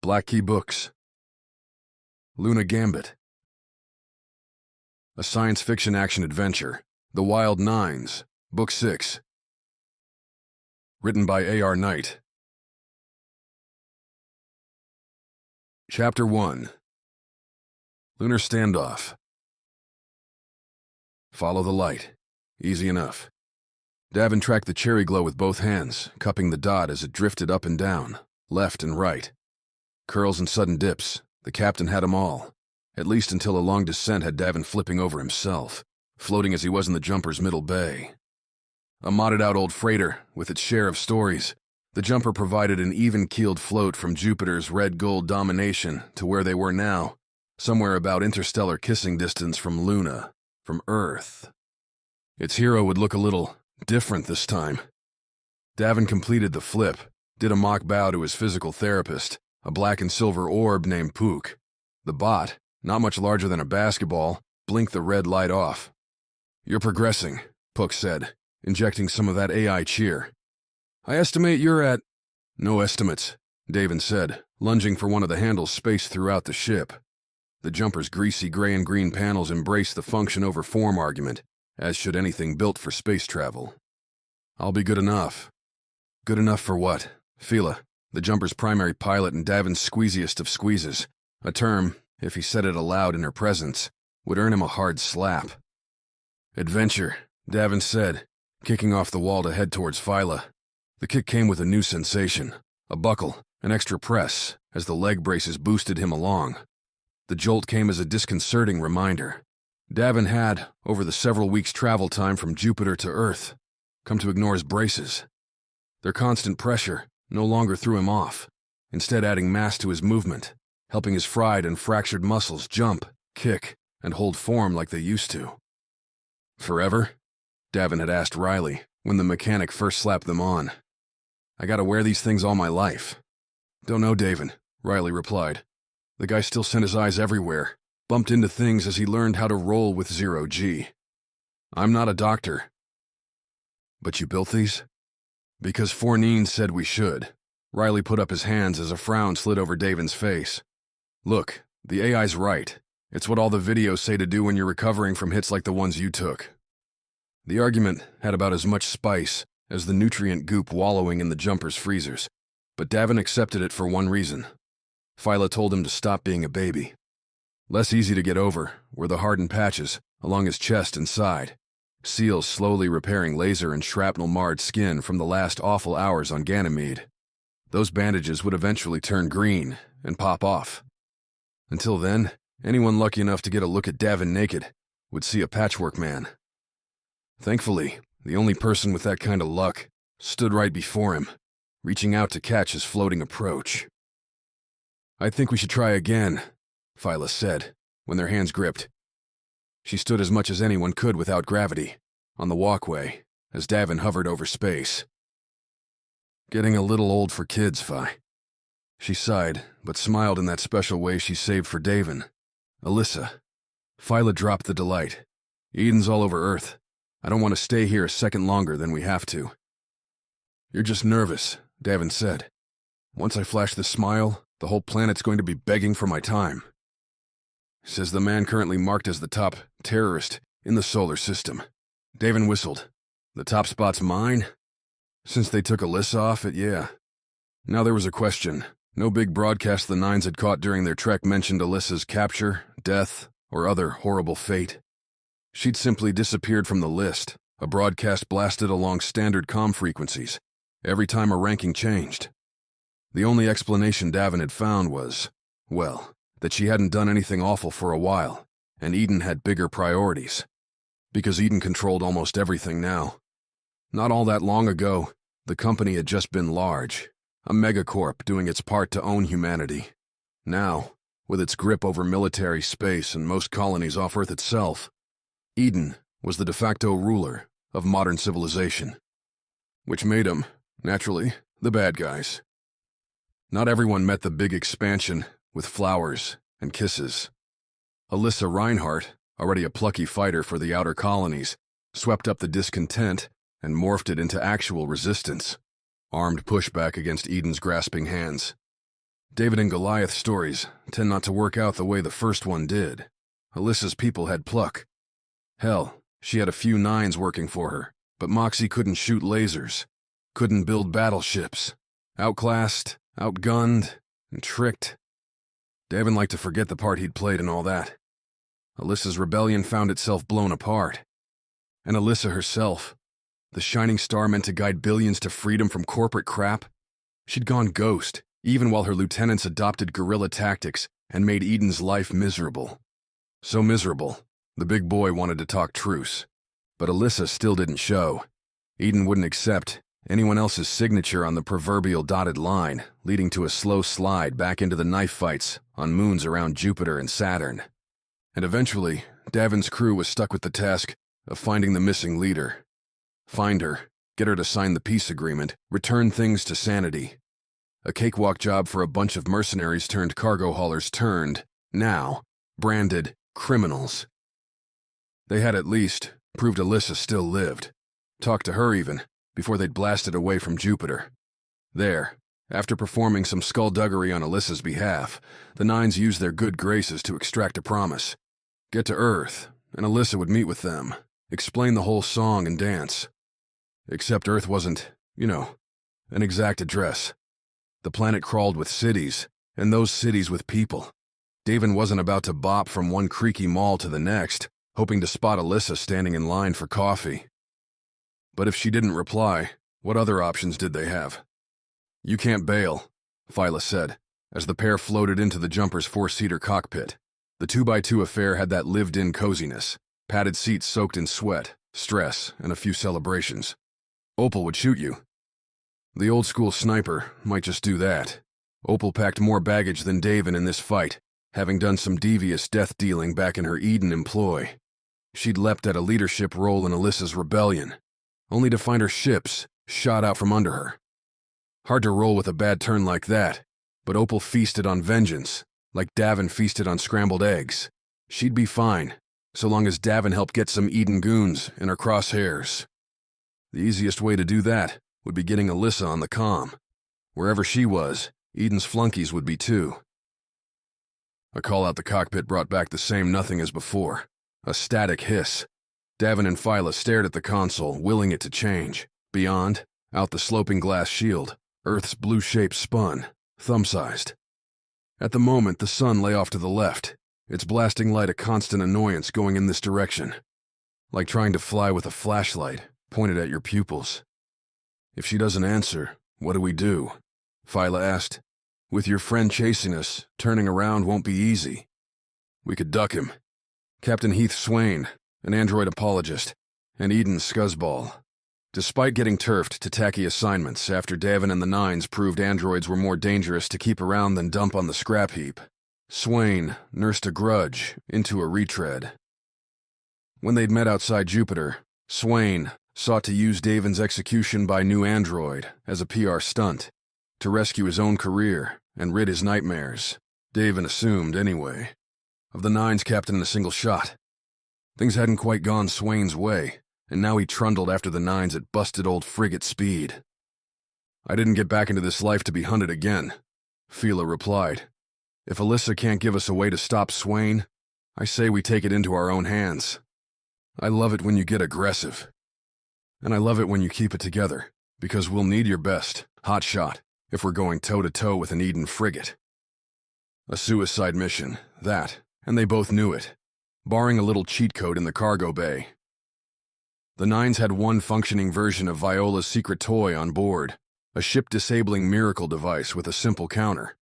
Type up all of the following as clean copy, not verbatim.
Black Key Books. Luna Gambit. A science fiction action adventure. The Wild Nines. Book 6. Written by A.R. Knight. Chapter 1. Lunar Standoff. Follow the light. Easy enough. Davin tracked the cherry glow with both hands, cupping the dot as it drifted up and down, left and right. Curls and sudden dips, the captain had 'em all, at least until a long descent had Davin flipping over himself, floating as he was in the jumper's middle bay. A modded-out old freighter, with its share of stories, the jumper provided an even-keeled float from Jupiter's red-gold domination to where they were now, somewhere about interstellar kissing distance from Luna, from Earth. Its hero would look a little different this time. Davin completed the flip, did a mock bow to his physical therapist, a black and silver orb named Pook. The bot, not much larger than a basketball, blinked the red light off. "You're progressing," Pook said, injecting some of that AI cheer. "I estimate you're at—" "No estimates," Davin said, lunging for one of the handles spaced throughout the ship. The jumper's greasy gray and green panels embraced the function over form argument, as should anything built for space travel. "I'll be good enough." Good enough for what? Fila, the jumper's primary pilot and Davin's squeeziest of squeezes, a term, if he said it aloud in her presence, would earn him a hard slap. "Adventure," Davin said, kicking off the wall to head towards Fila. The kick came with a new sensation, a buckle, an extra press, as the leg braces boosted him along. The jolt came as a disconcerting reminder. Davin had, over the several weeks' travel time from Jupiter to Earth, come to ignore his braces. Their constant pressure no longer threw him off, instead adding mass to his movement, helping his fried and fractured muscles jump, kick, and hold form like they used to. "Forever?" Davin had asked Riley when the mechanic first slapped them on. "I gotta wear these things all my life." "Don't know, Davin," Riley replied. The guy still sent his eyes everywhere, bumped into things as he learned how to roll with 0G. "I'm not a doctor." "But you built these?" "Because Fournine said we should." Riley put up his hands as a frown slid over Davin's face. "Look, the AI's right. It's what all the videos say to do when you're recovering from hits like the ones you took." The argument had about as much spice as the nutrient goop wallowing in the jumper's freezers, but Davin accepted it for one reason. Fila told him to stop being a baby. Less easy to get over were the hardened patches along his chest and side, seals slowly repairing laser and shrapnel-marred skin from the last awful hours on Ganymede. Those bandages would eventually turn green and pop off. Until then, anyone lucky enough to get a look at Davin naked would see a patchwork man. Thankfully, the only person with that kind of luck stood right before him, reaching out to catch his floating approach. "I think we should try again," Fila said, when their hands gripped. She stood as much as anyone could without gravity, on the walkway, as Davin hovered over space. "Getting a little old for kids, Fi." She sighed, but smiled in that special way she saved for Davin. "Alyssa." Fila dropped the delight. "Eden's all over Earth. I don't want to stay here a second longer than we have to." "You're just nervous," Davin said. "Once I flash the smile, the whole planet's going to be begging for my time." Says the man currently marked as the top terrorist in the solar system. Davin whistled. "The top spot's mine?" "Since they took Alyssa off it, yeah." Now there was a question. No big broadcast the Nines had caught during their trek mentioned Alyssa's capture, death, or other horrible fate. She'd simply disappeared from the list, a broadcast blasted along standard comm frequencies, every time a ranking changed. The only explanation Davin had found was, well, that she hadn't done anything awful for a while, and Eden had bigger priorities. Because Eden controlled almost everything now. Not all that long ago, the company had just been large, a megacorp doing its part to own humanity. Now, with its grip over military space and most colonies off Earth itself, Eden was the de facto ruler of modern civilization. Which made them, naturally, the bad guys. Not everyone met the big expansion with flowers and kisses. Alyssa Reinhardt, already a plucky fighter for the outer colonies, swept up the discontent and morphed it into actual resistance, armed pushback against Eden's grasping hands. David and Goliath stories tend not to work out the way the first one did. Alyssa's people had pluck. Hell, she had a few nines working for her, but Moxie couldn't shoot lasers, couldn't build battleships. Outclassed, outgunned, and tricked. Davin liked to forget the part he'd played in all that. Alyssa's rebellion found itself blown apart. And Alyssa herself, the shining star meant to guide billions to freedom from corporate crap, she'd gone ghost, even while her lieutenants adopted guerrilla tactics and made Eden's life miserable. So miserable, the big boy wanted to talk truce. But Alyssa still didn't show. Eden wouldn't accept anyone else's signature on the proverbial dotted line, leading to a slow slide back into the knife fights on moons around Jupiter and Saturn. And eventually, Davin's crew was stuck with the task of finding the missing leader. Find her, get her to sign the peace agreement, return things to sanity. A cakewalk job for a bunch of mercenaries turned cargo haulers turned, now, branded criminals. They had at least proved Alyssa still lived. Talked to her even, before they'd blasted away from Jupiter. There, after performing some skullduggery on Alyssa's behalf, the Nines used their good graces to extract a promise. Get to Earth, and Alyssa would meet with them, explain the whole song and dance. Except Earth wasn't, an exact address. The planet crawled with cities, and those cities with people. Davin wasn't about to bop from one creaky mall to the next, hoping to spot Alyssa standing in line for coffee. But if she didn't reply, what other options did they have? You can't bail, Phyla said, as the pair floated into the jumper's four-seater cockpit. The 2x2 affair had that lived-in coziness, padded seats soaked in sweat, stress, and a few celebrations. Opal would shoot you. The old-school sniper might just do that. Opal packed more baggage than Davin in this fight, having done some devious death-dealing back in her Eden employ. She'd leapt at a leadership role in Alyssa's rebellion, only to find her ships shot out from under her. Hard to roll with a bad turn like that, but Opal feasted on vengeance, like Davin feasted on scrambled eggs. She'd be fine, so long as Davin helped get some Eden goons in her crosshairs. The easiest way to do that would be getting Alyssa on the comm. Wherever she was, Eden's flunkies would be too. A call out the cockpit brought back the same nothing as before, a static hiss. Davin and Phyla stared at the console, willing it to change. Beyond, out the sloping glass shield, Earth's blue shape spun, thumb-sized. At the moment, the sun lay off to the left, its blasting light a constant annoyance going in this direction. Like trying to fly with a flashlight pointed at your pupils. If she doesn't answer, what do we do? Phyla asked. With your friend chasing us, turning around won't be easy. We could duck him. Captain Heath Swane, an android apologist, and Eden's scuzzball. Despite getting turfed to tacky assignments after Davin and the Nines proved androids were more dangerous to keep around than dump on the scrap heap, Swane nursed a grudge into a retread. When they'd met outside Jupiter, Swane sought to use Davin's execution by new android as a PR stunt, to rescue his own career and rid his nightmares, Davin assumed anyway, of the Nines captain in a single shot. Things hadn't quite gone Swane's way, and now he trundled after the Nines at busted old frigate speed. I didn't get back into this life to be hunted again, Phyla replied. If Alyssa can't give us a way to stop Swane, I say we take it into our own hands. I love it when you get aggressive. And I love it when you keep it together, because we'll need your best, hotshot, if we're going toe-to-toe with an Eden frigate. A suicide mission, that, and they both knew it, barring a little cheat code in the cargo bay. The Nines had one functioning version of Viola's secret toy on board, a ship-disabling miracle device with a simple counter.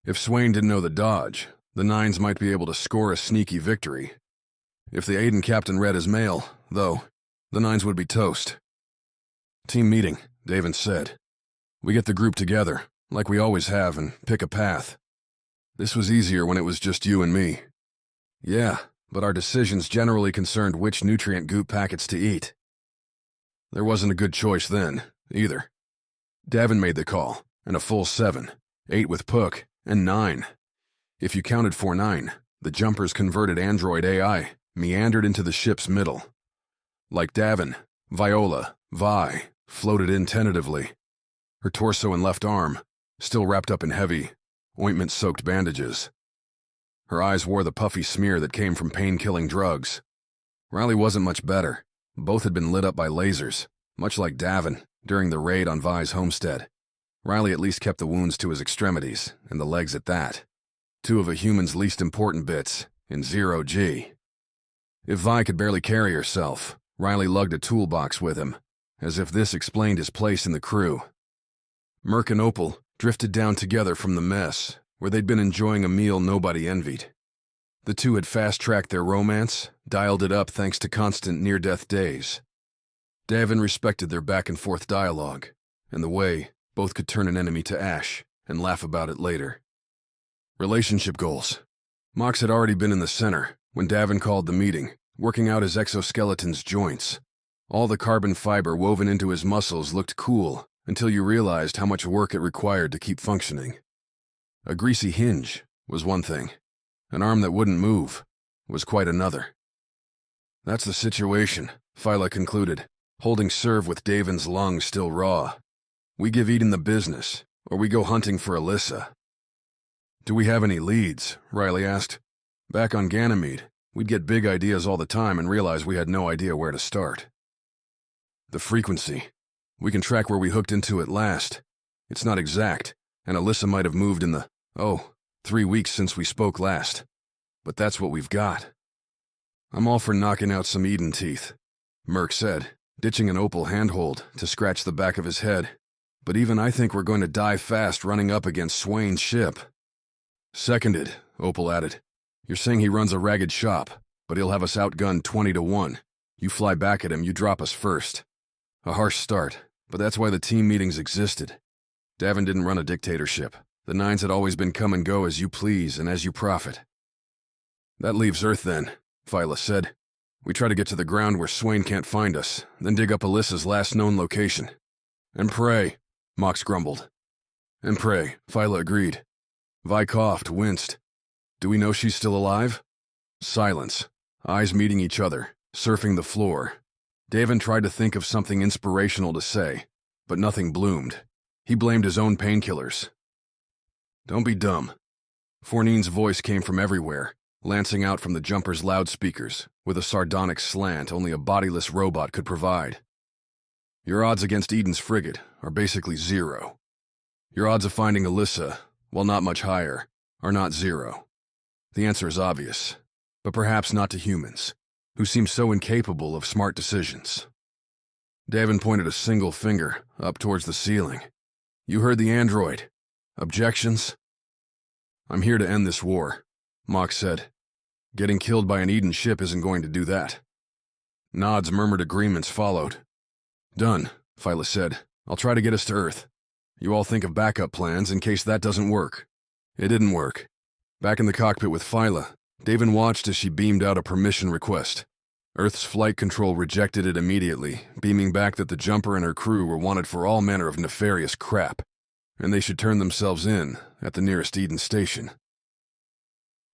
If Swane didn't know the dodge, the Nines might be able to score a sneaky victory. If the Aiden captain read his mail, though, the Nines would be toast. Team meeting, Davin said. We get the group together, like we always have, and pick a path. This was easier when it was just you and me. Yeah, but our decisions generally concerned which nutrient goop packets to eat. There wasn't a good choice then, either. Davin made the call, and a full 7, 8 with Puck, and 9. If you counted 4-9, the jumper's converted android AI meandered into the ship's middle. Like Davin, Viola, Vi, floated in tentatively. Her torso and left arm, still wrapped up in heavy, ointment-soaked bandages. Her eyes wore the puffy smear that came from pain-killing drugs. Riley wasn't much better. Both had been lit up by lasers, much like Davin during the raid on Vi's homestead. Riley at least kept the wounds to his extremities, and the legs at that. Two of a human's least important bits, in 0G. If Vi could barely carry herself, Riley lugged a toolbox with him, as if this explained his place in the crew. Merc and Opal drifted down together from the mess, where they'd been enjoying a meal nobody envied. The two had fast-tracked their romance, dialed it up thanks to constant near-death days. Davin respected their back-and-forth dialogue, and the way both could turn an enemy to ash and laugh about it later. Relationship goals. Mox had already been in the center when Davin called the meeting, working out his exoskeleton's joints. All the carbon fiber woven into his muscles looked cool until you realized how much work it required to keep functioning. A greasy hinge was one thing. An arm that wouldn't move was quite another. That's the situation, Phyla concluded, holding serve with Davin's lungs still raw. We give Eden the business, or we go hunting for Alyssa. Do we have any leads? Riley asked. Back on Ganymede, we'd get big ideas all the time and realize we had no idea where to start. The frequency. We can track where we hooked into it last. It's not exact, and Alyssa might have moved in the, 3 weeks since we spoke last. But that's what we've got. I'm all for knocking out some Eden teeth, Merc said, ditching an Opal handhold to scratch the back of his head. But even I think we're going to die fast running up against Swane's ship. Seconded, Opal added. You're saying he runs a ragged shop, but he'll have us outgunned 20-1. You fly back at him, you drop us first. A harsh start, but that's why the team meetings existed. Davin didn't run a dictatorship. The Nines had always been come and go as you please and as you profit. That leaves Earth then, Phyla said. We try to get to the ground where Swane can't find us, then dig up Alyssa's last known location. And pray, Mox grumbled. And pray, Phyla agreed. Vi coughed, winced. Do we know she's still alive? Silence, eyes meeting each other, surfing the floor. Davin tried to think of something inspirational to say, but nothing bloomed. He blamed his own painkillers. Don't be dumb. Fournine's voice came from everywhere, lancing out from the jumper's loudspeakers, with a sardonic slant only a bodiless robot could provide. Your odds against Eden's frigate are basically 0. Your odds of finding Alyssa, while not much higher, are not 0. The answer is obvious, but perhaps not to humans, who seem so incapable of smart decisions. Davin pointed a single finger up towards the ceiling. You heard the android. Objections? I'm here to end this war, Mox said. Getting killed by an Eden ship isn't going to do that. Nods, murmured agreements followed. Done, Phyla said. I'll try to get us to Earth. You all think of backup plans in case that doesn't work. It didn't work. Back in the cockpit with Phyla, Davin watched as she beamed out a permission request. Earth's flight control rejected it immediately, beaming back that the jumper and her crew were wanted for all manner of nefarious crap, and they should turn themselves in at the nearest Eden station.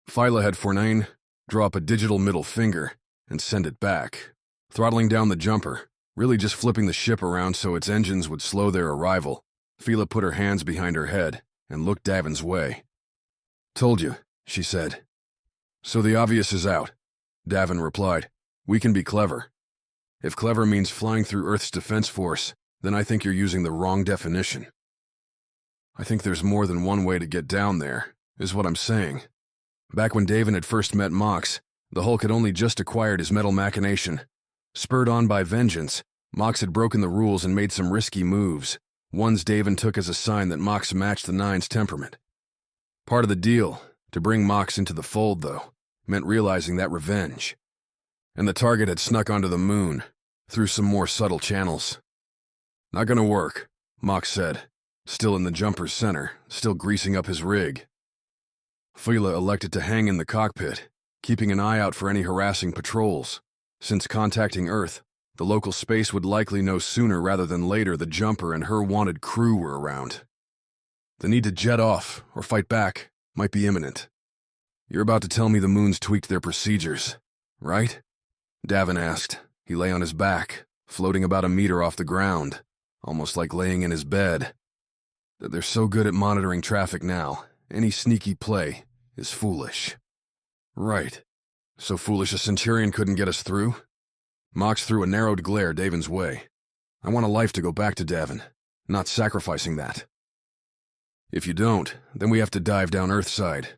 Phyla had Fournine draw up a digital middle finger and send it back, throttling down the jumper, really just flipping the ship around so its engines would slow their arrival. Phyla put her hands behind her head and looked Davin's way. Told you, she said. So the obvious is out, Davin replied. We can be clever. If clever means flying through Earth's defense force, then I think you're using the wrong definition. I think there's more than one way to get down there, is what I'm saying. Back when Davin had first met Mox, the Hulk had only just acquired his metal machination. Spurred on by vengeance, Mox had broken the rules and made some risky moves, ones Davin took as a sign that Mox matched the Nine's temperament. Part of the deal, to bring Mox into the fold, though, meant realizing that revenge. And the target had snuck onto the moon, through some more subtle channels. Not gonna work, Mox said, still in the jumper's center, still greasing up his rig. Phyla elected to hang in the cockpit, keeping an eye out for any harassing patrols. Since contacting Earth, the local space would likely know sooner rather than later the jumper and her wanted crew were around. The need to jet off, or fight back, might be imminent. You're about to tell me the moons tweaked their procedures, right? Davin asked. He lay on his back, floating about a meter off the ground, almost like laying in his bed. They're so good at monitoring traffic now, any sneaky play is foolish. Right. So foolish a Centurion couldn't get us through? Mox threw a narrowed glare Davin's way. I want a life to go back to Davin, not sacrificing that. If you don't, then we have to dive down Earthside.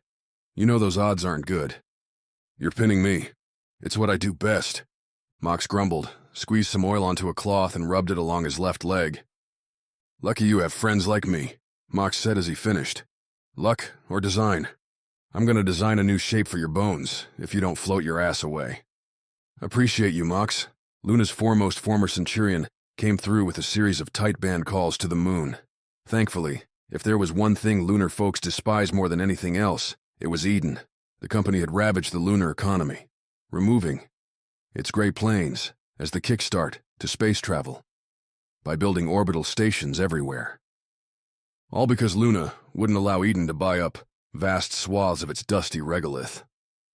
You know those odds aren't good. You're pinning me. It's what I do best. Mox grumbled, squeezed some oil onto a cloth and rubbed it along his left leg. Lucky you have friends like me, Mox said as he finished. Luck or design? I'm gonna design a new shape for your bones, if you don't float your ass away. Appreciate you, Mox. Luna's foremost former Centurion came through with a series of tight band calls to the moon. Thankfully, if there was one thing Lunar folks despised more than anything else, it was Eden. The company had ravaged the lunar economy, removing its Great Plains as the kickstart to space travel by building orbital stations everywhere. All because Luna wouldn't allow Eden to buy up vast swaths of its dusty regolith.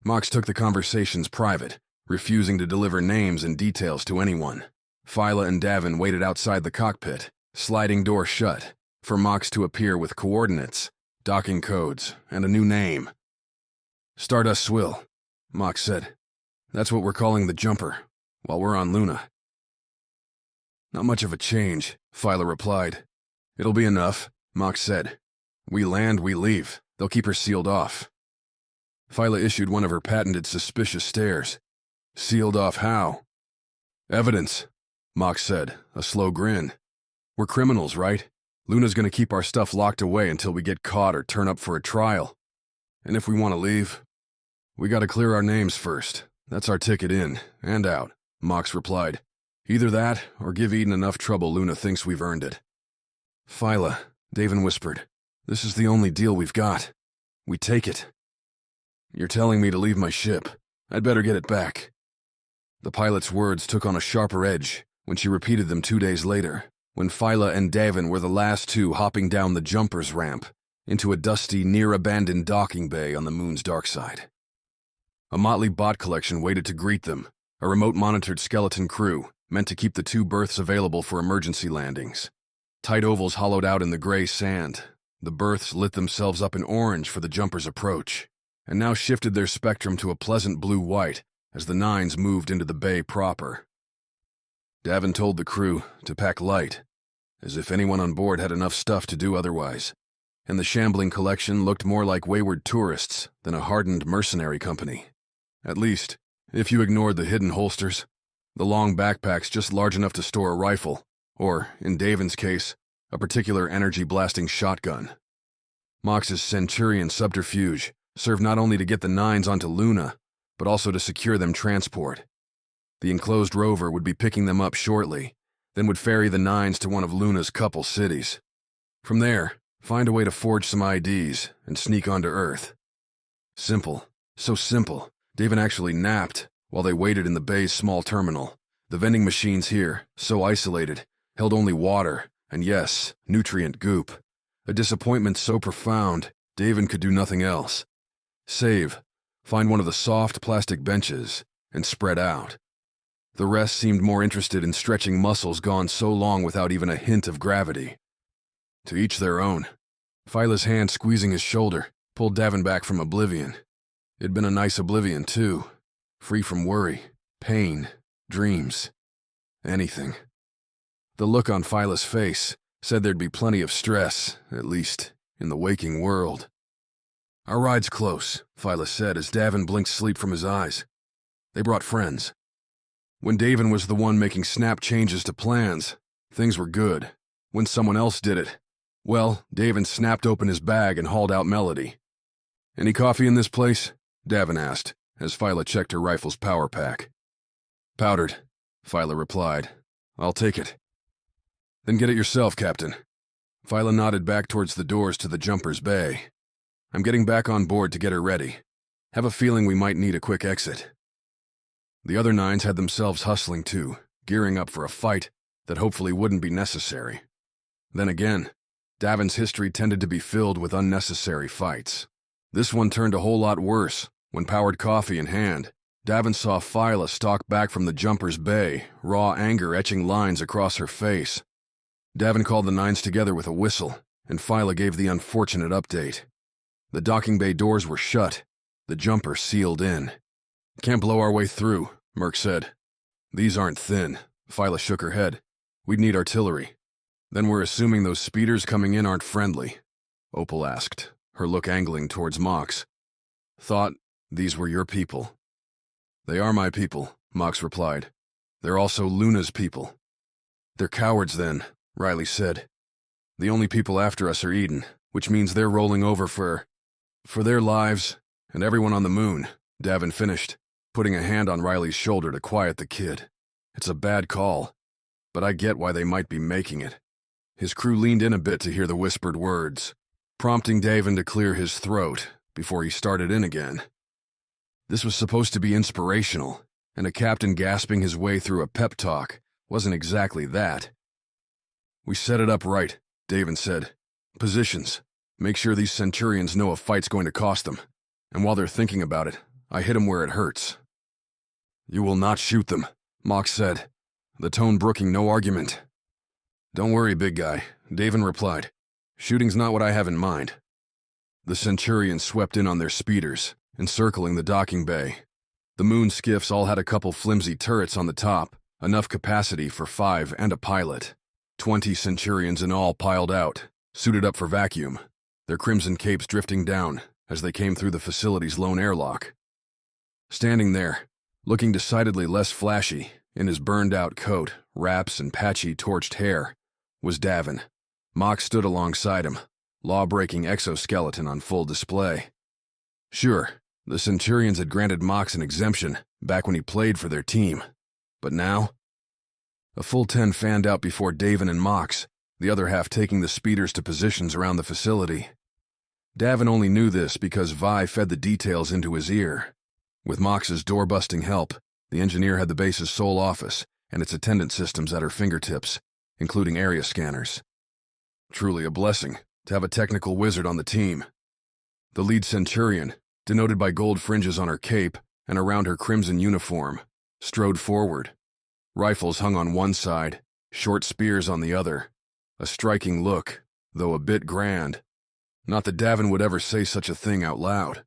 Mox took the conversations private, refusing to deliver names and details to anyone. Phyla and Davin waited outside the cockpit, sliding door shut, for Mox to appear with coordinates, docking codes, and a new name. Stardust Swill, Mox said. That's what we're calling the jumper, while we're on Luna. Not much of a change, Phyla replied. It'll be enough, Mox said. We land, we leave. They'll keep her sealed off. Phyla issued one of her patented suspicious stares. Sealed off how? Evidence, Mox said, a slow grin. We're criminals, right? Luna's gonna keep our stuff locked away until we get caught or turn up for a trial. And if we want to leave, we gotta clear our names first. That's our ticket in and out, Mox replied. Either that, or give Eden enough trouble Luna thinks we've earned it. Phyla, Davin whispered. This is the only deal we've got. We take it. You're telling me to leave my ship. I'd better get it back. The pilot's words took on a sharper edge when she repeated them 2 days later, when Phyla and Davin were the last two hopping down the jumper's ramp into a dusty, near-abandoned docking bay on the moon's dark side. A motley bot collection waited to greet them, a remote-monitored skeleton crew meant to keep the 2 berths available for emergency landings. Tight ovals hollowed out in the gray sand, the berths lit themselves up in orange for the jumper's approach, and now shifted their spectrum to a pleasant blue-white as the nines moved into the bay proper. Davin told the crew to pack light, as if anyone on board had enough stuff to do otherwise, and the shambling collection looked more like wayward tourists than a hardened mercenary company. At least, if you ignored the hidden holsters, the long backpacks just large enough to store a rifle, or, in Davin's case, a particular energy-blasting shotgun. Mox's Centurion subterfuge served not only to get the nines onto Luna, but also to secure them transport. The enclosed rover would be picking them up shortly, then would ferry the nines to one of Luna's couple cities. From there, find a way to forge some IDs and sneak onto Earth. Simple. So simple, Davin actually napped while they waited in the bay's small terminal. The vending machines here, so isolated, held only water, and yes, nutrient goop. A disappointment so profound, Davin could do nothing else. Save, find one of the soft plastic benches, and spread out. The rest seemed more interested in stretching muscles gone so long without even a hint of gravity. To each their own. Phyla's hand squeezing his shoulder pulled Davin back from oblivion. It'd been a nice oblivion, too. Free from worry, pain, dreams, anything. The look on Phyla's face said there'd be plenty of stress, at least in the waking world. Our ride's close, Phyla said as Davin blinked sleep from his eyes. They brought friends. When Davin was the one making snap changes to plans, things were good. When someone else did it, well, Davin snapped open his bag and hauled out Melody. Any coffee in this place? Davin asked, as Phyla checked her rifle's power pack. Powdered, Phyla replied. I'll take it. Then get it yourself, Captain. Phyla nodded back towards the doors to the jumper's bay. I'm getting back on board to get her ready. Have a feeling we might need a quick exit. The other nines had themselves hustling too, gearing up for a fight that hopefully wouldn't be necessary. Then again, Davin's history tended to be filled with unnecessary fights. This one turned a whole lot worse when, powered coffee in hand, Davin saw Phyla stalk back from the jumper's bay, raw anger etching lines across her face. Davin called the nines together with a whistle, and Phyla gave the unfortunate update. The docking bay doors were shut, the jumper sealed in. "Can't blow our way through," Merc said. "These aren't thin." Phyla shook her head. "We'd need artillery." "Then we're assuming those speeders coming in aren't friendly?" Opal asked, her look angling towards Mox. "Thought these were your people." "They are my people," Mox replied. "They're also Luna's people." "They're cowards then," Riley said. "The only people after us are Eden, which means they're rolling over for their lives and everyone on the moon," Davin finished, putting a hand on Riley's shoulder to quiet the kid. "It's a bad call, but I get why they might be making it." His crew leaned in a bit to hear the whispered words, prompting Davin to clear his throat before he started in again. This was supposed to be inspirational, and a captain gasping his way through a pep talk wasn't exactly that. "We set it up right," Davin said. "Positions. Make sure these Centurions know a fight's going to cost them. And while they're thinking about it, I hit them where it hurts." "You will not shoot them," Mox said, the tone brooking no argument. "Don't worry, big guy," Davin replied. "Shooting's not what I have in mind." The Centurions swept in on their speeders, encircling the docking bay. The moon skiffs all had a couple flimsy turrets on the top, enough capacity for 5 and a pilot. 20 Centurions in all piled out, suited up for vacuum, their crimson capes drifting down as they came through the facility's lone airlock. Standing there, looking decidedly less flashy, in his burned-out coat, wraps, and patchy torched hair, was Davin. Mox stood alongside him, law-breaking exoskeleton on full display. Sure, the Centurions had granted Mox an exemption back when he played for their team, but now? A full 10 fanned out before Davin and Mox, the other half taking the speeders to positions around the facility. Davin only knew this because Vi fed the details into his ear. With Mox's door-busting help, the engineer had the base's sole office and its attendant systems at her fingertips, including area scanners. Truly a blessing to have a technical wizard on the team. The lead Centurion, denoted by gold fringes on her cape and around her crimson uniform, strode forward. Rifles hung on one side, short spears on the other. A striking look, though a bit grand. Not that Davin would ever say such a thing out loud.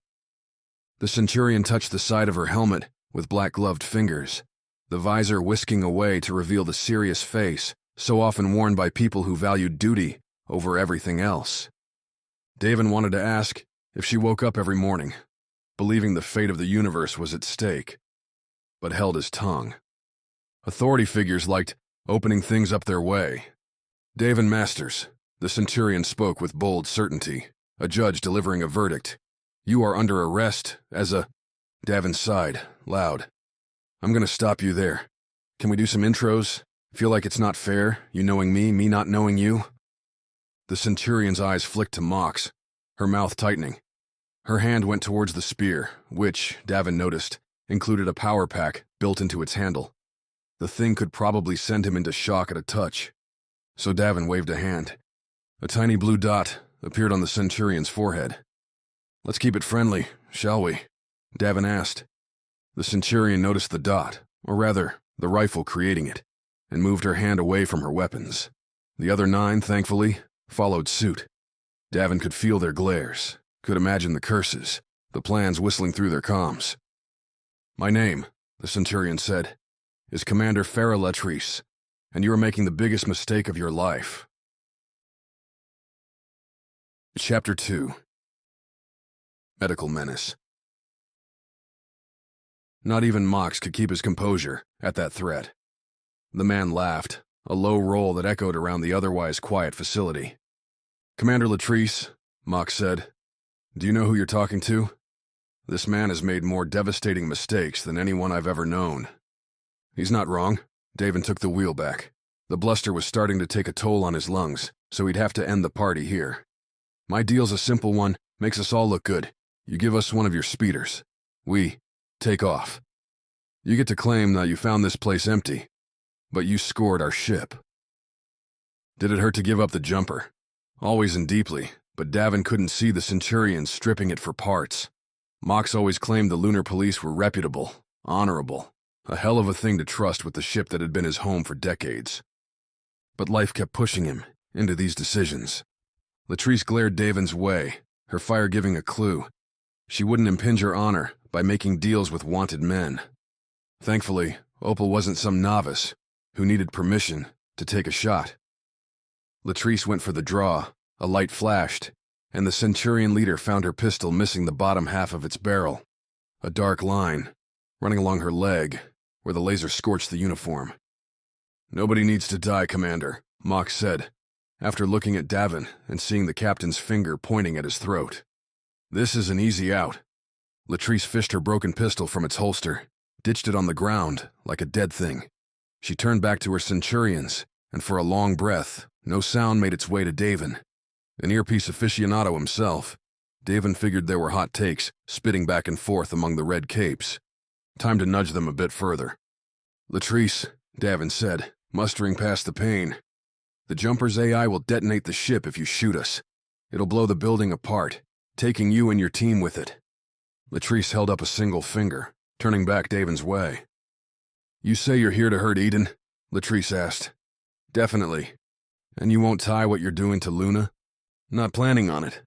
The Centurion touched the side of her helmet with black-gloved fingers, the visor whisking away to reveal the serious face so often worn by people who valued duty over everything else. Davin wanted to ask if she woke up every morning, believing the fate of the universe was at stake, but held his tongue. Authority figures liked opening things up their way. "Davin Masters," the Centurion spoke with bold certainty, a judge delivering a verdict. "You are under arrest as a—" Davin sighed, loud. "I'm gonna stop you there. Can we do some intros? Feel like it's not fair, you knowing me not knowing you?" The Centurion's eyes flicked to Mox, her mouth tightening. Her hand went towards the spear, which, Davin noticed, included a power pack built into its handle. The thing could probably send him into shock at a touch. So Davin waved a hand. A tiny blue dot appeared on the Centurion's forehead. "Let's keep it friendly, shall we?" Davin asked. The Centurion noticed the dot, or rather, the rifle creating it, and moved her hand away from her weapons. The other 9, thankfully, followed suit. Davin could feel their glares, could imagine the curses, the plans whistling through their comms. "My name," the Centurion said, "is Commander Farah Latrice, and you are making the biggest mistake of your life." Chapter 2. Medical Menace. Not even Mox could keep his composure at that threat. The man laughed, a low roll that echoed around the otherwise quiet facility. "Commander Latrice," Mox said, "do you know who you're talking to? This man has made more devastating mistakes than anyone I've ever known." "He's not wrong." Davin took the wheel back. The bluster was starting to take a toll on his lungs, so he'd have to end the party here. "My deal's a simple one, makes us all look good. You give us one of your speeders. We take off. You get to claim that you found this place empty, but you scored our ship." Did it hurt to give up the jumper? Always and deeply, but Davin couldn't see the Centurions stripping it for parts. Mox always claimed the Lunar police were reputable, honorable, a hell of a thing to trust with the ship that had been his home for decades. But life kept pushing him into these decisions. Latrice glared Davin's way, her fire giving a clue. She wouldn't impinge her honor by making deals with wanted men. Thankfully, Opal wasn't some novice who needed permission to take a shot. Latrice went for the draw, a light flashed, and the Centurion leader found her pistol missing the bottom half of its barrel, a dark line running along her leg where the laser scorched the uniform. "Nobody needs to die, Commander," Mox said, after looking at Davin and seeing the captain's finger pointing at his throat. "This is an easy out." Latrice fished her broken pistol from its holster, ditched it on the ground like a dead thing. She turned back to her Centurions, and for a long breath, no sound made its way to Davin. An earpiece aficionado himself, Davin figured there were hot takes spitting back and forth among the red capes. Time to nudge them a bit further. "Latrice," Davin said, mustering past the pain, "the jumper's AI will detonate the ship if you shoot us. It'll blow the building apart, taking you and your team with it." Latrice held up a single finger, turning back Davin's way. "You say you're here to hurt Eden?" Latrice asked. "Definitely. And you won't tie what you're doing to Luna?" "Not planning on it."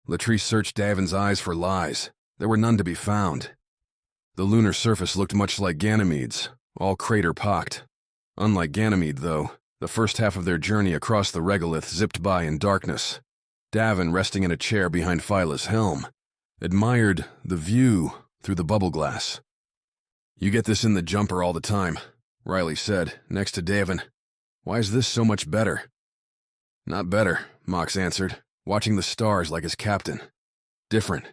Latrice searched Davin's eyes for lies. There were none to be found. The lunar surface looked much like Ganymede's, all crater-pocked. Unlike Ganymede, though, the first half of their journey across the regolith zipped by in darkness. Davin, resting in a chair behind Phyla's helm, admired the view through the bubble glass. "You get this in the jumper all the time," Riley said, next to Davin. "Why is this so much better?" "Not better," Mox answered, watching the stars like his captain. "Different.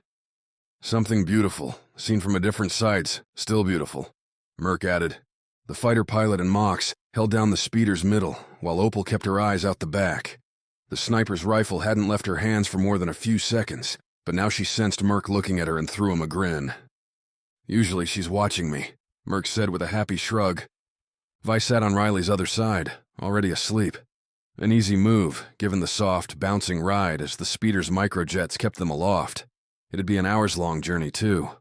Something beautiful, seen from a different sides, still beautiful," Merc added. The fighter pilot and Mox held down the speeder's middle, while Opal kept her eyes out the back. The sniper's rifle hadn't left her hands for more than a few seconds, but now she sensed Merc looking at her and threw him a grin. "Usually she's watching me," Merc said with a happy shrug. Vi sat on Riley's other side, already asleep. An easy move, given the soft, bouncing ride as the speeder's microjets kept them aloft. It'd be an hours-long journey, too.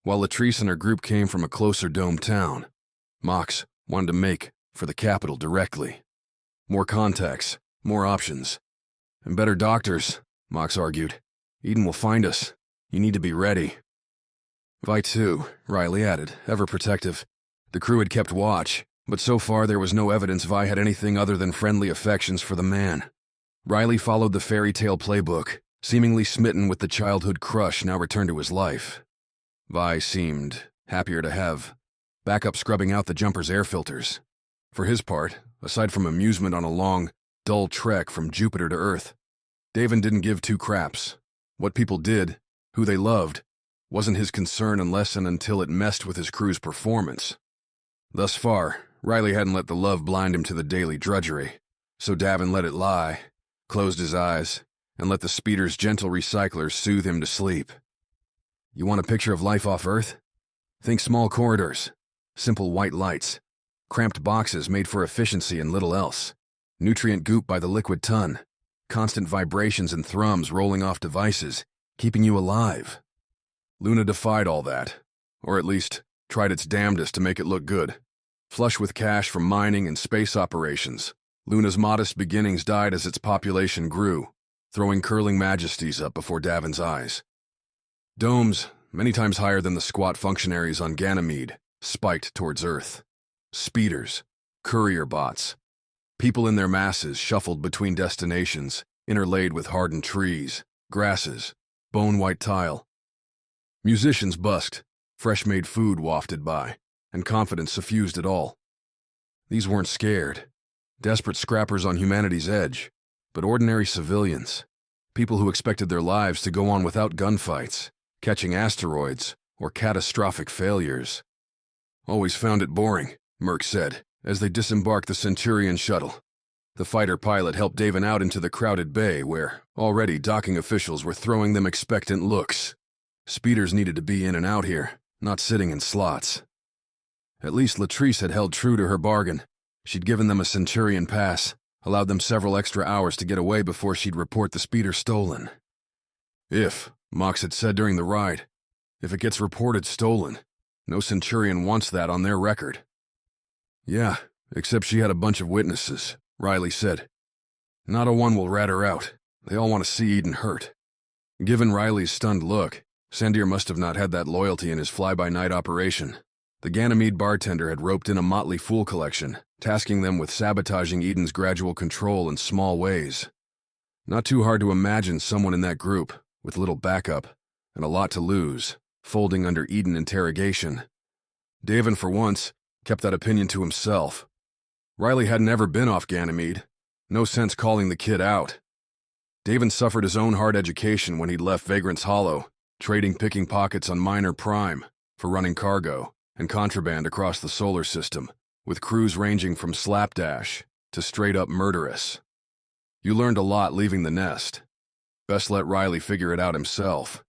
While Latrice and her group came from a closer domed town, Mox wanted to make for the capital directly. More contacts, more options. And better doctors, Mox argued. "Eden will find us. You need to be ready." "Vi too," Riley added, ever protective. The crew had kept watch, but so far there was no evidence Vi had anything other than friendly affections for the man. Riley followed the fairy tale playbook, seemingly smitten with the childhood crush now returned to his life. Vi seemed happier to have backup scrubbing out the jumper's air filters. For his part, aside from amusement on a long, dull trek from Jupiter to Earth, Davin didn't give two craps. What people did, who they loved, wasn't his concern unless and until it messed with his crew's performance. Thus far, Riley hadn't let the love blind him to the daily drudgery, so Davin let it lie, closed his eyes, and let the speeder's gentle recyclers soothe him to sleep. "You want a picture of life off Earth? Think small corridors, simple white lights, cramped boxes made for efficiency and little else, nutrient goop by the liquid ton, constant vibrations and thrums rolling off devices, keeping you alive." Luna defied all that, or at least tried its damnedest to make it look good. Flush with cash from mining and space operations, Luna's modest beginnings died as its population grew, throwing curling majesties up before Davin's eyes. Domes, many times higher than the squat functionaries on Ganymede, spiked towards Earth. Speeders, courier bots. People in their masses shuffled between destinations, interlaid with hardened trees, grasses, bone-white tile. Musicians busked, fresh-made food wafted by, and confidence suffused it all. These weren't scared, desperate scrappers on humanity's edge, but ordinary civilians, people who expected their lives to go on without gunfights, catching asteroids, or catastrophic failures. "Always found it boring," Merc said, as they disembarked the Centurion shuttle. The fighter pilot helped Davin out into the crowded bay where already docking officials were throwing them expectant looks. Speeders needed to be in and out here, not sitting in slots. At least Latrice had held true to her bargain. She'd given them a Centurion pass, allowed them several extra hours to get away before she'd report the speeder stolen. "If," Mox had said during the ride, "if it gets reported stolen, no Centurion wants that on their record." "Yeah, except she had a bunch of witnesses," Riley said. "Not a one will rat her out. They all want to see Eden hurt." Given Riley's stunned look, Sandir must have not had that loyalty in his fly-by-night operation. The Ganymede bartender had roped in a motley fool collection, tasking them with sabotaging Eden's gradual control in small ways. Not too hard to imagine someone in that group, with little backup, and a lot to lose, folding under Eden interrogation. Davin, for once, kept that opinion to himself. Riley hadn't ever been off Ganymede. No sense calling the kid out. Davin suffered his own hard education when he'd left Vagrant's Hollow, trading picking pockets on minor prime for running cargo and contraband across the solar system, with crews ranging from slapdash to straight-up murderous. You learned a lot leaving the nest. Best let Riley figure it out himself.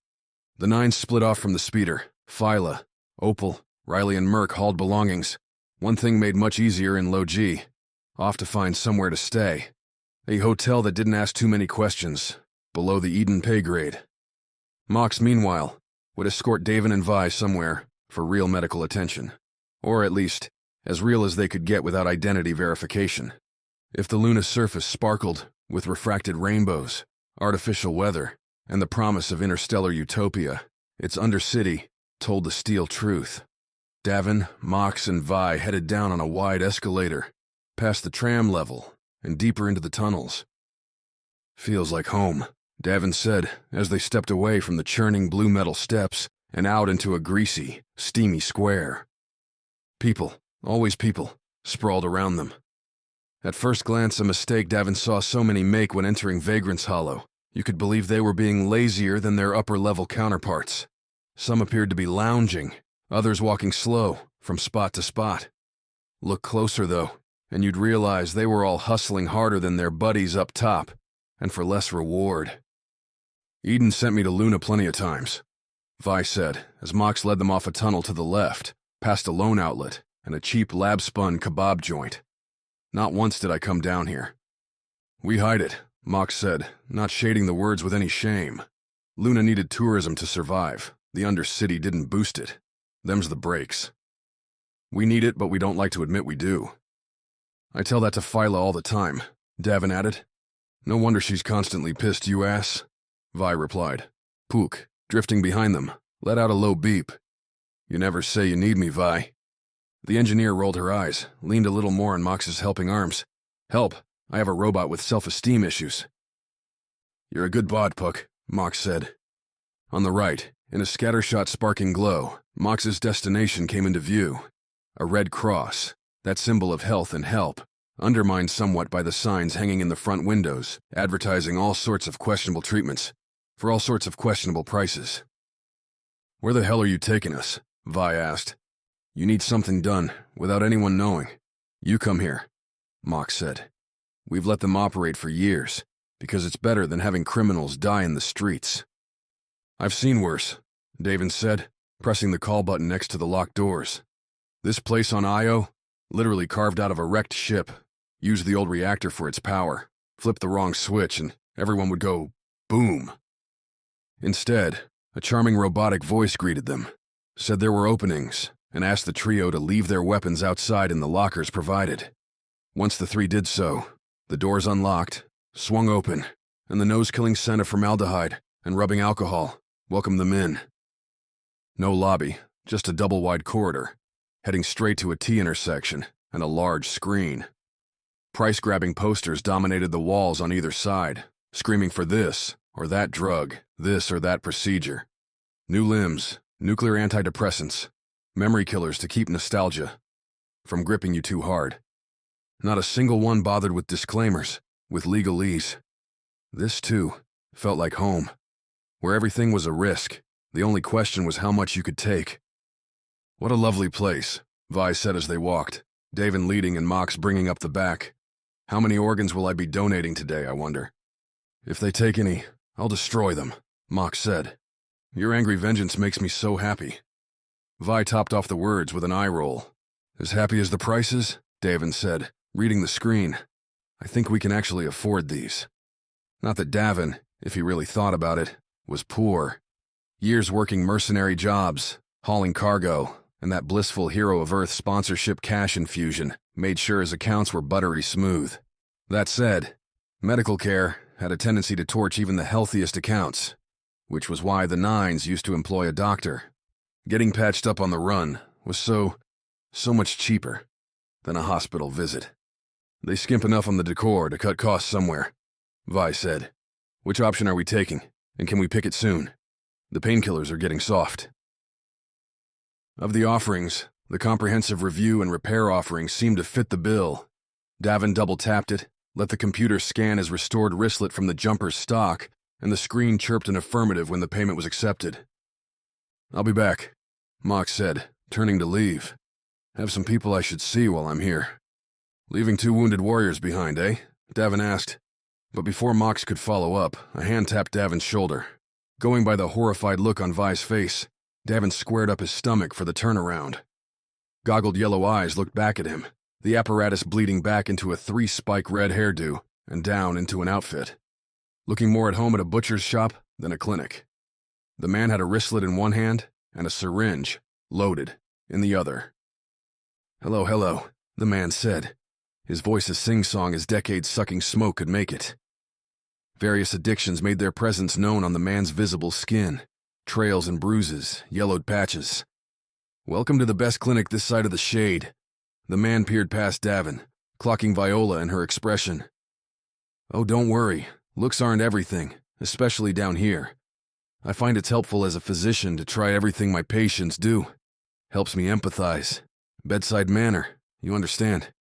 The nine split off from the speeder. Phyla, Opal, Riley and Merc hauled belongings. One thing made much easier in low G. Off to find somewhere to stay. A hotel that didn't ask too many questions, below the Eden pay grade. Mox, meanwhile, would escort Davin and Vi somewhere for real medical attention. Or at least, as real as they could get without identity verification. If the Luna surface sparkled with refracted rainbows, artificial weather, and the promise of interstellar utopia, its undercity told the steel truth. Davin, Mox, and Vi headed down on a wide escalator, past the tram level, and deeper into the tunnels. "Feels like home," Davin said as they stepped away from the churning blue metal steps and out into a greasy, steamy square. People, always people, sprawled around them. At first glance, a mistake Davin saw so many make when entering Vagrant's Hollow. You could believe they were being lazier than their upper-level counterparts. Some appeared to be lounging, others walking slow, from spot to spot. Look closer, though, and you'd realize they were all hustling harder than their buddies up top, and for less reward. "Eden sent me to Luna plenty of times," Vi said, as Mox led them off a tunnel to the left, past a loan outlet and a cheap lab-spun kebab joint. "Not once did I come down here." "We hide it," Mox said, not shading the words with any shame. "Luna needed tourism to survive. The Undercity didn't boost it. Them's the breaks. We need it, but we don't like to admit we do." "I tell that to Phyla all the time," Davin added. "No wonder she's constantly pissed, you ass," Vi replied. Pook, drifting behind them, let out a low beep. "You never say you need me, Vi." The engineer rolled her eyes, leaned a little more in Mox's helping arms. "Help, I have a robot with self-esteem issues." "You're a good bod, Puck," Mox said. On the right, in a scattershot sparking glow, Mox's destination came into view. A red cross, that symbol of health and help, undermined somewhat by the signs hanging in the front windows, advertising all sorts of questionable treatments, for all sorts of questionable prices. "Where the hell are you taking us?" Vi asked. "You need something done, without anyone knowing. You come here," Mox said. "We've let them operate for years, because it's better than having criminals die in the streets." "I've seen worse," Davin said, pressing the call button next to the locked doors. "This place on Io, literally carved out of a wrecked ship, used the old reactor for its power, flipped the wrong switch, and everyone would go boom. Instead, a charming robotic voice greeted them, said there were openings, and asked the trio to leave their weapons outside in the lockers provided. Once the three did so, the doors unlocked, swung open, and the nose-killing scent of formaldehyde and rubbing alcohol welcomed them in. No lobby, just a double-wide corridor, heading straight to a T-intersection and a large screen. Price-grabbing posters dominated the walls on either side, screaming for this or that drug, this or that procedure. New limbs, nuclear antidepressants, memory killers to keep nostalgia from gripping you too hard. Not a single one bothered with disclaimers, with legalese. This, too, felt like home, where everything was a risk. The only question was how much you could take. "What a lovely place," Vi said as they walked, Davin leading and Mox bringing up the back. "How many organs will I be donating today, I wonder?" "If they take any, I'll destroy them," Mox said. "Your angry vengeance makes me so happy." Vi topped off the words with an eye roll. "As happy as the prices?" Davin said, reading the screen. "I think we can actually afford these." Not that Davin, if he really thought about it, was poor. Years working mercenary jobs, hauling cargo, and that blissful Hero of Earth sponsorship cash infusion made sure his accounts were buttery smooth. That said, medical care had a tendency to torch even the healthiest accounts. which was why the Nines used to employ a doctor. Getting patched up on the run was so much cheaper than a hospital visit. They skimp enough on the decor to cut costs somewhere, Vi said. Which option are we taking, and can we pick it soon? The painkillers are getting soft. Of the offerings, the comprehensive review and repair offering seemed to fit the bill. Davin double-tapped it, let the computer scan his restored wristlet from the jumper's stock, and the screen chirped an affirmative when the payment was accepted. I'll be back, Mox said, turning to leave. Have some people I should see while I'm here. Leaving 2 wounded warriors behind, eh? Davin asked. But before Mox could follow up, a hand tapped Davin's shoulder. Going by the horrified look on Vi's face, Davin squared up his stomach for the turnaround. Goggled yellow eyes looked back at him, the apparatus bleeding back into a 3-spike red hairdo and down into an outfit. Looking more at home at a butcher's shop than a clinic. The man had a wristlet in one hand and a syringe, loaded, in the other. Hello, hello, the man said, his voice as sing-song as decades-sucking smoke could make it. Various addictions made their presence known on the man's visible skin, trails and bruises, yellowed patches. Welcome to the best clinic this side of the shade. The man peered past Davin, clocking Viola and her expression. Oh, don't worry, looks aren't everything, especially down here. I find it's helpful as a physician to try everything my patients do. Helps me empathize. Bedside manner, you understand?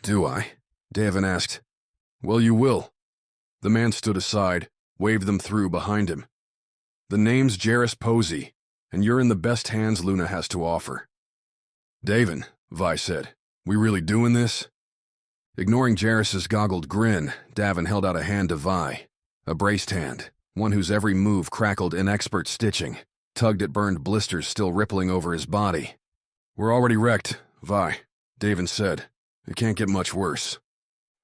Do I? Davin asked. Well, you will. The man stood aside, waved them through behind him. The name's Jarrus Posey, and you're in the best hands Luna has to offer. Davin, Vi said, we really doing this? Ignoring Jarrus's goggled grin, Davin held out a hand to Vi. A braced hand, one whose every move crackled inexpert stitching, tugged at burned blisters still rippling over his body. We're already wrecked, Vi, Davin said. It can't get much worse.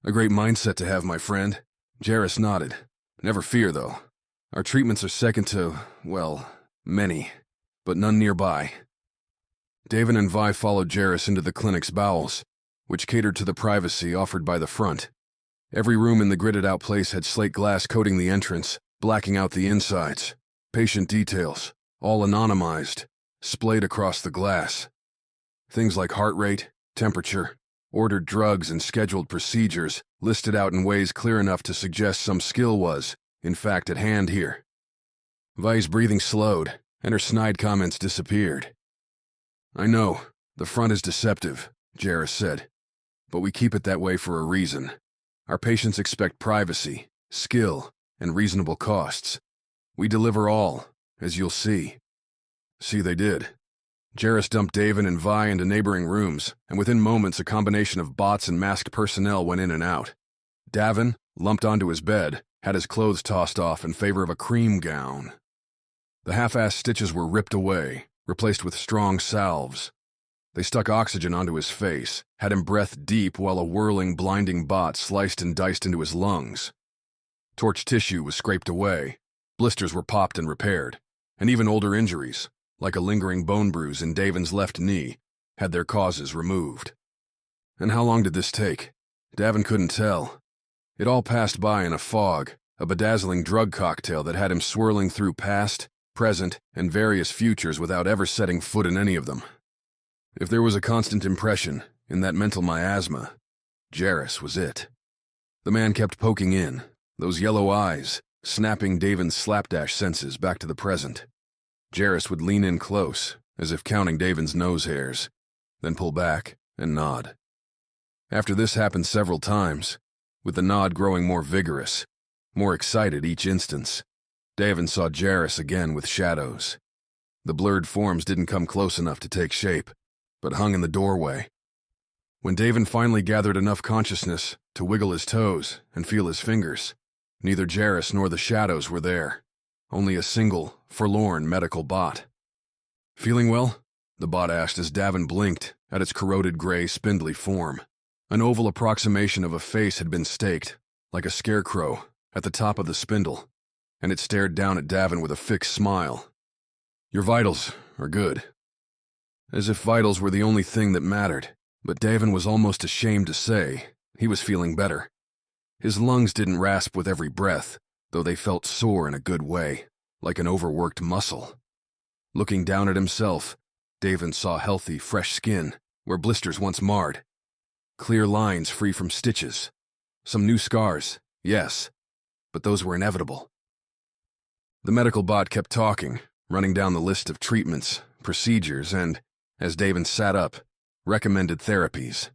A great mindset to have, my friend. Jarrus nodded. Never fear, though. Our treatments are second to, well, many, but none nearby. Davin and Vi followed Jarrus into the clinic's bowels, which catered to the privacy offered by the front. Every room in the gridded-out place had slate glass coating the entrance, blacking out the insides. Patient details, all anonymized, splayed across the glass. Things like heart rate, temperature, ordered drugs, and scheduled procedures listed out in ways clear enough to suggest some skill was, in fact, at hand here. Vi's breathing slowed, and her snide comments disappeared. I know, the front is deceptive, Jarrus said, but we keep it that way for a reason. Our patients expect privacy, skill, and reasonable costs. We deliver all, as you'll see. See, they did. Jarrus dumped Davin and Vi into neighboring rooms, and within moments a combination of bots and masked personnel went in and out. Davin, lumped onto his bed, had his clothes tossed off in favor of a cream gown. The half-assed stitches were ripped away, replaced with strong salves. They stuck oxygen onto his face, had him breath deep while a whirling, blinding bot sliced and diced into his lungs. Torch tissue was scraped away, blisters were popped and repaired, and even older injuries, like a lingering bone bruise in Davin's left knee, had their causes removed. And how long did this take? Davin couldn't tell. It all passed by in a fog, a bedazzling drug cocktail that had him swirling through past, present, and various futures without ever setting foot in any of them. If there was a constant impression in that mental miasma, Jarrus was it. The man kept poking in, those yellow eyes, snapping Davin's slapdash senses back to the present. Jarrus would lean in close, as if counting Davin's nose hairs, then pull back and nod. After this happened several times, with the nod growing more vigorous, more excited each instance, Davin saw Jarrus again with shadows. The blurred forms didn't come close enough to take shape, but hung in the doorway. When Davin finally gathered enough consciousness to wiggle his toes and feel his fingers, neither Jarrus nor the shadows were there, only a single, forlorn medical bot. Feeling well? The bot asked as Davin blinked at its corroded gray, spindly form. An oval approximation of a face had been staked, like a scarecrow, at the top of the spindle, and it stared down at Davin with a fixed smile. Your vitals are good. As if vitals were the only thing that mattered, but Davin was almost ashamed to say he was feeling better. His lungs didn't rasp with every breath, though they felt sore in a good way. like an overworked muscle. Looking down at himself, Davin saw healthy, fresh skin where blisters once marred. Clear lines free from stitches. Some new scars, yes, but those were inevitable. The medical bot kept talking, running down the list of treatments, procedures, and, as Davin sat up, recommended therapies.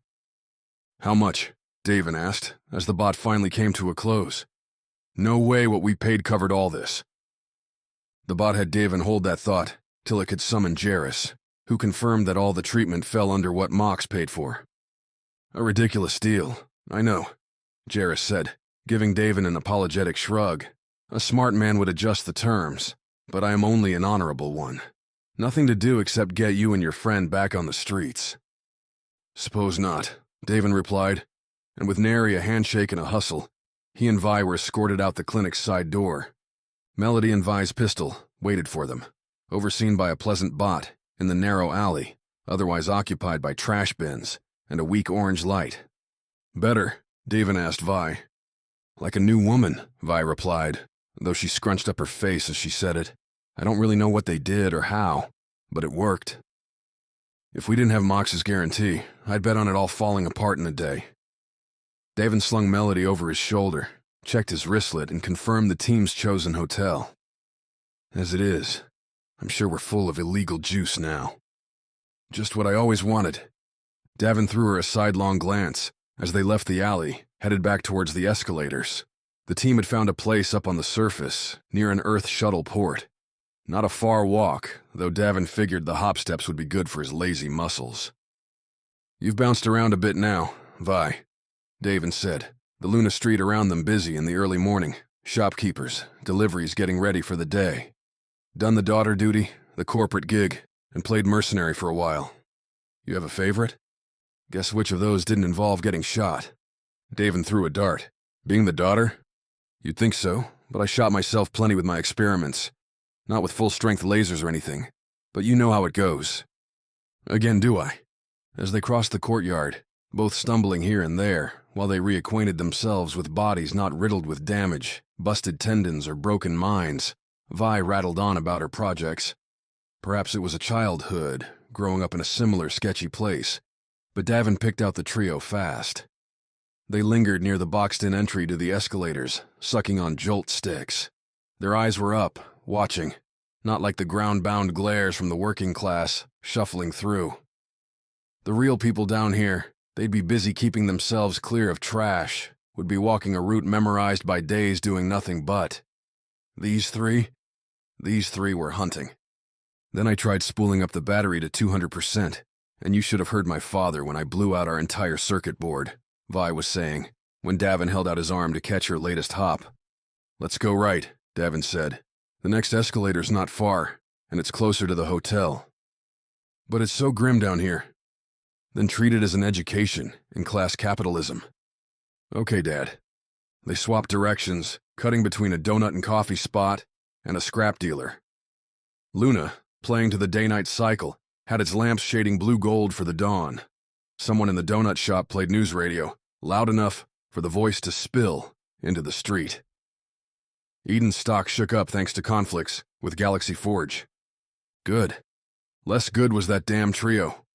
"How much?" Davin asked, as the bot finally came to a close. "No way what we paid covered all this." The bot had Davin hold that thought till it could summon Jarrus, who confirmed that all the treatment fell under what Mox paid for. "A ridiculous deal, I know," Jarrus said, giving Davin an apologetic shrug. "A smart man would adjust the terms, but I am only an honorable one. Nothing to do except get you and your friend back on the streets." "Suppose not," Davin replied, and with nary a handshake and a hustle, he and Vi were escorted out the clinic's side door. Melody and Vi's pistol waited for them, overseen by a pleasant bot in the narrow alley, otherwise occupied by trash bins and a weak orange light. "Better?" Davin asked Vi. "Like a new woman," Vi replied, though she scrunched up her face as she said it. "I don't really know what they did or how, but it worked. If we didn't have Mox's guarantee, I'd bet on it all falling apart in a day." Davin slung Melody over his shoulder, checked his wristlet, and confirmed the team's chosen hotel. "As it is, I'm sure we're full of illegal juice now." "Just what I always wanted." Davin threw her a sidelong glance as they left the alley, headed back towards the escalators. The team had found a place up on the surface, near an Earth shuttle port. Not a far walk, though Davin figured the hop steps would be good for his lazy muscles. "You've bounced around a bit now, Vi," Davin said, the Luna street around them busy in the early morning, shopkeepers, deliveries getting ready for the day. "Done the daughter duty, the corporate gig, and played mercenary for a while. You have a favorite? Guess which of those didn't involve getting shot?" Davin threw a dart. "Being the daughter? You'd think so, but I shot myself plenty with my experiments. Not with full-strength lasers or anything, but you know how it goes." "Again, do I?" As they crossed the courtyard, both stumbling here and there, while they reacquainted themselves with bodies not riddled with damage, busted tendons, or broken minds, Vi rattled on about her projects. Perhaps it was a childhood, growing up in a similar sketchy place, but Davin picked out the trio fast. They lingered near the boxed-in entry to the escalators, sucking on jolt sticks. Their eyes were up, watching, not like the ground-bound glares from the working class, shuffling through. The real people down here, they'd be busy keeping themselves clear of trash, would be walking a route memorized by days doing nothing but. These three were hunting. Then I tried spooling up the battery to 200%, and you should have heard my father when I blew out our entire circuit board, Vi was saying, when Davin held out his arm to catch her latest hop. "Let's go right," Davin said. "The next escalator's not far, and it's closer to the hotel." "But it's so grim down here." "Then treat it as an education in class capitalism." "Okay, Dad." They swapped directions, cutting between a donut and coffee spot and a scrap dealer. Luna, playing to the day-night cycle, had its lamps shading blue-gold for the dawn. Someone in the donut shop played news radio, loud enough for the voice to spill into the street. Eden's stock shook up thanks to conflicts with Galaxy Forge. Good. Less good was that damn trio.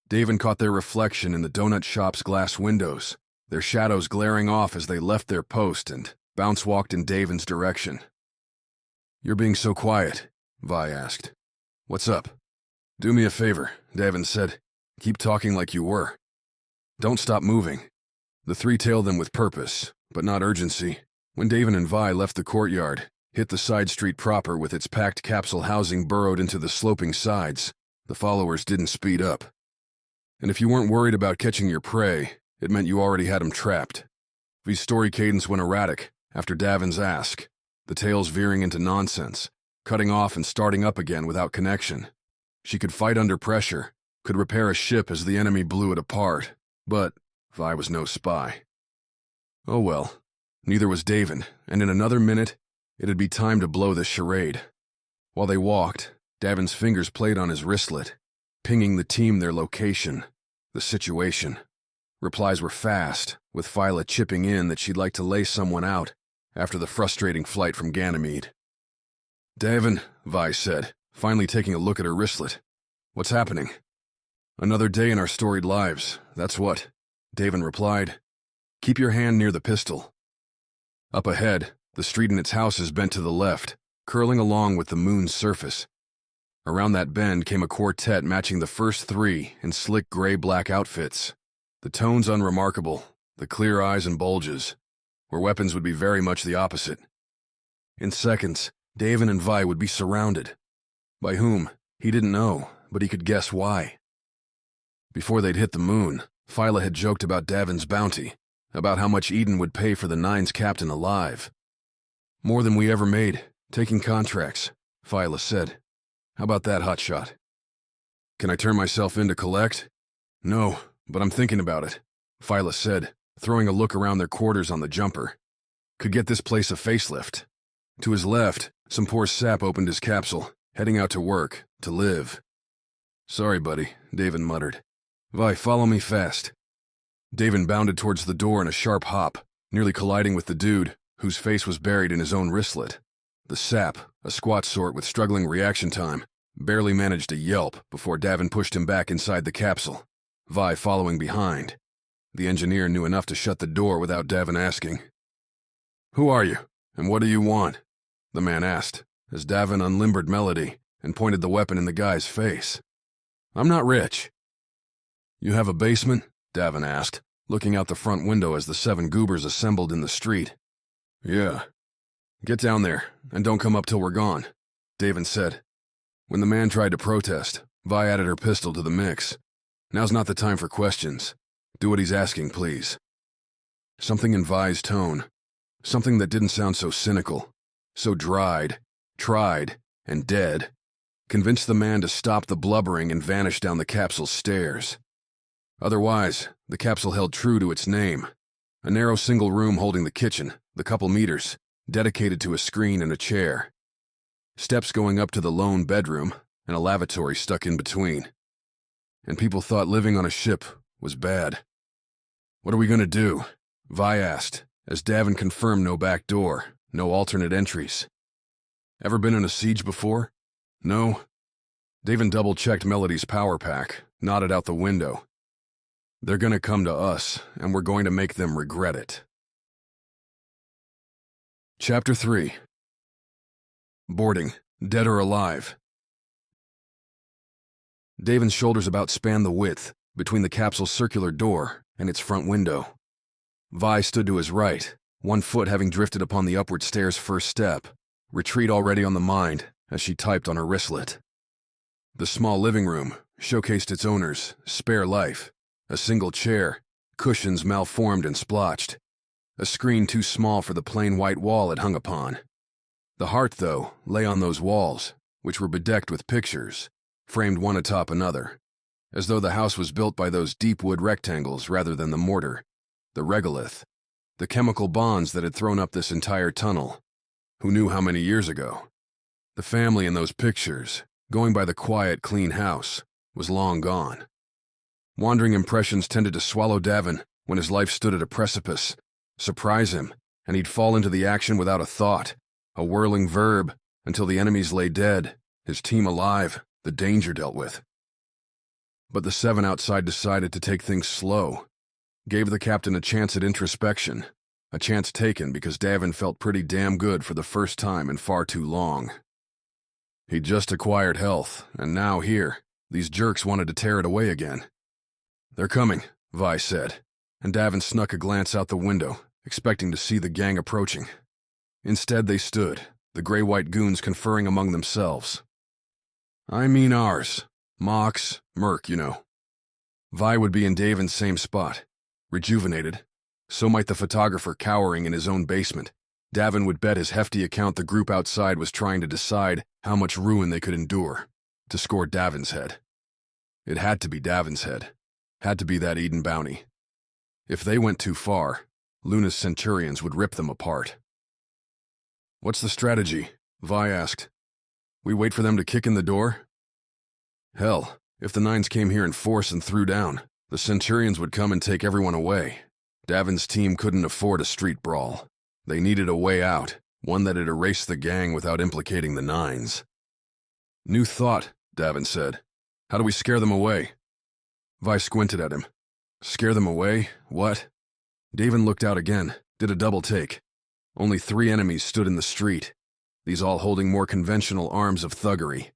Davin caught their reflection in the donut shop's glass windows, their shadows glaring off as they left their post, and Bounce walked in Davin's direction. "You're being so quiet," Vi asked. "What's up?" "Do me a favor," Davin said. "Keep talking like you were. Don't stop moving." The three tailed them with purpose, but not urgency. When Davin and Vi left the courtyard, hit the side street proper with its packed capsule housing burrowed into the sloping sides, the followers didn't speed up. And if you weren't worried about catching your prey, it meant you already had him trapped. Vi's story cadence went erratic after Davin's ask, the tales veering into nonsense, cutting off and starting up again without connection. She could fight under pressure, could repair a ship as the enemy blew it apart, but Vi was no spy. Oh well, neither was Davin, and in another minute, it'd be time to blow this charade. While they walked, Davin's fingers played on his wristlet, pinging the team their location, the situation. Replies were fast, with Phyla chipping in that she'd like to lay someone out after the frustrating flight from Ganymede. Davin, Vi said, finally taking a look at her wristlet. What's happening? Another day in our storied lives, that's what, Davin replied. Keep your hand near the pistol. Up ahead, the street and its houses bent to the left, curling along with the moon's surface. Around that bend came a quartet matching the first three in slick gray-black outfits. The tones unremarkable, the clear eyes and bulges, where weapons would be very much the opposite. In seconds, Davin and Vi would be surrounded. By whom, he didn't know, but he could guess why. Before they'd hit the moon, Phyla had joked about Davin's bounty, about how much Eden would pay for the Nine's captain alive. More than we ever made, taking contracts, Phyla said. How about that, hotshot? Can I turn myself in to collect? No, but I'm thinking about it, Phyla said, throwing a look around their quarters on the jumper. Could get this place a facelift. To his left, some poor sap opened his capsule, heading out to work, to live. Sorry, buddy, Davin muttered. Vi, follow me fast. Davin bounded towards the door in a sharp hop, nearly colliding with the dude, whose face was buried in his own wristlet. The sap, a squat sort with struggling reaction time, barely managed a yelp before Davin pushed him back inside the capsule, Vi following behind. The engineer knew enough to shut the door without Davin asking. Who are you, and what do you want? The man asked, as Davin unlimbered Melody and pointed the weapon in the guy's face. I'm not rich. You have a basement? Davin asked, looking out the front window as the 7 goobers assembled in the street. Yeah. Get down there, and don't come up till we're gone, Davin said. When the man tried to protest, Vi added her pistol to the mix. Now's not the time for questions. Do what he's asking, please. Something in Vi's tone, something that didn't sound so cynical, so dried, tried, and dead, convinced the man to stop the blubbering and vanish down the capsule's stairs. Otherwise, the capsule held true to its name, a narrow single room holding the kitchen, the couple meters, dedicated to a screen and a chair. Steps going up to the lone bedroom, and a lavatory stuck in between. And people thought living on a ship was bad. What are we gonna do? Vi asked, as Davin confirmed no back door, no alternate entries. Ever been in a siege before? No? Davin double-checked Melody's power pack, nodded out the window. They're gonna come to us, and we're going to make them regret it. Chapter 3. Boarding, dead or alive. Davin's shoulders about spanned the width between the capsule's circular door and its front window. Vi stood to his right, one foot having drifted upon the upward stair's first step, retreat already on the mind as she typed on her wristlet. The small living room showcased its owner's spare life, a single chair, cushions malformed and splotched, a screen too small for the plain white wall it hung upon. The heart, though, lay on those walls, which were bedecked with pictures, framed one atop another, as though the house was built by those deep wood rectangles rather than the mortar, the regolith, the chemical bonds that had thrown up this entire tunnel. Who knew how many years ago? The family in those pictures, going by the quiet, clean house, was long gone. Wandering impressions tended to swallow Davin when his life stood at a precipice, surprise him, and he'd fall into the action without a thought, a whirling verb, until the enemies lay dead, his team alive, the danger dealt with. But the 7 outside decided to take things slow, gave the captain a chance at introspection, a chance taken because Davin felt pretty damn good for the first time in far too long. He'd just acquired health, and now here, these jerks wanted to tear it away again. They're coming, Vi said, and Davin snuck a glance out the window, expecting to see the gang approaching. Instead they stood, the gray-white goons conferring among themselves. I mean ours. Mox, Merc, you know. Vi would be in Davin's same spot, rejuvenated. So might the photographer cowering in his own basement. Davin would bet his hefty account the group outside was trying to decide how much ruin they could endure, to score Davin's head. It had to be Davin's head. Had to be that Eden bounty. If they went too far, Luna's centurions would rip them apart. What's the strategy? Vi asked. We wait for them to kick in the door? Hell, if the Nines came here in force and threw down, the centurions would come and take everyone away. Davin's team couldn't afford a street brawl. They needed a way out, one that had erased the gang without implicating the Nines. "New thought," Davin said. "How do we scare them away?" Vi squinted at him. "Scare them away? What?" Davin looked out again, did a double take. Only 3 enemies stood in the street, these all holding more conventional arms of thuggery.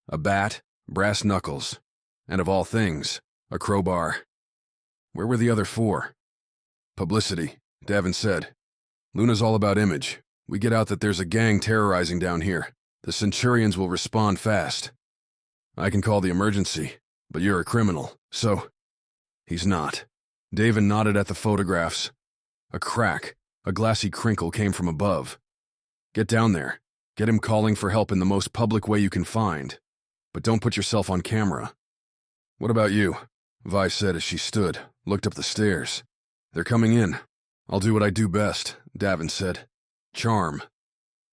A bat, brass knuckles, and of all things, a crowbar. Where were the other 4? "Publicity," Davin said. "Luna's all about image. We get out that there's a gang terrorizing down here. The Centurions will respond fast. I can call the emergency, but you're a criminal, so—" "He's not." Davin nodded at the photographs. A crack, a glassy crinkle came from above. "Get down there. Get him calling for help in the most public way you can find. But don't put yourself on camera." "What about you?" Vi said as she stood, looked up the stairs. "They're coming in. I'll do what I do best," Davin said. "Charm."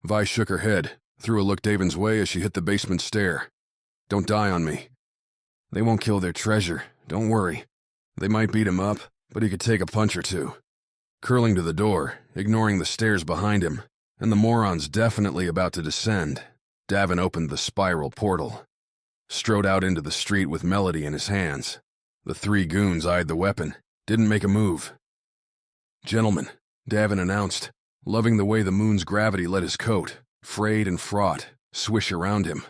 Vi shook her head, threw a look Davin's way as she hit the basement stair. "Don't die on me." "They won't kill their treasure, don't worry. They might beat him up, but he could take a punch or 2. Curling to the door, ignoring the stairs behind him, and the morons definitely about to descend, Davin opened the spiral portal. Strode out into the street with Melody in his hands. The 3 goons eyed the weapon, didn't make a move. "Gentlemen," Davin announced, loving the way the moon's gravity let his coat, frayed and fraught, swish around him.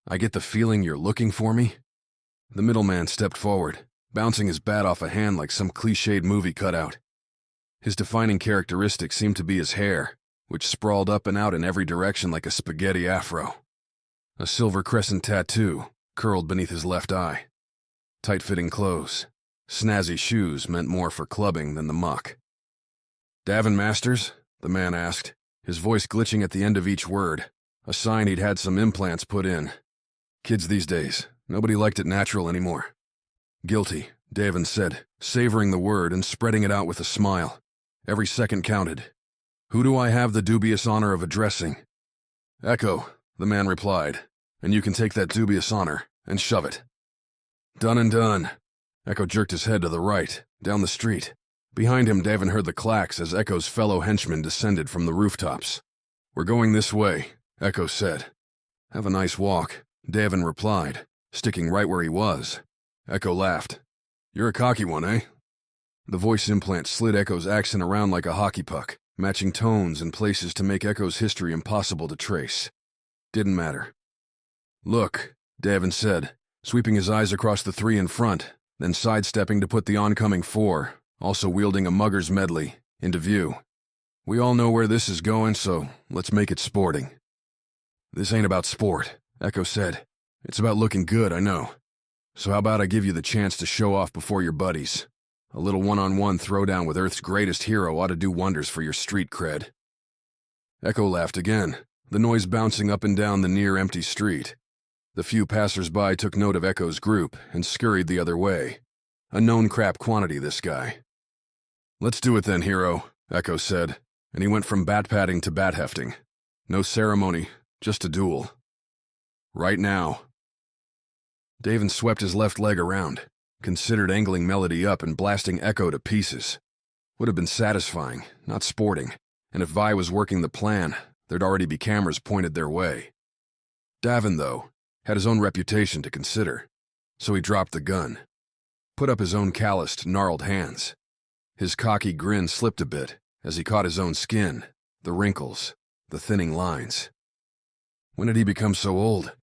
"I get the feeling you're looking for me?" The middleman stepped forward, bouncing his bat off a hand like some cliched movie cutout. His defining characteristic seemed to be his hair, which sprawled up and out in every direction like a spaghetti afro. A silver crescent tattoo curled beneath his left eye. Tight-fitting clothes, snazzy shoes meant more for clubbing than the muck. "Davin Masters?" the man asked, his voice glitching at the end of each word, a sign he'd had some implants put in. Kids these days, nobody liked it natural anymore. "Guilty," Davin said, savoring the word and spreading it out with a smile. Every second counted. "Who do I have the dubious honor of addressing?" "Echo," the man replied, "and you can take that dubious honor and shove it." "Done and done." Echo jerked his head to the right, down the street. Behind him, Davin heard the clacks as Echo's fellow henchmen descended from the rooftops. "We're going this way," Echo said. "Have a nice walk," Davin replied, sticking right where he was. Echo laughed. "You're a cocky one, eh?" The voice implant slid Echo's accent around like a hockey puck, matching tones and places to make Echo's history impossible to trace. Didn't matter. "Look," Davin said, sweeping his eyes across the 3 in front, then sidestepping to put the oncoming 4, also wielding a mugger's medley, into view. "We all know where this is going, so let's make it sporting." "This ain't about sport," Echo said. "It's about looking good, I know. So how about I give you the chance to show off before your buddies? A little one-on-one throwdown with Earth's greatest hero ought to do wonders for your street cred." Echo laughed again, the noise bouncing up and down the near-empty street. The few passers-by took note of Echo's group and scurried the other way. A known crap quantity, this guy. "Let's do it then, hero," Echo said, and he went from bat-patting to bat-hefting. No ceremony, just a duel. "Right now." Davin swept his left leg around, considered angling Melody up and blasting Echo to pieces. Would have been satisfying, not sporting, and if Vi was working the plan, there'd already be cameras pointed their way. Davin, though, had his own reputation to consider, so he dropped the gun. Put up his own calloused, gnarled hands. His cocky grin slipped a bit as he caught his own skin, the wrinkles, the thinning lines. When did he become so old?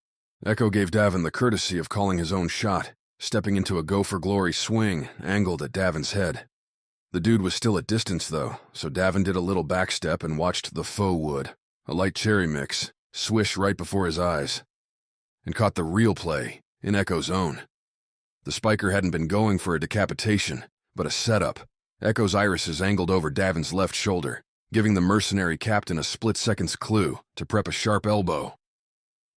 Echo gave Davin the courtesy of calling his own shot, stepping into a go-for-glory swing angled at Davin's head. The dude was still at distance, though, so Davin did a little backstep and watched the faux wood, a light cherry mix, swish right before his eyes. And caught the real play, in Echo's own. The spiker hadn't been going for a decapitation, but a setup. Echo's irises angled over Davin's left shoulder, giving the mercenary captain a split-second's clue to prep a sharp elbow.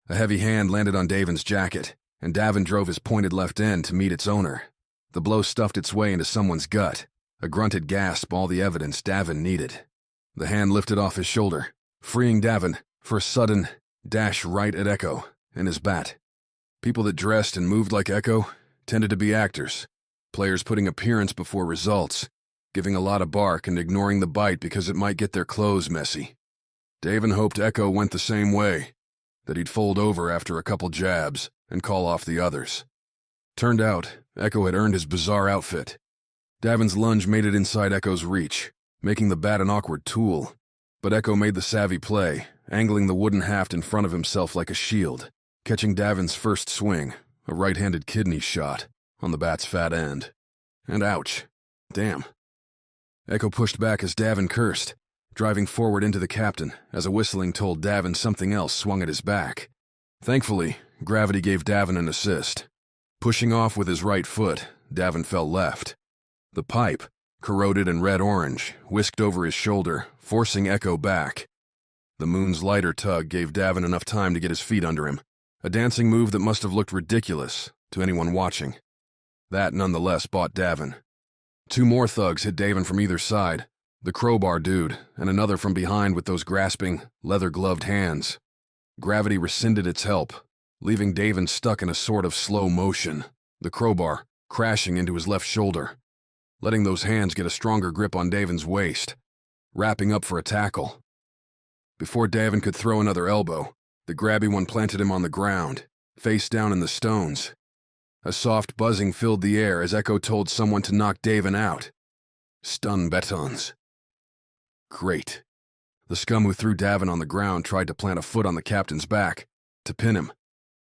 A heavy hand landed on Davin's jacket, and Davin drove his pointed left end to meet its owner. The blow stuffed its way into someone's gut, a grunted gasp, all the evidence Davin needed. The hand lifted off his shoulder, freeing Davin for a sudden dash right at Echo and his bat. People that dressed and moved like Echo tended to be actors, players putting appearance before results, giving a lot of bark and ignoring the bite because it might get their clothes messy. Davin hoped Echo went the same way, that he'd fold over after a couple jabs and call off the others. Turned out, Echo had earned his bizarre outfit. Davin's lunge made it inside Echo's reach, making the bat an awkward tool, but Echo made the savvy play, angling the wooden haft in front of himself like a shield, catching Davin's first swing, a right-handed kidney shot, on the bat's fat end. And ouch. Damn. Echo pushed back as Davin cursed, driving forward into the captain as a whistling told Davin something else swung at his back. Thankfully, gravity gave Davin an assist. Pushing off with his right foot, Davin fell left. The pipe, corroded and red-orange, whisked over his shoulder, forcing Echo back. The moon's lighter tug gave Davin enough time to get his feet under him, a dancing move that must have looked ridiculous to anyone watching. That nonetheless bought Davin. Two more thugs hit Davin from either side, the crowbar dude and another from behind with those grasping, leather-gloved hands. Gravity rescinded its help, leaving Davin stuck in a sort of slow motion, the crowbar crashing into his left shoulder, letting those hands get a stronger grip on Davin's waist, wrapping up for a tackle. Before Davin could throw another elbow, the grabby one planted him on the ground, face down in the stones. A soft buzzing filled the air as Echo told someone to knock Davin out. Stun batons. Great. The scum who threw Davin on the ground tried to plant a foot on the captain's back, to pin him.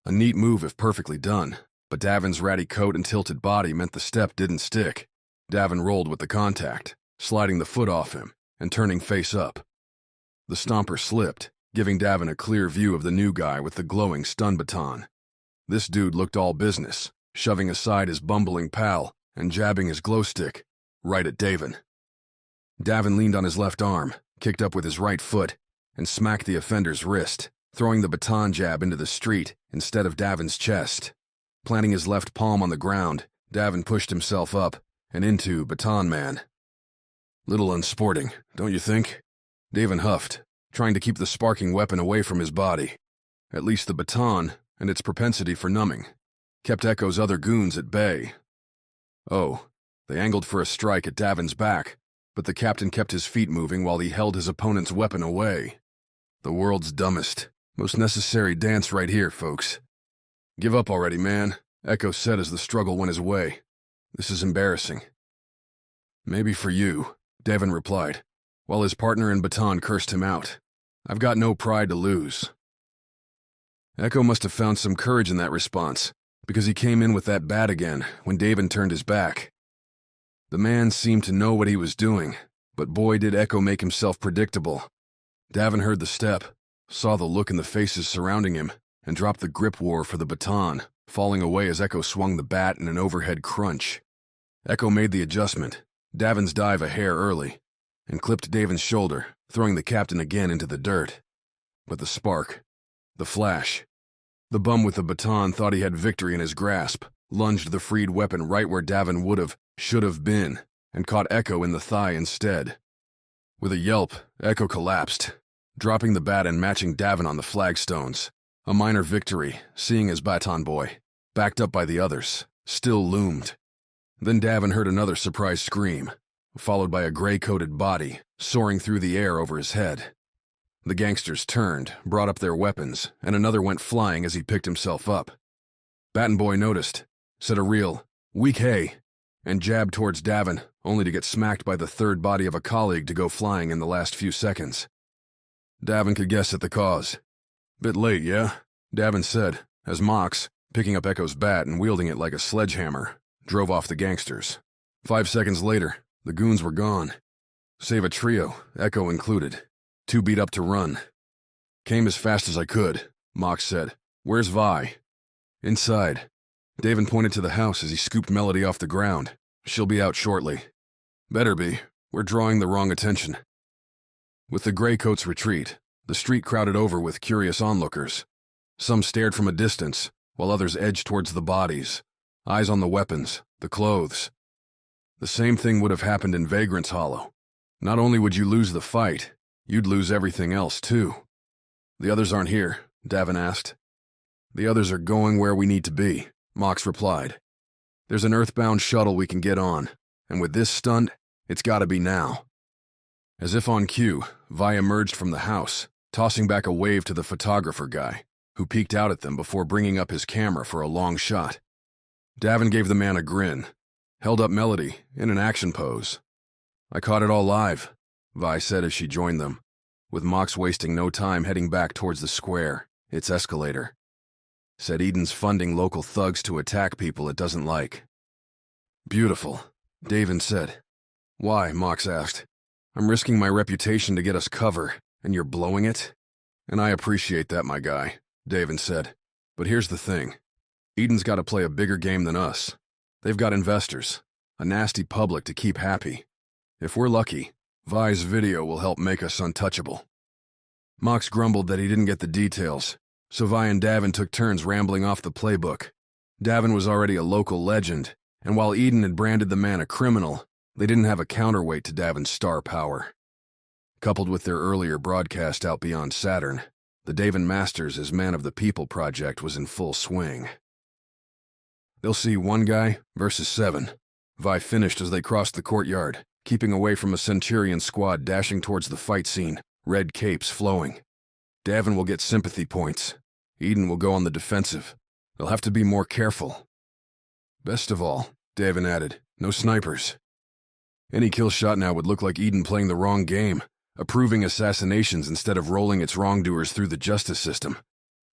A neat move if perfectly done, but Davin's ratty coat and tilted body meant the step didn't stick. Davin rolled with the contact, sliding the foot off him and turning face up. The stomper slipped, giving Davin a clear view of the new guy with the glowing stun baton. This dude looked all business, shoving aside his bumbling pal and jabbing his glow stick right at Davin. Davin leaned on his left arm, kicked up with his right foot, and smacked the offender's wrist, throwing the baton jab into the street instead of Davin's chest. Planting his left palm on the ground, Davin pushed himself up and into Baton Man. Little unsporting, don't you think? Davin huffed, trying to keep the sparking weapon away from his body. At least the baton, and its propensity for numbing, kept Echo's other goons at bay. Oh, they angled for a strike at Davin's back, but the captain kept his feet moving while he held his opponent's weapon away. The world's dumbest, most necessary dance right here, folks. Give up already, man, Echo said as the struggle went his way. This is embarrassing. Maybe for you, Davin replied, while his partner in baton cursed him out. I've got no pride to lose. Echo must have found some courage in that response, because he came in with that bat again when Davin turned his back. The man seemed to know what he was doing, but boy did Echo make himself predictable. Davin heard the step, saw the look in the faces surrounding him, and dropped the grip war for the baton, falling away as Echo swung the bat in an overhead crunch. Echo made the adjustment, Davin's dive a hair early, and clipped Davin's shoulder, throwing the captain again into the dirt. But the spark, the flash. The bum with the baton thought he had victory in his grasp, lunged the freed weapon right where Davin should have been, and caught Echo in the thigh instead. With a yelp, Echo collapsed, dropping the bat and matching Davin on the flagstones. A minor victory, seeing as Baton Boy, backed up by the others, still loomed. Then Davin heard another surprise scream, followed by a gray-coated body soaring through the air over his head. The gangsters turned, brought up their weapons, and another went flying as he picked himself up. Baton Boy noticed, said a real, "Weak hey," and jabbed towards Davin, only to get smacked by the third body of a colleague to go flying in the last few seconds. Davin could guess at the cause. Bit late, yeah? Davin said, as Mox, picking up Echo's bat and wielding it like a sledgehammer, drove off the gangsters. 5 seconds later, the goons were gone. Save a trio, Echo included. Too beat up to run. Came as fast as I could, Mox said. Where's Vi? Inside. Davin pointed to the house as he scooped Melody off the ground. She'll be out shortly. Better be. We're drawing the wrong attention. With the graycoats' retreat, the street crowded over with curious onlookers. Some stared from a distance, while others edged towards the bodies, eyes on the weapons, the clothes. The same thing would have happened in Vagrant's Hollow. Not only would you lose the fight, you'd lose everything else, too. The others aren't here, Davin asked. The others are going where we need to be, Mox replied. There's an earthbound shuttle we can get on, and with this stunt, it's gotta be now. As if on cue, Vi emerged from the house, tossing back a wave to the photographer guy, who peeked out at them before bringing up his camera for a long shot. Davin gave the man a grin, held up Melody in an action pose. "I caught it all live," Vi said as she joined them, with Mox wasting no time heading back towards the square, its escalator. Said Eden's funding local thugs to attack people it doesn't like. "Beautiful," Davin said. "Why?" Mox asked. "I'm risking my reputation to get us cover, and you're blowing it?" "And I appreciate that, my guy," Davin said. "But here's the thing. Eden's got to play a bigger game than us. They've got investors, a nasty public to keep happy. If we're lucky, Vi's video will help make us untouchable." Mox grumbled that he didn't get the details, so Vi and Davin took turns rambling off the playbook. Davin was already a local legend, and while Eden had branded the man a criminal, they didn't have a counterweight to Davin's star power. Coupled with their earlier broadcast out beyond Saturn, the Davin Masters as Man of the People project was in full swing. "They'll see one guy versus 7, Vi finished as they crossed the courtyard, keeping away from a Centurion squad dashing towards the fight scene, red capes flowing. Davin will get sympathy points. Eden will go on the defensive. They'll have to be more careful. Best of all, Davin added, no snipers. Any kill shot now would look like Eden playing the wrong game, approving assassinations instead of rolling its wrongdoers through the justice system.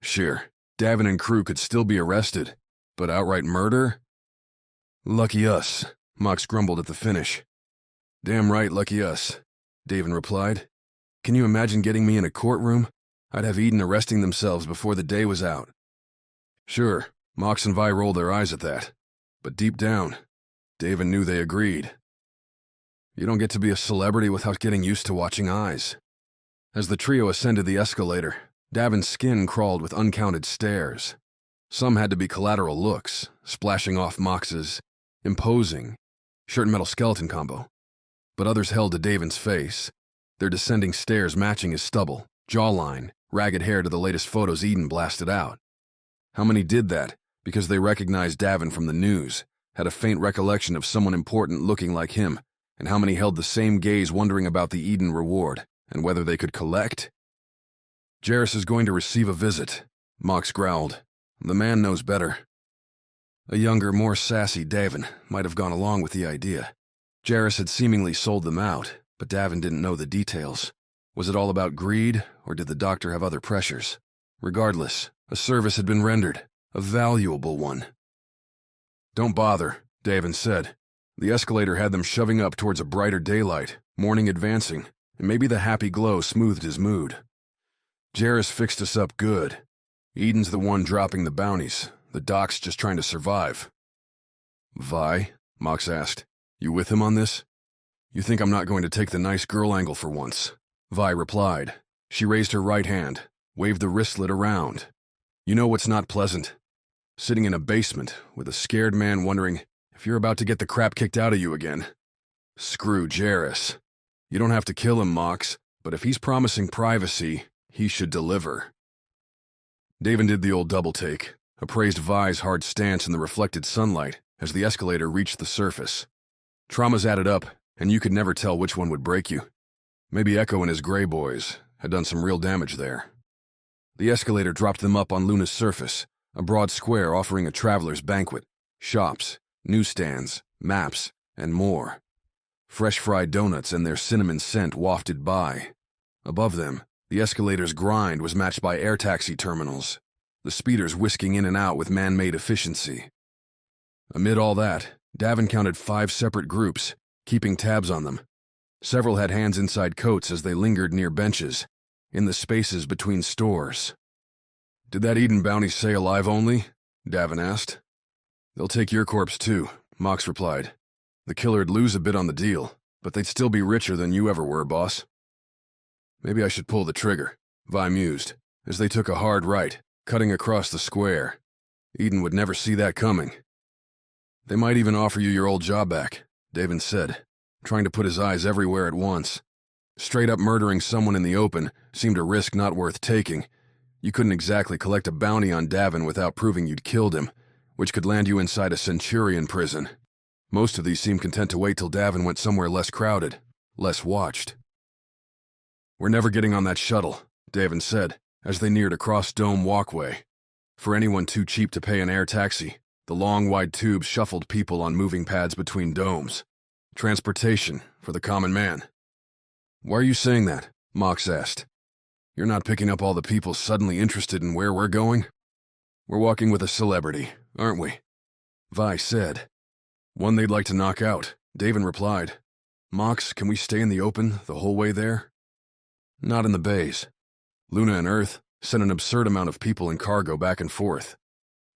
Sure, Davin and crew could still be arrested, but outright murder? Lucky us, Mox grumbled at the finish. Damn right, lucky us, Davin replied. Can you imagine getting me in a courtroom? I'd have Eden arresting themselves before the day was out. Sure, Mox and Vi rolled their eyes at that, but deep down, Davin knew they agreed. You don't get to be a celebrity without getting used to watching eyes. As the trio ascended the escalator, Davin's skin crawled with uncounted stares. Some had to be collateral looks, splashing off Mox's imposing shirt and metal skeleton combo. But others held to Davin's face, their descending stares matching his stubble, jawline, ragged hair to the latest photos Eden blasted out. How many did that because they recognized Davin from the news, had a faint recollection of someone important looking like him, and how many held the same gaze wondering about the Eden reward and whether they could collect? Jarrus is going to receive a visit, Mox growled. The man knows better. A younger, more sassy Davin might have gone along with the idea. Jarrus had seemingly sold them out, but Davin didn't know the details. Was it all about greed, or did the doctor have other pressures? Regardless, a service had been rendered, a valuable one. Don't bother, Davin said. The escalator had them shoving up towards a brighter daylight, morning advancing, and maybe the happy glow smoothed his mood. Jarrus fixed us up good. Eden's the one dropping the bounties, the doc's just trying to survive. Vi? Mox asked. You with him on this? You think I'm not going to take the nice girl angle for once? Vi replied. She raised her right hand, waved the wristlet around. You know what's not pleasant? Sitting in a basement with a scared man wondering if you're about to get the crap kicked out of you again. Screw Jarrus. You don't have to kill him, Mox, but if he's promising privacy, he should deliver. Davin did the old double take, appraised Vi's hard stance in the reflected sunlight as the escalator reached the surface. Traumas added up, and you could never tell which one would break you. Maybe Echo and his Grey Boys had done some real damage there. The escalator dropped them up on Luna's surface, a broad square offering a traveler's banquet, shops, newsstands, maps, and more. Fresh fried donuts and their cinnamon scent wafted by. Above them, the escalator's grind was matched by air taxi terminals, the speeders whisking in and out with man-made efficiency. Amid all that, Davin counted 5 separate groups, keeping tabs on them. Several had hands inside coats as they lingered near benches, in the spaces between stores. Did that Eden bounty say alive only? Davin asked. They'll take your corpse too, Mox replied. The killer'd lose a bit on the deal, but they'd still be richer than you ever were, boss. Maybe I should pull the trigger, Vi mused, as they took a hard right, cutting across the square. Eden would never see that coming. They might even offer you your old job back, Davin said, trying to put his eyes everywhere at once. Straight up murdering someone in the open seemed a risk not worth taking. You couldn't exactly collect a bounty on Davin without proving you'd killed him, which could land you inside a Centurion prison. Most of these seemed content to wait till Davin went somewhere less crowded, less watched. We're never getting on that shuttle, Davin said, as they neared a cross-dome walkway. For anyone too cheap to pay an air taxi, the long, wide tubes shuffled people on moving pads between domes. Transportation for the common man. Why are you saying that? Mox asked. You're not picking up all the people suddenly interested in where we're going? We're walking with a celebrity, aren't we? Vi said. One they'd like to knock out, Davin replied. Mox, can we stay in the open the whole way there? Not in the bays. Luna and Earth sent an absurd amount of people and cargo back and forth.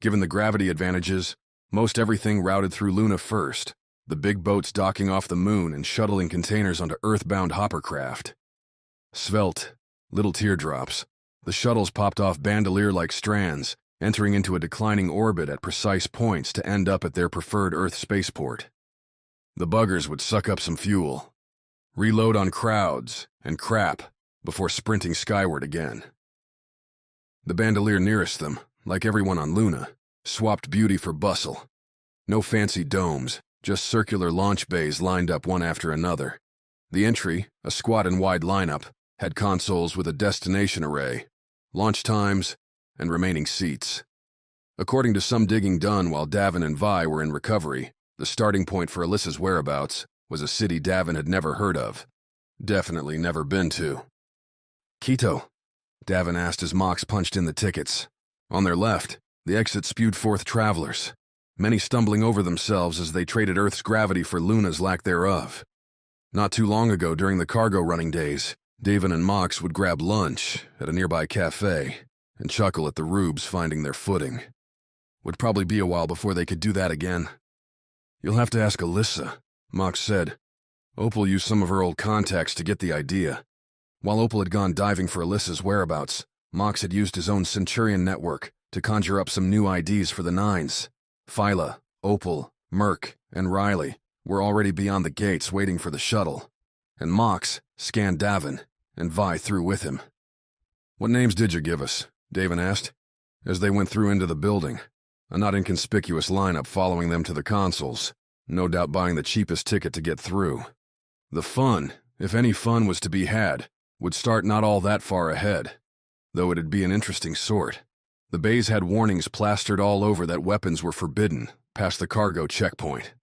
Given the gravity advantages, most everything routed through Luna first, the big boats docking off the moon and shuttling containers onto Earth-bound hoppercraft. Svelte, little teardrops, the shuttles popped off bandolier-like strands, entering into a declining orbit at precise points to end up at their preferred Earth spaceport. The buggers would suck up some fuel, reload on crowds and crap before sprinting skyward again. The bandolier nearest them, like everyone on Luna, swapped beauty for bustle. No fancy domes, just circular launch bays lined up one after another. The entry, a squat and wide lineup, had consoles with a destination array, launch times, and remaining seats. According to some digging done while Davin and Vi were in recovery, the starting point for Alyssa's whereabouts was a city Davin had never heard of. Definitely never been to. Quito? Davin asked as Mox punched in the tickets. On their left, the exit spewed forth travelers, many stumbling over themselves as they traded Earth's gravity for Luna's lack thereof. Not too long ago during the cargo running days, Davin and Mox would grab lunch at a nearby cafe and chuckle at the rubes finding their footing. Would probably be a while before they could do that again. You'll have to ask Alyssa, Mox said. Opal used some of her old contacts to get the idea. While Opal had gone diving for Alyssa's whereabouts, Mox had used his own Centurion network to conjure up some new IDs for the Nines. Phyla, Opal, Merc, and Riley were already beyond the gates waiting for the shuttle, and Mox scanned Davin, and Vi through with him. What names did you give us? Davin asked, as they went through into the building, a not inconspicuous lineup following them to the consoles, no doubt buying the cheapest ticket to get through. The fun, if any fun was to be had, would start not all that far ahead, though it'd be an interesting sort. The bays had warnings plastered all over that weapons were forbidden past the cargo checkpoint.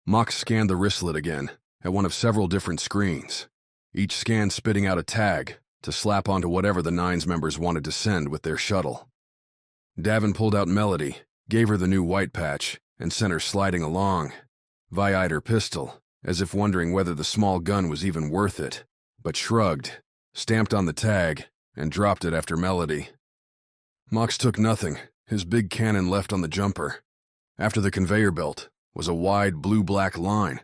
Mox scanned the wristlet again at one of several different screens, each scan spitting out a tag to slap onto whatever the Nines members wanted to send with their shuttle. Davin pulled out Melody, gave her the new white patch, and sent her sliding along. Vi eyed her pistol, as if wondering whether the small gun was even worth it, but shrugged, stamped on the tag, and dropped it after Melody. Mox took nothing, his big cannon left on the jumper. After the conveyor belt was a wide blue-black line.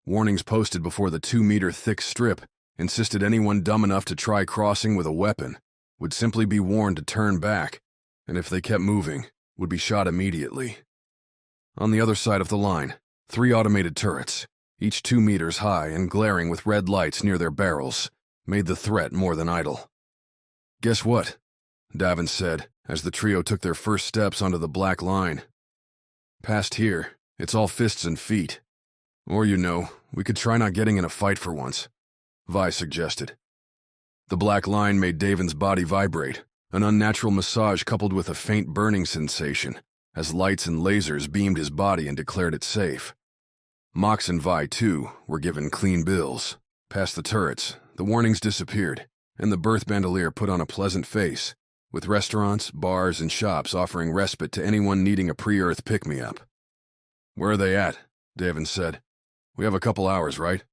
Warnings posted before the 2-meter thick strip insisted anyone dumb enough to try crossing with a weapon would simply be warned to turn back, and if they kept moving, would be shot immediately. On the other side of the line, 3 automated turrets, each 2 meters high and glaring with red lights near their barrels, made the threat more than idle. Guess what? Davin said, as the trio took their first steps onto the black line. Past here, it's all fists and feet. Or, we could try not getting in a fight for once, Vi suggested. The black line made Davin's body vibrate, an unnatural massage coupled with a faint burning sensation, as lights and lasers beamed his body and declared it safe. Mox and Vi, too, were given clean bills. Past the turrets, the warnings disappeared, and the berth bandolier put on a pleasant face, with restaurants, bars, and shops offering respite to anyone needing a pre-Earth pick-me-up. Where are they at? Davin said. We have a couple hours, right?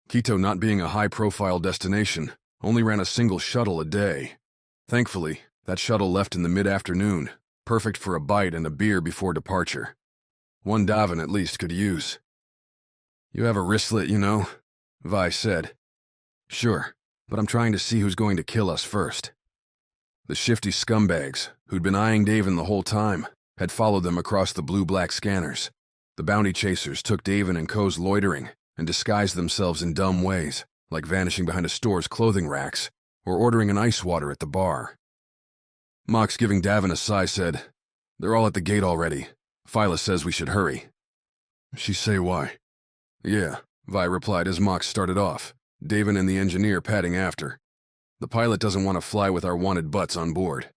Quito, not being a high-profile destination, only ran a single shuttle a day. Thankfully, that shuttle left in the mid-afternoon, perfect for a bite and a beer before departure. One Davin at least could use. You have a wristlet, Vi said. Sure, but I'm trying to see who's going to kill us first. The shifty scumbags, who'd been eyeing Davin the whole time, had followed them across the blue-black scanners. The bounty chasers took Davin and Co's loitering and disguised themselves in dumb ways, like vanishing behind a store's clothing racks or ordering an ice water at the bar. Mox, giving Davin a sigh, said, They're all at the gate already. Phyla says we should hurry. She say why? Yeah, Vi replied as Mox started off, Davin and the engineer padding after. The pilot doesn't want to fly with our wanted butts on board.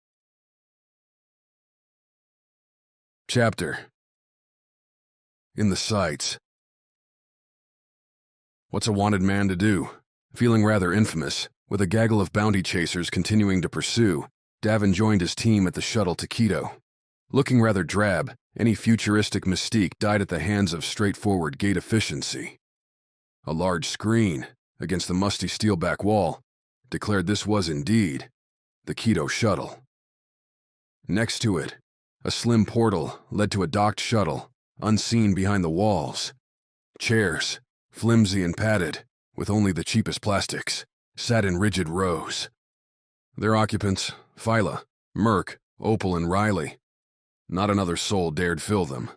Chapter. In the sights. What's a wanted man to do? Feeling rather infamous, with a gaggle of bounty chasers continuing to pursue, Davin joined his team at the shuttle to Quito. Looking rather drab, any futuristic mystique died at the hands of straightforward gate efficiency. A large screen, against the musty steelback wall, declared this was indeed the Quito shuttle. Next to it, a slim portal led to a docked shuttle, unseen behind the walls. Chairs, flimsy and padded, with only the cheapest plastics, sat in rigid rows. Their occupants, Phyla, Merc, Opal, and Riley. Not another soul dared fill them,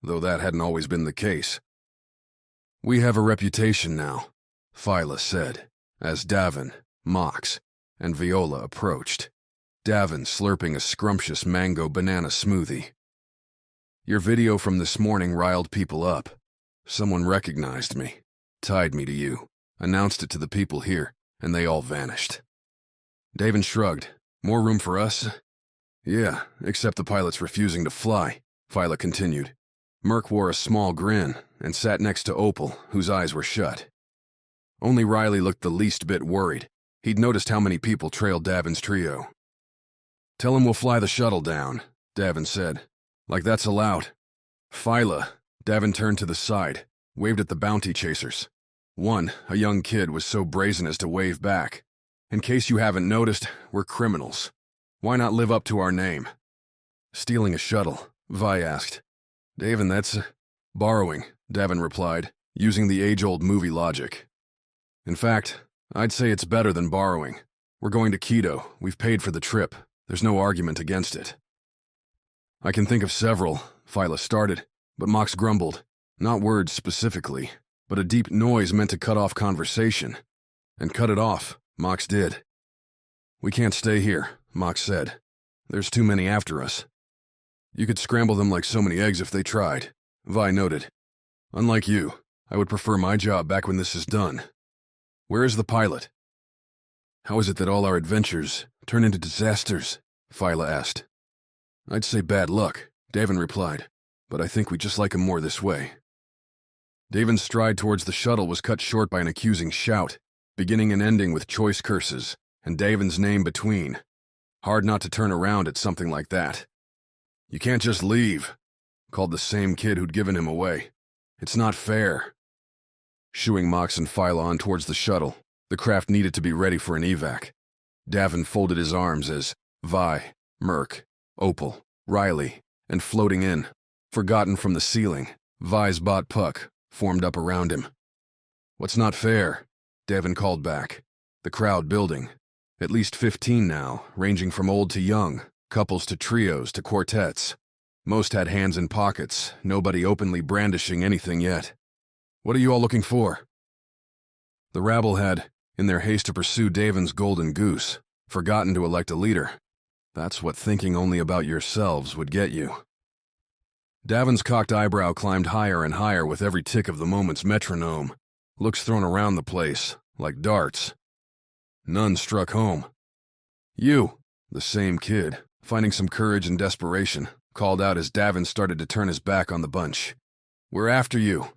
though that hadn't always been the case. "We have a reputation now," Phyla said, as Davin, Mox, and Viola approached, Davin slurping a scrumptious mango banana smoothie. "Your video from this morning riled people up. Someone recognized me, tied me to you, announced it to the people here, and they all vanished." Davin shrugged. "More room for us?" "Yeah, except the pilot's refusing to fly," Phyla continued. Merc wore a small grin and sat next to Opal, whose eyes were shut. Only Riley looked the least bit worried. He'd noticed how many people trailed Davin's trio. "Tell him we'll fly the shuttle down," Davin said. "Like that's allowed." "Phyla," Davin turned to the side, waved at the bounty chasers. One, a young kid, was so brazen as to wave back. "In case you haven't noticed, we're criminals. Why not live up to our name?" "Stealing a shuttle," Vi asked. "Davin, that's borrowing," Davin replied, using the age-old movie logic. "In fact, I'd say it's better than borrowing. We're going to Quito. We've paid for the trip. There's no argument against it." "I can think of several," Phyla started, but Mox grumbled. Not words specifically, but a deep noise meant to cut off conversation. And cut it off, Mox did. "We can't stay here," Mox said. "There's too many after us." "You could scramble them like so many eggs if they tried," Vi noted. "Unlike you, I would prefer my job back when this is done. Where is the pilot?" "How is it that all our adventures turn into disasters?" Phyla asked. "I'd say bad luck," Davin replied, "but I think we just like him more this way." Davin's stride towards the shuttle was cut short by an accusing shout, beginning and ending with choice curses, and Davin's name between. Hard not to turn around at something like that. "You can't just leave," called the same kid who'd given him away. "It's not fair." Shooing Mox and Phyla on towards the shuttle, the craft needed to be ready for an evac. Davin folded his arms as Vi, Merc, Opal, Riley, and floating in, forgotten from the ceiling, Vi's bot puck formed up around him. "What's not fair?" Davin called back, the crowd building. At least 15 now, ranging from old to young, couples to trios to quartets. Most had hands in pockets, nobody openly brandishing anything yet. "What are you all looking for?" The rabble had, in their haste to pursue Davin's golden goose, forgotten to elect a leader. That's what thinking only about yourselves would get you. Davin's cocked eyebrow climbed higher and higher with every tick of the moment's metronome, looks thrown around the place, like darts. None struck home. "You," the same kid, finding some courage and desperation, called out as Davin started to turn his back on the bunch. "We're after you."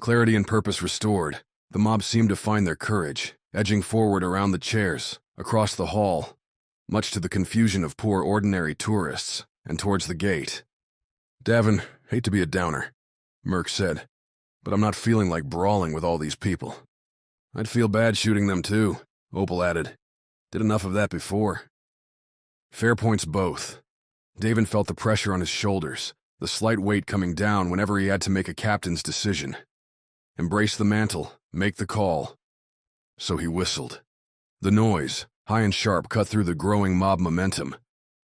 Clarity and purpose restored, the mob seemed to find their courage, edging forward around the chairs, across the hall, much to the confusion of poor ordinary tourists, and towards the gate. "Davin, hate to be a downer," Merc said, "but I'm not feeling like brawling with all these people." "I'd feel bad shooting them too," Opal added. "Did enough of that before." Fair points both. Davin felt the pressure on his shoulders, the slight weight coming down whenever he had to make a captain's decision. Embrace the mantle, make the call. So he whistled. The noise, high and sharp, cut through the growing mob momentum.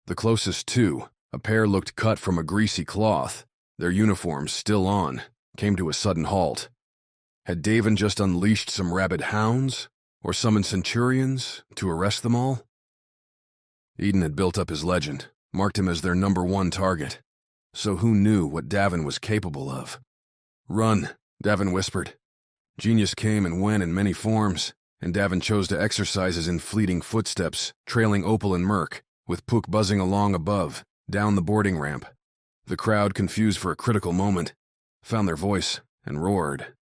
The closest two, a pair looked cut from a greasy cloth, their uniforms still on, came to a sudden halt. Had Davin just unleashed some rabid hounds, or summoned centurions to arrest them all? Eden had built up his legend, marked him as their #1 target. So who knew what Davin was capable of? "Run," Davin whispered. Genius came and went in many forms, and Davin chose to exercise his in fleeting footsteps, trailing Opal and Merc, with Pook buzzing along above, down the boarding ramp. The crowd, confused for a critical moment, found their voice and roared.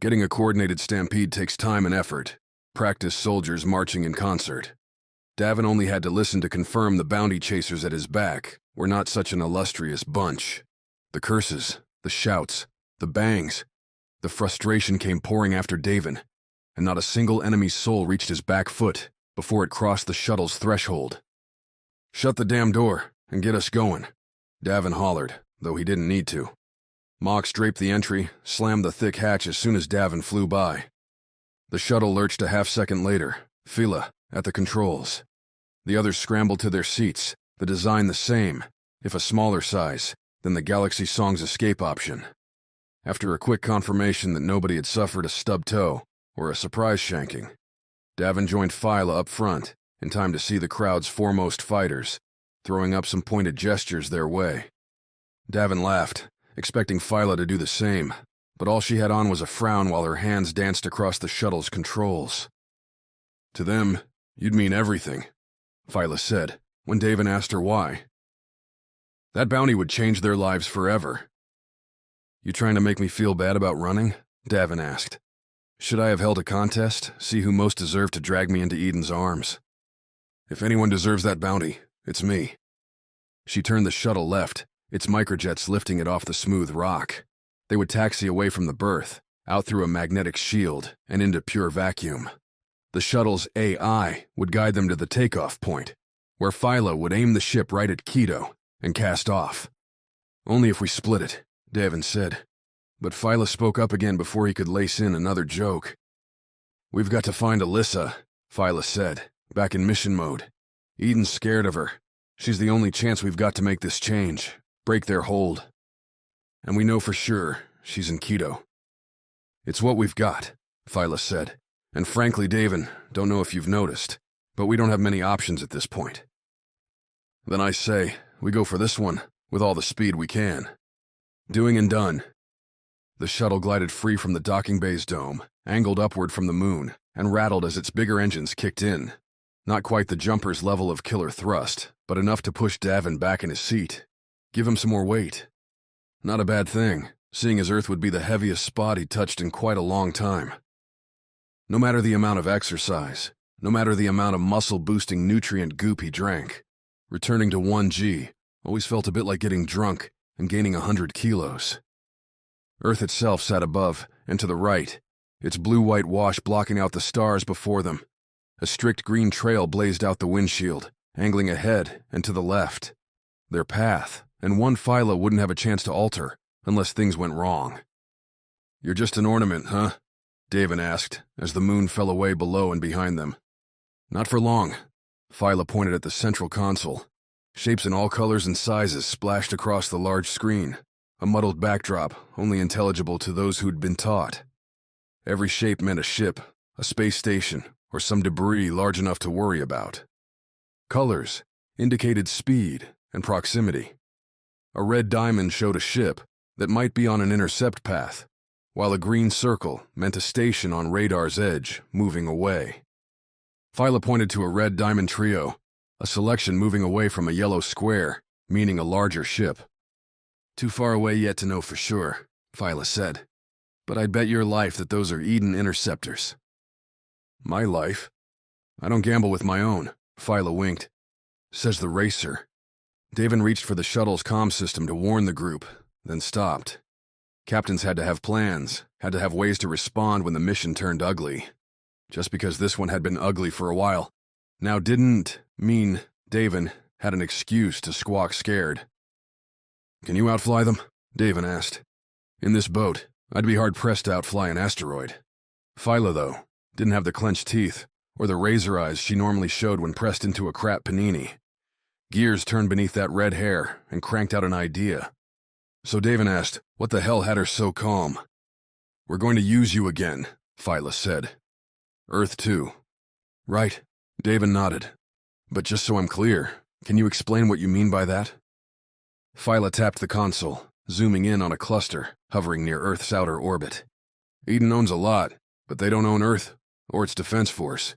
Getting a coordinated stampede takes time and effort. Practiced soldiers marching in concert. Davin only had to listen to confirm the bounty chasers at his back were not such an illustrious bunch. The curses, the shouts, the bangs, the frustration came pouring after Davin, and not a single enemy's soul reached his back foot before it crossed the shuttle's threshold. "Shut the damn door and get us going," Davin hollered, though he didn't need to. Mox draped the entry, slammed the thick hatch as soon as Davin flew by. The shuttle lurched a half-second later, Fila at the controls. The others scrambled to their seats, the design the same, if a smaller size, than the Galaxy Song's escape option. After a quick confirmation that nobody had suffered a stub toe or a surprise shanking, Davin joined Fila up front, in time to see the crowd's foremost fighters, throwing up some pointed gestures their way. Davin laughed, expecting Fila to do the same, but all she had on was a frown while her hands danced across the shuttle's controls. "To them, you'd mean everything," Fila said, when Davin asked her why. "That bounty would change their lives forever." "You trying to make me feel bad about running?" Davin asked. "Should I have held a contest, see who most deserved to drag me into Eden's arms? If anyone deserves that bounty, it's me." She turned the shuttle left, its microjets lifting it off the smooth rock. They would taxi away from the berth, out through a magnetic shield, and into pure vacuum. The shuttle's AI would guide them to the takeoff point, where Fila would aim the ship right at Keto and cast off. "Only if we split it," Davin said. But Fila spoke up again before he could lace in another joke. "We've got to find Alyssa," Fila said, back in mission mode. "Eden's scared of her. She's the only chance we've got to make this change, break their hold. And we know for sure she's in Keto." "It's what we've got," Fila said. "And frankly, Davin, don't know if you've noticed, but we don't have many options at this point." "Then I say, we go for this one, with all the speed we can." Doing and done. The shuttle glided free from the docking bay's dome, angled upward from the moon, and rattled as its bigger engines kicked in. Not quite the jumper's level of killer thrust, but enough to push Davin back in his seat. Give him some more weight. Not a bad thing, seeing as Earth would be the heaviest spot he touched in quite a long time. No matter the amount of exercise, no matter the amount of muscle-boosting nutrient goop he drank, returning to 1G always felt a bit like getting drunk and gaining 100 kilos. Earth itself sat above and to the right, its blue-white wash blocking out the stars before them. A strict green trail blazed out the windshield, angling ahead and to the left. Their path, and one Fila wouldn't have a chance to alter unless things went wrong. "You're just an ornament, huh?" Davin asked, as the moon fell away below and behind them. "Not for long." Fila pointed at the central console. Shapes in all colors and sizes splashed across the large screen, a muddled backdrop only intelligible to those who'd been taught. Every shape meant a ship, a space station, or some debris large enough to worry about. Colors indicated speed and proximity. A red diamond showed a ship that might be on an intercept path, while a green circle meant a station on radar's edge, moving away. Fila pointed to a red diamond trio, a selection moving away from a yellow square, meaning a larger ship. "Too far away yet to know for sure," Fila said. "But I'd bet your life that those are Eden interceptors." "My life? I don't gamble with my own," Fila winked. "Says the racer." Davin reached for the shuttle's comm system to warn the group, then stopped. Captains had to have plans, had to have ways to respond when the mission turned ugly. Just because this one had been ugly for a while, now didn't mean Davin had an excuse to squawk scared. "Can you outfly them?" Davin asked. "In this boat, I'd be hard-pressed to outfly an asteroid." Fila, though, didn't have the clenched teeth or the razor eyes she normally showed when pressed into a crap panini. Gears turned beneath that red hair and cranked out an idea. So Davin asked, what the hell had her so calm? "We're going to use you again," Fila said. "Earth 2. "Right," Davin nodded. "But just so I'm clear, can you explain what you mean by that?" Fila tapped the console, zooming in on a cluster hovering near Earth's outer orbit. "Eden owns a lot, but they don't own Earth, or its defense force.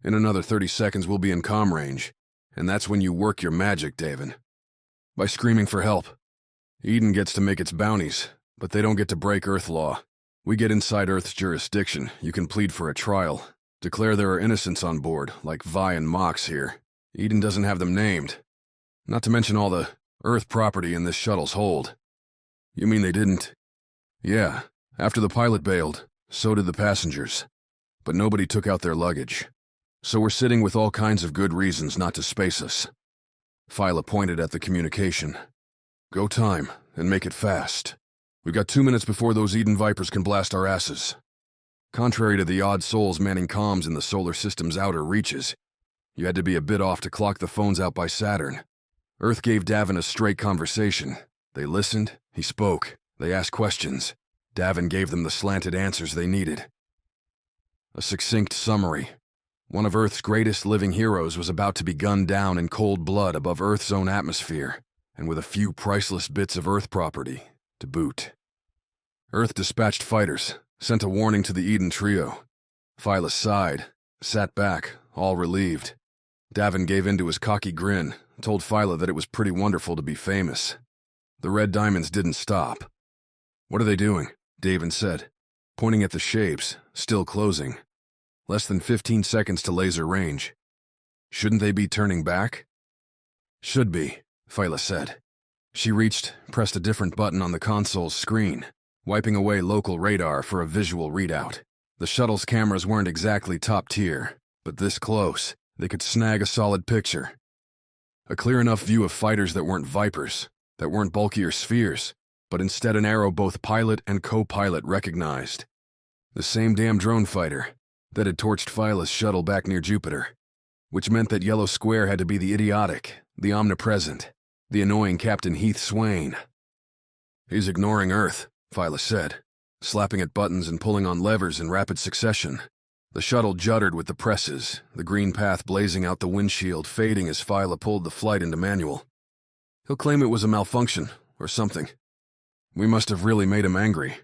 In another 30 seconds, we'll be in comm range, and that's when you work your magic, Davin. By screaming for help. Eden gets to make its bounties, but they don't get to break Earth law. We get inside Earth's jurisdiction, you can plead for a trial. Declare there are innocents on board, like Vi and Mox here. Eden doesn't have them named. Not to mention all the Earth property in this shuttle's hold. You mean they didn't? Yeah, after the pilot bailed, so did the passengers. But nobody took out their luggage. So we're sitting with all kinds of good reasons not to space us. Phyla pointed at the communication. Go time, and make it fast. We've got 2 minutes before those Eden Vipers can blast our asses. Contrary to the odd souls manning comms in the solar system's outer reaches, you had to be a bit off to clock the phones out by Saturn. Earth gave Davin a straight conversation. They listened, he spoke, they asked questions. Davin gave them the slanted answers they needed. A succinct summary. One of Earth's greatest living heroes was about to be gunned down in cold blood above Earth's own atmosphere, and with a few priceless bits of Earth property to boot. Earth dispatched fighters, sent a warning to the Eden trio. Phyla sighed, sat back, all relieved. Davin gave in to his cocky grin, told Phyla that it was pretty wonderful to be famous. The red diamonds didn't stop. What are they doing? Davin said, pointing at the shapes, still closing. Less than 15 seconds to laser range. Shouldn't they be turning back? Should be, Phyla said. She reached, pressed a different button on the console's screen, wiping away local radar for a visual readout. The shuttle's cameras weren't exactly top tier, but this close, they could snag a solid picture. A clear enough view of fighters that weren't Vipers, that weren't bulkier spheres, but instead an arrow both pilot and co-pilot recognized. The same damn drone fighter that had torched Phyla's shuttle back near Jupiter, which meant that yellow square had to be the idiotic, the omnipresent, the annoying Captain Heath Swane. He's ignoring Earth, Phyla said, slapping at buttons and pulling on levers in rapid succession. The shuttle juddered with the presses, the green path blazing out the windshield, fading as Phyla pulled the flight into manual. He'll claim it was a malfunction, or something. We must have really made him angry.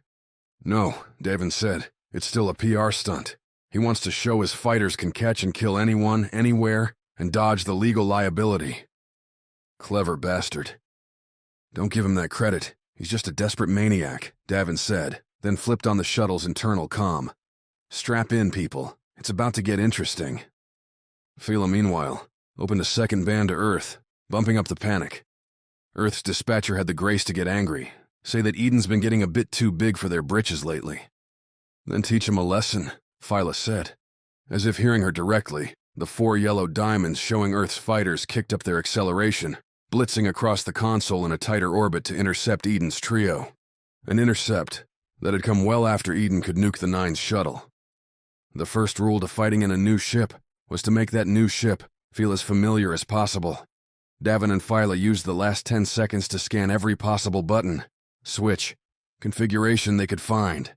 No, Davin said, it's still a PR stunt. He wants to show his fighters can catch and kill anyone, anywhere, and dodge the legal liability. Clever bastard. Don't give him that credit. He's just a desperate maniac, Davin said, then flipped on the shuttle's internal comm. Strap in, people. It's about to get interesting. Phyla, meanwhile, opened a second band to Earth, bumping up the panic. Earth's dispatcher had the grace to get angry, say that Eden's been getting a bit too big for their britches lately. Then teach him a lesson, Phyla said. As if hearing her directly, the 4 yellow diamonds showing Earth's fighters kicked up their acceleration, blitzing across the console in a tighter orbit to intercept Eden's trio. An intercept that had come well after Eden could nuke the Nine's shuttle. The first rule to fighting in a new ship was to make that new ship feel as familiar as possible. Davin and Phyla used the last 10 seconds to scan every possible button, switch, configuration they could find.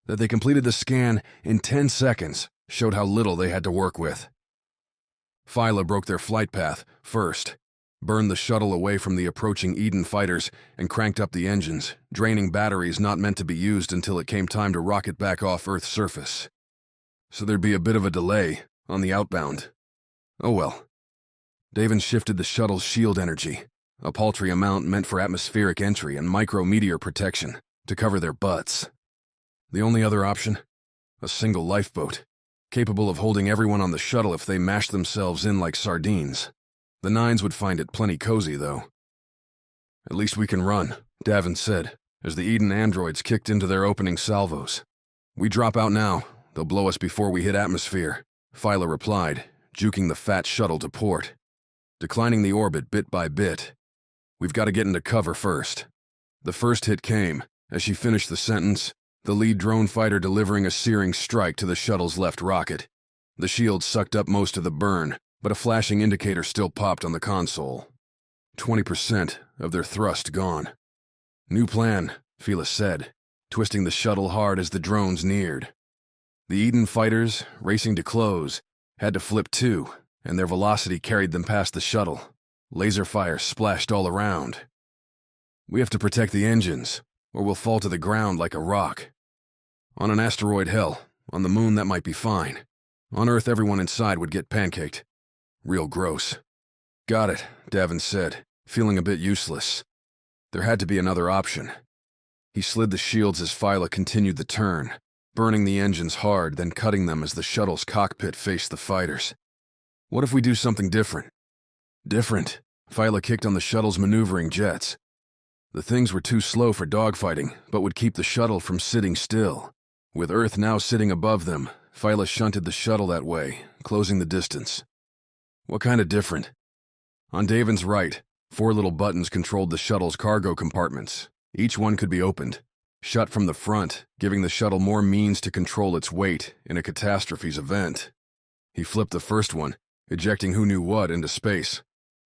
That they completed the scan in 10 seconds showed how little they had to work with. Phyla broke their flight path first, burned the shuttle away from the approaching Eden fighters, and cranked up the engines, draining batteries not meant to be used until it came time to rocket back off Earth's surface. So there'd be a bit of a delay on the outbound. Oh well. Davin shifted the shuttle's shield energy, a paltry amount meant for atmospheric entry and micrometeor protection, to cover their butts. The only other option? A single lifeboat, capable of holding everyone on the shuttle if they mashed themselves in like sardines. The Nines would find it plenty cozy, though. At least we can run, Davin said, as the Eden androids kicked into their opening salvos. We drop out now. They'll blow us before we hit atmosphere, Phyla replied, juking the fat shuttle to port. Declining the orbit bit by bit. We've got to get into cover first. The first hit came. As she finished the sentence, the lead drone fighter delivering a searing strike to the shuttle's left rocket. The shield sucked up most of the burn, but a flashing indicator still popped on the console. 20% of their thrust gone. New plan, Phyla said, twisting the shuttle hard as the drones neared. The Eden fighters, racing to close, had to flip too, and their velocity carried them past the shuttle. Laser fire splashed all around. We have to protect the engines, or we'll fall to the ground like a rock. On an asteroid hell, On the moon, that might be fine. On Earth, everyone inside would get pancaked. Real gross. Got it, Davin said, feeling a bit useless. There had to be another option. He slid the shields as Phyla continued the turn, burning the engines hard, then cutting them as the shuttle's cockpit faced the fighters. What if we do something different? Different? Phyla kicked on the shuttle's maneuvering jets. The things were too slow for dogfighting, but would keep the shuttle from sitting still. With Earth now sitting above them, Phyla shunted the shuttle that way, closing the distance. What kind of different? On Davin's right, 4 little buttons controlled the shuttle's cargo compartments. Each one could be opened, shut from the front, giving the shuttle more means to control its weight in a catastrophe's event. He flipped the first one, ejecting who knew what into space.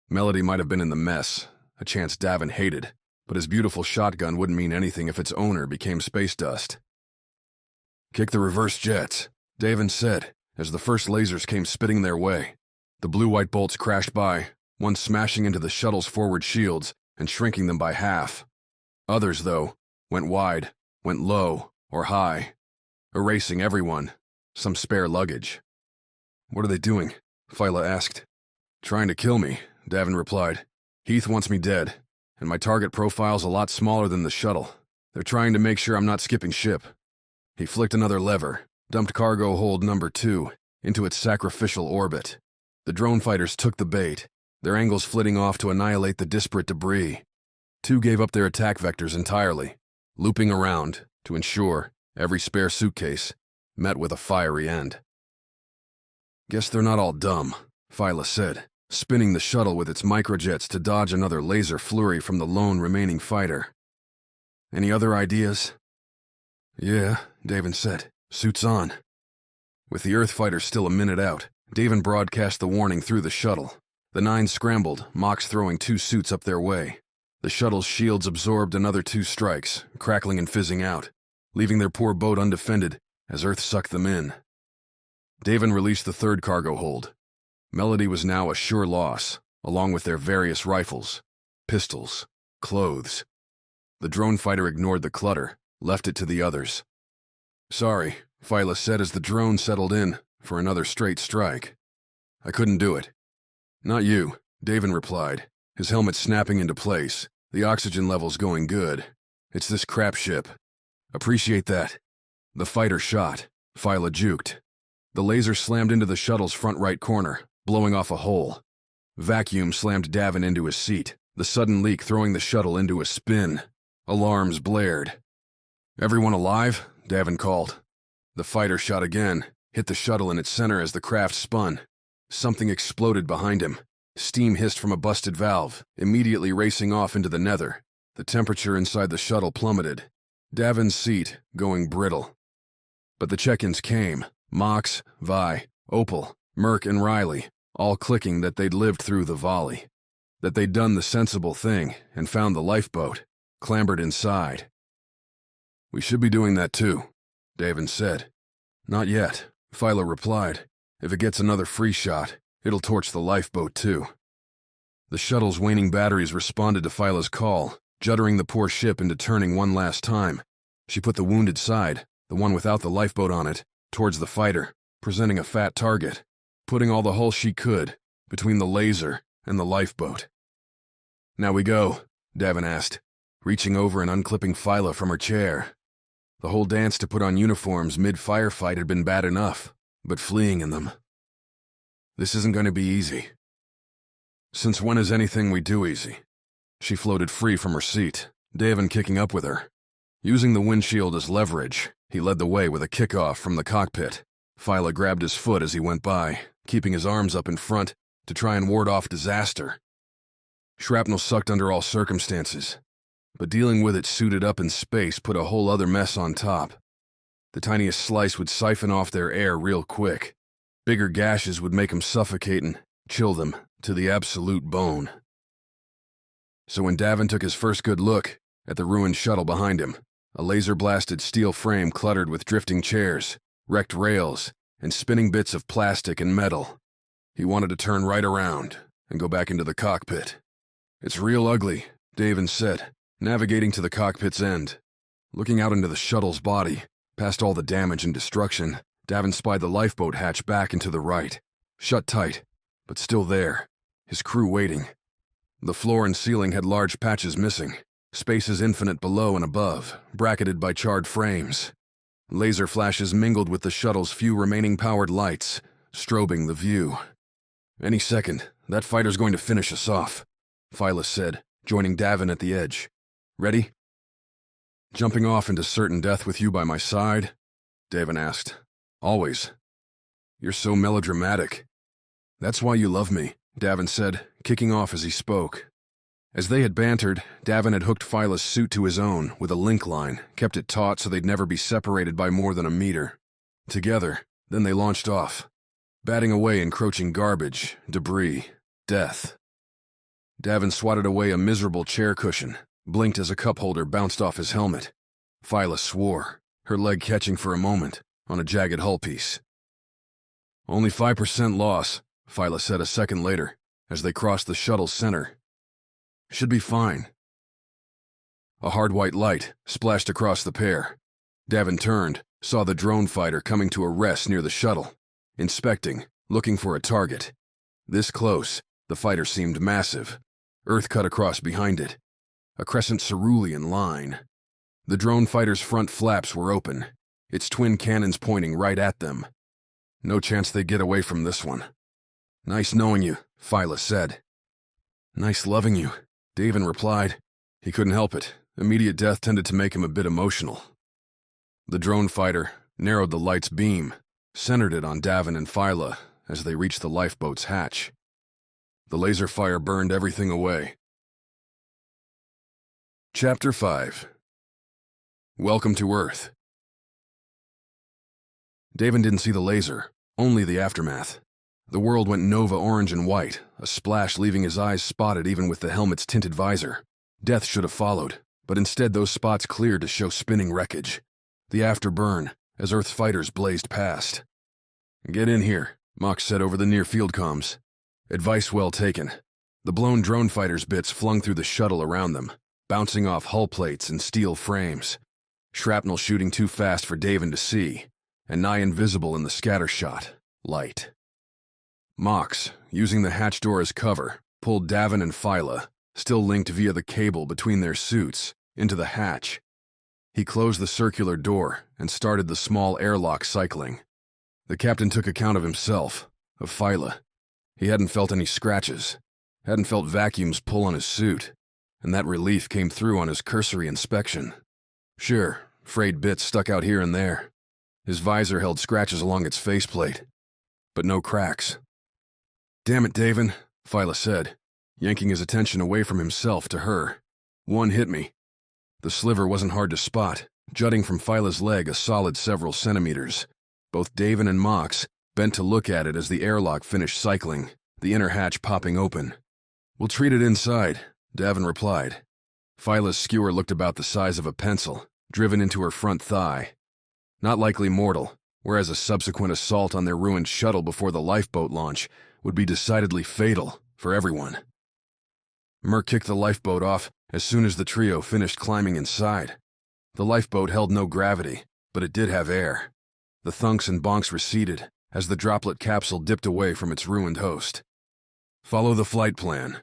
Melody might have been in the mess, a chance Davin hated, but his beautiful shotgun wouldn't mean anything if its owner became space dust. Kick the reverse jets, Davin said, as the first lasers came spitting their way. The blue-white bolts crashed by, one smashing into the shuttle's forward shields and shrinking them by half. Others, though, went wide, went low, or high, erasing everyone, some spare luggage. What are they doing? Phyla asked. Trying to kill me, Davin replied. Heath wants me dead, and my target profile's a lot smaller than the shuttle. They're trying to make sure I'm not skipping ship. He flicked another lever, dumped cargo hold number 2 into its sacrificial orbit. The drone fighters took the bait, their angles flitting off to annihilate the disparate debris. 2 gave up their attack vectors entirely, looping around to ensure every spare suitcase met with a fiery end. Guess they're not all dumb, Phyla said, spinning the shuttle with its microjets to dodge another laser flurry from the lone remaining fighter. Any other ideas? Yeah, Davin said. Suits on. With the Earth fighter still a minute out, Davin broadcast the warning through the shuttle. The 9 scrambled, Mox throwing 2 suits up their way. The shuttle's shields absorbed another 2 strikes, crackling and fizzing out, leaving their poor boat undefended as Earth sucked them in. Davin released the 3rd cargo hold. Melody was now a sure loss, along with their various rifles, pistols, clothes. The drone fighter ignored the clutter, left it to the others. Sorry, Phyla said as the drone settled in for another straight strike. I couldn't do it. Not you, Davin replied, his helmet snapping into place, the oxygen levels going good. It's this crap ship. Appreciate that. The fighter shot. Phyla juked. The laser slammed into the shuttle's front right corner, blowing off a hole. Vacuum slammed Davin into his seat, the sudden leak throwing the shuttle into a spin. Alarms blared. Everyone alive? Davin called. The fighter shot again, hit the shuttle in its center as the craft spun. Something exploded behind him. Steam hissed from a busted valve, immediately racing off into the nether. The temperature inside the shuttle plummeted. Davin's seat going brittle. But the check-ins came. Mox, Vi, Opal, Merc, and Riley, all clicking that they'd lived through the volley. That they'd done the sensible thing and found the lifeboat, clambered inside. We should be doing that too, Davin said. Not yet, Phyla replied. If it gets another free shot, it'll torch the lifeboat too. The shuttle's waning batteries responded to Phyla's call, juddering the poor ship into turning one last time. She put the wounded side, the one without the lifeboat on it, towards the fighter, presenting a fat target, putting all the hull she could between the laser and the lifeboat. Now we go, Davin asked, reaching over and unclipping Phyla from her chair. The whole dance to put on uniforms mid-firefight had been bad enough, but fleeing in them. This isn't going to be easy. Since when is anything we do easy? She floated free from her seat, Davin kicking up with her. Using the windshield as leverage, he led the way with a kickoff from the cockpit. Phyla grabbed his foot as he went by, keeping his arms up in front to try and ward off disaster. Shrapnel sucked under all circumstances, but dealing with it suited up in space put a whole other mess on top. The tiniest slice would siphon off their air real quick. Bigger gashes would make them suffocate and chill them to the absolute bone. So when Davin took his first good look at the ruined shuttle behind him, a laser-blasted steel frame cluttered with drifting chairs, wrecked rails, and spinning bits of plastic and metal, he wanted to turn right around and go back into the cockpit. It's real ugly, Davin said, navigating to the cockpit's end. Looking out into the shuttle's body, Past all the damage and destruction, Davin spied the lifeboat hatch back and to the right, shut tight, but still there, his crew waiting. The floor and ceiling had large patches missing, spaces infinite below and above, bracketed by charred frames. Laser flashes mingled with the shuttle's few remaining powered lights, strobing the view. "Any second, that fighter's going to finish us off," Phyla said, joining Davin at the edge. "Ready?" "Jumping off into certain death with you by my side?" Davin asked. "Always." "You're so melodramatic." "That's why you love me," Davin said, kicking off as he spoke. As they had bantered, Davin had hooked Phyla's suit to his own with a link line, kept it taut so they'd never be separated by more than a meter. Together, then they launched off, batting away encroaching garbage, debris, death. Davin swatted away a miserable chair cushion, blinked as a cup holder bounced off his helmet. Phyla swore, her leg catching for a moment on a jagged hull piece. "Only 5% loss," Phyla said a second later, as they crossed the shuttle's center. "Should be fine." A hard white light splashed across the pair. Davin turned, saw the drone fighter coming to a rest near the shuttle, inspecting, looking for a target. This close, the fighter seemed massive, earth cut across behind it, a crescent cerulean line. The drone fighter's front flaps were open, its twin cannons pointing right at them. No chance they'd get away from this one. "Nice knowing you," Phyla said. "Nice loving you," Davin replied. He couldn't help it. Immediate death tended to make him a bit emotional. The drone fighter narrowed the light's beam, centered it on Davin and Phyla as they reached the lifeboat's hatch. The laser fire burned everything away. Chapter 5. Welcome to Earth. Davin didn't see the laser, only the aftermath. The world went nova orange and white, a splash leaving his eyes spotted even with the helmet's tinted visor. Death should have followed, but instead those spots cleared to show spinning wreckage. The afterburn, as Earth's fighters blazed past. "Get in here," Mox said over the near-field comms. Advice well taken. The blown drone fighters' bits flung through the shuttle around them, bouncing off hull plates and steel frames. Shrapnel shooting too fast for Davin to see, and nigh invisible in the scattershot light. Mox, using the hatch door as cover, pulled Davin and Phyla, still linked via the cable between their suits, into the hatch. He closed the circular door and started the small airlock cycling. The captain took account of himself, of Phyla. He hadn't felt any scratches, hadn't felt vacuums pull on his suit, and that relief came through on his cursory inspection. Sure, frayed bits stuck out here and there. His visor held scratches along its faceplate, but no cracks. "Damn it, Davin," Phyla said, yanking his attention away from himself to her. "One hit me." The sliver wasn't hard to spot, jutting from Phyla's leg a solid several centimeters. Both Davin and Mox bent to look at it as the airlock finished cycling, the inner hatch popping open. "We'll treat it inside," Davin replied. Phyla's skewer looked about the size of a pencil, driven into her front thigh. Not likely mortal, whereas a subsequent assault on their ruined shuttle before the lifeboat launch would be decidedly fatal for everyone. Merc kicked the lifeboat off as soon as the trio finished climbing inside. The lifeboat held no gravity, but it did have air. The thunks and bonks receded as the droplet capsule dipped away from its ruined host. "Follow the flight plan,"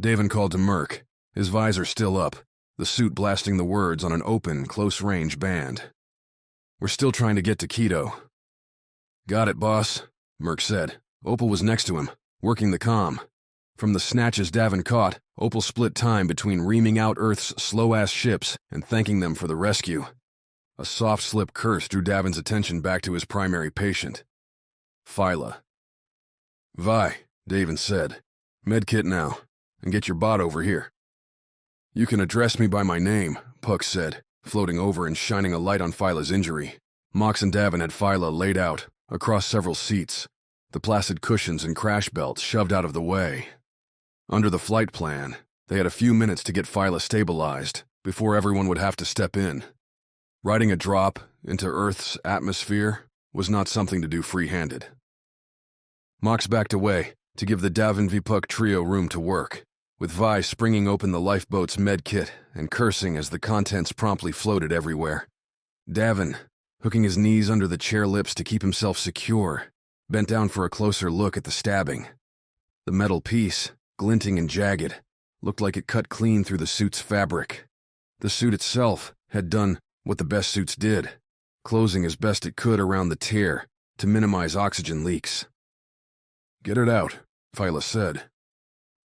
Davin called to Merc, his visor still up, the suit blasting the words on an open, close-range band. "We're still trying to get to Quito." "Got it, boss," Merc said. Opal was next to him, working the comm. From the snatches Davin caught, Opal split time between reaming out Earth's slow-ass ships and thanking them for the rescue. A soft-slip curse drew Davin's attention back to his primary patient. Phyla. "Vi," Davin said. "Medkit now, and get your bot over here." "You can address me by my name," Puck said, floating over and shining a light on Phyla's injury. Mox and Davin had Phyla laid out, across several seats, the placid cushions and crash belts shoved out of the way. Under the flight plan, they had a few minutes to get Phyla stabilized before everyone would have to step in. Riding a drop into Earth's atmosphere was not something to do free-handed. Mox backed away to give the Davin v. Puck trio room to work, with Vi springing open the lifeboat's med kit and cursing as the contents promptly floated everywhere. "Davin," hooking his knees under the chair lips to keep himself secure, bent down for a closer look at the stabbing. The metal piece, glinting and jagged, looked like it cut clean through the suit's fabric. The suit itself had done what the best suits did, closing as best it could around the tear to minimize oxygen leaks. "Get it out," Phyla said.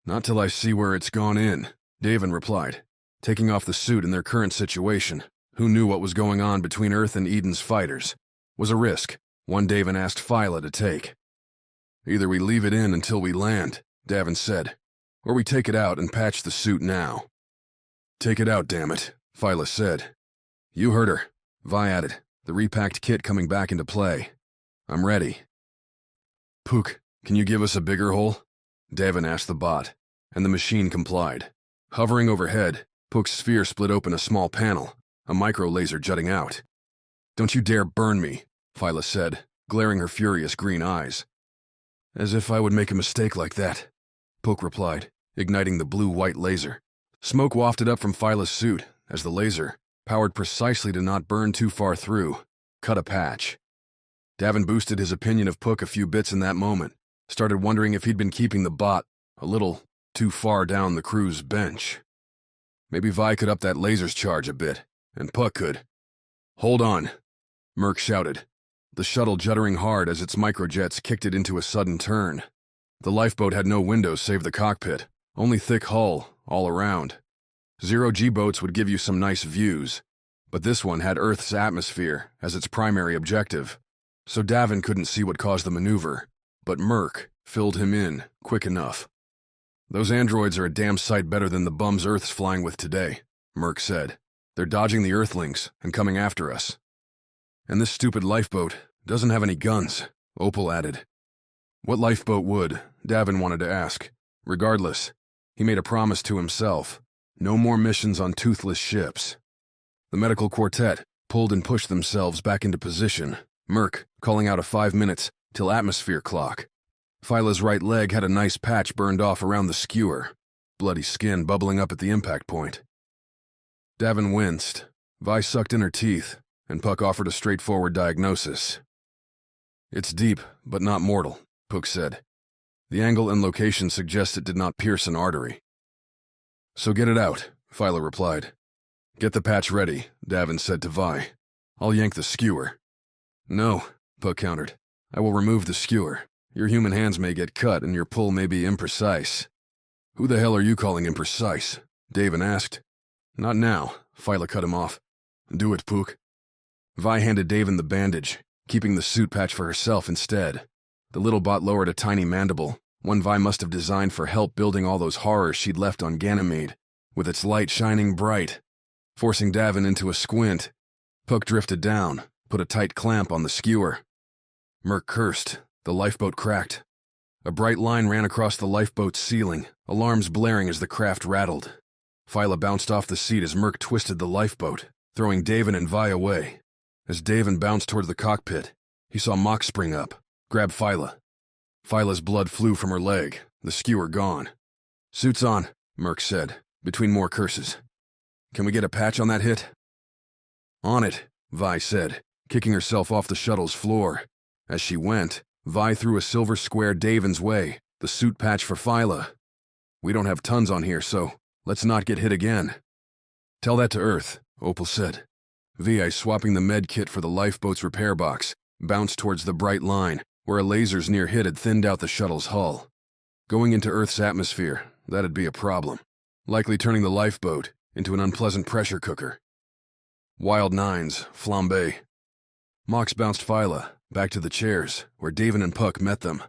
"Not till I see where it's gone in," Davin replied. Taking off the suit in their current situation, who knew what was going on between Earth and Eden's fighters, was a risk, one Davin asked Phyla to take. "Either we leave it in until we land," Davin said, "or we take it out and patch the suit now." "Take it out, damn it," Phyla said. "You heard her," Vi added, the repacked kit coming back into play. "I'm ready." "Pook, can you give us a bigger hole?" Davin asked the bot, and the machine complied. Hovering overhead, Pook's sphere split open a small panel, a micro-laser jutting out. "Don't you dare burn me," Phyla said, glaring her furious green eyes. "As if I would make a mistake like that," Pook replied, igniting the blue-white laser. Smoke wafted up from Phyla's suit as the laser, powered precisely to not burn too far through, cut a patch. Davin boosted his opinion of Pook a few bits in that moment, started wondering if he'd been keeping the bot a little too far down the crew's bench. Maybe Vi could up that laser's charge a bit, and Puck could. "Hold on," Merc shouted, the shuttle juddering hard as its microjets kicked it into a sudden turn. The lifeboat had no windows save the cockpit, only thick hull all around. Zero-G boats would give you some nice views, but this one had Earth's atmosphere as its primary objective, so Davin couldn't see what caused the maneuver, but Merc filled him in quick enough. "Those androids are a damn sight better than the bums Earth's flying with today," Merc said. "They're dodging the Earthlings and coming after us." "And this stupid lifeboat doesn't have any guns," Opal added. What lifeboat would, Davin wanted to ask. Regardless, he made a promise to himself. No more missions on toothless ships. The medical quartet pulled and pushed themselves back into position, Merc calling out a 5 minutes till atmosphere clock. Phyla's right leg had a nice patch burned off around the skewer, bloody skin bubbling up at the impact point. Davin winced. Vi sucked in her teeth, and Puck offered a straightforward diagnosis. "It's deep, but not mortal," Puck said. "The angle and location suggest it did not pierce an artery." "So get it out," Phyla replied. "Get the patch ready," Davin said to Vi. "I'll yank the skewer." "No," Puck countered. "I will remove the skewer. Your human hands may get cut, and your pull may be imprecise." "Who the hell are you calling imprecise?" Davin asked. "Not now," Phyla cut him off. "Do it, Pook." Vi handed Davin the bandage, keeping the suit patch for herself instead. The little bot lowered a tiny mandible, one Vi must have designed for help building all those horrors she'd left on Ganymede, with its light shining bright. Forcing Davin into a squint, Puck drifted down, put a tight clamp on the skewer. Merc cursed. The lifeboat cracked. A bright line ran across the lifeboat's ceiling, alarms blaring as the craft rattled. Phyla bounced off the seat as Merc twisted the lifeboat, throwing Davin and Vi away. As Davin bounced toward the cockpit, he saw Mock spring up, grab Phyla. Phyla's blood flew from her leg, the skewer gone. "Suits on," Merc said, between more curses. "Can we get a patch on that hit?" "On it," Vi said, kicking herself off the shuttle's floor. As she went, Vi threw a silver square Davin's way, the suit patch for Phyla. "We don't have tons on here, so let's not get hit again." "Tell that to Earth," Opal said. Vi, swapping the med kit for the lifeboat's repair box, bounced towards the bright line, where a laser's near hit had thinned out the shuttle's hull. Going into Earth's atmosphere, that'd be a problem, likely turning the lifeboat into an unpleasant pressure cooker. Wild nines, flambe. Mox bounced Phyla back to the chairs, where Davin and Puck met them.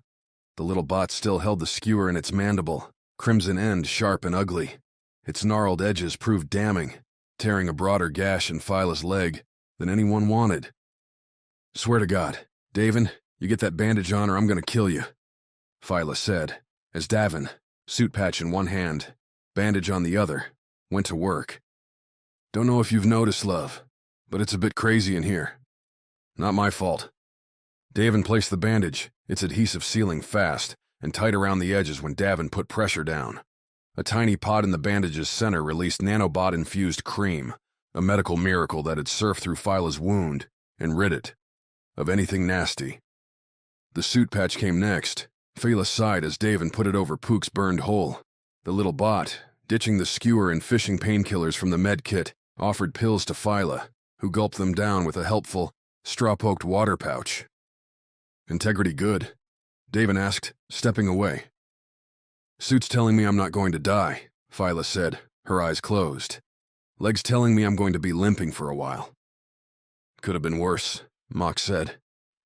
The little bot still held the skewer in its mandible, crimson end sharp and ugly. Its gnarled edges proved damning, tearing a broader gash in Phyla's leg than anyone wanted. "Swear to God, Davin, you get that bandage on or I'm gonna kill you," Phyla said, as Davin, suit patch in one hand, bandage on the other, went to work. "Don't know if you've noticed, love, but it's a bit crazy in here. Not my fault." Davin placed the bandage, its adhesive sealing fast and tight around the edges when Davin put pressure down. A tiny pod in the bandage's center released nanobot-infused cream, a medical miracle that had surfed through Phyla's wound and rid it of anything nasty. The suit patch came next. Phyla sighed as Davin put it over Pook's burned hole. The little bot, ditching the skewer and fishing painkillers from the med kit, offered pills to Phyla, who gulped them down with a helpful, straw-poked water pouch. "Integrity good?" Davin asked, stepping away. "Suit's telling me I'm not going to die," Phyla said, her eyes closed. "Leg's telling me I'm going to be limping for a while." "Could have been worse," Mock said.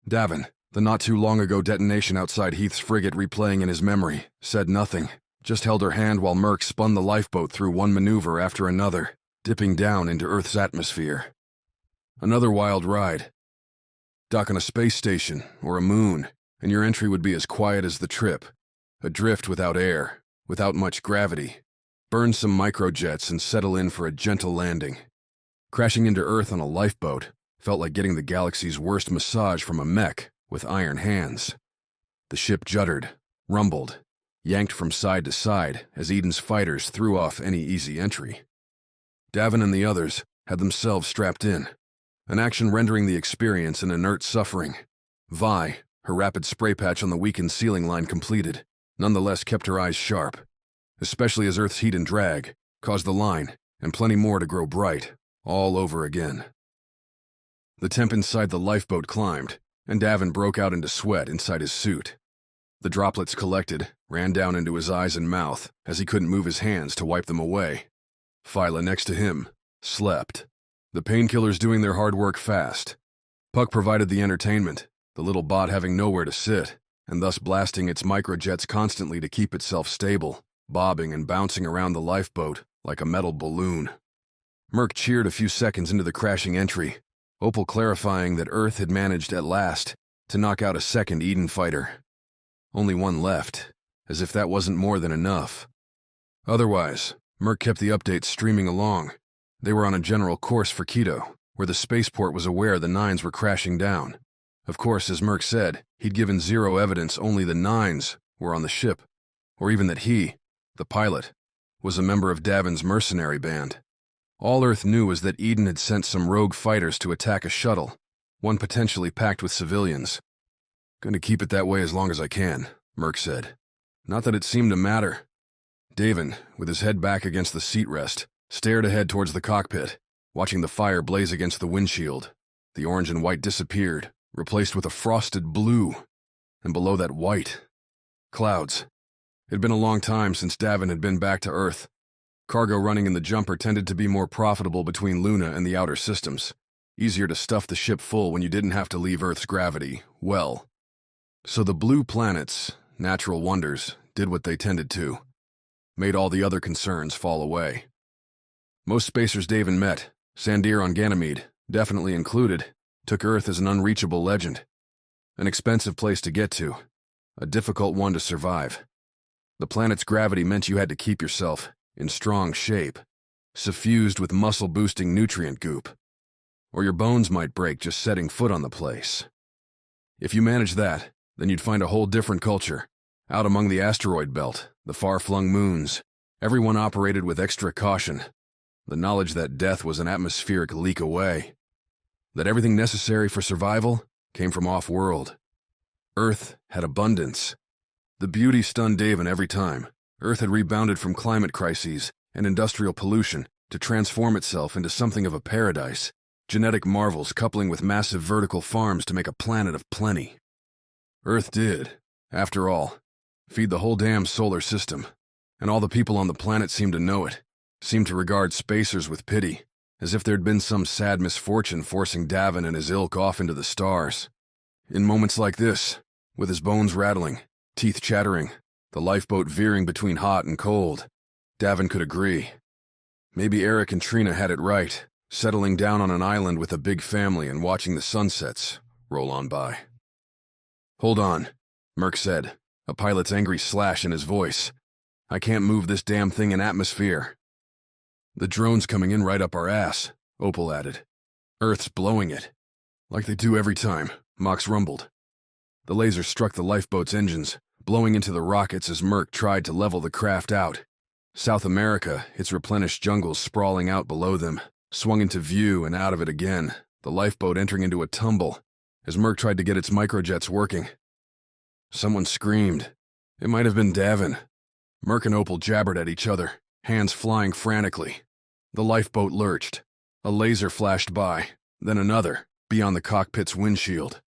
Davin, the not-too-long-ago detonation outside Heath's frigate replaying in his memory, said nothing, just held her hand while Merc spun the lifeboat through one maneuver after another, dipping down into Earth's atmosphere. Another wild ride. Dock on a space station or a moon, and your entry would be as quiet as the trip. Adrift without air, without much gravity. Burn some microjets and settle in for a gentle landing. Crashing into Earth on a lifeboat felt like getting the galaxy's worst massage from a mech with iron hands. The ship juddered, rumbled, yanked from side to side as Eden's fighters threw off any easy entry. Davin and the others had themselves strapped in, an action rendering the experience an inert suffering. Vi, her rapid spray patch on the weakened ceiling line completed, nonetheless kept her eyes sharp, especially as Earth's heat and drag caused the line and plenty more to grow bright, all over again. The temp inside the lifeboat climbed, and Davin broke out into sweat inside his suit. The droplets collected, ran down into his eyes and mouth as he couldn't move his hands to wipe them away. Phyla next to him slept, the painkillers doing their hard work fast. Puck provided the entertainment, the little bot having nowhere to sit, and thus blasting its microjets constantly to keep itself stable, bobbing and bouncing around the lifeboat like a metal balloon. Merc cheered a few seconds into the crashing entry, Opal clarifying that Earth had managed at last to knock out a second Eden fighter. Only one left, as if that wasn't more than enough. Otherwise, Merc kept the updates streaming along. They were on a general course for Quito, where the spaceport was aware the Nines were crashing down. Of course, as Merc said, he'd given zero evidence only the Nines were on the ship, or even that he, the pilot, was a member of Davin's mercenary band. All Earth knew was that Eden had sent some rogue fighters to attack a shuttle, one potentially packed with civilians. "Gonna keep it that way as long as I can," Merc said. Not that it seemed to matter. Davin, with his head back against the seat rest, stared ahead towards the cockpit, watching the fire blaze against the windshield. The orange and white disappeared, replaced with a frosted blue, and below that white, clouds. It had been a long time since Davin had been back to Earth. Cargo running in the jumper tended to be more profitable between Luna and the outer systems. Easier to stuff the ship full when you didn't have to leave Earth's gravity, well. So the blue planets, natural wonders, did what they tended to. Made all the other concerns fall away. Most spacers Davin met, Sandir on Ganymede, definitely included, took Earth as an unreachable legend. An expensive place to get to. A difficult one to survive. The planet's gravity meant you had to keep yourself in strong shape, suffused with muscle-boosting nutrient goop, or your bones might break just setting foot on the place. If you managed that, then you'd find a whole different culture. Out among the asteroid belt, the far-flung moons, everyone operated with extra caution. The knowledge that death was an atmospheric leak away. That everything necessary for survival came from off-world. Earth had abundance. The beauty stunned Davin every time. Earth had rebounded from climate crises and industrial pollution to transform itself into something of a paradise, genetic marvels coupling with massive vertical farms to make a planet of plenty. Earth did, after all, feed the whole damn solar system, and all the people on the planet seemed to know it, seemed to regard spacers with pity, as if there'd been some sad misfortune forcing Davin and his ilk off into the stars. In moments like this, with his bones rattling, teeth chattering, the lifeboat veering between hot and cold, Davin could agree. Maybe Eric and Trina had it right, settling down on an island with a big family and watching the sunsets roll on by. "Hold on," Merc said, a pilot's angry slash in his voice. "I can't move this damn thing in atmosphere." "The drone's coming in right up our ass," Opal added. "Earth's blowing it." "Like they do every time," Mox rumbled. The laser struck the lifeboat's engines, blowing into the rockets as Merc tried to level the craft out. South America, its replenished jungles sprawling out below them, swung into view and out of it again, the lifeboat entering into a tumble as Merc tried to get its microjets working. Someone screamed. It might have been Davin. Merc and Opal jabbered at each other, hands flying frantically. The lifeboat lurched. A laser flashed by, then another, beyond the cockpit's windshield.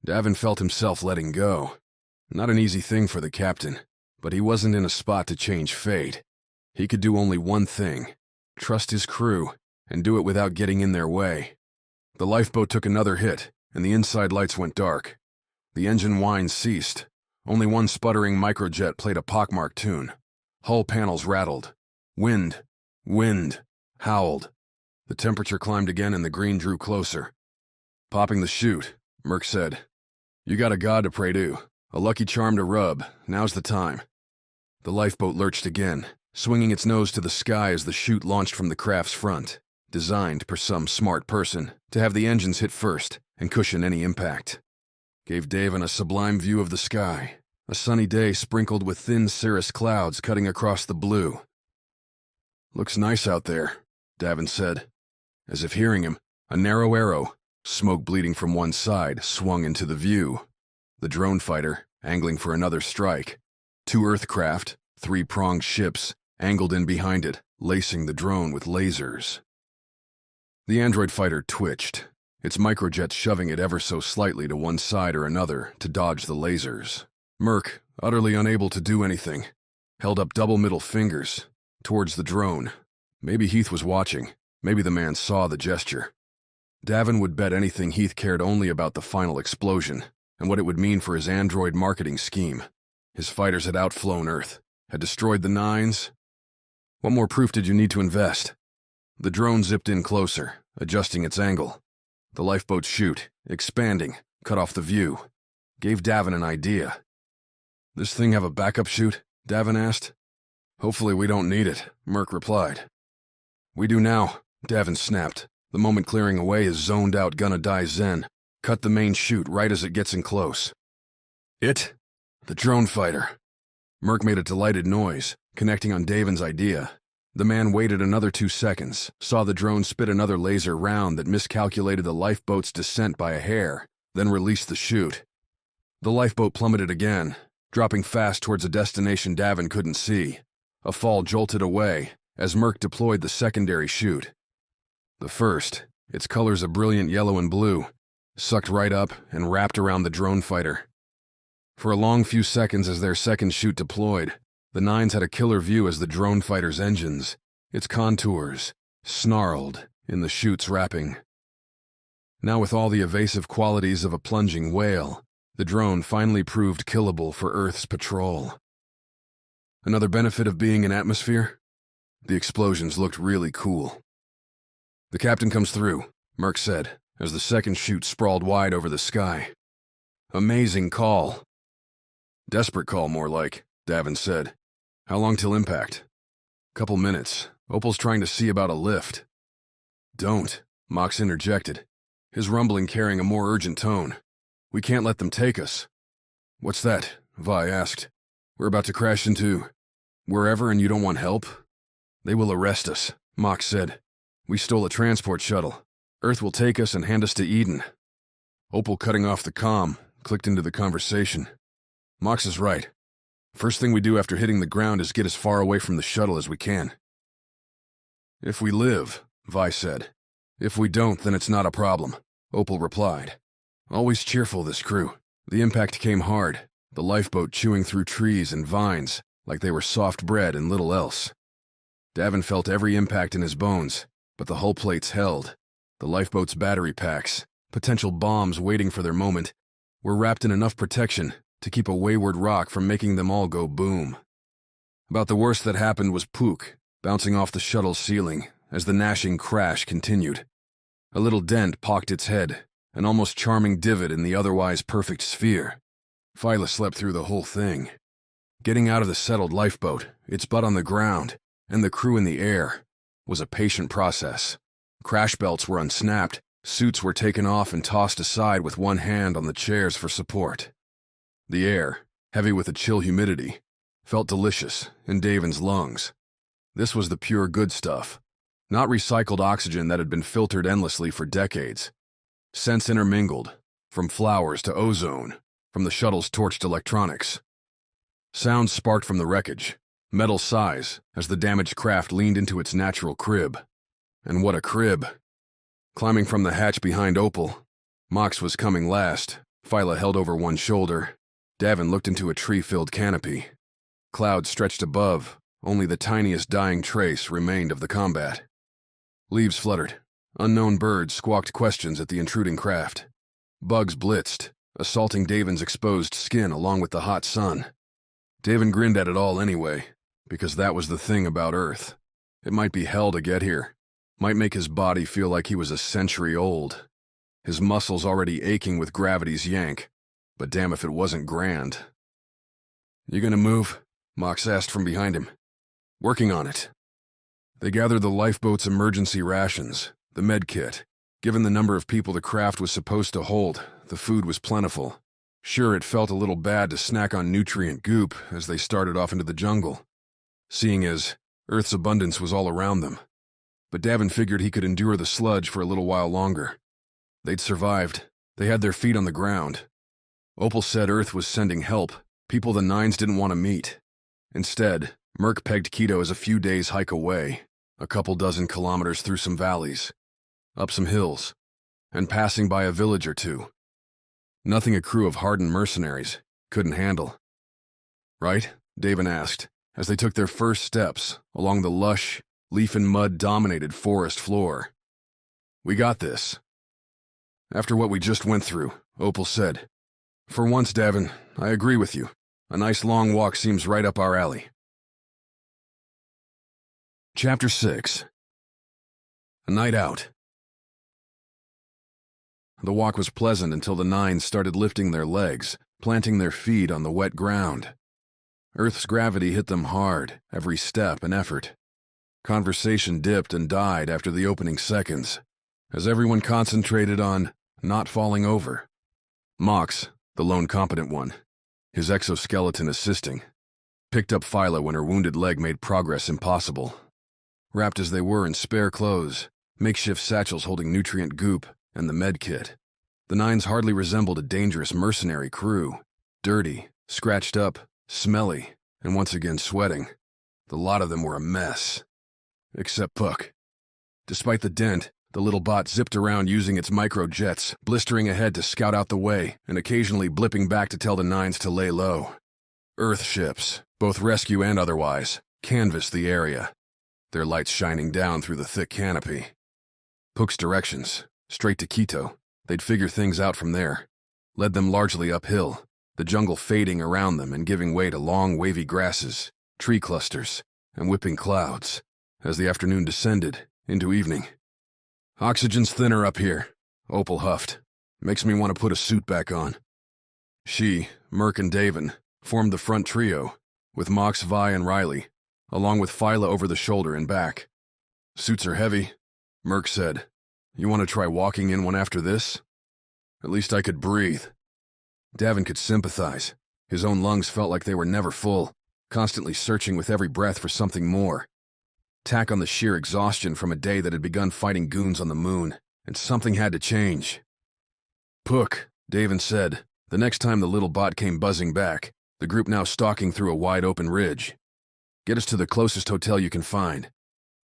Davin felt himself letting go. Not an easy thing for the captain, but he wasn't in a spot to change fate. He could do only one thing: trust his crew, and do it without getting in their way. The lifeboat took another hit, and the inside lights went dark. The engine whine ceased. Only one sputtering microjet played a pockmarked tune. Hull panels rattled. Wind howled. The temperature climbed again and the green drew closer. Popping the chute, Merc said, "You got a god to pray to, a lucky charm to rub. Now's the time." The lifeboat lurched again, swinging its nose to the sky as the chute launched from the craft's front, designed, per some smart person, to have the engines hit first and cushion any impact. Gave Davin a sublime view of the sky, a sunny day sprinkled with thin cirrus clouds cutting across the blue. "Looks nice out there," Davin said. As if hearing him, a narrow arrow, smoke bleeding from one side, swung into the view. The drone fighter, angling for another strike. 2 Earthcraft, 3-pronged ships, angled in behind it, lacing the drone with lasers. The android fighter twitched, its microjets shoving it ever so slightly to one side or another to dodge the lasers. Merc, utterly unable to do anything, held up double middle fingers towards the drone. Maybe Heath was watching. Maybe the man saw the gesture. Davin would bet anything Heath cared only about the final explosion and what it would mean for his android marketing scheme. His fighters had outflown Earth, had destroyed the Nines. What more proof did you need to invest? The drone zipped in closer, adjusting its angle. The lifeboat's chute, expanding, cut off the view. Gave Davin an idea. "This thing have a backup chute?" Davin asked. "Hopefully we don't need it," Merc replied. "We do now," Davin snapped, the moment clearing away his zoned-out gonna-die zen. "Cut the main chute right as it gets in close." "It?" "The drone fighter." Merc made a delighted noise, connecting on Davin's idea. The man waited another 2 seconds, saw the drone spit another laser round that miscalculated the lifeboat's descent by a hair, then released the chute. The lifeboat plummeted again, dropping fast towards a destination Davin couldn't see. A fall jolted away as Merc deployed the secondary chute. The first, its colors a brilliant yellow and blue, sucked right up and wrapped around the drone fighter. For a long few seconds as their second chute deployed, the Nines had a killer view as the drone fighter's engines, its contours, snarled in the chute's wrapping. Now with all the evasive qualities of a plunging whale, the drone finally proved killable for Earth's patrol. Another benefit of being in atmosphere? The explosions looked really cool. "The captain comes through," Merc said, as the second chute sprawled wide over the sky. "Amazing call." "Desperate call, more like," Davin said. "How long till impact?" "Couple minutes. Opal's trying to see about a lift." "Don't," Mox interjected, his rumbling carrying a more urgent tone. "We can't let them take us." "What's that?" Vi asked. "We're about to crash into wherever and you don't want help?" "They will arrest us," Mox said. "We stole a transport shuttle. Earth will take us and hand us to Eden." Opal, cutting off the comm, clicked into the conversation. "Mox is right. First thing we do after hitting the ground is get as far away from the shuttle as we can." "If we live," Vi said. "If we don't, then it's not a problem," Opal replied. Always cheerful, this crew. The impact came hard, the lifeboat chewing through trees and vines like they were soft bread and little else. Davin felt every impact in his bones, but the hull plates held. The lifeboat's battery packs, potential bombs waiting for their moment, were wrapped in enough protection to keep a wayward rock from making them all go boom. About the worst that happened was Pook, bouncing off the shuttle's ceiling as the gnashing crash continued. A little dent pocked its head, an almost charming divot in the otherwise perfect sphere. Phyla slept through the whole thing. Getting out of the settled lifeboat, its butt on the ground, and the crew in the air, was a patient process. Crash belts were unsnapped, suits were taken off and tossed aside with one hand on the chairs for support. The air, heavy with a chill humidity, felt delicious in Davin's lungs. This was the pure good stuff. Not recycled oxygen that had been filtered endlessly for decades. Scents intermingled, from flowers to ozone, from the shuttle's torched electronics. Sounds sparked from the wreckage, metal sighs as the damaged craft leaned into its natural crib. And what a crib. Climbing from the hatch behind Opal, Mox was coming last. Phyla held over one shoulder. Davin looked into a tree-filled canopy. Clouds stretched above, only the tiniest dying trace remained of the combat. Leaves fluttered. Unknown birds squawked questions at the intruding craft. Bugs blitzed, assaulting Davin's exposed skin along with the hot sun. Davin grinned at it all anyway, because that was the thing about Earth. It might be hell to get here, might make his body feel like he was a century old. His muscles already aching with gravity's yank, but damn if it wasn't grand. "You gonna move?" Mox asked from behind him. "Working on it." They gathered the lifeboat's emergency rations, the med kit. Given the number of people the craft was supposed to hold, the food was plentiful. Sure, it felt a little bad to snack on nutrient goop as they started off into the jungle, seeing as Earth's abundance was all around them. But Davin figured he could endure the sludge for a little while longer. They'd survived. They had their feet on the ground. Opal said Earth was sending help, people the Nines didn't want to meet. Instead, Merc pegged Quito as a few days' hike away, a couple dozen kilometers through some valleys, up some hills, and passing by a village or two. Nothing a crew of hardened mercenaries couldn't handle. "Right?" Davin asked, as they took their first steps along the lush, leaf and mud-dominated forest floor. "We got this." "After what we just went through," Opal said. "For once, Davin, I agree with you. A nice long walk seems right up our alley." Chapter 6. A Night Out. The walk was pleasant until the Nines started lifting their legs, planting their feet on the wet ground. Earth's gravity hit them hard, every step an effort. Conversation dipped and died after the opening seconds, as everyone concentrated on not falling over. Mox, the lone competent one, his exoskeleton assisting, picked up Phyla when her wounded leg made progress impossible. Wrapped as they were in spare clothes, makeshift satchels holding nutrient goop, and the med kit, the Nines hardly resembled a dangerous mercenary crew. Dirty, scratched up, smelly, and once again sweating. The lot of them were a mess. Except Puck. Despite the dent, the little bot zipped around using its microjets, blistering ahead to scout out the way, and occasionally blipping back to tell the Nines to lay low. Earth ships, both rescue and otherwise, canvassed the area, their lights shining down through the thick canopy. Puck's directions, straight to Quito. They'd figure things out from there. Led them largely uphill, the jungle fading around them and giving way to long wavy grasses, tree clusters, and whipping clouds, as the afternoon descended into evening. "Oxygen's thinner up here," Opal huffed. "Makes me want to put a suit back on." She, Merc, and Davin formed the front trio, with Mox, Vi, and Riley, along with Phyla over the shoulder and back. "Suits are heavy," Merc said. "You want to try walking in one after this? At least I could breathe." Davin could sympathize. His own lungs felt like they were never full, constantly searching with every breath for something more. Tack on the sheer exhaustion from a day that had begun fighting goons on the moon, and something had to change. "Puck," Davin said, the next time the little bot came buzzing back, the group now stalking through a wide-open ridge. "Get us to the closest hotel you can find."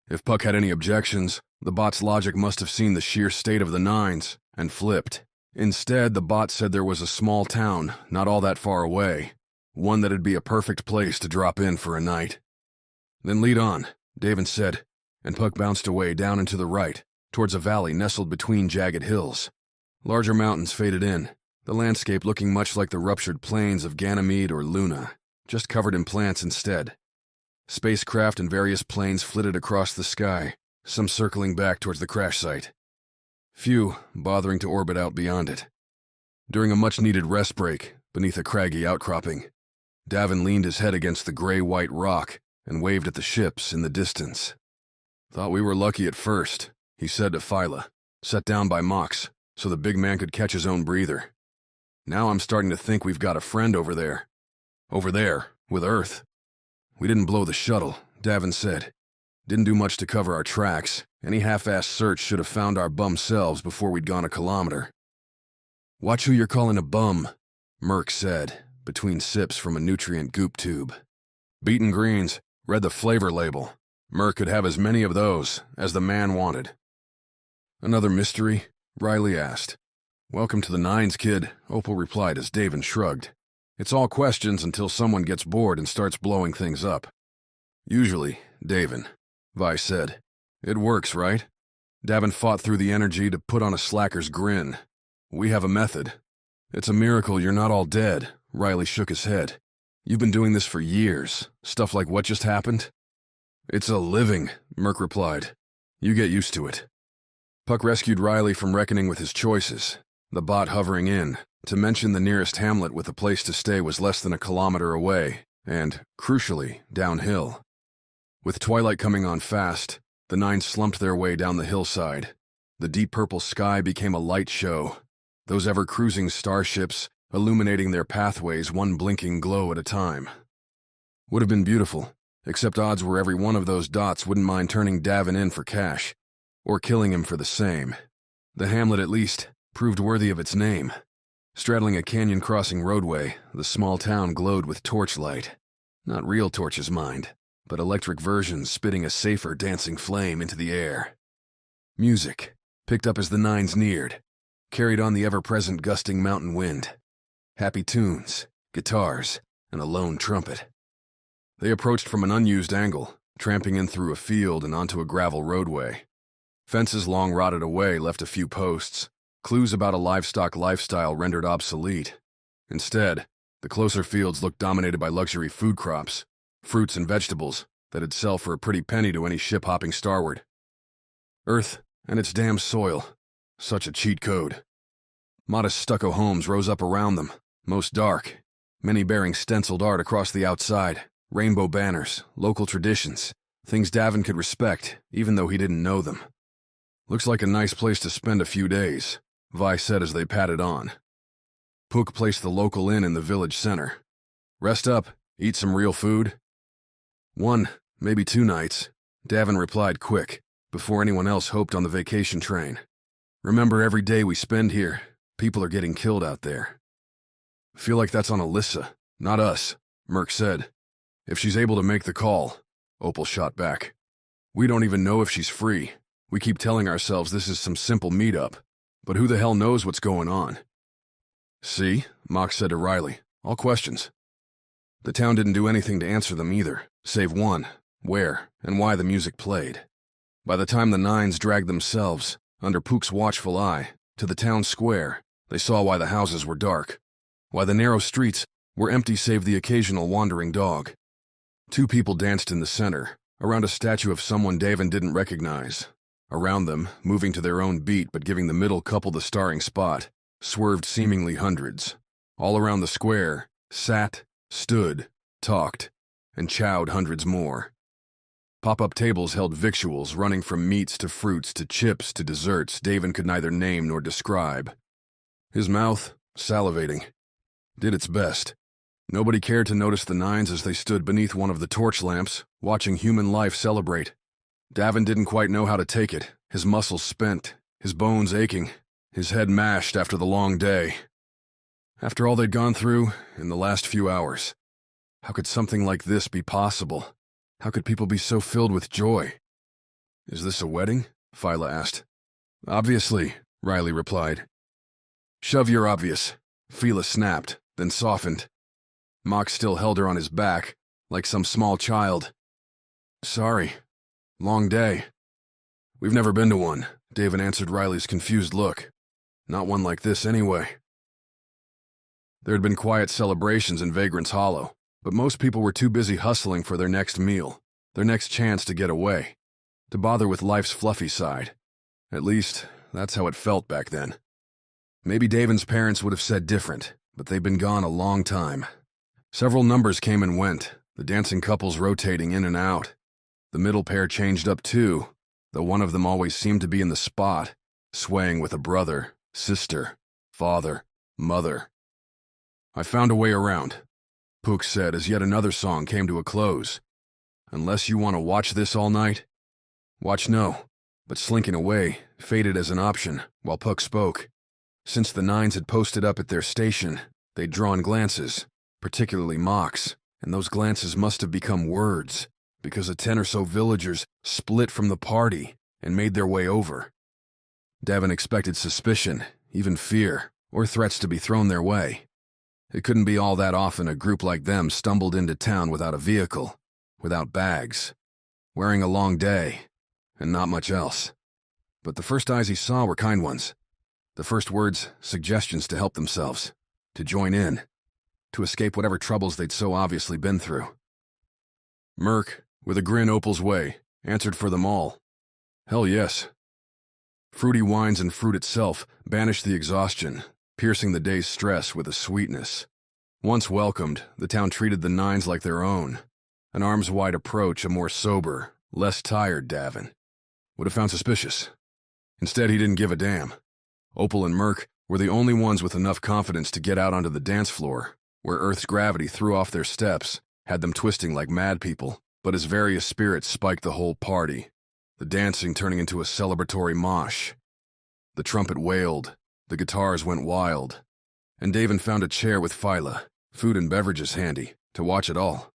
If Puck had any objections, the bot's logic must have seen the sheer state of the Nines and flipped. Instead, the bot said there was a small town not all that far away, one that'd be a perfect place to drop in for a night. "Then lead on," Davin said, and Puck bounced away down and to the right, towards a valley nestled between jagged hills. Larger mountains faded in, the landscape looking much like the ruptured plains of Ganymede or Luna, just covered in plants instead. Spacecraft and various planes flitted across the sky, some circling back towards the crash site. Few bothering to orbit out beyond it. During a much-needed rest break, beneath a craggy outcropping, Davin leaned his head against the gray-white rock and waved at the ships in the distance. "Thought we were lucky at first," he said to Phyla, set down by Mox, so the big man could catch his own breather. "Now I'm starting to think we've got a friend over there. Over there, with Earth." "We didn't blow the shuttle," Davin said. Didn't do much to cover our tracks. Any half-assed search should have found our bum selves before we'd gone a kilometer. Watch who you're calling a bum, Merc said, between sips from a nutrient goop tube. Beaten greens, read the flavor label. Merc could have as many of those as the man wanted. Another mystery? Riley asked. Welcome to the Nines, kid, Opal replied as Davin shrugged. It's all questions until someone gets bored and starts blowing things up. Usually, Davin, Vi said. It works, right? Davin fought through the energy to put on a slacker's grin. We have a method. It's a miracle you're not all dead, Riley shook his head. You've been doing this for years. Stuff like what just happened? It's a living, Merc replied. You get used to it. Puck rescued Riley from reckoning with his choices, the bot hovering in. To mention the nearest hamlet with a place to stay was less than a kilometer away, and, crucially, downhill. With twilight coming on fast, the Nines slumped their way down the hillside. The deep purple sky became a light show, those ever-cruising starships illuminating their pathways one blinking glow at a time. Would have been beautiful, except odds were every one of those dots wouldn't mind turning Davin in for cash, or killing him for the same. The hamlet, at least, proved worthy of its name. Straddling a canyon-crossing roadway, the small town glowed with torchlight. Not real torches, mind, but electric versions spitting a safer dancing flame into the air. Music, picked up as the Nines neared, carried on the ever-present gusting mountain wind. Happy tunes, guitars, and a lone trumpet. They approached from an unused angle, tramping in through a field and onto a gravel roadway. Fences long rotted away left a few posts, clues about a livestock lifestyle rendered obsolete. Instead, the closer fields looked dominated by luxury food crops, fruits and vegetables that'd sell for a pretty penny to any ship hopping starward. Earth and its damn soil. Such a cheat code. Modest stucco homes rose up around them, most dark, many bearing stenciled art across the outside, rainbow banners, local traditions, things Davin could respect, even though he didn't know them. Looks like a nice place to spend a few days, Vi said as they padded on. Pook placed the local inn in the village center. Rest up, eat some real food. 1, maybe 2 nights, Davin replied quick, before anyone else hoped on the vacation train. Remember, every day we spend here, people are getting killed out there. Feel like that's on Alyssa, not us, Merc said. If she's able to make the call, Opal shot back. We don't even know if she's free. We keep telling ourselves this is some simple meetup, but who the hell knows what's going on? See, Mock said to Riley, all questions. The town didn't do anything to answer them either, save one, where and why the music played. By the time the Nines dragged themselves, under Pook's watchful eye, to the town square, they saw why the houses were dark, why the narrow streets were empty save the occasional wandering dog. 2 people danced in the center, around a statue of someone Davin didn't recognize. Around them, moving to their own beat but giving the middle couple the starring spot, swerved seemingly hundreds. All around the square, sat, stood, talked, and chowed hundreds more. Pop-up tables held victuals running from meats to fruits to chips to desserts Davin could neither name nor describe. His mouth, salivating, did its best. Nobody cared to notice the Nines as they stood beneath one of the torch lamps, watching human life celebrate. Davin didn't quite know how to take it, his muscles spent, his bones aching, his head mashed after the long day. After all they'd gone through in the last few hours, how could something like this be possible? How could people be so filled with joy? Is this a wedding? Phyla asked. Obviously, Riley replied. Shove your obvious, Phyla snapped, then softened. Mock still held her on his back, like some small child. Sorry. Long day. We've never been to one, Davin answered Riley's confused look. Not one like this anyway. There had been quiet celebrations in Vagrant's Hollow, but most people were too busy hustling for their next meal, their next chance to get away, to bother with life's fluffy side. At least, that's how it felt back then. Maybe Davin's parents would have said different, but they'd been gone a long time. Several numbers came and went, the dancing couples rotating in and out. The middle pair changed up too, though one of them always seemed to be in the spot, swaying with a brother, sister, father, mother. I found a way around, Pook said as yet another song came to a close. Unless you want to watch this all night, Watch no, but slinking away, faded as an option, while Puck spoke. Since the Nines had posted up at their station, they'd drawn glances, particularly Mock's, and those glances must have become words, because 10 or so villagers split from the party and made their way over. Davin expected suspicion, even fear, or threats to be thrown their way. It couldn't be all that often a group like them stumbled into town without a vehicle, without bags, wearing a long day, and not much else. But the first eyes he saw were kind ones. The first words, suggestions to help themselves, to join in, to escape whatever troubles they'd so obviously been through. Merc, with a grin Opal's way, answered for them all. Hell yes. Fruity wines and fruit itself banished the exhaustion, piercing the day's stress with a sweetness. Once welcomed, the town treated the Nines like their own. An arms-wide approach a more sober, less tired Davin would have found suspicious. Instead, he didn't give a damn. Opal and Merc were the only ones with enough confidence to get out onto the dance floor, where Earth's gravity threw off their steps, had them twisting like mad people, but his various spirits spiked the whole party, the dancing turning into a celebratory mosh. The trumpet wailed, the guitars went wild, and Davin found a chair with Phyla, food and beverages handy, to watch it all.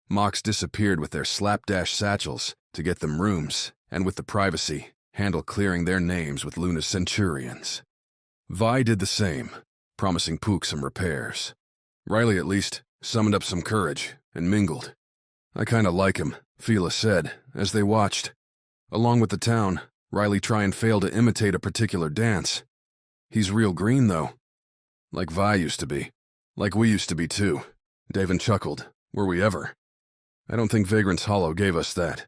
Mox disappeared with their slapdash satchels to get them rooms, and with the privacy, handle clearing their names with Luna centurions. Vi did the same, promising Pook some repairs. Riley, at least, summoned up some courage and mingled. I kinda like him, Phyla said, as they watched. Along with the town, Riley try and fail to imitate a particular dance. He's real green, though. Like Vi used to be. Like we used to be, too. Davin chuckled. Were we ever? I don't think Vagrant's Hollow gave us that.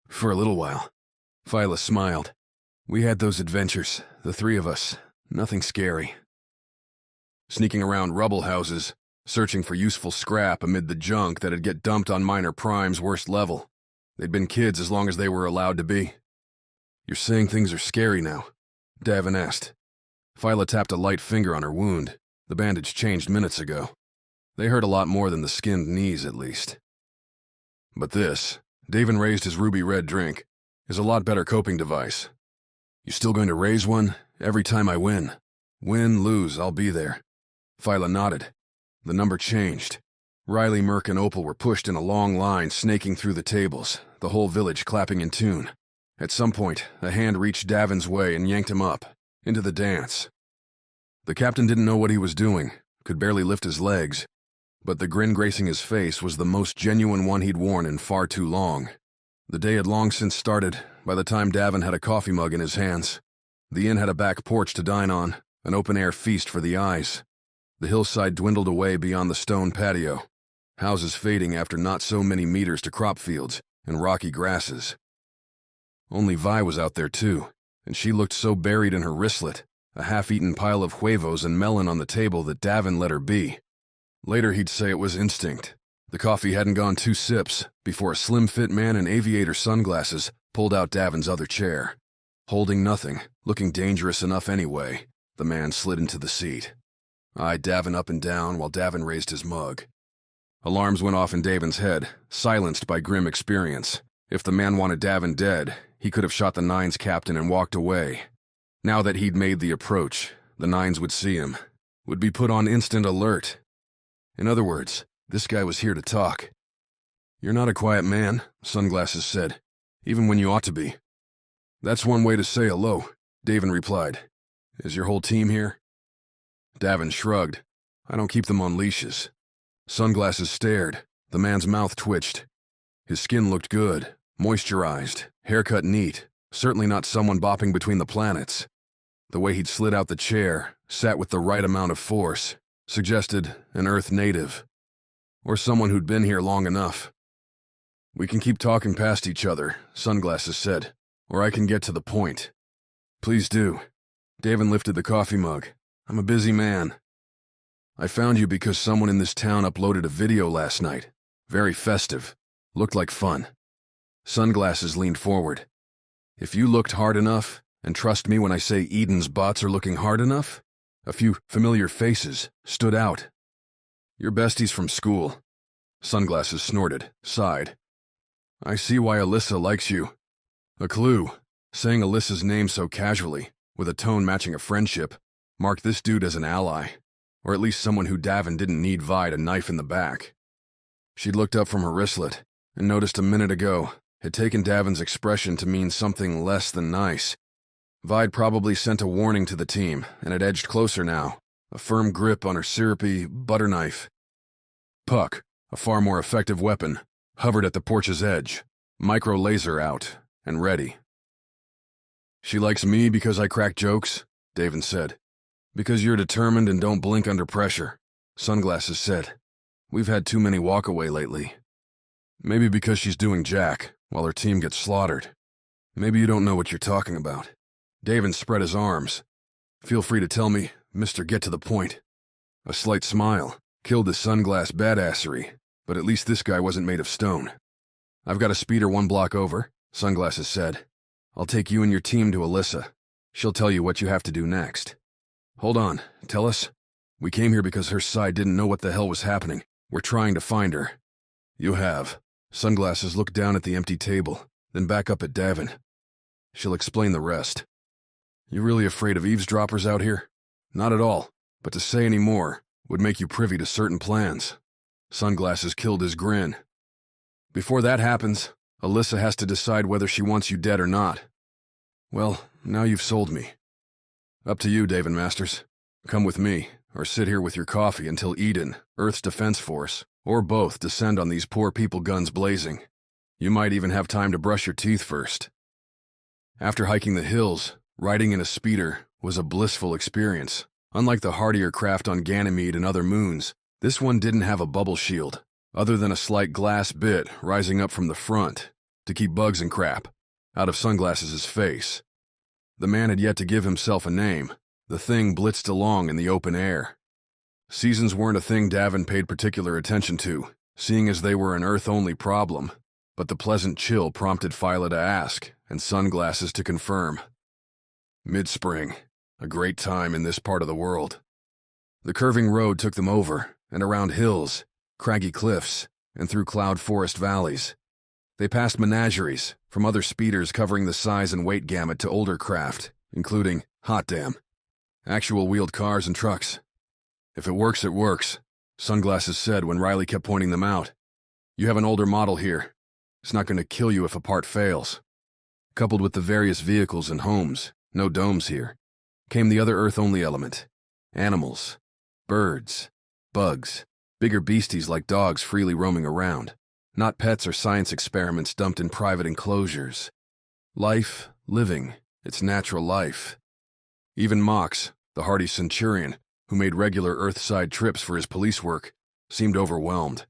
For a little while. Phyla smiled. We had those adventures, the three of us. Nothing scary. Sneaking around rubble houses, searching for useful scrap amid the junk that'd get dumped on Minor Prime's worst level. They'd been kids as long as they were allowed to be. You're saying things are scary now? Davin asked. Phyla tapped a light finger on her wound. The bandage changed minutes ago. They hurt a lot more than the skinned knees, at least. But this, Davin raised his ruby-red drink, is a lot better coping device. You still going to raise one? Every time I win. Win, lose, I'll be there. Phyla nodded. The number changed. Riley, Merc, and Opal were pushed in a long line snaking through the tables, the whole village clapping in tune. At some point, a hand reached Davin's way and yanked him up, into the dance. The captain didn't know what he was doing, could barely lift his legs, but the grin gracing his face was the most genuine one he'd worn in far too long. The day had long since started by the time Davin had a coffee mug in his hands. The inn had a back porch to dine on, an open-air feast for the eyes. The hillside dwindled away beyond the stone patio, houses fading after not so many meters to crop fields and rocky grasses. Only Vi was out there too, and she looked so buried in her wristlet, a half-eaten pile of huevos and melon on the table that Davin let her be. Later he'd say it was instinct. The coffee hadn't gone 2 sips before a slim-fit man in aviator sunglasses pulled out Davin's other chair. Holding nothing, looking dangerous enough anyway, the man slid into the seat. Eyed Davin up and down while Davin raised his mug. Alarms went off in Davin's head, silenced by grim experience. If the man wanted Davin dead, he could have shot the Nines captain and walked away. Now that he'd made the approach, the Nines would see him, would be put on instant alert. In other words, this guy was here to talk. You're not a quiet man, Sunglasses said, even when you ought to be. That's one way to say hello, Davin replied. Is your whole team here? Davin shrugged. I don't keep them on leashes. Sunglasses stared. The man's mouth twitched. His skin looked good, moisturized, haircut neat, certainly not someone bopping between the planets. The way he'd slid out the chair, sat with the right amount of force, suggested an Earth native. Or someone who'd been here long enough. We can keep talking past each other, Sunglasses said, or I can get to the point. Please do. Davin lifted the coffee mug. I'm a busy man. I found you because someone in this town uploaded a video last night. Very festive. Looked like fun. Sunglasses leaned forward. If you looked hard enough, and trust me when I say Eden's bots are looking hard enough, a few familiar faces stood out. Your besties from school. Sunglasses snorted, sighed. I see why Alyssa likes you. A clue. Saying Alyssa's name so casually, with a tone matching a friendship, marked this dude as an ally, or at least someone who Davin didn't need Vi to knife in the back. She'd looked up from her wristlet, and noticed a minute ago had taken Davin's expression to mean something less than nice. Vi'd probably sent a warning to the team, and had edged closer now, a firm grip on her syrupy butter knife. Puck, a far more effective weapon, hovered at the porch's edge, micro laser out, and ready. She likes me because I crack jokes, Davin said. Because you're determined and don't blink under pressure, Sunglasses said. We've had too many walk away lately. Maybe because she's doing Jack, while her team gets slaughtered. Maybe you don't know what you're talking about. Davin spread his arms. Feel free to tell me, Mr. Get to the point. A slight smile killed the sunglass badassery, but at least this guy wasn't made of stone. I've got a speeder 1 block over, Sunglasses said. I'll take you and your team to Alyssa. She'll tell you what you have to do next. Hold on, tell us. We came here because her side didn't know what the hell was happening. We're trying to find her. You have. Sunglasses looked down at the empty table, then back up at Davin. She'll explain the rest. You really afraid of eavesdroppers out here? Not at all, but to say any more would make you privy to certain plans. Sunglasses killed his grin. Before that happens, Alyssa has to decide whether she wants you dead or not. Well, now you've sold me. Up to you, Davin Masters. Come with me, or sit here with your coffee until Eden, Earth's defense force, or both descend on these poor people guns blazing. You might even have time to brush your teeth first. After hiking the hills, riding in a speeder was a blissful experience. Unlike the hardier craft on Ganymede and other moons, this one didn't have a bubble shield, other than a slight glass bit rising up from the front to keep bugs and crap out of Sunglasses' face. The man had yet to give himself a name. The thing blitzed along in the open air. Seasons weren't a thing Davin paid particular attention to, seeing as they were an Earth-only problem, but the pleasant chill prompted Phyla to ask, and Sunglasses to confirm. Mid-spring, a great time in this part of the world. The curving road took them over, and around hills, craggy cliffs, and through cloud forest valleys. They passed menageries, from other speeders covering the size and weight gamut to older craft, including, hot damn, actual wheeled cars and trucks. If it works, Sunglasses said when Riley kept pointing them out. You have an older model here. It's not going to kill you if a part fails. Coupled with the various vehicles and homes, no domes here, came the other Earth-only element. Animals, birds, bugs, bigger beasties like dogs freely roaming around. Not pets or science experiments dumped in private enclosures. Life, living, its natural life. Even Mox, the hardy centurion, who made regular Earthside trips for his police work, seemed overwhelmed.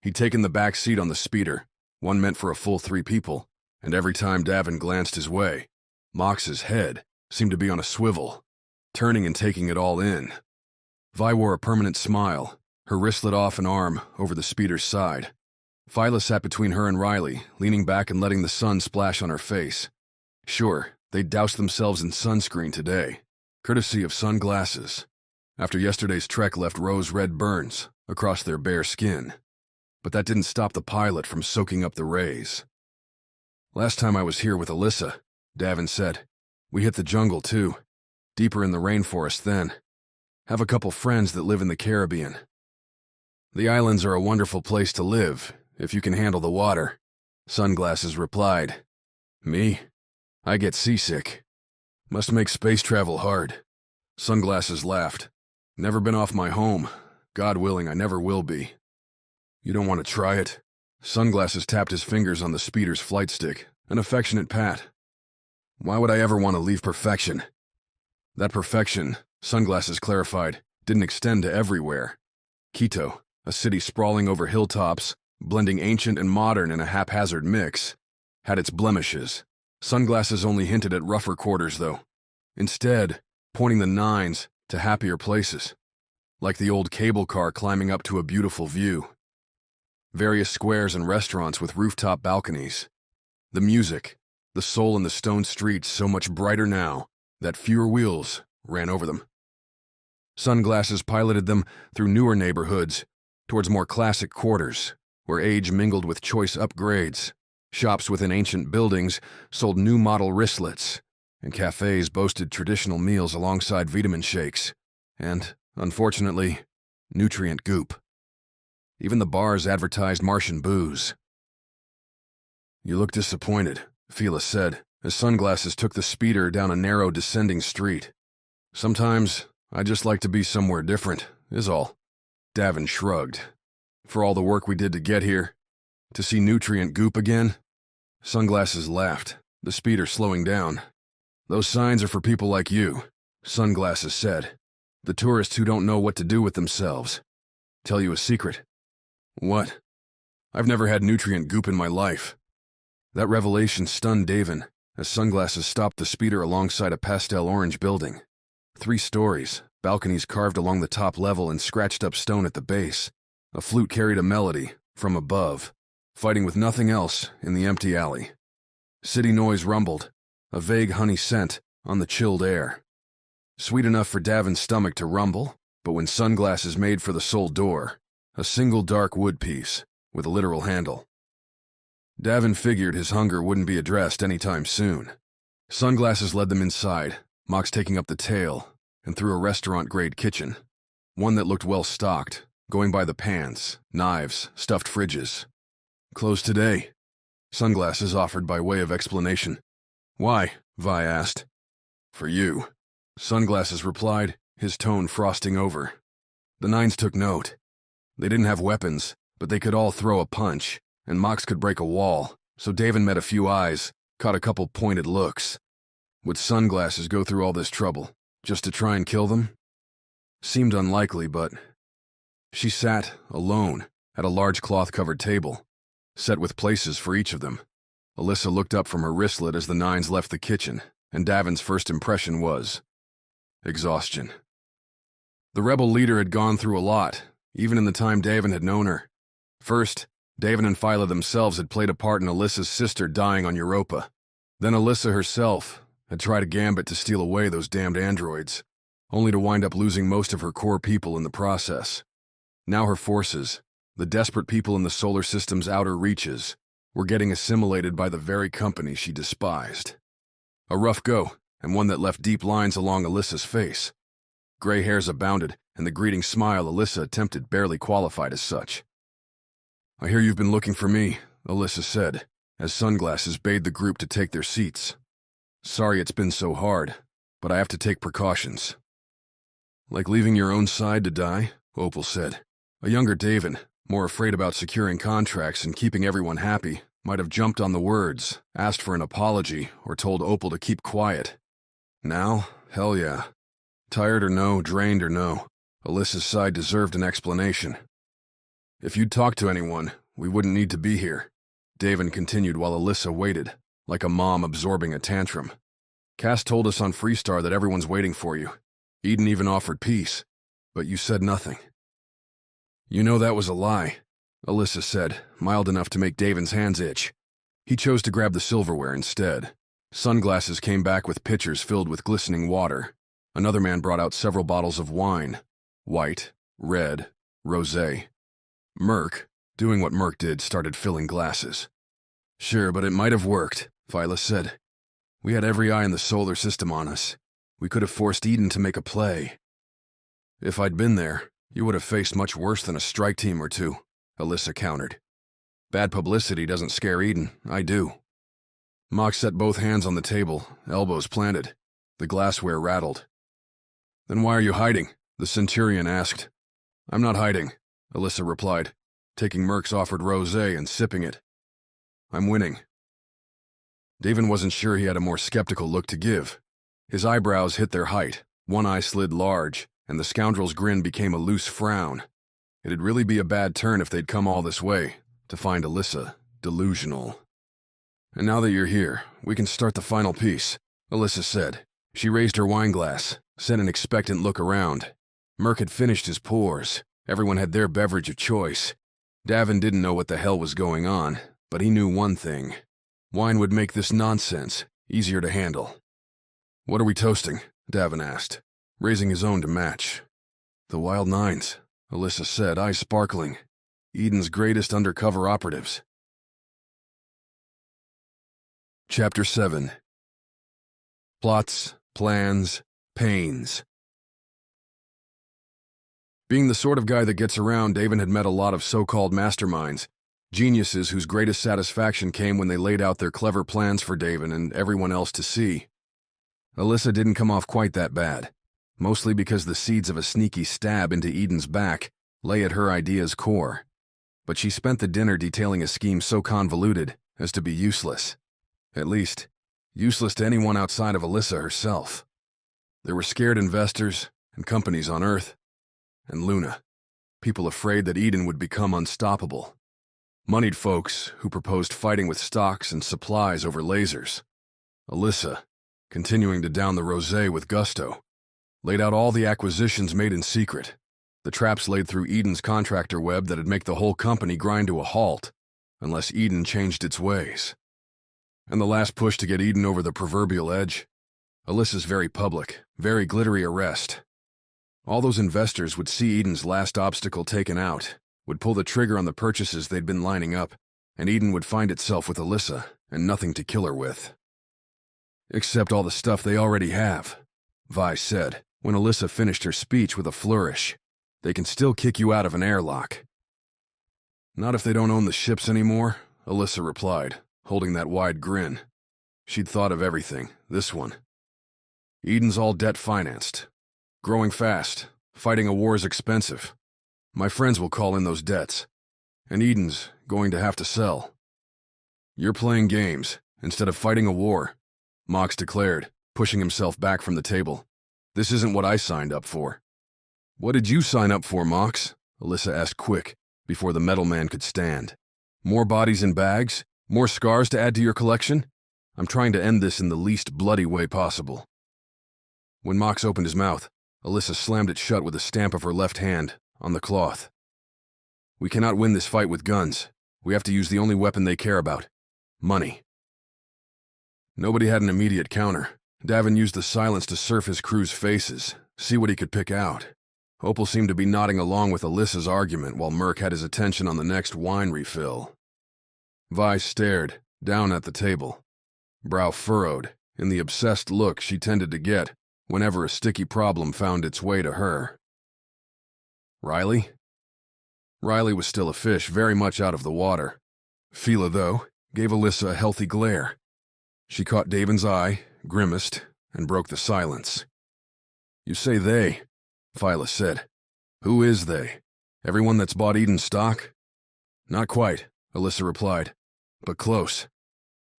He'd taken the back seat on the speeder, one meant for a full 3 people, and every time Davin glanced his way, Mox's head seemed to be on a swivel, turning and taking it all in. Vi wore a permanent smile, her wristlet off an arm over the speeder's side. Phyla sat between her and Riley, leaning back and letting the sun splash on her face. Sure, they'd doused themselves in sunscreen today, courtesy of Sunglasses, after yesterday's trek left rose-red burns across their bare skin. But that didn't stop the pilot from soaking up the rays. Last time I was here with Alyssa, Davin said, we hit the jungle too, deeper in the rainforest then. Have a couple friends that live in the Caribbean. The islands are a wonderful place to live, if you can handle the water, Sunglasses replied. Me? I get seasick. Must make space travel hard. Sunglasses laughed. Never been off my home. God willing, I never will be. You don't want to try it? Sunglasses tapped his fingers on the speeder's flight stick, an affectionate pat. Why would I ever want to leave perfection? That perfection, Sunglasses clarified, didn't extend to everywhere. Quito, a city sprawling over hilltops, blending ancient and modern in a haphazard mix, had its blemishes. Sunglasses only hinted at rougher quarters, though, instead pointing the nines to happier places, like the old cable car climbing up to a beautiful view. Various squares and restaurants with rooftop balconies. The music, the soul in the stone streets so much brighter now that fewer wheels ran over them. Sunglasses piloted them through newer neighborhoods, towards more classic quarters, where age mingled with choice upgrades, Shops within ancient buildings sold new model wristlets, and cafes boasted traditional meals alongside vitamin shakes, and, unfortunately, nutrient goop. Even the bars advertised Martian booze. "You look disappointed," Fila said, as Sunglasses took the speeder down a narrow descending street. "Sometimes I just like to be somewhere different, is all." Davin shrugged. "For all the work we did to get here, to see nutrient goop again?" Sunglasses laughed, the speeder slowing down. "Those signs are for people like you," Sunglasses said. "The tourists who don't know what to do with themselves. Tell you a secret." "What?" "I've never had nutrient goop in my life." That revelation stunned Davin as Sunglasses stopped the speeder alongside a pastel orange building. 3 stories, balconies carved along the top level and scratched up stone at the base. A flute carried a melody, from above, fighting with nothing else in the empty alley. City noise rumbled, a vague honey scent on the chilled air. Sweet enough for Davin's stomach to rumble, but when Sunglasses made for the sole door, a single dark wood piece with a literal handle. Davin figured his hunger wouldn't be addressed anytime soon. Sunglasses led them inside, Mox taking up the tail, and through a restaurant-grade kitchen. One that looked well-stocked, going by the pans, knives, stuffed fridges. "Closed today," Sunglasses offered by way of explanation. "Why?" Vi asked. "For you," Sunglasses replied, his tone frosting over. The Nines took note. They didn't have weapons, but they could all throw a punch, and Mox could break a wall, so Davin met a few eyes, caught a couple pointed looks. Would Sunglasses go through all this trouble, just to try and kill them? Seemed unlikely, but... She sat, alone, at a large cloth-covered table, set with places for each of them. Alyssa looked up from her wristlet as the Nines left the kitchen, and Davin's first impression was... exhaustion. The rebel leader had gone through a lot, even in the time Davin had known her. First, Davin and Phyla themselves had played a part in Alyssa's sister dying on Europa. Then Alyssa herself had tried a gambit to steal away those damned androids, only to wind up losing most of her core people in the process. Now her forces, the desperate people in the solar system's outer reaches, were getting assimilated by the very company she despised. A rough go, and one that left deep lines along Alyssa's face. Gray hairs abounded, and the greeting smile Alyssa attempted barely qualified as such. "I hear you've been looking for me," Alyssa said, as Sunglasses bade the group to take their seats. "Sorry it's been so hard, but I have to take precautions." "Like leaving your own side to die?" Opal said. A younger Davin, more afraid about securing contracts and keeping everyone happy, might have jumped on the words, asked for an apology, or told Opal to keep quiet. Now, hell yeah. Tired or no, drained or no, Alyssa's side deserved an explanation. "If you'd talked to anyone, we wouldn't need to be here," Davin continued while Alyssa waited, like a mom absorbing a tantrum. "Cass told us on Freestar that everyone's waiting for you. Eden even offered peace, but you said nothing." "You know that was a lie," Alyssa said, mild enough to make Davin's hands itch. He chose to grab the silverware instead. Sunglasses came back with pitchers filled with glistening water. Another man brought out several bottles of wine. White, red, rosé. Merc, doing what Merc did, started filling glasses. "Sure, but it might have worked," Phyla said. "We had every eye in the solar system on us. We could have forced Eden to make a play." "If I'd been there, you would have faced much worse than a strike team or two," Alyssa countered. "Bad publicity doesn't scare Eden, I do." Mox set both hands on the table, elbows planted. The glassware rattled. "Then why are you hiding?" the Centurion asked. "I'm not hiding," Alyssa replied, taking Merc's offered rosé and sipping it. "I'm winning." Davin wasn't sure he had a more skeptical look to give. His eyebrows hit their height, one eye slid large, and the scoundrel's grin became a loose frown. It'd really be a bad turn if they'd come all this way, to find Alyssa delusional. "And now that you're here, we can start the final piece," Alyssa said. She raised her wine glass, sent an expectant look around. Merc had finished his pours. Everyone had their beverage of choice. Davin didn't know what the hell was going on, but he knew one thing. Wine would make this nonsense easier to handle. "What are we toasting?" Davin asked, raising his own to match. "The Wild Nines," Alyssa said, eyes sparkling. "Eden's greatest undercover operatives." Chapter 7. Plots, Plans, Pains. Being the sort of guy that gets around, Davin had met a lot of so-called masterminds, geniuses whose greatest satisfaction came when they laid out their clever plans for Davin and everyone else to see. Alyssa didn't come off quite that bad, mostly because the seeds of a sneaky stab into Eden's back lay at her idea's core. But she spent the dinner detailing a scheme so convoluted as to be useless. At least, useless to anyone outside of Alyssa herself. There were scared investors and companies on Earth, and Luna, people afraid that Eden would become unstoppable. Moneyed folks who proposed fighting with stocks and supplies over lasers. Alyssa, continuing to down the rosé with gusto, laid out all the acquisitions made in secret, the traps laid through Eden's contractor web that'd make the whole company grind to a halt, unless Eden changed its ways. And the last push to get Eden over the proverbial edge, Alyssa's very public, very glittery arrest. All those investors would see Eden's last obstacle taken out, would pull the trigger on the purchases they'd been lining up, and Eden would find itself with Alyssa and nothing to kill her with. Except all the stuff they already have, Vi said, when Alyssa finished her speech with a flourish. They can still kick you out of an airlock. Not if they don't own the ships anymore, Alyssa replied, holding that wide grin. She'd thought of everything, this one. Eden's all debt-financed. Growing fast. Fighting a war is expensive. My friends will call in those debts. And Eden's going to have to sell. You're playing games, instead of fighting a war, Mox declared, pushing himself back from the table. This isn't what I signed up for. What did you sign up for, Mox? Alyssa asked quick, before the metal man could stand. More bodies in bags? More scars to add to your collection? I'm trying to end this in the least bloody way possible. When Mox opened his mouth, Alyssa slammed it shut with a stamp of her left hand on the cloth. We cannot win this fight with guns. We have to use the only weapon they care about. Money. Nobody had an immediate counter. Davin used the silence to surf his crew's faces, see what he could pick out. Opal seemed to be nodding along with Alyssa's argument while Merc had his attention on the next wine refill. Vi stared, down at the table, brow furrowed, in the obsessed look she tended to get whenever a sticky problem found its way to her. Riley? Riley was still a fish, very much out of the water. Fila, though, gave Alyssa a healthy glare. She caught Davin's eye, grimaced, and broke the silence. You say they, Fila said. Who is they? Everyone that's bought Eden's stock? Not quite, Alyssa replied, but close.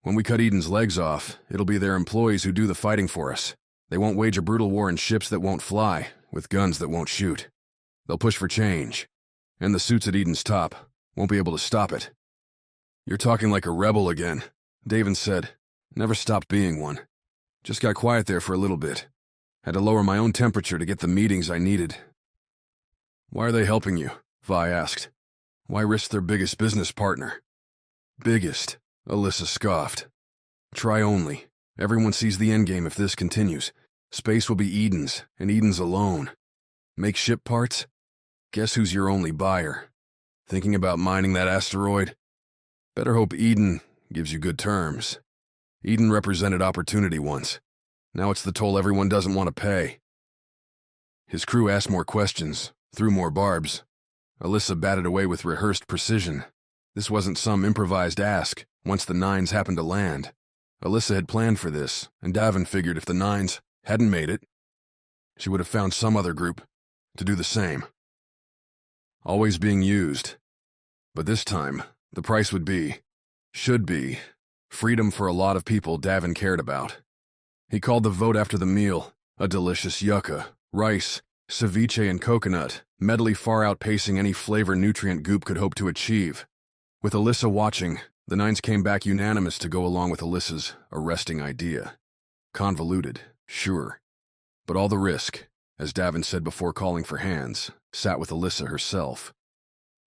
When we cut Eden's legs off, it'll be their employees who do the fighting for us. They won't wage a brutal war in ships that won't fly, with guns that won't shoot. They'll push for change, and the suits at Eden's top won't be able to stop it. You're talking like a rebel again, Davin said. Never stopped being one. Just got quiet there for a little bit. Had to lower my own temperature to get the meetings I needed. Why are they helping you? Vi asked. Why risk their biggest business partner? Biggest, Alyssa scoffed. Try only. Everyone sees the endgame if this continues. Space will be Eden's, and Eden's alone. Make ship parts? Guess who's your only buyer? Thinking about mining that asteroid? Better hope Eden gives you good terms. Eden represented opportunity once. Now it's the toll everyone doesn't want to pay. His crew asked more questions, threw more barbs. Alyssa batted away with rehearsed precision. This wasn't some improvised ask once the nines happened to land. Alyssa had planned for this, and Davin figured if the nines hadn't made it, she would have found some other group to do the same. Always being used. But this time, the price would be, should be, freedom for a lot of people Davin cared about. He called the vote after the meal, a delicious yucca, rice, ceviche and coconut, medley far outpacing any flavor nutrient goop could hope to achieve. With Alyssa watching, the nines came back unanimous to go along with Alyssa's arresting idea. Convoluted, sure. But all the risk, as Davin said before calling for hands, sat with Alyssa herself.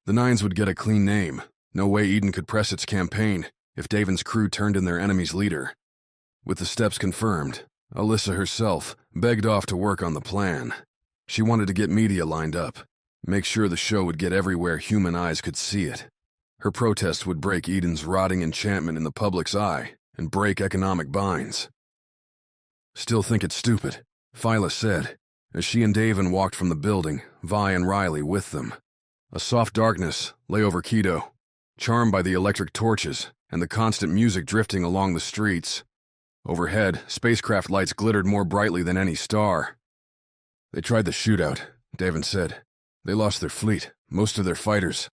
The nines would get a clean name. No way Eden could press its campaign if Davin's crew turned in their enemy's leader. With the steps confirmed, Alyssa herself begged off to work on the plan. She wanted to get media lined up, make sure the show would get everywhere human eyes could see it. Her protest would break Eden's rotting enchantment in the public's eye and break economic binds. Still think it's stupid, Phyla said, as she and Davin walked from the building, Vi and Riley with them. A soft darkness lay over Quito, charmed by the electric torches and the constant music drifting along the streets. Overhead, spacecraft lights glittered more brightly than any star. They tried the shootout, Davin said. They lost their fleet, most of their fighters.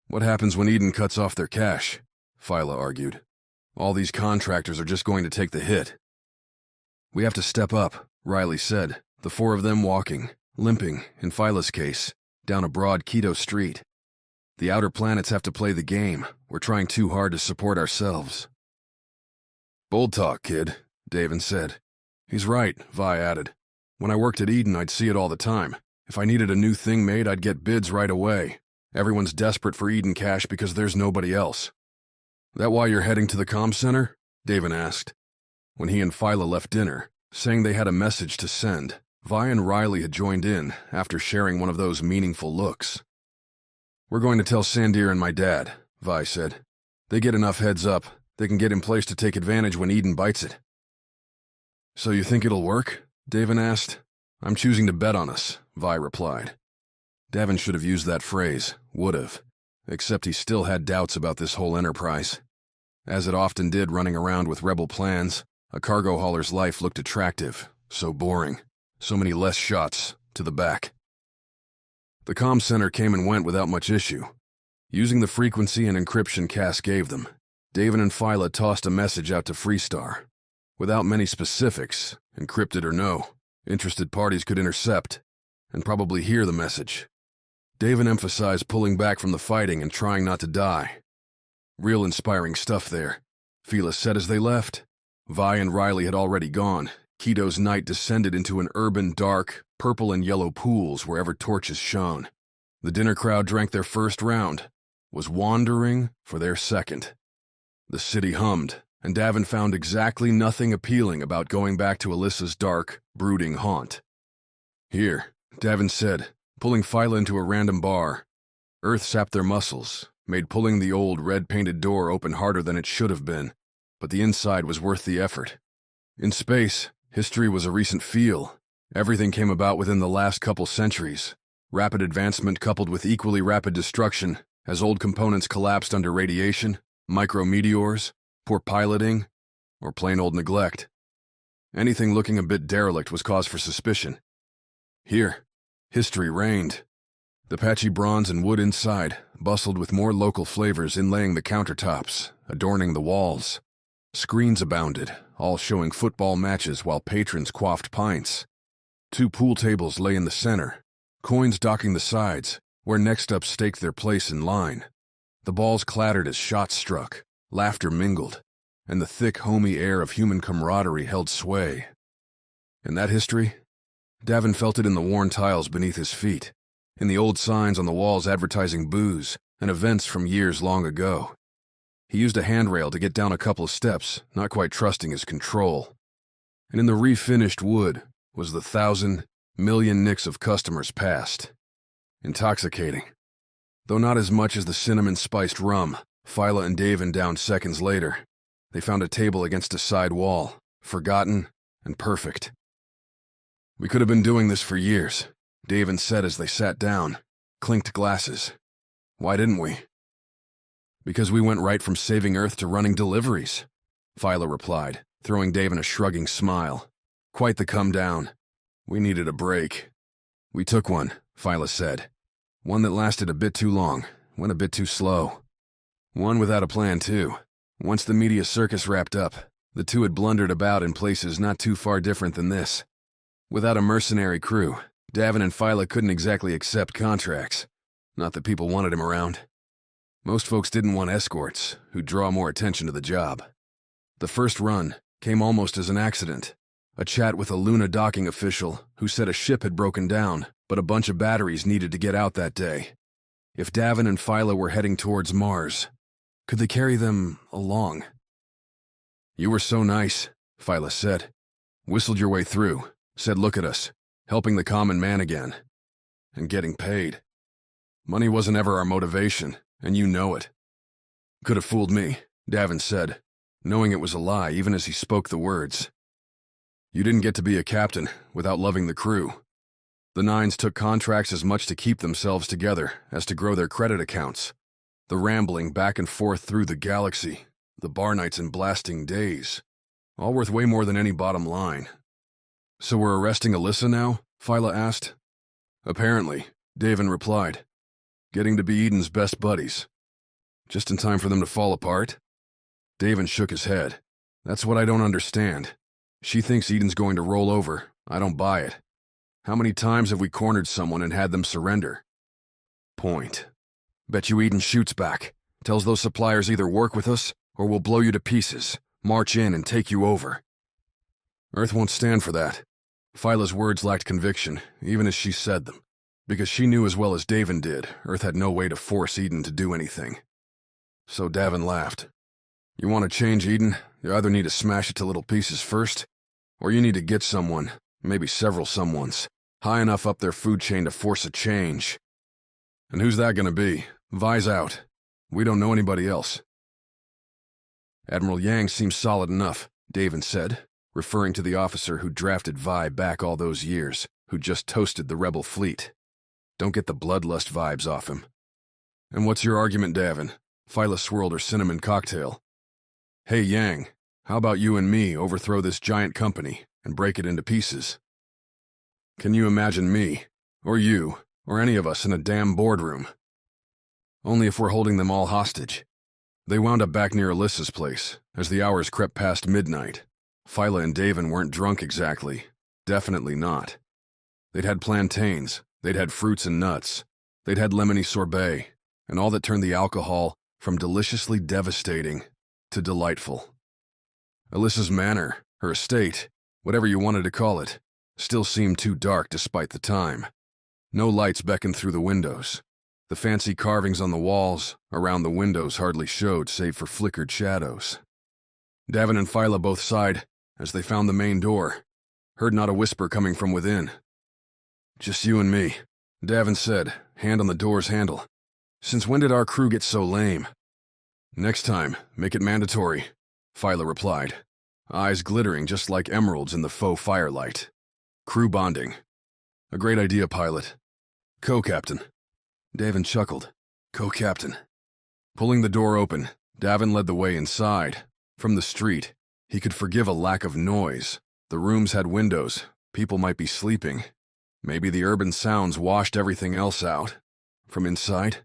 What happens when Eden cuts off their cash? Phyla argued. All these contractors are just going to take the hit. We have to step up, Riley said, the four of them walking, limping, in Phyla's case, down a broad Quito street. The outer planets have to play the game. We're trying too hard to support ourselves. Bold talk, kid, Davin said. He's right, Vi added. When I worked at Eden, I'd see it all the time. If I needed a new thing made, I'd get bids right away. Everyone's desperate for Eden cash because there's nobody else. That why you're heading to the comm center? Davin asked. When he and Phyla left dinner, saying they had a message to send, Vi and Riley had joined in after sharing one of those meaningful looks. We're going to tell Sandir and my dad, Vi said. They get enough heads up, they can get in place to take advantage when Eden bites it. So you think it'll work? Davin asked. I'm choosing to bet on us, Vi replied. Davin should have used that phrase, would have, except he still had doubts about this whole enterprise. As it often did running around with rebel plans, a cargo hauler's life looked attractive, so boring, so many less shots to the back. The comm center came and went without much issue. Using the frequency and encryption Cass gave them, Davin and Phyla tossed a message out to Freestar. Without many specifics, encrypted or no, interested parties could intercept and probably hear the message. Davin emphasized pulling back from the fighting and trying not to die. Real inspiring stuff there, Phyla said as they left. Vi and Riley had already gone. Quito's night descended into an urban, dark, purple and yellow pools wherever torches shone. The dinner crowd drank their first round, was wandering for their second. The city hummed, and Davin found exactly nothing appealing about going back to Alyssa's dark, brooding haunt. Here, Davin said, pulling Phyla into a random bar. Earth sapped their muscles, made pulling the old, red-painted door open harder than it should have been, but the inside was worth the effort. In space, history was a recent feel. Everything came about within the last couple centuries. Rapid advancement coupled with equally rapid destruction as old components collapsed under radiation, micrometeors, poor piloting, or plain old neglect. Anything looking a bit derelict was cause for suspicion. Here, history reigned. The patchy bronze and wood inside bustled with more local flavors inlaying the countertops, adorning the walls. Screens abounded, all showing football matches while patrons quaffed pints. 2 pool tables lay in the center, coins docking the sides, where next-up staked their place in line. The balls clattered as shots struck, laughter mingled, and the thick, homey air of human camaraderie held sway. In that history, Davin felt it in the worn tiles beneath his feet, in the old signs on the walls advertising booze and events from years long ago. He used a handrail to get down a couple of steps, not quite trusting his control. And in the refinished wood was the 1,000 million nicks of customers past. Intoxicating. Though not as much as the cinnamon-spiced rum Phyla and Davin downed seconds later. They found a table against a side wall, forgotten and perfect. We could have been doing this for years, Davin said as they sat down, clinked glasses. Why didn't we? Because we went right from saving Earth to running deliveries, Phyla replied, throwing Davin a shrugging smile. Quite the come down. We needed a break. We took one, Phyla said. One that lasted a bit too long, went a bit too slow. One without a plan, too. Once the media circus wrapped up, the two had blundered about in places not too far different than this. Without a mercenary crew, Davin and Phyla couldn't exactly accept contracts. Not that people wanted him around. Most folks didn't want escorts, who'd draw more attention to the job. The first run came almost as an accident. A chat with a Luna docking official who said a ship had broken down, but a bunch of batteries needed to get out that day. If Davin and Phyla were heading towards Mars, could they carry them along? You were so nice, Phyla said. Whistled your way through, said look at us, helping the common man again. And getting paid. Money wasn't ever our motivation, and you know it. Could have fooled me, Davin said. knowing it was a lie even as he spoke the words. You didn't get to be a captain without loving the crew. The Nines took contracts as much to keep themselves together as to grow their credit accounts. The rambling back and forth through the galaxy, the bar nights and blasting days, all worth way more than any bottom line. So we're arresting Alyssa now? Phyla asked. Apparently, Davin replied. Getting to be Eden's best buddies. Just in time for them to fall apart? Davin shook his head. That's what I don't understand. She thinks Eden's going to roll over. I don't buy it. How many times have we cornered someone and had them surrender? Point. Bet you Eden shoots back. Tells those suppliers either work with us or we'll blow you to pieces, march in and take you over. Earth won't stand for that. Phyla's words lacked conviction, even as she said them, because she knew as well as Davin did, Earth had no way to force Eden to do anything. So Davin laughed. You want to change Eden? You either need to smash it to little pieces first, or you need to get someone, maybe several someones, high enough up their food chain to force a change. And who's that gonna be? Vi's out. We don't know anybody else. Admiral Yang seems solid enough, Davin said, referring to the officer who drafted Vi back all those years, who just toasted the rebel fleet. Don't get the bloodlust vibes off him. And what's your argument, Davin? Phyla swirled her cinnamon cocktail. Hey, Yang, how about you and me overthrow this giant company and break it into pieces? Can you imagine me, or you, or any of us in a damn boardroom? Only if we're holding them all hostage. They wound up back near Alyssa's place, as the hours crept past midnight. Phyla and Davin weren't drunk exactly. Definitely not. They'd had plantains, they'd had fruits and nuts, they'd had lemony sorbet, and all that turned the alcohol from deliciously devastating to delightful. Alyssa's manor, her estate, whatever you wanted to call it, still seemed too dark despite the time. No lights beckoned through the windows. The fancy carvings on the walls around the windows hardly showed save for flickered shadows. Davin and Phyla both sighed as they found the main door, heard not a whisper coming from within. Just you and me, Davin said, hand on the door's handle. Since when did our crew get so lame? Next time, make it mandatory, Phyla replied, eyes glittering just like emeralds in the faux firelight. Crew bonding. A great idea, pilot. Co-captain. Davin chuckled. Co-captain. Pulling the door open, Davin led the way inside. From the street, he could forgive a lack of noise. The rooms had windows. People might be sleeping. Maybe the urban sounds washed everything else out. From inside?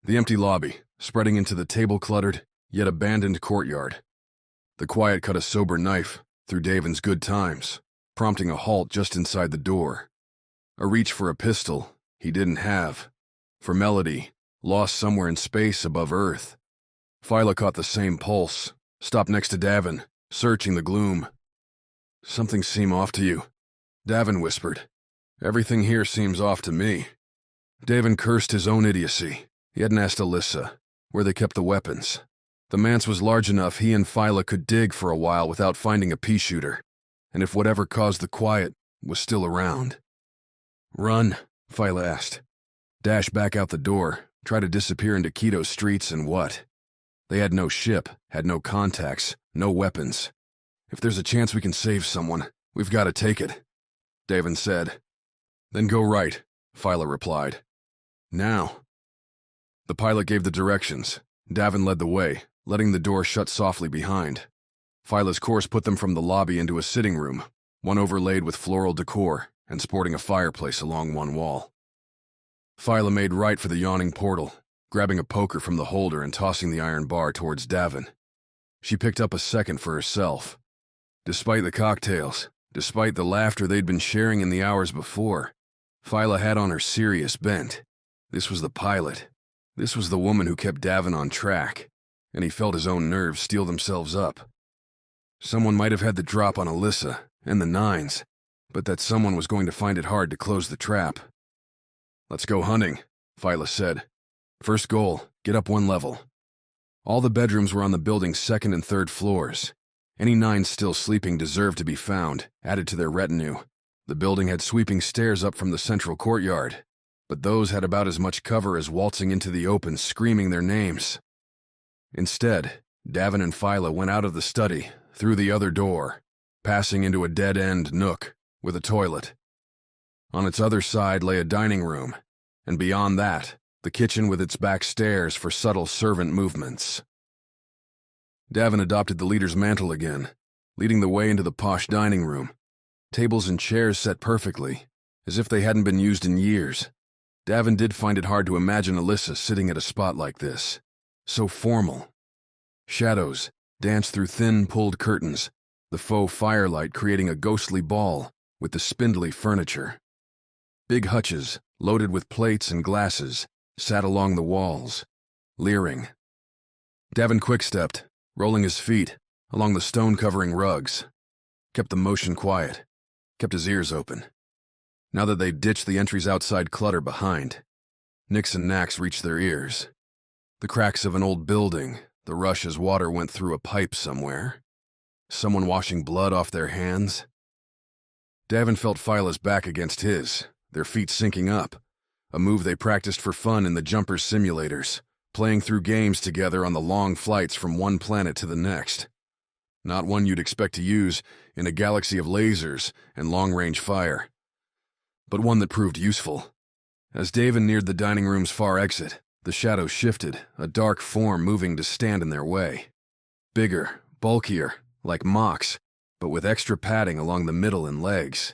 The empty lobby, spreading into the table-cluttered, yet abandoned courtyard. The quiet cut a sober knife through Davin's good times, prompting a halt just inside the door. A reach for a pistol he didn't have. For melody, lost somewhere in space above Earth. Phyla caught the same pulse, stopped next to Davin, searching the gloom. Something seem off to you, Davin whispered. Everything here seems off to me. Davin cursed his own idiocy. He hadn't asked Alyssa where they kept the weapons. The manse was large enough he and Phyla could dig for a while without finding a pea shooter, and if whatever caused the quiet was still around. Run, Phyla asked. Dash back out the door, try to disappear into Quito streets and what? They had no ship, had no contacts, no weapons. If there's a chance we can save someone, we've got to take it, Davin said. Then go right, Phyla replied. Now. The pilot gave the directions. Davin led the way, letting the door shut softly behind. Phyla's course put them from the lobby into a sitting room, one overlaid with floral decor and sporting a fireplace along one wall. Phyla made right for the yawning portal, grabbing a poker from the holder and tossing the iron bar towards Davin. She picked up a second for herself. Despite the cocktails, despite the laughter they'd been sharing in the hours before, Phyla had on her serious bent. This was the pilot. This was the woman who kept Davin on track, and he felt his own nerves steel themselves up. Someone might have had the drop on Alyssa and the Nines, but that someone was going to find it hard to close the trap. Let's go hunting, Phyla said. First goal, get up one level. All the bedrooms were on the building's second and third floors. Any Nines still sleeping deserved to be found, added to their retinue. The building had sweeping stairs up from the central courtyard, but those had about as much cover as waltzing into the open screaming their names. Instead, Davin and Phyla went out of the study, through the other door, passing into a dead-end nook with a toilet. On its other side lay a dining room, and beyond that, the kitchen with its back stairs for subtle servant movements. Davin adopted the leader's mantle again, leading the way into the posh dining room. Tables and chairs set perfectly, as if they hadn't been used in years. Davin did find it hard to imagine Alyssa sitting at a spot like this, so formal. Shadows danced through thin, pulled curtains, the faux firelight creating a ghostly ball with the spindly furniture. Big hutches, loaded with plates and glasses, sat along the walls, leering. Davin quick-stepped, rolling his feet along the stone-covering rugs, kept the motion quiet, kept his ears open. Now that they'd ditched the entry's outside clutter behind, nicks and knacks reached their ears. The cracks of an old building, the rush as water went through a pipe somewhere. Someone washing blood off their hands. Davin felt Phyla's back against his, their feet syncing up, a move they practiced for fun in the jumpers simulators, playing through games together on the long flights from one planet to the next. Not one you'd expect to use in a galaxy of lasers and long-range fire, but one that proved useful. As Davin neared the dining room's far exit, the shadows shifted, a dark form moving to stand in their way. Bigger, bulkier, like mocks, but with extra padding along the middle and legs.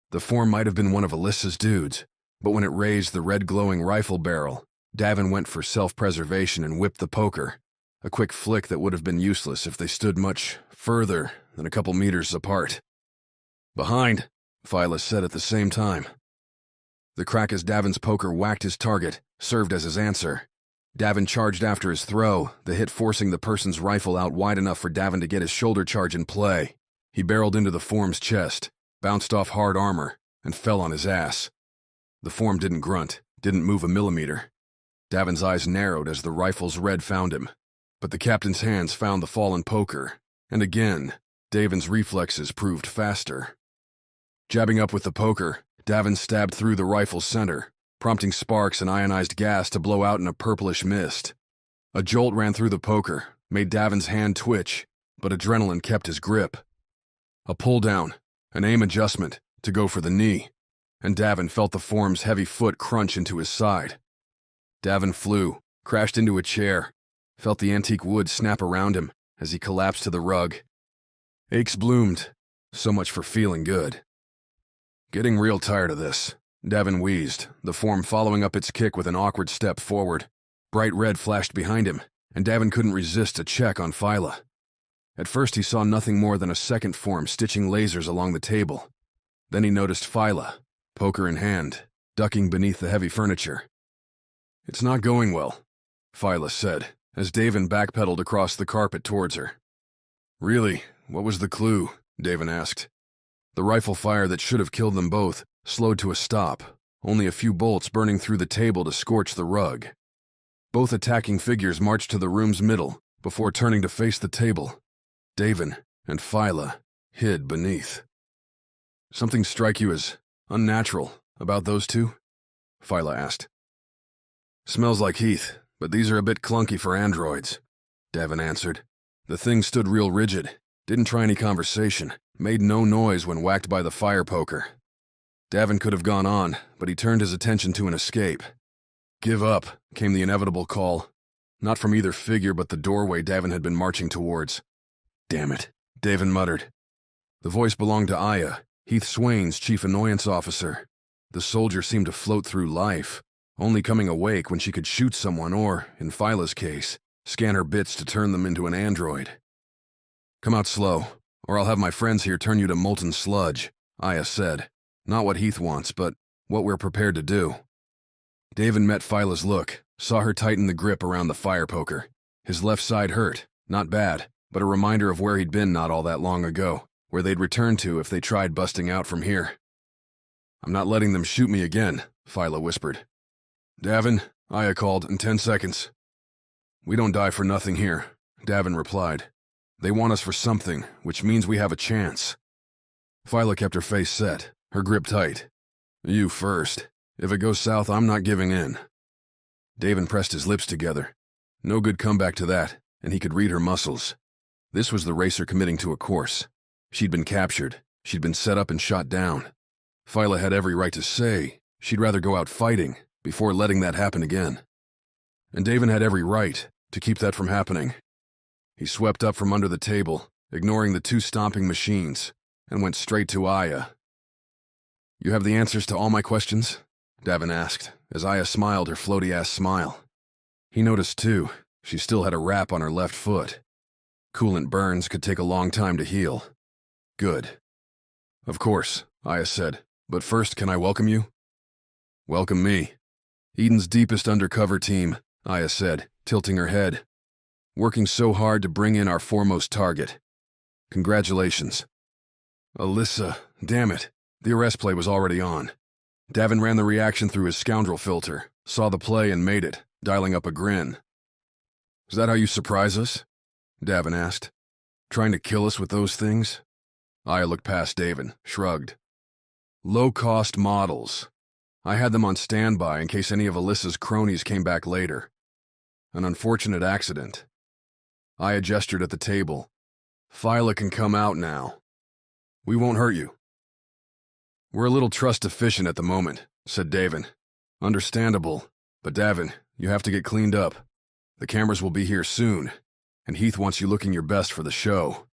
The form might have been one of Alyssa's dudes, but when it raised the red glowing rifle barrel, Davin went for self-preservation and whipped the poker, a quick flick that would have been useless if they stood much further than a couple meters apart. "Behind," Phyla said at the same time. The crack as Davin's poker whacked his target served as his answer. Davin charged after his throw, the hit forcing the person's rifle out wide enough for Davin to get his shoulder charge in play. He barreled into the form's chest, bounced off hard armor, and fell on his ass. The form didn't grunt, didn't move a millimeter. Davin's eyes narrowed as the rifle's red found him, but the captain's hands found the fallen poker, and again, Davin's reflexes proved faster. Jabbing up with the poker, Davin stabbed through the rifle's center, prompting sparks and ionized gas to blow out in a purplish mist. A jolt ran through the poker, made Davin's hand twitch, but adrenaline kept his grip. A pull down, an aim adjustment to go for the knee, and Davin felt the form's heavy foot crunch into his side. Davin flew, crashed into a chair, felt the antique wood snap around him as he collapsed to the rug. Aches bloomed, so much for feeling good. "Getting real tired of this," Davin wheezed, the form following up its kick with an awkward step forward. Bright red flashed behind him, and Davin couldn't resist a check on Phyla. At first he saw nothing more than a second form stitching lasers along the table. Then he noticed Phyla, poker in hand, ducking beneath the heavy furniture. "It's not going well," Phyla said, as Davin backpedaled across the carpet towards her. "Really, what was the clue?" Davin asked. The rifle fire that should have killed them both slowed to a stop, only a few bolts burning through the table to scorch the rug. Both attacking figures marched to the room's middle before turning to face the table. Davin and Phyla hid beneath. "Something strike you as unnatural about those two?" Phyla asked. "Smells like Heath, but these are a bit clunky for androids," Davin answered. The thing stood real rigid, didn't try any conversation, made no noise when whacked by the fire poker. Davin could have gone on, but he turned his attention to an escape. "Give up," came the inevitable call. Not from either figure but the doorway Davin had been marching towards. "Damn it," Davin muttered. The voice belonged to Aya, Heath Swane's chief annoyance officer. The soldier seemed to float through life, only coming awake when she could shoot someone or, in Phyla's case, scan her bits to turn them into an android. "Come out slow, or I'll have my friends here turn you to molten sludge," Aya said. Not what Heath wants, but what we're prepared to do. Davin met Phyla's look, saw her tighten the grip around the fire poker. His left side hurt, not bad, but a reminder of where he'd been not all that long ago, where they'd return to if they tried busting out from here. "I'm not letting them shoot me again," Phyla whispered. "Davin," Aya called, in 10 seconds. "We don't die for nothing here," Davin replied. "They want us for something, which means we have a chance." Phyla kept her face set, her grip tight. "You first. If it goes south, I'm not giving in." Davin pressed his lips together. No good comeback to that, and he could read her muscles. This was the racer committing to a course. She'd been captured. She'd been set up and shot down. Phyla had every right to say she'd rather go out fighting before letting that happen again. And Davin had every right to keep that from happening. He swept up from under the table, ignoring the two stomping machines, and went straight to Aya. "You have the answers to all my questions?" Davin asked, as Aya smiled her floaty-ass smile. He noticed, too, she still had a wrap on her left foot. Coolant burns could take a long time to heal. Good. "Of course," Aya said, "but first, can I welcome you?" "Welcome me. Eden's deepest undercover team," Aya said, tilting her head. "Working so hard to bring in our foremost target. Congratulations." Alyssa, damn it, the arrest play was already on. Davin ran the reaction through his scoundrel filter, saw the play and made it, dialing up a grin. "Is that how you surprise us?" Davin asked. "Trying to kill us with those things?" Aya looked past Davin, shrugged. "Low-cost models. I had them on standby in case any of Alyssa's cronies came back later. An unfortunate accident." Aya gestured at the table. "Phyla can come out now. We won't hurt you." "We're a little trust deficient at the moment," said Davin. "Understandable, but Davin, you have to get cleaned up. The cameras will be here soon, and Heath wants you looking your best for the show."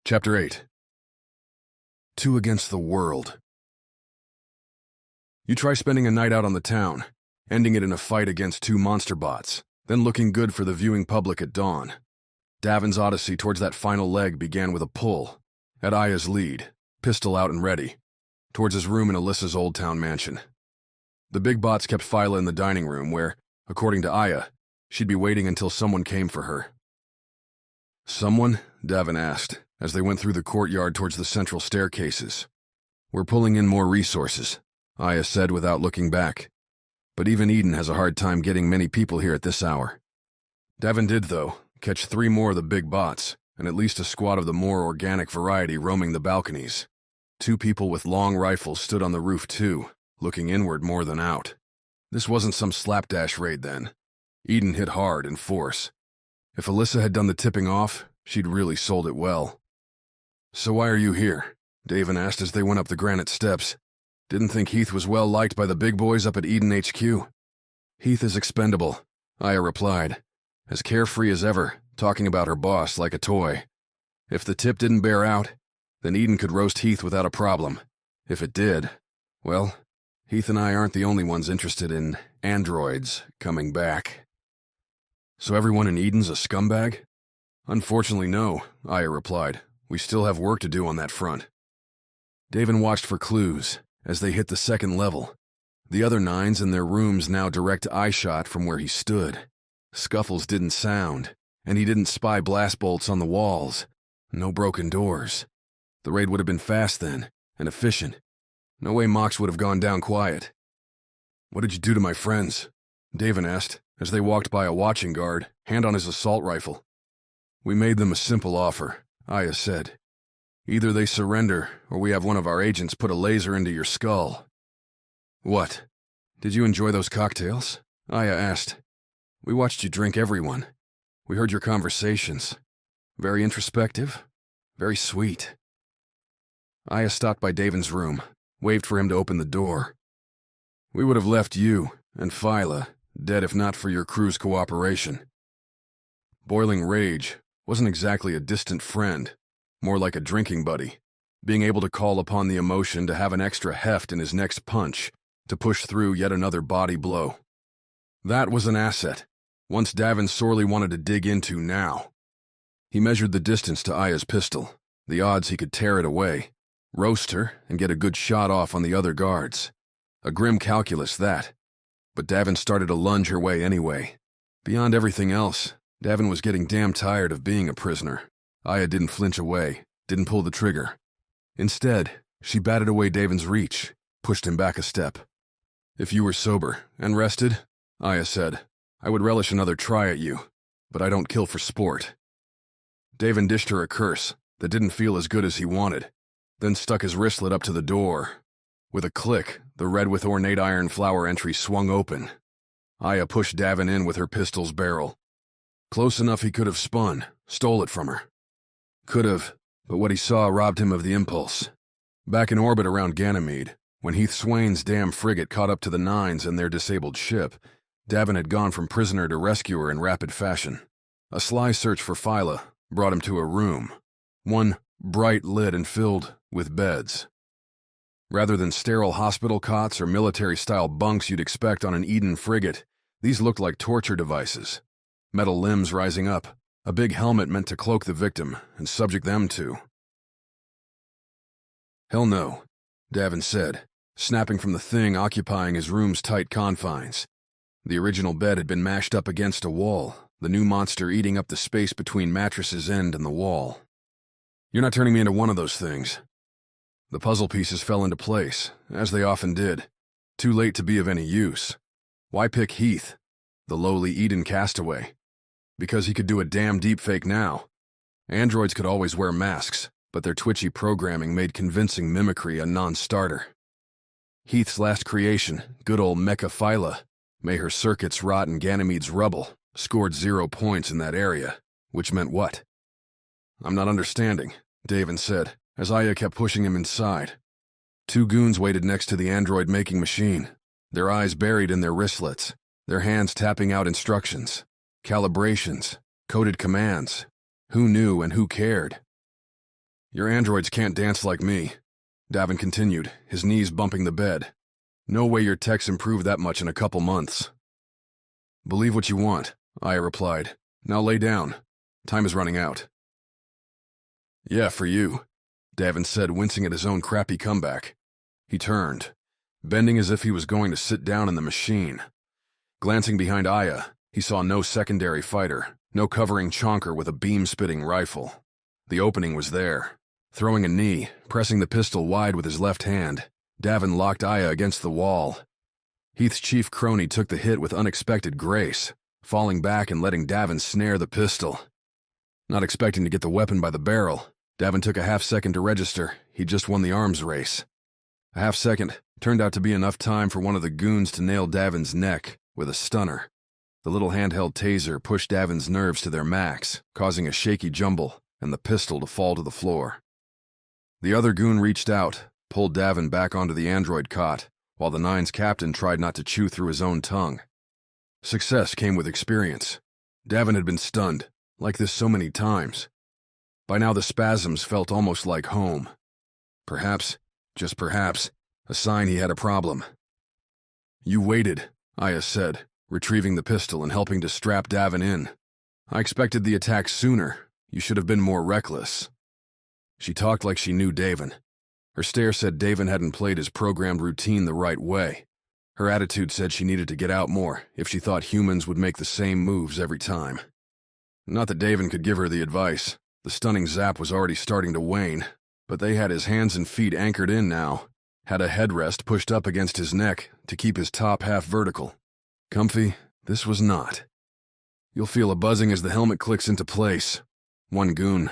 Chapter 8. Two against the world. You try spending a night out on the town, ending it in a fight against two monster bots, then looking good for the viewing public at dawn. Davin's odyssey towards that final leg began with a pull, at Aya's lead, pistol out and ready, towards his room in Alyssa's Old Town mansion. The big bots kept Phyla in the dining room where, according to Aya, she'd be waiting until someone came for her. "Someone?" Davin asked, as they went through the courtyard towards the central staircases. "We're pulling in more resources," Aya said without looking back. "But even Eden has a hard time getting many people here at this hour." Davin did, though, catch 3 more of the big bots, and at least a squad of the more organic variety roaming the balconies. 2 people with long rifles stood on the roof too, looking inward more than out. This wasn't some slapdash raid then. Eden hit hard in force. If Alyssa had done the tipping off, she'd really sold it well. "So why are you here?" Davin asked as they went up the granite steps. "Didn't think Heath was well liked by the big boys up at Eden HQ." "Heath is expendable," Aya replied, as carefree as ever, talking about her boss like a toy. If the tip didn't bear out, then Eden could roast Heath without a problem. If it did, well, Heath and I aren't the only ones interested in androids coming back. "So everyone in Eden's a scumbag?" "Unfortunately, no," Aya replied. "We still have work to do on that front." Davin watched for clues as they hit the 2nd level. The other 9s in their rooms now direct eye shot from where he stood. Scuffles didn't sound, and he didn't spy blast bolts on the walls. No broken doors. The raid would have been fast then, and efficient. No way Mox would have gone down quiet. "What did you do to my friends?" Davin asked, as they walked by a watching guard, hand on his assault rifle. "We made them a simple offer," Aya said. "Either they surrender, or we have one of our agents put a laser into your skull." "What? Did you enjoy those cocktails?" Aya asked. "We watched you drink everyone. We heard your conversations. Very introspective, very sweet." Aya stopped by Davin's room, waved for him to open the door. "We would have left you and Phyla dead if not for your crew's cooperation." Boiling rage wasn't exactly a distant friend, more like a drinking buddy, being able to call upon the emotion to have an extra heft in his next punch to push through yet another body blow. That was an asset, once Davin sorely wanted to dig into now. He measured the distance to Aya's pistol, the odds he could tear it away, roast her, and get a good shot off on the other guards. A grim calculus, that. But Davin started to lunge her way anyway. Beyond everything else, Davin was getting damn tired of being a prisoner. Aya didn't flinch away, didn't pull the trigger. Instead, she batted away Davin's reach, pushed him back a step. "If you were sober and rested," Aya said, "I would relish another try at you, but I don't kill for sport." Davin dished her a curse that didn't feel as good as he wanted, then stuck his wristlet up to the door. With a click, the red with ornate iron flower entry swung open. Aya pushed Davin in with her pistol's barrel. Close enough he could have spun, stole it from her. Could have, but what he saw robbed him of the impulse. Back in orbit around Ganymede, when Heath Swane's damn frigate caught up to the Nines and their disabled ship, Davin had gone from prisoner to rescuer in rapid fashion. A sly search for Phyla brought him to a room, one bright lit and filled with beds. Rather than sterile hospital cots or military-style bunks you'd expect on an Eden frigate, these looked like torture devices. Metal limbs rising up, a big helmet meant to cloak the victim and subject them to. "Hell no," Davin said, snapping from the thing occupying his room's tight confines. The original bed had been mashed up against a wall, the new monster eating up the space between mattress's end and the wall. "You're not turning me into one of those things." The puzzle pieces fell into place, as they often did. Too late to be of any use. Why pick Heath, the lowly Eden castaway? Because he could do a damn deepfake now. Androids could always wear masks, but their twitchy programming made convincing mimicry a non-starter. Heath's last creation, good old Mecha Phyla, may her circuits rot in Ganymede's rubble, scored 0 points in that area, which meant what? "I'm not understanding," Davin said, as Aya kept pushing him inside. 2 goons waited next to the android-making machine, their eyes buried in their wristlets, their hands tapping out instructions, calibrations, coded commands. Who knew and who cared? "Your androids can't dance like me," Davin continued, his knees bumping the bed. "No way your tech's improved that much in a couple months." "Believe what you want," Aya replied. "Now lay down. Time is running out." "Yeah, for you," Davin said, wincing at his own crappy comeback. He turned, bending as if he was going to sit down in the machine. Glancing behind Aya, he saw no secondary fighter, no covering chonker with a beam-spitting rifle. The opening was there. Throwing a knee, pressing the pistol wide with his left hand, Davin locked Aya against the wall. Heath's chief crony took the hit with unexpected grace, falling back and letting Davin snare the pistol. Not expecting to get the weapon by the barrel, Davin took a half-second to register he'd just won the arms race. A half-second turned out to be enough time for one of the goons to nail Davin's neck with a stunner. The little handheld taser pushed Davin's nerves to their max, causing a shaky jumble and the pistol to fall to the floor. The other goon reached out, pulled Davin back onto the android cot, while the Nine's captain tried not to chew through his own tongue. Success came with experience. Davin had been stunned, like this so many times. By now the spasms felt almost like home. Perhaps, just perhaps, a sign he had a problem. "You waited," Aya said, retrieving the pistol and helping to strap Davin in. "I expected the attack sooner. You should have been more reckless." She talked like she knew Davin. Her stare said Davin hadn't played his programmed routine the right way. Her attitude said she needed to get out more if she thought humans would make the same moves every time. Not that Davin could give her the advice. The stunning zap was already starting to wane, but they had his hands and feet anchored in now, had a headrest pushed up against his neck to keep his top half vertical. Comfy, this was not. "You'll feel a buzzing as the helmet clicks into place." One goon,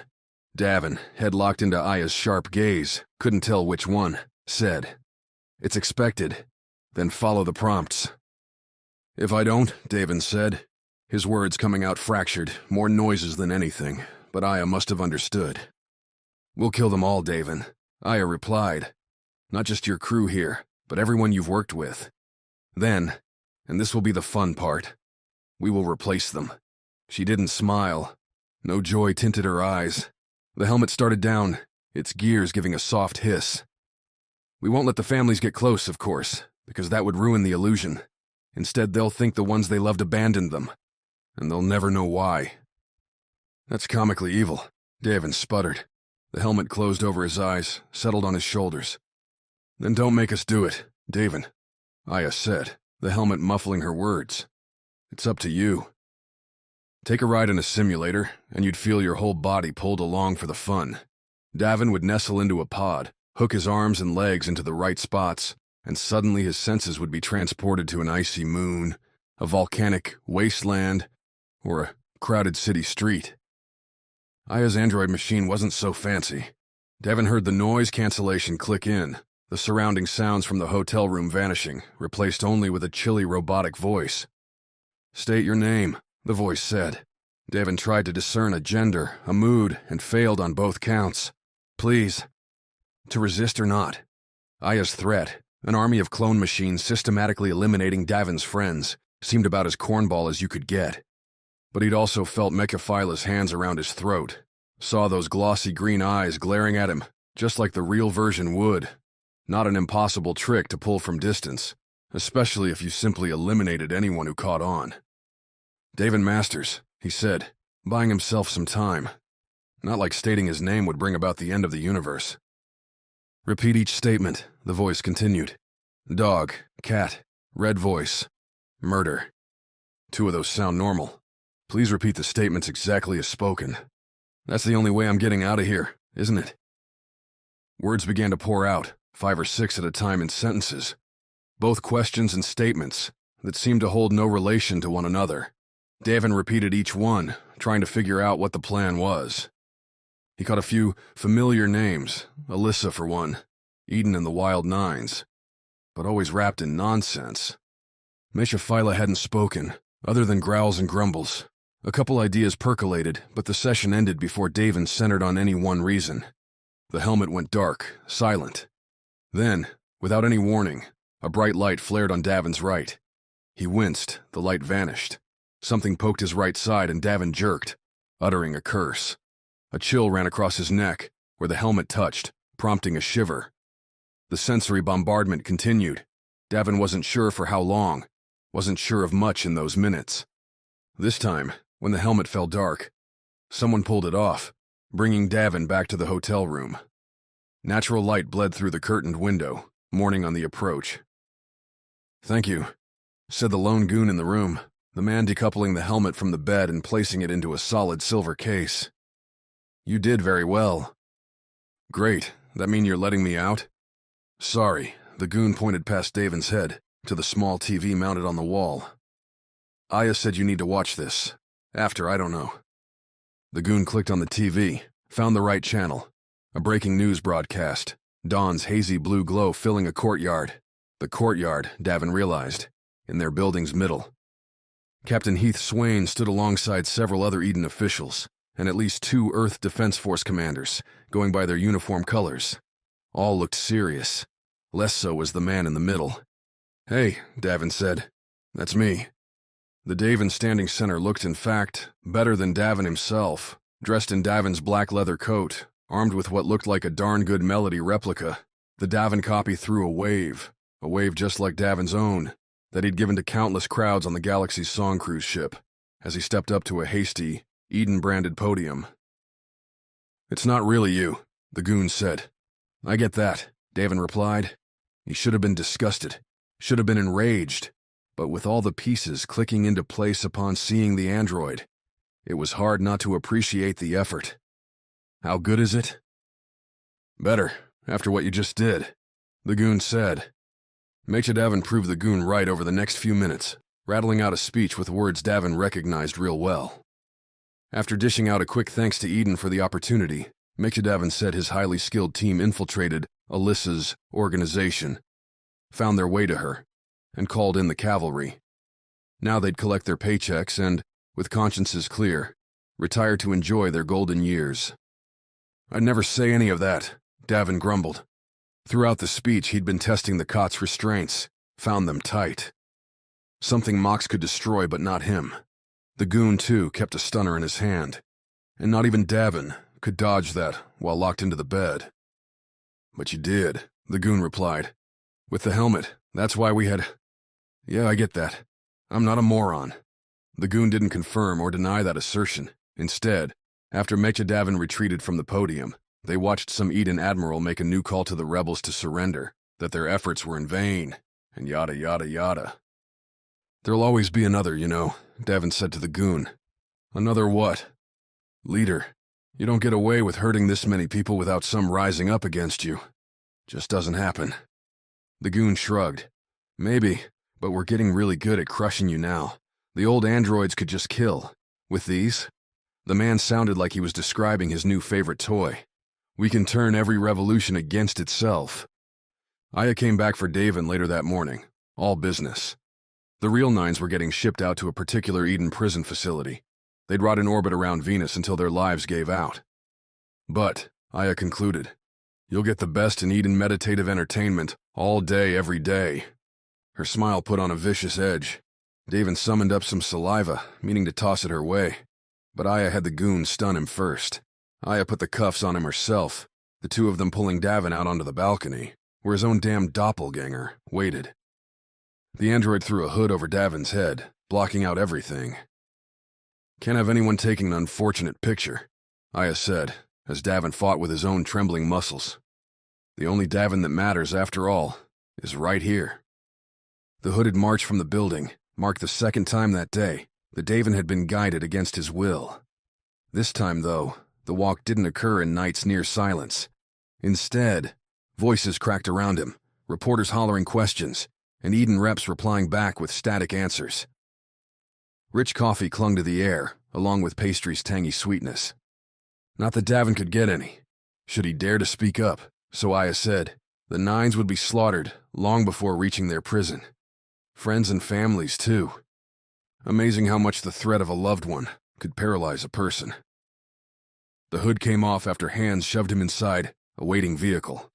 Davin, head locked into Aya's sharp gaze, couldn't tell which one, said, "It's expected. Then follow the prompts." "If I don't," Davin said, his words coming out fractured, more noises than anything, but Aya must have understood. "We'll kill them all, Davin," Aya replied. "Not just your crew here, but everyone you've worked with. Then, and this will be the fun part, we will replace them." She didn't smile. No joy tinted her eyes. The helmet started down, its gears giving a soft hiss. "We won't let the families get close, of course, because that would ruin the illusion. Instead, they'll think the ones they loved abandoned them, and they'll never know why." "That's comically evil," Davin sputtered. The helmet closed over his eyes, settled on his shoulders. "Then don't make us do it, Davin," Aya said, the helmet muffling her words. "It's up to you. Take a ride in a simulator, and you'd feel your whole body pulled along for the fun. Davin would nestle into a pod, hook his arms and legs into the right spots, and suddenly his senses would be transported to an icy moon, a volcanic wasteland, or a crowded city street. Aya's android machine wasn't so fancy. Davin heard the noise cancellation click in, the surrounding sounds from the hotel room vanishing, replaced only with a chilly robotic voice. State your name, the voice said. Davin tried to discern a gender, a mood, and failed on both counts. Please. To resist or not. Aya's threat, an army of clone machines systematically eliminating Davin's friends, seemed about as cornball as you could get. But he'd also felt Mechaphila's hands around his throat, saw those glossy green eyes glaring at him, just like the real version would. Not an impossible trick to pull from distance, especially if you simply eliminated anyone who caught on. Davin Masters, he said, buying himself some time. Not like stating his name would bring about the end of the universe. Repeat each statement, the voice continued. Dog, cat, red voice, murder. 2 of those sound normal. Please repeat the statements exactly as spoken. That's the only way I'm getting out of here, isn't it? Words began to pour out, 5 or 6 at a time in sentences. Both questions and statements that seemed to hold no relation to one another. Davin repeated each one, trying to figure out what the plan was. He caught a few familiar names, Alyssa for one, Eden and the Wild Nines, but always wrapped in nonsense. Mechaphila hadn't spoken, other than growls and grumbles. A couple ideas percolated, but the session ended before Davin centered on any one reason. The helmet went dark, silent. Then, without any warning, a bright light flared on Davin's right. He winced, the light vanished. Something poked his right side and Davin jerked, uttering a curse. A chill ran across his neck, where the helmet touched, prompting a shiver. The sensory bombardment continued. Davin wasn't sure for how long, wasn't sure of much in those minutes. This time, when the helmet fell dark, someone pulled it off, bringing Davin back to the hotel room. Natural light bled through the curtained window, morning on the approach. Thank you, said the lone goon in the room, the man decoupling the helmet from the bed and placing it into a solid silver case. You did very well. Great, that mean you're letting me out? Sorry, the goon pointed past Davin's head, to the small TV mounted on the wall. Aya said you need to watch this. After, I don't know. The goon clicked on the TV, found the right channel. A breaking news broadcast, dawn's hazy blue glow filling a courtyard. The courtyard, Davin realized, in their building's middle. Captain Heath Swane stood alongside several other Eden officials, and at least 2 Earth Defense Force commanders, going by their uniform colors. All looked serious. Less so was the man in the middle. Hey, Davin said. That's me. The Davin standing center looked, in fact, better than Davin himself, dressed in Davin's black leather coat, armed with what looked like a darn good Melody replica. The Davin copy threw a wave just like Davin's own, that he'd given to countless crowds on the Galaxy's Song cruise ship, as he stepped up to a hasty, Eden-branded podium. It's not really you, the goon said. I get that, Davin replied. He should have been disgusted, should have been enraged, but with all the pieces clicking into place upon seeing the android, it was hard not to appreciate the effort. How good is it? Better, after what you just did, the goon said. Davin proved the goon right over the next few minutes, rattling out a speech with words Davin recognized real well. After dishing out a quick thanks to Eden for the opportunity, Davin said his highly skilled team infiltrated Alyssa's organization, found their way to her, and called in the cavalry. Now they'd collect their paychecks and, with consciences clear, retire to enjoy their golden years. I'd never say any of that, Davin grumbled. Throughout the speech, he'd been testing the cot's restraints, found them tight. Something Mox could destroy, but not him. The goon, too, kept a stunner in his hand, and not even Davin could dodge that while locked into the bed. But you did, the goon replied. With the helmet, that's why we had... Yeah, I get that. I'm not a moron. The goon didn't confirm or deny that assertion. Instead, after Davin retreated from the podium, they watched some Eden admiral make a new call to the rebels to surrender, that their efforts were in vain, and yada yada yada. There'll always be another, you know, Davin said to the goon. Another what? Leader. You don't get away with hurting this many people without some rising up against you. Just doesn't happen. The goon shrugged. Maybe, but we're getting really good at crushing you now. The old androids could just kill. With these? The man sounded like he was describing his new favorite toy. We can turn every revolution against itself. Aya came back for Davin later that morning. All business. The real nines were getting shipped out to a particular Eden prison facility. They'd rot in orbit around Venus until their lives gave out. But, Aya concluded, you'll get the best in Eden meditative entertainment all day, every day. Her smile put on a vicious edge. Davin summoned up some saliva, meaning to toss it her way. But Aya had the goon stun him first. Aya put the cuffs on him herself, the two of them pulling Davin out onto the balcony, where his own damn doppelganger waited. The android threw a hood over Davin's head, blocking out everything. Can't have anyone taking an unfortunate picture, Aya said, as Davin fought with his own trembling muscles. The only Davin that matters, after all, is right here. The hooded march from the building marked the second time that day that Davin had been guided against his will. This time, though, the walk didn't occur in night's near silence. Instead, voices cracked around him, reporters hollering questions, and Eden reps replying back with static answers. Rich coffee clung to the air, along with pastry's tangy sweetness. Not that Davin could get any. Should he dare to speak up, so Aya said, the nines would be slaughtered long before reaching their prison. Friends and families, too. Amazing how much the threat of a loved one could paralyze a person. The hood came off after hands shoved him inside a waiting vehicle.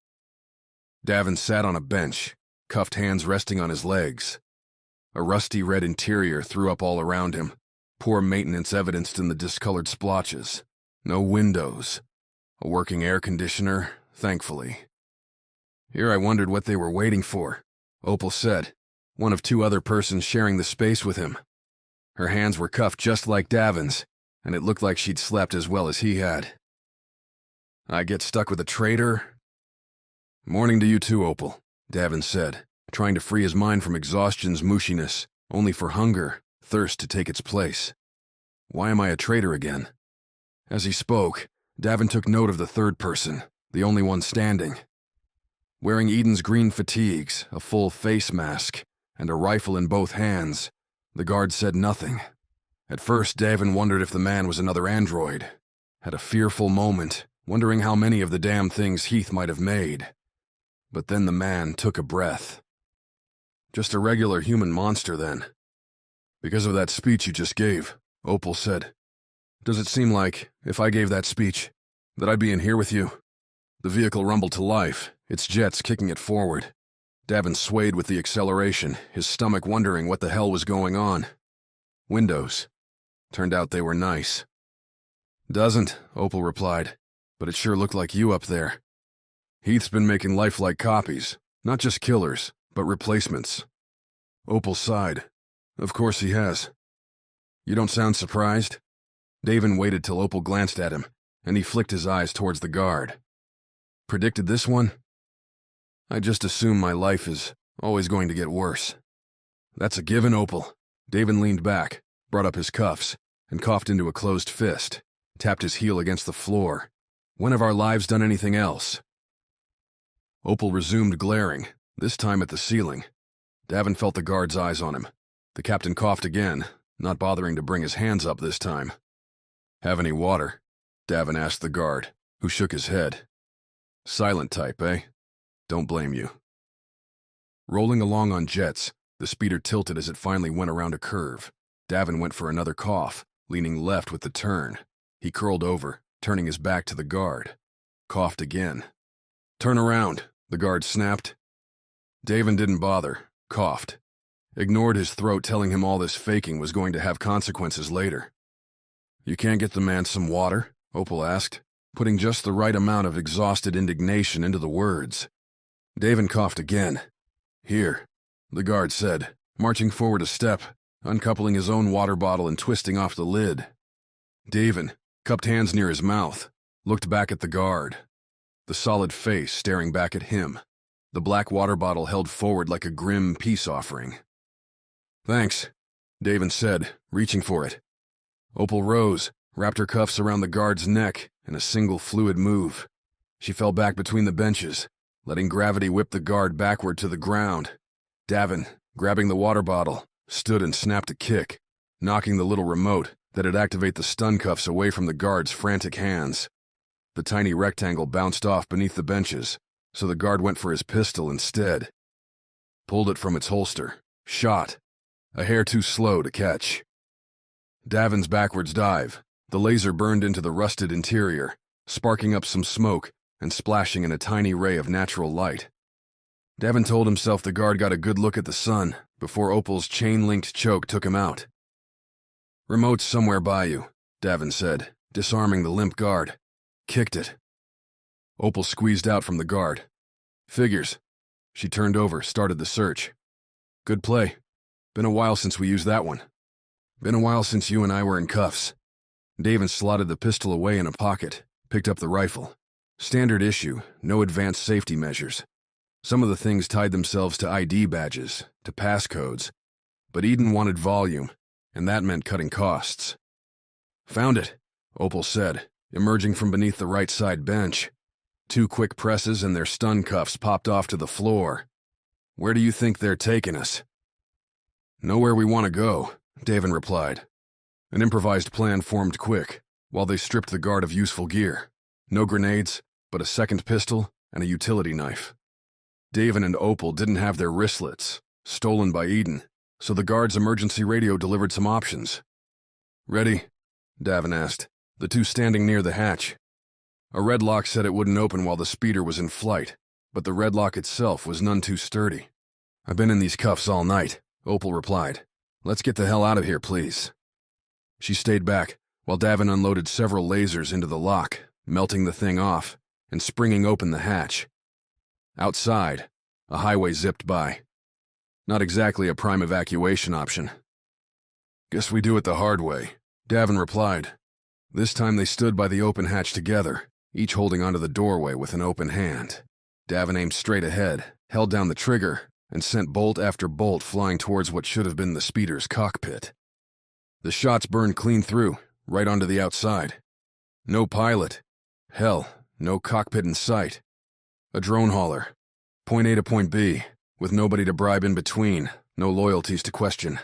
Davin sat on a bench, cuffed hands resting on his legs. A rusty red interior threw up all around him, poor maintenance evidenced in the discolored splotches. No windows. A working air conditioner, thankfully. Here I wondered what they were waiting for, Opal said, one of two other persons sharing the space with him. Her hands were cuffed just like Davin's, and it looked like she'd slept as well as he had. I get stuck with a traitor? Morning to you too, Opal, Davin said, trying to free his mind from exhaustion's mushiness, only for hunger, thirst to take its place. Why am I a traitor again? As he spoke, Davin took note of the third person, the only one standing. Wearing Eden's green fatigues, a full face mask, and a rifle in both hands, the guard said nothing. At first, Davin wondered if the man was another android. Had a fearful moment, wondering how many of the damn things Heath might have made. But then the man took a breath. Just a regular human monster, then. Because of that speech you just gave, Opal said. Does it seem like, if I gave that speech, that I'd be in here with you? The vehicle rumbled to life, its jets kicking it forward. Davin swayed with the acceleration, his stomach wondering what the hell was going on. Windows. Turned out they were nice. Doesn't, Opal replied, but it sure looked like you up there. Heath's been making lifelike copies, not just killers, but replacements. Opal sighed. Of course he has. You don't sound surprised? Davin waited till Opal glanced at him, and he flicked his eyes towards the guard. Predicted this one? I just assume my life is always going to get worse. That's a given, Opal. Davin leaned back, brought up his cuffs, and coughed into a closed fist, tapped his heel against the floor. When have our lives done anything else? Opal resumed glaring, this time at the ceiling. Davin felt the guard's eyes on him. The captain coughed again, not bothering to bring his hands up this time. Have any water? Davin asked the guard, who shook his head. Silent type, eh? Don't blame you. Rolling along on jets, the speeder tilted as it finally went around a curve. Davin went for another cough, leaning left with the turn. He curled over, turning his back to the guard. Coughed again. Turn around, the guard snapped. Davin didn't bother, coughed. Ignored his throat telling him all this faking was going to have consequences later. You can't get the man some water? Opal asked, putting just the right amount of exhausted indignation into the words. Davin coughed again. Here, the guard said, marching forward a step, uncoupling his own water bottle and twisting off the lid. Davin, cupped hands near his mouth, looked back at the guard. The solid face staring back at him, the black water bottle held forward like a grim peace offering. Thanks, Davin said, reaching for it. Opal rose, wrapped her cuffs around the guard's neck in a single fluid move. She fell back between the benches, letting gravity whip the guard backward to the ground. Davin, grabbing the water bottle, stood and snapped a kick, knocking the little remote that'd activate the stun cuffs away from the guard's frantic hands. The tiny rectangle bounced off beneath the benches, so the guard went for his pistol instead. Pulled it from its holster, shot. a hair too slow to catch. Davin's backwards dive. The laser burned into the rusted interior, sparking up some smoke and splashing in a tiny ray of natural light. Davin told himself the guard got a good look at the sun before Opal's chain-linked choke took him out. "Remote's somewhere by you," Davin said, disarming the limp guard. "Kicked it." Opal squeezed out from the guard. "Figures." She turned over, started the search. "Good play. Been a while since we used that one. Been a while since you and I were in cuffs." Davin slotted the pistol away in a pocket, picked up the rifle. Standard issue, no advanced safety measures. Some of the things tied themselves to ID badges, to passcodes. But Eden wanted volume, and that meant cutting costs. "Found it," Opal said, emerging from beneath the right side bench. 2 quick presses and their stun cuffs popped off to the floor. "Where do you think they're taking us?" "Nowhere we want to go," Davin replied. An improvised plan formed quick, while they stripped the guard of useful gear. No grenades, but a second pistol and a utility knife. Davin and Opal didn't have their wristlets, stolen by Eden, so the guard's emergency radio delivered some options. "Ready?" Davin asked, the two standing near the hatch. A red lock said it wouldn't open while the speeder was in flight, but the red lock itself was none too sturdy. "I've been in these cuffs all night," Opal replied. "Let's get the hell out of here, please." She stayed back, while Davin unloaded several lasers into the lock, melting the thing off, and springing open the hatch. Outside, a highway zipped by. Not exactly a prime evacuation option. "Guess we do it the hard way," Davin replied. This time they stood by the open hatch together, each holding onto the doorway with an open hand. Davin aimed straight ahead, held down the trigger, and sent bolt after bolt flying towards what should have been the speeder's cockpit. The shots burned clean through, right onto the outside. No pilot. Hell, no cockpit in sight. A drone hauler. Point A to point B, with nobody to bribe in between, no loyalties to question.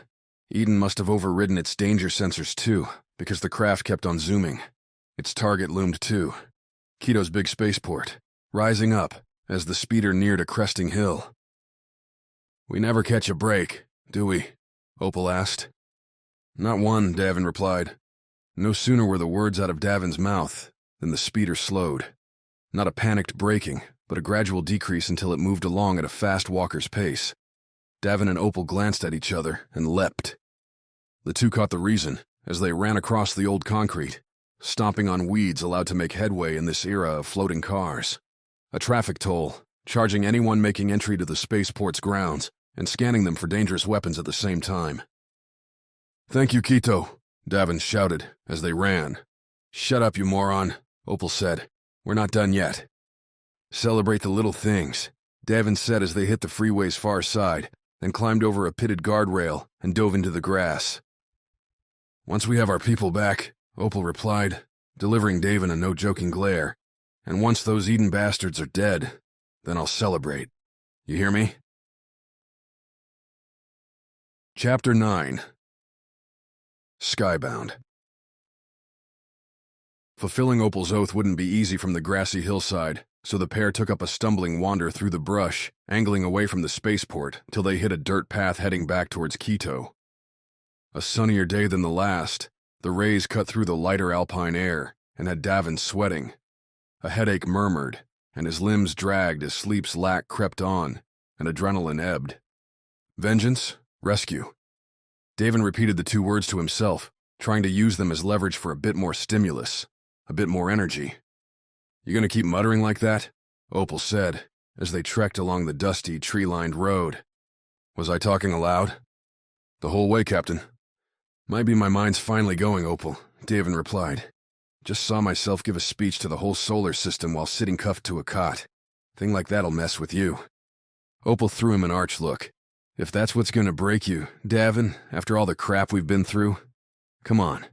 Eden must have overridden its danger sensors too, because the craft kept on zooming. Its target loomed too. Quito's big spaceport, rising up as the speeder neared a cresting hill. "We never catch a break, do we?" Opal asked. "Not one," Davin replied. No sooner were the words out of Davin's mouth than the speeder slowed. Not a panicked braking, but a gradual decrease until it moved along at a fast walker's pace. Davin and Opal glanced at each other and leapt. The two caught the reason as they ran across the old concrete, stomping on weeds allowed to make headway in this era of floating cars. A traffic toll, charging anyone making entry to the spaceport's grounds and scanning them for dangerous weapons at the same time. "Thank you, Quito," Davin shouted as they ran. "Shut up, you moron," Opal said. "We're not done yet." "Celebrate the little things," Davin said as they hit the freeway's far side, then climbed over a pitted guardrail and dove into the grass. "Once we have our people back," Opal replied, delivering Davin a no-joking glare, "and once those Eden bastards are dead, then I'll celebrate. You hear me?" Chapter 9. Skybound. Fulfilling Opal's oath wouldn't be easy from the grassy hillside, so the pair took up a stumbling wander through the brush, angling away from the spaceport till they hit a dirt path heading back towards Quito. A sunnier day than the last, the rays cut through the lighter alpine air and had Davin sweating. A headache murmured, and his limbs dragged as sleep's lack crept on and adrenaline ebbed. Vengeance, rescue. Davin repeated the two words to himself, trying to use them as leverage for a bit more stimulus, a bit more energy. "You gonna keep muttering like that?" Opal said, as they trekked along the dusty, tree-lined road. "Was I talking aloud?" "The whole way, Captain." "Might be my mind's finally going, Opal," Davin replied. "Just saw myself give a speech to the whole solar system while sitting cuffed to a cot. Thing like that'll mess with you." Opal threw him an arch look. "If that's what's gonna break you, Davin, after all the crap we've been through, come on.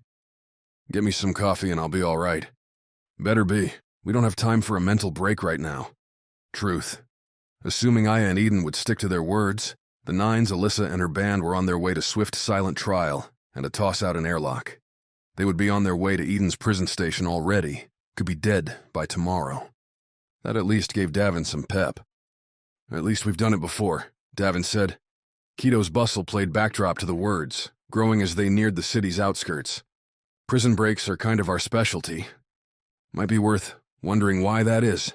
Get me some coffee and I'll be all right." "Better be. We don't have time for a mental break right now." Truth. Assuming Aya and Eden would stick to their words, the Nines, Alyssa, and her band were on their way to swift, silent trial and a toss out an airlock. They would be on their way to Eden's prison station already, could be dead by tomorrow. That at least gave Davin some pep. "At least we've done it before," Davin said. Quito's bustle played backdrop to the words, growing as they neared the city's outskirts. Prison breaks are kind of our specialty. Might be worth wondering why that is.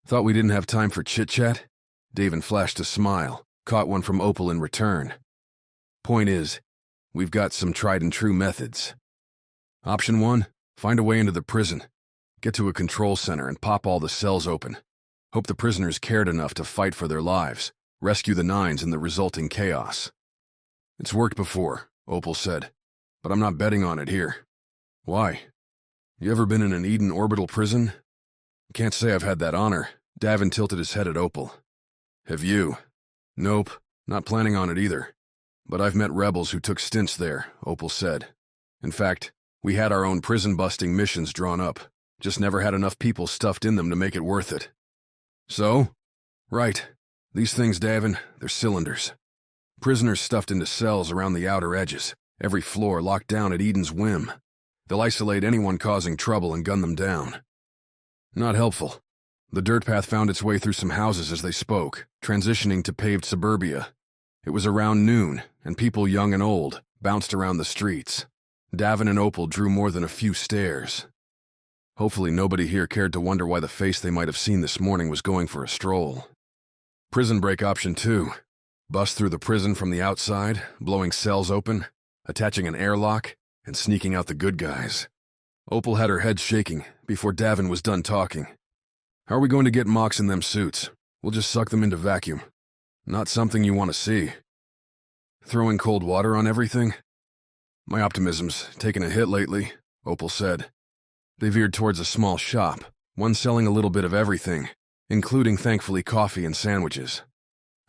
Thought we didn't have time for chit-chat? Davin flashed a smile, caught one from Opal in return. Point is, we've got some tried-and-true methods. Option 1, find a way into the prison. Get to a control center and pop all the cells open. Hope the prisoners cared enough to fight for their lives, rescue the Nines in the resulting chaos. It's worked before, Opal said, but I'm not betting on it here. Why? You ever been in an Eden orbital prison? Can't say I've had that honor. Davin tilted his head at Opal. Have you? Nope, not planning on it either. But I've met rebels who took stints there, Opal said. In fact, we had our own prison-busting missions drawn up, just never had enough people stuffed in them to make it worth it. So? Right. These things, Davin, they're cylinders. Prisoners stuffed into cells around the outer edges, every floor locked down at Eden's whim. They'll isolate anyone causing trouble and gun them down. Not helpful. The dirt path found its way through some houses as they spoke, transitioning to paved suburbia. It was around noon, and people young and old bounced around the streets. Davin and Opal drew more than a few stares. Hopefully nobody here cared to wonder why the face they might have seen this morning was going for a stroll. Prison break option 2. Bust through the prison from the outside, blowing cells open, attaching an airlock, and sneaking out the good guys. Opal had her head shaking before Davin was done talking. How are we going to get Mox in them suits? We'll just suck them into vacuum. Not something you want to see. Throwing cold water on everything? My optimism's taken a hit lately, Opal said. They veered towards a small shop, one selling a little bit of everything, including, thankfully, coffee and sandwiches.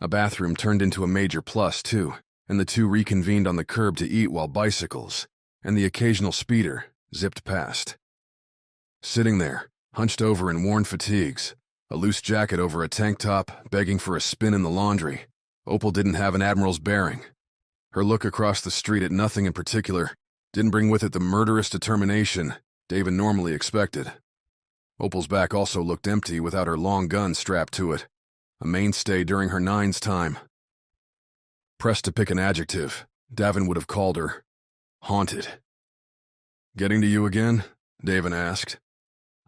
A bathroom turned into a major plus, too, and the two reconvened on the curb to eat while bicycles, and the occasional speeder, zipped past. Sitting there, hunched over in worn fatigues, a loose jacket over a tank top, begging for a spin in the laundry, Opal didn't have an admiral's bearing. Her look across the street at nothing in particular didn't bring with it the murderous determination Davin normally expected. Opal's back also looked empty without her long gun strapped to it, a mainstay during her Nines time. Pressed to pick an adjective, Davin would have called her haunted. Getting to you again? Davin asked.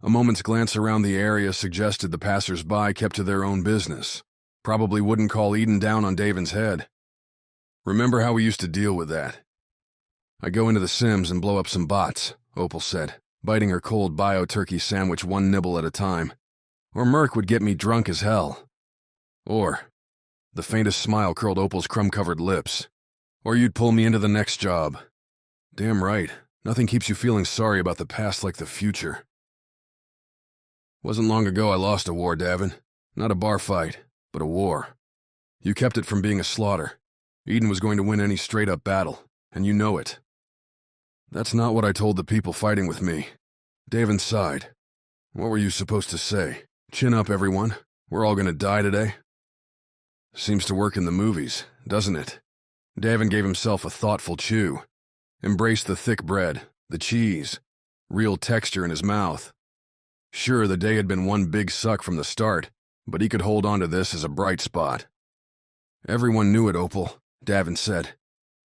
A moment's glance around the area suggested the passers-by kept to their own business. Probably wouldn't call Eden down on Davin's head. Remember how we used to deal with that? I go into the Sims and blow up some bots, Opal said, biting her cold bio-turkey sandwich one nibble at a time. Or Merc would get me drunk as hell. Or, the faintest smile curled Opal's crumb-covered lips. Or you'd pull me into the next job. Damn right, nothing keeps you feeling sorry about the past like the future. Wasn't long ago I lost a war, Davin. Not a bar fight, but a war. You kept it from being a slaughter. Eden was going to win any straight-up battle, and you know it. That's not what I told the people fighting with me. Davin sighed. What were you supposed to say? Chin up, everyone. We're all gonna die today? Seems to work in the movies, doesn't it? Davin gave himself a thoughtful chew. Embraced the thick bread, the cheese, real texture in his mouth. Sure, the day had been one big suck from the start, but he could hold on to this as a bright spot. Everyone knew it, Opal, Davin said.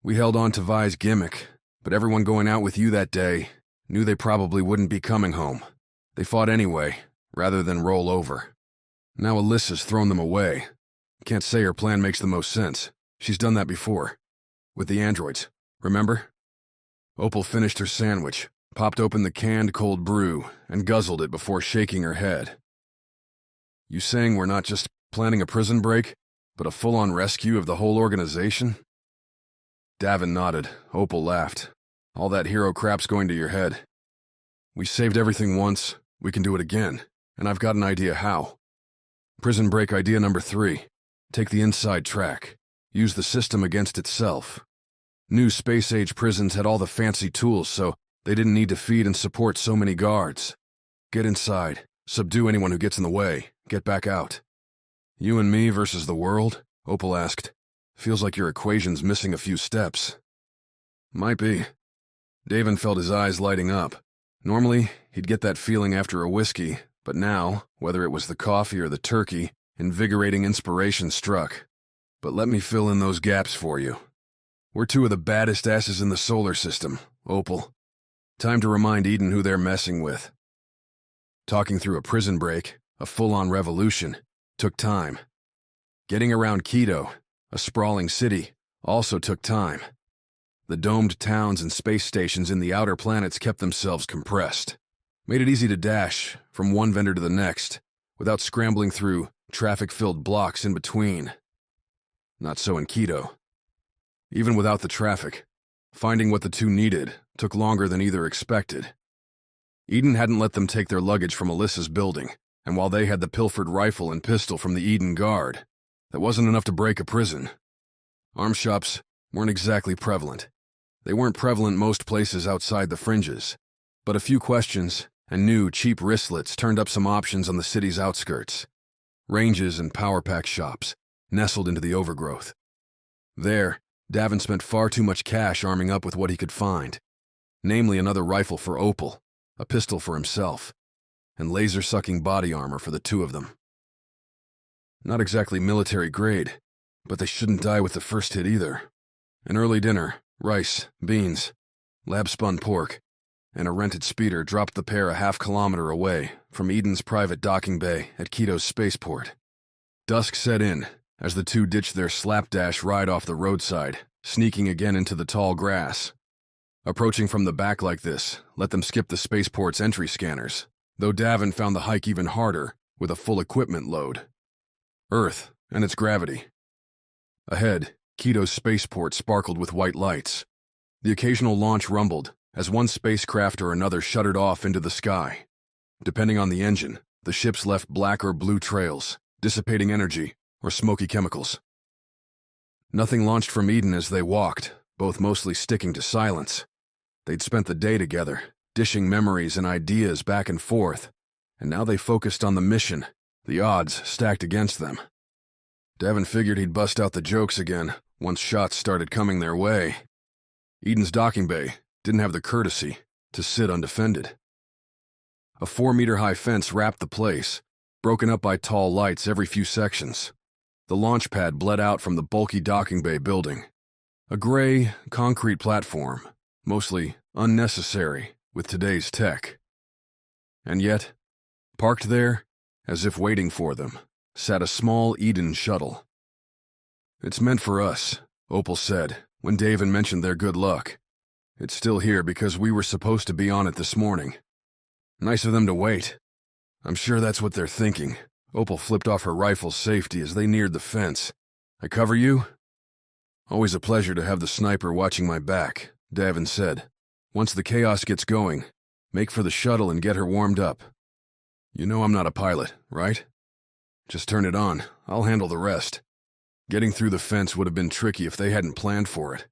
We held on to Vi's gimmick, but everyone going out with you that day knew they probably wouldn't be coming home. They fought anyway, rather than roll over. Now Alyssa's thrown them away. Can't say her plan makes the most sense. She's done that before. With the androids, remember? Opal finished her sandwich, popped open the canned cold brew, and guzzled it before shaking her head. You saying we're not just planning a prison break, but a full-on rescue of the whole organization? Davin nodded. Opal laughed. All that hero crap's going to your head. We saved everything once, we can do it again, and I've got an idea how. Prison break idea number 3. Take the inside track. Use the system against itself. New space-age prisons had all the fancy tools, so they didn't need to feed and support so many guards. Get inside, subdue anyone who gets in the way, get back out. You and me versus the world? Opal asked. Feels like your equation's missing a few steps. Might be. Davin felt his eyes lighting up. Normally, he'd get that feeling after a whiskey, but now, whether it was the coffee or the turkey, invigorating inspiration struck. but let me fill in those gaps for you. We're two of the baddest asses in the solar system, Opal. Time to remind Eden who they're messing with. Talking through a prison break, a full-on revolution, took time. Getting around Quito, a sprawling city, also took time. The domed towns and space stations in the outer planets kept themselves compressed. Made it easy to dash from one vendor to the next, without scrambling through traffic-filled blocks in between. Not so in Quito. Even without the traffic, finding what the two needed took longer than either expected. Eden hadn't let them take their luggage from Alyssa's building, and while they had the pilfered rifle and pistol from the Eden Guard, that wasn't enough to break a prison. Arm shops weren't exactly prevalent. They weren't prevalent most places outside the fringes, but a few questions and new, cheap wristlets turned up some options on the city's outskirts. Ranges and power pack shops, nestled into the overgrowth. There, Davin spent far too much cash arming up with what he could find, namely another rifle for Opal, a pistol for himself, and laser-sucking body armor for the two of them. Not exactly military grade, but they shouldn't die with the first hit either. An early dinner, rice, beans, lab-spun pork, and a rented speeder dropped the pair a half-kilometer away from Eden's private docking bay at Quito's spaceport. Dusk set in as the two ditched their slapdash ride off the roadside, sneaking again into the tall grass. Approaching from the back like this let them skip the spaceport's entry scanners, though Davin found the hike even harder with a full equipment load. Earth and its gravity. Ahead, Quito's spaceport sparkled with white lights. The occasional launch rumbled as one spacecraft or another shuttered off into the sky. Depending on the engine, the ships left black or blue trails, dissipating energy or smoky chemicals. Nothing launched from Eden as they walked, both mostly sticking to silence. They'd spent the day together, dishing memories and ideas back and forth, and now they focused on the mission, the odds stacked against them. Davin figured he'd bust out the jokes again once shots started coming their way. Eden's docking bay didn't have the courtesy to sit undefended. A 4-meter-high fence wrapped the place, broken up by tall lights every few sections. The launch pad bled out from the bulky docking bay building. A gray, concrete platform, mostly unnecessary with today's tech. And yet, parked there, as if waiting for them, sat a small Eden shuttle. "It's meant for us," Opal said when Davin mentioned their good luck. "It's still here because we were supposed to be on it this morning. Nice of them to wait." "I'm sure that's what they're thinking." Opal flipped off her rifle's safety as they neared the fence. "I cover you?" "Always a pleasure to have the sniper watching my back," Davin said. "Once the chaos gets going, make for the shuttle and get her warmed up. You know I'm not a pilot, right? Just turn it on. I'll handle the rest." Getting through the fence would have been tricky if they hadn't planned for it.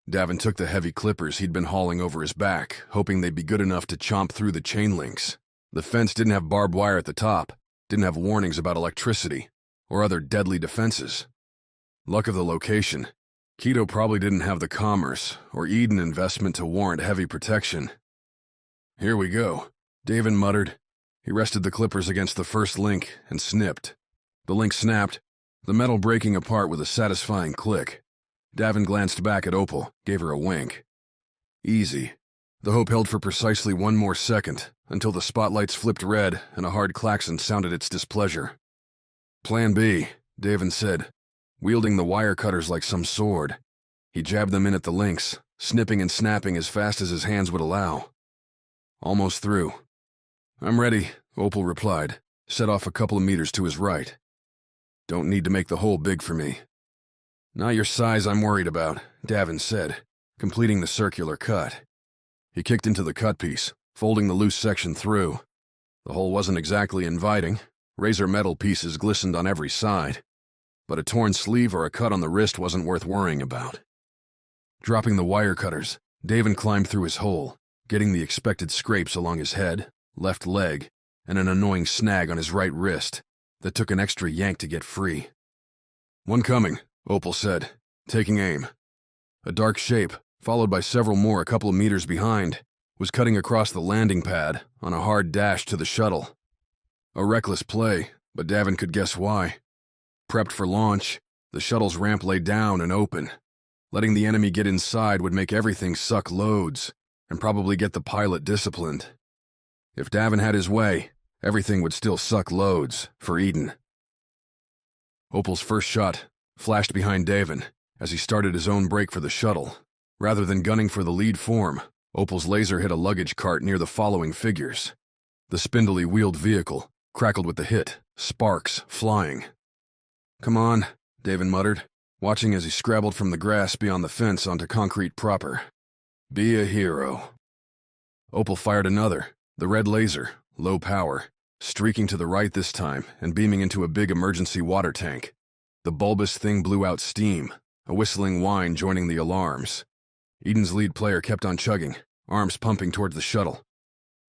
Davin took the heavy clippers he'd been hauling over his back, hoping they'd be good enough to chomp through the chain links. The fence didn't have barbed wire at the top, didn't have warnings about electricity, or other deadly defenses. Luck of the location, Quito probably didn't have the commerce or Eden investment to warrant heavy protection. "Here we go," Davin muttered. He rested the clippers against the first link and snipped. The link snapped, the metal breaking apart with a satisfying click. Davin glanced back at Opal, gave her a wink. Easy. The hope held for precisely one more second, until the spotlights flipped red and a hard klaxon sounded its displeasure. "Plan B," Davin said, wielding the wire cutters like some sword. He jabbed them in at the links, snipping and snapping as fast as his hands would allow. Almost through. "I'm ready," Opal replied, set off a couple of meters to his right. "Don't need to make the hole big for me." "Not your size I'm worried about," Davin said, completing the circular cut. He kicked into the cut piece, folding the loose section through. The hole wasn't exactly inviting. Razor metal pieces glistened on every side. But a torn sleeve or a cut on the wrist wasn't worth worrying about. Dropping the wire cutters, Davin climbed through his hole, getting the expected scrapes along his head, left leg, and an annoying snag on his right wrist that took an extra yank to get free. "One coming," Opal said, taking aim. A dark shape, followed by several more a couple of meters behind, was cutting across the landing pad on a hard dash to the shuttle. A reckless play, but Davin could guess why. Prepped for launch, the The shuttle's ramp lay down and open. Letting the enemy get inside would make everything suck loads, and probably get the pilot disciplined. If Davin had his way, everything would still suck loads for Eden. Opal's first shot flashed behind Davin as he started his own break for the shuttle. Rather than gunning for the lead form, Opal's laser hit a luggage cart near the following figures. The spindly wheeled vehicle crackled with the hit, sparks flying. "Come on," Davin muttered, watching as he scrabbled from the grass beyond the fence onto concrete proper. "Be a hero." Opal fired another, the red laser, low power, streaking to the right this time and beaming into a big emergency water tank. The bulbous thing blew out steam, a whistling whine joining the alarms. Eden's lead player kept on chugging, arms pumping towards the shuttle.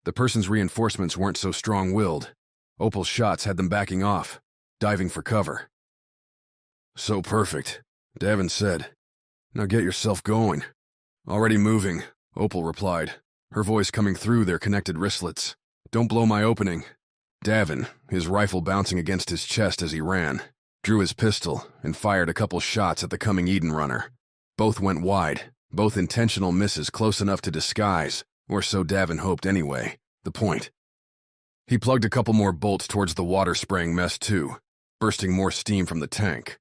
The person's reinforcements weren't so strong-willed. Opal's shots had them backing off, diving for cover. "So perfect," Davin said. "Now get yourself going." "Already moving," Opal replied, her voice coming through their connected wristlets. "Don't blow my opening." Davin, his rifle bouncing against his chest as he ran, drew his pistol and fired a couple shots at the coming Eden runner. Both went wide, both intentional misses close enough to disguise, or so Davin hoped anyway, the point. He plugged a couple more bolts towards the water-spraying mess too, bursting more steam from the tank.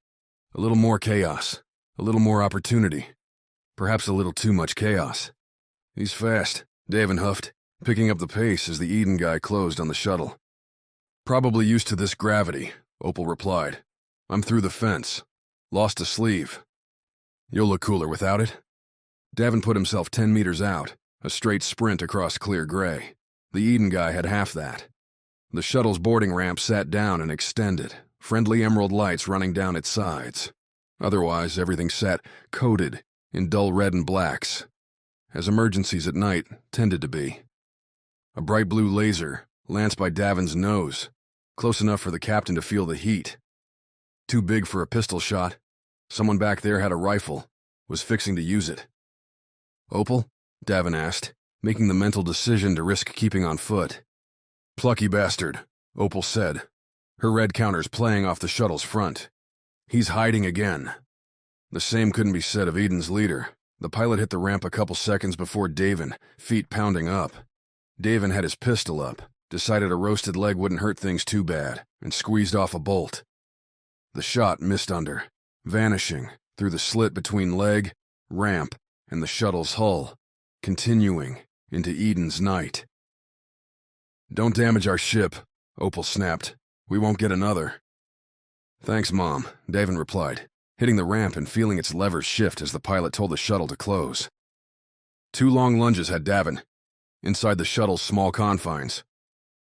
A little more chaos, a little more opportunity. Perhaps a little too much chaos. "He's fast," Davin huffed, picking up the pace as the Eden guy closed on the shuttle. "Probably used to this gravity," Opal replied. "I'm through the fence. Lost a sleeve. You'll look cooler without it." Davin put himself 10 meters out, a straight sprint across clear gray. The Eden guy had half that. The shuttle's boarding ramp sat down and extended, friendly emerald lights running down its sides. Otherwise, everything sat coated in dull red and blacks, as emergencies at night tended to be. A bright blue laser lanced by Davin's nose, close enough for the captain to feel the heat. Too big for a pistol shot. Someone back there had a rifle, was fixing to use it. "Opal?" Davin asked, making the mental decision to risk keeping on foot. "Plucky bastard," Opal said, her red counters playing off the shuttle's front. "He's hiding again." The same couldn't be said of Eden's leader. The pilot hit the ramp a couple seconds before Davin, feet pounding up. Davin had his pistol up, decided a roasted leg wouldn't hurt things too bad, and squeezed off a bolt. The shot missed under, vanishing through the slit between leg, ramp, and the shuttle's hull, continuing into Eden's night. "Don't damage our ship," Opal snapped. "We won't get another." "Thanks, Mom," Davin replied, hitting the ramp and feeling its levers shift as the pilot told the shuttle to close. 2 long lunges had Davin, inside the shuttle's small confines,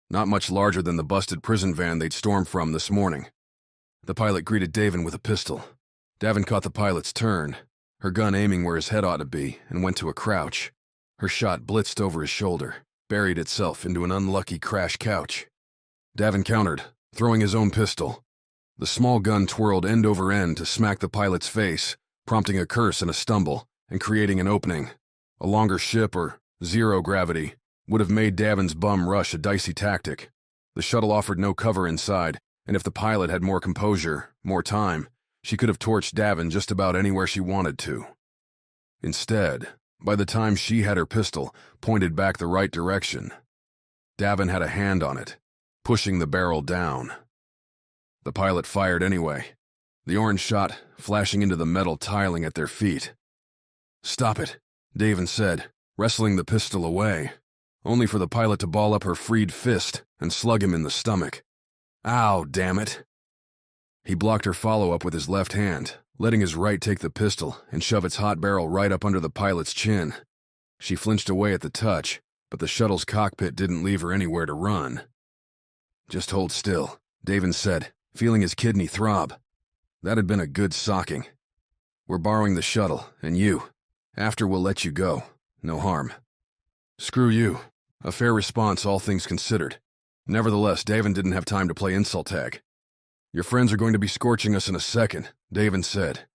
not much larger than the busted prison van they'd stormed from this morning. The pilot greeted Davin with a pistol. Davin caught the pilot's turn, her gun aiming where his head ought to be, and went to a crouch. Her shot blitzed over his shoulder, buried itself into an unlucky crash couch. Davin countered, throwing his own pistol. The small gun twirled end over end to smack the pilot's face, prompting a curse and a stumble, and creating an opening. A longer ship or zero gravity would have made Davin's bum rush a dicey tactic. The shuttle offered no cover inside, and if the pilot had more composure, more time, she could have torched Davin just about anywhere she wanted to. Instead, by the time she had her pistol pointed back the right direction, Davin had a hand on it, pushing the barrel down. The pilot fired anyway, the orange shot flashing into the metal tiling at their feet. "Stop it," Davin said, wrestling the pistol away, only for the pilot to ball up her freed fist and slug him in the stomach. "Ow, damn it." He blocked her follow-up with his left hand, letting his right take the pistol and shove its hot barrel right up under the pilot's chin. She flinched away at the touch, but the shuttle's cockpit didn't leave her anywhere to run. "Just hold still," Davin said, feeling his kidney throb. That had been a good socking. "We're borrowing the shuttle, and you. After we'll let you go. No harm." "Screw you." A fair response, all things considered. Nevertheless, Davin didn't have time to play insult tag. "Your friends are going to be scorching us in a second," Davin said.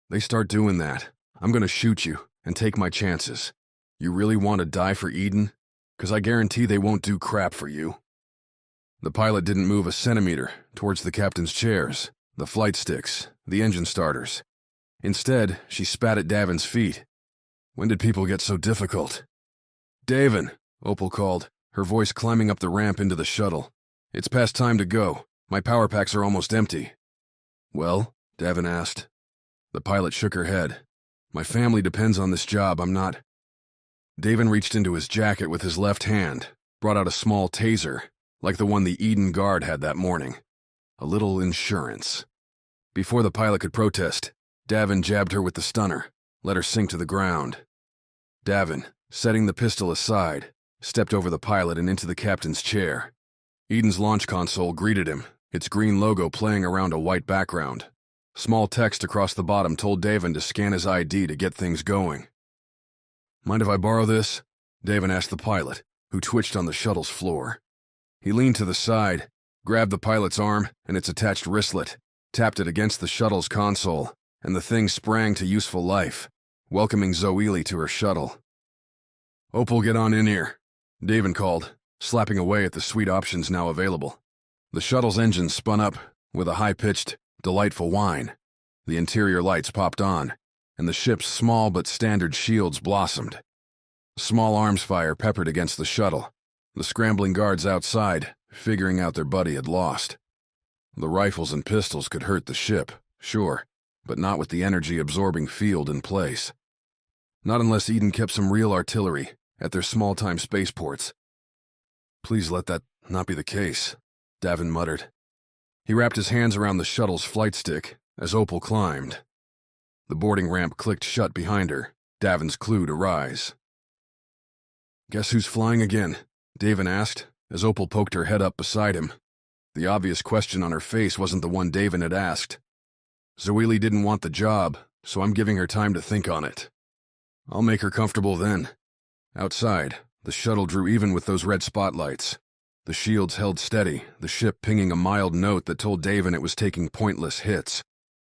"They start doing that, I'm going to shoot you and take my chances. You really want to die for Eden? 'Cause I guarantee they won't do crap for you." The pilot didn't move a centimeter towards the captain's chairs, the flight sticks, the engine starters. Instead, she spat at Davin's feet. When did people get so difficult? Davin, Opal called, her voice climbing up the ramp into the shuttle. It's past time to go. My power packs are almost empty. Well? Davin asked. The pilot shook her head. My family depends on this job, I'm not... Davin reached into his jacket with his left hand, brought out a small taser, like the one the Eden guard had that morning. A little insurance. Before the pilot could protest, Davin jabbed her with the stunner, let her sink to the ground. Davin, setting the pistol aside, stepped over the pilot and into the captain's chair. Eden's launch console greeted him, its green logo playing around a white background. Small text across the bottom told Davin to scan his ID to get things going. Mind if I borrow this? Davin asked the pilot, who twitched on the shuttle's floor. He leaned to the side, grabbed the pilot's arm and its attached wristlet, tapped it against the shuttle's console, and the thing sprang to useful life, welcoming Zoili to her shuttle. Opal, get on in here, Davin called, slapping away at the suite options now available. The shuttle's engine spun up with a high-pitched, delightful whine. The interior lights popped on, and the ship's small but standard shields blossomed. Small arms fire peppered against the shuttle, the scrambling guards outside figuring out their buddy had lost. The rifles and pistols could hurt the ship, sure, but not with the energy-absorbing field in place. Not unless Eden kept some real artillery at their small-time spaceports. Please let that not be the case, Davin muttered. He wrapped his hands around the shuttle's flight stick as Opal climbed. The boarding ramp clicked shut behind her, Davin's clue to rise. Guess who's flying again? Davin asked, as Opal poked her head up beside him. The obvious question on her face wasn't the one Davin had asked. Zoili didn't want the job, so I'm giving her time to think on it. I'll make her comfortable then. Outside, the shuttle drew even with those red spotlights. The shields held steady, the ship pinging a mild note that told Davin it was taking pointless hits.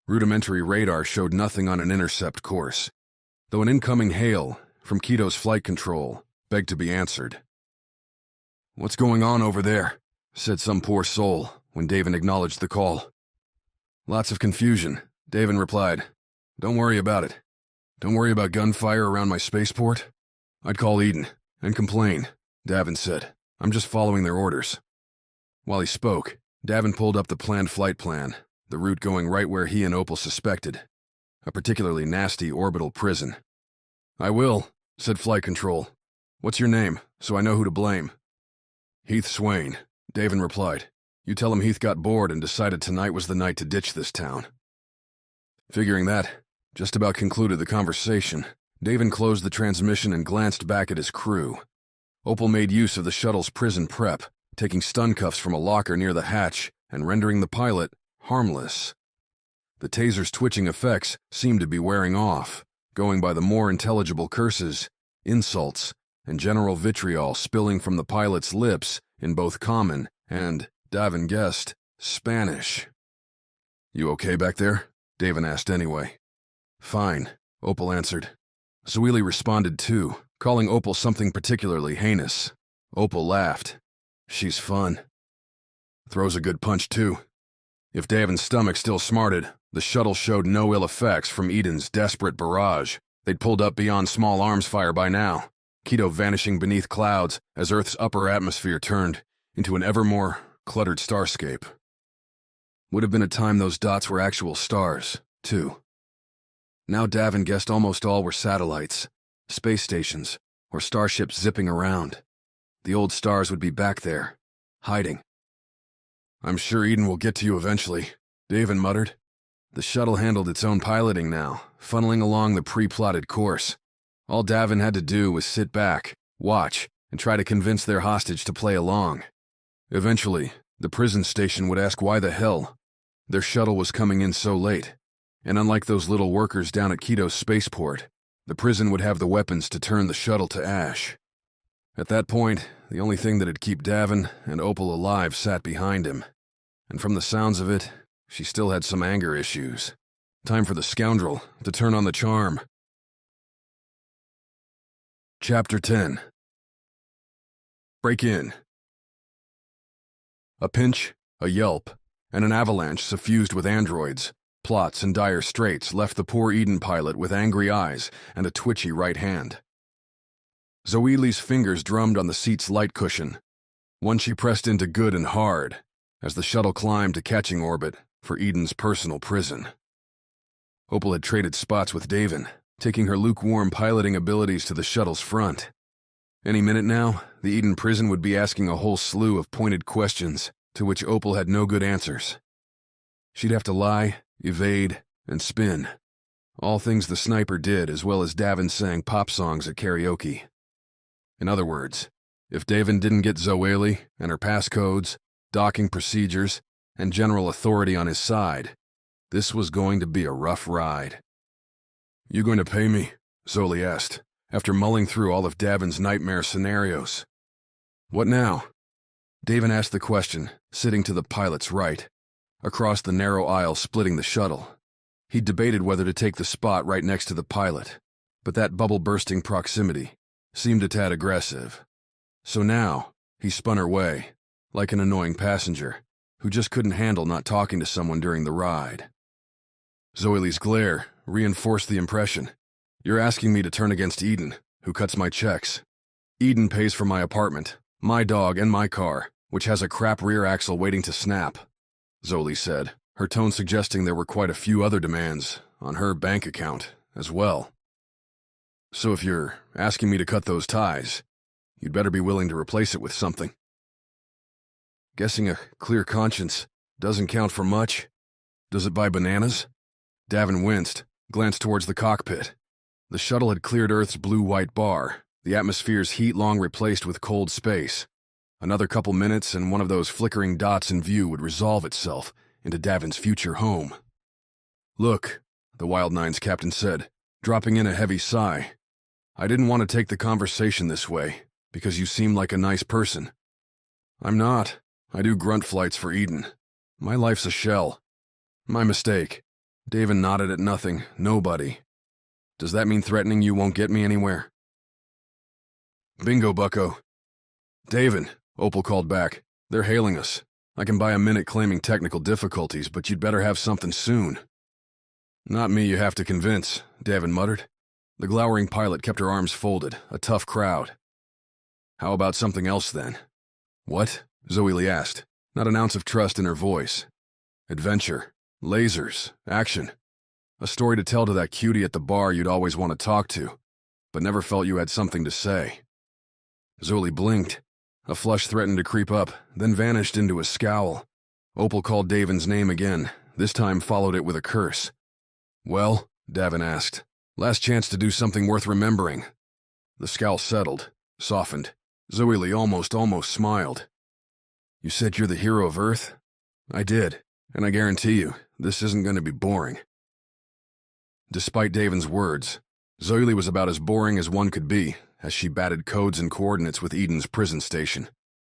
Rudimentary radar showed nothing on an intercept course, though an incoming hail from Quito's flight control begged to be answered. What's going on over there? Said some poor soul when Davin acknowledged the call. Lots of confusion, Davin replied. Don't worry about it. Don't worry about gunfire around my spaceport. I'd call Eden and complain, Davin said. I'm just following their orders. While he spoke, Davin pulled up the planned flight plan, the route going right where he and Opal suspected, a particularly nasty orbital prison. I will, said flight control. What's your name, so I know who to blame? Heath Swane, Davin replied. You tell him Heath got bored and decided tonight was the night to ditch this town. Figuring that just about concluded the conversation, Davin closed the transmission and glanced back at his crew. Opal made use of the shuttle's prison prep, taking stun cuffs from a locker near the hatch and rendering the pilot harmless. The taser's twitching effects seemed to be wearing off, going by the more intelligible curses, insults, and general vitriol spilling from the pilot's lips in both common and, Davin guessed, Spanish. You okay back there? Davin asked anyway. Fine, Opal answered. Zoili responded too, calling Opal something particularly heinous. Opal laughed. She's fun. Throws a good punch too. If Davin's stomach still smarted, the shuttle showed no ill effects from Eden's desperate barrage. They'd pulled up beyond small arms fire by now, Quito vanishing beneath clouds as Earth's upper atmosphere turned into an ever more cluttered starscape. Would have been a time those dots were actual stars, too. Now Davin guessed almost all were satellites, space stations, or starships zipping around. The old stars would be back there, hiding. I'm sure Eden will get to you eventually, Davin muttered. The shuttle handled its own piloting now, funneling along the pre-plotted course. All Davin had to do was sit back, watch, and try to convince their hostage to play along. Eventually, the prison station would ask why the hell their shuttle was coming in so late. And unlike those little workers down at Quito's spaceport, the prison would have the weapons to turn the shuttle to ash. At that point, the only thing that'd keep Davin and Opal alive sat behind him. And from the sounds of it, she still had some anger issues. Time for the scoundrel to turn on the charm. Chapter 10. Break in. A pinch, a yelp, and an avalanche suffused with androids, plots, and dire straits left the poor Eden pilot with angry eyes and a twitchy right hand. Zoele's fingers drummed on the seat's light cushion, one she pressed into good and hard as the shuttle climbed to catching orbit for Eden's personal prison. Opal had traded spots with Davin, taking her lukewarm piloting abilities to the shuttle's front. Any minute now, the Eden prison would be asking a whole slew of pointed questions to which Opal had no good answers. She'd have to lie, evade, and spin. All things the sniper did, as well as Davin sang pop songs at karaoke. In other words, if Davin didn't get Zoele and her passcodes, docking procedures, and general authority on his side, this was going to be a rough ride. "You going to pay me?" Zoele asked, after mulling through all of Davin's nightmare scenarios. "What now?" Davin asked the question, sitting to the pilot's right, across the narrow aisle splitting the shuttle. He debated whether to take the spot right next to the pilot, but that bubble-bursting proximity seemed a tad aggressive. So now, he spun her way, like an annoying passenger who just couldn't handle not talking to someone during the ride. Zoele's glare reinforced the impression. "You're asking me to turn against Eden, who cuts my checks. Eden pays for my apartment, my dog, and my car, which has a crap rear axle waiting to snap," Zoele said, her tone suggesting there were quite a few other demands on her bank account as well. "So if you're asking me to cut those ties, you'd better be willing to replace it with something." "Guessing a clear conscience doesn't count for much. Does it buy bananas?" Davin winced, glanced towards the cockpit. The shuttle had cleared Earth's blue-white bar, the atmosphere's heat long replaced with cold space. Another couple minutes and one of those flickering dots in view would resolve itself into Davin's future home. "Look," the Wild Nine's captain said, dropping in a heavy sigh. "I didn't want to take the conversation this way, because you seem like a nice person." "I'm not. I do grunt flights for Eden. My life's a shell." "My mistake." Davin nodded at nothing, nobody. "Does that mean threatening you won't get me anywhere?" "Bingo, bucko." "Davin," Opal called back. "They're hailing us. I can buy a minute claiming technical difficulties, but you'd better have something soon." "Not me you have to convince," Davin muttered. The glowering pilot kept her arms folded, a tough crowd. "How about something else then?" "What?" Zoele asked, not an ounce of trust in her voice. "Adventure. Lasers. Action. A story to tell to that cutie at the bar you'd always want to talk to, but never felt you had something to say." Zoele blinked. A flush threatened to creep up, then vanished into a scowl. Opal called Davin's name again, this time followed it with a curse. "Well?" Davin asked. "Last chance to do something worth remembering." The scowl settled, softened. Zoele almost smiled. "You said you're the hero of Earth?" "I did, and I guarantee you, this isn't going to be boring." Despite Davin's words, Zoele was about as boring as one could be as she batted codes and coordinates with Eden's prison station.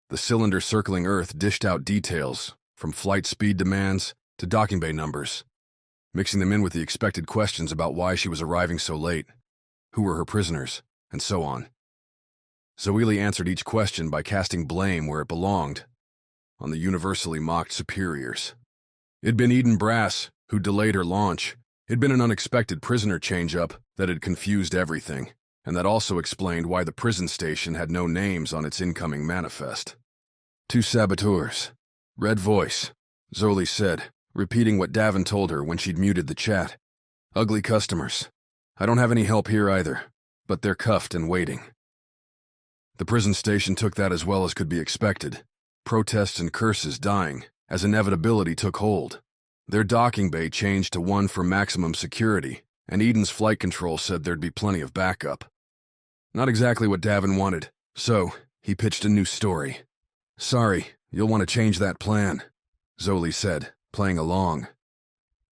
The cylinder circling Earth dished out details, from flight speed demands to docking bay numbers, mixing them in with the expected questions about why she was arriving so late, who were her prisoners, and so on. Zoele answered each question by casting blame where it belonged, on the universally mocked superiors. It'd been Eden Brass who delayed her launch. It'd been an unexpected prisoner change-up that had confused everything, and that also explained why the prison station had no names on its incoming manifest. "Two saboteurs. Red voice," Zoele said, repeating what Davin told her when she'd muted the chat. "Ugly customers. I don't have any help here either, but they're cuffed and waiting." The prison station took that as well as could be expected, protests and curses dying as inevitability took hold. Their docking bay changed to one for maximum security, and Eden's flight control said there'd be plenty of backup. Not exactly what Davin wanted, so he pitched a new story. "Sorry, you'll want to change that plan," Zoele said, playing along.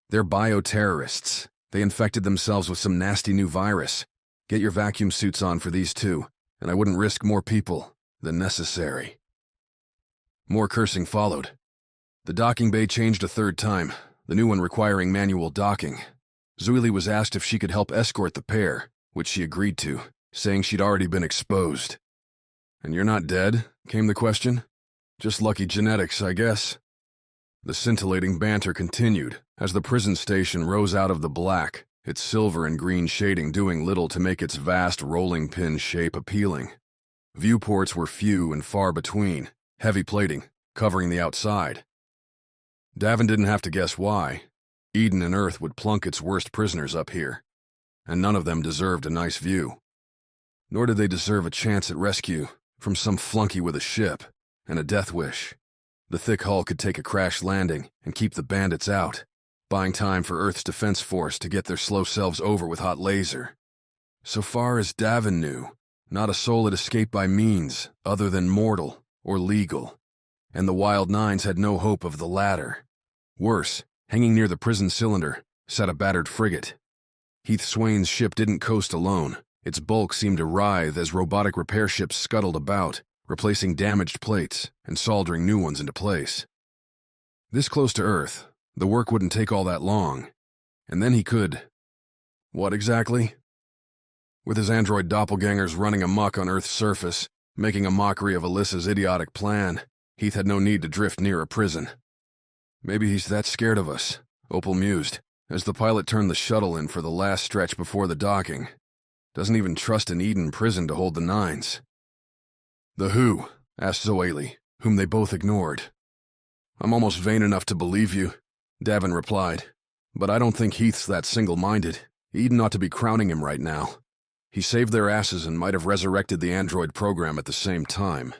"They're bioterrorists. They infected themselves with some nasty new virus. Get your vacuum suits on for these two, and I wouldn't risk more people than necessary." More cursing followed. The docking bay changed a third time, the new one requiring manual docking. Zoele was asked if she could help escort the pair, which she agreed to, saying she'd already been exposed. "And you're not dead?" came the question. "Just lucky genetics, I guess." The scintillating banter continued as the prison station rose out of the black, its silver and green shading doing little to make its vast rolling pin shape appealing. Viewports were few and far between, heavy plating covering the outside. Davin didn't have to guess why. Eden and Earth would plunk its worst prisoners up here, and none of them deserved a nice view. Nor did they deserve a chance at rescue from some flunky with a ship and a death wish. The thick hull could take a crash landing and keep the bandits out, buying time for Earth's defense force to get their slow selves over with hot laser. So far as Davin knew, not a soul had escaped by means other than mortal or legal, and the Wild Nines had no hope of the latter. Worse, hanging near the prison cylinder, sat a battered frigate. Heath Swane's ship didn't coast alone. Its bulk seemed to writhe as robotic repair ships scuttled about, replacing damaged plates and soldering new ones into place. This close to Earth, the work wouldn't take all that long, and then he could... What exactly? With his android doppelgängers running amok on Earth's surface, making a mockery of Alyssa's idiotic plan, Heath had no need to drift near a prison. Maybe he's that scared of us, Opal mused, as the pilot turned the shuttle in for the last stretch before the docking. Doesn't even trust an Eden prison to hold the Nines. "The who?" asked Zoele, whom they both ignored. "I'm almost vain enough to believe you," Davin replied. "But I don't think Heath's that single-minded. Eden ought to be crowning him right now. He saved their asses and might have resurrected the android program at the same time.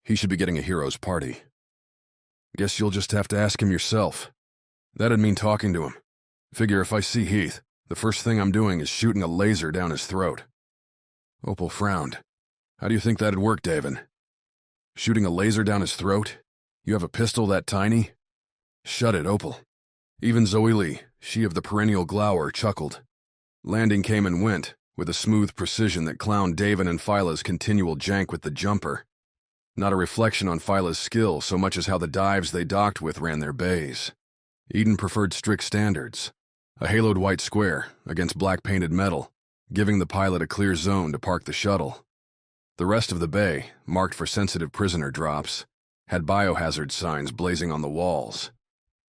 He should be getting a hero's party." "Guess you'll just have to ask him yourself." "That'd mean talking to him. Figure if I see Heath, the first thing I'm doing is shooting a laser down his throat." Opal frowned. "How do you think that'd work, Davin? Shooting a laser down his throat? You have a pistol that tiny?" "Shut it, Opal." Even Zoele, she of the perennial glower, chuckled. Landing came and went, with a smooth precision that clowned Davin and Phyla's continual jank with the jumper. Not a reflection on Phyla's skill so much as how the dives they docked with ran their bays. Eden preferred strict standards. A haloed white square against black-painted metal, giving the pilot a clear zone to park the shuttle. The rest of the bay, marked for sensitive prisoner drops, had biohazard signs blazing on the walls.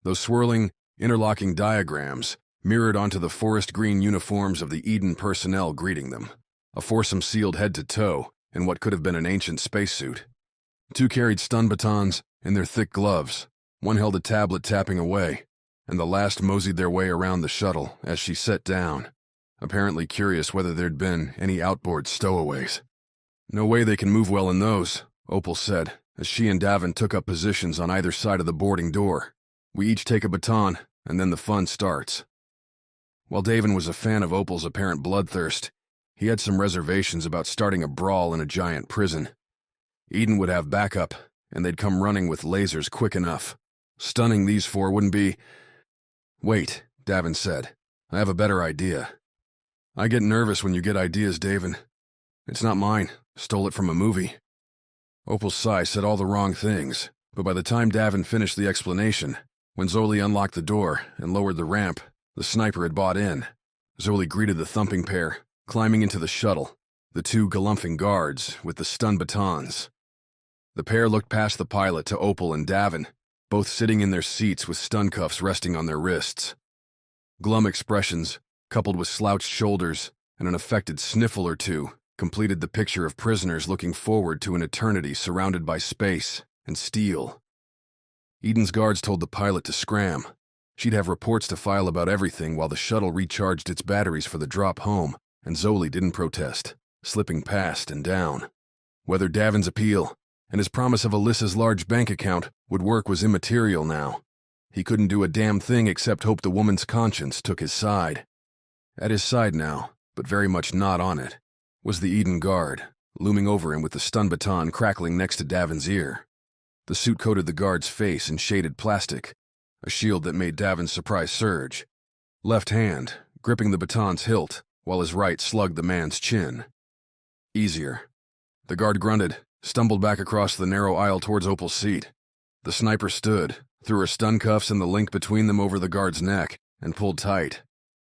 Those swirling, interlocking diagrams mirrored onto the forest green uniforms of the Eden personnel greeting them, a foursome sealed head to toe in what could have been an ancient spacesuit. Two carried stun batons in their thick gloves, one held a tablet tapping away, and the last moseyed their way around the shuttle as she sat down, apparently curious whether there'd been any outboard stowaways. "No way they can move well in those," Opal said, as she and Davin took up positions on either side of the boarding door. "We each take a baton, and then the fun starts." While Davin was a fan of Opal's apparent bloodthirst, he had some reservations about starting a brawl in a giant prison. Eden would have backup, and they'd come running with lasers quick enough. Stunning these four wouldn't be... "Wait," Davin said. "I have a better idea." "I get nervous when you get ideas, Davin. It's not mine. Stole it from a movie." Opal's sigh said all the wrong things, but by the time Davin finished the explanation, when Zoele unlocked the door and lowered the ramp, the sniper had bought in. Zoele greeted the thumping pair, climbing into the shuttle, the two galumphing guards with the stun batons. The pair looked past the pilot to Opal and Davin, both sitting in their seats with stun cuffs resting on their wrists. Glum expressions, coupled with slouched shoulders and an affected sniffle or two, completed the picture of prisoners looking forward to an eternity surrounded by space and steel. Eden's guards told the pilot to scram. She'd have reports to file about everything while the shuttle recharged its batteries for the drop home, and Zoele didn't protest, slipping past and down. Whether Davin's appeal and his promise of Alyssa's large bank account would work was immaterial now. He couldn't do a damn thing except hope the woman's conscience took his side. At his side now, but very much not on it, was the Eden guard, looming over him with the stun baton crackling next to Davin's ear. The suit coated the guard's face in shaded plastic, a shield that made Davin's surprise surge. Left hand, gripping the baton's hilt, while his right slugged the man's chin. Easier. The guard grunted, stumbled back across the narrow aisle towards Opal's seat. The sniper stood, threw her stun cuffs and the link between them over the guard's neck, and pulled tight.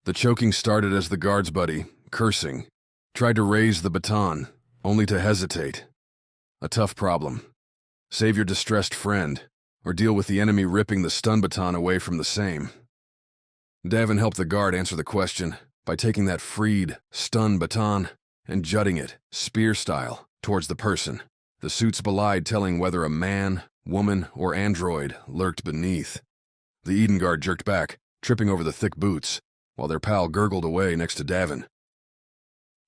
The choking started as the guard's buddy, cursing, tried to raise the baton, only to hesitate. A tough problem. Save your distressed friend, or deal with the enemy ripping the stun baton away from the same. Davin helped the guard answer the question by taking that freed stun baton and jutting it, spear style, towards the person, the suits belied telling whether a man, woman, or android lurked beneath. The Eden guard jerked back, tripping over the thick boots, while their pal gurgled away next to Davin.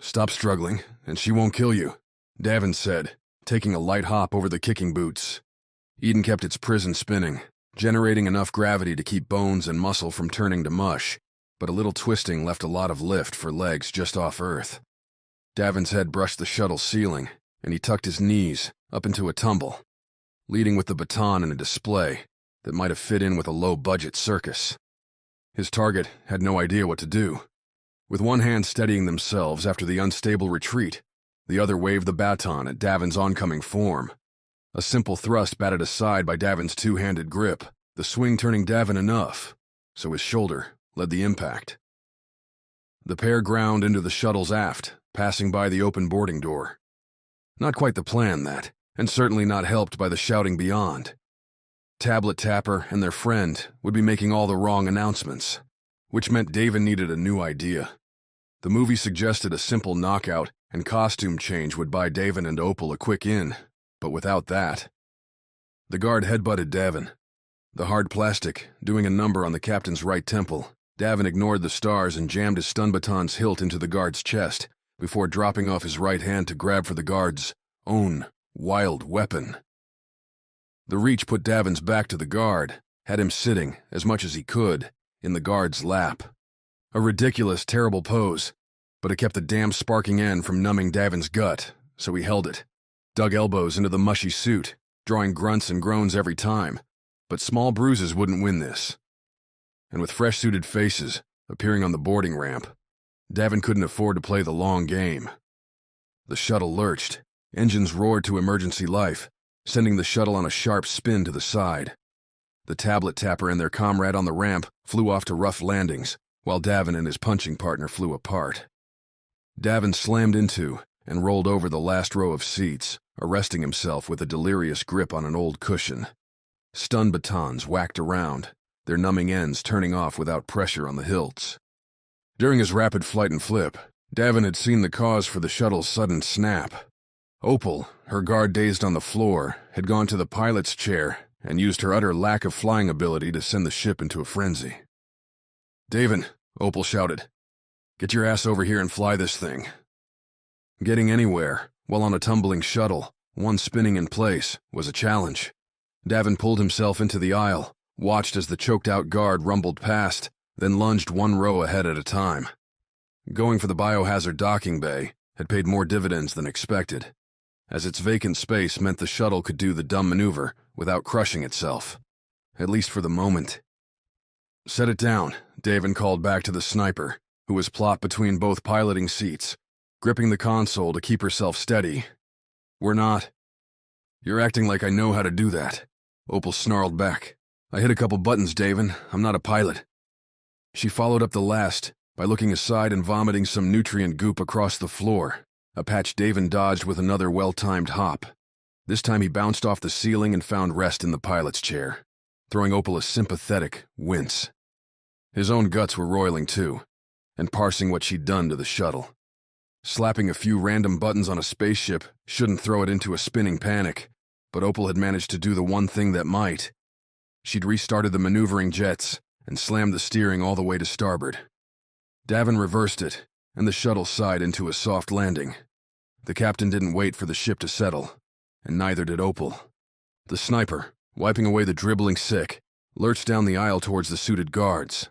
"Stop struggling, and she won't kill you," Davin said, taking a light hop over the kicking boots. Eden kept its prison spinning, generating enough gravity to keep bones and muscle from turning to mush, but a little twisting left a lot of lift for legs just off Earth. Davin's head brushed the shuttle ceiling, and he tucked his knees up into a tumble, leading with the baton in a display that might have fit in with a low-budget circus. His target had no idea what to do. With one hand steadying themselves after the unstable retreat, the other waved the baton at Davin's oncoming form. A simple thrust batted aside by Davin's two-handed grip, the swing turning Davin enough, so his shoulder led the impact. The pair ground into the shuttle's aft, passing by the open boarding door. Not quite the plan, that, and certainly not helped by the shouting beyond. Tablet Tapper and their friend would be making all the wrong announcements, which meant Davin needed a new idea. The movie suggested a simple knockout and costume change would buy Davin and Opal a quick in, but without that. The guard headbutted Davin. The hard plastic doing a number on the captain's right temple. Davin ignored the stars and jammed his stun baton's hilt into the guard's chest before dropping off his right hand to grab for the guard's own wild weapon. The reach put Davin's back to the guard, had him sitting, as much as he could, in the guard's lap. A ridiculous, terrible pose, but it kept the damn sparking end from numbing Davin's gut, so he held it, dug elbows into the mushy suit, drawing grunts and groans every time, but small bruises wouldn't win this. And with fresh-suited faces appearing on the boarding ramp, Davin couldn't afford to play the long game. The shuttle lurched, engines roared to emergency life, sending the shuttle on a sharp spin to the side. The Tablet Tapper and their comrade on the ramp flew off to rough landings, while Davin and his punching partner flew apart. Davin slammed into and rolled over the last row of seats, arresting himself with a delirious grip on an old cushion. Stun batons whacked around, their numbing ends turning off without pressure on the hilts. During his rapid flight and flip, Davin had seen the cause for the shuttle's sudden snap. Opal, her guard dazed on the floor, had gone to the pilot's chair and used her utter lack of flying ability to send the ship into a frenzy. "Davin," Opal shouted, "get your ass over here and fly this thing." Getting anywhere, while on a tumbling shuttle, one spinning in place, was a challenge. Davin pulled himself into the aisle, watched as the choked-out guard rumbled past, then lunged one row ahead at a time. Going for the biohazard docking bay had paid more dividends than expected, as its vacant space meant the shuttle could do the dumb maneuver without crushing itself, at least for the moment. "Set it down," Davin called back to the sniper, who was plopped between both piloting seats, gripping the console to keep herself steady. "We're not." "You're acting like I know how to do that," Opal snarled back. "I hit a couple buttons, Davin. I'm not a pilot." She followed up the last by looking aside and vomiting some nutrient goop across the floor, a patch Davin dodged with another well-timed hop. This time he bounced off the ceiling and found rest in the pilot's chair, throwing Opal a sympathetic wince. His own guts were roiling too, and parsing what she'd done to the shuttle. Slapping a few random buttons on a spaceship shouldn't throw it into a spinning panic, but Opal had managed to do the one thing that might. She'd restarted the maneuvering jets and slammed the steering all the way to starboard. Davin reversed it, and the shuttle sighed into a soft landing. The captain didn't wait for the ship to settle, and neither did Opal. The sniper, wiping away the dribbling sick, lurched down the aisle towards the suited guards.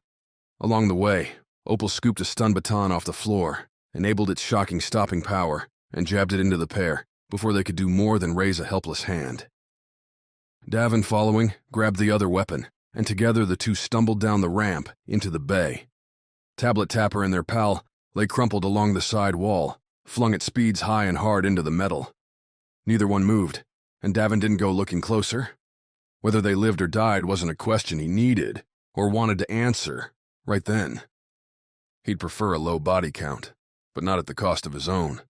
Along the way, Opal scooped a stun baton off the floor, enabled its shocking stopping power, and jabbed it into the pair before they could do more than raise a helpless hand. Davin, following, grabbed the other weapon, and together the two stumbled down the ramp into the bay. Tablet Tapper and their pal lay crumpled along the side wall, flung at speeds high and hard into the metal. Neither one moved, and Davin didn't go looking closer. Whether they lived or died wasn't a question he needed or wanted to answer right then. He'd prefer a low body count, but not at the cost of his own.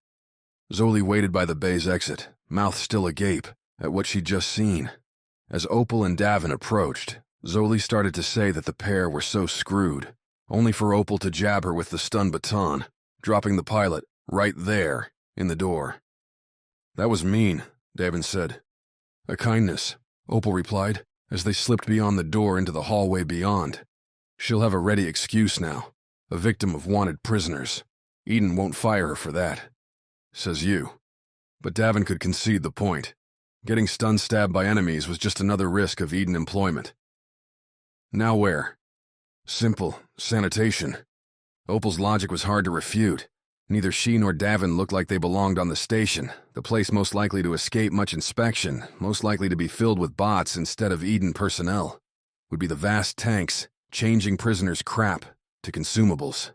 Zoli waited by the bay's exit, mouth still agape at what she'd just seen, As Opal and Davin approached, Zoli started to say that the pair were so screwed, only for Opal to jab her with the stun baton, dropping the pilot right there in the door. "That was mean," Davin said. "A kindness," Opal replied, as they slipped beyond the door into the hallway beyond. "She'll have a ready excuse now, a victim of wanted prisoners. Eden won't fire her for that," says you. But Davin could concede the point. Getting stun-stabbed by enemies was just another risk of Eden employment. Now where? Simple, sanitation. Opal's logic was hard to refute. Neither she nor Davin looked like they belonged on the station, the place most likely to escape much inspection, most likely to be filled with bots instead of Eden personnel, would be the vast tanks, changing prisoners' crap to consumables.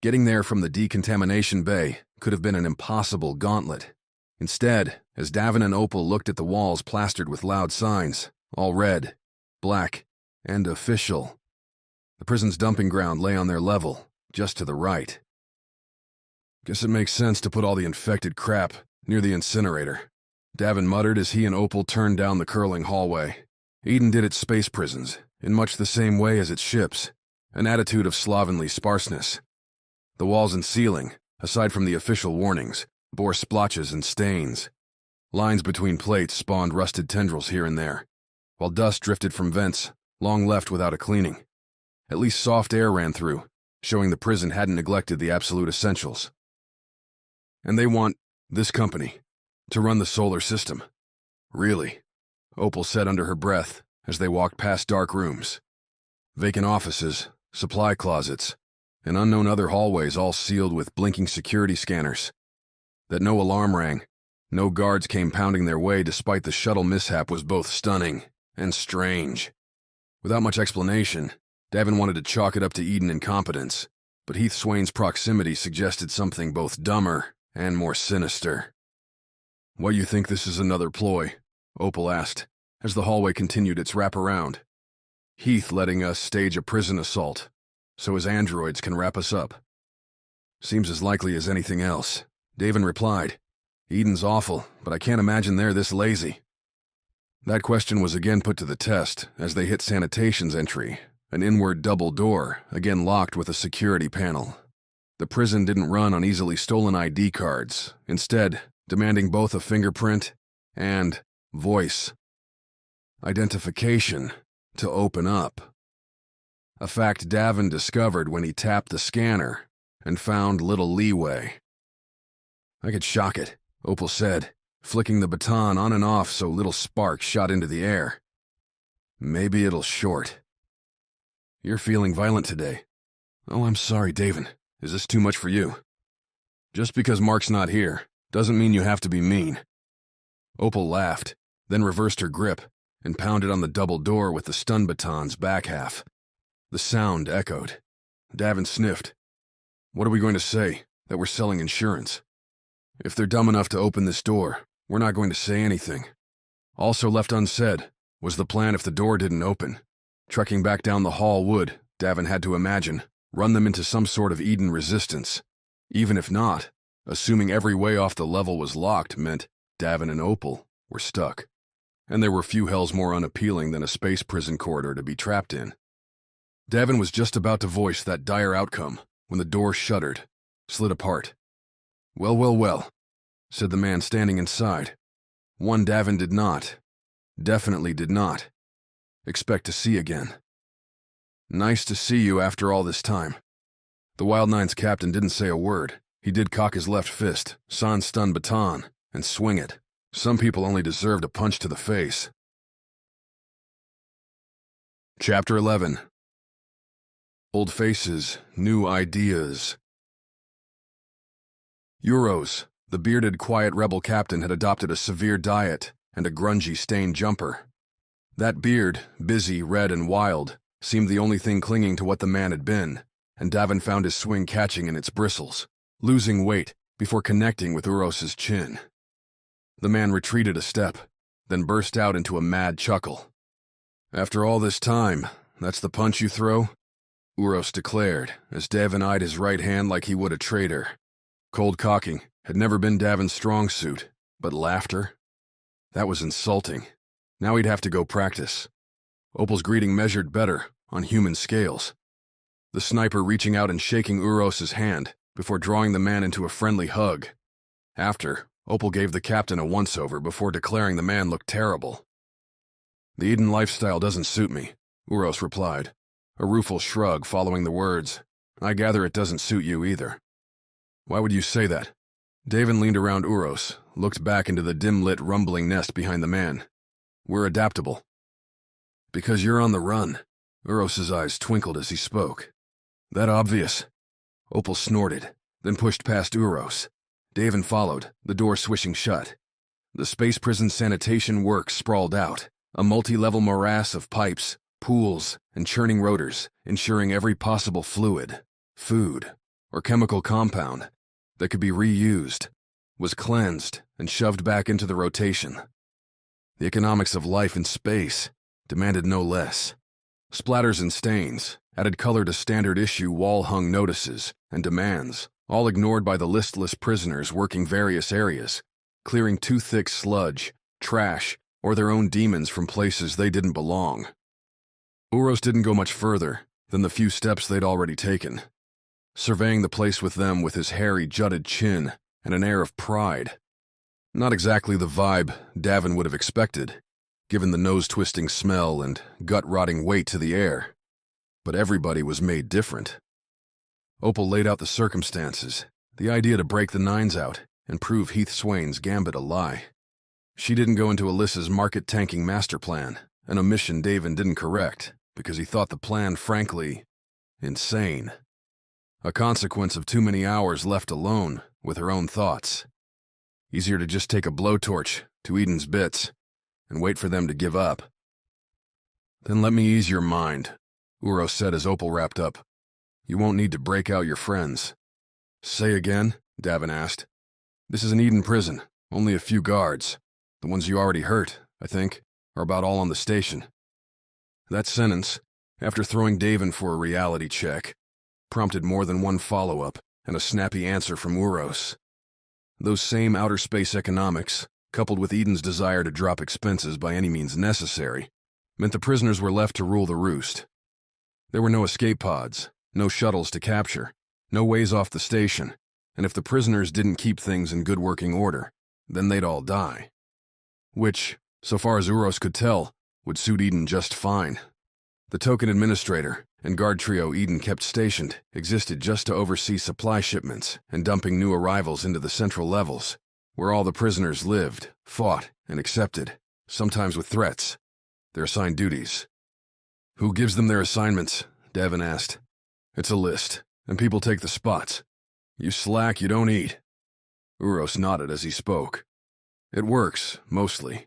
Getting there from the decontamination bay could have been an impossible gauntlet. Instead, as Davin and Opal looked at the walls plastered with loud signs, all red, black, and official, the prison's dumping ground lay on their level, just to the right. "Guess it makes sense to put all the infected crap near the incinerator," Davin muttered as he and Opal turned down the curling hallway. Eden did its space prisons, in much the same way as its ships, an attitude of slovenly sparseness. The walls and ceiling, aside from the official warnings, bore splotches and stains. Lines between plates spawned rusted tendrils here and there, while dust drifted from vents, long left without a cleaning. At least soft air ran through, showing the prison hadn't neglected the absolute essentials. "And they want this company to run the solar system. Really?" Opal said under her breath as they walked past dark rooms. Vacant offices, supply closets, and unknown other hallways all sealed with blinking security scanners. That no alarm rang, no guards came pounding their way despite the shuttle mishap was both stunning and strange. Without much explanation, Davin wanted to chalk it up to Eden incompetence, but Heath Swane's proximity suggested something both dumber and more sinister. "Why you think this is another ploy?" Opal asked, as the hallway continued its wraparound. "Heath letting us stage a prison assault, so his androids can wrap us up." "Seems as likely as anything else," Davin replied. "Eden's awful, but I can't imagine they're this lazy." That question was again put to the test as they hit sanitation's entry, an inward double door, again locked with a security panel. The prison didn't run on easily stolen ID cards, instead demanding both a fingerprint and voice identification to open up. A fact Davin discovered when he tapped the scanner and found little leeway. "I could shock it," Opal said, flicking the baton on and off so little sparks shot into the air. "Maybe it'll short." "You're feeling violent today." "Oh, I'm sorry, Davin. Is this too much for you?" "Just because Mark's not here doesn't mean you have to be mean." Opal laughed, then reversed her grip and pounded on the double door with the stun baton's back half. The sound echoed. Davin sniffed. "What are we going to say? That we're selling insurance?" "If they're dumb enough to open this door, we're not going to say anything." Also left unsaid was the plan if the door didn't open. Trekking back down the hall would, Davin had to imagine, run them into some sort of Eden resistance. Even if not, assuming every way off the level was locked meant Davin and Opal were stuck. And there were few hells more unappealing than a space prison corridor to be trapped in. Davin was just about to voice that dire outcome when the door shuddered, slid apart. "Well, well, well," said the man standing inside. One Davin did not, definitely did not, expect to see again. "Nice to see you after all this time." The Wild Nine's captain didn't say a word. He did cock his left fist, sans stun baton, and swing it. Some people only deserved a punch to the face. Chapter 11. Old faces, new ideas. Euros, the bearded, quiet rebel captain, had adopted a severe diet and a grungy stained jumper. That beard, busy, red, and wild, seemed the only thing clinging to what the man had been, and Davin found his swing catching in its bristles, losing weight before connecting with Uros's chin. The man retreated a step, then burst out into a mad chuckle. "After all this time, that's the punch you throw?" Uros declared, as Davin eyed his right hand like he would a traitor. Cold cocking had never been Davin's strong suit, but laughter? That was insulting. Now he'd have to go practice. Opal's greeting measured better, on human scales. The sniper reaching out and shaking Uros's hand before drawing the man into a friendly hug. After, Opal gave the captain a once-over before declaring the man looked terrible. "The Eden lifestyle doesn't suit me," Uros replied, a rueful shrug following the words. "I gather it doesn't suit you either." "Why would you say that?" Davin leaned around Uros, looked back into the dim-lit rumbling nest behind the man. "We're adaptable." "Because you're on the run." Uros's eyes twinkled as he spoke. "That obvious?" Opal snorted, then pushed past Uros. Davin followed, the door swishing shut. The space prison sanitation works sprawled out, a multi-level morass of pipes, pools, and churning rotors, ensuring every possible fluid, food, or chemical compound that could be reused was cleansed and shoved back into the rotation. The economics of life in space demanded no less. Splatters and stains added color to standard-issue wall-hung notices and demands, all ignored by the listless prisoners working various areas, clearing too thick sludge, trash, or their own demons from places they didn't belong. Uros didn't go much further than the few steps they'd already taken, surveying the place with them with his hairy, jutted chin and an air of pride. Not exactly the vibe Davin would have expected, given the nose-twisting smell and gut-rotting weight to the air. But everybody was made different. Opal laid out the circumstances, the idea to break the nines out and prove Heath Swane's gambit a lie. She didn't go into Alyssa's market-tanking master plan, an omission Davin didn't correct because he thought the plan, frankly, insane. A consequence of too many hours left alone with her own thoughts. Easier to just take a blowtorch to Eden's bits and wait for them to give up. "Then let me ease your mind," Uros said as Opal wrapped up. "You won't need to break out your friends." "Say again?" Davin asked. "This is an Eden prison, only a few guards. The ones you already hurt, I think, are about all on the station." That sentence, after throwing Davin for a reality check, prompted more than one follow-up and a snappy answer from Uros. Those same outer space economics, coupled with Eden's desire to drop expenses by any means necessary, meant the prisoners were left to rule the roost. There were no escape pods, no shuttles to capture, no ways off the station, and if the prisoners didn't keep things in good working order, then they'd all die. Which, so far as Uros could tell, would suit Eden just fine. The token administrator and guard trio Eden kept stationed existed just to oversee supply shipments and dumping new arrivals into the central levels, where all the prisoners lived, fought, and accepted, sometimes with threats, their assigned duties. "Who gives them their assignments?" Davin asked. "It's a list, and people take the spots. You slack, you don't eat." Uros nodded as he spoke. It works, mostly.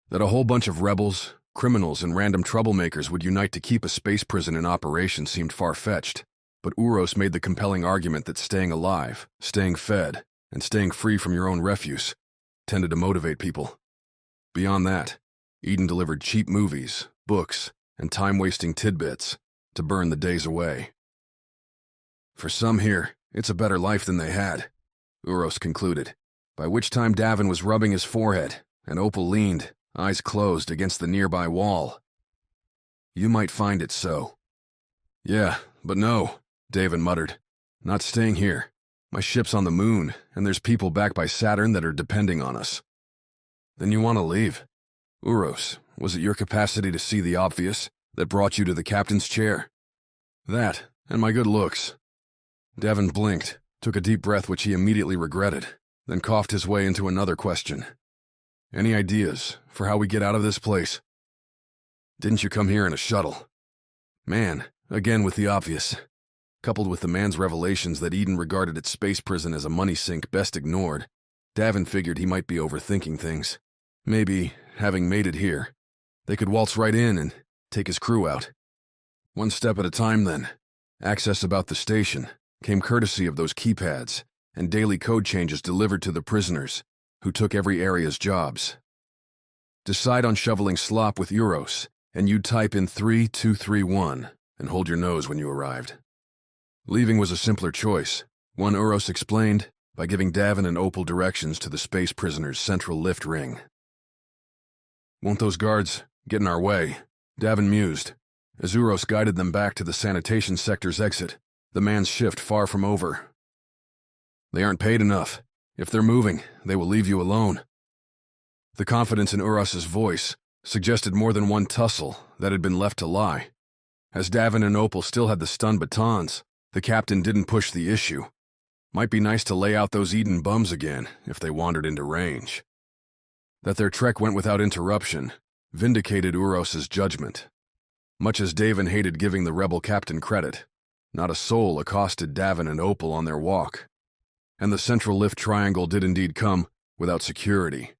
That a whole bunch of rebels, criminals, and random troublemakers would unite to keep a space prison in operation seemed far-fetched, but Uros made the compelling argument that staying alive, staying fed, and staying free from your own refuse tended to motivate people. Beyond that, Eden delivered cheap movies, books, and time-wasting tidbits to burn the days away. "For some here, it's a better life than they had," Uros concluded, by which time Davin was rubbing his forehead, and Opal leaned, eyes closed, against the nearby wall. "You might find it so." "Yeah, but no," Davin muttered. "Not staying here. My ship's on the moon, and there's people back by Saturn that are depending on us." "Then you want to leave?" "Uros, was it your capacity to see the obvious that brought you to the captain's chair?" "That, and my good looks." Davin blinked, took a deep breath which he immediately regretted, then coughed his way into another question. "Any ideas for how we get out of this place?" "Didn't you come here in a shuttle?" Man, again with the obvious. Coupled with the man's revelations that Eden regarded its space prison as a money sink best ignored, Davin figured he might be overthinking things. Maybe, having made it here, they could waltz right in and take his crew out. One step at a time, then. Access about the station came courtesy of those keypads and daily code changes delivered to the prisoners, who took every area's jobs. Decide on shoveling slop with Uros, and you'd type in 3231 and hold your nose when you arrived. Leaving was a simpler choice, one Uros explained by giving Davin and Opal directions to the space prisoner's central lift ring. Won't those guards get in our way? Davin mused. As Uros guided them back to the sanitation sector's exit, the man's shift far from over. They aren't paid enough. If they're moving, they will leave you alone. The confidence in Uros's voice suggested more than one tussle that had been left to lie. As Davin and Opal still had the stun batons, the captain didn't push the issue. Might be nice to lay out those Eden bums again if they wandered into range. That their trek went without interruption vindicated Uros's judgment. Much as Davin hated giving the rebel captain credit, not a soul accosted Davin and Opal on their walk. And the central lift triangle did indeed come without security.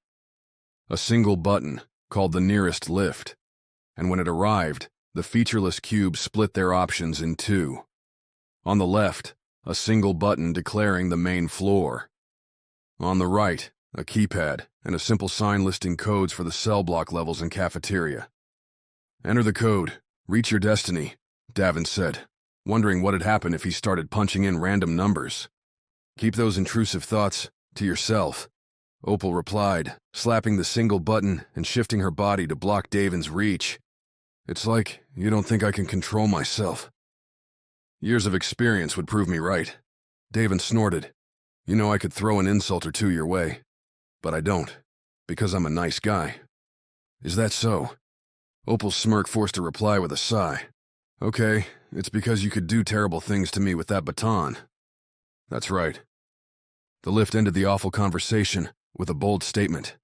A single button, called the nearest lift, and when it arrived, the featureless cube split their options in two. On the left, a single button declaring the main floor. On the right, a keypad and a simple sign listing codes for the cell block levels and cafeteria. Enter the code, reach your destiny, Davin said, wondering what had happened if he started punching in random numbers. Keep those intrusive thoughts to yourself, Opal replied, slapping the single button and shifting her body to block Davin's reach. It's like you don't think I can control myself. Years of experience would prove me right. Davin snorted. You know I could throw an insult or two your way, but I don't, because I'm a nice guy. Is that so? Opal's smirk forced a reply with a sigh. Okay, it's because you could do terrible things to me with that baton. That's right. The lift ended the awful conversation with a bold statement.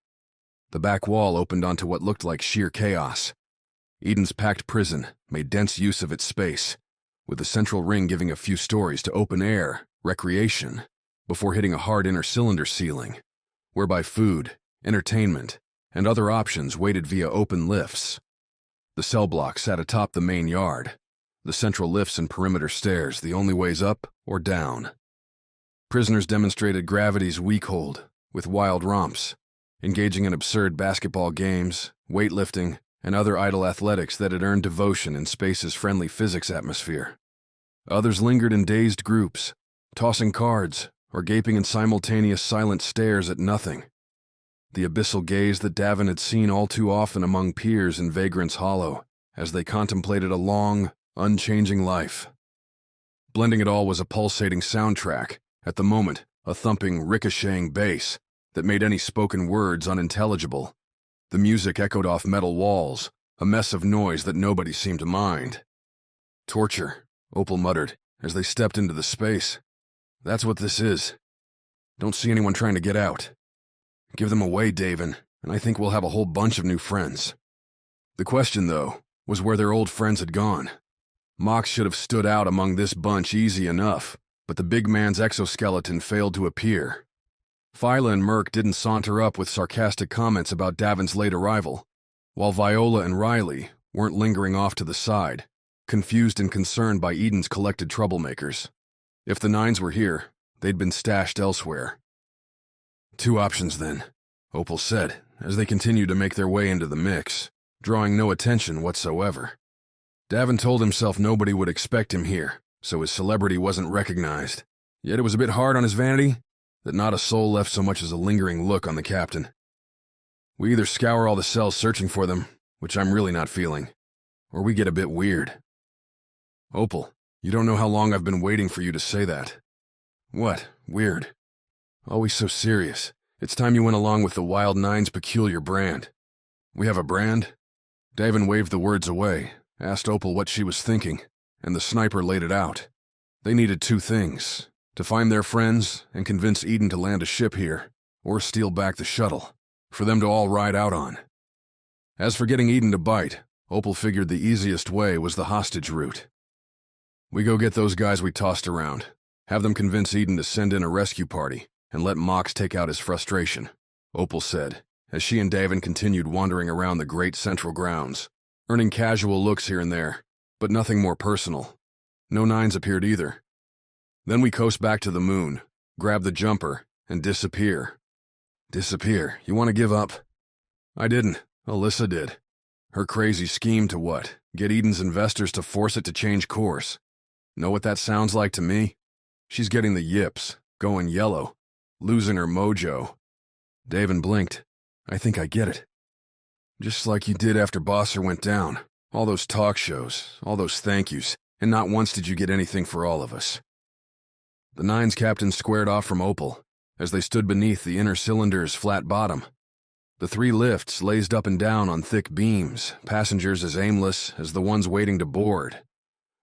The back wall opened onto what looked like sheer chaos. Eden's packed prison made dense use of its space, with the central ring giving a few stories to open air, recreation, before hitting a hard inner cylinder ceiling, whereby food, entertainment, and other options waited via open lifts. The cell block sat atop the main yard, the central lifts and perimeter stairs the only ways up or down. Prisoners demonstrated gravity's weak hold, with wild romps, engaging in absurd basketball games, weightlifting, and other idle athletics that had earned devotion in space's friendly physics atmosphere. Others lingered in dazed groups, tossing cards or gaping in simultaneous silent stares at nothing. The abyssal gaze that Davin had seen all too often among peers in Vagrant's Hollow as they contemplated a long, unchanging life. Blending it all was a pulsating soundtrack, at the moment a thumping, ricocheting bass that made any spoken words unintelligible. The music echoed off metal walls, a mess of noise that nobody seemed to mind. Torture, Opal muttered as they stepped into the space. That's what this is. Don't see anyone trying to get out. Give them away, Davin, and I think we'll have a whole bunch of new friends. The question, though, was where their old friends had gone. Mox should have stood out among this bunch easy enough, but the big man's exoskeleton failed to appear. Phyla and Merc didn't saunter up with sarcastic comments about Davin's late arrival, while Viola and Riley weren't lingering off to the side, confused and concerned by Eden's collected troublemakers. If the Nines were here, they'd been stashed elsewhere. Two options, then, Opal said, as they continued to make their way into the mix, drawing no attention whatsoever. Davin told himself nobody would expect him here, so his celebrity wasn't recognized. Yet it was a bit hard on his vanity that not a soul left so much as a lingering look on the captain. We either scour all the cells searching for them, which I'm really not feeling, or we get a bit weird. Opal, you don't know how long I've been waiting for you to say that. What? Weird? Always so serious. It's time you went along with the Wild Nine's peculiar brand. We have a brand? Davin waved the words away, asked Opal what she was thinking, and the sniper laid it out. They needed two things: to find their friends and convince Eden to land a ship here, or steal back the shuttle, for them to all ride out on. As for getting Eden to bite, Opal figured the easiest way was the hostage route. We go get those guys we tossed around, have them convince Eden to send in a rescue party, and let Mox take out his frustration, Opal said, as she and Davin continued wandering around the great central grounds, earning casual looks here and there, but nothing more personal. No Nines appeared either. Then we coast back to the moon, grab the jumper, and disappear. Disappear? You want to give up? I didn't. Alyssa did. Her crazy scheme to what? Get Eden's investors to force it to change course. Know what that sounds like to me? She's getting the yips, going yellow, losing her mojo. Davin blinked. I think I get it. Just like you did after Bosser went down. All those talk shows, all those thank yous, and not once did you get anything for all of us. The Nine's captain squared off from Opal as they stood beneath the inner cylinder's flat bottom. The 3 lifts lazed up and down on thick beams, passengers as aimless as the ones waiting to board.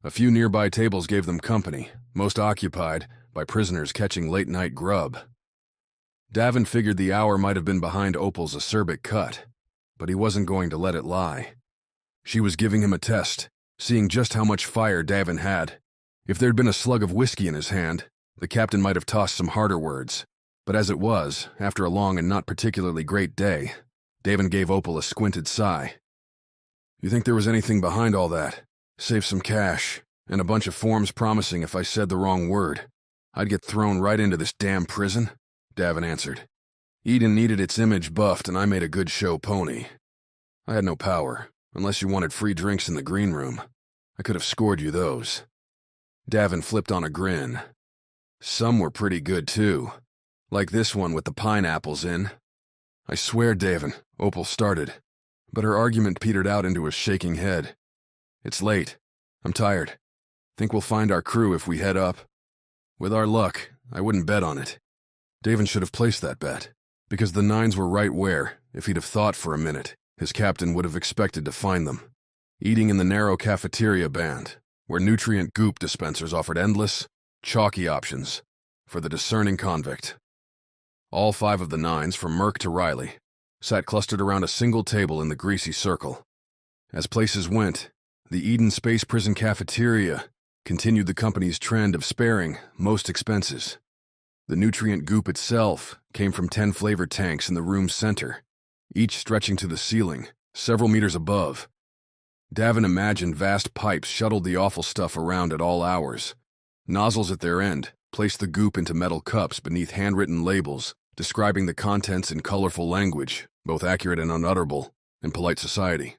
A few nearby tables gave them company, most occupied by prisoners catching late-night grub. Davin figured the hour might have been behind Opal's acerbic cut, but he wasn't going to let it lie. She was giving him a test, seeing just how much fire Davin had. If there'd been a slug of whiskey in his hand, the captain might have tossed some harder words. But as it was, after a long and not particularly great day, Davin gave Opal a squinted sigh. You think there was anything behind all that? Save some cash, and a bunch of forms promising if I said the wrong word, I'd get thrown right into this damn prison? Davin answered. Eden needed its image buffed, and I made a good show pony. I had no power, unless you wanted free drinks in the green room. I could have scored you those. Davin flipped on a grin. Some were pretty good, too. Like this one with the pineapples in. I swear, Davin, Opal started, but her argument petered out into a shaking head. It's late. I'm tired. Think we'll find our crew if we head up? With our luck, I wouldn't bet on it. Davin should have placed that bet, because the Nines were right where, if he'd have thought for a minute, his captain would have expected to find them. Eating in the narrow cafeteria band, where nutrient goop dispensers offered endless, chalky options for the discerning convict. All 5 of the Nines, from Merc to Riley, sat clustered around a single table in the greasy circle. As places went, the Eden Space Prison cafeteria continued the company's trend of sparing most expenses. The nutrient goop itself came from 10 flavor tanks in the room's center, each stretching to the ceiling, several meters above. Davin imagined vast pipes shuttled the awful stuff around at all hours. Nozzles at their end placed the goop into metal cups beneath handwritten labels describing the contents in colorful language, both accurate and unutterable, in polite society.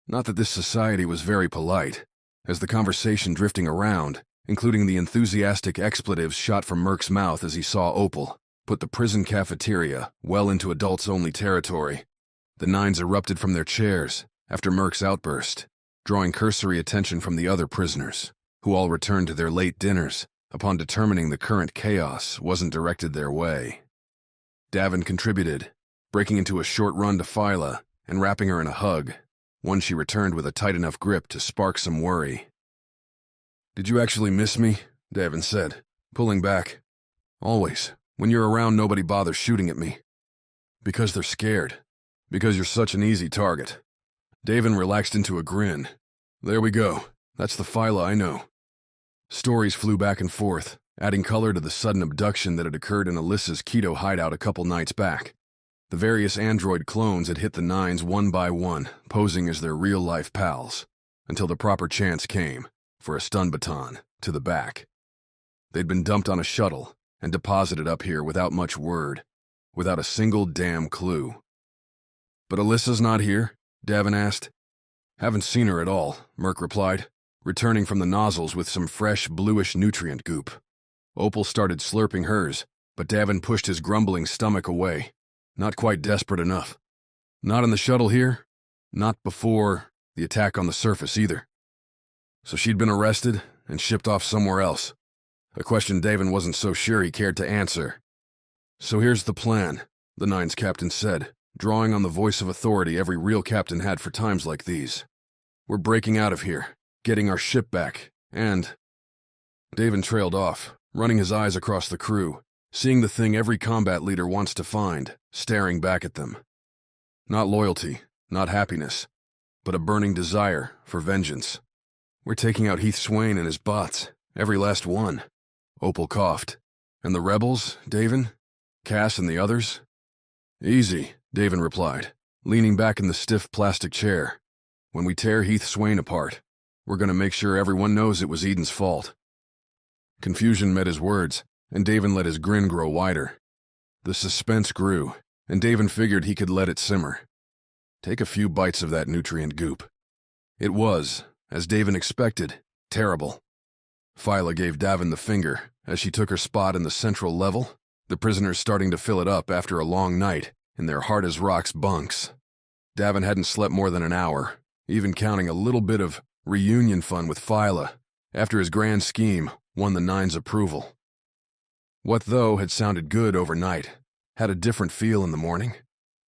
Not that this society was very polite, as the conversation drifting around, including the enthusiastic expletives shot from Merc's mouth as he saw Opal, put the prison cafeteria well into adults-only territory. The Nines erupted from their chairs after Merc's outburst, drawing cursory attention from the other prisoners, who all returned to their late dinners upon determining the current chaos wasn't directed their way. Davin contributed, breaking into a short run to Phyla and wrapping her in a hug, one she returned with a tight enough grip to spark some worry. Did you actually miss me? Davin said, pulling back. Always. When you're around, nobody bothers shooting at me. Because they're scared. Because you're such an easy target. Davin relaxed into a grin. There we go. That's the Phyla I know. Stories flew back and forth, adding color to the sudden abduction that had occurred in Alyssa's keto hideout a couple nights back. The various android clones had hit the Nines one by one, posing as their real-life pals, until the proper chance came for a stun baton to the back. They'd been dumped on a shuttle and deposited up here without much word, without a single damn clue. But Alyssa's not here? Davin asked. Haven't seen her at all, Merc replied, returning from the nozzles with some fresh, bluish nutrient goop. Opal started slurping hers, but Davin pushed his grumbling stomach away. Not quite desperate enough. Not in the shuttle here? Not before the attack on the surface either. So she'd been arrested and shipped off somewhere else. A question Davin wasn't so sure he cared to answer. So here's the plan, the Nines captain said, drawing on the voice of authority every real captain had for times like these. We're breaking out of here, getting our ship back, and... Davin trailed off, running his eyes across the crew, seeing the thing every combat leader wants to find, staring back at them. Not loyalty, not happiness, but a burning desire for vengeance. We're taking out Heath Swane and his bots, every last one. Opal coughed. And the rebels, Davin? Cass and the others? Easy, Davin replied, leaning back in the stiff plastic chair. When we tear Heath Swane apart, we're going to make sure everyone knows it was Eden's fault. Confusion met his words, and Davin let his grin grow wider. The suspense grew, and Davin figured he could let it simmer. Take a few bites of that nutrient goop. It was, as Davin expected, terrible. Phyla gave Davin the finger as she took her spot in the central level, the prisoners starting to fill it up after a long night in their hard-as-rocks bunks. Davin hadn't slept more than an hour, even counting a little bit of reunion fun with Phyla after his grand scheme won the Nine's approval. What, though, had sounded good overnight had a different feel in the morning,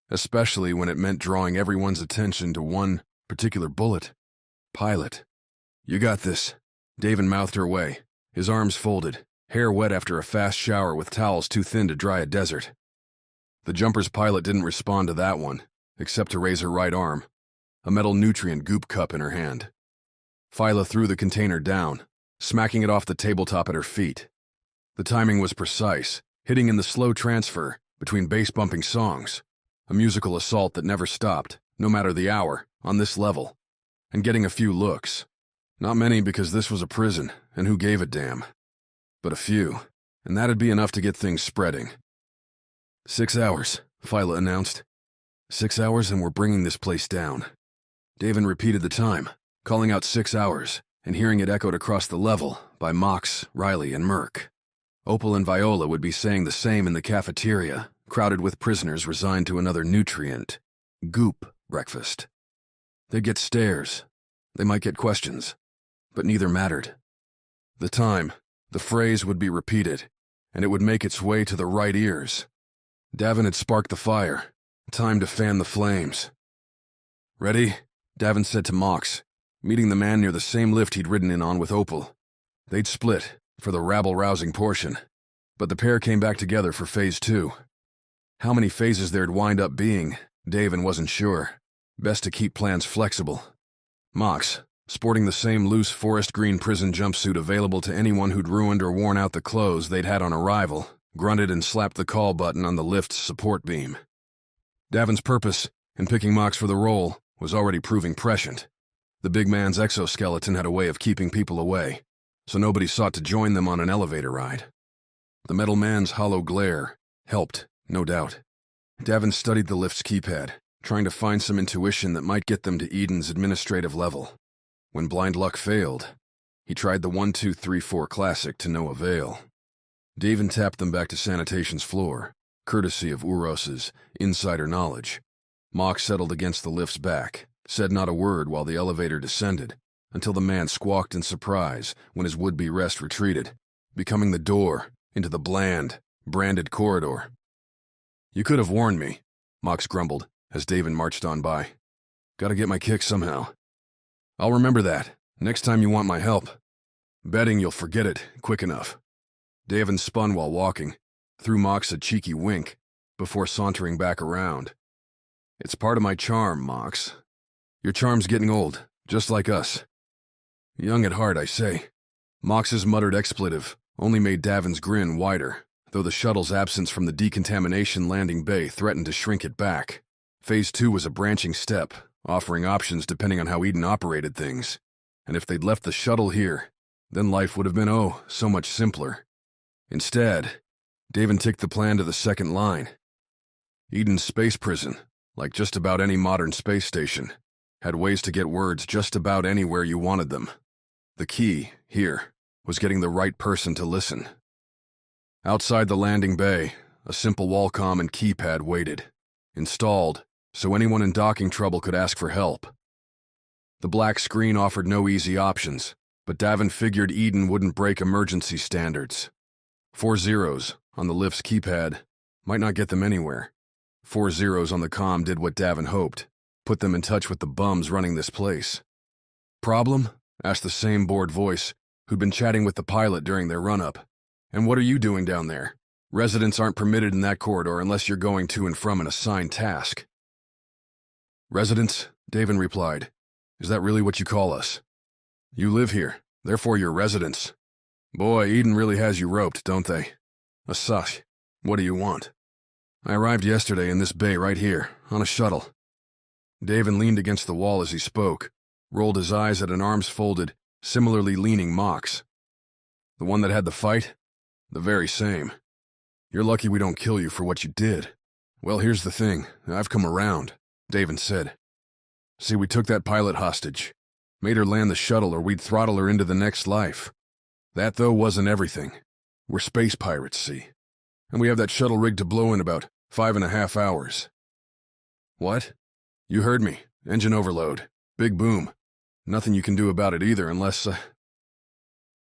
especially when it meant drawing everyone's attention to one particular bullet. Pilot. You got this. Davin mouthed her way, his arms folded, hair wet after a fast shower with towels too thin to dry a desert. The jumper's pilot didn't respond to that one, except to raise her right arm, a metal nutrient goop cup in her hand. Phyla threw the container down, smacking it off the tabletop at her feet. The timing was precise, hitting in the slow transfer between bass-bumping songs, a musical assault that never stopped, no matter the hour, on this level, and getting a few looks. Not many because this was a prison, and who gave a damn? But a few, and that'd be enough to get things spreading. 6 hours, Phyla announced. 6 hours and we're bringing this place down. Davin repeated the time, calling out 6 hours, and hearing it echoed across the level by Mox, Riley, and Merc. Opal and Viola would be saying the same in the cafeteria, crowded with prisoners resigned to another nutrient, goop breakfast. They'd get stares. They might get questions. But neither mattered. The time, the phrase would be repeated, and it would make its way to the right ears. Davin had sparked the fire. Time to fan the flames. Ready? Davin said to Mox, meeting the man near the same lift he'd ridden in on with Opal. They'd split for the rabble-rousing portion, but the pair came back together for Phase 2. How many phases there'd wind up being, Davin wasn't sure. Best to keep plans flexible. Mox, sporting the same loose forest green prison jumpsuit available to anyone who'd ruined or worn out the clothes they'd had on arrival, grunted and slapped the call button on the lift's support beam. Davin's purpose in picking Mox for the role was already proving prescient. The big man's exoskeleton had a way of keeping people away, so nobody sought to join them on an elevator ride. The metal man's hollow glare helped, no doubt. Davin studied the lift's keypad, trying to find some intuition that might get them to Eden's administrative level. When blind luck failed, he tried the 1, 2, 3, 4 classic to no avail. Davin tapped them back to sanitation's floor, courtesy of Uros's insider knowledge. Mox settled against the lift's back, said not a word while the elevator descended, until the man squawked in surprise when his would-be rest retreated, becoming the door into the bland, branded corridor. You could have warned me, Mox grumbled as Davin marched on by. Gotta get my kick somehow. I'll remember that, next time you want my help. Betting you'll forget it quick enough. Davin spun while walking, threw Mox a cheeky wink, before sauntering back around. It's part of my charm, Mox. Your charm's getting old, just like us. Young at heart, I say. Mox's muttered expletive only made Davin's grin wider, though the shuttle's absence from the decontamination landing bay threatened to shrink it back. Phase 2 was a branching step, offering options depending on how Eden operated things. And if they'd left the shuttle here, then life would have been, oh, so much simpler. Instead, Davin ticked the plan to the second line. Eden's space prison, like just about any modern space station, had ways to get words just about anywhere you wanted them. The key, here, was getting the right person to listen. Outside the landing bay, a simple wall-comm and keypad waited, installed so anyone in docking trouble could ask for help. The black screen offered no easy options, but Davin figured Eden wouldn't break emergency standards. 4 zeros on the lift's keypad might not get them anywhere. 4 zeros on the comm did what Davin hoped, put them in touch with the bums running this place. Problem? Asked the same bored voice who'd been chatting with the pilot during their run-up. And what are you doing down there? Residents aren't permitted in that corridor unless you're going to and from an assigned task. Residents, Davin replied. Is that really what you call us? You live here, therefore you're residents. Boy, Eden really has you roped, don't they? Asush, what do you want? I arrived yesterday in this bay right here, on a shuttle. Davin leaned against the wall as he spoke, rolled his eyes at an arms-folded, similarly leaning Mox. The one that had the fight? The very same. You're lucky we don't kill you for what you did. Well, here's the thing. I've come around, Davin said. See, we took that pilot hostage. Made her land the shuttle or we'd throttle her into the next life. That, though, wasn't everything. We're space pirates, see? And we have that shuttle rigged to blow in about 5.5 hours. What? You heard me. Engine overload. Big boom. Nothing you can do about it either unless,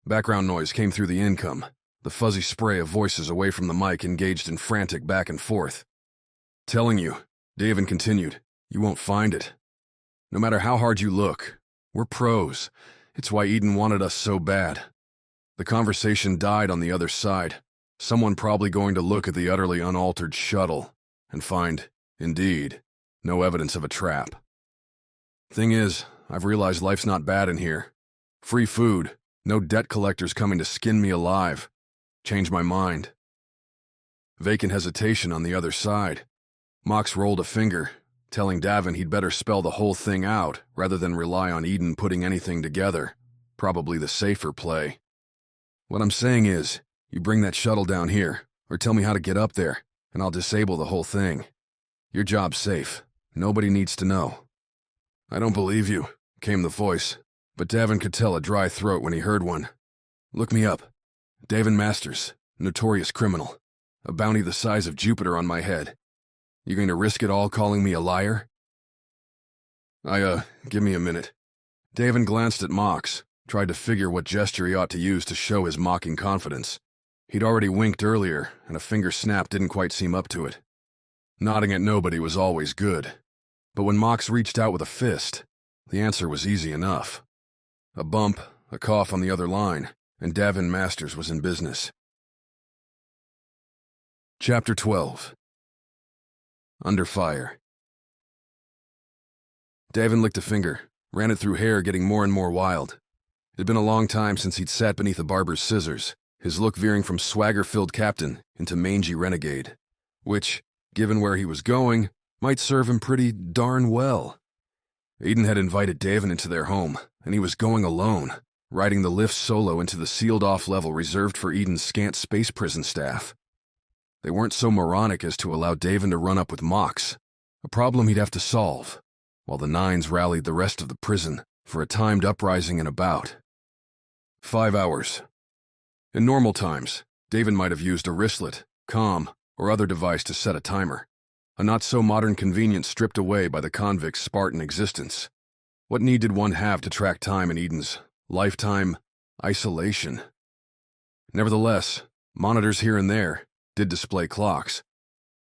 Background noise came through the income, the fuzzy spray of voices away from the mic engaged in frantic back and forth. Telling you, Davin continued, you won't find it. No matter how hard you look, we're pros. It's why Eden wanted us so bad. The conversation died on the other side, someone probably going to look at the utterly unaltered shuttle and find, indeed, no evidence of a trap. Thing is, I've realized life's not bad in here. Free food, no debt collectors coming to skin me alive. Changed my mind. Vacant hesitation on the other side. Mox rolled a finger, telling Davin he'd better spell the whole thing out rather than rely on Eden putting anything together. Probably the safer play. What I'm saying is, you bring that shuttle down here, or tell me how to get up there, and I'll disable the whole thing. Your job's safe. Nobody needs to know. I don't believe you, came the voice, but Davin could tell a dry throat when he heard one. Look me up. Davin Masters, notorious criminal. A bounty the size of Jupiter on my head. You going to risk it all calling me a liar? Give me a minute. Davin glanced at Mox, tried to figure what gesture he ought to use to show his mocking confidence. He'd already winked earlier, and a finger snap didn't quite seem up to it. Nodding at nobody was always good. But when Mox reached out with a fist, the answer was easy enough. A bump, a cough on the other line, and Davin Masters was in business. Chapter 12. Under Fire. Davin licked a finger, ran it through hair getting more and more wild. It'd been a long time since he'd sat beneath a barber's scissors, his look veering from swagger-filled captain into mangy renegade, which, given where he was going, might serve him pretty darn well. Eden had invited Davin into their home, and he was going alone, riding the lift solo into the sealed-off level reserved for Eden's scant space prison staff. They weren't so moronic as to allow Davin to run up with Mox, a problem he'd have to solve, while the Nines rallied the rest of the prison for a timed uprising and a bout. 5 hours. In normal times, Davin might have used a wristlet, comm, or other device to set a timer, a not-so-modern convenience stripped away by the convict's Spartan existence. What need did one have to track time in Eden's lifetime isolation? Nevertheless, monitors here and there did display clocks,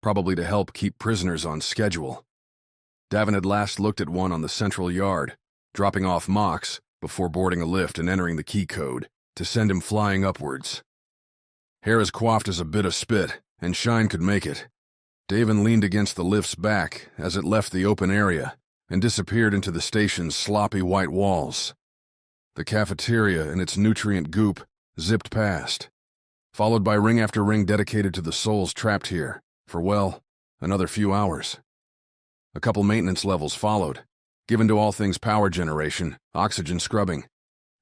probably to help keep prisoners on schedule. Davin had last looked at one on the central yard, dropping off Mox before boarding a lift and entering the key code to send him flying upwards. Hair as coiffed as a bit of spit, and shine could make it. Davin leaned against the lift's back as it left the open area and disappeared into the station's sloppy white walls. The cafeteria and its nutrient goop zipped past, followed by ring after ring dedicated to the souls trapped here for, well, another few hours. A couple maintenance levels followed, given to all things power generation, oxygen scrubbing,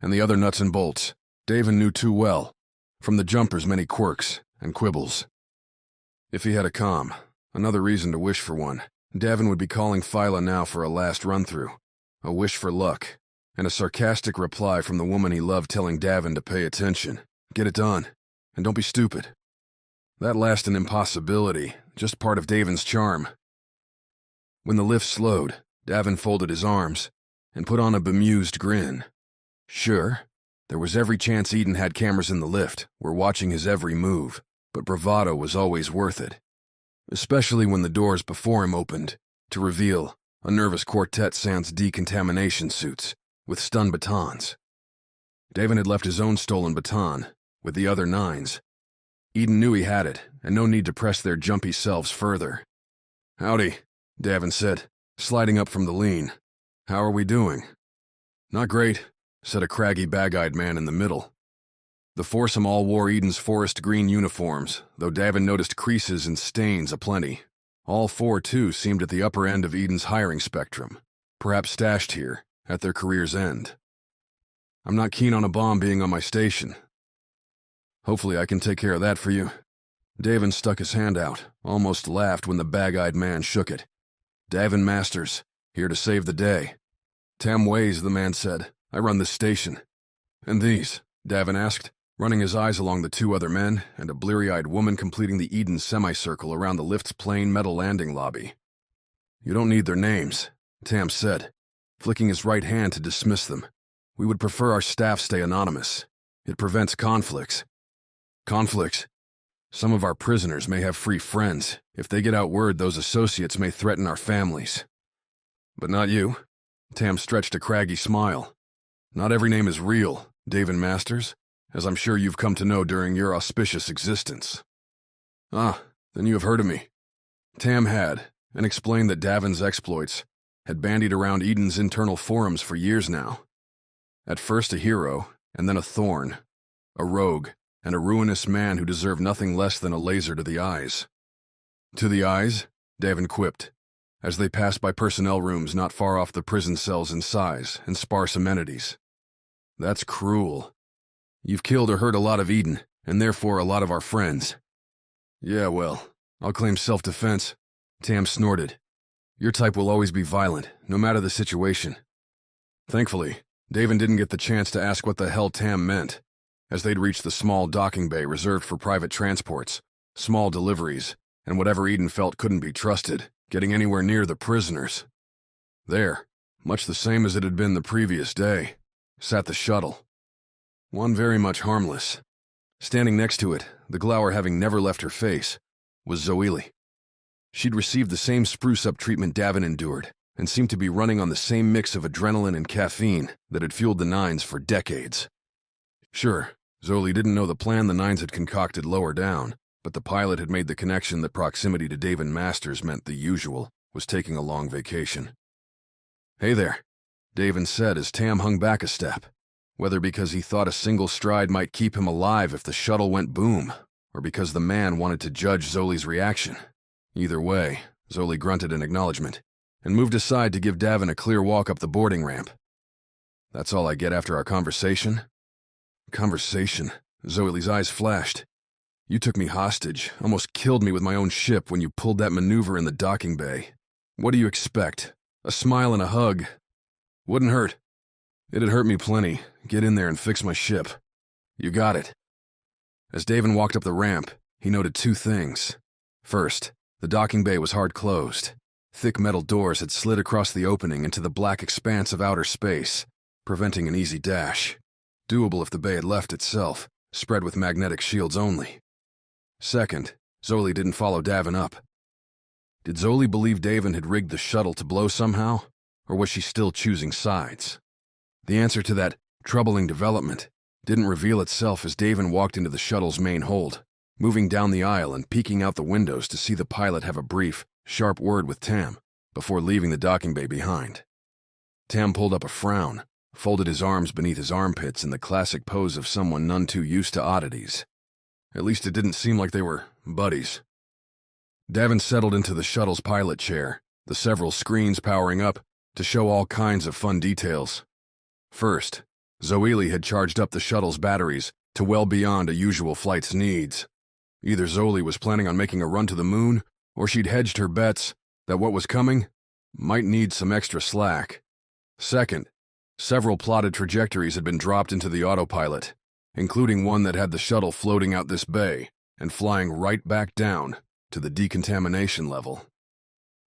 and the other nuts and bolts Davin knew too well, from the jumper's many quirks and quibbles. If he had a comm, another reason to wish for one, Davin would be calling Phyla now for a last run-through, a wish for luck, and a sarcastic reply from the woman he loved telling Davin to pay attention, get it done, and don't be stupid. That last an impossibility, just part of Davin's charm. When the lift slowed, Davin folded his arms and put on a bemused grin. Sure, there was every chance Eden had cameras in the lift, were watching his every move, but bravado was always worth it. Especially when the doors before him opened, to reveal a nervous quartet sans decontamination suits with stun batons. Davin had left his own stolen baton with the other Nines. Eden knew he had it, and no need to press their jumpy selves further. Howdy, Davin said, sliding up from the lean. How are we doing? Not great, said a craggy, bag-eyed man in the middle. The foursome all wore Eden's forest green uniforms, though Davin noticed creases and stains aplenty. All four, too, seemed at the upper end of Eden's hiring spectrum, perhaps stashed here, at their career's end. I'm not keen on a bomb being on my station. Hopefully I can take care of that for you. Davin stuck his hand out, almost laughed when the bag-eyed man shook it. Davin Masters, here to save the day. Tam Ways, the man said. I run this station. And these? Davin asked, running his eyes along the two other men and a bleary-eyed woman completing the Eden semicircle around the lift's plain metal landing lobby. You don't need their names, Tam said, flicking his right hand to dismiss them. "We would prefer our staff stay anonymous. It prevents conflicts." "Conflicts? Some of our prisoners may have free friends. If they get out word, those associates may threaten our families." "But not you." Tam stretched a craggy smile. "Not every name is real, Davin Masters, as I'm sure you've come to know during your auspicious existence." "Ah, then you have heard of me." Tam had, and explained that Davin's exploits had bandied around Eden's internal forums for years now. At first a hero, and then a thorn, a rogue, and a ruinous man who deserved nothing less than a laser to the eyes. "To the eyes?" Davin quipped, as they passed by personnel rooms not far off the prison cells in size and sparse amenities. "That's cruel. You've killed or hurt a lot of Eden, and therefore a lot of our friends." "Yeah, well, I'll claim self-defense," Tam snorted. "Your type will always be violent, no matter the situation." Thankfully, Davin didn't get the chance to ask what the hell Tam meant, as they'd reached the small docking bay reserved for private transports, small deliveries, and whatever Eden felt couldn't be trusted, getting anywhere near the prisoners. There, much the same as it had been the previous day, sat the shuttle. One very much harmless. Standing next to it, the glower having never left her face, was Zoili. She'd received the same spruce-up treatment Davin endured, and seemed to be running on the same mix of adrenaline and caffeine that had fueled the Nines for decades. Sure, Zoili didn't know the plan the Nines had concocted lower down, but the pilot had made the connection that proximity to Davin Masters meant the usual was taking a long vacation. "Hey there," Davin said as Tam hung back a step, whether because he thought a single stride might keep him alive if the shuttle went boom, or because the man wanted to judge Zoli's reaction. Either way, Zoli grunted in acknowledgement, and moved aside to give Davin a clear walk up the boarding ramp. "That's all I get after our conversation?" "Conversation?" Zoli's eyes flashed. "You took me hostage, almost killed me with my own ship when you pulled that maneuver in the docking bay. What do you expect? A smile and a hug? Wouldn't hurt." "It'd hurt me plenty. Get in there and fix my ship." "You got it." As Davin walked up the ramp, he noted two things. First, the docking bay was hard closed. Thick metal doors had slid across the opening into the black expanse of outer space, preventing an easy dash. Doable if the bay had left itself, spread with magnetic shields only. Second, Zoli didn't follow Davin up. Did Zoli believe Davin had rigged the shuttle to blow somehow, or was she still choosing sides? The answer to that troubling development didn't reveal itself as Davin walked into the shuttle's main hold, moving down the aisle and peeking out the windows to see the pilot have a brief, sharp word with Tam before leaving the docking bay behind. Tam pulled up a frown, folded his arms beneath his armpits in the classic pose of someone none too used to oddities. At least it didn't seem like they were buddies. Davin settled into the shuttle's pilot chair, the several screens powering up to show all kinds of fun details. First, Zoili had charged up the shuttle's batteries to well beyond a usual flight's needs. Either Zoli was planning on making a run to the moon, or she'd hedged her bets that what was coming might need some extra slack. Second, several plotted trajectories had been dropped into the autopilot, including one that had the shuttle floating out this bay and flying right back down to the decontamination level.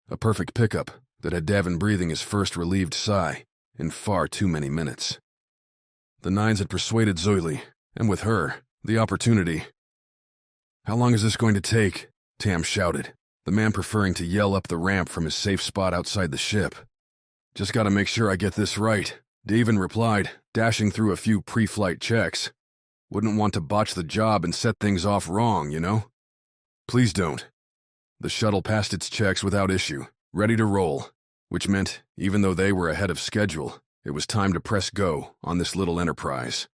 A perfect pickup that had Davin breathing his first relieved sigh in far too many minutes. The Nines had persuaded Zoili, and with her, the opportunity. "How long is this going to take?" Tam shouted, the man preferring to yell up the ramp from his safe spot outside the ship. "Just gotta make sure I get this right," Davin replied, dashing through a few pre-flight checks. "Wouldn't want to botch the job and set things off wrong, you know?" "Please don't." The shuttle passed its checks without issue, ready to roll, which meant, even though they were ahead of schedule, it was time to press go on this little enterprise.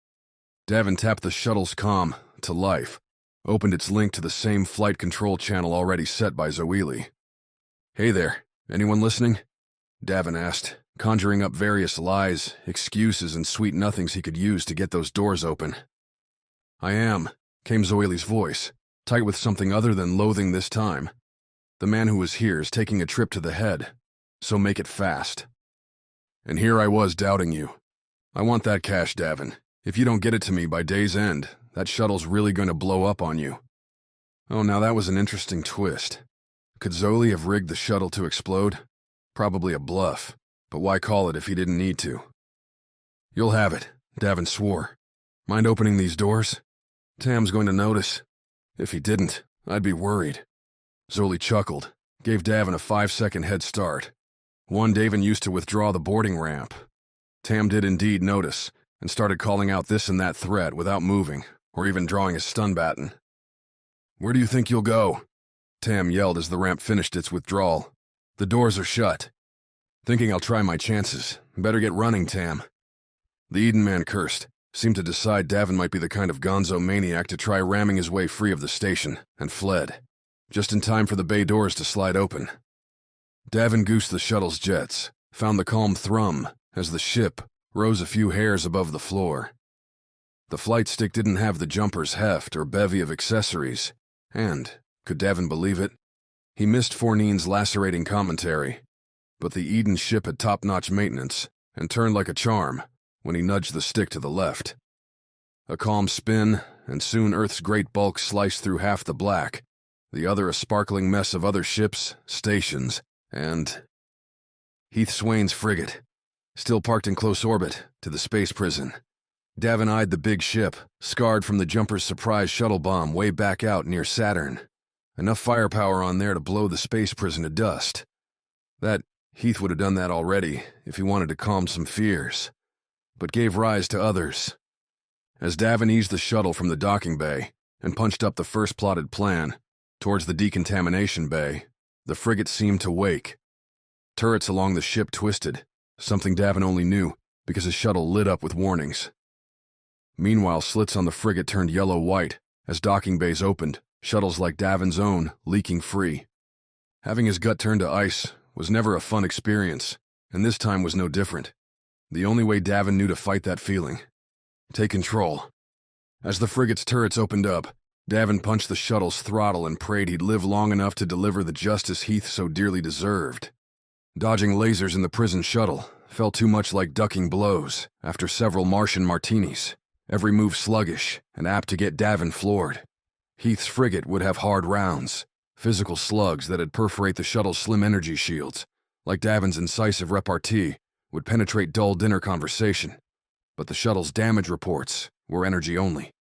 Davin tapped the shuttle's comm to life, opened its link to the same flight control channel already set by Zoili. "Hey there, anyone listening?" Davin asked, conjuring up various lies, excuses, and sweet nothings he could use to get those doors open. "I am," came Zoili's voice, tight with something other than loathing this time. "The man who was here is taking a trip to the head, so make it fast." "And here I was doubting you. I want that cash, Davin. If you don't get it to me by day's end, that shuttle's really going to blow up on you." Oh, now that was an interesting twist. Could Zoli have rigged the shuttle to explode? Probably a bluff, but why call it if he didn't need to? "You'll have it," Davin swore. "Mind opening these doors? Tam's going to notice. If he didn't, I'd be worried." Zoli chuckled, gave Davin a 5-second head start. One Davin used to withdraw the boarding ramp. Tam did indeed notice, and started calling out this and that threat without moving, or even drawing his stun baton. "Where do you think you'll go?" Tam yelled as the ramp finished its withdrawal. "The doors are shut." "Thinking I'll try my chances. Better get running, Tam." The Eden man cursed, seemed to decide Davin might be the kind of gonzo maniac to try ramming his way free of the station, and fled, just in time for the bay doors to slide open. Davin goosed the shuttle's jets, found the calm thrum as the ship rose a few hairs above the floor. The flight stick didn't have the jumper's heft or bevy of accessories, and, could Davin believe it, he missed Fournine's lacerating commentary, but the Eden ship had top-notch maintenance and turned like a charm when he nudged the stick to the left. A calm spin, and soon Earth's great bulk sliced through half the black, the other a sparkling mess of other ships, stations, and Heath Swane's frigate, still parked in close orbit to the space prison. Davin eyed the big ship, scarred from the jumper's surprise shuttle bomb way back out near Saturn. Enough firepower on there to blow the space prison to dust. That Heath would have done that already if he wanted to calm some fears, but gave rise to others. As Davin eased the shuttle from the docking bay and punched up the first plotted plan towards the decontamination bay, the frigate seemed to wake. Turrets along the ship twisted, something Davin only knew because his shuttle lit up with warnings. Meanwhile, slits on the frigate turned yellow-white as docking bays opened, shuttles like Davin's own leaking free. Having his gut turned to ice was never a fun experience, and this time was no different. The only way Davin knew to fight that feeling: take control. As the frigate's turrets opened up, Davin punched the shuttle's throttle and prayed he'd live long enough to deliver the justice Heath so dearly deserved. Dodging lasers in the prison shuttle felt too much like ducking blows after several Martian martinis, every move sluggish and apt to get Davin floored. Heath's frigate would have hard rounds, physical slugs that'd perforate the shuttle's slim energy shields, like Davin's incisive repartee would penetrate dull dinner conversation, but the shuttle's damage reports were energy only.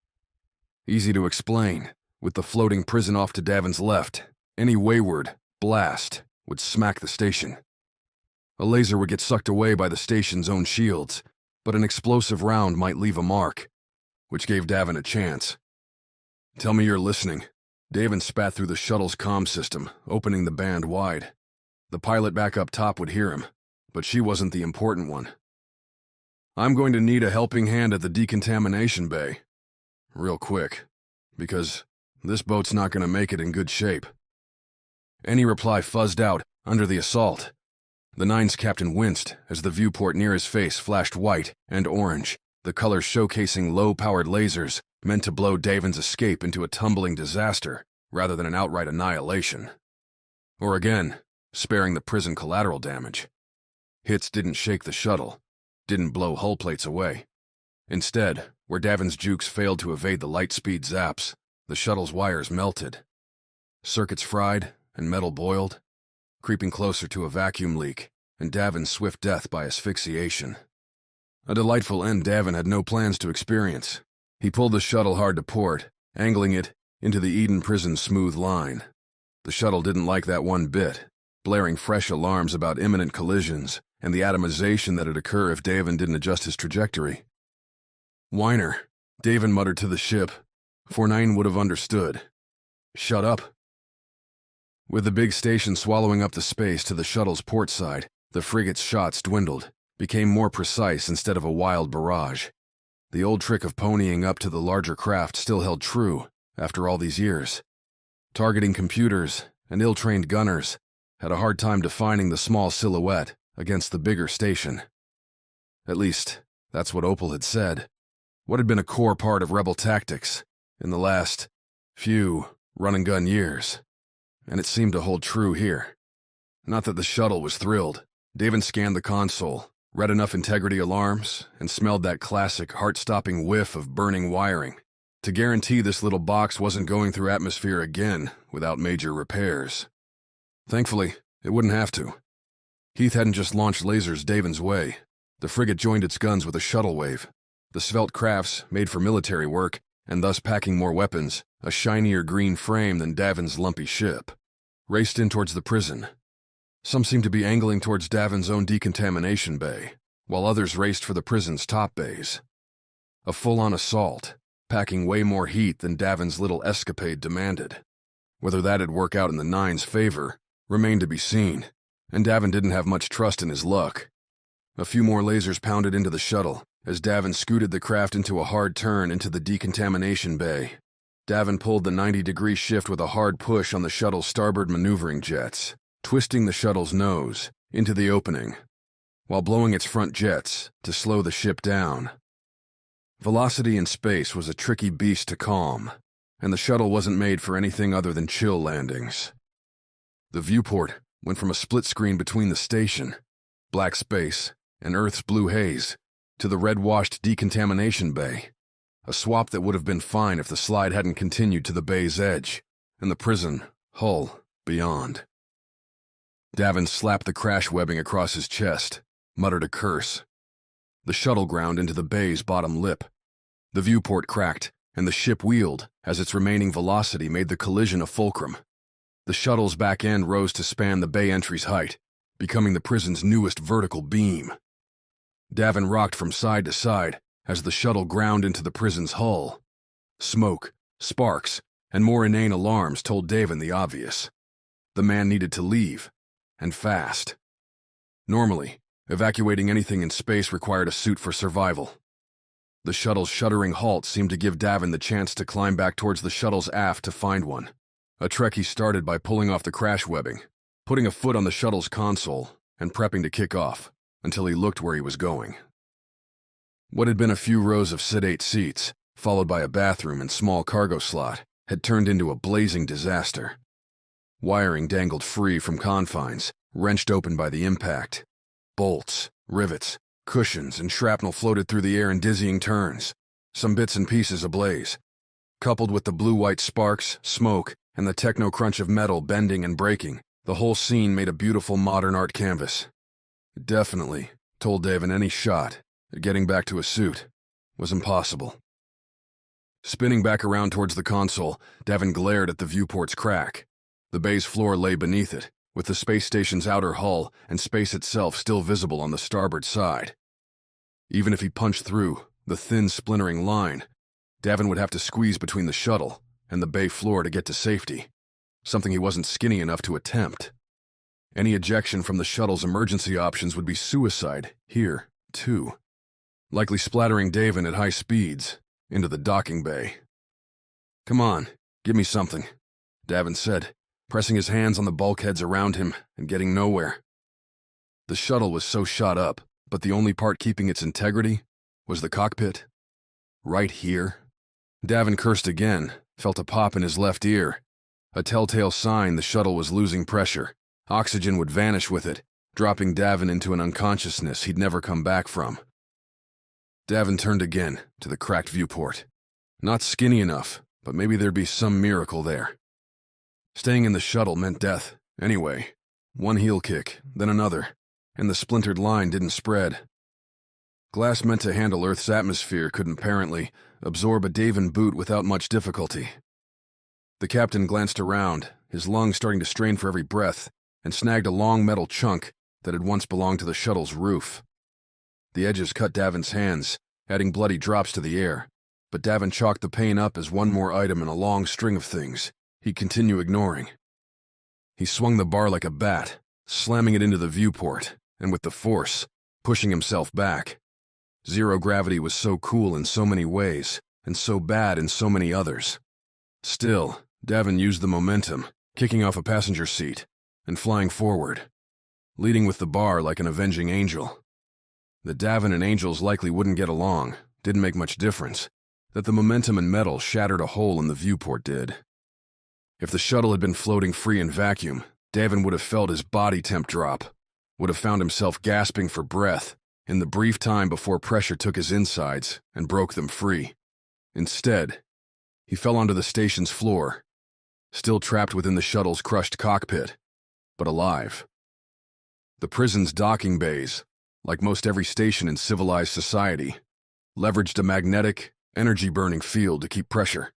Easy to explain, with the floating prison off to Davin's left, any wayward blast would smack the station. A laser would get sucked away by the station's own shields, but an explosive round might leave a mark, which gave Davin a chance. "Tell me you're listening." Davin spat through the shuttle's comm system, opening the band wide. The pilot back up top would hear him, but she wasn't the important one. "I'm going to need a helping hand at the decontamination bay. Real quick, because this boat's not going to make it in good shape." Any reply fuzzed out under the assault. The Nine's captain winced as the viewport near his face flashed white and orange, the colors showcasing low-powered lasers meant to blow Davin's escape into a tumbling disaster rather than an outright annihilation. Or again, sparing the prison collateral damage. Hits didn't shake the shuttle, didn't blow hull plates away. Instead, where Davin's jukes failed to evade the light-speed zaps, the shuttle's wires melted. Circuits fried and metal boiled, creeping closer to a vacuum leak and Davin's swift death by asphyxiation. A delightful end Davin had no plans to experience. He pulled the shuttle hard to port, angling it into the Eden prison's smooth line. The shuttle didn't like that one bit, blaring fresh alarms about imminent collisions and the atomization that'd occur if Davin didn't adjust his trajectory. "Whiner," Davin muttered to the ship. Fournine would have understood. "Shut up." With the big station swallowing up the space to the shuttle's port side, the frigate's shots dwindled, became more precise instead of a wild barrage. The old trick of ponying up to the larger craft still held true after all these years. Targeting computers and ill-trained gunners had a hard time defining the small silhouette against the bigger station. At least, that's what Opal had said. What had been a core part of rebel tactics in the last few run-and-gun years. And it seemed to hold true here. Not that the shuttle was thrilled. Davin scanned the console, read enough integrity alarms, and smelled that classic heart-stopping whiff of burning wiring to guarantee this little box wasn't going through atmosphere again without major repairs. Thankfully, it wouldn't have to. Heath hadn't just launched lasers Davin's way. The frigate joined its guns with a shuttle wave. The svelte crafts, made for military work, and thus packing more weapons, a shinier green frame than Davin's lumpy ship, raced in towards the prison. Some seemed to be angling towards Davin's own decontamination bay, while others raced for the prison's top bays. A full-on assault, packing way more heat than Davin's little escapade demanded. Whether that'd work out in the Nine's favor remained to be seen, and Davin didn't have much trust in his luck. A few more lasers pounded into the shuttle as Davin scooted the craft into a hard turn into the decontamination bay. Davin pulled the 90-degree shift with a hard push on the shuttle's starboard maneuvering jets, twisting the shuttle's nose into the opening, while blowing its front jets to slow the ship down. Velocity in space was a tricky beast to calm, and the shuttle wasn't made for anything other than chill landings. The viewport went from a split screen between the station, black space, and Earth's blue haze, to the red-washed decontamination bay, a swap that would have been fine if the slide hadn't continued to the bay's edge, and the prison hull beyond. Davin slapped the crash webbing across his chest, muttered a curse. The shuttle ground into the bay's bottom lip. The viewport cracked, and the ship wheeled as its remaining velocity made the collision a fulcrum. The shuttle's back end rose to span the bay entry's height, becoming the prison's newest vertical beam. Davin rocked from side to side as the shuttle ground into the prison's hull. Smoke, sparks, and more inane alarms told Davin the obvious. The man needed to leave, and fast. Normally, evacuating anything in space required a suit for survival. The shuttle's shuddering halt seemed to give Davin the chance to climb back towards the shuttle's aft to find one. A trek he started by pulling off the crash webbing, putting a foot on the shuttle's console, and prepping to kick off, until he looked where he was going. What had been a few rows of sedate seats, followed by a bathroom and small cargo slot, had turned into a blazing disaster. Wiring dangled free from confines, wrenched open by the impact. Bolts, rivets, cushions, and shrapnel floated through the air in dizzying turns, some bits and pieces ablaze. Coupled with the blue-white sparks, smoke, and the techno-crunch of metal bending and breaking, the whole scene made a beautiful modern art canvas. Definitely, told Davin, any shot at getting back to a suit was impossible. Spinning back around towards the console, Davin glared at the viewport's crack. The bay's floor lay beneath it, with the space station's outer hull and space itself still visible on the starboard side. Even if he punched through the thin, splintering line, Davin would have to squeeze between the shuttle and the bay floor to get to safety, something he wasn't skinny enough to attempt. Any ejection from the shuttle's emergency options would be suicide here, too, likely splattering Davin at high speeds into the docking bay. "Come on, give me something," Davin said, pressing his hands on the bulkheads around him and getting nowhere. The shuttle was so shot up, but the only part keeping its integrity was the cockpit. Right here. Davin cursed again, felt a pop in his left ear, a telltale sign the shuttle was losing pressure. Oxygen would vanish with it, dropping Davin into an unconsciousness he'd never come back from. Davin turned again to the cracked viewport. Not skinny enough, but maybe there'd be some miracle there. Staying in the shuttle meant death, anyway. One heel kick, then another, and the splintered line didn't spread. Glass meant to handle Earth's atmosphere couldn't apparently absorb a Davin boot without much difficulty. The captain glanced around, his lungs starting to strain for every breath, and snagged a long metal chunk that had once belonged to the shuttle's roof. The edges cut Davin's hands, adding bloody drops to the air, but Davin chalked the pain up as one more item in a long string of things he'd continue ignoring. He swung the bar like a bat, slamming it into the viewport, and with the force, pushing himself back. Zero gravity was so cool in so many ways, and so bad in so many others. Still, Davin used the momentum, kicking off a passenger seat, and flying forward, leading with the bar like an avenging angel. That Davin and angels likely wouldn't get along didn't make much difference. That the momentum and metal shattered a hole in the viewport did. If the shuttle had been floating free in vacuum, Davin would have felt his body temp drop, would have found himself gasping for breath in the brief time before pressure took his insides and broke them free. Instead, he fell onto the station's floor, still trapped within the shuttle's crushed cockpit, but alive. The prison's docking bays, like most every station in civilized society, leveraged a magnetic, energy-burning field to keep pressure,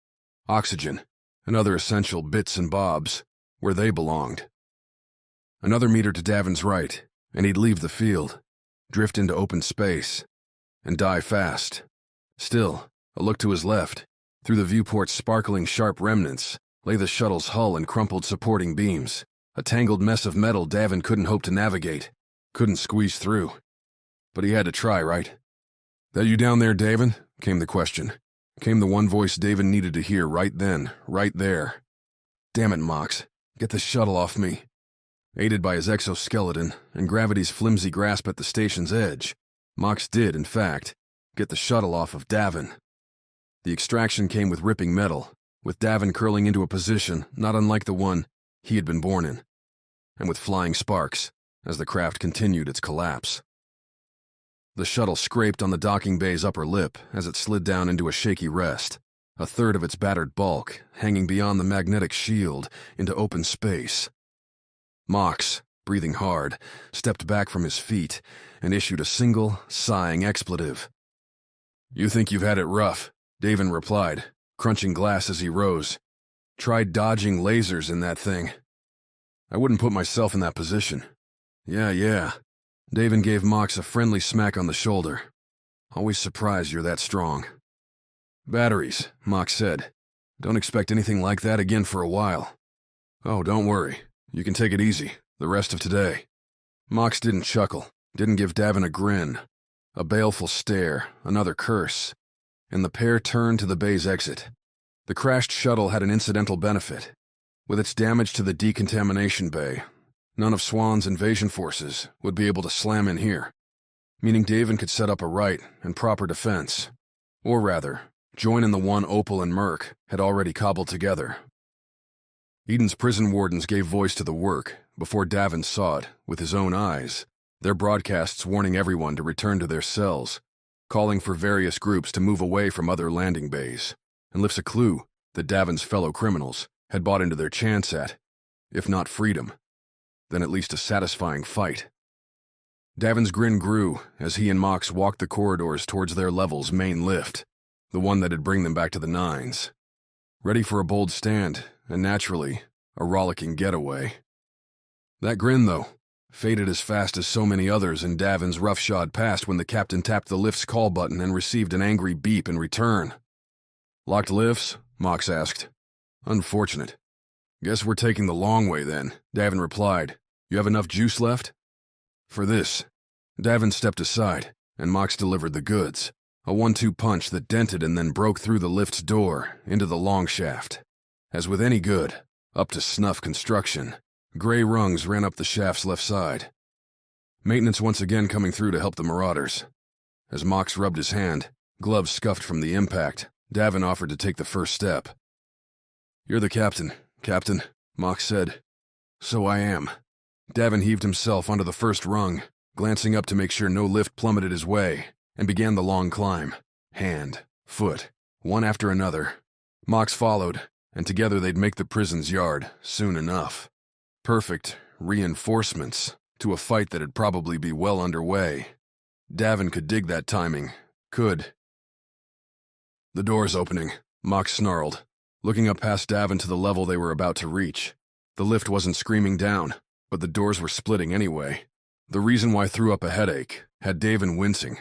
oxygen, and other essential bits and bobs where they belonged. Another meter to Davin's right, and he'd leave the field, drift into open space, and die fast. Still, a look to his left, through the viewport's sparkling sharp remnants, lay the shuttle's hull and crumpled supporting beams, a tangled mess of metal Davin couldn't hope to navigate, couldn't squeeze through. But he had to try, right? "That you down there, Davin?" came the question. Came the one voice Davin needed to hear right then, right there. "Damn it, Mox. Get the shuttle off me." Aided by his exoskeleton and gravity's flimsy grasp at the station's edge, Mox did, in fact, get the shuttle off of Davin. The extraction came with ripping metal, with Davin curling into a position not unlike the one he had been born in, and with flying sparks as the craft continued its collapse. The shuttle scraped on the docking bay's upper lip as it slid down into a shaky rest, a third of its battered bulk hanging beyond the magnetic shield into open space. Mox, breathing hard, stepped back from his feet and issued a single, sighing expletive. "You think you've had it rough," Davin replied, crunching glass as he rose. "Tried dodging lasers in that thing. I wouldn't put myself in that position." Yeah. Davin gave Mox a friendly smack on the shoulder. "Always surprised you're that strong." "Batteries," Mox said. "Don't expect anything like that again for a while." "Oh, don't worry. You can take it easy, the rest of today." Mox didn't chuckle, didn't give Davin a grin. A baleful stare, another curse, and the pair turned to the bay's exit. The crashed shuttle had an incidental benefit. With its damage to the decontamination bay, none of Swane's invasion forces would be able to slam in here, meaning Davin could set up a right and proper defense, or rather, join in the one Opal and Merc had already cobbled together. Eden's prison wardens gave voice to the work before Davin saw it with his own eyes, their broadcasts warning everyone to return to their cells, calling for various groups to move away from other landing bays, and lifts a clue that Davin's fellow criminals had bought into their chance at, if not freedom, then at least a satisfying fight. Davin's grin grew as he and Mox walked the corridors towards their level's main lift, the one that'd bring them back to the nines. Ready for a bold stand, and naturally, a rollicking getaway. That grin, though, faded as fast as so many others in Davin's roughshod past when the captain tapped the lift's call button and received an angry beep in return. "Locked lifts?" Mox asked. "Unfortunate. Guess we're taking the long way then," Davin replied. "You have enough juice left?" "For this." Davin stepped aside, and Mox delivered the goods, a 1-2 punch that dented and then broke through the lift's door into the long shaft. As with any good, up-to-snuff construction, gray rungs ran up the shaft's left side. Maintenance once again coming through to help the marauders. As Mox rubbed his hand, gloves scuffed from the impact, Davin offered to take the first step. "You're the captain, Captain," Mox said. "So I am." Davin heaved himself onto the first rung, glancing up to make sure no lift plummeted his way, and began the long climb, hand, foot, one after another. Mox followed, and together they'd make the prison's yard soon enough. Perfect reinforcements to a fight that'd probably be well underway. Davin could dig that timing, could. "The door's opening," Mox snarled, looking up past Davin to the level they were about to reach. The lift wasn't screaming down, but the doors were splitting anyway. The reason why threw up a headache had Davin wincing,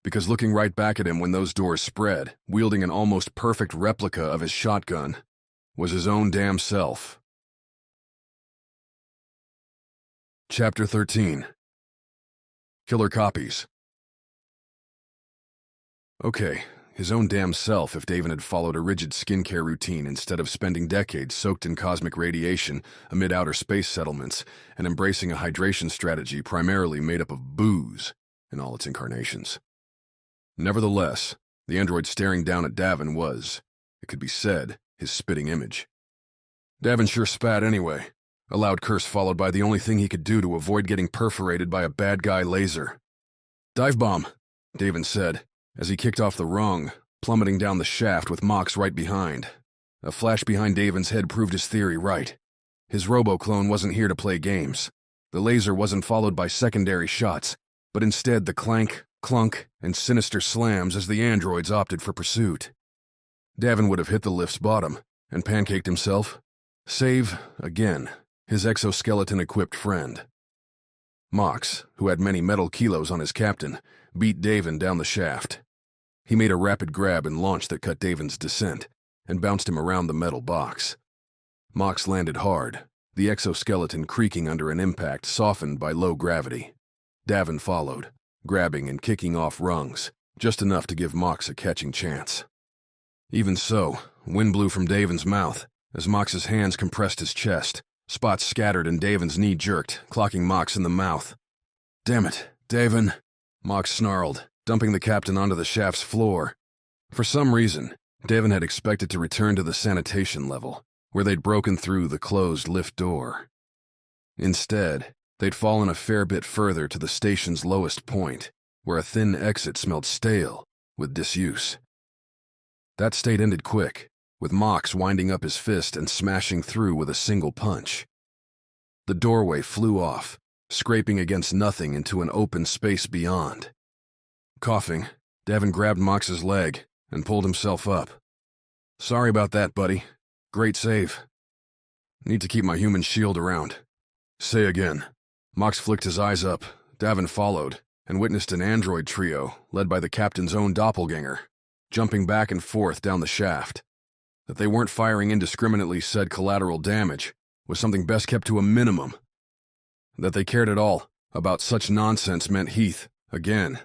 because looking right back at him when those doors spread, wielding an almost perfect replica of his shotgun, was his own damn self. Chapter 13. Killer Copies. Okay, his own damn self if Davin had followed a rigid skincare routine instead of spending decades soaked in cosmic radiation amid outer space settlements and embracing a hydration strategy primarily made up of booze in all its incarnations. Nevertheless, the android staring down at Davin was, it could be said, his spitting image. Davin sure spat anyway, a loud curse followed by the only thing he could do to avoid getting perforated by a bad guy laser. "Dive bomb," Davin said, as he kicked off the rung, plummeting down the shaft with Mox right behind. A flash behind Davin's head proved his theory right. His robo-clone wasn't here to play games. The laser wasn't followed by secondary shots, but instead the clank, clunk, and sinister slams as the androids opted for pursuit. Davin would have hit the lift's bottom and pancaked himself, save, again, his exoskeleton-equipped friend. Mox, who had many metal kilos on his captain, beat Davin down the shaft. He made a rapid grab and launch that cut Davin's descent and bounced him around the metal box. Mox landed hard, the exoskeleton creaking under an impact softened by low gravity. Davin followed, grabbing and kicking off rungs, just enough to give Mox a catching chance. Even so, wind blew from Davin's mouth as Mox's hands compressed his chest. Spots scattered and Davin's knee jerked, clocking Mox in the mouth. "Damn it, Davin," Mox snarled, dumping the captain onto the shaft's floor. For some reason, Davin had expected to return to the sanitation level, where they'd broken through the closed lift door. Instead, they'd fallen a fair bit further to the station's lowest point, where a thin exit smelled stale with disuse. That state ended quick, with Mox winding up his fist and smashing through with a single punch. The doorway flew off, scraping against nothing into an open space beyond. Coughing, Davin grabbed Mox's leg and pulled himself up. "Sorry about that, buddy. Great save. Need to keep my human shield around." "Say again." Mox flicked his eyes up, Davin followed, and witnessed an android trio led by the captain's own doppelganger, jumping back and forth down the shaft. That they weren't firing indiscriminately said collateral damage was something best kept to a minimum. That they cared at all about such nonsense meant Heath, again,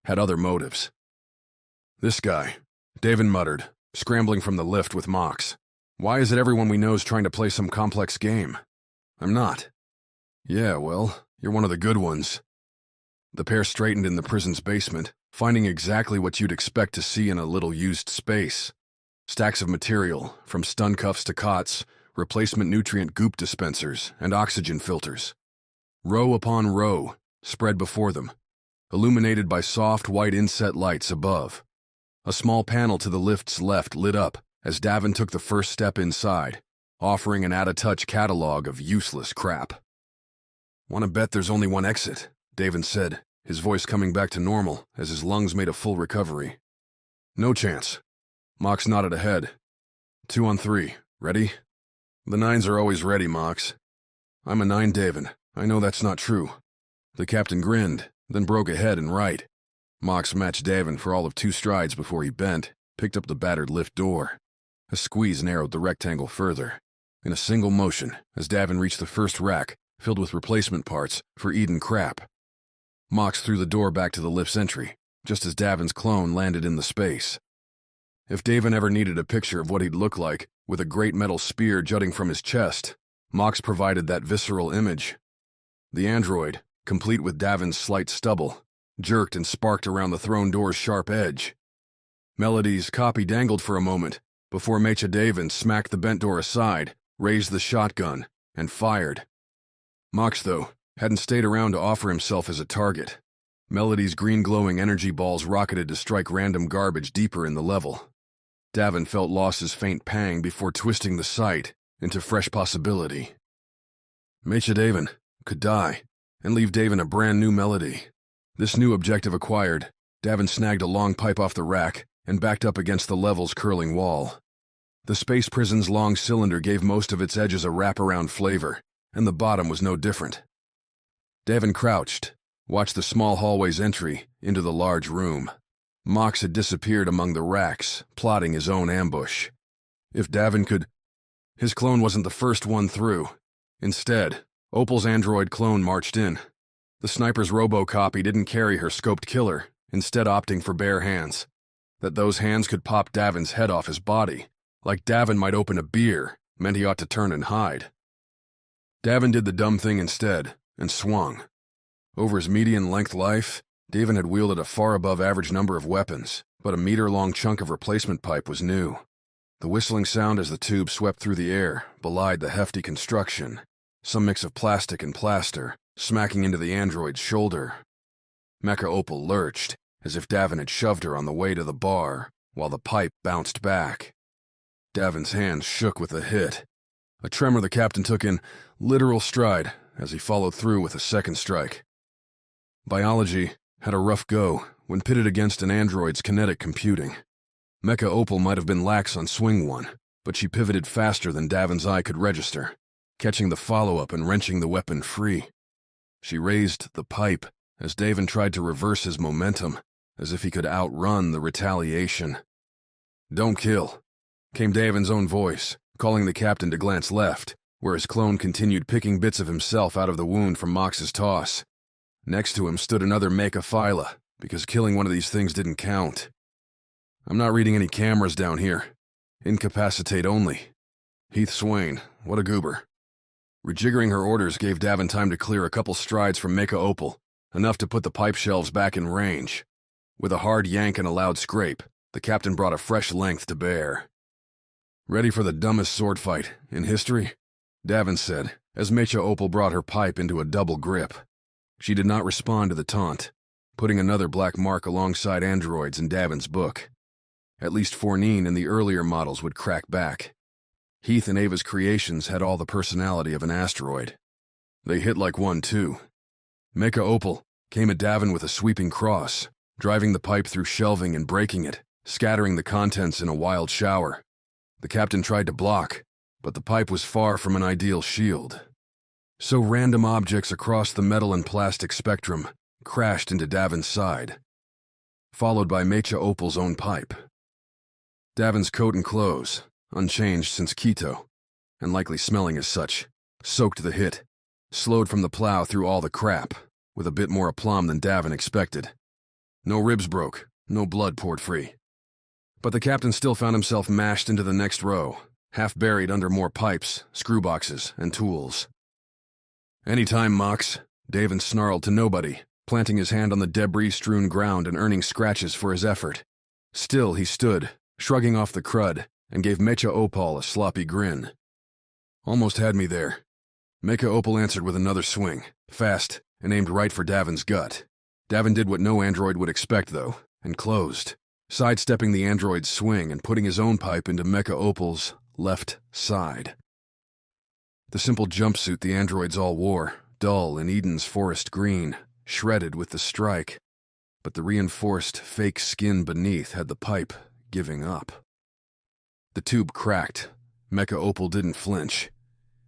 had other motives. "This guy," Davin muttered, scrambling from the lift with Mox. "Why is it everyone we know's trying to play some complex game? I'm not." "Yeah, well, you're one of the good ones." The pair straightened in the prison's basement, finding exactly what you'd expect to see in a little used space. Stacks of material, from stun cuffs to cots, replacement nutrient goop dispensers, and oxygen filters. Row upon row, spread before them, illuminated by soft white inset lights above. A small panel to the lift's left lit up as Davin took the first step inside, offering an out-of-touch catalog of useless crap. "Want to bet there's only one exit," Davin said, his voice coming back to normal as his lungs made a full recovery. "No chance." Mox nodded ahead. 2 on 3. Ready?" "The 9s are always ready, Mox." "I'm a 9, Davin. I know that's not true." The captain grinned, then broke ahead and right. Mox matched Davin for all of 2 strides before he bent, picked up the battered lift door. A squeeze narrowed the rectangle further. In a single motion, as Davin reached the first rack, filled with replacement parts for Eden crap. Mox threw the door back to the lift's entry, just as Davin's clone landed in the space. If Davin ever needed a picture of what he'd look like, with a great metal spear jutting from his chest, Mox provided that visceral image. The android, complete with Davin's slight stubble, jerked and sparked around the throne door's sharp edge. Melody's copy dangled for a moment, before Mecha Davin smacked the bent door aside, raised the shotgun, and fired. Mox, though, hadn't stayed around to offer himself as a target. Melody's green glowing energy balls rocketed to strike random garbage deeper in the level. Davin felt Loss's faint pang before twisting the sight into fresh possibility. Mecha Davin could die and leave Davin a brand new Melody. This new objective acquired, Davin snagged a long pipe off the rack and backed up against the level's curling wall. The space prison's long cylinder gave most of its edges a wraparound flavor, and the bottom was no different. Davin crouched, watched the small hallway's entry into the large room. Mox had disappeared among the racks, plotting his own ambush. If Davin could... His clone wasn't the first one through. Instead, Opal's android clone marched in. The sniper's robo-copy didn't carry her scoped killer, instead opting for bare hands. That those hands could pop Davin's head off his body, like Davin might open a beer, meant he ought to turn and hide. Davin did the dumb thing instead, and swung. Over his median-length life, Davin had wielded a far above average number of weapons, but a meter-long chunk of replacement pipe was new. The whistling sound as the tube swept through the air belied the hefty construction, some mix of plastic and plaster, smacking into the android's shoulder. Mecha Opal lurched, as if Davin had shoved her on the way to the bar, while the pipe bounced back. Davin's hands shook with the hit. A tremor the captain took in literal stride as he followed through with a second strike. Biology had a rough go when pitted against an android's kinetic computing. Mecha Opal might have been lax on swing one, but she pivoted faster than Davin's eye could register, catching the follow-up and wrenching the weapon free. She raised the pipe as Davin tried to reverse his momentum, as if he could outrun the retaliation. "Don't kill," came Davin's own voice, calling the captain to glance left, where his clone continued picking bits of himself out of the wound from Mox's toss. Next to him stood another Mecha Phyla, because killing one of these things didn't count. "I'm not reading any cameras down here. Incapacitate only." Heath Swane, what a goober. Rejiggering her orders gave Davin time to clear a couple strides from Mecha Opal, enough to put the pipe shelves back in range. With a hard yank and a loud scrape, the captain brought a fresh length to bear. "Ready for the dumbest sword fight in history?" Davin said, as Mecha Opal brought her pipe into a double grip. She did not respond to the taunt, putting another black mark alongside androids in Davin's book. At least Fournine and the earlier models would crack back. Heath and Ava's creations had all the personality of an asteroid. They hit like one, too. Mecha Opal came at Davin with a sweeping cross, driving the pipe through shelving and breaking it, scattering the contents in a wild shower. The captain tried to block, but the pipe was far from an ideal shield. So random objects across the metal and plastic spectrum crashed into Davin's side, followed by Mecha Opal's own pipe. Davin's coat and clothes, unchanged since Quito, and likely smelling as such, soaked the hit, slowed from the plow through all the crap, with a bit more aplomb than Davin expected. No ribs broke, no blood poured free. But the captain still found himself mashed into the next row, half buried under more pipes, screw boxes, and tools. "Anytime, Mox," Davin snarled to nobody, planting his hand on the debris-strewn ground and earning scratches for his effort. Still he stood, shrugging off the crud, and gave Mecha Opal a sloppy grin. "Almost had me there." Mecha Opal answered with another swing, fast, and aimed right for Davin's gut. Davin did what no android would expect, though, and closed, sidestepping the android's swing and putting his own pipe into Mecha Opal's left side. The simple jumpsuit the androids all wore, dull in Eden's forest green, shredded with the strike, but the reinforced fake skin beneath had the pipe giving up. The tube cracked. Mecha Opal didn't flinch.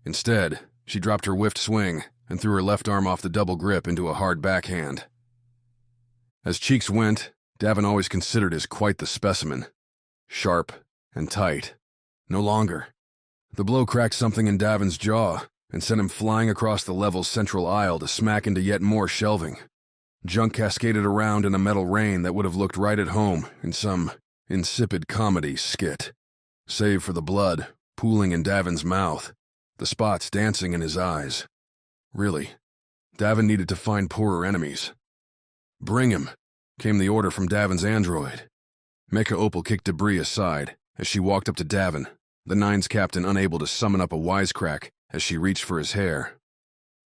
Instead, she dropped her whiffed swing and threw her left arm off the double grip into a hard backhand. As cheeks went, Davin always considered his quite the specimen. Sharp and tight. No longer. The blow cracked something in Davin's jaw and sent him flying across the level's central aisle to smack into yet more shelving. Junk cascaded around in a metal rain that would have looked right at home in some insipid comedy skit. Save for the blood pooling in Davin's mouth, the spots dancing in his eyes. Really, Davin needed to find poorer enemies. "Bring him," came the order from Davin's android. Mecha Opal kicked debris aside as she walked up to Davin, the Nine's captain unable to summon up a wisecrack as she reached for his hair.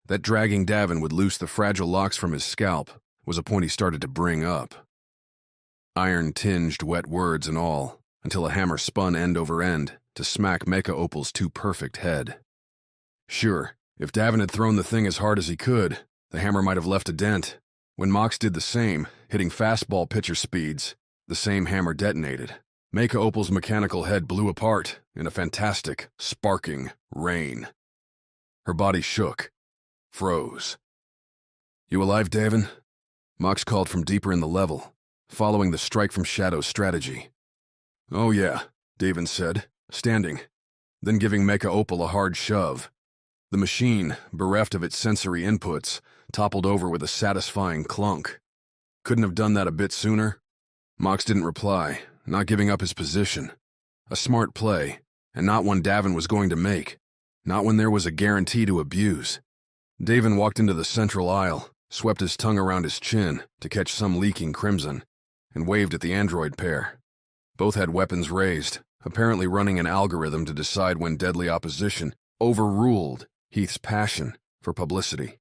That dragging Davin would loose the fragile locks from his scalp was a point he started to bring up. Iron-tinged wet words and all, until a hammer spun end over end to smack Mecha Opal's too perfect head. Sure, if Davin had thrown the thing as hard as he could, the hammer might have left a dent. When Mox did the same, hitting fastball pitcher speeds, the same hammer detonated. Mecha Opal's mechanical head blew apart in a fantastic, sparking rain. Her body shook, froze. "You alive, Davin?" Mox called from deeper in the level, following the strike from shadow strategy. "Oh yeah," Davin said, standing, then giving Mecha Opal a hard shove. The machine, bereft of its sensory inputs, toppled over with a satisfying clunk. "Couldn't have done that a bit sooner?" Mox didn't reply, not giving up his position. A smart play, and not one Davin was going to make, not when there was a guarantee to abuse. Davin walked into the central aisle, swept his tongue around his chin to catch some leaking crimson, and waved at the android pair. Both had weapons raised, apparently running an algorithm to decide when deadly opposition overruled Heath's passion for publicity.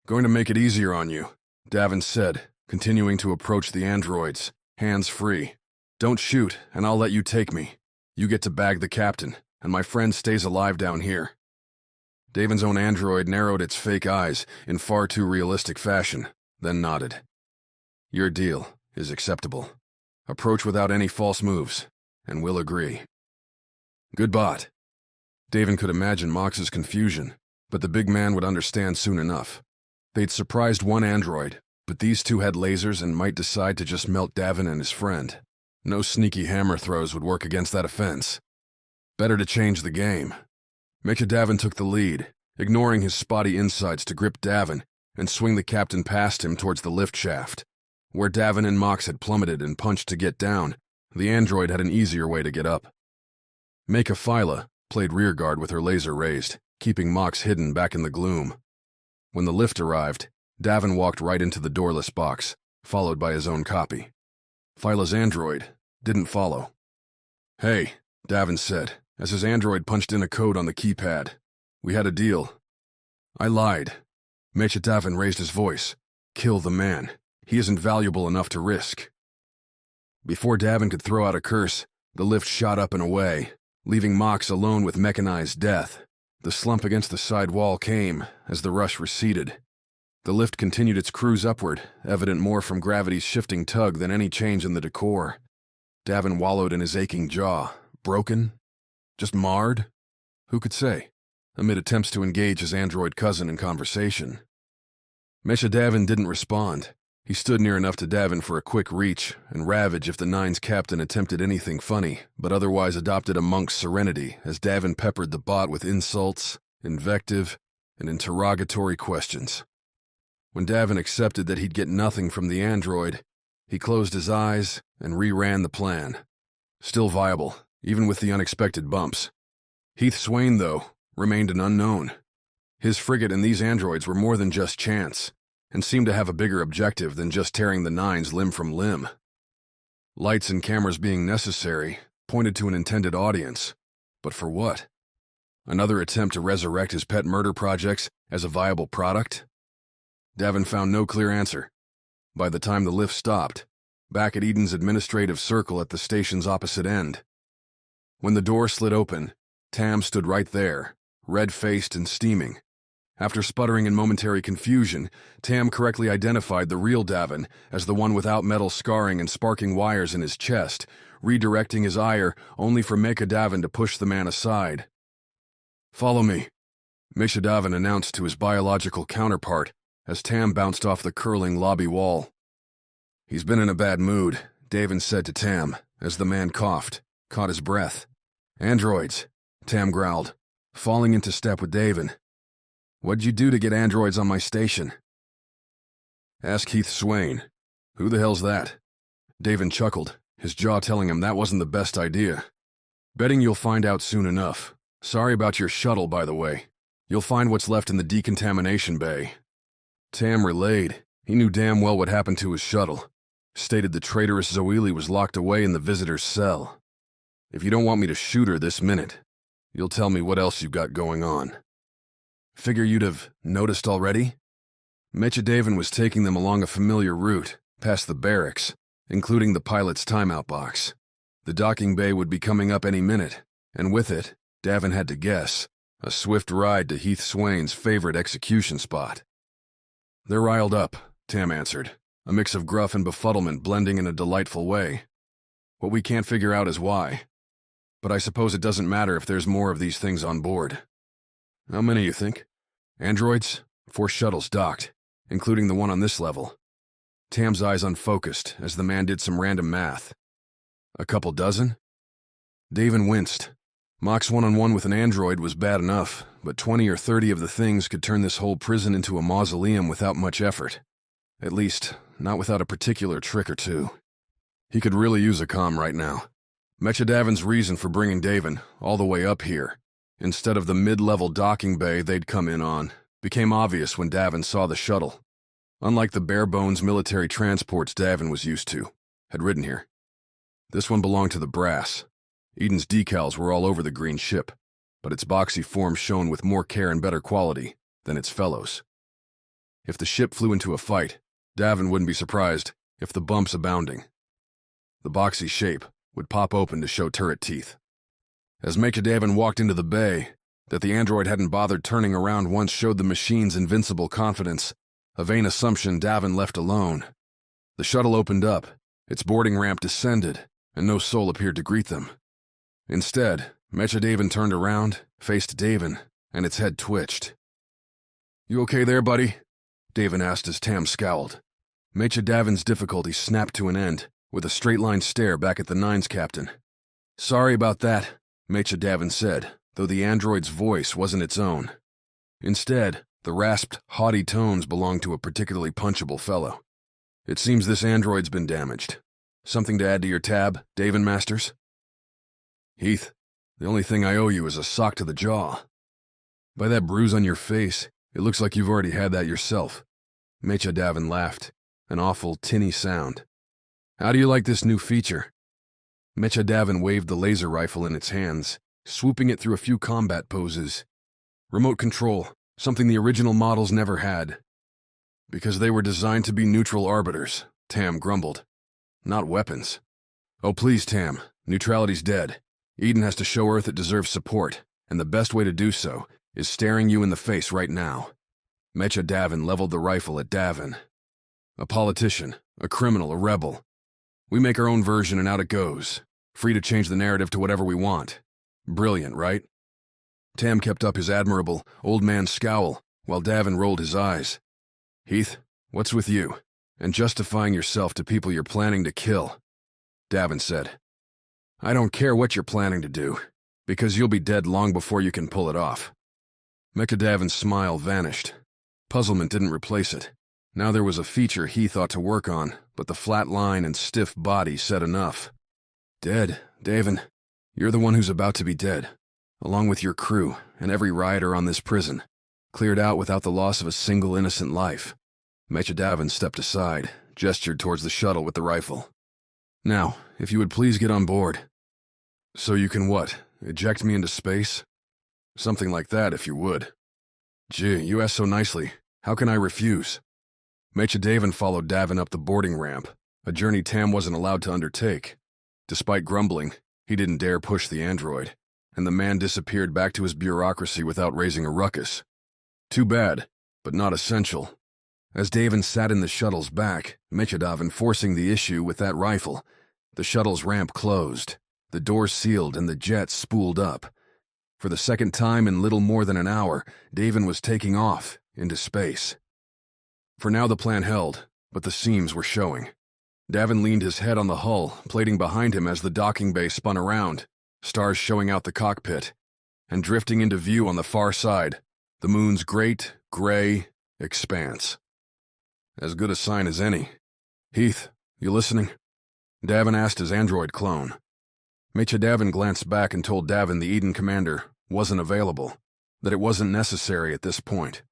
"Going to make it easier on you," Davin said, continuing to approach the androids, hands free. "Don't shoot, and I'll let you take me. You get to bag the captain, and my friend stays alive down here." Davin's own android narrowed its fake eyes in far too realistic fashion, then nodded. Your deal is acceptable. Approach without any false moves, and we'll agree. Good bot. Davin could imagine Mox's confusion, but the big man would understand soon enough. They'd surprised one android, but these two had lasers and might decide to just melt Davin and his friend. No sneaky hammer throws would work against that offense. Better to change the game. Davin took the lead, ignoring his spotty insides to grip Davin and swing the captain past him towards the lift shaft. Where Davin and Mox had plummeted and punched to get down, the android had an easier way to get up. Phyla played rearguard with her laser raised, keeping Mox hidden back in the gloom. When the lift arrived, Davin walked right into the doorless box, followed by his own copy. Phyla's android didn't follow. Hey, Davin said, as his android punched in a code on the keypad. We had a deal. I lied. Davin raised his voice. Kill the man. He isn't valuable enough to risk. Before Davin could throw out a curse, the lift shot up and away, leaving Mox alone with mechanized death. The slump against the side wall came as the rush receded. The lift continued its cruise upward, evident more from gravity's shifting tug than any change in the decor. Davin wallowed in his aching jaw. Broken? Just marred? Who could say? Amid attempts to engage his android cousin in conversation. Davin didn't respond. He stood near enough to Davin for a quick reach and ravage if the Nine's captain attempted anything funny, but otherwise adopted a monk's serenity as Davin peppered the bot with insults, invective, and interrogatory questions. When Davin accepted that he'd get nothing from the android, he closed his eyes and reran the plan. Still viable, even with the unexpected bumps. Heath Swane, though, remained an unknown. His frigate and these androids were more than just chance, and seemed to have a bigger objective than just tearing the Nines limb from limb. Lights and cameras being necessary pointed to an intended audience, but for what? Another attempt to resurrect his pet murder projects as a viable product? Davin found no clear answer. By the time the lift stopped, back at Eden's administrative circle at the station's opposite end. When the door slid open, Tam stood right there, red-faced and steaming. After sputtering in momentary confusion, Tam correctly identified the real Davin as the one without metal scarring and sparking wires in his chest, redirecting his ire only for Davin to push the man aside. Follow me, Davin announced to his biological counterpart as Tam bounced off the curling lobby wall. He's been in a bad mood, Davin said to Tam as the man coughed, caught his breath. Androids, Tam growled, falling into step with Davin. What'd you do to get androids on my station? Ask Heath Swane. Who the hell's that? Davin chuckled, his jaw telling him that wasn't the best idea. Betting you'll find out soon enough. Sorry about your shuttle, by the way. You'll find what's left in the decontamination bay. Tam relayed. He knew damn well what happened to his shuttle. Stated the traitorous Zoili was locked away in the visitor's cell. If you don't want me to shoot her this minute, you'll tell me what else you've got going on. Figure you'd have noticed already? Davin was taking them along a familiar route, past the barracks, including the pilot's timeout box. The docking bay would be coming up any minute, and with it, Davin had to guess, a swift ride to Heath Swane's favorite execution spot. They're riled up, Tam answered, a mix of gruff and befuddlement blending in a delightful way. What we can't figure out is why. But I suppose it doesn't matter if there's more of these things on board. How many, you think? Androids? 4 shuttles docked, including the one on this level. Tam's eyes unfocused as the man did some random math. A couple dozen? Davin winced. Mox one-on-one with an android was bad enough, but 20 or 30 of the things could turn this whole prison into a mausoleum without much effort. At least, not without a particular trick or two. He could really use a comm right now. Davin's reason for bringing Davin all the way up here, instead of the mid-level docking bay they'd come in on, became obvious when Davin saw the shuttle. Unlike the bare-bones military transports Davin was used to, had ridden here. This one belonged to the brass. Eden's decals were all over the green ship, but its boxy form shone with more care and better quality than its fellows. If the ship flew into a fight, Davin wouldn't be surprised if the bumps abounding. The boxy shape would pop open to show turret teeth. As Davin walked into the bay, That the android hadn't bothered turning around once showed the machine's invincible confidence, a vain assumption Davin left alone. The shuttle opened up, its boarding ramp descended, and no soul appeared to greet them. Instead, Mecha Davin turned around, faced Davin, and its head twitched. "You okay there, buddy?" Davin asked as Tam scowled. Mecha Davin's difficulty snapped to an end, with a straight-line stare back at the Nines captain. "Sorry about that," Mecha Davin said, though the android's voice wasn't its own. Instead, the rasped, haughty tones belonged to a particularly punchable fellow. "It seems this android's been damaged. Something to add to your tab, Davin Masters?" "Heath, the only thing I owe you is a sock to the jaw. By that bruise on your face, it looks like you've already had that yourself." Mecha Davin laughed, an awful, tinny sound. "How do you like this new feature?" Mecha Davin waved the laser rifle in its hands, swooping it through a few combat poses. "Remote control, something the original models never had." "Because they were designed to be neutral arbiters," Tam grumbled. "Not weapons." "Oh please, Tam, neutrality's dead. Eden has to show Earth it deserves support, and the best way to do so is staring you in the face right now." Mecha Davin leveled the rifle at Davin. "A politician, a criminal, a rebel. We make our own version and out it goes, free to change the narrative to whatever we want. Brilliant, right?" Tam kept up his admirable, old man scowl, while Davin rolled his eyes. "Heath, what's with you, and justifying yourself to people you're planning to kill?" Davin said. "I don't care what you're planning to do, because you'll be dead long before you can pull it off." Mecha Davin's smile vanished. Puzzlement didn't replace it. Now there was a feature he thought to work on, but the flat line and stiff body said enough. "Dead, Davin. You're the one who's about to be dead, along with your crew and every rioter on this prison, cleared out without the loss of a single innocent life." Mecha Davin stepped aside, gestured towards the shuttle with the rifle. "Now, if you would please get on board." "So you can what, eject me into space?" "Something like that, if you would." "Gee, you asked so nicely. How can I refuse?" Mecha Davin followed Davin up the boarding ramp, a journey Tam wasn't allowed to undertake. Despite grumbling, he didn't dare push the android, and the man disappeared back to his bureaucracy without raising a ruckus. Too bad, but not essential. As Davin sat in the shuttle's back, Mecha Davin forcing the issue with that rifle, the shuttle's ramp closed, the doors sealed, and the jets spooled up. For the second time in little more than an hour, Davin was taking off into space. For now the plan held, but the seams were showing. Davin leaned his head on the hull, plating behind him as the docking bay spun around, stars showing out the cockpit, and drifting into view on the far side, the moon's great, gray expanse. As good a sign as any. "Heath, you listening?" Davin asked his android clone. Mecha Davin glanced back and told Davin the Eden commander wasn't available, that it wasn't necessary at this point.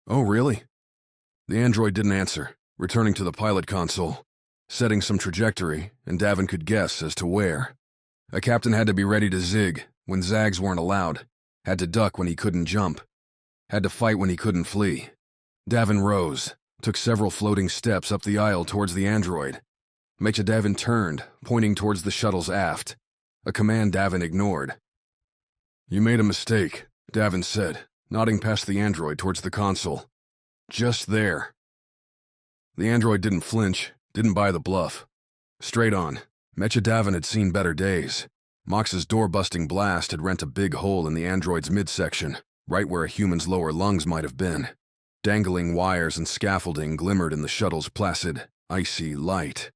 "Oh, really?" The android didn't answer, returning to the pilot console, setting some trajectory, and Davin could guess as to where. A captain had to be ready to zig when zags weren't allowed, had to duck when he couldn't jump, had to fight when he couldn't flee. Davin rose, took several floating steps up the aisle towards the android. Mecha Davin turned, pointing towards the shuttle's aft, a command Davin ignored. "You made a mistake," Davin said, nodding past the android towards the console. "Just there." The android didn't flinch, didn't buy the bluff. Straight on, Mecha Davin had seen better days. Mox's door-busting blast had rent a big hole in the android's midsection, right where a human's lower lungs might have been. Dangling wires and scaffolding glimmered in the shuttle's placid, icy light.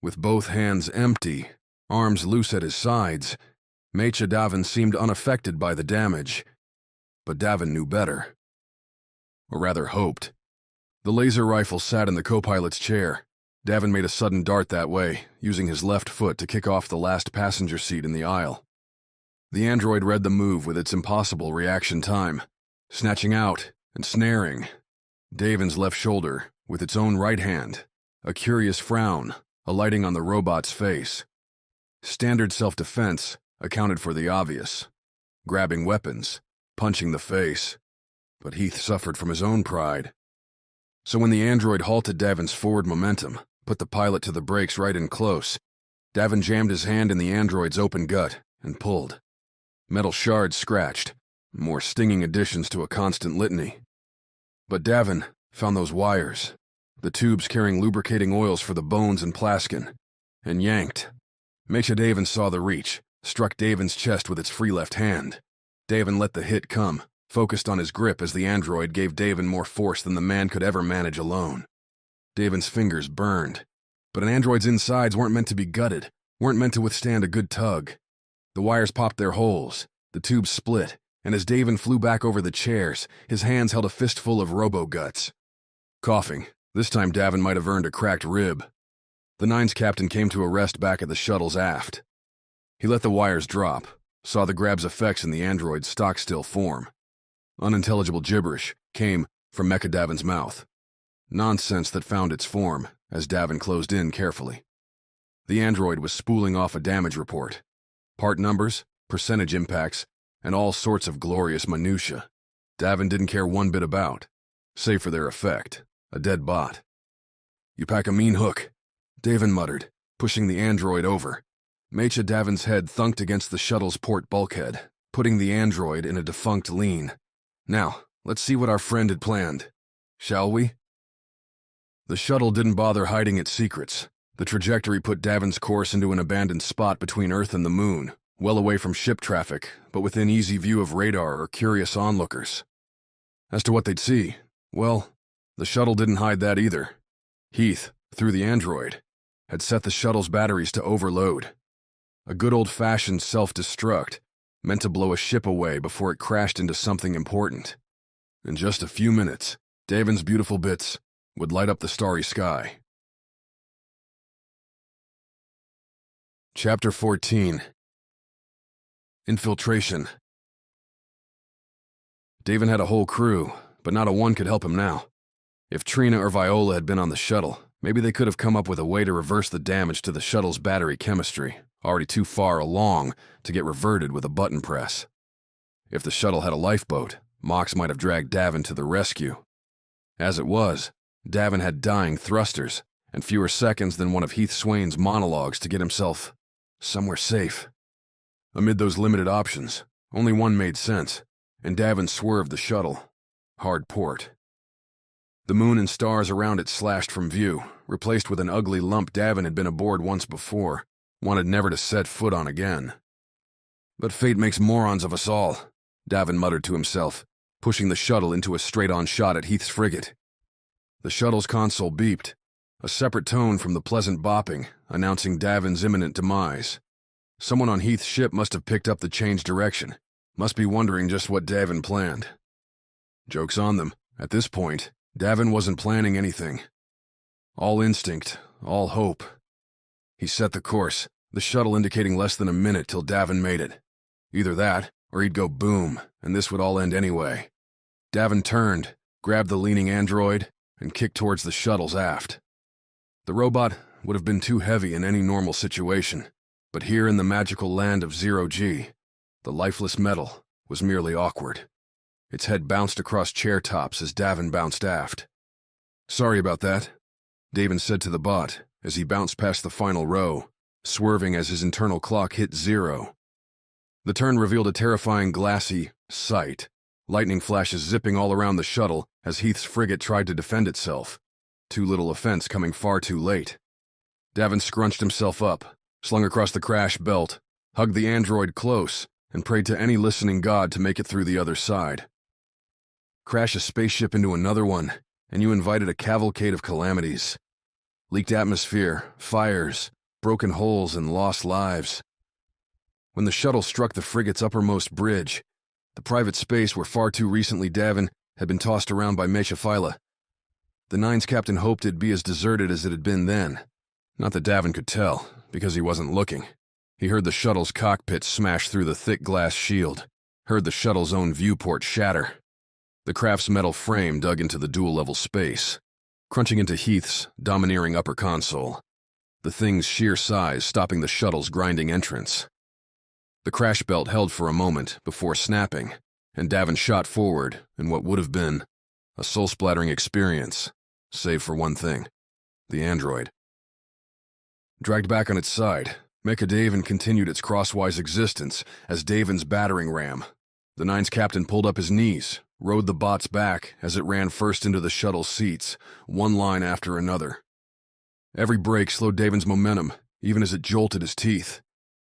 With both hands empty, arms loose at his sides, Mecha Davin seemed unaffected by the damage. But Davin knew better. Or rather hoped. The laser rifle sat in the co-pilot's chair. Davin made a sudden dart that way, using his left foot to kick off the last passenger seat in the aisle. The android read the move with its impossible reaction time, snatching out and snaring Davin's left shoulder with its own right hand, a curious frown alighting on the robot's face. Standard self-defense accounted for the obvious, grabbing weapons, punching the face. But Heath suffered from his own pride. So when the android halted Davin's forward momentum, put the pilot to the brakes right in close, Davin jammed his hand in the android's open gut and pulled. Metal shards scratched, more stinging additions to a constant litany. But Davin found those wires, the tubes carrying lubricating oils for the bones and plaskin, and yanked. Mecha Davin saw the reach, struck Davin's chest with its free left hand. Davin let the hit come, focused on his grip as the android gave Davin more force than the man could ever manage alone. Davin's fingers burned, but an android's insides weren't meant to be gutted, weren't meant to withstand a good tug. The wires popped their holes, the tubes split, and as Davin flew back over the chairs, his hands held a fistful of robo-guts. Coughing, this time Davin might have earned a cracked rib. The Nine's captain came to a rest back at the shuttle's aft. He let the wires drop, saw the grab's effects in the android's stock-still form. Unintelligible gibberish came from Mecha Davin's mouth. Nonsense that found its form as Davin closed in carefully. The android was spooling off a damage report. Part numbers, percentage impacts, and all sorts of glorious minutiae Davin didn't care one bit about, save for their effect, a dead bot. "You pack a mean hook," Davin muttered, pushing the android over. Mecha Davin's head thunked against the shuttle's port bulkhead, putting the android in a defunct lean. "Now, let's see what our friend had planned. Shall we?" The shuttle didn't bother hiding its secrets. The trajectory put Davin's course into an abandoned spot between Earth and the Moon, well away from ship traffic, but within easy view of radar or curious onlookers. As to what they'd see, well, the shuttle didn't hide that either. Heath, through the android, had set the shuttle's batteries to overload. A good old-fashioned self-destruct, meant to blow a ship away before it crashed into something important. In just a few minutes, Davin's beautiful bits would light up the starry sky. Chapter 14. Infiltration. Davin had a whole crew, but not a one could help him now. If Trina or Viola had been on the shuttle, maybe they could have come up with a way to reverse the damage to the shuttle's battery chemistry, already too far along to get reverted with a button press. If the shuttle had a lifeboat, Mox might have dragged Davin to the rescue. As it was, Davin had dying thrusters, and fewer seconds than one of Heath Swane's monologues to get himself somewhere safe. Amid those limited options, only one made sense, and Davin swerved the shuttle. Hard port. The moon and stars around it slashed from view, replaced with an ugly lump Davin had been aboard once before, wanted never to set foot on again. "But fate makes morons of us all," Davin muttered to himself, pushing the shuttle into a straight-on shot at Heath's frigate. The shuttle's console beeped, a separate tone from the pleasant bopping, announcing Davin's imminent demise. Someone on Heath's ship must have picked up the change direction, must be wondering just what Davin planned. Joke's on them. At this point, Davin wasn't planning anything. All instinct, all hope. He set the course, the shuttle indicating less than a minute till Davin made it. Either that, or he'd go boom, and this would all end anyway. Davin turned, grabbed the leaning android, and kicked towards the shuttle's aft. The robot would have been too heavy in any normal situation, but here in the magical land of zero-G, the lifeless metal was merely awkward. Its head bounced across chair tops as Davin bounced aft. "Sorry about that," Davin said to the bot as he bounced past the final row, swerving as his internal clock hit 0. The turn revealed a terrifying glassy sight, lightning flashes zipping all around the shuttle as Heath's frigate tried to defend itself, too little offense coming far too late. Davin scrunched himself up, slung across the crash belt, hugged the android close, and prayed to any listening god to make it through the other side. Crash a spaceship into another one, and you invited a cavalcade of calamities. Leaked atmosphere, fires, broken holes, and lost lives. When the shuttle struck the frigate's uppermost bridge, the private space where far too recently Davin had been tossed around by Mecha, the Nine's captain hoped it'd be as deserted as it had been then. Not that Davin could tell, because he wasn't looking. He heard the shuttle's cockpit smash through the thick glass shield, heard the shuttle's own viewport shatter. The craft's metal frame dug into the dual-level space, crunching into Heath's domineering upper console, the thing's sheer size stopping the shuttle's grinding entrance. The crash belt held for a moment before snapping, and Davin shot forward in what would have been a soul-splattering experience, save for one thing: the android. Dragged back on its side, Mecha Davin continued its crosswise existence as Davin's battering ram. The Nine's captain pulled up his knees, rode the bots back as it ran first into the shuttle seats, one line after another. Every break slowed Davin's momentum, even as it jolted his teeth,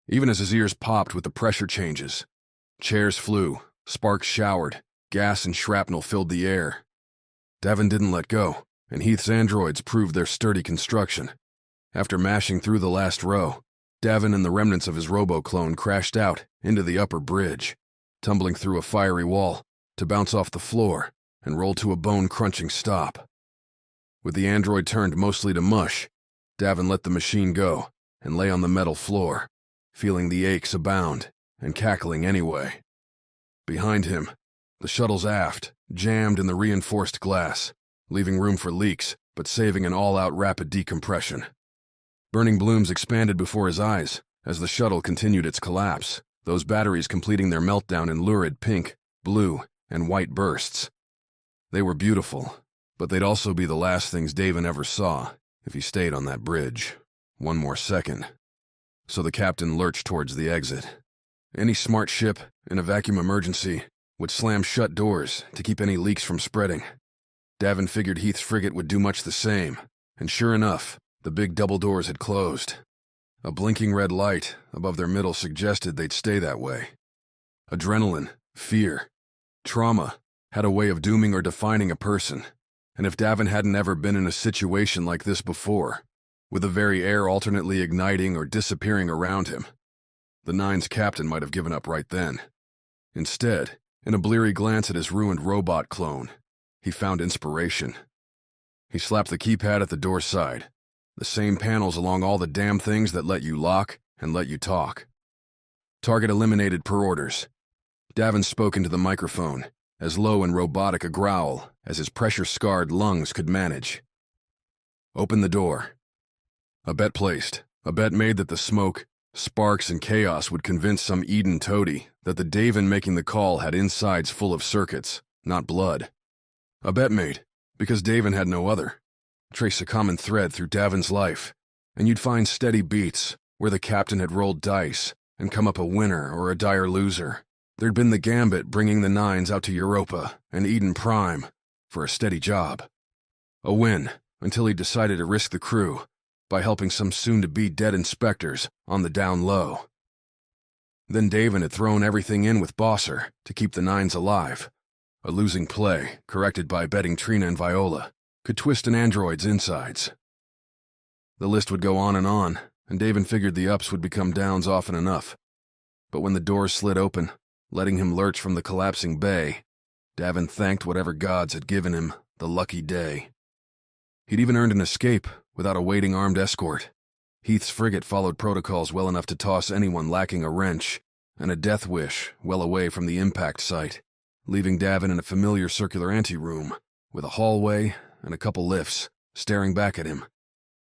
even as his ears popped with the pressure changes. Chairs flew, sparks showered, gas and shrapnel filled the air. Davin didn't let go, and Heath's androids proved their sturdy construction. After mashing through the last row, Davin and the remnants of his robo-clone crashed out into the upper bridge, tumbling through a fiery wall to bounce off the floor and roll to a bone-crunching stop. With the android turned mostly to mush, Davin let the machine go and lay on the metal floor, feeling the aches abound and cackling anyway. Behind him, the shuttle's aft jammed in the reinforced glass, leaving room for leaks but saving an all-out rapid decompression. Burning blooms expanded before his eyes as the shuttle continued its collapse, those batteries completing their meltdown in lurid pink, blue, and white bursts. They were beautiful, but they'd also be the last things Davin ever saw if he stayed on that bridge. One more second. So the captain lurched towards the exit. Any smart ship, in a vacuum emergency, would slam shut doors to keep any leaks from spreading. Davin figured Heath's frigate would do much the same, and sure enough, the big double doors had closed. A blinking red light above their middle suggested they'd stay that way. Adrenaline, fear, trauma had a way of dooming or defining a person, and if Davin hadn't ever been in a situation like this before, with the very air alternately igniting or disappearing around him, the Nine's captain might have given up right then. Instead, in a bleary glance at his ruined robot clone, he found inspiration. He slapped the keypad at the door side, the same panels along all the damn things that let you lock and let you talk. Target eliminated per orders. Davin spoke into the microphone, as low and robotic a growl as his pressure-scarred lungs could manage. Open the door. A bet placed, a bet made that the smoke, sparks, and chaos would convince some Eden toady that the Davin making the call had insides full of circuits, not blood. A bet made, because Davin had no other. Trace a common thread through Davin's life, and you'd find steady beats where the captain had rolled dice and come up a winner or a dire loser. There'd been the Gambit bringing the Nines out to Europa and Eden Prime for a steady job. A win until he decided to risk the crew by helping some soon-to-be dead inspectors on the down low. Then Davin had thrown everything in with Bosser to keep the Nines alive. A losing play, corrected by betting Trina and Viola, could twist an android's insides. The list would go on, and Davin figured the ups would become downs often enough. But when the doors slid open, letting him lurch from the collapsing bay, Davin thanked whatever gods had given him the lucky day. He'd even earned an escape without a waiting armed escort. Heath's frigate followed protocols well enough to toss anyone lacking a wrench, and a death wish well away from the impact site, leaving Davin in a familiar circular anteroom with a hallway and a couple lifts staring back at him.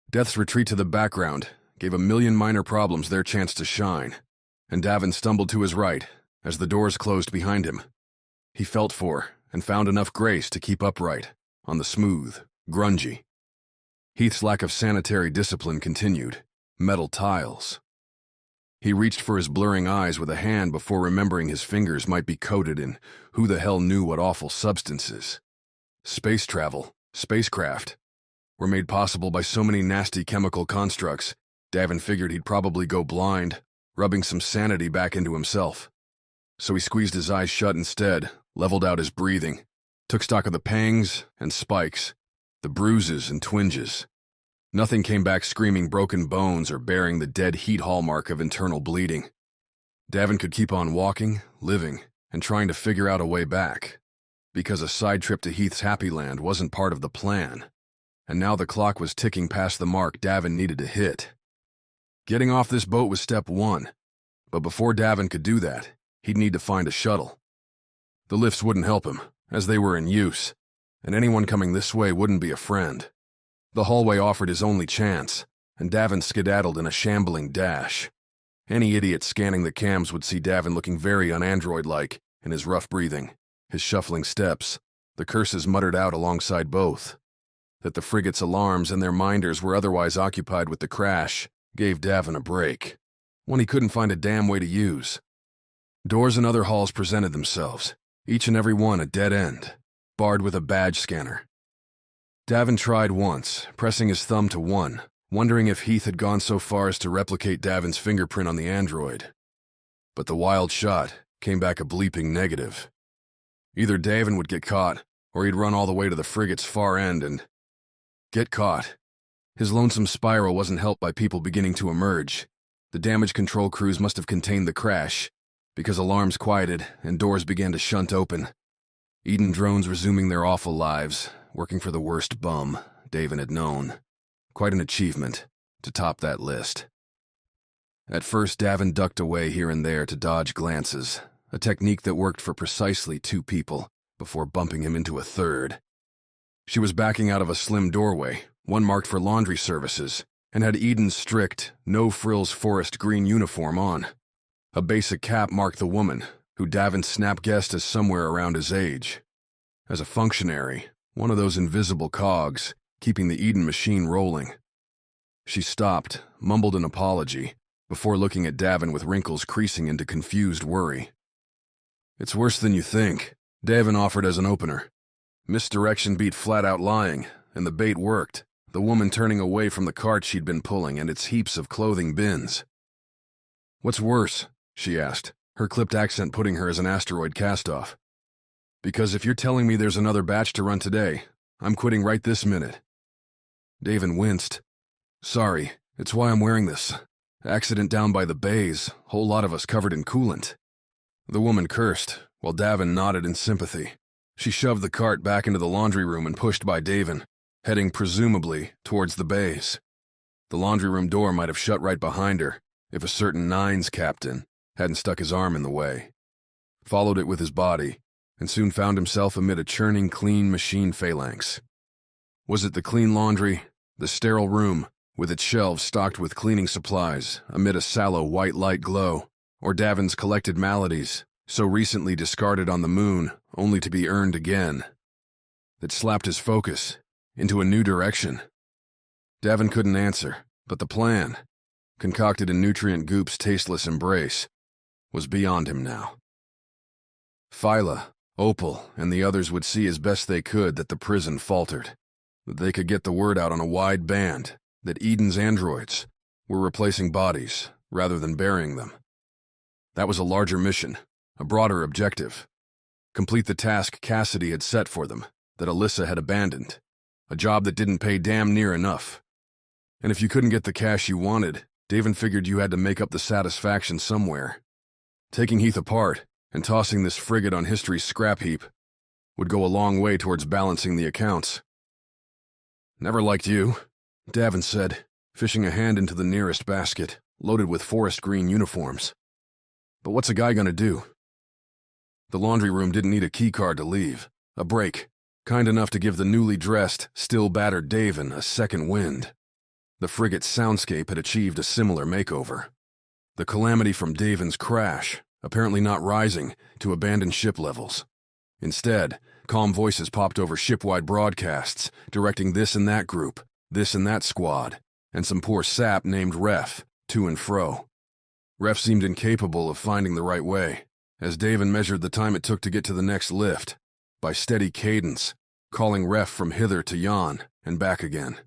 Death's retreat to the background gave a million minor problems their chance to shine, and Davin stumbled to his right as the doors closed behind him. He felt for and found enough grace to keep upright on the smooth, grungy. Heath's lack of sanitary discipline continued. Metal tiles. He reached for his blurring eyes with a hand before remembering his fingers might be coated in who the hell knew what awful substances. Space travel, spacecraft, were made possible by so many nasty chemical constructs, Davin figured he'd probably go blind, rubbing some sanity back into himself. So he squeezed his eyes shut instead, leveled out his breathing, took stock of the pangs and spikes, the bruises and twinges. Nothing came back screaming broken bones or bearing the dead heat hallmark of internal bleeding. Davin could keep on walking, living, and trying to figure out a way back, because a side trip to Heath's Happy Land wasn't part of the plan, and now the clock was ticking past the mark Davin needed to hit. Getting off this boat was step one, but before Davin could do that, he'd need to find a shuttle. The lifts wouldn't help him, as they were in use, and anyone coming this way wouldn't be a friend. The hallway offered his only chance, and Davin skedaddled in a shambling dash. Any idiot scanning the cams would see Davin looking very un-android-like in his rough breathing, his shuffling steps, the curses muttered out alongside both. That the frigate's alarms and their minders were otherwise occupied with the crash gave Davin a break. one he couldn't find a damn way to use. Doors in other halls presented themselves, each and every one a dead end, barred with a badge scanner. Davin tried once, pressing his thumb to one, wondering if Heath had gone so far as to replicate Davin's fingerprint on the android. But the wild shot came back a bleeping negative. Either Davin would get caught, or he'd run all the way to the frigate's far end and get caught. His lonesome spiral wasn't helped by people beginning to emerge. The damage control crews must have contained the crash, because alarms quieted and doors began to shunt open. Eden drones resuming their awful lives, working for the worst bum Davin had known. Quite an achievement to top that list. At first, Davin ducked away here and there to dodge glances, a technique that worked for precisely 2 people before bumping him into a third. She was backing out of a slim doorway, one marked for laundry services, and had Eden's strict, no-frills forest green uniform on. A basic cap marked the woman, who Davin snap guessed as somewhere around his age. As a functionary, one of those invisible cogs, keeping the Eden machine rolling. She stopped, mumbled an apology, before looking at Davin with wrinkles creasing into confused worry. "It's worse than you think," Davin offered as an opener. Misdirection beat flat-out lying, and the bait worked, the woman turning away from the cart she'd been pulling and its heaps of clothing bins. "What's worse?" she asked, her clipped accent putting her as an asteroid cast-off. "Because if you're telling me there's another batch to run today, I'm quitting right this minute." Davin winced. "Sorry, it's why I'm wearing this. Accident down by the bays, whole lot of us covered in coolant." The woman cursed, while Davin nodded in sympathy. She shoved the cart back into the laundry room and pushed by Davin, heading presumably towards the bays. The laundry room door might have shut right behind her if a certain Nines captain hadn't stuck his arm in the way. Followed it with his body, and soon found himself amid a churning clean machine phalanx. Was it the clean laundry, the sterile room, with its shelves stocked with cleaning supplies amid a sallow white light glow, or Davin's collected maladies, so recently discarded on the moon, only to be earned again, that slapped his focus into a new direction? Davin couldn't answer, but the plan, concocted in Nutrient Goop's tasteless embrace, was beyond him now. Phyla, Opal, and the others would see as best they could that the prison faltered, that they could get the word out on a wide band that Eden's androids were replacing bodies rather than burying them. That was a larger mission, a broader objective. Complete the task Cassidy had set for them, that Alyssa had abandoned, a job that didn't pay damn near enough. And if you couldn't get the cash you wanted, Davin figured you had to make up the satisfaction somewhere. Taking Heath apart and tossing this frigate on history's scrap heap would go a long way towards balancing the accounts. "Never liked you," Davin said, fishing a hand into the nearest basket, loaded with forest green uniforms. "But what's a guy gonna do?" The laundry room didn't need a keycard to leave, a break, kind enough to give the newly dressed, still battered Davin a second wind. The frigate's soundscape had achieved a similar makeover. The calamity from Davin's crash, apparently not rising to abandoned ship levels. Instead, calm voices popped over ship-wide broadcasts, directing this and that group, this and that squad, and some poor sap named Ref, to and fro. Ref seemed incapable of finding the right way, as Davin measured the time it took to get to the next lift, by steady cadence, calling Ref from hither to yon and back again.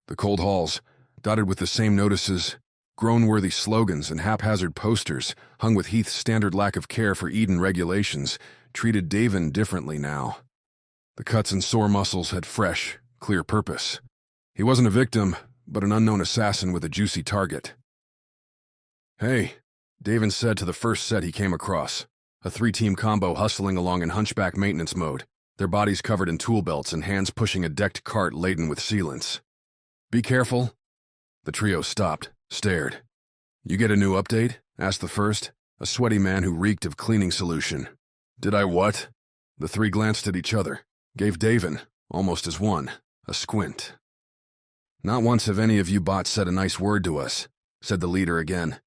The cold halls, dotted with the same notices, groan-worthy slogans and haphazard posters hung with Heath's standard lack of care for Eden regulations, treated Davin differently now. The cuts and sore muscles had fresh, clear purpose. He wasn't a victim, but an unknown assassin with a juicy target. "Hey," Davin said to the first set he came across, a 3-team combo hustling along in hunchback maintenance mode, their bodies covered in tool belts and hands pushing a decked cart laden with sealants. "Be careful." The trio stopped, stared. "You get a new update?" asked the first, a sweaty man who reeked of cleaning solution. "Did I what?" The three glanced at each other, gave Davin, almost as one, a squint. "Not once have any of you bots said a nice word to us," said the leader again.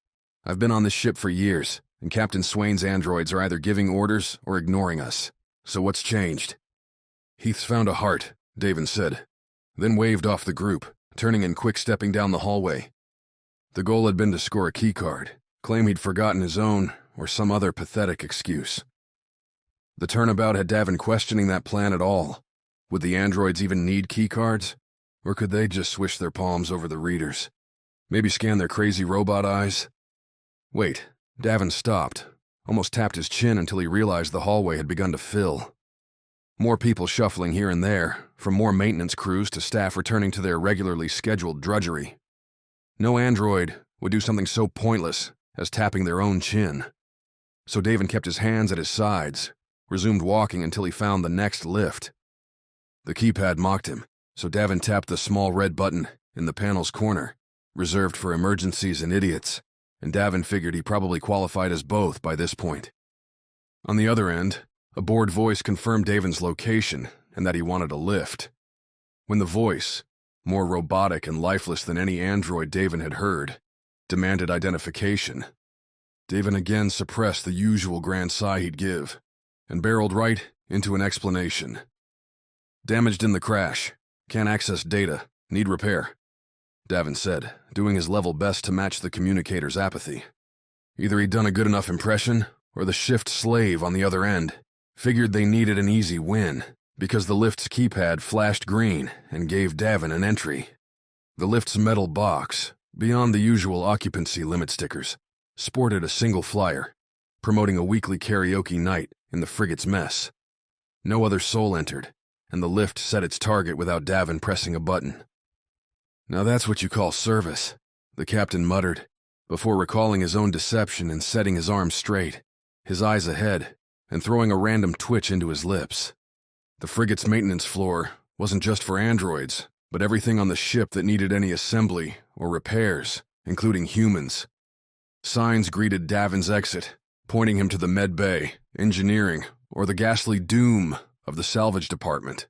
"I've been on this ship for years, and Captain Swane's androids are either giving orders or ignoring us. So what's changed?" "Heath's found a heart," Davin said, then waved off the group, turning and quick-stepping down the hallway. The goal had been to score a keycard, claim he'd forgotten his own, or some other pathetic excuse. The turnabout had Davin questioning that plan at all. Would the androids even need keycards? Or could they just swish their palms over the readers? Maybe scan their crazy robot eyes? Wait, Davin stopped, almost tapped his chin until he realized the hallway had begun to fill. More people shuffling here and there, from more maintenance crews to staff returning to their regularly scheduled drudgery. No android would do something so pointless as tapping their own chin. So Davin kept his hands at his sides, resumed walking until he found the next lift. The keypad mocked him, so Davin tapped the small red button in the panel's corner, reserved for emergencies and idiots, and Davin figured he probably qualified as both by this point. On the other end, a bored voice confirmed Davin's location and that he wanted a lift. When the voice, more robotic and lifeless than any android Davin had heard, demanded identification, Davin again suppressed the usual grand sigh he'd give and barreled right into an explanation. Damaged in the crash. Can't access data. Need repair, Davin said, doing his level best to match the communicator's apathy. Either he'd done a good enough impression, or the shift slave on the other end figured they needed an easy win, because the lift's keypad flashed green and gave Davin an entry. The lift's metal box, beyond the usual occupancy limit stickers, sported a single flyer, promoting a weekly karaoke night in the frigate's mess. No other soul entered, and the lift set its target without Davin pressing a button. Now that's what you call service, the captain muttered, before recalling his own deception and setting his arms straight, his eyes ahead, and throwing a random twitch into his lips. The frigate's maintenance floor wasn't just for androids, but everything on the ship that needed any assembly or repairs, including humans. Signs greeted Davin's exit, pointing him to the med bay, engineering, or the ghastly doom of the salvage department.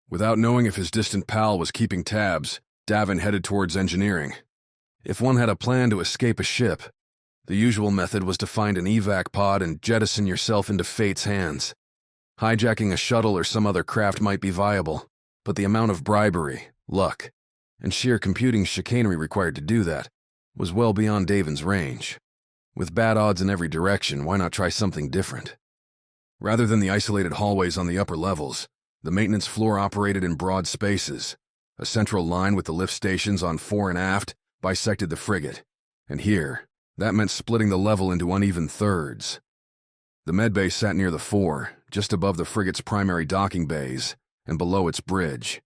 Without knowing if his distant pal was keeping tabs, Davin headed towards engineering. If one had a plan to escape a ship, the usual method was to find an evac pod and jettison yourself into fate's hands. Hijacking a shuttle or some other craft might be viable, but the amount of bribery, luck, and sheer computing chicanery required to do that was well beyond Davin's range. With bad odds in every direction, why not try something different? Rather than the isolated hallways on the upper levels, the maintenance floor operated in broad spaces. A central line with the lift stations on fore and aft bisected the frigate, and here, that meant splitting the level into uneven thirds. The medbay sat near the fore, just above the frigate's primary docking bays, and below its bridge.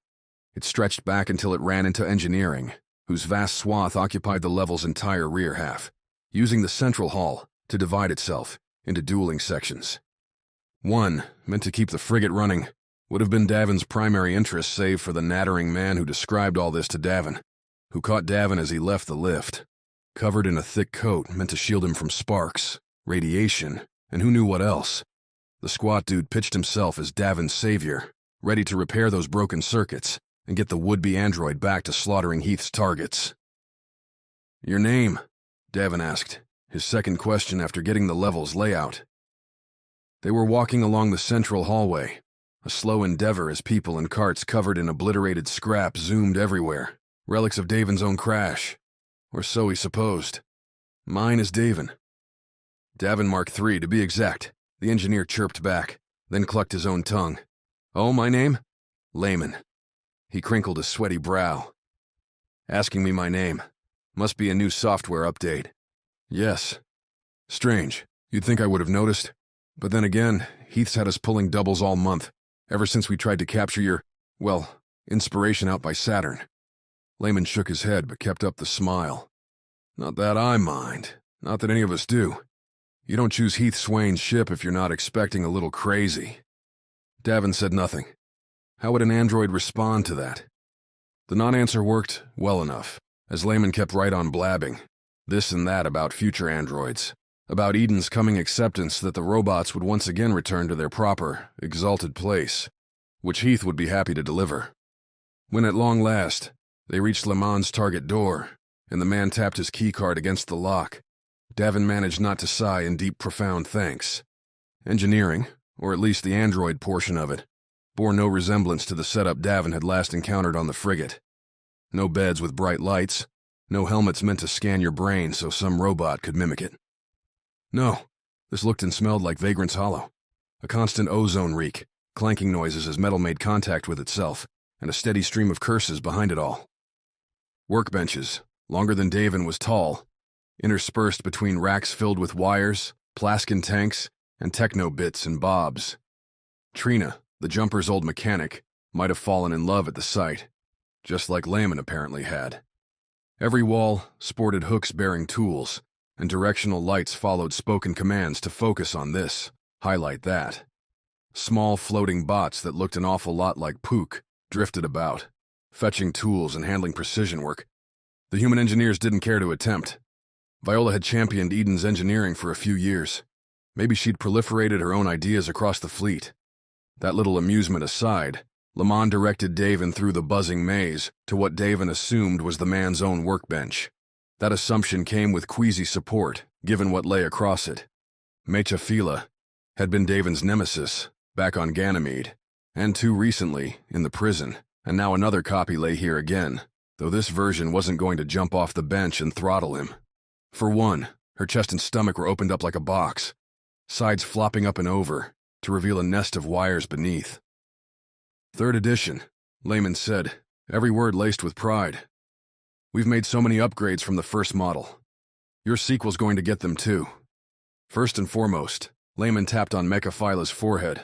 It stretched back until it ran into engineering, whose vast swath occupied the level's entire rear half, using the central hall to divide itself into dueling sections. One, meant to keep the frigate running, would have been Davin's primary interest save for the nattering man who described all this to Davin, who caught Davin as he left the lift, covered in a thick coat meant to shield him from sparks, radiation, and who knew what else. The squat dude pitched himself as Davin's savior, ready to repair those broken circuits and get the would-be android back to slaughtering Heath's targets. "Your name?" Davin asked, his second question after getting the level's layout. They were walking along the central hallway, a slow endeavor as people and carts covered in obliterated scrap zoomed everywhere, relics of Davin's own crash. Or so he supposed. "Mine is Davin." "Davin Mark III, to be exact," the engineer chirped back, then clucked his own tongue. "Oh, my name? Layman." He crinkled a sweaty brow. "Asking me my name. Must be a new software update." "Yes." "Strange. You'd think I would have noticed. But then again, Heath's had us pulling doubles all month, ever since we tried to capture your, well, inspiration out by Saturn." Layman shook his head but kept up the smile. "Not that I mind. Not that any of us do. You don't choose Heath Swane's ship if you're not expecting a little crazy." Davin said nothing. How would an android respond to that? The non-answer worked well enough, as Layman kept right on blabbing, this and that about future androids, about Eden's coming acceptance that the robots would once again return to their proper, exalted place, which Heath would be happy to deliver. When at long last, they reached Le Mans' target door, and the man tapped his keycard against the lock, Davin managed not to sigh in deep, profound thanks. Engineering, or at least the android portion of it, bore no resemblance to the setup Davin had last encountered on the frigate. No beds with bright lights, No helmets meant to scan your brain so some robot could mimic it. No, this looked and smelled like Vagrant's Hollow. A constant ozone reek, clanking noises as metal made contact with itself, and a steady stream of curses behind it all. Workbenches, longer than Davin was tall, interspersed between racks filled with wires, Plaskin tanks, and techno bits and bobs. Trina, the jumper's old mechanic, might have fallen in love at the sight, just like Layman apparently had. Every wall sported hooks bearing tools, and directional lights followed spoken commands to focus on this, highlight that. Small floating bots that looked an awful lot like Pook drifted about, fetching tools and handling precision work. The human engineers didn't care to attempt. Viola had championed Eden's engineering for a few years. Maybe she'd proliferated her own ideas across the fleet. That little amusement aside, Lamont directed Davin through the buzzing maze to what Davin assumed was the man's own workbench. That assumption came with queasy support, given what lay across it. Mecha Fila had been Davin's nemesis, back on Ganymede, and too recently, in the prison, and now another copy lay here again, though this version wasn't going to jump off the bench and throttle him. For one, her chest and stomach were opened up like a box, sides flopping up and over, to reveal a nest of wires beneath. Third edition, Layman said, every word laced with pride. We've made so many upgrades from the first model. Your sequel's going to get them too. First and foremost, Layman tapped on Mechaphila's forehead.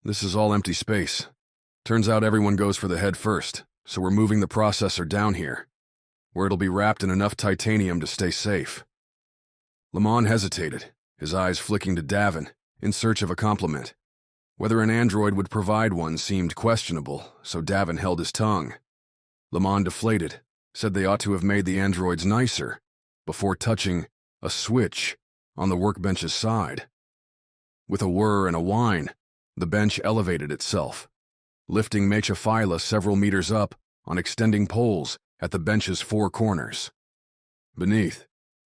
This is all empty space. Turns out everyone goes for the head first, so we're moving the processor down here, where it'll be wrapped in enough titanium to stay safe. Lamont hesitated, his eyes flicking to Davin, in search of a compliment. Whether an android would provide one seemed questionable, so Davin held his tongue. Lamont deflated, said they ought to have made the androids nicer, before touching a switch on the workbench's side. With a whir and a whine, the bench elevated itself, lifting Mechaphila several meters up on extending poles at the bench's four corners. Beneath,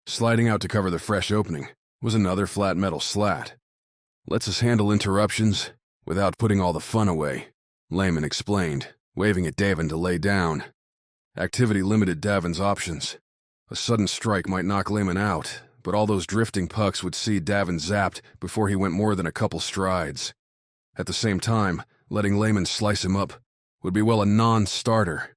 sliding out to cover the fresh opening, was another flat metal slat. Lets us handle interruptions without putting all the fun away, Layman explained, waving at Davin to lay down. Activity limited Davin's options. A sudden strike might knock Layman out, but all those drifting pucks would see Davin zapped before he went more than a couple strides. At the same time, letting Layman slice him up would be, well, a non-starter.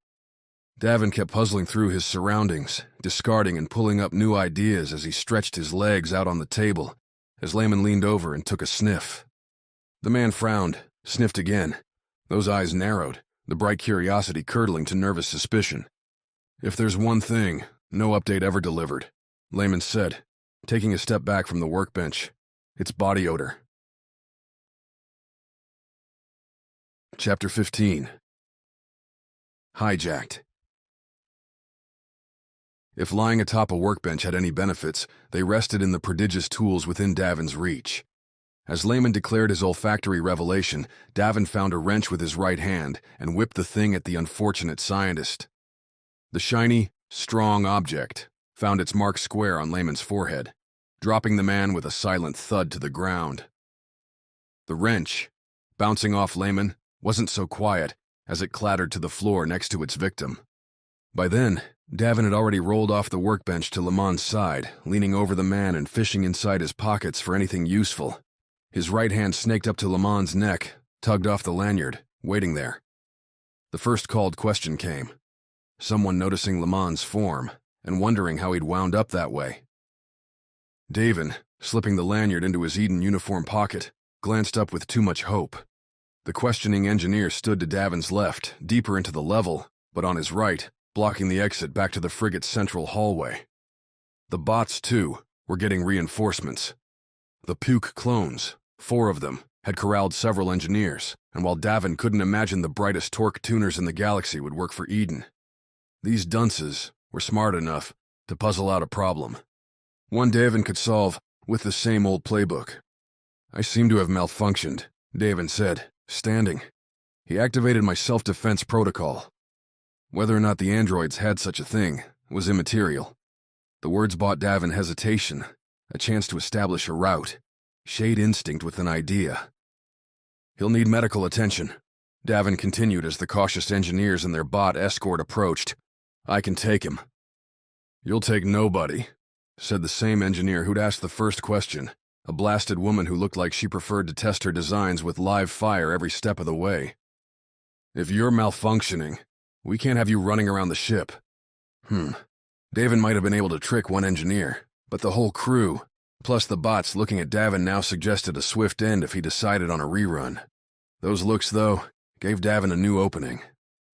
Davin kept puzzling through his surroundings, discarding and pulling up new ideas as he stretched his legs out on the table, as Layman leaned over and took a sniff. The man frowned, sniffed again. Those eyes narrowed, the bright curiosity curdling to nervous suspicion. If there's one thing no update ever delivered, Layman said, taking a step back from the workbench, it's body odor. Chapter 15. Hijacked. If lying atop a workbench had any benefits, they rested in the prodigious tools within Davin's reach. As Layman declared his olfactory revelation, Davin found a wrench with his right hand and whipped the thing at the unfortunate scientist. The shiny, strong object found its mark square on Layman's forehead, dropping the man with a silent thud to the ground. The wrench, bouncing off Layman, wasn't so quiet as it clattered to the floor next to its victim. By then, Davin had already rolled off the workbench to Lamont's side, leaning over the man and fishing inside his pockets for anything useful. His right hand snaked up to Lamont's neck, tugged off the lanyard, waiting there. The first called question came. Someone noticing Lamont's form and wondering how he'd wound up that way. Davin, slipping the lanyard into his Eden uniform pocket, glanced up with too much hope. The questioning engineer stood to Davin's left, deeper into the level, but on his right, blocking the exit back to the frigate's central hallway. The bots, too, were getting reinforcements. The Puke clones, 4 of them, had corralled several engineers, and while Davin couldn't imagine the brightest torque tuners in the galaxy would work for Eden, these dunces were smart enough to puzzle out a problem. One Davin could solve with the same old playbook. I seem to have malfunctioned, Davin said, standing. He activated my self-defense protocol. Whether or not the androids had such a thing was immaterial. The words bought Davin hesitation, a chance to establish a route, shade instinct with an idea. He'll need medical attention, Davin continued as the cautious engineers and their bot escort approached. I can take him. "You'll take nobody," said the same engineer who'd asked the first question, a blasted woman who looked like she preferred to test her designs with live fire every step of the way. "If you're malfunctioning, we can't have you running around the ship." Davin might have been able to trick one engineer, but the whole crew, plus the bots looking at Davin now, suggested a swift end if he decided on a rerun. Those looks, though, gave Davin a new opening.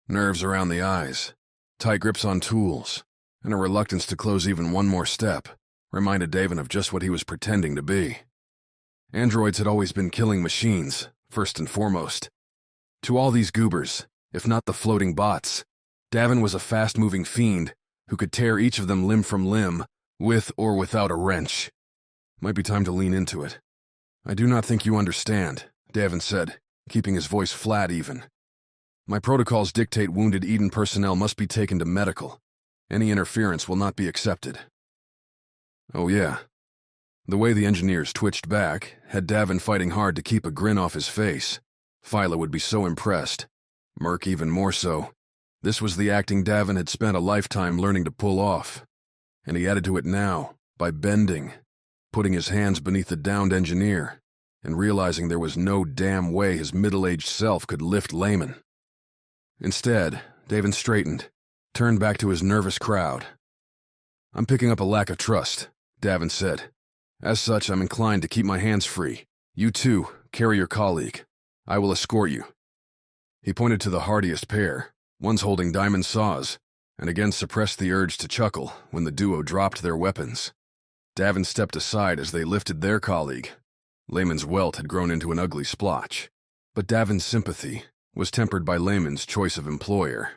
Nerves around the eyes, tight grips on tools, and a reluctance to close even one more step reminded Davin of just what he was pretending to be. Androids had always been killing machines, first and foremost. To all these goobers, if not the floating bots, Davin was a fast-moving fiend who could tear each of them limb from limb, with or without a wrench. "Might be time to lean into it." "I do not think you understand," Davin said, keeping his voice flat even. "My protocols dictate wounded Eden personnel must be taken to medical. Any interference will not be accepted." "Oh yeah." The way the engineers twitched back had Davin fighting hard to keep a grin off his face. Phyla would be so impressed. Merc even more so. This was the acting Davin had spent a lifetime learning to pull off. And he added to it now, by bending, putting his hands beneath the downed engineer, and realizing there was no damn way his middle-aged self could lift Layman. Instead, Davin straightened, turned back to his nervous crowd. "I'm picking up a lack of trust," Davin said. "As such, I'm inclined to keep my hands free. You too, carry your colleague. I will escort you." He pointed to the hardiest pair, ones holding diamond saws, and again suppressed the urge to chuckle when the duo dropped their weapons. Davin stepped aside as they lifted their colleague. Layman's welt had grown into an ugly splotch, but Davin's sympathy was tempered by Layman's choice of employer.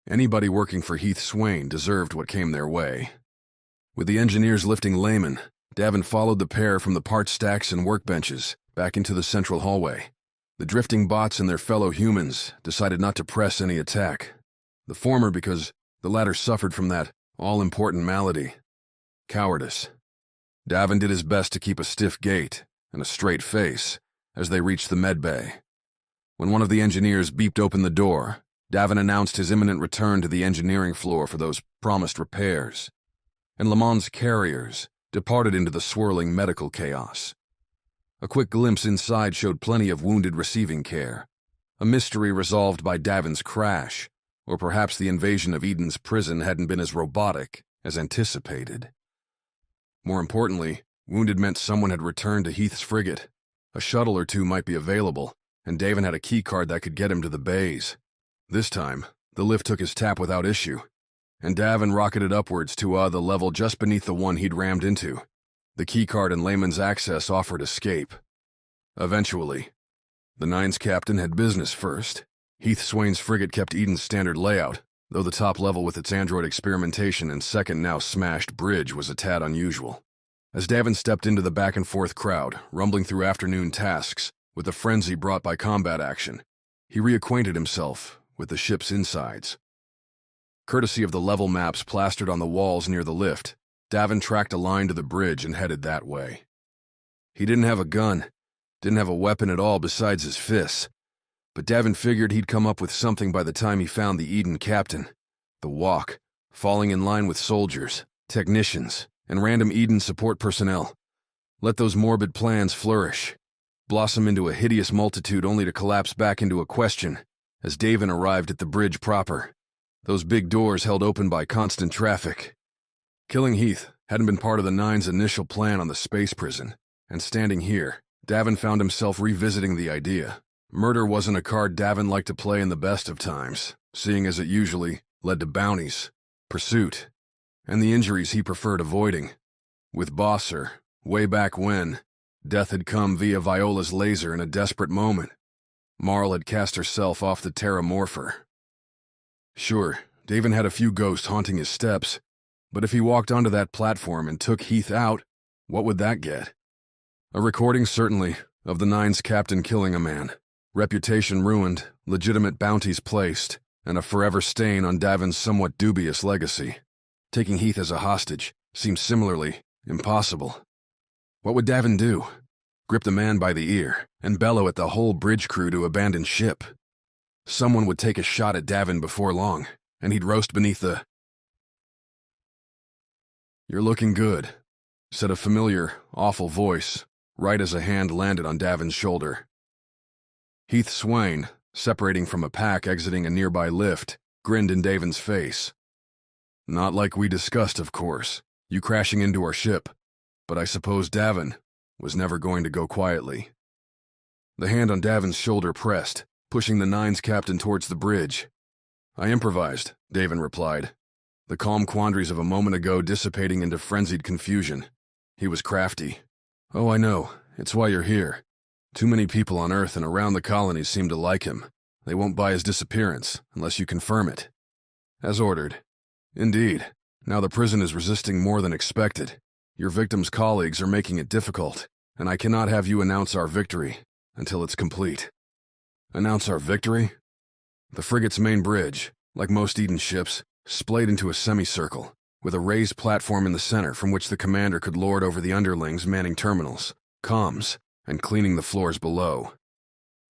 Anybody working for Heath Swane deserved what came their way. With the engineers lifting Layman, Davin followed the pair from the part stacks and workbenches back into the central hallway. The drifting bots and their fellow humans decided not to press any attack. The former because the latter suffered from that all-important malady, cowardice. Davin did his best to keep a stiff gait and a straight face as they reached the med bay. When one of the engineers beeped open the door, Davin announced his imminent return to the engineering floor for those promised repairs, and Le Mans carriers departed into the swirling medical chaos. A quick glimpse inside showed plenty of wounded receiving care, a mystery resolved by Davin's crash, or perhaps the invasion of Eden's prison hadn't been as robotic as anticipated. More importantly, wounded meant someone had returned to Heath's frigate. A shuttle or two might be available, and Davin had a keycard that could get him to the bays. This time, the lift took his tap without issue, and Davin rocketed upwards to the level just beneath the one he'd rammed into. The keycard and Layman's access offered escape. Eventually. The Nine's captain had business first. Heath Swane's frigate kept Eden's standard layout, though the top level with its android experimentation and second now smashed bridge was a tad unusual. As Davin stepped into the back-and-forth crowd, rumbling through afternoon tasks, with the frenzy brought by combat action, he reacquainted himself with the ship's insides. Courtesy of the level maps plastered on the walls near the lift, Davin tracked a line to the bridge and headed that way. He didn't have a gun, didn't have a weapon at all besides his fists, but Davin figured he'd come up with something by the time he found the Eden captain. The walk, falling in line with soldiers, technicians, and random Eden support personnel. Let those morbid plans flourish, blossom into a hideous multitude only to collapse back into a question as Davin arrived at the bridge proper. Those big doors held open by constant traffic. Killing Heath hadn't been part of the Nine's initial plan on the space prison, and standing here, Davin found himself revisiting the idea. Murder wasn't a card Davin liked to play in the best of times, seeing as it usually led to bounties, pursuit, and the injuries he preferred avoiding. With Bosser, way back when, death had come via Viola's laser in a desperate moment. Marl had cast herself off the Terramorpher. Sure, Davin had a few ghosts haunting his steps, but if he walked onto that platform and took Heath out, what would that get? A recording, certainly, of the Nine's captain killing a man. Reputation ruined, legitimate bounties placed, and a forever stain on Davin's somewhat dubious legacy. Taking Heath as a hostage seemed similarly impossible. What would Davin do? Grip the man by the ear and bellow at the whole bridge crew to abandon ship? Someone would take a shot at Davin before long, and he'd roast beneath the "You're looking good," said a familiar, awful voice, right as a hand landed on Davin's shoulder. Heath Swane, separating from a pack exiting a nearby lift, grinned in Davin's face. "Not like we discussed, of course, you crashing into our ship, but I suppose Davin was never going to go quietly." The hand on Davin's shoulder pressed, pushing the Nine's captain towards the bridge. "I improvised," Davin replied, the calm quandaries of a moment ago dissipating into frenzied confusion. He was crafty. "Oh, I know. It's why you're here. Too many people on Earth and around the colonies seem to like him. They won't buy his disappearance unless you confirm it." "As ordered." "Indeed. Now the prison is resisting more than expected. Your victim's colleagues are making it difficult, and I cannot have you announce our victory until it's complete." "Announce our victory?" The frigate's main bridge, like most Eden ships, splayed into a semicircle, with a raised platform in the center from which the commander could lord over the underlings manning terminals, comms, and cleaning the floors below.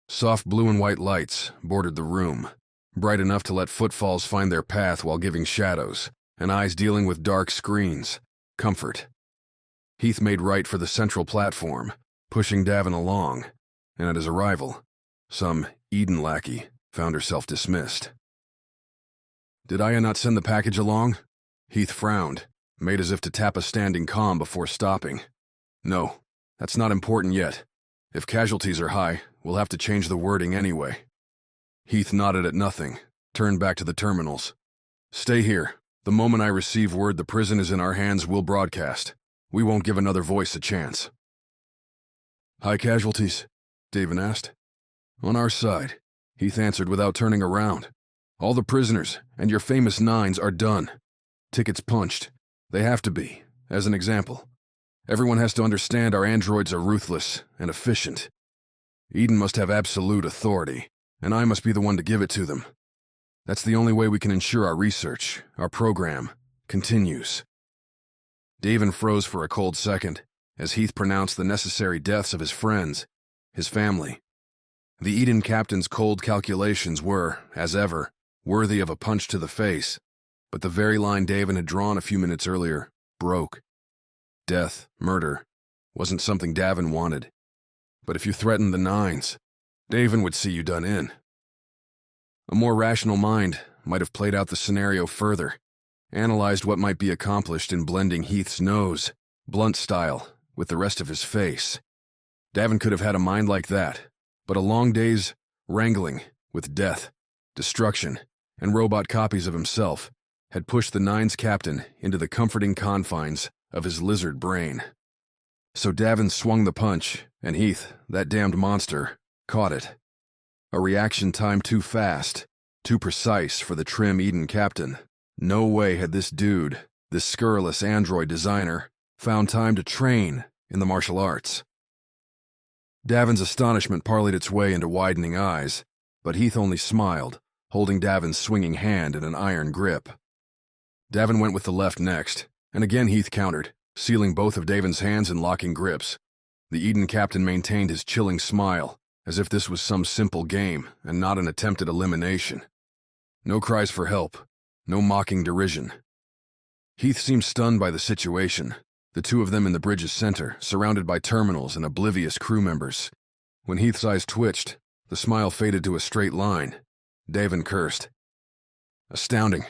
Soft blue and white lights bordered the room, bright enough to let footfalls find their path while giving shadows, and eyes dealing with dark screens, comfort. Heath made right for the central platform, pushing Davin along, and at his arrival, some Eden lackey found herself dismissed. "Did I not send the package along?" Heath frowned, made as if to tap a standing comm before stopping. "No, that's not important yet. If casualties are high, we'll have to change the wording anyway." Heath nodded at nothing, turned back to the terminals. "Stay here. The moment I receive word the prison is in our hands, we'll broadcast. We won't give another voice a chance." "High casualties?" Davin asked. "On our side," Heath answered without turning around. "All the prisoners and your famous Nines are done. Tickets punched. They have to be, as an example. Everyone has to understand our androids are ruthless and efficient. Eden must have absolute authority, and I must be the one to give it to them. That's the only way we can ensure our research, our program, continues." Davin froze for a cold second as Heath pronounced the necessary deaths of his friends, his family. The Eden captain's cold calculations were, as ever, worthy of a punch to the face, but the very line Davin had drawn a few minutes earlier broke. Death, murder, wasn't something Davin wanted. But if you threatened the Nines, Davin would see you done in. A more rational mind might have played out the scenario further, analyzed what might be accomplished in blending Heath's nose, blunt style, with the rest of his face. Davin could have had a mind like that, but a long day's wrangling with death, destruction, and robot copies of himself had pushed the Nine's captain into the comforting confines of his lizard brain. So Davin swung the punch, and Heath, that damned monster, caught it. A reaction time too fast, too precise for the trim Eden captain. No way had this dude, this scurrilous android designer, found time to train in the martial arts. Davin's astonishment parlayed its way into widening eyes, but Heath only smiled, holding Davin's swinging hand in an iron grip. Davin went with the left next, and again Heath countered, sealing both of Davin's hands in locking grips. The Eden captain maintained his chilling smile, as if this was some simple game and not an attempt at elimination. No cries for help, no mocking derision. Heath seemed stunned by the situation, the two of them in the bridge's center, surrounded by terminals and oblivious crew members. When Heath's eyes twitched, the smile faded to a straight line. Davin cursed. "Astounding,"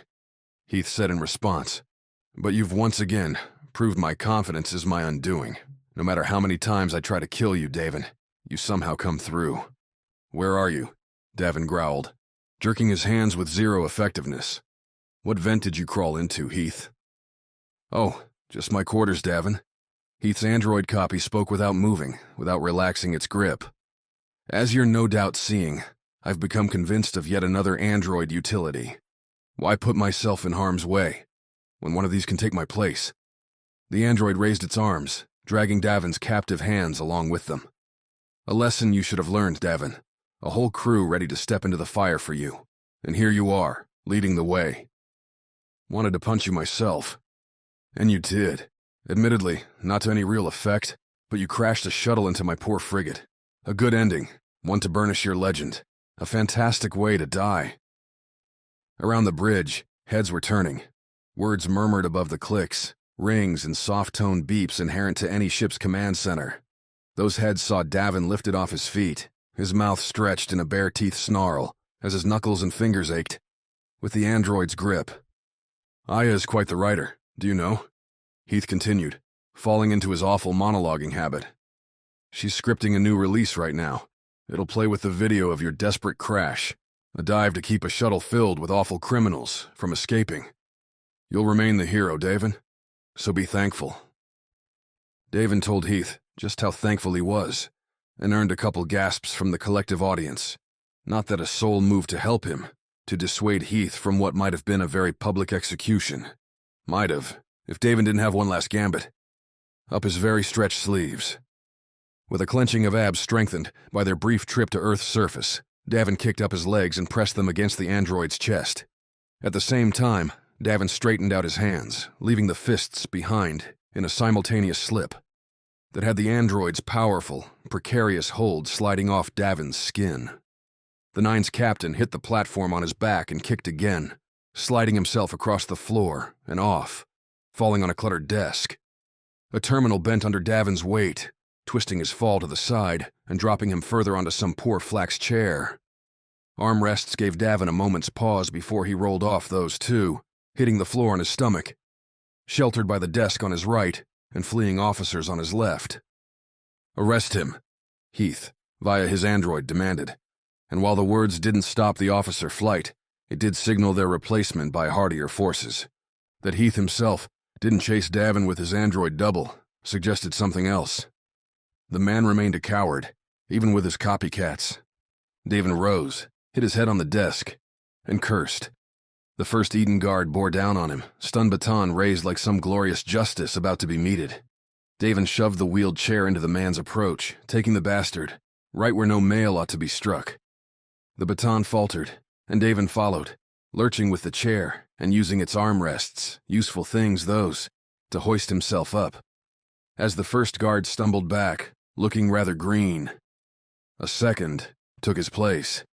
Heath said in response. "But you've once again proved my confidence is my undoing. No matter how many times I try to kill you, Davin, you somehow come through." "Where are you?" Davin growled, jerking his hands with zero effectiveness. "What vent did you crawl into, Heath?" "Oh, just my quarters, Davin." Heath's android copy spoke without moving, without relaxing its grip. "As you're no doubt seeing, I've become convinced of yet another android utility. Why put myself in harm's way, when one of these can take my place?" The android raised its arms, dragging Davin's captive hands along with them. "A lesson you should have learned, Davin. A whole crew ready to step into the fire for you. And here you are, leading the way. Wanted to punch you myself. And you did. Admittedly, not to any real effect, but you crashed a shuttle into my poor frigate. A good ending, one to burnish your legend. A fantastic way to die." Around the bridge, heads were turning. Words murmured above the clicks, rings and soft-toned beeps inherent to any ship's command center. Those heads saw Davin lifted off his feet, his mouth stretched in a bare-teeth snarl as his knuckles and fingers ached with the android's grip. "Aya is quite the writer, do you know?" Heath continued, falling into his awful monologuing habit. "She's scripting a new release right now. It'll play with the video of your desperate crash, a dive to keep a shuttle filled with awful criminals from escaping. You'll remain the hero, Davin, so be thankful." Davin told Heath just how thankful he was, and earned a couple gasps from the collective audience. Not that a soul moved to help him, to dissuade Heath from what might have been a very public execution. Might have, if Davin didn't have one last gambit. Up his very stretched sleeves. With a clenching of abs strengthened by their brief trip to Earth's surface, Davin kicked up his legs and pressed them against the android's chest. At the same time, Davin straightened out his hands, leaving the fists behind in a simultaneous slip that had the android's powerful, precarious hold sliding off Davin's skin. The Nine's captain hit the platform on his back and kicked again, sliding himself across the floor and off, falling on a cluttered desk. A terminal bent under Davin's weight, twisting his fall to the side and dropping him further onto some poor flax chair. Armrests gave Davin a moment's pause before he rolled off those too, hitting the floor on his stomach, sheltered by the desk on his right and fleeing officers on his left. "Arrest him," Heath, via his android, demanded. And while the words didn't stop the officer flight, it did signal their replacement by hardier forces. That Heath himself didn't chase Davin with his android double suggested something else. The man remained a coward, even with his copycats. Davin rose, hit his head on the desk, and cursed. The first Eden guard bore down on him, stun baton raised like some glorious justice about to be meted. Davin shoved the wheeled chair into the man's approach, taking the bastard right where no male ought to be struck. The baton faltered, and Davin followed, lurching with the chair and using its armrests, useful things those, to hoist himself up. As the first guard stumbled back, looking rather green, a second took his place.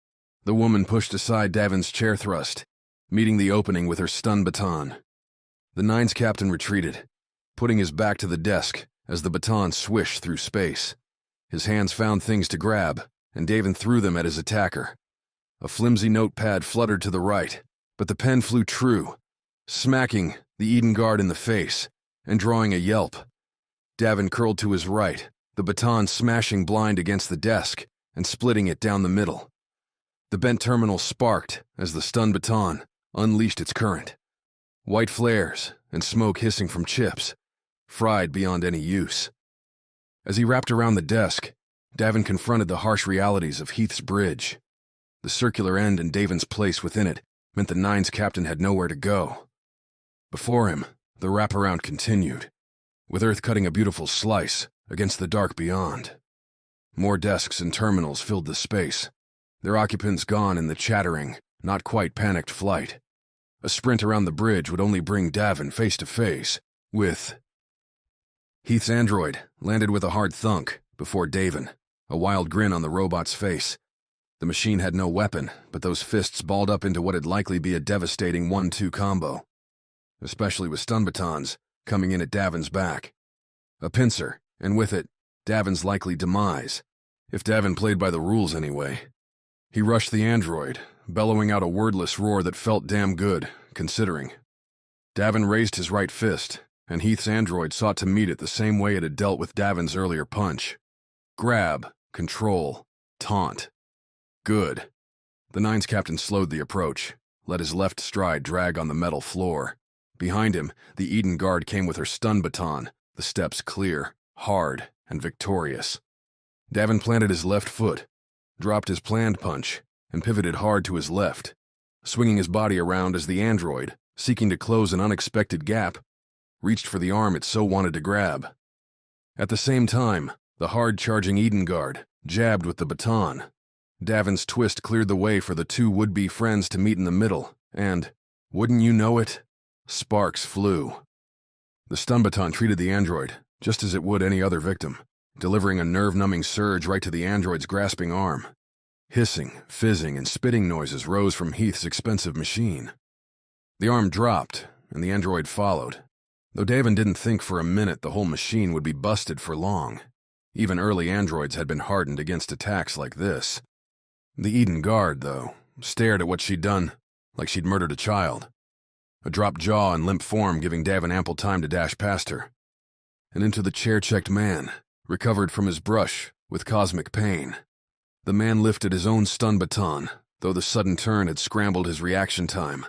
The woman pushed aside Davin's chair thrust, meeting the opening with her stun baton. The Nine's captain retreated, putting his back to the desk as the baton swished through space. His hands found things to grab, and Davin threw them at his attacker. A flimsy notepad fluttered to the right, but the pen flew true, smacking the Eden guard in the face and drawing a yelp. Davin curled to his right, the baton smashing blind against the desk and splitting it down the middle. The bent terminal sparked as the stun baton unleashed its current. White flares and smoke hissing from chips, fried beyond any use. As he wrapped around the desk, Davin confronted the harsh realities of Heath's bridge. The circular end and Davin's place within it meant the Nine's captain had nowhere to go. Before him, the wraparound continued, with Earth cutting a beautiful slice against the dark beyond. More desks and terminals filled the space, their occupants gone in the chattering, not quite panicked flight. A sprint around the bridge would only bring Davin face to face with... Heath's android landed with a hard thunk before Davin, a wild grin on the robot's face. The machine had no weapon, but those fists balled up into what'd likely be a devastating 1-2 combo, especially with stun batons coming in at Davin's back. A pincer, and with it, Davin's likely demise, if Davin played by the rules anyway. He rushed the android, bellowing out a wordless roar that felt damn good, considering. Davin raised his right fist, and Heath's android sought to meet it the same way it had dealt with Davin's earlier punch. Grab, control, taunt. Good. The Nine's captain slowed the approach, let his left stride drag on the metal floor. Behind him, the Eden guard came with her stun baton, the steps clear, hard, and victorious. Davin planted his left foot, dropped his planned punch, and pivoted hard to his left, swinging his body around as the android, seeking to close an unexpected gap, reached for the arm it so wanted to grab. At the same time, the hard-charging Eden guard jabbed with the baton. Davin's twist cleared the way for the two would-be friends to meet in the middle, and, wouldn't you know it, sparks flew. The stun baton treated the android just as it would any other victim, delivering a nerve-numbing surge right to the android's grasping arm. Hissing, fizzing, and spitting noises rose from Heath's expensive machine. The arm dropped, and the android followed, Though Davin didn't think for a minute the whole machine would be busted for long. Even early androids had been hardened against attacks like this. The Eden guard, though, stared at what she'd done like she'd murdered a child. A dropped jaw and limp form giving Davin ample time to dash past her. And into the chair-checked man, recovered from his brush with cosmic pain. The man lifted his own stun baton, though the sudden turn had scrambled his reaction time.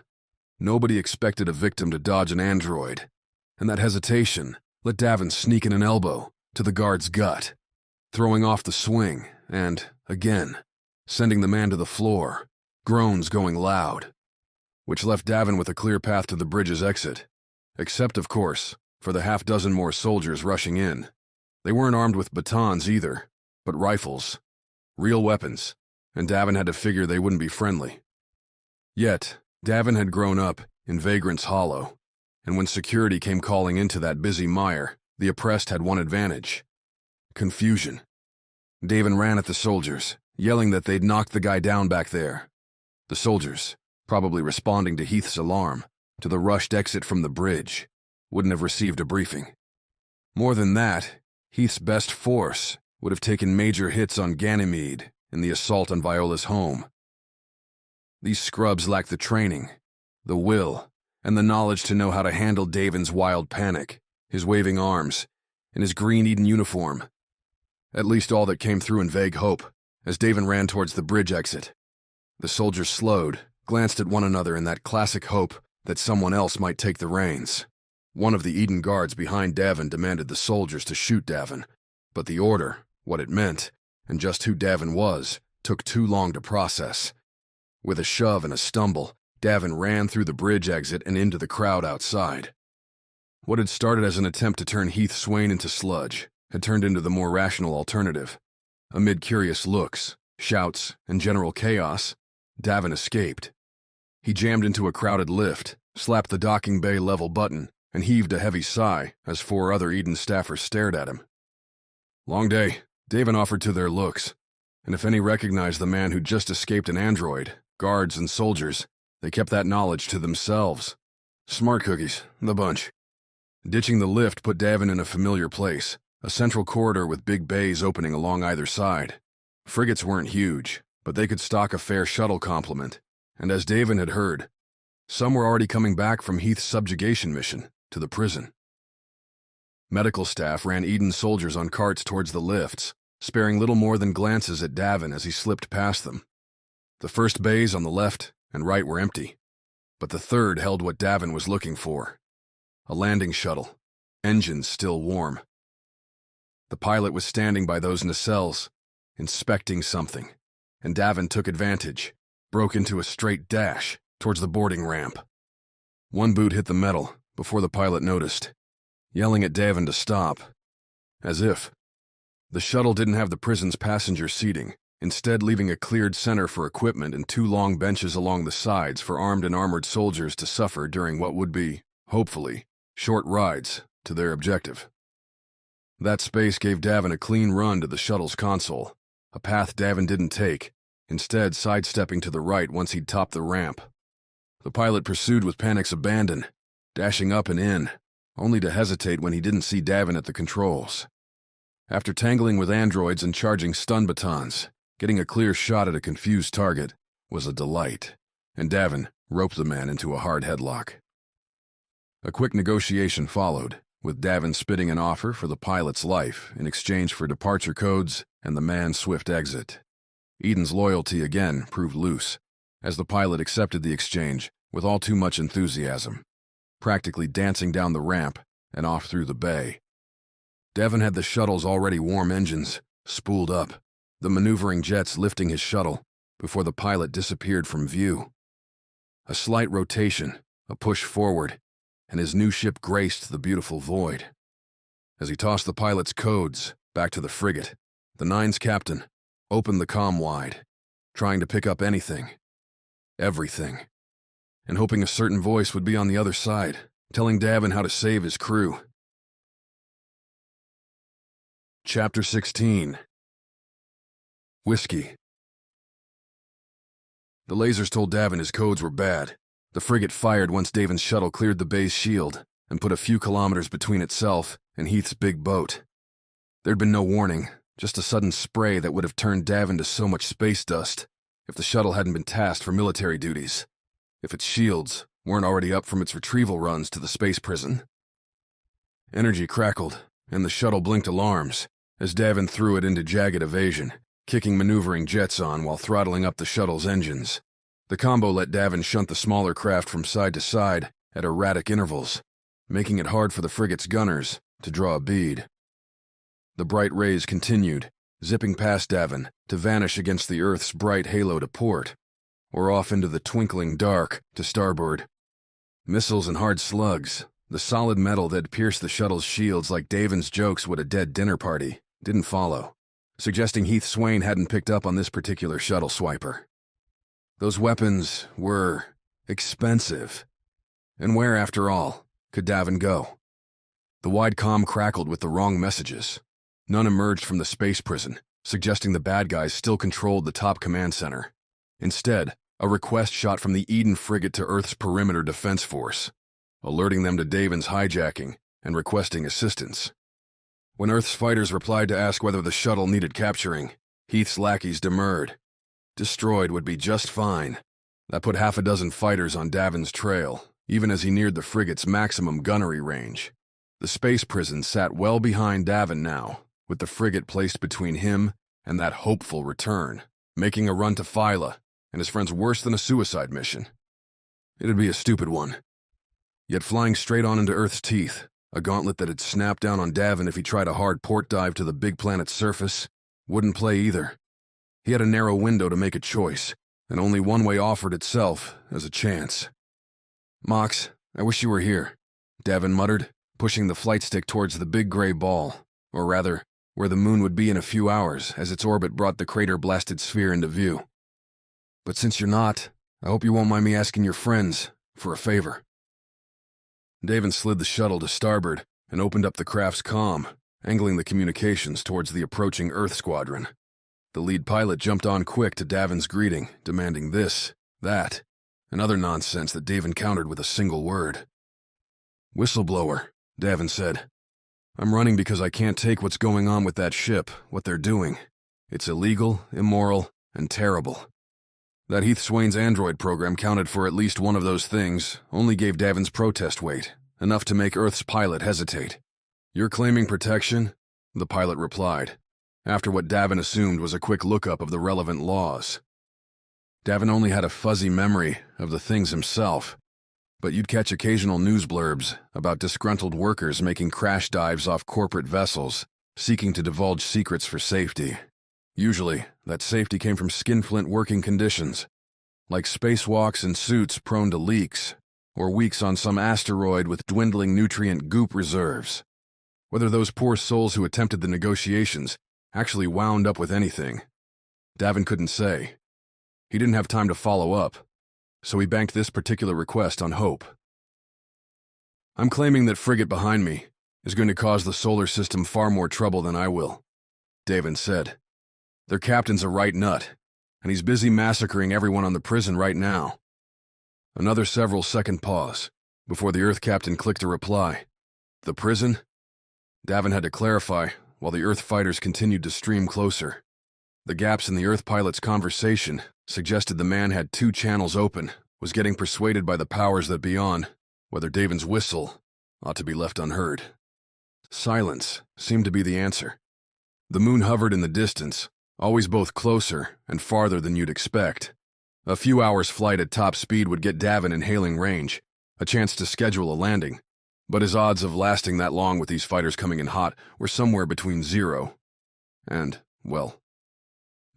Nobody expected a victim to dodge an android, and that hesitation let Davin sneak in an elbow to the guard's gut, throwing off the swing and, again, sending the man to the floor, groans going loud, which left Davin with a clear path to the bridge's exit, except, of course, for the half-dozen more soldiers rushing in. They weren't armed with batons either, but rifles, real weapons, and Davin had to figure they wouldn't be friendly. Yet, Davin had grown up in Vagrant's Hollow, and when security came calling into that busy mire, the oppressed had one advantage: confusion. Davin ran at the soldiers, yelling that they'd knocked the guy down back there. The soldiers, probably responding to Heath's alarm, to the rushed exit from the bridge, wouldn't have received a briefing. More than that, Heath's best force would have taken major hits on Ganymede in the assault on Viola's home. These scrubs lacked the training, the will, and the knowledge to know how to handle Davin's wild panic, his waving arms, and his green Eden uniform. At least all that came through in vague hope, as Davin ran towards the bridge exit. The soldiers slowed, glanced at one another in that classic hope that someone else might take the reins. One of the Eden guards behind Davin demanded the soldiers to shoot Davin, but the order, what it meant, and just who Davin was, took too long to process. With a shove and a stumble, Davin ran through the bridge exit and into the crowd outside. What had started as an attempt to turn Heath Swane into sludge had turned into the more rational alternative. Amid curious looks, shouts, and general chaos, Davin escaped. He jammed into a crowded lift, slapped the docking bay level button, and heaved a heavy sigh as 4 other Eden staffers stared at him. Long day, Davin offered to their looks, and if any recognized the man who'd just escaped an android, guards and soldiers, they kept that knowledge to themselves. Smart cookies, the bunch. Ditching the lift put Davin in a familiar place, a central corridor with big bays opening along either side. Frigates weren't huge, but they could stock a fair shuttle complement, and as Davin had heard, some were already coming back from Heath's subjugation mission to the prison. Medical staff ran Eden soldiers on carts towards the lifts, sparing little more than glances at Davin as he slipped past them. The first bays on the left and right were empty, but the third held what Davin was looking for: a landing shuttle, engines still warm. The pilot was standing by those nacelles, inspecting something, and Davin took advantage, broke into a straight dash towards the boarding ramp. One boot hit the metal before the pilot noticed, yelling at Davin to stop. As if. The shuttle didn't have the prison's passenger seating, instead leaving a cleared center for equipment and 2 long benches along the sides for armed and armored soldiers to suffer during what would be, hopefully, short rides to their objective. That space gave Davin a clean run to the shuttle's console, a path Davin didn't take, instead sidestepping to the right once he'd topped the ramp. The pilot pursued with panic's abandon, dashing up and in, only to hesitate when he didn't see Davin at the controls. After tangling with androids and charging stun batons, getting a clear shot at a confused target was a delight, and Davin roped the man into a hard headlock. A quick negotiation followed, with Davin spitting an offer for the pilot's life in exchange for departure codes and the man's swift exit. Eden's loyalty again proved loose, as the pilot accepted the exchange with all too much enthusiasm, practically dancing down the ramp and off through the bay. Davin had the shuttle's already warm engines spooled up, the maneuvering jets lifting his shuttle before the pilot disappeared from view. A slight rotation, a push forward, and his new ship graced the beautiful void. As he tossed the pilot's codes back to the frigate, the Nine's captain opened the comm wide, trying to pick up anything, everything, and hoping a certain voice would be on the other side, telling Davin how to save his crew. Chapter 16. Whiskey. The lasers told Davin his codes were bad. The frigate fired once Davin's shuttle cleared the bay's shield, and put a few kilometers between itself and Heath's big boat. There'd been no warning, just a sudden spray that would have turned Davin to so much space dust if the shuttle hadn't been tasked for military duties, if its shields weren't already up from its retrieval runs to the space prison. Energy crackled, and the shuttle blinked alarms as Davin threw it into jagged evasion, kicking maneuvering jets on while throttling up the shuttle's engines. The combo let Davin shunt the smaller craft from side to side at erratic intervals, making it hard for the frigate's gunners to draw a bead. The bright rays continued, zipping past Davin to vanish against the Earth's bright halo to port, or off into the twinkling dark to starboard. Missiles and hard slugs, the solid metal that pierced the shuttle's shields like Davin's jokes would a dead dinner party, didn't follow, suggesting Heath Swane hadn't picked up on this particular shuttle swiper. Those weapons were expensive. And where, after all, could Davin go? The wide comm crackled with the wrong messages. None emerged from the space prison, suggesting the bad guys still controlled the top command center. Instead, a request shot from the Eden frigate to Earth's perimeter defense force, alerting them to Davin's hijacking and requesting assistance. When Earth's fighters replied to ask whether the shuttle needed capturing, Heath's lackeys demurred. Destroyed would be just fine. That put half a dozen fighters on Davin's trail, even as he neared the frigate's maximum gunnery range. The space prison sat well behind Davin now, with the frigate placed between him and that hopeful return, making a run to Phyla and his friends worse than a suicide mission. It'd be a stupid one. Yet flying straight on into Earth's teeth, a gauntlet that had snapped down on Davin if he tried a hard port dive to the big planet's surface, wouldn't play either. He had a narrow window to make a choice, and only one way offered itself as a chance. "Mox, I wish you were here," Davin muttered, pushing the flight stick towards the big gray ball, or rather, where the moon would be in a few hours as its orbit brought the crater-blasted sphere into view. "But since you're not, I hope you won't mind me asking your friends for a favor." Davin slid the shuttle to starboard and opened up the craft's comm, angling the communications towards the approaching Earth squadron. The lead pilot jumped on quick to Davin's greeting, demanding this, that, and other nonsense that Davin countered with a single word. "Whistleblower," Davin said. "I'm running because I can't take what's going on with that ship, what they're doing. It's illegal, immoral, and terrible. That Heath Swane's android program counted for at least one of those things, only gave Davin's protest weight, enough to make Earth's pilot hesitate. You're claiming protection?" the pilot replied, after what Davin assumed was a quick lookup of the relevant laws. Davin only had a fuzzy memory of the things himself, but you'd catch occasional news blurbs about disgruntled workers making crash dives off corporate vessels, seeking to divulge secrets for safety. Usually, that safety came from skinflint working conditions, like spacewalks in suits prone to leaks, or weeks on some asteroid with dwindling nutrient goop reserves. Whether those poor souls who attempted the negotiations actually wound up with anything, Davin couldn't say. He didn't have time to follow up, so he banked this particular request on hope. "I'm claiming that frigate behind me is going to cause the solar system far more trouble than I will," Davin said. "Their captain's a right nut, and he's busy massacring everyone on the prison right now." Another several-second pause before the Earth captain clicked a reply. "The prison?" Davin had to clarify while the Earth fighters continued to stream closer. The gaps in the Earth pilot's conversation suggested the man had two channels open, was getting persuaded by the powers that be on whether Davin's whistle ought to be left unheard. Silence seemed to be the answer. The moon hovered in the distance, always both closer and farther than you'd expect. A few hours' flight at top speed would get Davin in hailing range, a chance to schedule a landing, but his odds of lasting that long with these fighters coming in hot were somewhere between 0 and, well,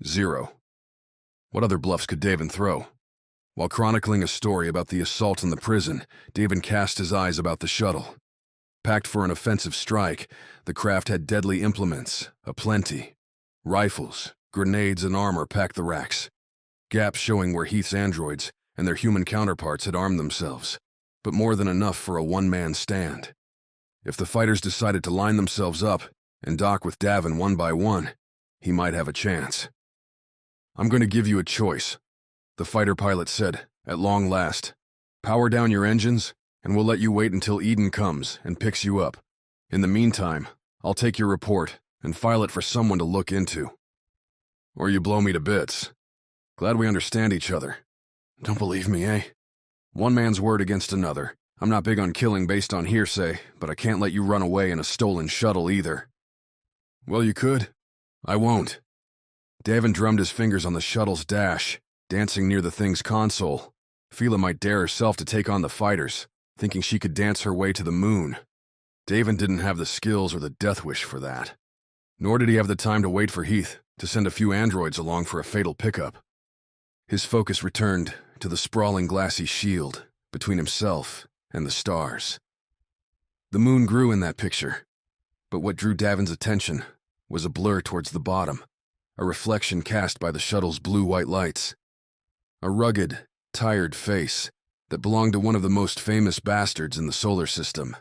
0. What other bluffs could Davin throw? While chronicling a story about the assault on the prison, Davin cast his eyes about the shuttle. Packed for an offensive strike, the craft had deadly implements, aplenty. Rifles, grenades, and armor packed the racks. Gaps showing where Heath's androids and their human counterparts had armed themselves, but more than enough for a one-man stand. If the fighters decided to line themselves up and dock with Davin one by one, he might have a chance. "I'm going to give you a choice," the fighter pilot said, at long last. "Power down your engines and we'll let you wait until Eden comes and picks you up. In the meantime, I'll take your report and file it for someone to look into. Or you blow me to bits. Glad we understand each other. Don't believe me, eh? One man's word against another. I'm not big on killing based on hearsay, but I can't let you run away in a stolen shuttle either. Well, you could. I won't. Davin drummed his fingers on the shuttle's dash, dancing near the thing's console. Fila might dare herself to take on the fighters, thinking she could dance her way to the moon. Davin didn't have the skills or the death wish for that. Nor did he have the time to wait for Heath to send a few androids along for a fatal pickup. His focus returned to the sprawling glassy shield between himself and the stars. The moon grew in that picture, but what drew Davin's attention was a blur towards the bottom, a reflection cast by the shuttle's blue-white lights. A rugged, tired face that belonged to one of the most famous bastards in the solar system.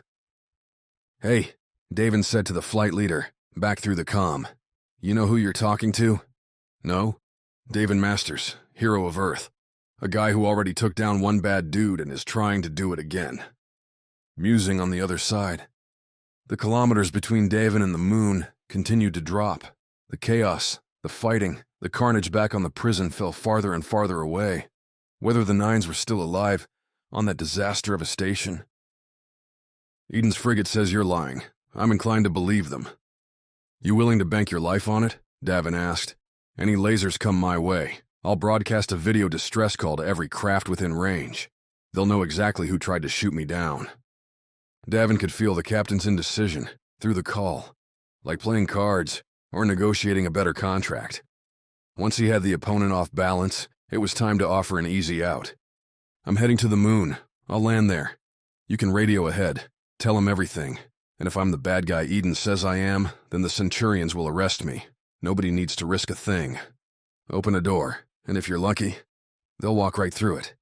"Hey," Davin said to the flight leader, back through the comm. "You know who you're talking to?" "No." "Davin Masters, hero of Earth. A guy who already took down one bad dude and is trying to do it again." Musing on the other side. The kilometers between Davin and the moon continued to drop. The chaos, the fighting, the carnage back on the prison fell farther and farther away. Whether the Nines were still alive on that disaster of a station. "Eden's frigate says you're lying. I'm inclined to believe them." "You willing to bank your life on it?" Davin asked. "Any lasers come my way, I'll broadcast a video distress call to every craft within range. They'll know exactly who tried to shoot me down." Davin could feel the captain's indecision through the call, like playing cards or negotiating a better contract. Once he had the opponent off balance, it was time to offer an easy out. "I'm heading to the moon. I'll land there. You can radio ahead, tell him everything, and if I'm the bad guy Eden says I am, then the Centurions will arrest me. Nobody needs to risk a thing. Open a door, and if you're lucky, they'll walk right through it."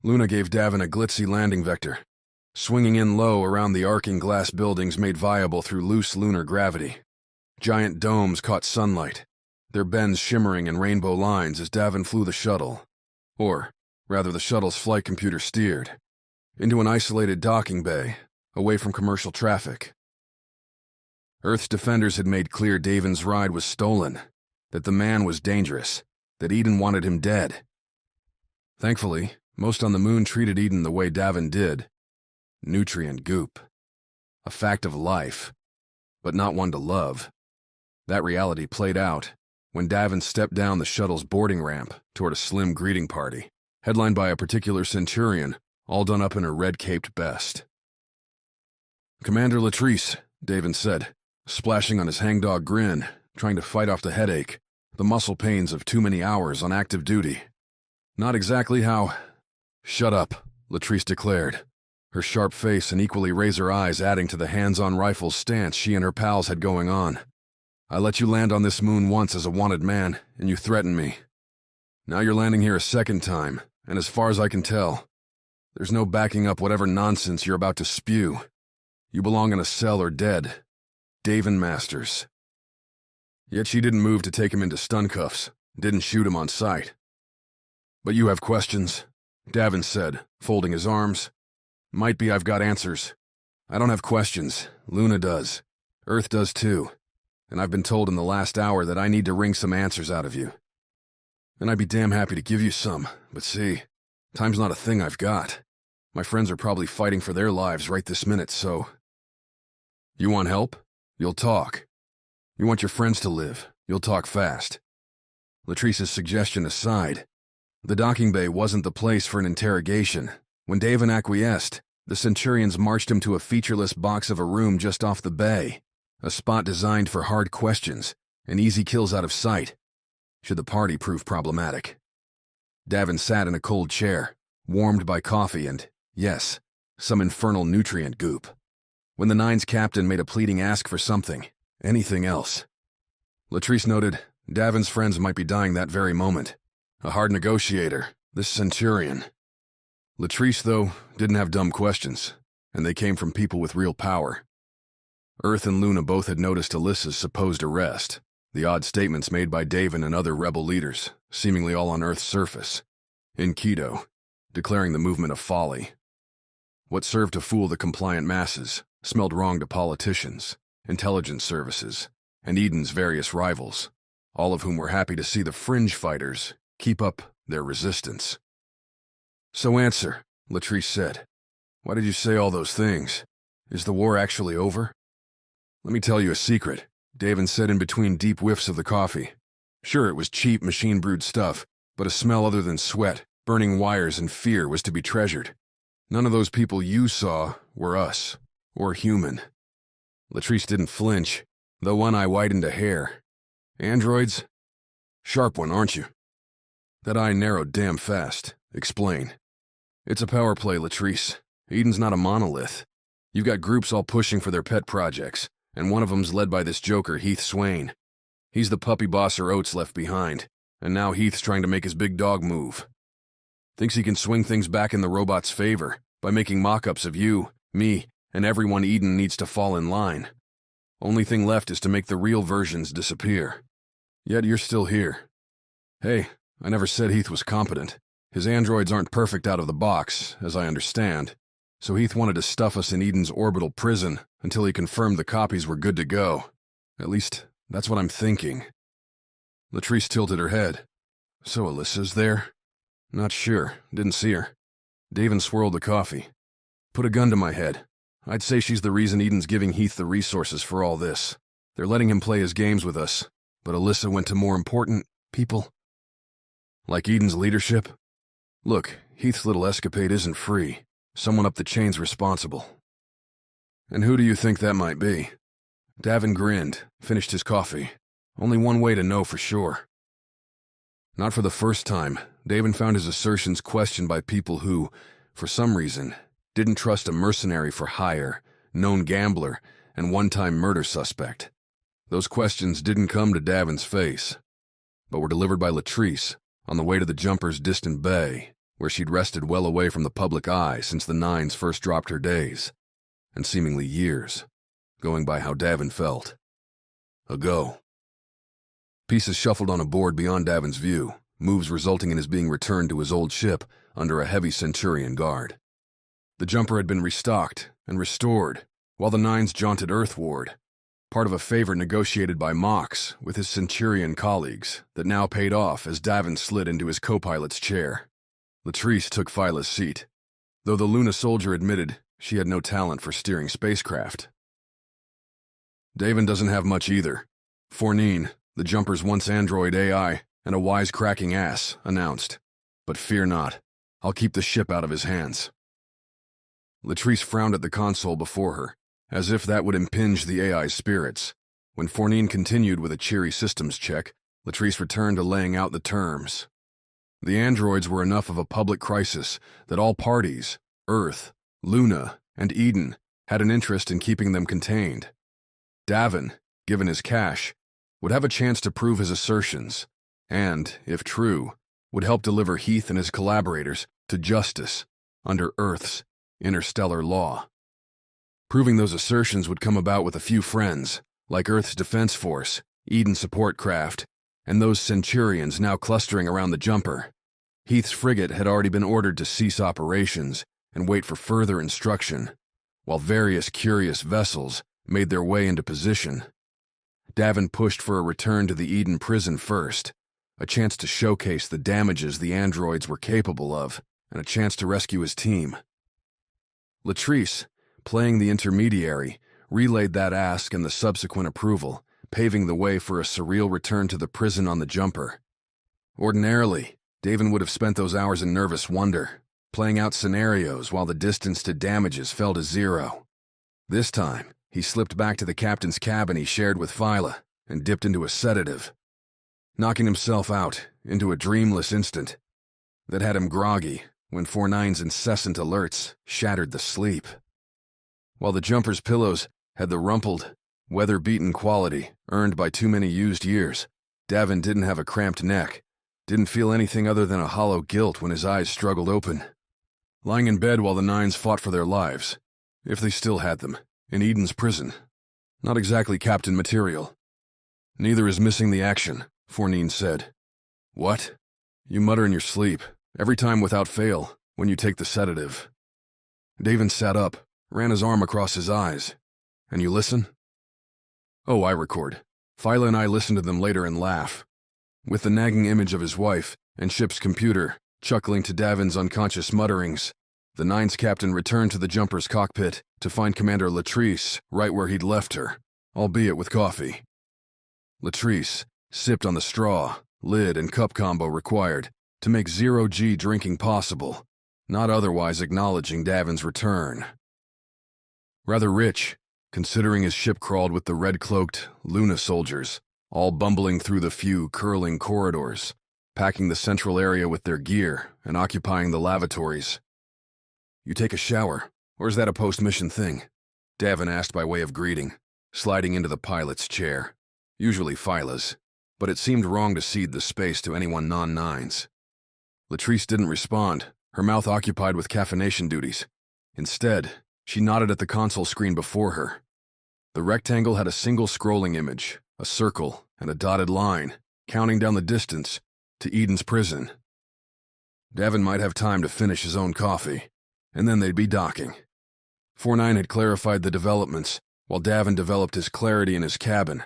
Luna gave Davin a glitzy landing vector, swinging in low around the arcing glass buildings made viable through loose lunar gravity. Giant domes caught sunlight, their bends shimmering in rainbow lines as Davin flew the shuttle, or rather the shuttle's flight computer steered, into an isolated docking bay, away from commercial traffic. Earth's defenders had made clear Davin's ride was stolen, that the man was dangerous, that Eden wanted him dead. Thankfully, most on the moon treated Eden the way Davin did. Nutrient goop. A fact of life, but not one to love. That reality played out when Davin stepped down the shuttle's boarding ramp toward a slim greeting party, headlined by a particular Centurion, all done up in her red-caped best. "Commander Latrice," Davin said, splashing on his hangdog grin, trying to fight off the headache, the muscle pains of too many hours on active duty. "Not exactly how—" "Shut up," Latrice declared, her sharp face and equally razor eyes adding to the hands-on rifle stance she and her pals had going on. "I let you land on this moon once as a wanted man, and you threatened me. Now you're landing here a second time, and as far as I can tell, there's no backing up whatever nonsense you're about to spew. You belong in a cell or dead. Davin Masters." Yet she didn't move to take him into stun cuffs, didn't shoot him on sight. "But you have questions," Davin said, folding his arms. "Might be I've got answers. I don't have questions. Luna does. Earth does too. And I've been told in the last hour that I need to wring some answers out of you. And I'd be damn happy to give you some, but see, time's not a thing I've got. My friends are probably fighting for their lives right this minute, so..." "You want help? You'll talk. You want your friends to live. You'll talk fast." Latrice's suggestion aside, the docking bay wasn't the place for an interrogation. When Davin acquiesced, the Centurions marched him to a featureless box of a room just off the bay, a spot designed for hard questions and easy kills out of sight, should the party prove problematic. Davin sat in a cold chair, warmed by coffee and, yes, some infernal nutrient goop. When the Nine's captain made a pleading ask for something, anything else. Latrice noted, Davin's friends might be dying that very moment. A hard negotiator, this Centurion. Latrice, though, didn't have dumb questions, and they came from people with real power. Earth and Luna both had noticed Alyssa's supposed arrest, the odd statements made by Davin and other rebel leaders, seemingly all on Earth's surface, in Keto, declaring the movement a folly. What served to fool the compliant masses smelled wrong to politicians, intelligence services, and Eden's various rivals, all of whom were happy to see the fringe fighters keep up their resistance. "So answer," Latrice said. "Why did you say all those things? Is the war actually over?" "Let me tell you a secret," Davin said in between deep whiffs of the coffee. Sure, it was cheap, machine-brewed stuff, but a smell other than sweat, burning wires, and fear was to be treasured. None of those people you saw were us, or human. Latrice didn't flinch, though one eye widened a hair. "Androids? Sharp one, aren't you?" That eye narrowed damn fast. "Explain." "It's a power play, Latrice. Eden's not a monolith. You've got groups all pushing for their pet projects, and one of them's led by this joker, Heath Swane. He's the puppy bosser Oates left behind, and now Heath's trying to make his big dog move. Thinks he can swing things back in the robot's favor by making mock-ups of you, me, and everyone Eden needs to fall in line. Only thing left is to make the real versions disappear. Yet you're still here. Hey, I never said Heath was competent. His androids aren't perfect out of the box, as I understand, so Heath wanted to stuff us in Eden's orbital prison until he confirmed the copies were good to go. At least, that's what I'm thinking." Latrice tilted her head. "So Alyssa's there?" "Not sure. Didn't see her." Davin swirled the coffee. "Put a gun to my head. I'd say she's the reason Eden's giving Heath the resources for all this. They're letting him play his games with us, but Alyssa went to more important people. Like Eden's leadership? Look, Heath's little escapade isn't free. Someone up the chain's responsible." "And who do you think that might be?" Davin grinned, finished his coffee. Only one way to know for sure. Not for the first time, Davin found his assertions questioned by people who, for some reason, didn't trust a mercenary for hire, known gambler, and one-time murder suspect. Those questions didn't come to Davin's face, but were delivered by Latrice on the way to the jumper's distant bay, where she'd rested well away from the public eye since the Nines first dropped her days, and seemingly years, going by how Davin felt. A go. Pieces shuffled on a board beyond Davin's view, moves resulting in his being returned to his old ship under a heavy Centurion guard. The jumper had been restocked and restored, while the Nines jaunted earthward, part of a favor negotiated by Mox with his Centurion colleagues that now paid off as Davin slid into his co-pilot's chair. Latrice took Phyla's seat, though the Luna soldier admitted she had no talent for steering spacecraft. Davin doesn't have much either. Fournine, the jumper's once android AI and a wisecracking ass, announced. But fear not, I'll keep the ship out of his hands. Latrice frowned at the console before her, as if that would impinge the AI's spirits. When Fournine continued with a cheery systems check, Latrice returned to laying out the terms. The androids were enough of a public crisis that all parties, Earth, Luna, and Eden, had an interest in keeping them contained. Davin, given his cash, would have a chance to prove his assertions, and, if true, would help deliver Heath and his collaborators to justice under Earth's interstellar law. Proving those assertions would come about with a few friends, like Earth's Defense Force, Eden Support Craft, and those Centurions now clustering around the jumper. Heath's frigate had already been ordered to cease operations and wait for further instruction, while various curious vessels made their way into position. Davin pushed for a return to the Eden prison first, a chance to showcase the damages the androids were capable of, and a chance to rescue his team. Latrice, playing the intermediary, relayed that ask and the subsequent approval, paving the way for a surreal return to the prison on the jumper. Ordinarily, Davin would have spent those hours in nervous wonder, playing out scenarios while the distance to damages fell to 0. This time, he slipped back to the captain's cabin he shared with Phyla and dipped into a sedative, knocking himself out into a dreamless instant that had him groggy when Fournine's incessant alerts shattered the sleep. While the jumper's pillows had the rumpled, weather-beaten quality earned by too many used years, Davin didn't have a cramped neck, didn't feel anything other than a hollow guilt when his eyes struggled open. Lying in bed while the Nines fought for their lives, if they still had them, in Eden's prison. Not exactly captain material. Neither is missing the action, Fournine said. What? You mutter in your sleep, every time without fail, when you take the sedative. Davin sat up, ran his arm across his eyes. And you listen? Oh, I record. Phyla and I listen to them later and laugh. With the nagging image of his wife and ship's computer chuckling to Davin's unconscious mutterings, the Nine's captain returned to the jumper's cockpit to find Commander Latrice right where he'd left her, albeit with coffee. Latrice sipped on the straw, lid, and cup combo required to make zero-G drinking possible, not otherwise acknowledging Davin's return. Rather rich, considering his ship crawled with the red-cloaked Luna soldiers, all bumbling through the few curling corridors, packing the central area with their gear and occupying the lavatories. You take a shower, or is that a post-mission thing? Davin asked by way of greeting, sliding into the pilot's chair, usually Phyla's, but it seemed wrong to cede the space to anyone non-Nines. Latrice didn't respond, her mouth occupied with caffeination duties. Instead, she nodded at the console screen before her. The rectangle had a single scrolling image, a circle, and a dotted line, counting down the distance to Eden's prison. Davin might have time to finish his own coffee, and then they'd be docking. 4-9 had clarified the developments, while Davin developed his clarity in his cabin,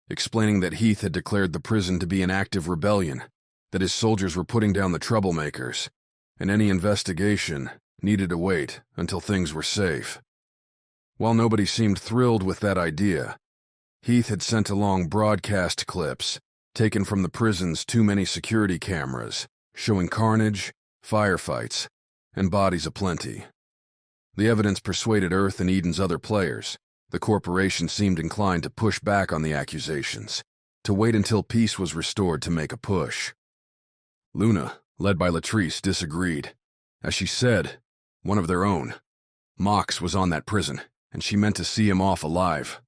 explaining that Heath had declared the prison to be an active rebellion, that his soldiers were putting down the troublemakers, and any investigation needed to wait until things were safe. While nobody seemed thrilled with that idea, Heath had sent along broadcast clips taken from the prison's too many security cameras, showing carnage, firefights, and bodies aplenty. The evidence persuaded Earth and Eden's other players. The corporation seemed inclined to push back on the accusations, to wait until peace was restored to make a push. Luna, led by Latrice, disagreed. As she said, one of their own. Mox was on that prison, and she meant to see him off alive.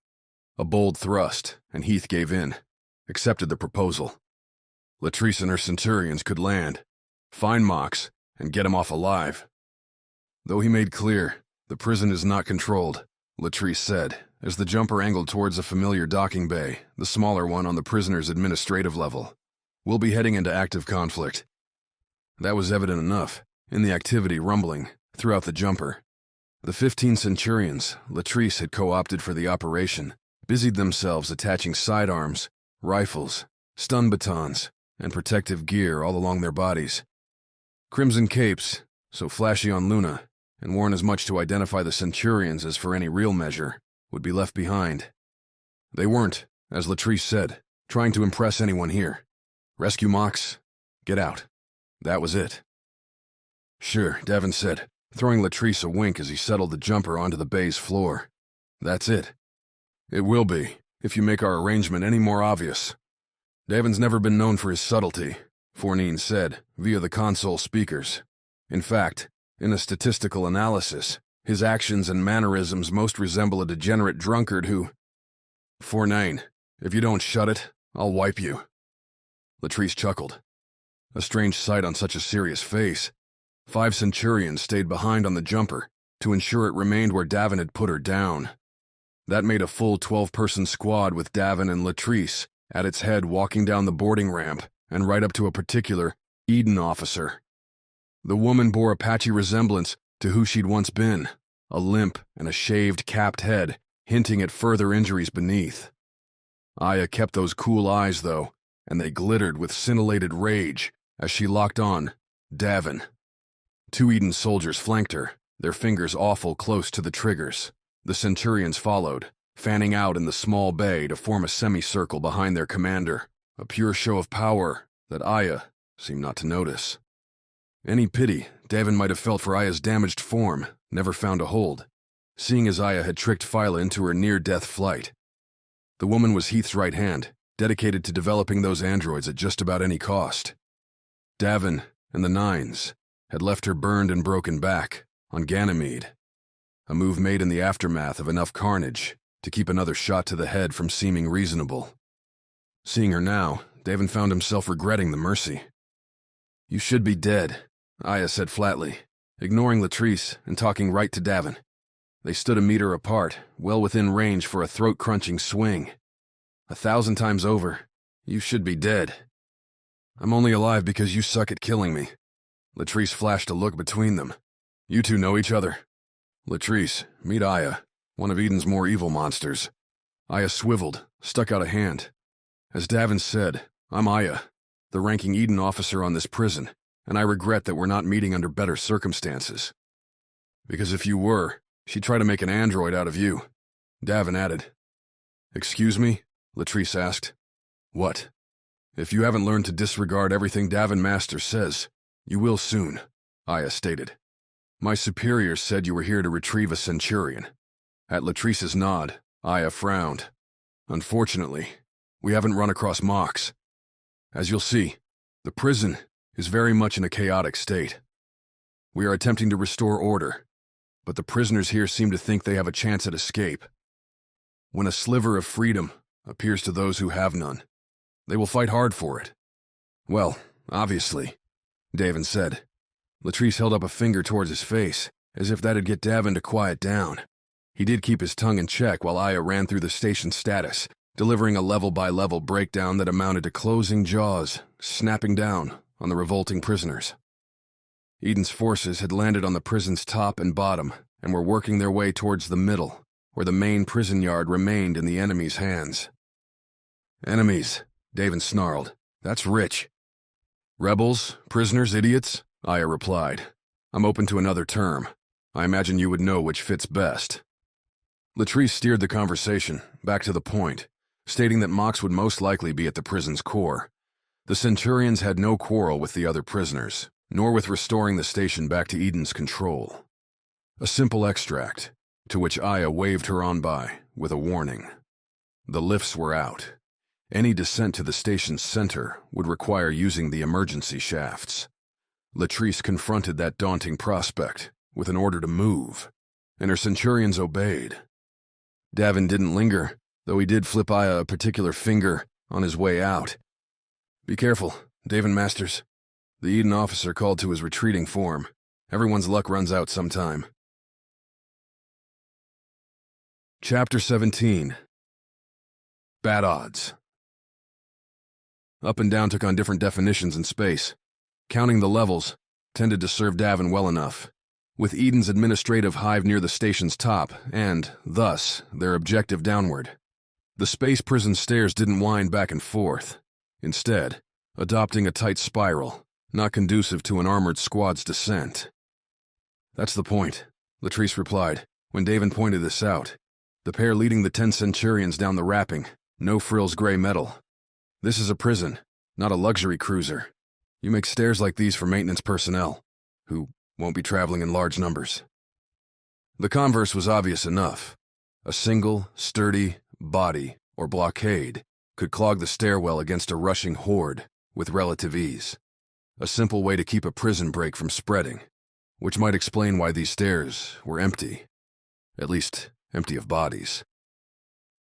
A bold thrust, and Heath gave in, accepted the proposal. Latrice and her Centurions could land, find Mox, and get him off alive. Though he made clear, the prison is not controlled, Latrice said, as the jumper angled towards a familiar docking bay, the smaller one on the prisoner's administrative level. We'll be heading into active conflict. That was evident enough, in the activity rumbling throughout the jumper. The 15 Centurions Latrice had co-opted for the operation busied themselves attaching sidearms, rifles, stun batons, and protective gear all along their bodies. Crimson capes, so flashy on Luna, and worn as much to identify the Centurions as for any real measure, would be left behind. They weren't, as Latrice said, trying to impress anyone here. Rescue Mox, get out. That was it. Sure, Davin said, throwing Latrice a wink as he settled the jumper onto the bay's floor. That's it. It will be, if you make our arrangement any more obvious. Davin's never been known for his subtlety, 4-9 said, via the console speakers. In fact, in a statistical analysis, his actions and mannerisms most resemble a degenerate drunkard who... 4-9, if you don't shut it, I'll wipe you. Latrice chuckled. A strange sight on such a serious face. 5 Centurions stayed behind on the jumper to ensure it remained where Davin had put her down. That made a full 12-person squad with Davin and Latrice at its head walking down the boarding ramp and right up to a particular Eden officer. The woman bore a patchy resemblance to who she'd once been, a limp and a shaved, capped head, hinting at further injuries beneath. Aya kept those cool eyes, though, and they glittered with scintillated rage as she locked on Davin. 2 Eden soldiers flanked her, their fingers awful close to the triggers. The Centurions followed, fanning out in the small bay to form a semicircle behind their commander, a pure show of power that Aya seemed not to notice. Any pity Davin might have felt for Aya's damaged form never found a hold, seeing as Aya had tricked Phyla into her near-death flight. The woman was Heath's right hand, dedicated to developing those androids at just about any cost. Davin and the Nines had left her burned and broken back on Ganymede, a move made in the aftermath of enough carnage to keep another shot to the head from seeming reasonable. Seeing her now, Davin found himself regretting the mercy. You should be dead, Aya said flatly, ignoring Latrice and talking right to Davin. They stood a meter apart, well within range for a throat-crunching swing. 1,000 times over, you should be dead. I'm only alive because you suck at killing me. Latrice flashed a look between them. You two know each other. Latrice, meet Aya, one of Eden's more evil monsters. Aya swiveled, stuck out a hand. As Davin said, I'm Aya, the ranking Eden officer on this prison, and I regret that we're not meeting under better circumstances. Because if you were, she'd try to make an android out of you, Davin added. Excuse me? Latrice asked. What? If you haven't learned to disregard everything Davin Master says, you will soon, Aya stated. My superiors said you were here to retrieve a Centurion. At Latrice's nod, Aya frowned. Unfortunately, we haven't run across Mox. As you'll see, the prison is very much in a chaotic state. We are attempting to restore order, but the prisoners here seem to think they have a chance at escape. When a sliver of freedom appears to those who have none, they will fight hard for it. Well, obviously, Davin said. Latrice held up a finger towards his face, as if that'd get Davin to quiet down. He did keep his tongue in check while Aya ran through the station's status, delivering a level-by-level breakdown that amounted to closing jaws, snapping down on the revolting prisoners. Eden's forces had landed on the prison's top and bottom and were working their way towards the middle, where the main prison yard remained in the enemy's hands. Enemies, Davin snarled. That's rich. Rebels, prisoners, idiots, Aya replied. I'm open to another term. I imagine you would know which fits best. Latrice steered the conversation, back to the point, stating that Mox would most likely be at the prison's core. The Centurions had no quarrel with the other prisoners, nor with restoring the station back to Eden's control. A simple extract, to which Aya waved her on by, with a warning. The lifts were out. Any descent to the station's center would require using the emergency shafts. Latrice confronted that daunting prospect with an order to move, and her Centurions obeyed. Davin didn't linger, though he did flip Aya a particular finger on his way out. Be careful, Davin Masters. The Eden officer called to his retreating form. Everyone's luck runs out sometime. Chapter 17. Bad Odds. Up and down took on different definitions in space. Counting the levels tended to serve Davin well enough, with Eden's administrative hive near the station's top and, thus, their objective downward. The space prison stairs didn't wind back and forth, instead, adopting a tight spiral, not conducive to an armored squad's descent. That's the point, Latrice replied, when Davin pointed this out. The pair leading the 10 Centurions down the wrapping, no frills gray metal. This is a prison, not a luxury cruiser. You make stairs like these for maintenance personnel, who won't be traveling in large numbers. The converse was obvious enough. A single, sturdy body or blockade could clog the stairwell against a rushing horde with relative ease. A simple way to keep a prison break from spreading, which might explain why these stairs were empty. At least, empty of bodies.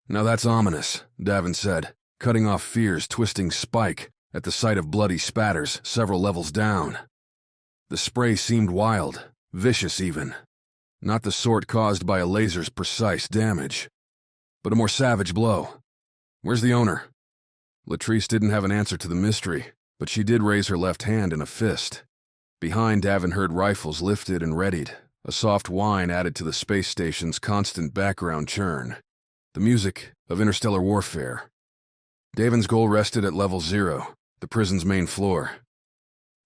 Now that's ominous, Davin said, cutting off Fear's twisting spike at the sight of bloody spatters several levels down. The spray seemed wild, vicious even. Not the sort caused by a laser's precise damage, but a more savage blow. Where's the owner? Latrice didn't have an answer to the mystery, but she did raise her left hand in a fist. Behind, Davin heard rifles lifted and readied, a soft whine added to the space station's constant background churn. The music of interstellar warfare. Davin's goal rested at level 0, the prison's main floor.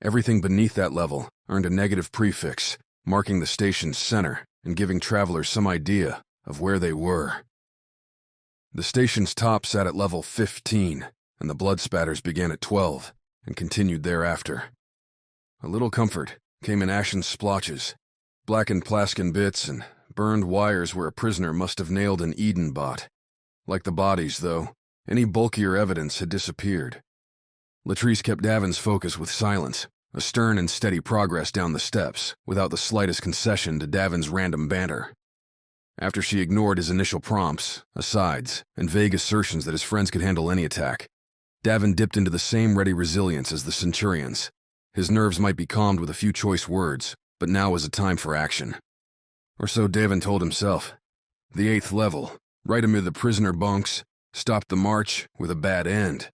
Everything beneath that level earned a negative prefix, marking the station's center and giving travelers some idea of where they were. The station's top sat at level 15, and the blood spatters began at 12 and continued thereafter. A little comfort came in ashen splotches, blackened plaskin bits, and burned wires where a prisoner must have nailed an Eden bot. Like the bodies, though, any bulkier evidence had disappeared. Latrice kept Davin's focus with silence, a stern and steady progress down the steps, without the slightest concession to Davin's random banter. After she ignored his initial prompts, asides, and vague assertions that his friends could handle any attack, Davin dipped into the same ready resilience as the Centurions. His nerves might be calmed with a few choice words, but now was a time for action. Or so Davin told himself. The 8th level, right amid the prisoner bunks, stopped the march with a bad end.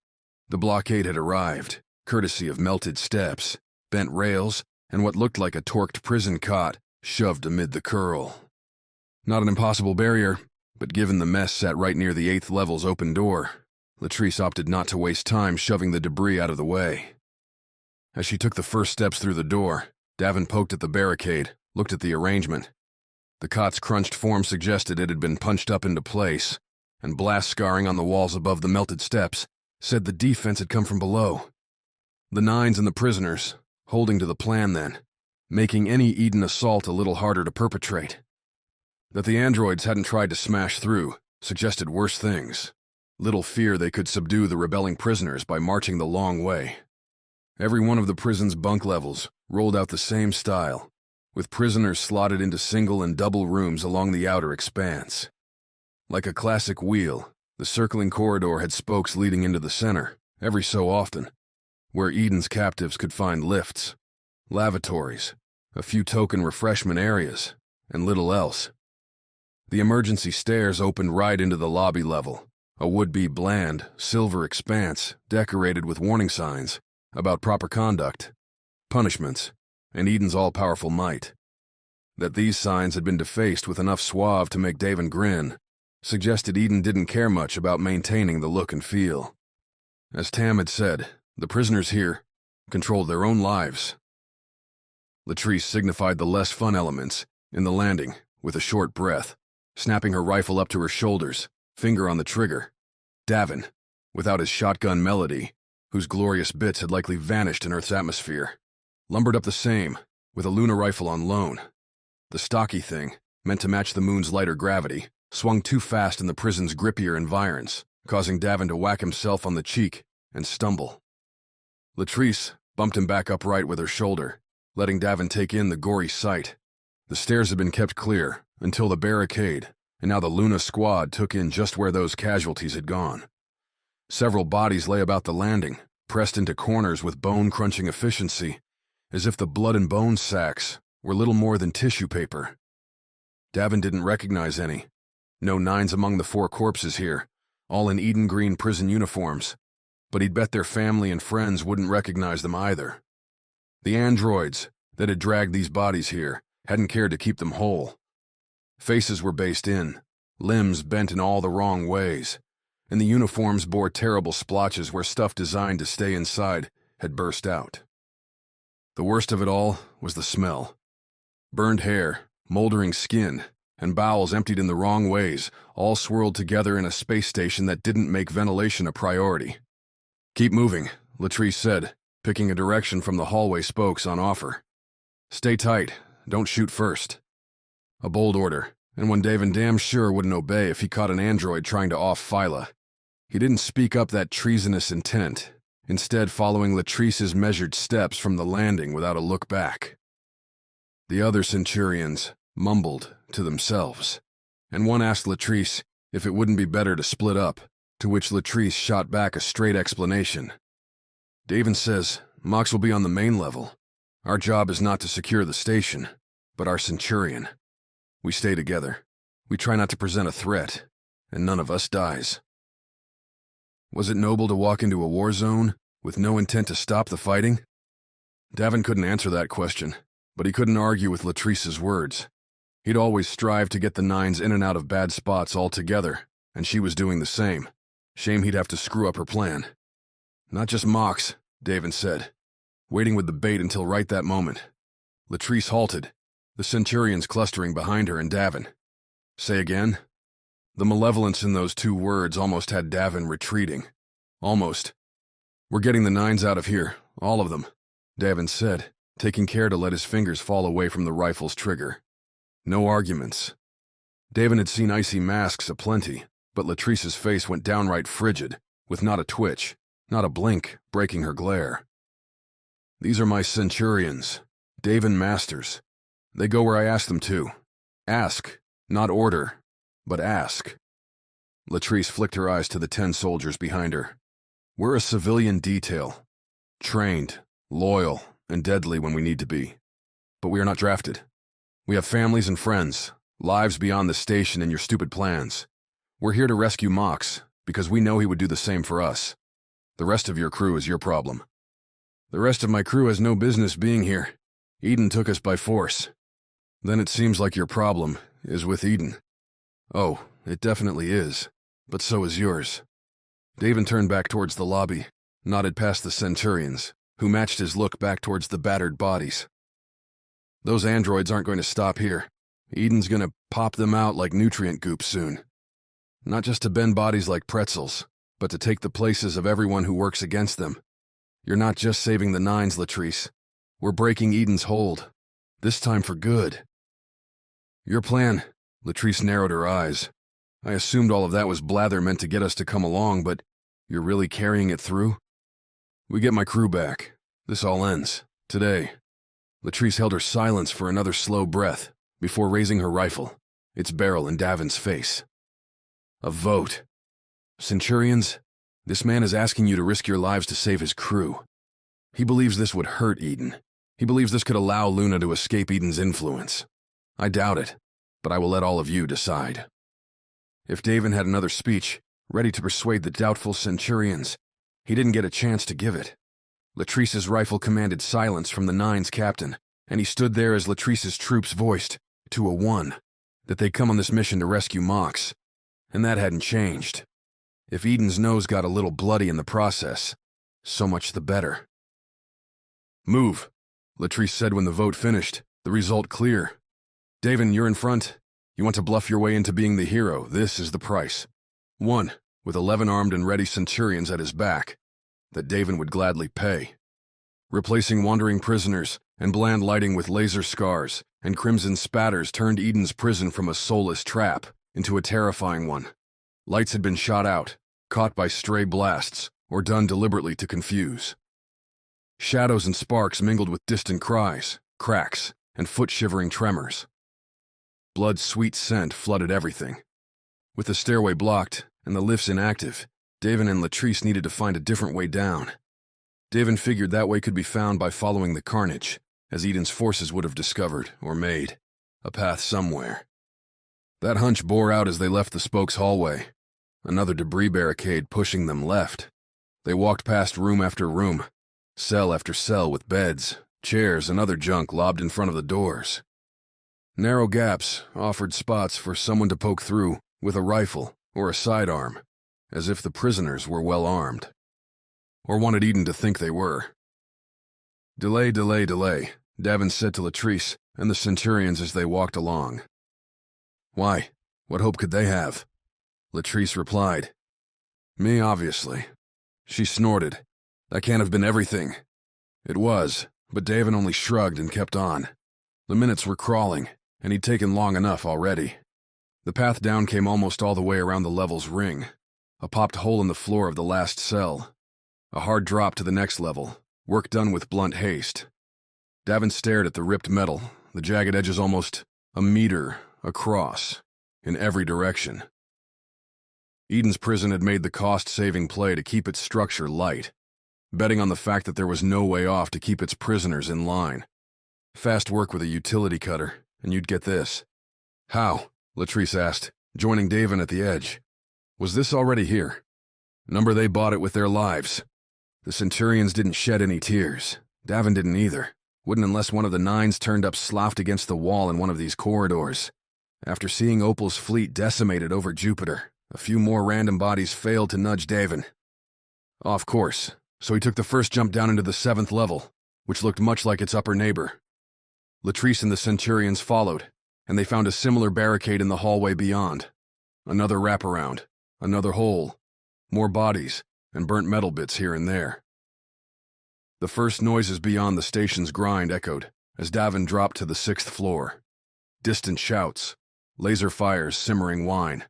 The blockade had arrived, courtesy of melted steps, bent rails, and what looked like a torqued prison cot shoved amid the curl. Not an impossible barrier, but given the mess sat right near the 8th level's open door, Latrice opted not to waste time shoving the debris out of the way. As she took the first steps through the door, Davin poked at the barricade, looked at the arrangement. The cot's crunched form suggested it had been punched up into place, and blast scarring on the walls above the melted steps said the defense had come from below. The nines and the prisoners, holding to the plan then, making any Eden assault a little harder to perpetrate. That the androids hadn't tried to smash through suggested worse things. Little fear they could subdue the rebelling prisoners by marching the long way. Every one of the prison's bunk levels rolled out the same style, with prisoners slotted into single and double rooms along the outer expanse. Like a classic wheel, the circling corridor had spokes leading into the center, every so often, where Eden's captives could find lifts, lavatories, a few token refreshment areas, and little else. The emergency stairs opened right into the lobby level, a would-be bland, silver expanse decorated with warning signs about proper conduct, punishments, and Eden's all-powerful might. That these signs had been defaced with enough suave to make Davin grin suggested Eden didn't care much about maintaining the look and feel. As Tam had said, the prisoners here controlled their own lives. Latrice signified the less fun elements in the landing with a short breath, snapping her rifle up to her shoulders, finger on the trigger. Davin, without his shotgun Melody, whose glorious bits had likely vanished in Earth's atmosphere, lumbered up the same, with a Luna rifle on loan. The stocky thing, meant to match the moon's lighter gravity, swung too fast in the prison's grippier environs, causing Davin to whack himself on the cheek and stumble. Latrice bumped him back upright with her shoulder, letting Davin take in the gory sight. The stairs had been kept clear until the barricade, and now the Luna squad took in just where those casualties had gone. Several bodies lay about the landing, pressed into corners with bone-crunching efficiency, as if the blood and bone sacks were little more than tissue paper. Davin didn't recognize any. No nines among the 4 corpses here, all in Eden green prison uniforms, but he'd bet their family and friends wouldn't recognize them either. The androids that had dragged these bodies here hadn't cared to keep them whole. Faces were based in, limbs bent in all the wrong ways, and the uniforms bore terrible splotches where stuff designed to stay inside had burst out. The worst of it all was the smell. Burned hair, moldering skin, and bowels emptied in the wrong ways, all swirled together in a space station that didn't make ventilation a priority. "Keep moving," Latrice said, picking a direction from the hallway spokes on offer. "Stay tight, don't shoot first." A bold order, and one Davin damn sure wouldn't obey if he caught an android trying to off Phyla. He didn't speak up that treasonous intent, instead following Latrice's measured steps from the landing without a look back. The other Centurions mumbled to themselves, and one asked Latrice if it wouldn't be better to split up, to which Latrice shot back a straight explanation. "Davin says Mox will be on the main level. Our job is not to secure the station, but our Centurion. We stay together. We try not to present a threat, and none of us dies." Was it noble to walk into a war zone with no intent to stop the fighting? Davin couldn't answer that question, but he couldn't argue with Latrice's words. He'd always strived to get the nines in and out of bad spots altogether, and she was doing the same. Shame he'd have to screw up her plan. "Not just Mox," Davin said, waiting with the bait until right that moment. Latrice halted, the Centurions clustering behind her and Davin. "Say again?" The malevolence in those 2 words almost had Davin retreating. Almost. "We're getting the nines out of here, all of them," Davin said, taking care to let his fingers fall away from the rifle's trigger. No arguments. Davin had seen icy masks aplenty, but Latrice's face went downright frigid, with not a twitch, not a blink breaking her glare. "These are my Centurions, Davin Masters. They go where I ask them to. Ask, not order, but ask." Latrice flicked her eyes to the 10 soldiers behind her. "We're a civilian detail. Trained, loyal, and deadly when we need to be. But we are not drafted. We have families and friends, lives beyond the station and your stupid plans. We're here to rescue Mox, because we know he would do the same for us. The rest of your crew is your problem." "The rest of my crew has no business being here. Eden took us by force." Then it seems like your problem is with Eden. Oh, it definitely is, but so is yours. Davin turned back towards the lobby, nodded past the Centurions, who matched his look back towards the battered bodies. Those androids aren't going to stop here. Eden's gonna pop them out like nutrient goop soon. Not just to bend bodies like pretzels, but to take the places of everyone who works against them. You're not just saving the Nines, Latrice. We're breaking Eden's hold. This time for good. Your plan, Latrice narrowed her eyes. I assumed all of that was blather meant to get us to come along, but you're really carrying it through? We get my crew back. This all ends. Today. Latrice held her silence for another slow breath before raising her rifle, its barrel in Davin's face. A vote. Centurions, this man is asking you to risk your lives to save his crew. He believes this would hurt Eden. He believes this could allow Luna to escape Eden's influence. I doubt it, but I will let all of you decide. If Davin had another speech, ready to persuade the doubtful Centurions, he didn't get a chance to give it. Latrice's rifle commanded silence from the Nine's captain, and he stood there as Latrice's troops voiced, to a one, that they'd come on this mission to rescue Mox. And that hadn't changed. If Eden's nose got a little bloody in the process, so much the better. Move, Latrice said when the vote finished, the result clear. Davin, you're in front. You want to bluff your way into being the hero. This is the price. 1, with 11 armed and ready Centurions at his back, that Davin would gladly pay. Replacing wandering prisoners and bland lighting with laser scars and crimson spatters turned Eden's prison from a soulless trap into a terrifying one. Lights had been shot out, caught by stray blasts, or done deliberately to confuse. Shadows and sparks mingled with distant cries, cracks, and foot-shivering tremors. Blood's sweet scent flooded everything. With the stairway blocked and the lifts inactive, Davin and Latrice needed to find a different way down. Davin figured that way could be found by following the carnage, as Eden's forces would have discovered, or made, a path somewhere. That hunch bore out as they left the spokes hallway, another debris barricade pushing them left. They walked past room after room, cell after cell with beds, chairs, and other junk lobbed in front of the doors. Narrow gaps offered spots for someone to poke through with a rifle or a sidearm, as if the prisoners were well armed. Or wanted Eden to think they were. Delay, Davin said to Latrice and the Centurions as they walked along. Why? What hope could they have? Latrice replied. Me, obviously. She snorted. That can't have been everything. It was, but Davin only shrugged and kept on. The minutes were crawling, and he'd taken long enough already. The path down came almost all the way around the level's ring, a popped hole in the floor of the last cell. A hard drop to the next level, work done with blunt haste. Davin stared at the ripped metal, the jagged edges almost a meter across, in every direction. Eden's prison had made the cost-saving play to keep its structure light, betting on the fact that there was no way off to keep its prisoners in line. Fast work with a utility cutter, and you'd get this. How? Latrice asked, joining Davin at the edge. Was this already here? Number they bought it with their lives. The Centurions didn't shed any tears. Davin didn't either. Wouldn't unless one of the Nines turned up sloughed against the wall in one of these corridors. After seeing Opal's fleet decimated over Jupiter, a few more random bodies failed to nudge Davin. Off course, so he took the first jump down into the 7th level, which looked much like its upper neighbor. Latrice and the Centurions followed, and they found a similar barricade in the hallway beyond. Another wraparound, another hole, more bodies, and burnt metal bits here and there. The first noises beyond the station's grind echoed as Davin dropped to the 6th floor. Distant shouts, laser fires, simmering wine.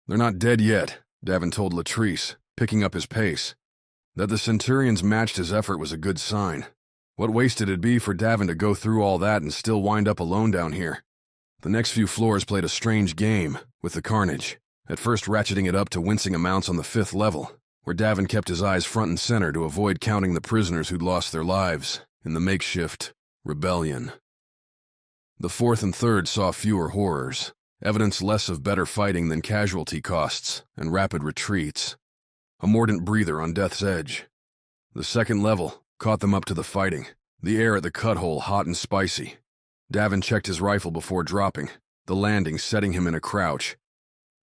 They're not dead yet, Davin told Latrice, picking up his pace. That the Centurions matched his effort was a good sign. What waste it'd be for Davin to go through all that and still wind up alone down here. The next few floors played a strange game with the carnage, at first ratcheting it up to wincing amounts on the 5th level, where Davin kept his eyes front and center to avoid counting the prisoners who'd lost their lives in the makeshift rebellion. The 4th and 3rd saw fewer horrors, evidence less of better fighting than casualty costs and rapid retreats. A mordant breather on death's edge. The 2nd level caught them up to the fighting, the air at the cut hole hot and spicy. Davin checked his rifle before dropping, the landing setting him in a crouch.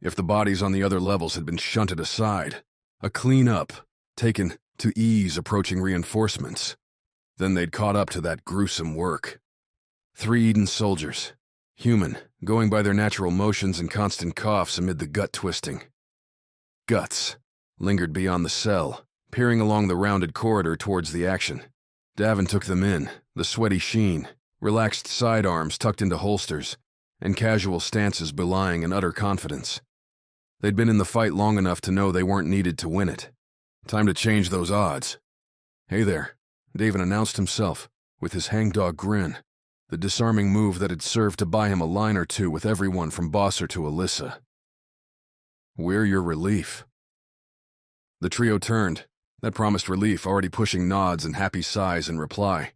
If the bodies on the other levels had been shunted aside, a clean-up, taken to ease approaching reinforcements, then they'd caught up to that gruesome work. 3 Eden soldiers, human, going by their natural motions and constant coughs amid the gut-twisting. Guts lingered beyond the cell, peering along the rounded corridor towards the action. Davin took them in, the sweaty sheen, relaxed sidearms tucked into holsters, and casual stances belying an utter confidence. They'd been in the fight long enough to know they weren't needed to win it. Time to change those odds. "Hey there," Davin announced himself, with his hangdog grin, the disarming move that had served to buy him a line or two with everyone from Bosser to Alyssa. "We're your relief." The trio turned, that promised relief already pushing nods and happy sighs in reply.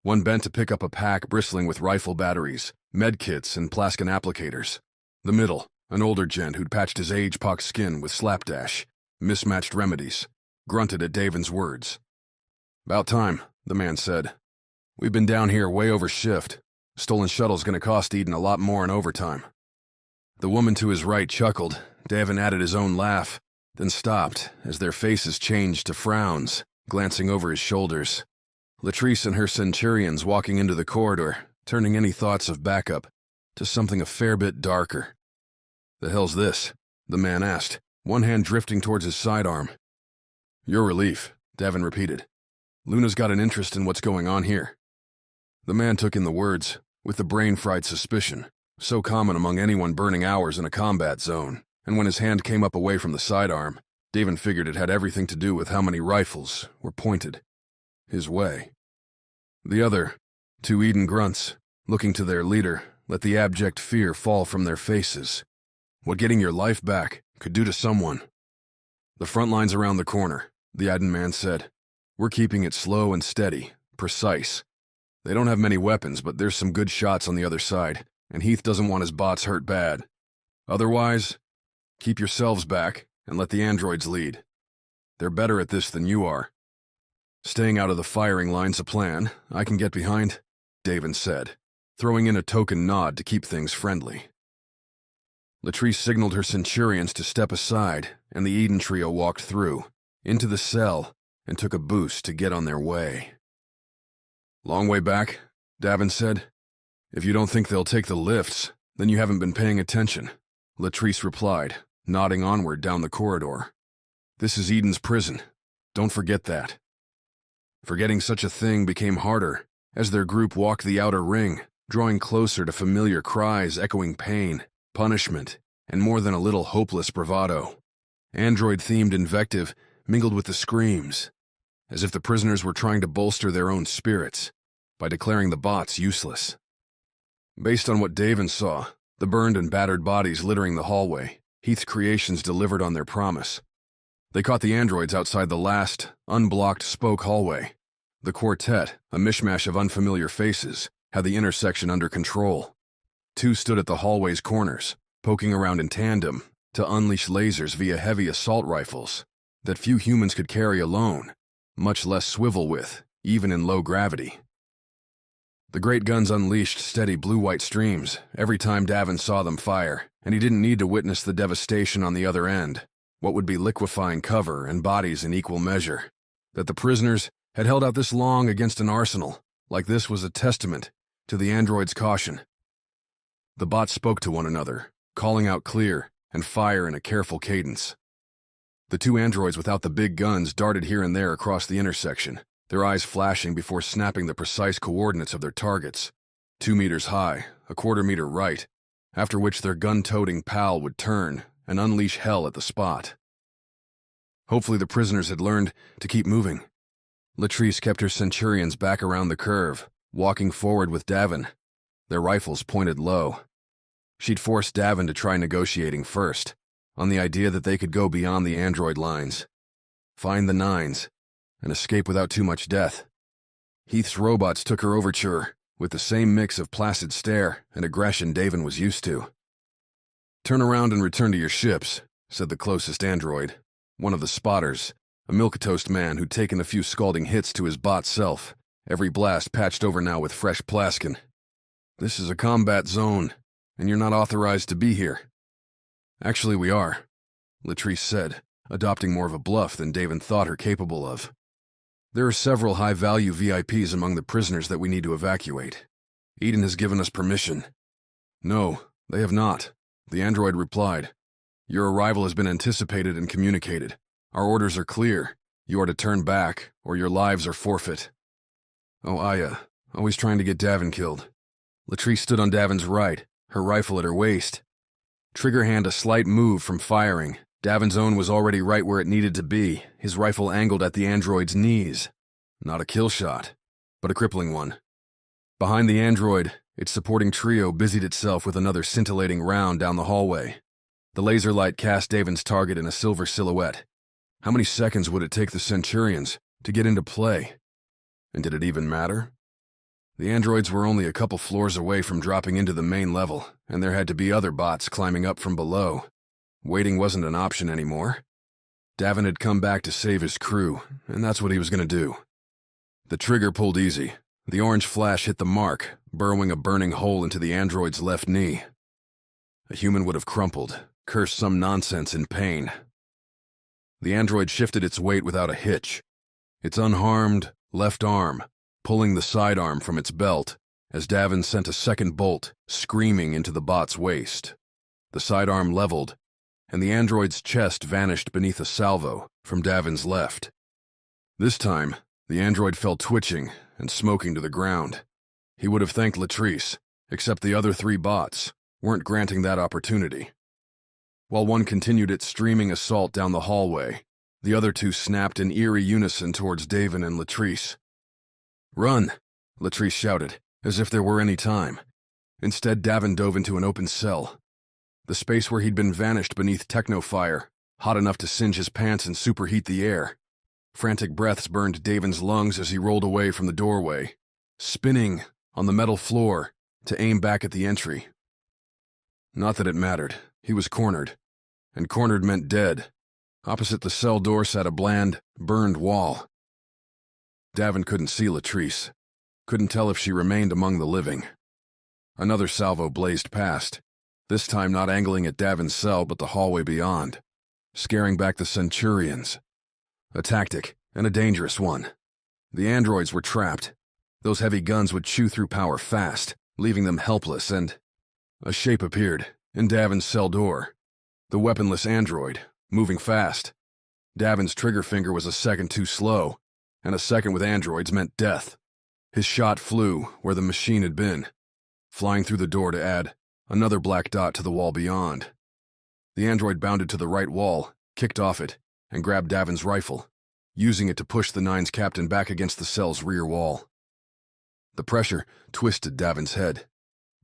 One bent to pick up a pack bristling with rifle batteries, medkits, and Plaskin applicators. The middle, an older gent who'd patched his age-pocked skin with slapdash, mismatched remedies, grunted at Davin's words. "About time," the man said. "We've been down here way over shift. Stolen shuttle's gonna cost Eden a lot more in overtime." The woman to his right chuckled. Davin added his own laugh, then stopped as their faces changed to frowns, glancing over his shoulders. Latrice and her centurions walking into the corridor, turning any thoughts of backup to something a fair bit darker. "The hell's this?" the man asked, one hand drifting towards his sidearm. "Your relief," Davin repeated. "Luna's got an interest in what's going on here." The man took in the words, with the brain-fried suspicion, so common among anyone burning hours in a combat zone, and when his hand came up away from the sidearm, Davin figured it had everything to do with how many rifles were pointed his way. The other, 2 Eden grunts, looking to their leader, let the abject fear fall from their faces. What getting your life back could do to someone. "The front line's around the corner," the Eden man said. "We're keeping it slow and steady, precise. They don't have many weapons, but there's some good shots on the other side, and Heath doesn't want his bots hurt bad. Otherwise, keep yourselves back and let the androids lead. They're better at this than you are." "Staying out of the firing line's a plan I can get behind," Davin said, throwing in a token nod to keep things friendly. Latrice signaled her centurions to step aside, and the Eden trio walked through, into the cell, and took a boost to get on their way. "Long way back," Davin said. "If you don't think they'll take the lifts, then you haven't been paying attention," Latrice replied, nodding onward down the corridor. "This is Eden's prison. Don't forget that." Forgetting such a thing became harder as their group walked the outer ring, drawing closer to familiar cries echoing pain, punishment, and more than a little hopeless bravado. Android-themed invective mingled with the screams, as if the prisoners were trying to bolster their own spirits by declaring the bots useless. Based on what Davin saw, the burned and battered bodies littering the hallway, Heath's creations delivered on their promise. They caught the androids outside the last, unblocked spoke hallway. The quartet, a mishmash of unfamiliar faces, had the intersection under control. 2 stood at the hallway's corners, poking around in tandem to unleash lasers via heavy assault rifles that few humans could carry alone, much less swivel with, even in low gravity. The great guns unleashed steady blue-white streams every time Davin saw them fire, and he didn't need to witness the devastation on the other end, what would be liquefying cover and bodies in equal measure. That the prisoners had held out this long against an arsenal, like this was a testament to the androids' caution. The bots spoke to one another, calling out clear and fire in a careful cadence. The 2 androids without the big guns darted here and there across the intersection, their eyes flashing before snapping the precise coordinates of their targets, 2 meters high, a quarter meter right, after which their gun-toting pal would turn and unleash hell at the spot. Hopefully the prisoners had learned to keep moving. Latrice kept her centurions back around the curve, walking forward with Davin, their rifles pointed low. She'd forced Davin to try negotiating first, on the idea that they could go beyond the android lines, find the nines, and escape without too much death. Heath's robots took her overture with the same mix of placid stare and aggression Davin was used to. "Turn around and return to your ships," said the closest android, one of the spotters, a milquetoast man who'd taken a few scalding hits to his bot self, every blast patched over now with fresh plaskin. This is a combat zone, and you're not authorized to be here." "Actually, we are," Latrice said, adopting more of a bluff than Davin thought her capable of. "There are several high-value VIPs among the prisoners that we need to evacuate. Eden has given us permission." "No, they have not," the android replied. "Your arrival has been anticipated and communicated. Our orders are clear. You are to turn back, or your lives are forfeit." "Oh, Aya, always trying to get Davin killed." Latrice stood on Davin's right, her rifle at her waist. Trigger hand a slight move from firing. Davin's own was already right where it needed to be, his rifle angled at the android's knees. Not a kill shot, but a crippling one. Behind the android, its supporting trio busied itself with another scintillating round down the hallway. The laser light cast Davin's target in a silver silhouette. How many seconds would it take the Centurions to get into play? And did it even matter? The androids were only a couple floors away from dropping into the main level, and there had to be other bots climbing up from below. Waiting wasn't an option anymore. Davin had come back to save his crew, and that's what he was going to do. The trigger pulled easy. The orange flash hit the mark, burrowing a burning hole into the android's left knee. A human would have crumpled, cursed some nonsense in pain. The android shifted its weight without a hitch, its unharmed left arm pulling the sidearm from its belt as Davin sent a second bolt screaming into the bot's waist. The sidearm leveled, and the android's chest vanished beneath a salvo from Davin's left. This time, the android fell twitching and smoking to the ground. He would have thanked Latrice, except the other three bots weren't granting that opportunity. While one continued its streaming assault down the hallway, the other two snapped in eerie unison towards Davin and Latrice. "Run!" Latrice shouted, as if there were any time. Instead, Davin dove into an open cell. The space where he'd been vanished beneath techno-fire, hot enough to singe his pants and superheat the air. Frantic breaths burned Davin's lungs as he rolled away from the doorway, spinning on the metal floor to aim back at the entry. Not that it mattered. He was cornered, and cornered meant dead. Opposite the cell door sat a bland, burned wall. Davin couldn't see Latrice, couldn't tell if she remained among the living. Another salvo blazed past, this time not angling at Davin's cell but the hallway beyond, scaring back the Centurions. A tactic, and a dangerous one. The androids were trapped. Those heavy guns would chew through power fast, leaving them helpless, and a shape appeared in Davin's cell door. The weaponless android, moving fast. Davin's trigger finger was a second too slow, and a second with androids meant death. His shot flew where the machine had been, flying through the door to add another black dot to the wall beyond. The android bounded to the right wall, kicked off it, and grabbed Davin's rifle, using it to push the Nine's captain back against the cell's rear wall. The pressure twisted Davin's head,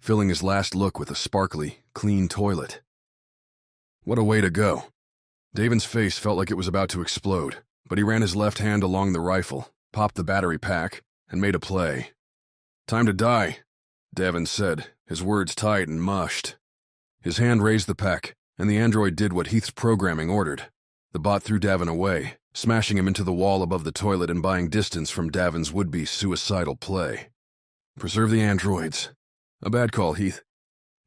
filling his last look with a sparkly, clean toilet. What a way to go. Davin's face felt like it was about to explode, but he ran his left hand along the rifle, popped the battery pack, and made a play. "Time to die," Davin said, his words tight and mushed. His hand raised the pack, and the android did what Heath's programming ordered. The bot threw Davin away, smashing him into the wall above the toilet and buying distance from Davin's would-be suicidal play. Preserve the androids. A bad call, Heath.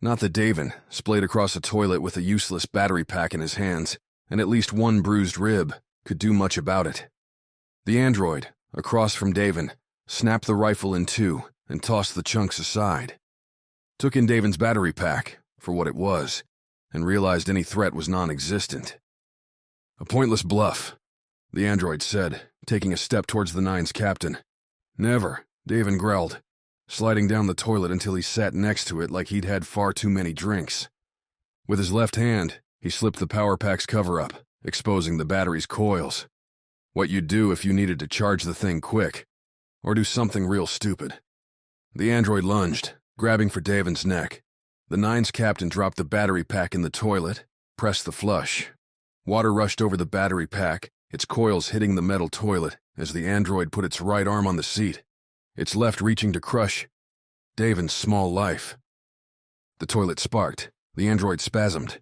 Not that Davin, splayed across a toilet with a useless battery pack in his hands, and at least one bruised rib, could do much about it. The android, across from Davin, snapped the rifle in two and tossed the chunks aside. Took in Davin's battery pack, for what it was, and realized any threat was non-existent. "A pointless bluff," the android said, taking a step towards the Nine's captain. "Never," Davin growled, sliding down the toilet until he sat next to it like he'd had far too many drinks. With his left hand, he slipped the power pack's cover up, exposing the battery's coils. What you'd do if you needed to charge the thing quick, or do something real stupid. The android lunged, grabbing for Davin's neck. The Nine's captain dropped the battery pack in the toilet, pressed the flush. Water rushed over the battery pack, its coils hitting the metal toilet as the android put its right arm on the seat, its left reaching to crush Davin's small life. The toilet sparked, the android spasmed,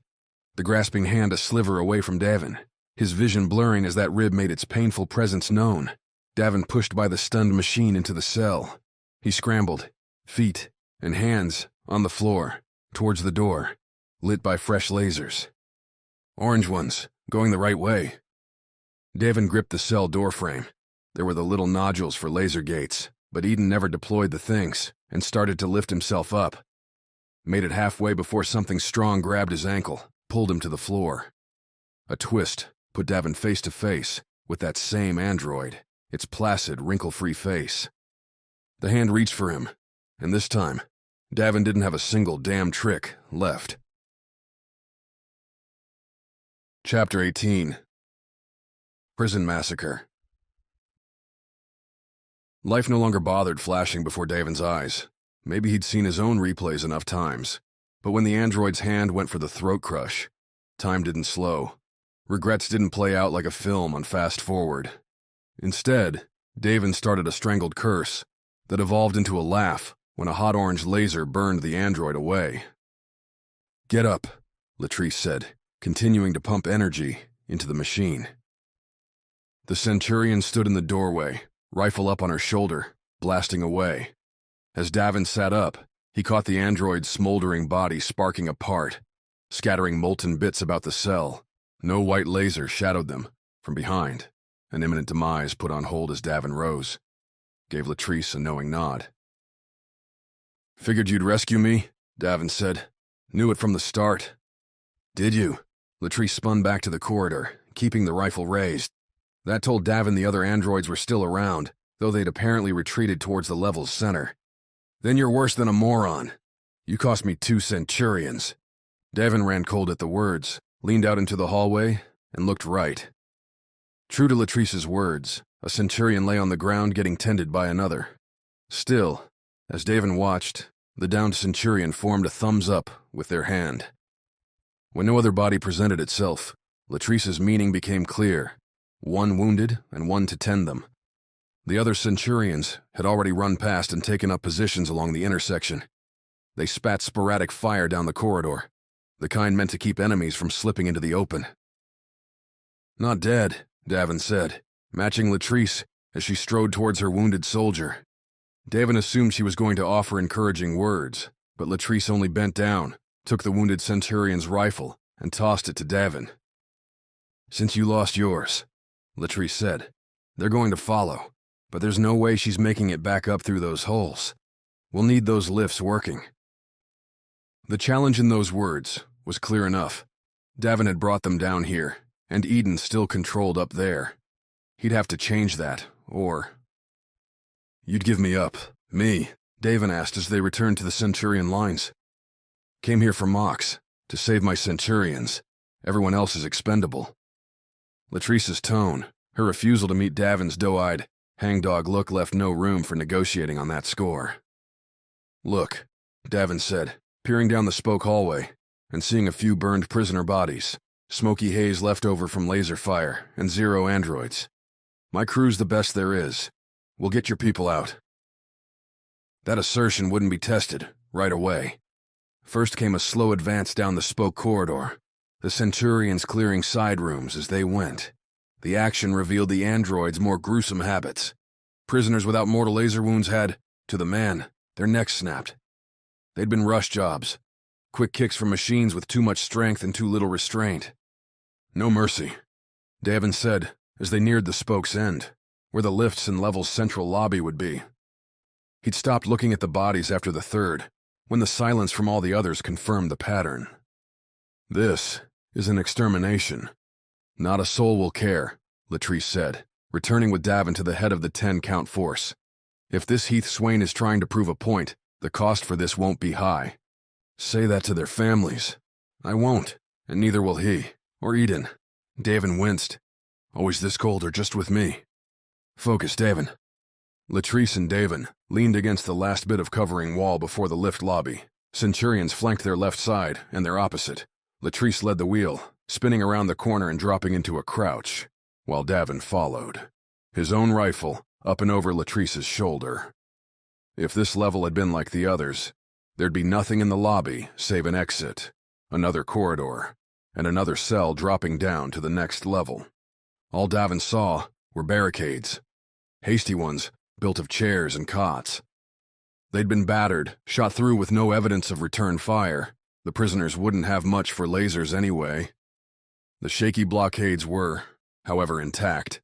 the grasping hand a sliver away from Davin, his vision blurring as that rib made its painful presence known. Davin pushed by the stunned machine into the cell. He scrambled, feet, and hands on the floor, towards the door, lit by fresh lasers. Orange ones, going the right way. Davin gripped the cell doorframe. There were the little nodules for laser gates, but Eden never deployed the things and started to lift himself up. Made it halfway before something strong grabbed his ankle, pulled him to the floor. A twist put Davin face to face with that same android, its placid, wrinkle-free face. The hand reached for him, and this time, Davin didn't have a single damn trick left. Chapter 18. Prison Massacre. Life no longer bothered flashing before Davin's eyes. Maybe he'd seen his own replays enough times. But when the android's hand went for the throat crush, time didn't slow. Regrets didn't play out like a film on fast forward. Instead, Davin started a strangled curse that evolved into a laugh when a hot orange laser burned the android away. "Get up," Latrice said, continuing to pump energy into the machine. The Centurion stood in the doorway, rifle up on her shoulder, blasting away. As Davin sat up, he caught the android's smoldering body sparking apart, scattering molten bits about the cell. No white laser shadowed them from behind. An imminent demise put on hold as Davin rose. Gave Latrice a knowing nod. "Figured you'd rescue me," Davin said. "Knew it from the start." "Did you?" Latrice spun back to the corridor, keeping the rifle raised. That told Davin the other androids were still around, though they'd apparently retreated towards the level's center. "Then you're worse than a moron. You cost me 2 Centurions." Davin ran cold at the words, leaned out into the hallway, and looked right. True to Latrice's words, a Centurion lay on the ground getting tended by another. Still, as Davin watched, the downed Centurion formed a thumbs up with their hand. When no other body presented itself, Latrice's meaning became clear. 1 wounded and 1 to tend them. The other Centurions had already run past and taken up positions along the intersection. They spat sporadic fire down the corridor, the kind meant to keep enemies from slipping into the open. "Not dead," Davin said, matching Latrice as she strode towards her wounded soldier. Davin assumed she was going to offer encouraging words, but Latrice only bent down, took the wounded Centurion's rifle, and tossed it to Davin. "Since you lost yours," Latrice said, "they're going to follow, but there's no way she's making it back up through those holes. We'll need those lifts working." The challenge in those words was clear enough. Davin had brought them down here, and Eden still controlled up there. He'd have to change that, or... "You'd give me up. Me?" Davin asked as they returned to the Centurion lines. "Came here for Mox, to save my Centurions. Everyone else is expendable." Latrice's tone, her refusal to meet Davin's doe-eyed, hangdog look left no room for negotiating on that score. "Look," Davin said, peering down the spoke hallway and seeing a few burned prisoner bodies, smoky haze left over from laser fire, and 0 androids. "My crew's the best there is. We'll get your people out." That assertion wouldn't be tested right away. First came a slow advance down the spoke corridor, the Centurions clearing side rooms as they went. The action revealed the androids' more gruesome habits. Prisoners without mortal laser wounds had, to the man, their necks snapped. They'd been rush jobs, quick kicks from machines with too much strength and too little restraint. "No mercy," Davin said as they neared the spoke's end, where the lifts and level's central lobby would be. He'd stopped looking at the bodies after the third, when the silence from all the others confirmed the pattern. "This is an extermination. Not a soul will care," Latrice said, returning with Davin to the head of the 10-count force. "If this Heath Swane is trying to prove a point, the cost for this won't be high. Say that to their families." "I won't, and neither will he, or Eden." Davin winced. "Always this cold or just with me?" "Focus, Davin." Latrice and Davin leaned against the last bit of covering wall before the lift lobby. Centurions flanked their left side and their opposite. Latrice led the wheel, spinning around the corner and dropping into a crouch, while Davin followed, his own rifle up and over Latrice's shoulder. If this level had been like the others, there'd be nothing in the lobby save an exit, another corridor, and another cell dropping down to the next level. All Davin saw were barricades, hasty ones built of chairs and cots. They'd been battered, shot through with no evidence of return fire. The prisoners wouldn't have much for lasers anyway. The shaky blockades were, however, intact,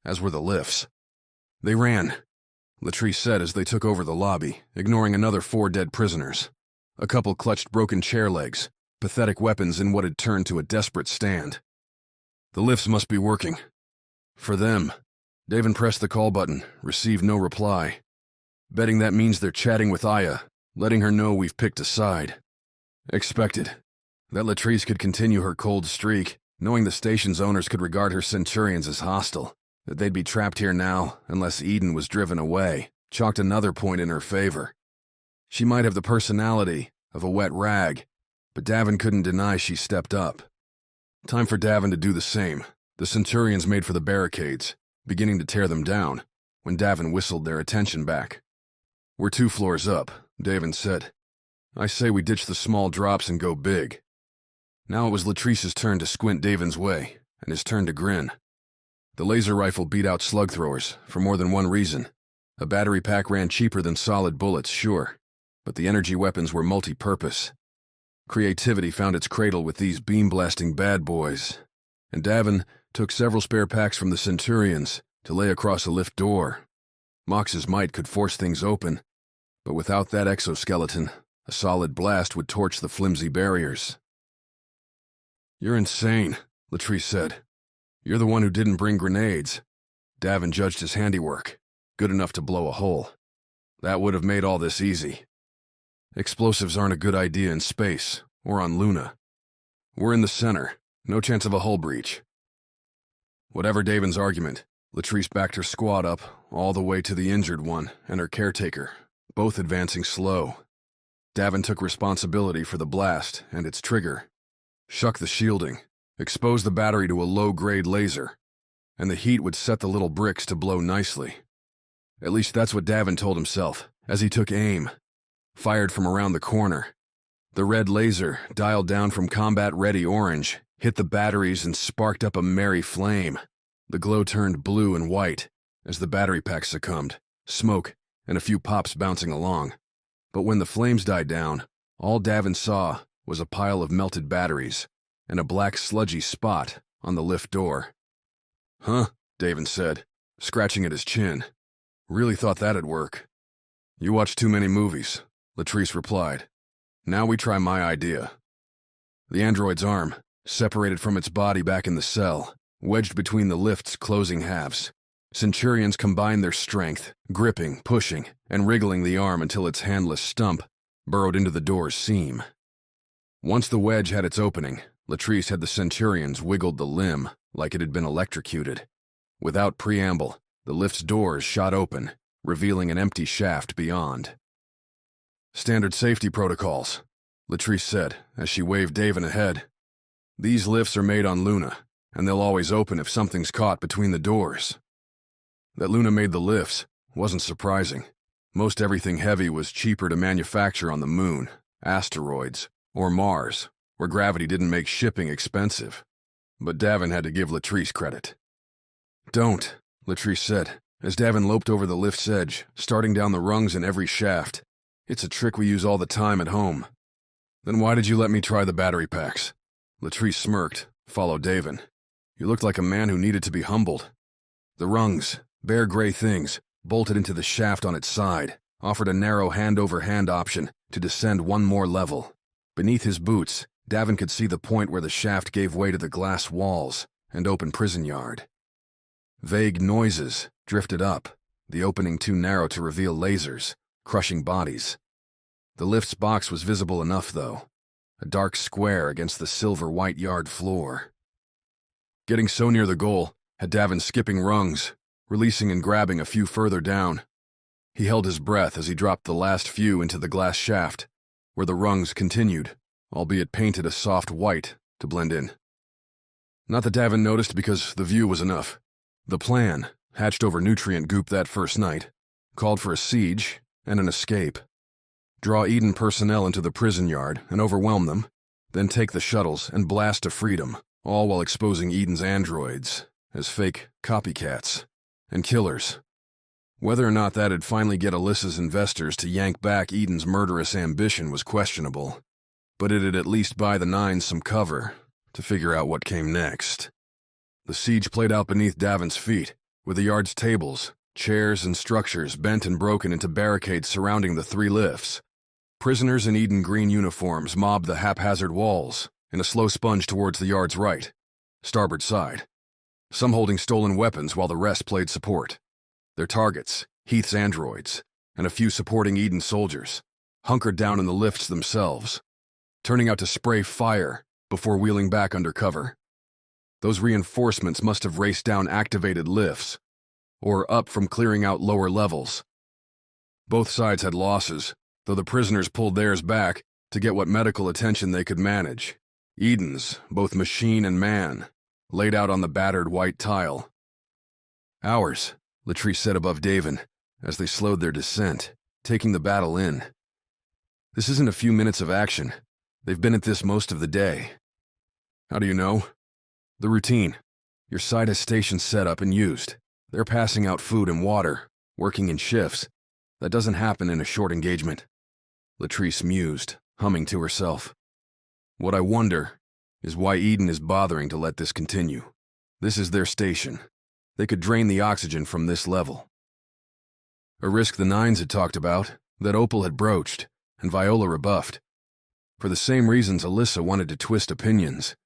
as were the lifts. They ran, Latrice said as they took over the lobby, ignoring another 4 dead prisoners. A couple clutched broken chair legs, pathetic weapons in what had turned to a desperate stand. The lifts must be working. For them. Davin pressed the call button, received no reply. Betting that means they're chatting with Aya, letting her know we've picked a side. Expected. That Latrice could continue her cold streak, knowing the station's owners could regard her Centurions as hostile, that they'd be trapped here now unless Eden was driven away, chalked another point in her favor. She might have the personality of a wet rag, but Davin couldn't deny she stepped up. Time for Davin to do the same. The Centurions made for the barricades, beginning to tear them down, when Davin whistled their attention back. "We're 2 floors up," Davin said. "I say we ditch the small drops and go big." Now it was Latrice's turn to squint Davin's way, and his turn to grin. The laser rifle beat out slug throwers, for more than one reason. A battery pack ran cheaper than solid bullets, sure, but the energy weapons were multi-purpose. Creativity found its cradle with these beam-blasting bad boys, and Davin took several spare packs from the Centurions to lay across a lift door. Mox's might could force things open, but without that exoskeleton, a solid blast would torch the flimsy barriers. "You're insane," Latrice said. "You're the one who didn't bring grenades." Davin judged his handiwork, good enough to blow a hole. That would have made all this easy. Explosives aren't a good idea in space, or on Luna. We're in the center, no chance of a hull breach. Whatever Davin's argument, Latrice backed her squad up all the way to the injured one and her caretaker, both advancing slow. Davin took responsibility for the blast and its trigger. Shuck the shielding, expose the battery to a low-grade laser, and the heat would set the little bricks to blow nicely. At least that's what Davin told himself, as he took aim. Fired from around the corner. The red laser, dialed down from combat-ready orange, hit the batteries and sparked up a merry flame. The glow turned blue and white as the battery pack succumbed, smoke and a few pops bouncing along. But when the flames died down, all Davin saw was a pile of melted batteries and a black sludgy spot on the lift door. "Huh?" Davin said, scratching at his chin. "Really thought that'd work." "You watch too many movies," Latrice replied. "Now we try my idea." The android's arm, separated from its body back in the cell, wedged between the lift's closing halves. Centurions combined their strength, gripping, pushing, and wriggling the arm until its handless stump burrowed into the door's seam. Once the wedge had its opening, Latrice had the Centurions wiggled the limb like it had been electrocuted. Without preamble, the lift's doors shot open, revealing an empty shaft beyond. "Standard safety protocols," Latrice said as she waved Davin ahead. "These lifts are made on Luna, and they'll always open if something's caught between the doors." That Luna made the lifts wasn't surprising. Most everything heavy was cheaper to manufacture on the Moon, asteroids, or Mars, where gravity didn't make shipping expensive. But Davin had to give Latrice credit. "Don't," Latrice said, as Davin loped over the lift's edge, starting down the rungs in every shaft. "It's a trick we use all the time at home." "Then why did you let me try the battery packs?" Latrice smirked, followed Davin. "You looked like a man who needed to be humbled." The rungs, bare gray things, bolted into the shaft on its side, offered a narrow hand-over-hand option to descend one more level. Beneath his boots, Davin could see the point where the shaft gave way to the glass walls and open prison yard. Vague noises drifted up, the opening too narrow to reveal lasers, crushing bodies. The lift's box was visible enough, though, a dark square against the silver-white yard floor. Getting so near the goal had Davin skipping rungs, releasing and grabbing a few further down. He held his breath as he dropped the last few into the glass shaft, where the rungs continued, albeit painted a soft white to blend in. Not that Davin noticed because the view was enough. The plan, hatched over nutrient goop that first night, called for a siege and an escape. Draw Eden personnel into the prison yard and overwhelm them, then take the shuttles and blast to freedom, all while exposing Eden's androids as fake copycats and killers. Whether or not that'd finally get Alyssa's investors to yank back Eden's murderous ambition was questionable, but it'd at least buy the Nines some cover to figure out what came next. The siege played out beneath Davin's feet, with the yard's tables, chairs, and structures bent and broken into barricades surrounding the 3 lifts. Prisoners in Eden green uniforms mobbed the haphazard walls in a slow sponge towards the yard's right, starboard side, some holding stolen weapons while the rest played support. Their targets, Heath's androids, and a few supporting Eden soldiers, hunkered down in the lifts themselves, turning out to spray fire before wheeling back under cover. Those reinforcements must have raced down activated lifts, or up from clearing out lower levels. Both sides had losses, though the prisoners pulled theirs back to get what medical attention they could manage. Eden's, both machine and man, laid out on the battered white tile. "Ours," Latrice said above Davin, as they slowed their descent, taking the battle in. "This isn't a few minutes of action. They've been at this most of the day." "How do you know?" "The routine. Your side has stations set up and used. They're passing out food and water, working in shifts. That doesn't happen in a short engagement." Latrice mused, humming to herself. "What I wonder is why Eden is bothering to let this continue. This is their station. They could drain the oxygen from this level." A risk the Nines had talked about, that Opal had broached, and Viola rebuffed. For the same reasons Alyssa wanted to twist opinions.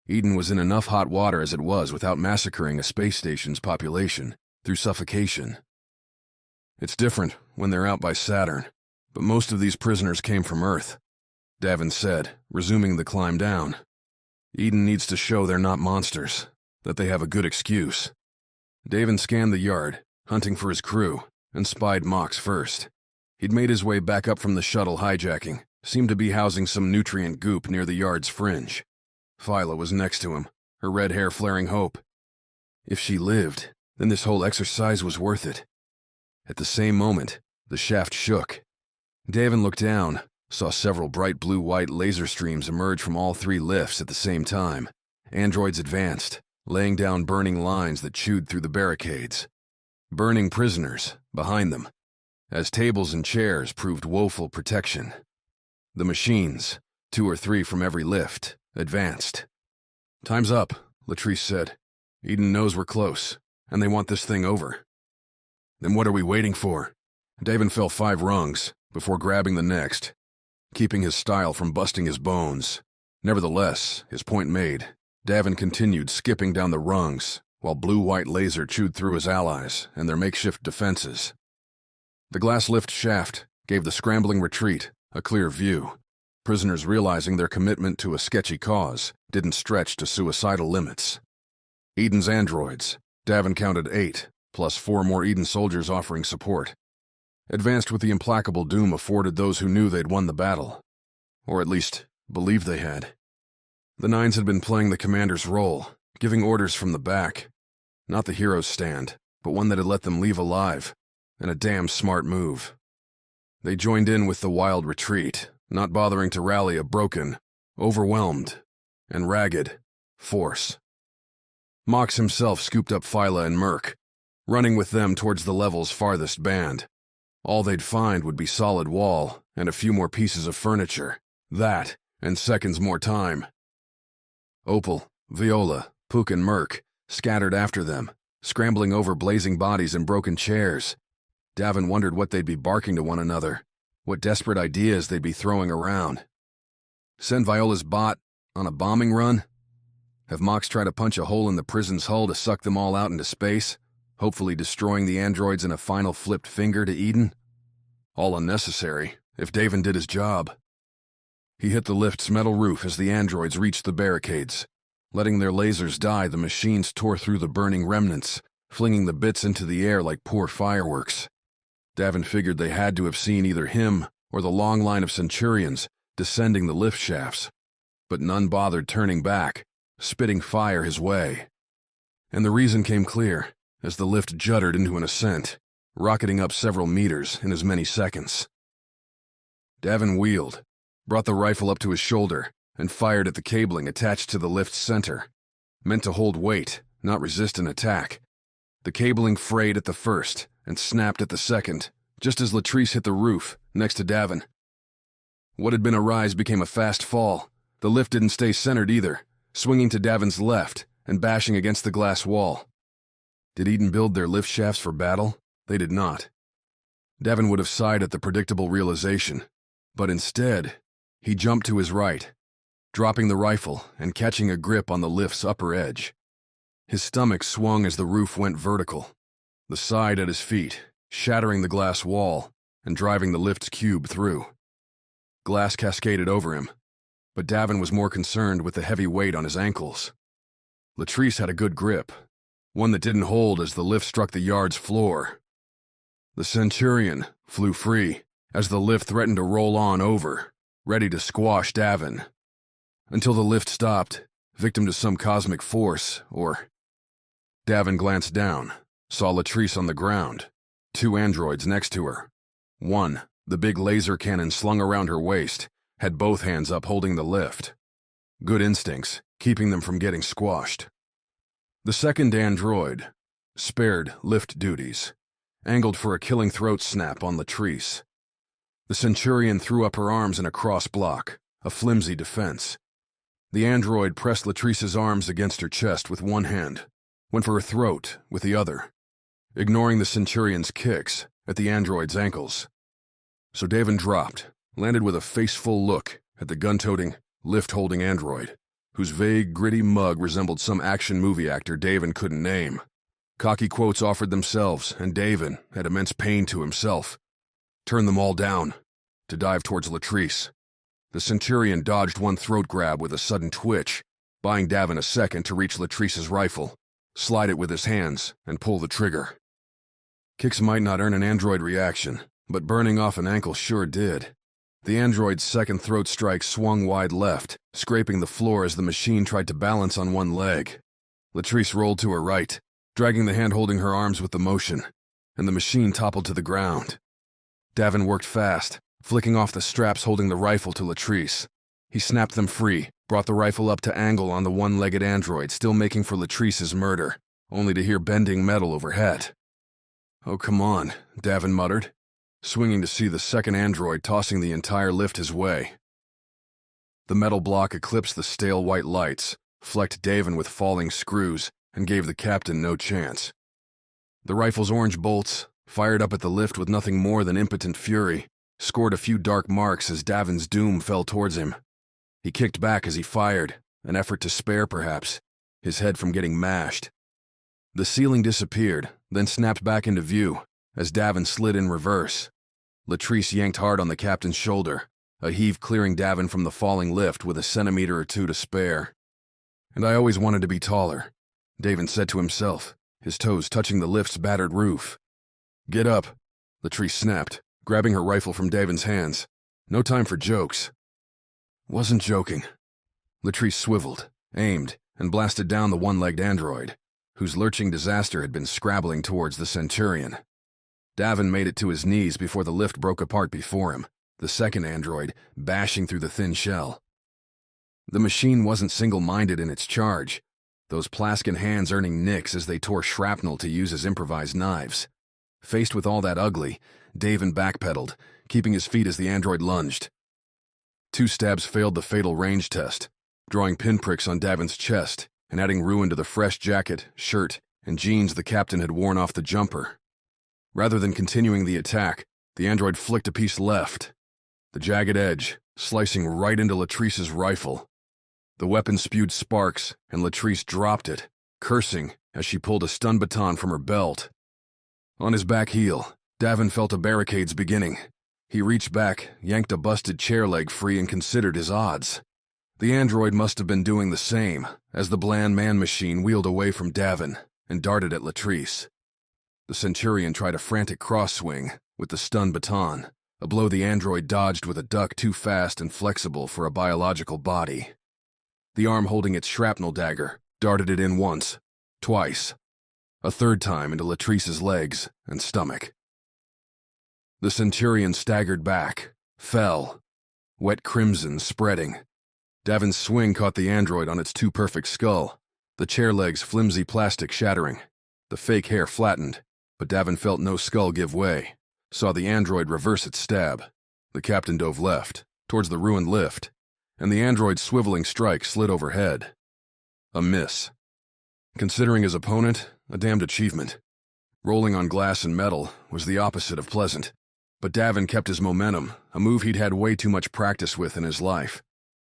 Eden was in enough hot water as it was without massacring a space station's population through suffocation. "It's different when they're out by Saturn, but most of these prisoners came from Earth," Davin said, resuming the climb down. "Eden needs to show they're not monsters, that they have a good excuse." Davin scanned the yard, hunting for his crew, and spied Mox first. He'd made his way back up from the shuttle hijacking, seemed to be housing some nutrient goop near the yard's fringe. Phyla was next to him, her red hair flaring hope. If she lived, then this whole exercise was worth it. At the same moment, the shaft shook. Davin looked down, saw several bright blue-white laser streams emerge from all 3 lifts at the same time. Androids advanced, laying down burning lines that chewed through the barricades. Burning prisoners, behind them, as tables and chairs proved woeful protection. The machines, 2 or 3 from every lift, advanced. "Time's up," Latrice said. "Eden knows we're close, and they want this thing over." "Then what are we waiting for?" Davin fell 5 rungs before grabbing the next, keeping his style from busting his bones. Nevertheless, his point made, Davin continued skipping down the rungs, while blue-white laser chewed through his allies and their makeshift defenses. The glass lift shaft gave the scrambling retreat a clear view, prisoners realizing their commitment to a sketchy cause didn't stretch to suicidal limits. Eden's androids, Davin counted 8, plus 4 more Eden soldiers offering support, advanced with the implacable doom afforded those who knew they'd won the battle, or at least believed they had. The Nines had been playing the commander's role, giving orders from the back. Not the hero's stand, but one that had let them leave alive, and a damn smart move. They joined in with the wild retreat, not bothering to rally a broken, overwhelmed, and ragged force. Mox himself scooped up Phyla and Merc, running with them towards the level's farthest band. All they'd find would be solid wall and a few more pieces of furniture. That, and seconds more time. Opal, Viola, Pook, and Merc scattered after them, scrambling over blazing bodies and broken chairs. Davin wondered what they'd be barking to one another, what desperate ideas they'd be throwing around. Send Viola's bot on a bombing run? Have Mox try to punch a hole in the prison's hull to suck them all out into space, hopefully destroying the androids in a final flipped finger to Eden? All unnecessary, if Davin did his job. He hit the lift's metal roof as the androids reached the barricades. Letting their lasers die, the machines tore through the burning remnants, flinging the bits into the air like poor fireworks. Davin figured they had to have seen either him or the long line of Centurions descending the lift shafts, but none bothered turning back, spitting fire his way. And the reason came clear as the lift juddered into an ascent, rocketing up several meters in as many seconds. Davin wheeled, brought the rifle up to his shoulder, and fired at the cabling attached to the lift's center. Meant to hold weight, not resist an attack. The cabling frayed at the first, and snapped at the second, just as Latrice hit the roof, next to Davin. What had been a rise became a fast fall. The lift didn't stay centered either, swinging to Davin's left and bashing against the glass wall. Did Eden build their lift shafts for battle? They did not. Davin would have sighed at the predictable realization, but instead, he jumped to his right, dropping the rifle and catching a grip on the lift's upper edge. His stomach swung as the roof went vertical, the side at his feet, shattering the glass wall and driving the lift's cube through. Glass cascaded over him, but Davin was more concerned with the heavy weight on his ankles. Latrice had a good grip, one that didn't hold as the lift struck the yard's floor. The Centurion flew free as the lift threatened to roll on over, ready to squash Davin. Until the lift stopped, victim to some cosmic force, or... Davin glanced down, saw Latrice on the ground, 2 androids next to her. One, the big laser cannon slung around her waist, had both hands up holding the lift. Good instincts, keeping them from getting squashed. The second android, spared lift duties, angled for a killing throat snap on Latrice. The Centurion threw up her arms in a cross block, a flimsy defense. The android pressed Latrice's arms against her chest with one hand, went for her throat with the other, ignoring the Centurion's kicks at the android's ankles. So Davin dropped, landed with a face-full look at the gun-toting, lift-holding android, whose vague, gritty mug resembled some action movie actor Davin couldn't name. Cocky quotes offered themselves, and Davin, at immense pain to himself, turned them all down to dive towards Latrice. The Centurion dodged one throat grab with a sudden twitch, buying Davin a second to reach Latrice's rifle, slide it with his hands, and pull the trigger. Kicks might not earn an android reaction, but burning off an ankle sure did. The android's second throat strike swung wide left, scraping the floor as the machine tried to balance on one leg. Latrice rolled to her right, dragging the hand holding her arms with the motion, and the machine toppled to the ground. Davin worked fast, flicking off the straps holding the rifle to Latrice. He snapped them free, brought the rifle up to angle on the one-legged android still making for Latrice's murder, only to hear bending metal overhead. "Oh, come on," Davin muttered, swinging to see the second android tossing the entire lift his way. The metal block eclipsed the stale white lights, flecked Davin with falling screws, and gave the captain no chance. The rifle's orange bolts, fired up at the lift with nothing more than impotent fury, scored a few dark marks as Davin's doom fell towards him. He kicked back as he fired, an effort to spare perhaps, his head from getting mashed. The ceiling disappeared, then snapped back into view as Davin slid in reverse. Latrice yanked hard on the captain's shoulder, a heave clearing Davin from the falling lift with a centimeter or two to spare. "And I always wanted to be taller," Davin said to himself, his toes touching the lift's battered roof. "Get up," Latrice snapped, grabbing her rifle from Davin's hands. "No time for jokes." "Wasn't joking." Latrice swiveled, aimed, and blasted down the one-legged android, whose lurching disaster had been scrabbling towards the Centurion. Davin made it to his knees before the lift broke apart before him, the second android bashing through the thin shell. The machine wasn't single-minded in its charge, those Plaskin hands earning nicks as they tore shrapnel to use as improvised knives. Faced with all that ugly, Davin backpedaled, keeping his feet as the android lunged. 2 stabs failed the fatal range test, drawing pinpricks on Davin's chest and adding ruin to the fresh jacket, shirt, and jeans the captain had worn off the jumper. Rather than continuing the attack, the android flicked a piece left, the jagged edge slicing right into Latrice's rifle. The weapon spewed sparks, and Latrice dropped it, cursing as she pulled a stun baton from her belt. On his back heel, Davin felt a barricade's beginning. He reached back, yanked a busted chair leg free, and considered his odds. The android must have been doing the same, as the bland man-machine wheeled away from Davin and darted at Latrice. The Centurion tried a frantic cross-swing with the stun baton, a blow the android dodged with a duck too fast and flexible for a biological body. The arm holding its shrapnel dagger darted it in once, twice, a third time into Latrice's legs and stomach. The Centurion staggered back, fell, wet crimson spreading. Davin's swing caught the android on its too-perfect skull, the chair leg's flimsy plastic shattering, the fake hair flattened, but Davin felt no skull give way, saw the android reverse its stab. The captain dove left, towards the ruined lift, and the android's swiveling strike slid overhead. A miss. Considering his opponent, a damned achievement. Rolling on glass and metal was the opposite of pleasant, but Davin kept his momentum, a move he'd had way too much practice with in his life.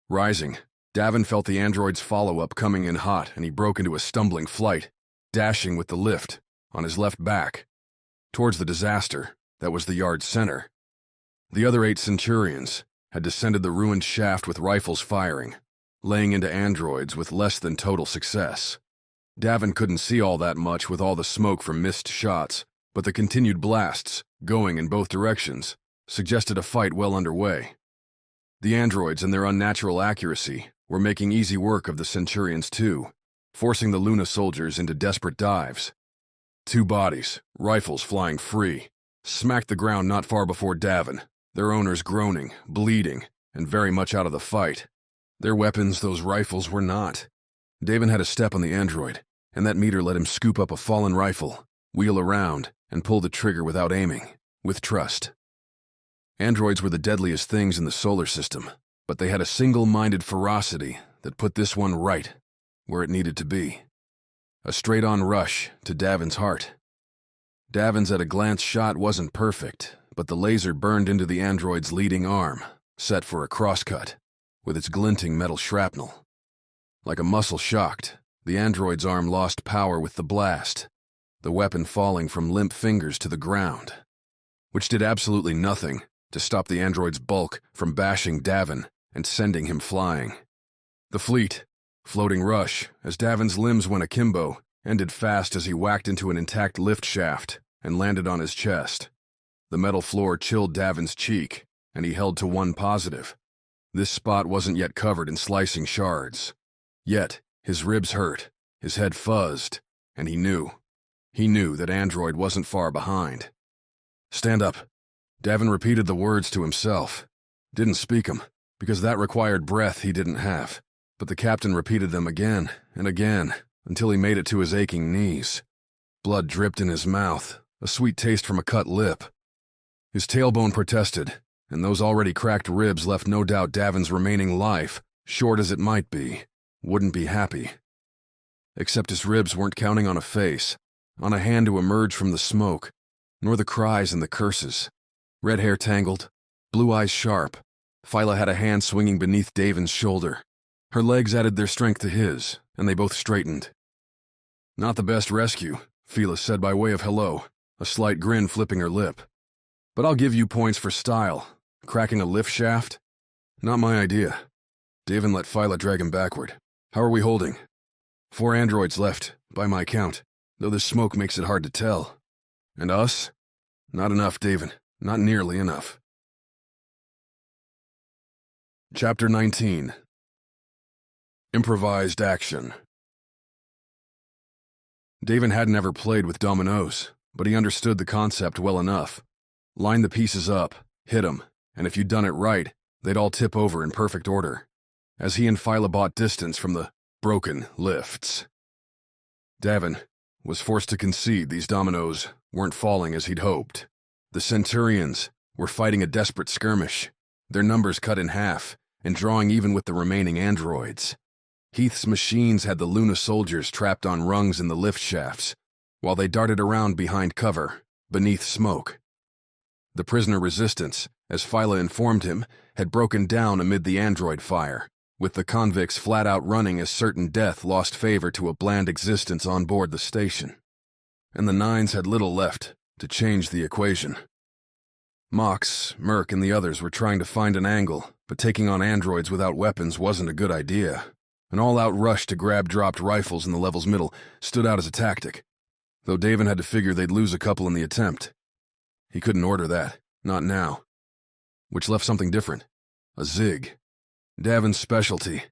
Rising, Davin felt the android's follow-up coming in hot, and he broke into a stumbling flight, dashing with the lift, on his left back, towards the disaster that was the yard's center. The other 8 Centurions had descended the ruined shaft with rifles firing, laying into androids with less than total success. Davin couldn't see all that much with all the smoke from missed shots, but the continued blasts, going in both directions, suggested a fight well underway. The androids and their unnatural accuracy were making easy work of the Centurions too, forcing the Luna soldiers into desperate dives. 2 bodies, rifles flying free, smacked the ground not far before Davin, their owners groaning, bleeding, and very much out of the fight. Their weapons, those rifles, were not. Davin had a step on the android, and that meter let him scoop up a fallen rifle, wheel around, and pull the trigger without aiming, with trust. Androids were the deadliest things in the solar system, but they had a single-minded ferocity that put this one right where it needed to be. A straight-on rush to Davin's heart. Davin's at-a-glance shot wasn't perfect, but the laser burned into the android's leading arm, set for a crosscut, with its glinting metal shrapnel. Like a muscle shocked, the android's arm lost power with the blast, the weapon falling from limp fingers to the ground, which did absolutely nothing to stop the android's bulk from bashing Davin and sending him flying. The fleet, floating rush, as Davin's limbs went akimbo, ended fast as he whacked into an intact lift shaft and landed on his chest. The metal floor chilled Davin's cheek, and he held to one positive. This spot wasn't yet covered in slicing shards. Yet, his ribs hurt, his head fuzzed, and he knew that android wasn't far behind. "Stand up." Davin repeated the words to himself. Didn't speak them, because that required breath he didn't have, but the captain repeated them again and again, until he made it to his aching knees. Blood dripped in his mouth, a sweet taste from a cut lip. His tailbone protested, and those already cracked ribs left no doubt Davin's remaining life, short as it might be, wouldn't be happy. Except his ribs weren't counting on a face, on a hand to emerge from the smoke, nor the cries and the curses. Red hair tangled, blue eyes sharp, Phyla had a hand swinging beneath Davin's shoulder. Her legs added their strength to his, and they both straightened. "Not the best rescue," Phyla said by way of hello, a slight grin flipping her lip. "But I'll give you points for style. Cracking a lift shaft? Not my idea." Davin let Phyla drag him backward. "How are we holding?" 4 androids left, by my count, though the smoke makes it hard to tell. "And us?" "Not enough, Davin. Not nearly enough." Chapter 19. Improvised action. Davin hadn't ever played with dominoes, but he understood the concept well enough. Line the pieces up, hit them, and if you'd done it right, they'd all tip over in perfect order, as he and Phyla bought distance from the broken lifts. Davin was forced to concede these dominoes weren't falling as he'd hoped. The Centurions were fighting a desperate skirmish, their numbers cut in half, and drawing even with the remaining androids. Heath's machines had the Luna soldiers trapped on rungs in the lift shafts, while they darted around behind cover, beneath smoke. The prisoner resistance, as Phyla informed him, had broken down amid the android fire, with the convicts flat out running as certain death lost favor to a bland existence on board the station. And the Nines had little left to change the equation. Mox, Merc, and the others were trying to find an angle, but taking on androids without weapons wasn't a good idea. An all-out rush to grab dropped rifles in the level's middle stood out as a tactic, though Davin had to figure they'd lose a couple in the attempt. He couldn't order that, not now. Which left something different. A zig. Davin's specialty.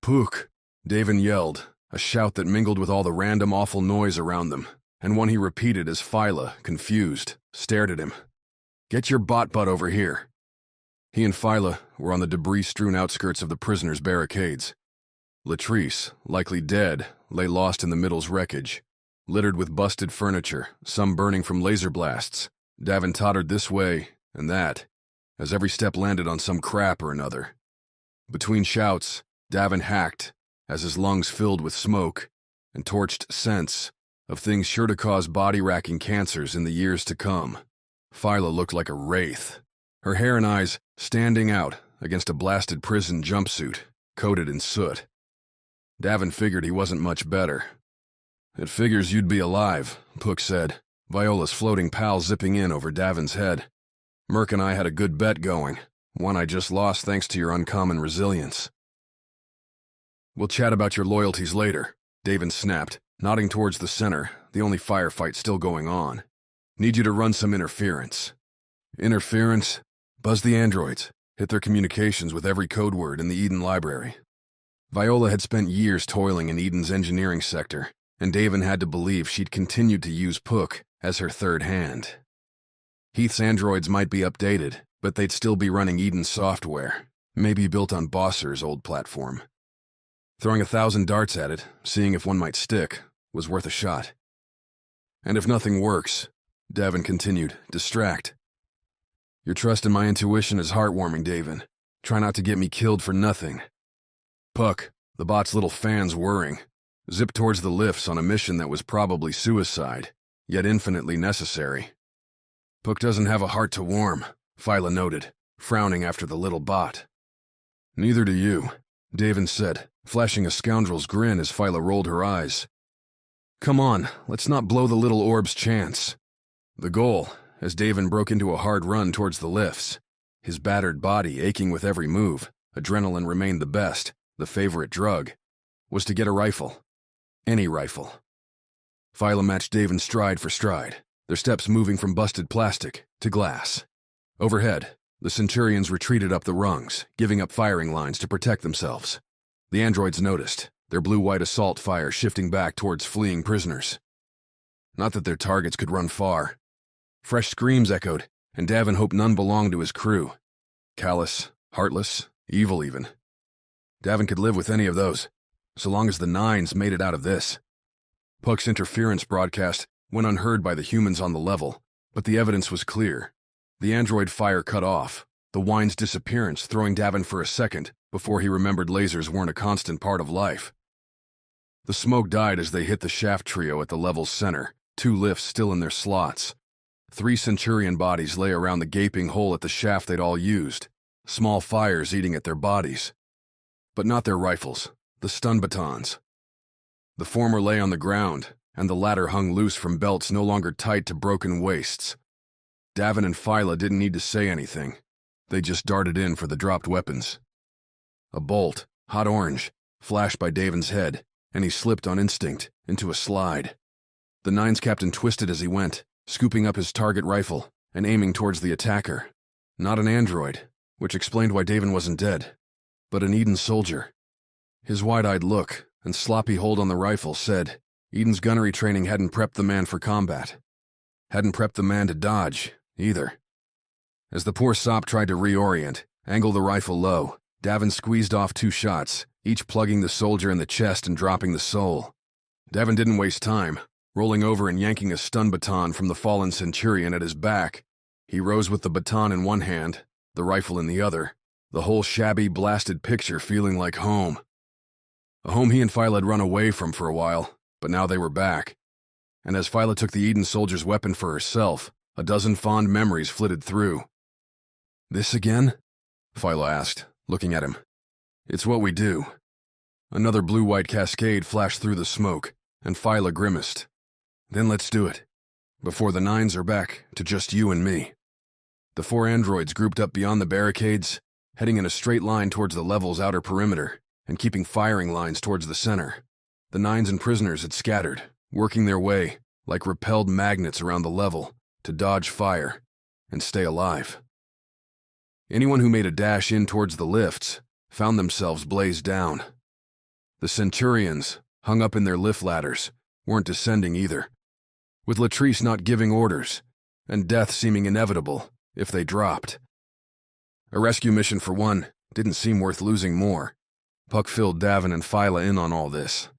"Pook!" Davin yelled, a shout that mingled with all the random awful noise around them, and one he repeated as Phyla, confused, stared at him. "Get your butt over here." He and Phyla were on the debris-strewn outskirts of the prisoners' barricades. Latrice, likely dead, lay lost in the middle's wreckage. littered with busted furniture, some burning from laser blasts. Davin tottered this way and that, as every step landed on some crap or another. Between shouts, Davin hacked, as his lungs filled with smoke and torched scents of things sure to cause body-racking cancers in the years to come. Phyla looked like a wraith, her hair and eyes standing out against a blasted prison jumpsuit, coated in soot. Davin figured he wasn't much better. "It figures you'd be alive," Puck said, Viola's floating pal zipping in over Davin's head. "Merc and I had a good bet going, one I just lost thanks to your uncommon resilience." "We'll chat about your loyalties later," Davin snapped, nodding towards the center, the only firefight still going on. "Need you to run some interference." "Interference?" "Buzz the androids, hit their communications with every code word in the Eden library." Viola had spent years toiling in Eden's engineering sector, and Davin had to believe she'd continued to use Puck as her third hand. Heath's androids might be updated, but they'd still be running Eden's software, maybe built on Bosser's old platform. Throwing 1,000 darts at it, seeing if one might stick, was worth a shot. "And if nothing works," Davin continued, distract. "Your trust in my intuition is heartwarming, Davin. Try not to get me killed for nothing." Puck, the bot's little fans whirring, zipped towards the lifts on a mission that was probably suicide, yet infinitely necessary. "Puck doesn't have a heart to warm," Phyla noted, frowning after the little bot. "Neither do you," Davin said, flashing a scoundrel's grin as Phyla rolled her eyes. "Come on, let's not blow the little orb's chance." The goal, as Davin broke into a hard run towards the lifts, his battered body aching with every move, adrenaline remained the best, the favorite drug, was to get a rifle. Any rifle. Phyla matched Davin stride for stride, their steps moving from busted plastic to glass. Overhead, the Centurions retreated up the rungs, giving up firing lines to protect themselves. The androids noticed, their blue-white assault fire shifting back towards fleeing prisoners. Not that their targets could run far. Fresh screams echoed, and Davin hoped none belonged to his crew. Callous, heartless, evil even. Davin could live with any of those, so long as the Nines made it out of this. Puck's interference broadcast went unheard by the humans on the level, but the evidence was clear. The android fire cut off, the wine's disappearance throwing Davin for a second before he remembered lasers weren't a constant part of life. The smoke died as they hit the shaft trio at the level's center, 2 lifts still in their slots. 3 Centurion bodies lay around the gaping hole at the shaft they'd all used, small fires eating at their bodies. But not their rifles, the stun batons. The former lay on the ground, and the latter hung loose from belts no longer tight to broken waists. Davin and Phyla didn't need to say anything. They just darted in for the dropped weapons. A bolt, hot orange, flashed by Davin's head, and he slipped on instinct into a slide. The Nines captain twisted as he went, scooping up his target rifle and aiming towards the attacker. Not an android, which explained why Davin wasn't dead, but an Eden soldier. His wide-eyed look and sloppy hold on the rifle said Eden's gunnery training hadn't prepped the man for combat. Hadn't prepped the man to dodge, either. As the poor sop tried to reorient, angle the rifle low, Davin squeezed off 2 shots, each plugging the soldier in the chest and dropping the soul. Davin didn't waste time, rolling over and yanking a stun baton from the fallen Centurion at his back. He rose with the baton in one hand, the rifle in the other, the whole shabby, blasted picture feeling like home. A home he and Phyla had run away from for a while, but now they were back. And as Phyla took the Eden soldier's weapon for herself, a dozen fond memories flitted through. "This again?" Phyla asked, looking at him. "It's what we do." Another blue-white cascade flashed through the smoke, and Phyla grimaced. "Then let's do it. Before the Nines are back to just you and me." The 4 androids grouped up beyond the barricades, heading in a straight line towards the level's outer perimeter, and keeping firing lines towards the center. The Nines and prisoners had scattered, working their way, like repelled magnets around the level, to dodge fire and stay alive. Anyone who made a dash in towards the lifts found themselves blazed down. The Centurions, hung up in their lift ladders, weren't descending either, with Latrice not giving orders, and death seeming inevitable if they dropped. A rescue mission for one didn't seem worth losing more. Puck filled Davin and Phyla in on all this.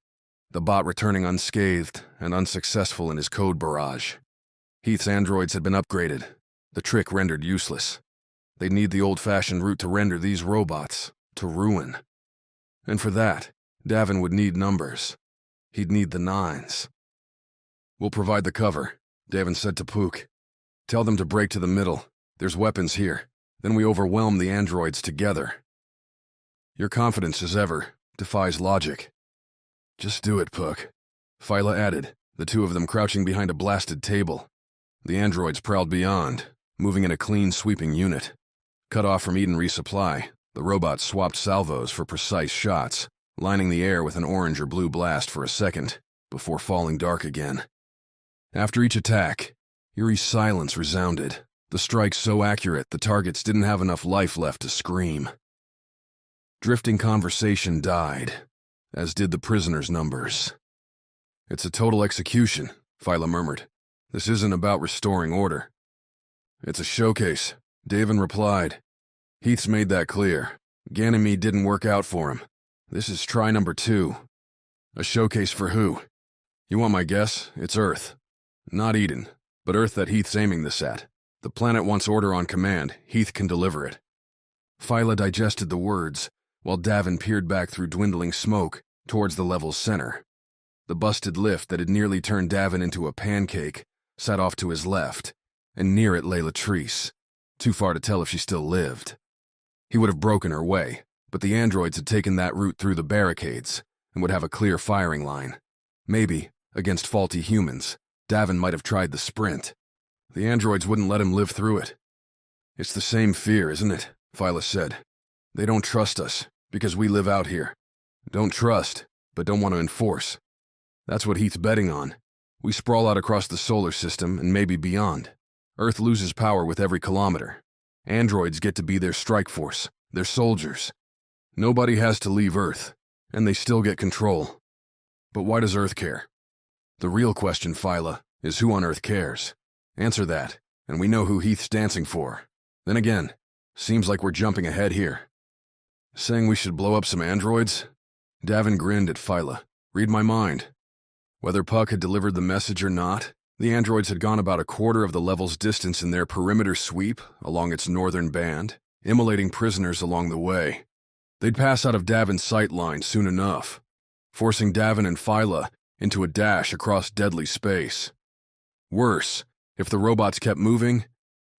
the bot returning unscathed and unsuccessful in his code barrage. Heath's androids had been upgraded, the trick rendered useless. They'd need the old-fashioned route to render these robots to ruin. And for that, Davin would need numbers. He'd need the 9s. "We'll provide the cover," Davin said to Pook. "Tell them to break to the middle. There's weapons here. Then we overwhelm the androids together." "Your confidence, as ever, defies logic." "Just do it, Pook," Phyla added, the two of them crouching behind a blasted table. The androids prowled beyond, moving in a clean, sweeping unit. Cut off from Eden resupply, the robots swapped salvos for precise shots, lining the air with an orange or blue blast for a second, before falling dark again. After each attack, eerie silence resounded, the strikes so accurate the targets didn't have enough life left to scream. Drifting conversation died, as did the prisoners' numbers. "It's a total execution," Phyla murmured. "This isn't about restoring order." "It's a showcase," Davin replied. "Heath's made that clear. Ganymede didn't work out for him. This is try number 2. A showcase for who? You want my guess? It's Earth. Not Eden, but Earth that Heath's aiming this at. The planet wants order on command. Heath can deliver it." Phyla digested the words, while Davin peered back through dwindling smoke towards the level's center. The busted lift that had nearly turned Davin into a pancake sat off to his left, and near it lay Latrice, too far to tell if she still lived. He would have broken her way, but the androids had taken that route through the barricades and would have a clear firing line. Maybe, against faulty humans, Davin might have tried the sprint. The androids wouldn't let him live through it. "It's the same fear, isn't it?" Phyla said. "They don't trust us, because we live out here. Don't trust, but don't want to enforce. That's what Heath's betting on. We sprawl out across the solar system and maybe beyond. Earth loses power with every kilometer. Androids get to be their strike force, their soldiers. Nobody has to leave Earth, and they still get control. But why does Earth care? The real question, Phyla, is who on Earth cares? Answer that, and we know who Heath's dancing for. Then again, seems like we're jumping ahead here." "Saying we should blow up some androids?" Davin grinned at Phyla. "Read my mind." Whether Puck had delivered the message or not, the androids had gone about a quarter of the level's distance in their perimeter sweep along its northern band, immolating prisoners along the way. They'd pass out of Davin's sight line soon enough, forcing Davin and Phyla into a dash across deadly space. Worse, if the robots kept moving,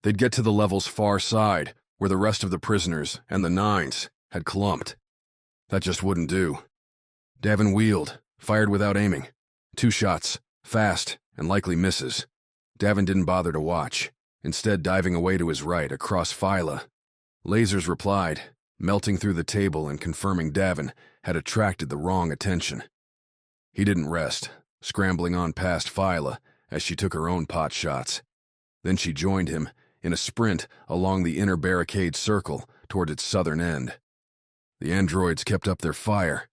they'd get to the level's far side, where the rest of the prisoners and the 9s had clumped. That just wouldn't do. Davin wheeled, fired without aiming. 2 shots, fast, and likely misses. Davin didn't bother to watch, instead diving away to his right across Phyla. Lasers replied, melting through the table and confirming Davin had attracted the wrong attention. He didn't rest, scrambling on past Phyla as she took her own pot shots. Then she joined him in a sprint along the inner barricade circle toward its southern end. The androids kept up their fire,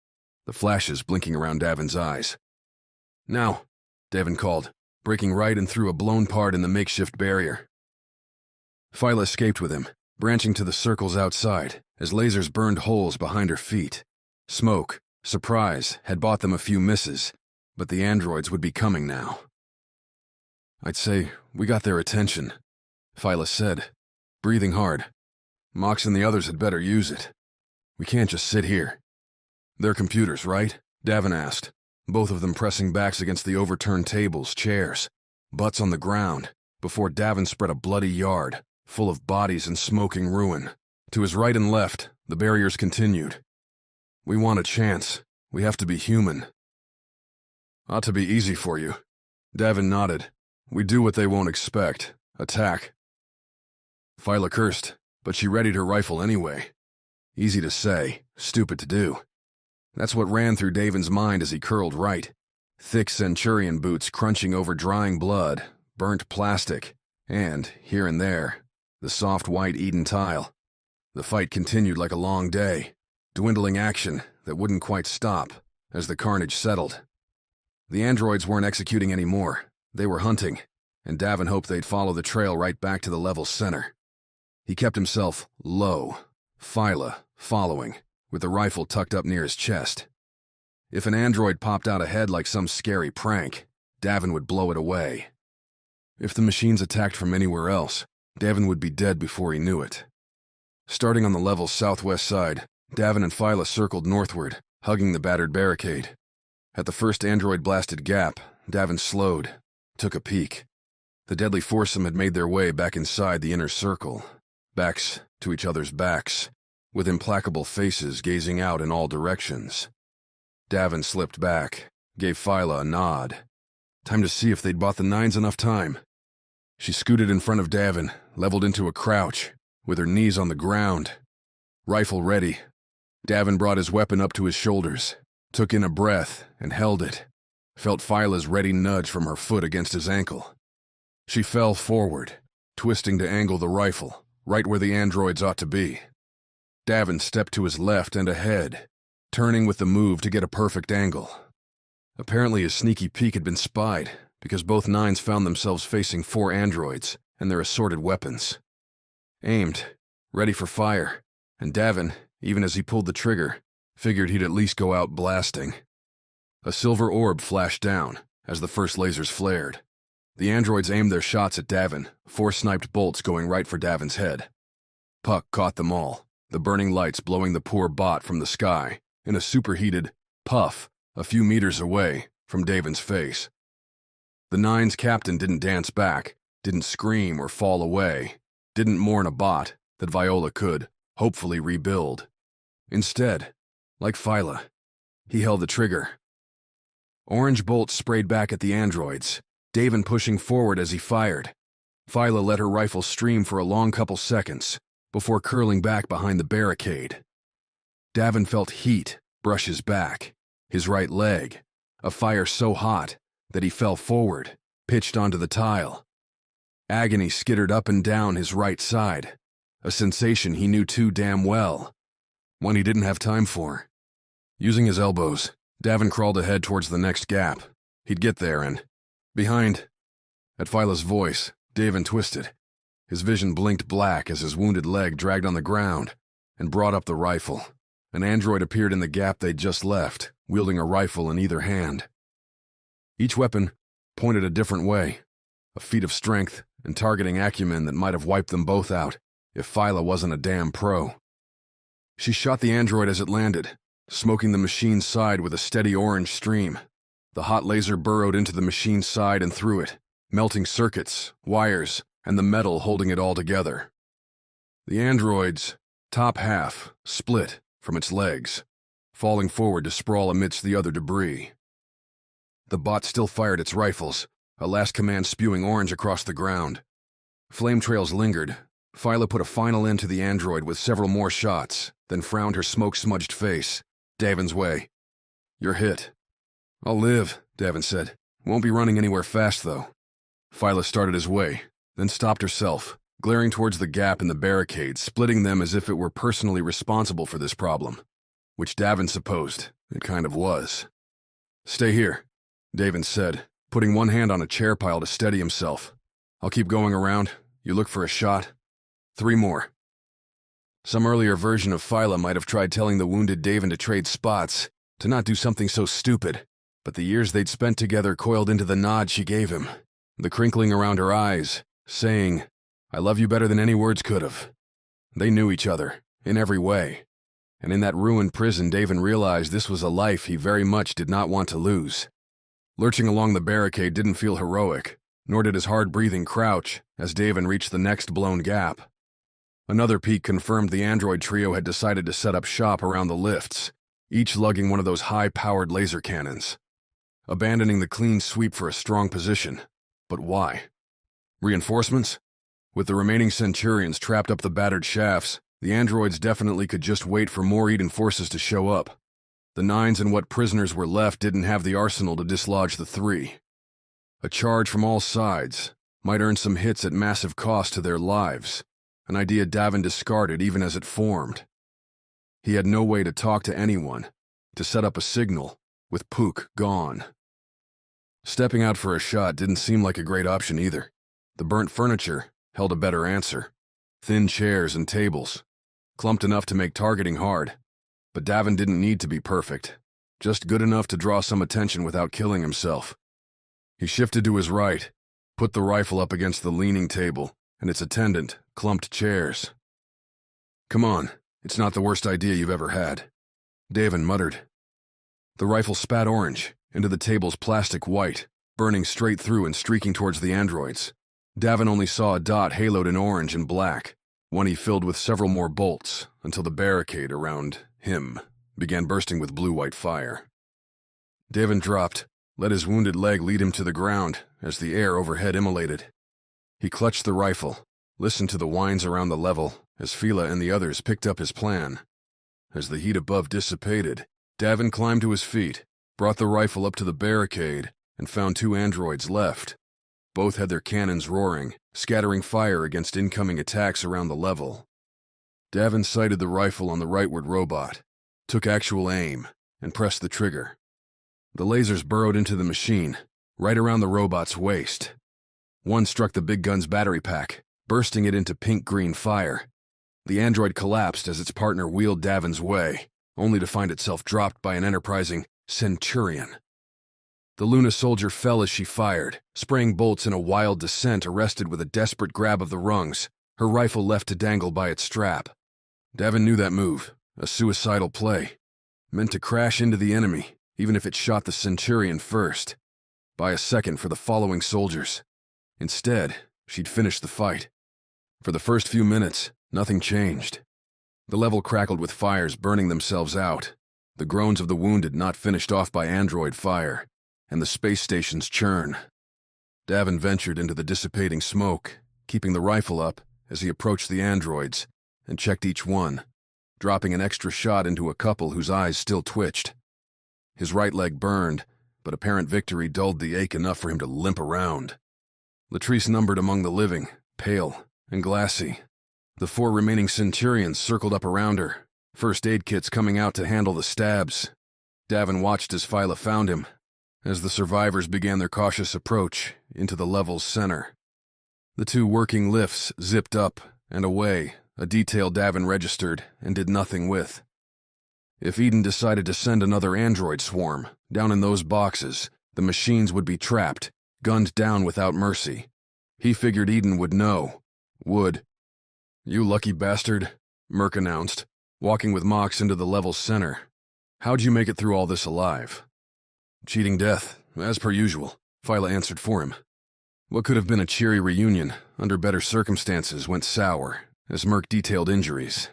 the flashes blinking around Davin's eyes. "Now," Davin called, breaking right and through a blown part in the makeshift barrier. Phyla escaped with him, branching to the circles outside as lasers burned holes behind her feet. Smoke, surprise, had bought them a few misses, but the androids would be coming now. "I'd say we got their attention," Phyla said, breathing hard. "Mox and the others had better use it. We can't just sit here." "They're computers, right?" Davin asked, both of them pressing backs against the overturned tables, chairs, butts on the ground, before Davin spread a bloody yard, full of bodies and smoking ruin. To his right and left, the barriers continued. "We want a chance. We have to be human." "Ought to be easy for you." Davin nodded. "We do what they won't expect. Attack." Phyla cursed, but she readied her rifle anyway. Easy to say, stupid to do. That's what ran through Davin's mind as he curled right. Thick Centurion boots crunching over drying blood, burnt plastic, and, here and there, the soft white Eden tile. The fight continued like a long day, dwindling action that wouldn't quite stop as the carnage settled. The androids weren't executing anymore. They were hunting, and Davin hoped they'd follow the trail right back to the level's center. He kept himself low, Phyla following, with the rifle tucked up near his chest. If an android popped out ahead like some scary prank, Davin would blow it away. If the machines attacked from anywhere else, Davin would be dead before he knew it. Starting on the level's southwest side, Davin and Phyla circled northward, hugging the battered barricade. At the first android-blasted gap, Davin slowed, took a peek. The deadly foursome had made their way back inside the inner circle, backs to each other's backs, with implacable faces gazing out in all directions. Davin slipped back, gave Phyla a nod. Time to see if they'd bought the nines enough time. She scooted in front of Davin, leveled into a crouch, with her knees on the ground. Rifle ready. Davin brought his weapon up to his shoulders, took in a breath, and held it. Felt Phyla's ready nudge from her foot against his ankle. She fell forward, twisting to angle the rifle, right where the androids ought to be. Davin stepped to his left and ahead, turning with the move to get a perfect angle. Apparently his sneaky peek had been spied, because both nines found themselves facing 4 androids and their assorted weapons. Aimed, ready for fire, and Davin, even as he pulled the trigger, figured he'd at least go out blasting. A silver orb flashed down as the first lasers flared. The androids aimed their shots at Davin, 4 sniped bolts going right for Davin's head. Puck caught them all, the burning lights blowing the poor bot from the sky, in a superheated puff a few meters away from Davin's face. The Nine's captain didn't dance back, didn't scream or fall away, didn't mourn a bot that Viola could, hopefully, rebuild. Instead, like Phyla, he held the trigger. Orange bolts sprayed back at the androids, Davin pushing forward as he fired. Phyla let her rifle stream for a long couple seconds before curling back behind the barricade. Davin felt heat brush his back, his right leg, a fire so hot that he fell forward, pitched onto the tile. Agony skittered up and down his right side, a sensation he knew too damn well, one he didn't have time for. Using his elbows, Davin crawled ahead towards the next gap. He'd get there and, behind. At Phyla's voice, Davin twisted. His vision blinked black as his wounded leg dragged on the ground and brought up the rifle. An android appeared in the gap they'd just left, wielding a rifle in either hand. Each weapon pointed a different way, a feat of strength and targeting acumen that might have wiped them both out if Phyla wasn't a damn pro. She shot the android as it landed, smoking the machine's side with a steady orange stream. The hot laser burrowed into the machine's side and through it, melting circuits, wires, and the metal holding it all together. The android's top half split from its legs, falling forward to sprawl amidst the other debris. The bot still fired its rifles, a last command spewing orange across the ground. Flame trails lingered. Phyla put a final end to the android with several more shots, then frowned her smoke-smudged face. Davin's way. "You're hit." "I'll live," Davin said. "Won't be running anywhere fast, though." Phyla started his way, then stopped herself, glaring towards the gap in the barricade, splitting them as if it were personally responsible for this problem, which Davin supposed it kind of was. "Stay here," Davin said, putting one hand on a chair pile to steady himself. "I'll keep going around. You look for a shot. 3 more. Some earlier version of Phyla might have tried telling the wounded Davin to trade spots, to not do something so stupid, but the years they'd spent together coiled into the nod she gave him, the crinkling around her eyes, saying, "I love you better than any words could have." They knew each other, in every way, and in that ruined prison Davin realized this was a life he very much did not want to lose. Lurching along the barricade didn't feel heroic, nor did his hard-breathing crouch as Davin reached the next blown gap. Another peek confirmed the android trio had decided to set up shop around the lifts, each lugging one of those high-powered laser cannons. Abandoning the clean sweep for a strong position. But why? Reinforcements? With the remaining Centurions trapped up the battered shafts, the androids definitely could just wait for more Eden forces to show up. The Nines and what prisoners were left didn't have the arsenal to dislodge the 3. A charge from all sides might earn some hits at massive cost to their lives, an idea Davin discarded even as it formed. He had no way to talk to anyone, to set up a signal, with Pook gone. Stepping out for a shot didn't seem like a great option either. The burnt furniture held a better answer. Thin chairs and tables, clumped enough to make targeting hard. But Davin didn't need to be perfect. just good enough to draw some attention without killing himself. He shifted to his right, put the rifle up against the leaning table and its attendant, clumped chairs. "Come on, it's not the worst idea you've ever had," Davin muttered. The rifle spat orange into the table's plastic white, burning straight through and streaking towards the androids. Davin only saw a dot haloed in orange and black, one he filled with several more bolts until the barricade around him began bursting with blue-white fire. Davin dropped, let his wounded leg lead him to the ground as the air overhead immolated. He clutched the rifle, listened to the whines around the level as Fila and the others picked up his plan. As the heat above dissipated, Davin climbed to his feet, brought the rifle up to the barricade, and found 2 androids left. Both had their cannons roaring, scattering fire against incoming attacks around the level. Davin sighted the rifle on the rightward robot, took actual aim, and pressed the trigger. The lasers burrowed into the machine, right around the robot's waist. One struck the big gun's battery pack, bursting it into pink-green fire. The android collapsed as its partner wheeled Davin's way, only to find itself dropped by an enterprising Centurion. The Luna soldier fell as she fired, spraying bolts in a wild descent, arrested with a desperate grab of the rungs, her rifle left to dangle by its strap. Davin knew that move, a suicidal play, meant to crash into the enemy, even if it shot the Centurion first, by a second for the following soldiers. Instead, she'd finish the fight. For the first few minutes, nothing changed. The level crackled with fires burning themselves out, the groans of the wounded not finished off by android fire, and the space station's churn. Davin ventured into the dissipating smoke, keeping the rifle up as he approached the androids and checked each one, dropping an extra shot into a couple whose eyes still twitched. His right leg burned, but apparent victory dulled the ache enough for him to limp around. Latrice numbered among the living, pale and glassy. The 4 remaining Centurions circled up around her, first aid kits coming out to handle the stabs. Davin watched as Phyla found him, as the survivors began their cautious approach into the level's center. The 2 working lifts zipped up and away, a detail Davin registered and did nothing with. If Eden decided to send another android swarm down in those boxes, the machines would be trapped, gunned down without mercy. He figured Eden would know. Would. "You lucky bastard," Merc announced, walking with Mox into the level's center. "How'd you make it through all this alive?" "Cheating death, as per usual," Phyla answered for him. What could have been a cheery reunion, under better circumstances, went sour, as Merc detailed injuries.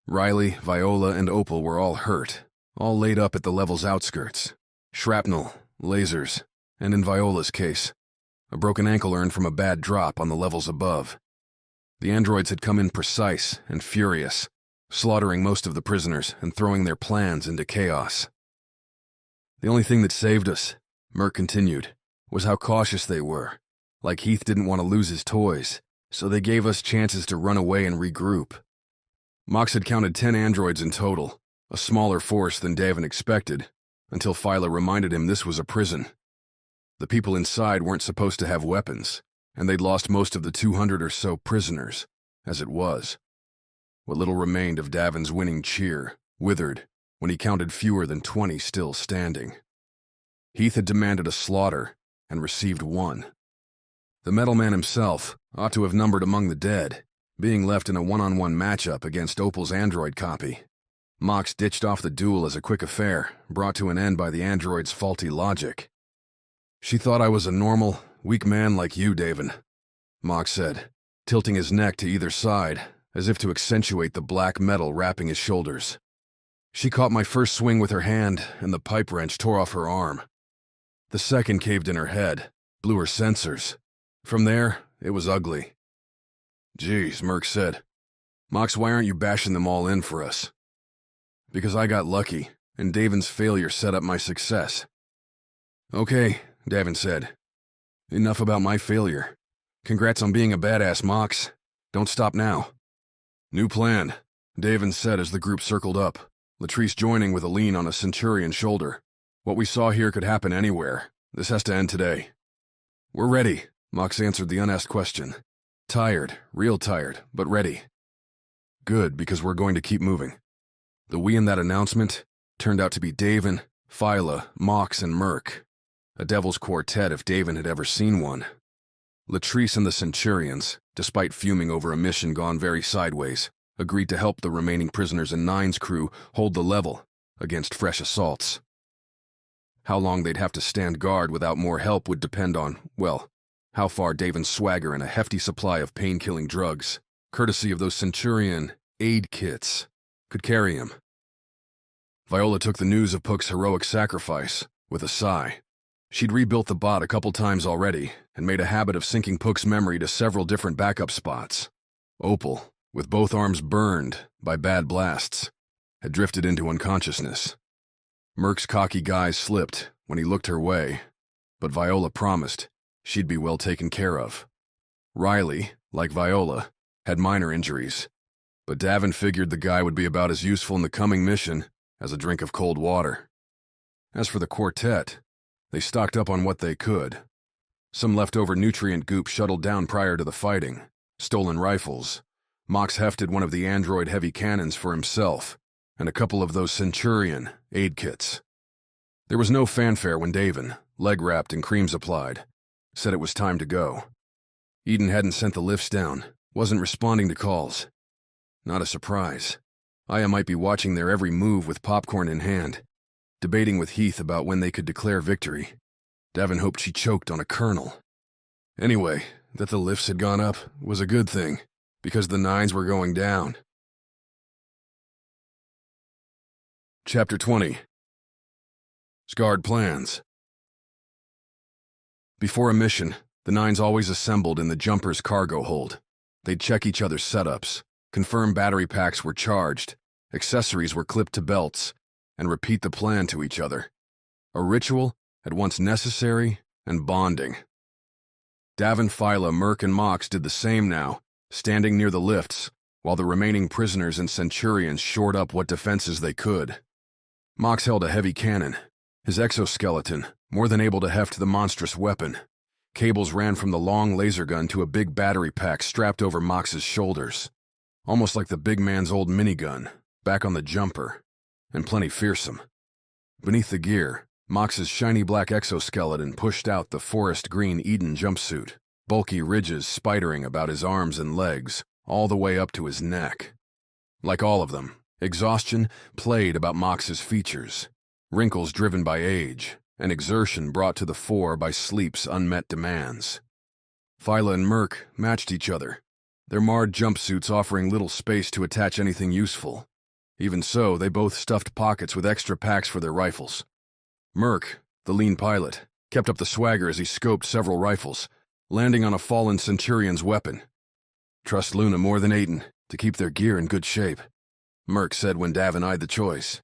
Riley, Viola, and Opal were all hurt, all laid up at the level's outskirts. Shrapnel, lasers, and in Viola's case, a broken ankle earned from a bad drop on the levels above. The androids had come in precise and furious, slaughtering most of the prisoners and throwing their plans into chaos. "The only thing that saved us," Merc continued, "was how cautious they were. Like Heath didn't want to lose his toys, so they gave us chances to run away and regroup." Mox had counted 10 androids in total, a smaller force than Davin expected, until Phyla reminded him this was a prison. The people inside weren't supposed to have weapons, and they'd lost most of the 200 or so prisoners, as it was. What little remained of Davin's winning cheer withered when he counted fewer than 20 still standing. Heath had demanded a slaughter and received 1. The Metal Man himself ought to have numbered among the dead, being left in a one-on-one matchup against Opal's android copy. Mox ditched off the duel as a quick affair, brought to an end by the android's faulty logic. "She thought I was a normal, weak man like you, Davin," Mox said, tilting his neck to either side, as if to accentuate the black metal wrapping his shoulders. "She caught my first swing with her hand, and the pipe wrench tore off her arm. The second caved in her head, blew her sensors. From there, it was ugly." "Geez," Merc said. "Mox, why aren't you bashing them all in for us?" "Because I got lucky, and Davin's failure set up my success." "Okay," Davin said. "Enough about my failure. Congrats on being a badass, Mox. Don't stop now." "New plan," Davin said as the group circled up, Latrice joining with a lean on a Centurion's shoulder. "What we saw here could happen anywhere. This has to end today." "We're ready," Mox answered the unasked question. "Tired, real tired, but ready." "Good, because we're going to keep moving. The we in that announcement, turned out to be Davin, Phyla, Mox, and Merc. A devil's quartet if Davin had ever seen one. Latrice and the Centurions, despite fuming over a mission gone very sideways, agreed to help the remaining prisoners and Nine's crew hold the level against fresh assaults. How long they'd have to stand guard without more help would depend on, well, how far Davin's swagger and a hefty supply of pain-killing drugs, courtesy of those Centurion aid kits, could carry him. Viola took the news of Puck's heroic sacrifice with a sigh. She'd rebuilt the bot a couple times already and made a habit of syncing Puck's memory to several different backup spots. Opal, with both arms burned by bad blasts, had drifted into unconsciousness. Merc's cocky guise slipped when he looked her way, but Viola promised she'd be well taken care of. Riley, like Viola, had minor injuries, but Davin figured the guy would be about as useful in the coming mission as a drink of cold water. As for the quartet, they stocked up on what they could. Some leftover nutrient goop shuttled down prior to the fighting, stolen rifles. Mox hefted one of the android heavy cannons for himself, and a couple of those Centurion aid kits. There was no fanfare when Davin, leg-wrapped and creams applied, said it was time to go. Eden hadn't sent the lifts down, wasn't responding to calls. Not a surprise. Aya might be watching their every move with popcorn in hand, debating with Heath about when they could declare victory. Davin hoped she choked on a kernel. Anyway, that the lifts had gone up was a good thing, because the Nines were going down. Chapter 20. Scarred Plans. Before a mission, the Nines always assembled in the jumper's cargo hold. They'd check each other's setups, confirm battery packs were charged, accessories were clipped to belts, and repeat the plan to each other. A ritual at once necessary and bonding. Davin, Phyla, Merc, and Mox did the same now, standing near the lifts, while the remaining prisoners and Centurions shored up what defenses they could. Mox held a heavy cannon, his exoskeleton more than able to heft the monstrous weapon. Cables ran from the long laser gun to a big battery pack strapped over Mox's shoulders, almost like the big man's old minigun, back on the jumper, and plenty fearsome. Beneath the gear, Mox's shiny black exoskeleton pushed out the forest green Eden jumpsuit, bulky ridges spidering about his arms and legs, all the way up to his neck. Like all of them, exhaustion played about Mox's features, wrinkles driven by age, and exertion brought to the fore by sleep's unmet demands. Phyla and Merc matched each other, their marred jumpsuits offering little space to attach anything useful. Even so, they both stuffed pockets with extra packs for their rifles. Merc, the lean pilot, kept up the swagger as he scoped several rifles, landing on a fallen Centurion's weapon. Trust Luna more than Aiden to keep their gear in good shape, Merc said when Davin eyed the choice.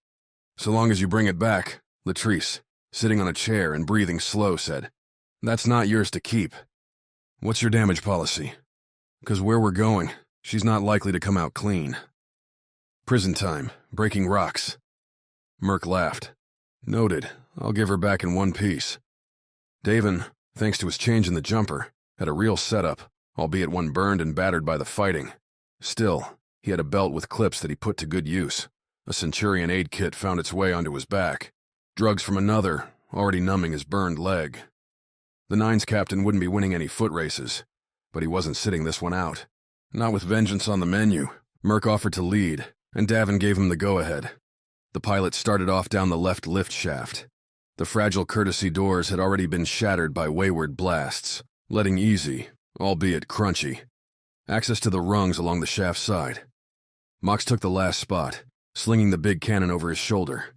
So long as you bring it back, Latrice, sitting on a chair and breathing slow, said. That's not yours to keep. What's your damage policy? 'Cause where we're going, she's not likely to come out clean. Prison time, breaking rocks. Merc laughed. Noted. I'll give her back in one piece. Davin, thanks to his change in the jumper, had a real setup, albeit one burned and battered by the fighting. Still, he had a belt with clips that he put to good use. A Centurion aid kit found its way onto his back. Drugs from another, already numbing his burned leg. The Nines captain wouldn't be winning any foot races, but he wasn't sitting this one out. Not with vengeance on the menu. Merc offered to lead, and Davin gave him the go-ahead. The pilot started off down the left lift shaft. The fragile courtesy doors had already been shattered by wayward blasts, letting easy, albeit crunchy, access to the rungs along the shaft side. Mox took the last spot, slinging the big cannon over his shoulder.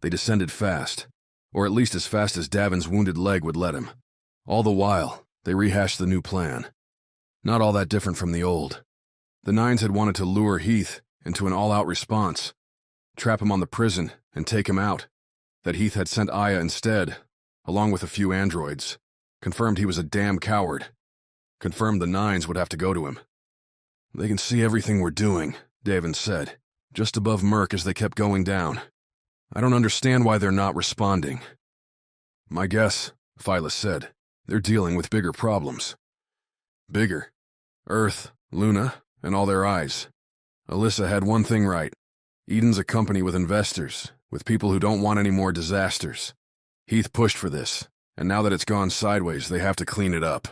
They descended fast, or at least as fast as Davin's wounded leg would let him. All the while, they rehashed the new plan. Not all that different from the old. The Nines had wanted to lure Heath into an all-out response, trap him on the prison and take him out. That Heath had sent Aya instead, along with a few androids, confirmed he was a damn coward. Confirmed the Nines would have to go to him. They can see everything we're doing, Davin said, just above Merc as they kept going down. I don't understand why they're not responding. My guess, Phyla said, they're dealing with bigger problems. Bigger. Earth, Luna, and all their eyes. Alyssa had one thing right. Eden's a company with investors, with people who don't want any more disasters. Heath pushed for this, and now that it's gone sideways, they have to clean it up.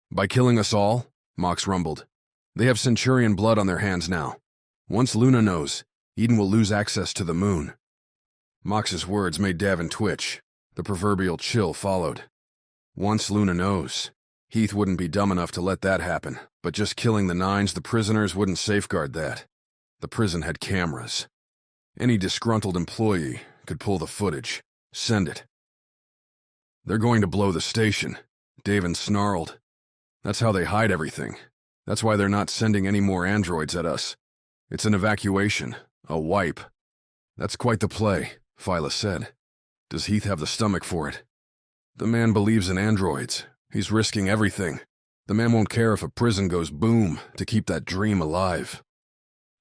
By killing us all, Mox rumbled. They have Centurion blood on their hands now. Once Luna knows, Eden will lose access to the moon. Mox's words made Davin twitch. The proverbial chill followed. Once Luna knows, Heath wouldn't be dumb enough to let that happen, but just killing the Nines, the prisoners, wouldn't safeguard that. The prison had cameras. Any disgruntled employee could pull the footage, send it. They're going to blow the station, Davin snarled. That's how they hide everything. That's why they're not sending any more androids at us. It's an evacuation, a wipe. That's quite the play, Phyla said. Does Heath have the stomach for it? The man believes in androids. He's risking everything. The man won't care if a prison goes boom to keep that dream alive.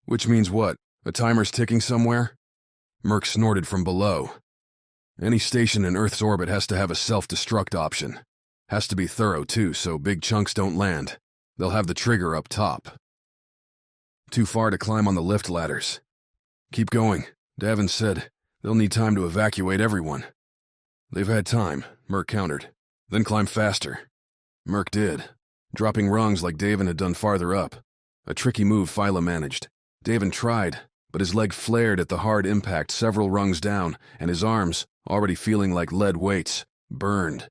Which means what? A timer's ticking somewhere? Merc snorted from below. Any station in Earth's orbit has to have a self-destruct option. Has to be thorough, too, so big chunks don't land. They'll have the trigger up top. Too far to climb on the lift ladders. Keep going, Davin said. They'll need time to evacuate everyone. They've had time, Merc countered. Then climb faster. Merc did, dropping rungs like Davin had done farther up. A tricky move Phyla managed. Davin tried, but his leg flared at the hard impact several rungs down, and his arms, already feeling like lead weights, burned.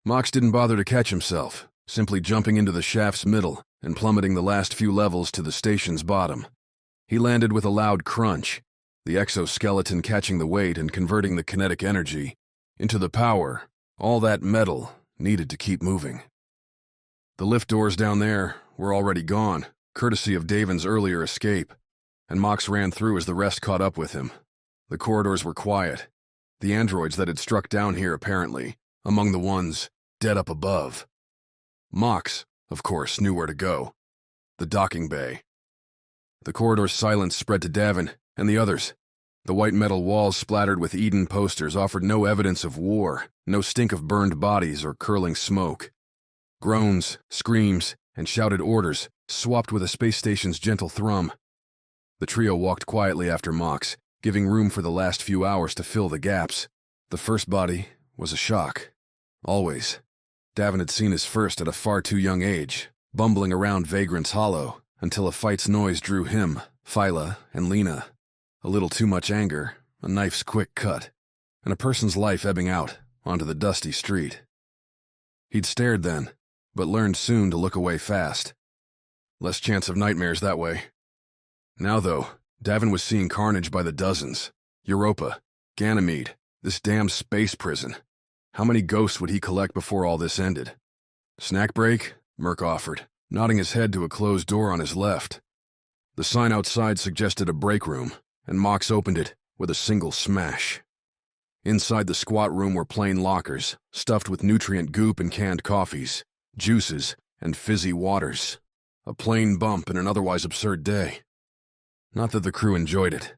Mox didn't bother to catch himself, simply jumping into the shaft's middle and plummeting the last few levels to the station's bottom. He landed with a loud crunch, the exoskeleton catching the weight and converting the kinetic energy into the power all that metal needed to keep moving. The lift doors down there were already gone, courtesy of Davin's earlier escape, and Mox ran through as the rest caught up with him. The corridors were quiet, the androids that had struck down here apparently, among the ones dead up above. Mox, of course, knew where to go. The docking bay. The corridor's silence spread to Davin and the others. The white metal walls splattered with Eden posters offered no evidence of war, no stink of burned bodies or curling smoke. Groans, screams, and shouted orders swapped with a space station's gentle thrum. The trio walked quietly after Mox, giving room for the last few hours to fill the gaps. The first body was a shock. Always. Davin had seen his first at a far too young age, bumbling around Vagrant's Hollow, until a fight's noise drew him, Phyla, and Lena. A little too much anger, a knife's quick cut, and a person's life ebbing out onto the dusty street. He'd stared then, but learned soon to look away fast. Less chance of nightmares that way. Now, though, Davin was seeing carnage by the dozens. Europa, Ganymede, this damn space prison. How many ghosts would he collect before all this ended? Snack break? Merc offered, nodding his head to a closed door on his left. The sign outside suggested a break room, and Mox opened it with a single smash. Inside the squat room were plain lockers, stuffed with nutrient goop and canned coffees, juices, and fizzy waters. A plain bump in an otherwise absurd day. Not that the crew enjoyed it.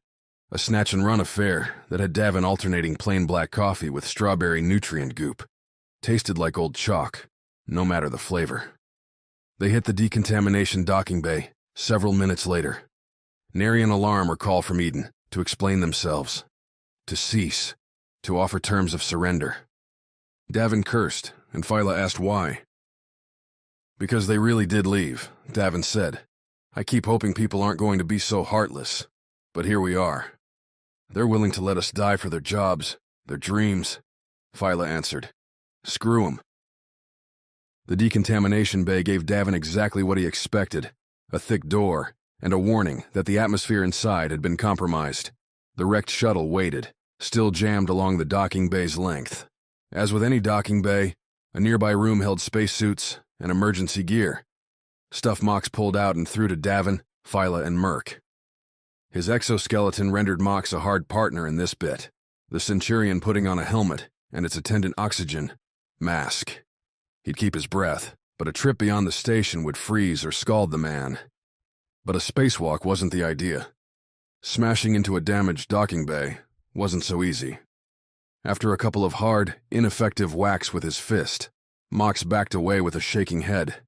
A snatch-and-run affair that had Davin alternating plain black coffee with strawberry nutrient goop. Tasted like old chalk, no matter the flavor. They hit the decontamination docking bay several minutes later. Nary an alarm or call from Eden to explain themselves. To cease. To offer terms of surrender. Davin cursed, and Phyla asked why. Because they really did leave, Davin said. I keep hoping people aren't going to be so heartless. But here we are. They're willing to let us die for their jobs, their dreams, Phyla answered. Screw 'em. The decontamination bay gave Davin exactly what he expected, a thick door, and a warning that the atmosphere inside had been compromised. The wrecked shuttle waited, still jammed along the docking bay's length. As with any docking bay, a nearby room held spacesuits and emergency gear. Stuff Mox pulled out and threw to Davin, Phyla, and Merc. His exoskeleton rendered Mox a hard partner in this bit, the Centurion putting on a helmet and its attendant oxygen mask. He'd keep his breath, but a trip beyond the station would freeze or scald the man. But a spacewalk wasn't the idea. Smashing into a damaged docking bay wasn't so easy. After a couple of hard, ineffective whacks with his fist, Mox backed away with a shaking head.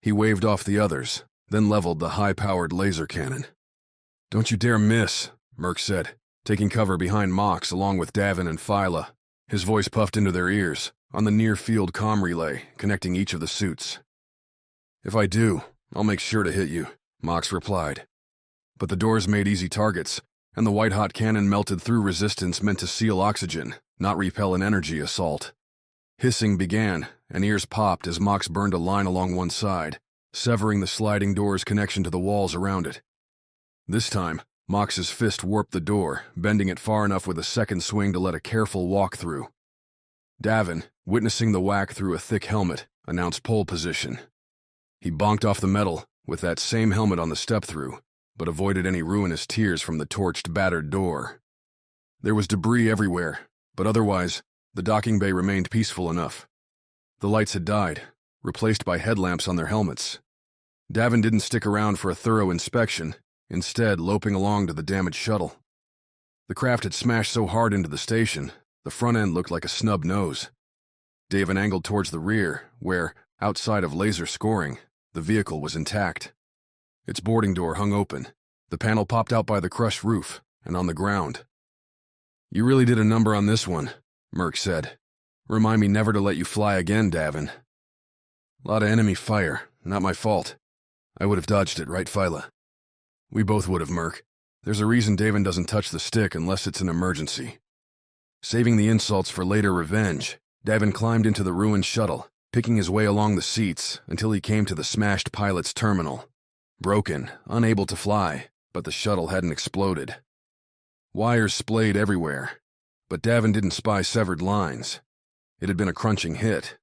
He waved off the others, then leveled the high-powered laser cannon. Don't you dare miss, Merc said. taking cover behind Mox along with Davin and Phyla. His voice puffed into their ears on the near-field comm relay connecting each of the suits. "If I do, I'll make sure to hit you," Mox replied. But the doors made easy targets, and the white-hot cannon melted through resistance meant to seal oxygen, not repel an energy assault. Hissing began, and ears popped as Mox burned a line along one side, severing the sliding door's connection to the walls around it. This time, Mox's fist warped the door, bending it far enough with a second swing to let a careful walk through. Davin, witnessing the whack through a thick helmet, announced pole position. He bonked off the metal, with that same helmet on the step-through, but avoided any ruinous tears from the torched, battered door. There was debris everywhere, but otherwise, the docking bay remained peaceful enough. The lights had died, replaced by headlamps on their helmets. Davin didn't stick around for a thorough inspection, instead loping along to the damaged shuttle. The craft had smashed so hard into the station, the front end looked like a snub nose. Davin angled towards the rear, where, outside of laser scoring, the vehicle was intact. Its boarding door hung open. The panel popped out by the crushed roof, and on the ground. "You really did a number on this one," Merc said. "Remind me never to let you fly again, Davin." "Lot of enemy fire, not my fault. I would have dodged it, right, Phyla?" "We both would have, Merc. There's a reason Davin doesn't touch the stick unless it's an emergency." Saving the insults for later revenge, Davin climbed into the ruined shuttle, picking his way along the seats until he came to the smashed pilot's terminal. Broken, unable to fly, but the shuttle hadn't exploded. Wires splayed everywhere, but Davin didn't spy severed lines. It had been a crunching hit,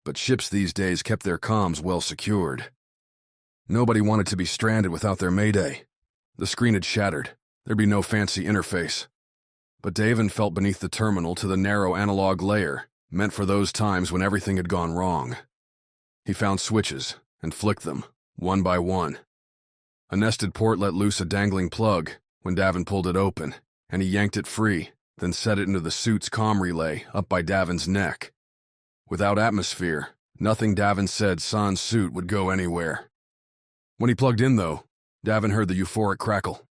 but ships these days kept their comms well secured. Nobody wanted to be stranded without their mayday. The screen had shattered. There'd be no fancy interface. But Davin felt beneath the terminal to the narrow analog layer, meant for those times when everything had gone wrong. He found switches and flicked them, one by one. A nested port let loose a dangling plug when Davin pulled it open, and he yanked it free, then set it into the suit's comm relay up by Davin's neck. Without atmosphere, nothing Davin said sans suit would go anywhere. When he plugged in, though, Davin heard the euphoric crackle.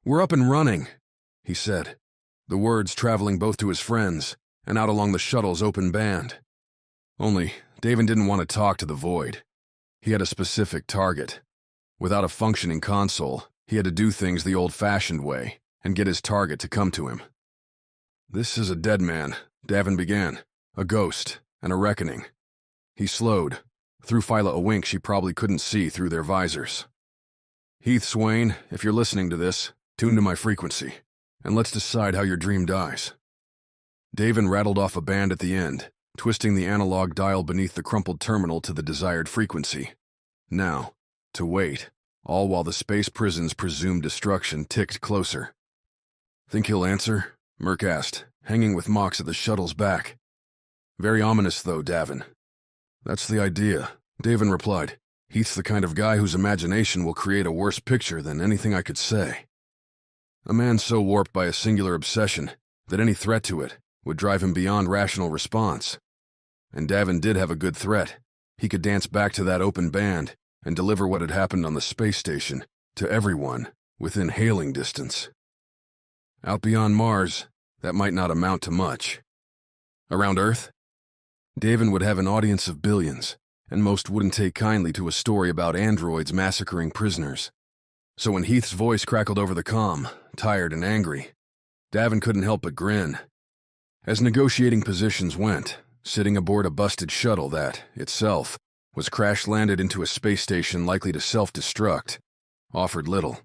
"We're up and running," he said, the words traveling both to his friends and out along the shuttle's open band. Only, Davin didn't want to talk to the void. He had a specific target. Without a functioning console, he had to do things the old-fashioned way and get his target to come to him. "This is a dead man," Davin began, "a ghost, and a reckoning." He slowed, threw Phyla a wink she probably couldn't see through their visors. "Heath Swane, if you're listening to this, tune to my frequency, and let's decide how your dream dies." Davin rattled off a band at the end, twisting the analog dial beneath the crumpled terminal to the desired frequency. Now, to wait, all while the space prison's presumed destruction ticked closer. "Think he'll answer?" Merc asked, hanging with Mox at the shuttle's back. "Very ominous, though, Davin." "That's the idea," Davin replied. "Heath's the kind of guy whose imagination will create a worse picture than anything I could say. A man so warped by a singular obsession that any threat to it would drive him beyond rational response. And Davin did have a good threat. He could dance back to that open band and deliver what had happened on the space station to everyone within hailing distance. Out beyond Mars, that might not amount to much. Around Earth, Davin would have an audience of billions, and most wouldn't take kindly to a story about androids massacring prisoners. So when Heath's voice crackled over the comm, tired and angry, Davin couldn't help but grin. As negotiating positions went, sitting aboard a busted shuttle that, itself, was crash-landed into a space station likely to self-destruct, offered little.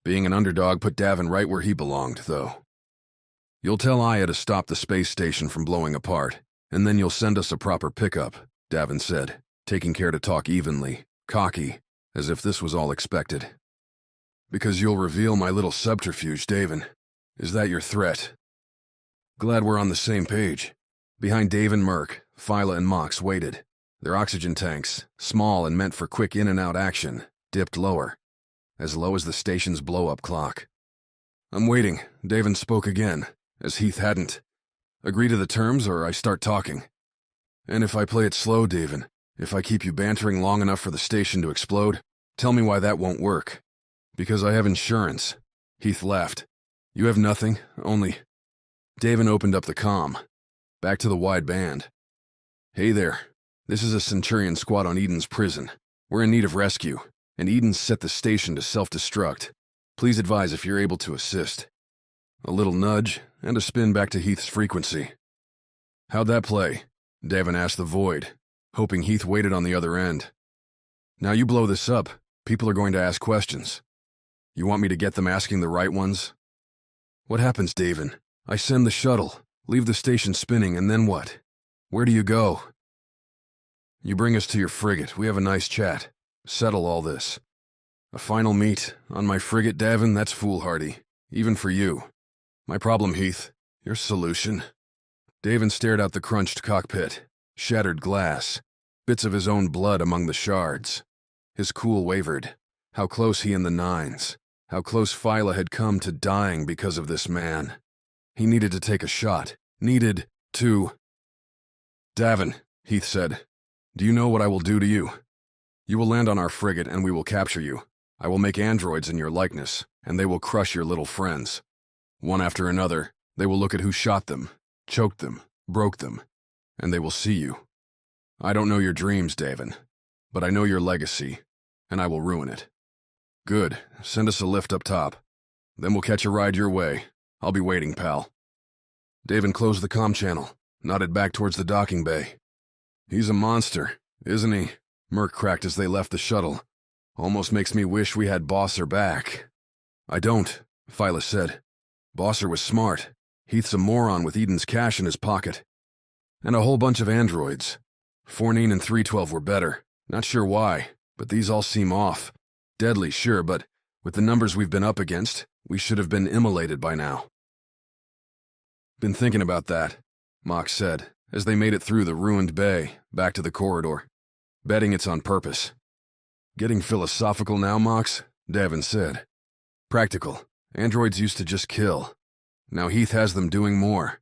Being an underdog put Davin right where he belonged, though. "You'll tell Aya to stop the space station from blowing apart, and then you'll send us a proper pickup," Davin said, taking care to talk evenly, cocky, as if this was all expected. "Because you'll reveal my little subterfuge, Davin. Is that your threat?" Glad we're on the same page. Behind Davin, Merc, Phyla, and Mox waited. Their oxygen tanks, small and meant for quick in-and-out action, dipped lower, as low as the station's blow-up clock. "I'm waiting," Davin spoke again, as Heath hadn't. "Agree to the terms, or I start talking. And if I play it slow, Davin, if I keep you bantering long enough for the station to explode, tell me why that won't work." "Because I have insurance." Heath laughed. You have nothing, only... Davin opened up the comm. Back to the wide band. Hey there. This is a Centurion squad on Eden's prison. We're in need of rescue, and Eden's set the station to self-destruct. Please advise if you're able to assist. A little nudge, and a spin back to Heath's frequency. How'd that play? Davin asked the void, hoping Heath waited on the other end. Now you blow this up, people are going to ask questions. You want me to get them asking the right ones? What happens, Davin? I send the shuttle, leave the station spinning, and then what? Where do you go? You bring us to your frigate, we have a nice chat. Settle all this. A final meet on my frigate, Davin, that's foolhardy. Even for you. My problem, Heath. Your solution. Davin stared out the crunched cockpit. Shattered glass. Bits of his own blood among the shards. His cool wavered. How close he and the Nines. How close Phyla had come to dying because of this man. He needed to take a shot. Needed to... Davin, Heath said. Do you know what I will do to you? You will land on our frigate and we will capture you. I will make androids in your likeness, and they will crush your little friends. One after another, they will look at who shot them, choked them, broke them, and they will see you. I don't know your dreams, Davin, but I know your legacy, and I will ruin it. Good, send us a lift up top. Then we'll catch a ride your way. I'll be waiting, pal. Davin closed the comm channel, nodded back towards the docking bay. He's a monster, isn't he? Merc cracked as they left the shuttle. Almost makes me wish we had Bosser back. I don't, Phyla said. Bosser was smart. Heath's a moron with Eden's cash in his pocket. And a whole bunch of androids. 4-9 and 312 were better. Not sure why, but these all seem off. Deadly, sure, but with the numbers we've been up against, we should have been immolated by now. Been thinking about that, Mox said, as they made it through the ruined bay, back to the corridor. Betting it's on purpose. Getting philosophical now, Mox? Davin said. Practical. Androids used to just kill. Now Heath has them doing more.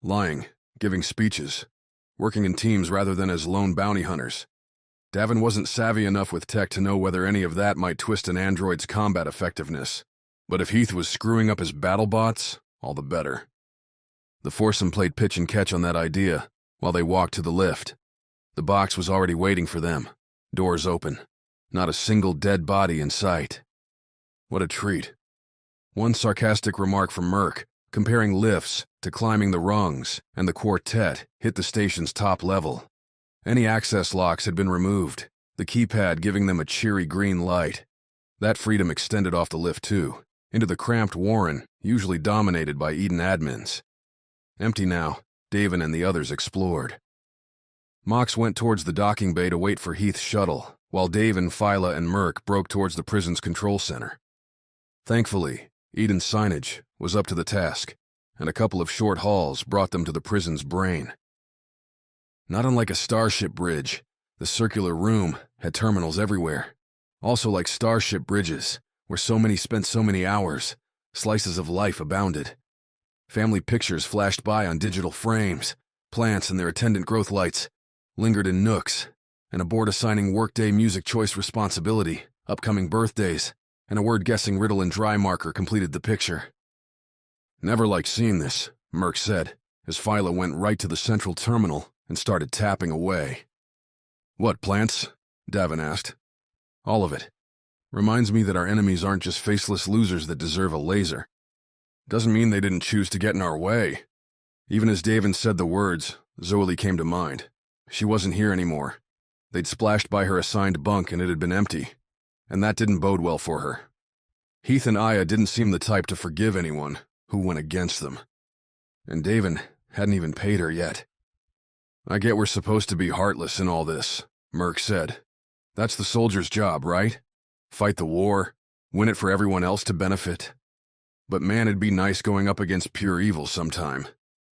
Lying, giving speeches, working in teams rather than as lone bounty hunters. Davin wasn't savvy enough with tech to know whether any of that might twist an android's combat effectiveness. But if Heath was screwing up his battle bots, all the better. The foursome played pitch and catch on that idea while they walked to the lift. The box was already waiting for them, doors open. Not a single dead body in sight. What a treat. One sarcastic remark from Merc, comparing lifts to climbing the rungs, and the quartet hit the station's top level. Any access locks had been removed, the keypad giving them a cheery green light. That freedom extended off the lift too, into the cramped warren usually dominated by Eden admins. Empty now, Davin and the others explored. Mox went towards the docking bay to wait for Heath's shuttle, while Davin, Phyla, and Merc broke towards the prison's control center. Thankfully, Eden's signage was up to the task, and a couple of short hauls brought them to the prison's brain. Not unlike a starship bridge, the circular room had terminals everywhere. Also like starship bridges, where so many spent so many hours, slices of life abounded. Family pictures flashed by on digital frames, plants and their attendant growth lights lingered in nooks, and a board assigning workday music choice responsibility, upcoming birthdays, and a word-guessing riddle and dry marker completed the picture. Never like seeing this, Merc said, as Phyla went right to the central terminal and started tapping away. What, plants? Davin asked. All of it. Reminds me that our enemies aren't just faceless losers that deserve a laser. Doesn't mean they didn't choose to get in our way. Even as Davin said the words, Zoe came to mind. She wasn't here anymore. They'd splashed by her assigned bunk and it had been empty, and that didn't bode well for her. Heath and Aya didn't seem the type to forgive anyone who went against them. And Davin hadn't even paid her yet. I get we're supposed to be heartless in all this, Merc said. That's the soldier's job, right? Fight the war, win it for everyone else to benefit. But man, it'd be nice going up against pure evil sometime.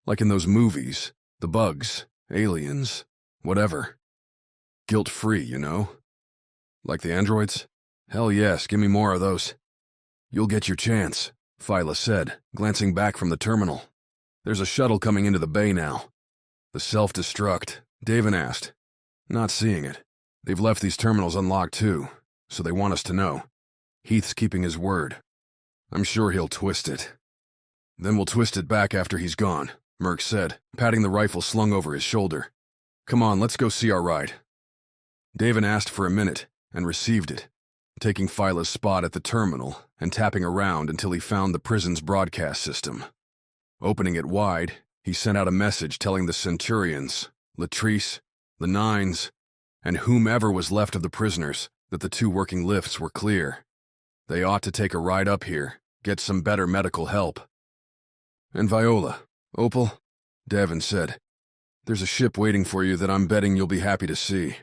Like in those movies, the bugs, aliens, whatever. Guilt-free, you know? Like the androids? Hell yes, give me more of those. You'll get your chance, Phyla said, glancing back from the terminal. There's a shuttle coming into the bay now. The self-destruct, Davin asked. Not seeing it. They've left these terminals unlocked too, so they want us to know. Heath's keeping his word. I'm sure he'll twist it. Then we'll twist it back after he's gone, Merc said, patting the rifle slung over his shoulder. Come on, let's go see our ride. Davin asked for a minute and received it, taking Phyla's spot at the terminal and tapping around until he found the prison's broadcast system. Opening it wide, he sent out a message telling the Centurions, Latrice, the Nines, and whomever was left of the prisoners that the 2 working lifts were clear. They ought to take a ride up here, get some better medical help. And Viola, Opal, Davin said, there's a ship waiting for you that I'm betting you'll be happy to see.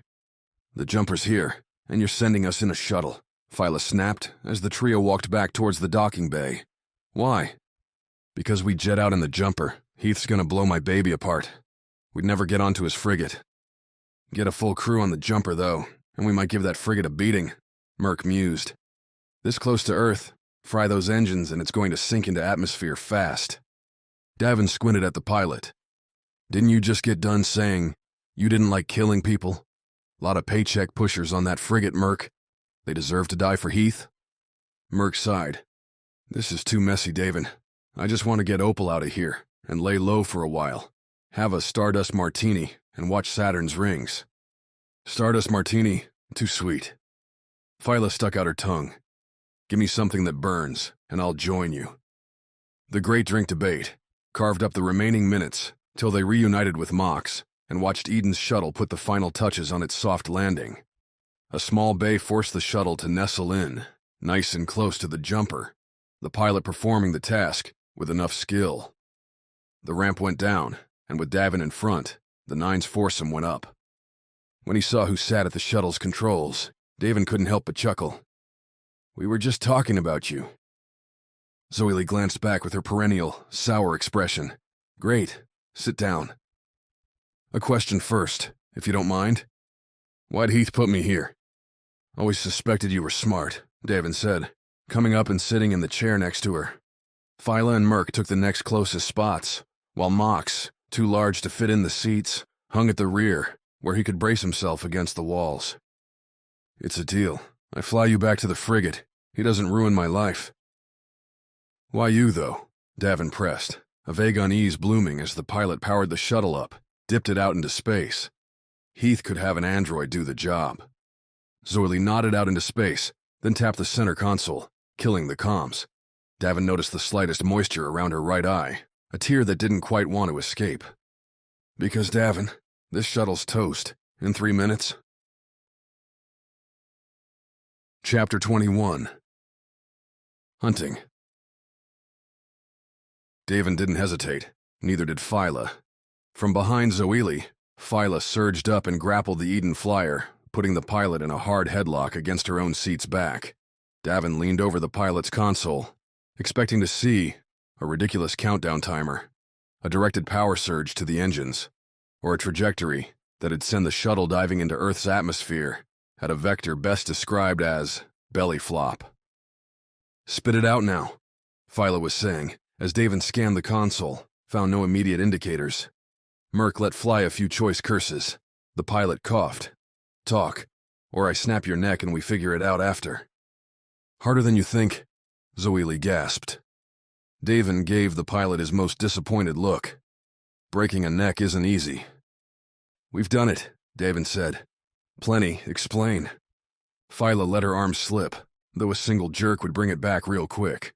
The jumper's here, and you're sending us in a shuttle, Phyla snapped as the trio walked back towards the docking bay. Why? Because we jet out in the jumper, Heath's gonna blow my baby apart. We'd never get onto his frigate. Get a full crew on the jumper, though, and we might give that frigate a beating, Merc mused. This close to Earth, fry those engines and it's going to sink into atmosphere fast. Davin squinted at the pilot. Didn't you just get done saying you didn't like killing people? Lot of paycheck pushers on that frigate, Merc. They deserve to die for Heath? Merc sighed. This is too messy, Davin. I just want to get Opal out of here and lay low for a while. Have a Stardust Martini and watch Saturn's rings. Stardust Martini, too sweet. Phyla stuck out her tongue. Give me something that burns, and I'll join you. The great drink debate carved up the remaining minutes till they reunited with Mox and watched Eden's shuttle put the final touches on its soft landing. A small bay forced the shuttle to nestle in, nice and close to the jumper, the pilot performing the task with enough skill. The ramp went down, and with Davin in front, the Nine's foursome went up. When he saw who sat at the shuttle's controls, Davin couldn't help but chuckle. We were just talking about you. Zoe glanced back with her perennial, sour expression. Great. Sit down. A question first, if you don't mind. Why'd Heath put me here? Always suspected you were smart, Davin said, coming up and sitting in the chair next to her. Phyla and Merc took the next closest spots, while Mox, too large to fit in the seats, hung at the rear, where he could brace himself against the walls. It's a deal. I fly you back to the frigate. He doesn't ruin my life. Why you, though? Davin pressed, a vague unease blooming as the pilot powered the shuttle up, dipped it out into space. Heath could have an android do the job. Zoe nodded out into space, then tapped the center console, killing the comms. Davin noticed the slightest moisture around her right eye, a tear that didn't quite want to escape. Because, Davin, this shuttle's toast. In 3 minutes. Chapter 21. Hunting. Davin didn't hesitate, neither did Phyla. From behind Zoe, Phyla surged up and grappled the Eden flyer, putting the pilot in a hard headlock against her own seat's back. Davin leaned over the pilot's console, expecting to see a ridiculous countdown timer, a directed power surge to the engines, or a trajectory that'd send the shuttle diving into Earth's atmosphere at a vector best described as belly flop. Spit it out now, Phyla was saying, as Davin scanned the console, found no immediate indicators. Merc let fly a few choice curses. The pilot coughed. Talk, or I snap your neck and we figure it out after. Harder than you think, Zoe gasped. Davin gave the pilot his most disappointed look. Breaking a neck isn't easy. We've done it, Davin said. Plenty, explain. Phyla let her arm slip, though a single jerk would bring it back real quick.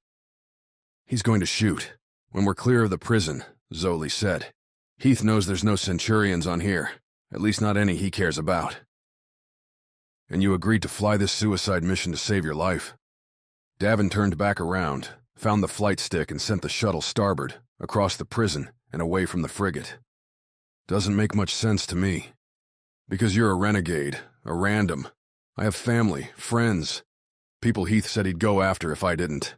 He's going to shoot. When we're clear of the prison, Zoe said. Heath knows there's no Centurions on here, at least not any he cares about. And you agreed to fly this suicide mission to save your life. Davin turned back around, found the flight stick and sent the shuttle starboard, across the prison and away from the frigate. Doesn't make much sense to me. Because you're a renegade, a random. I have family, friends. People Heath said he'd go after if I didn't.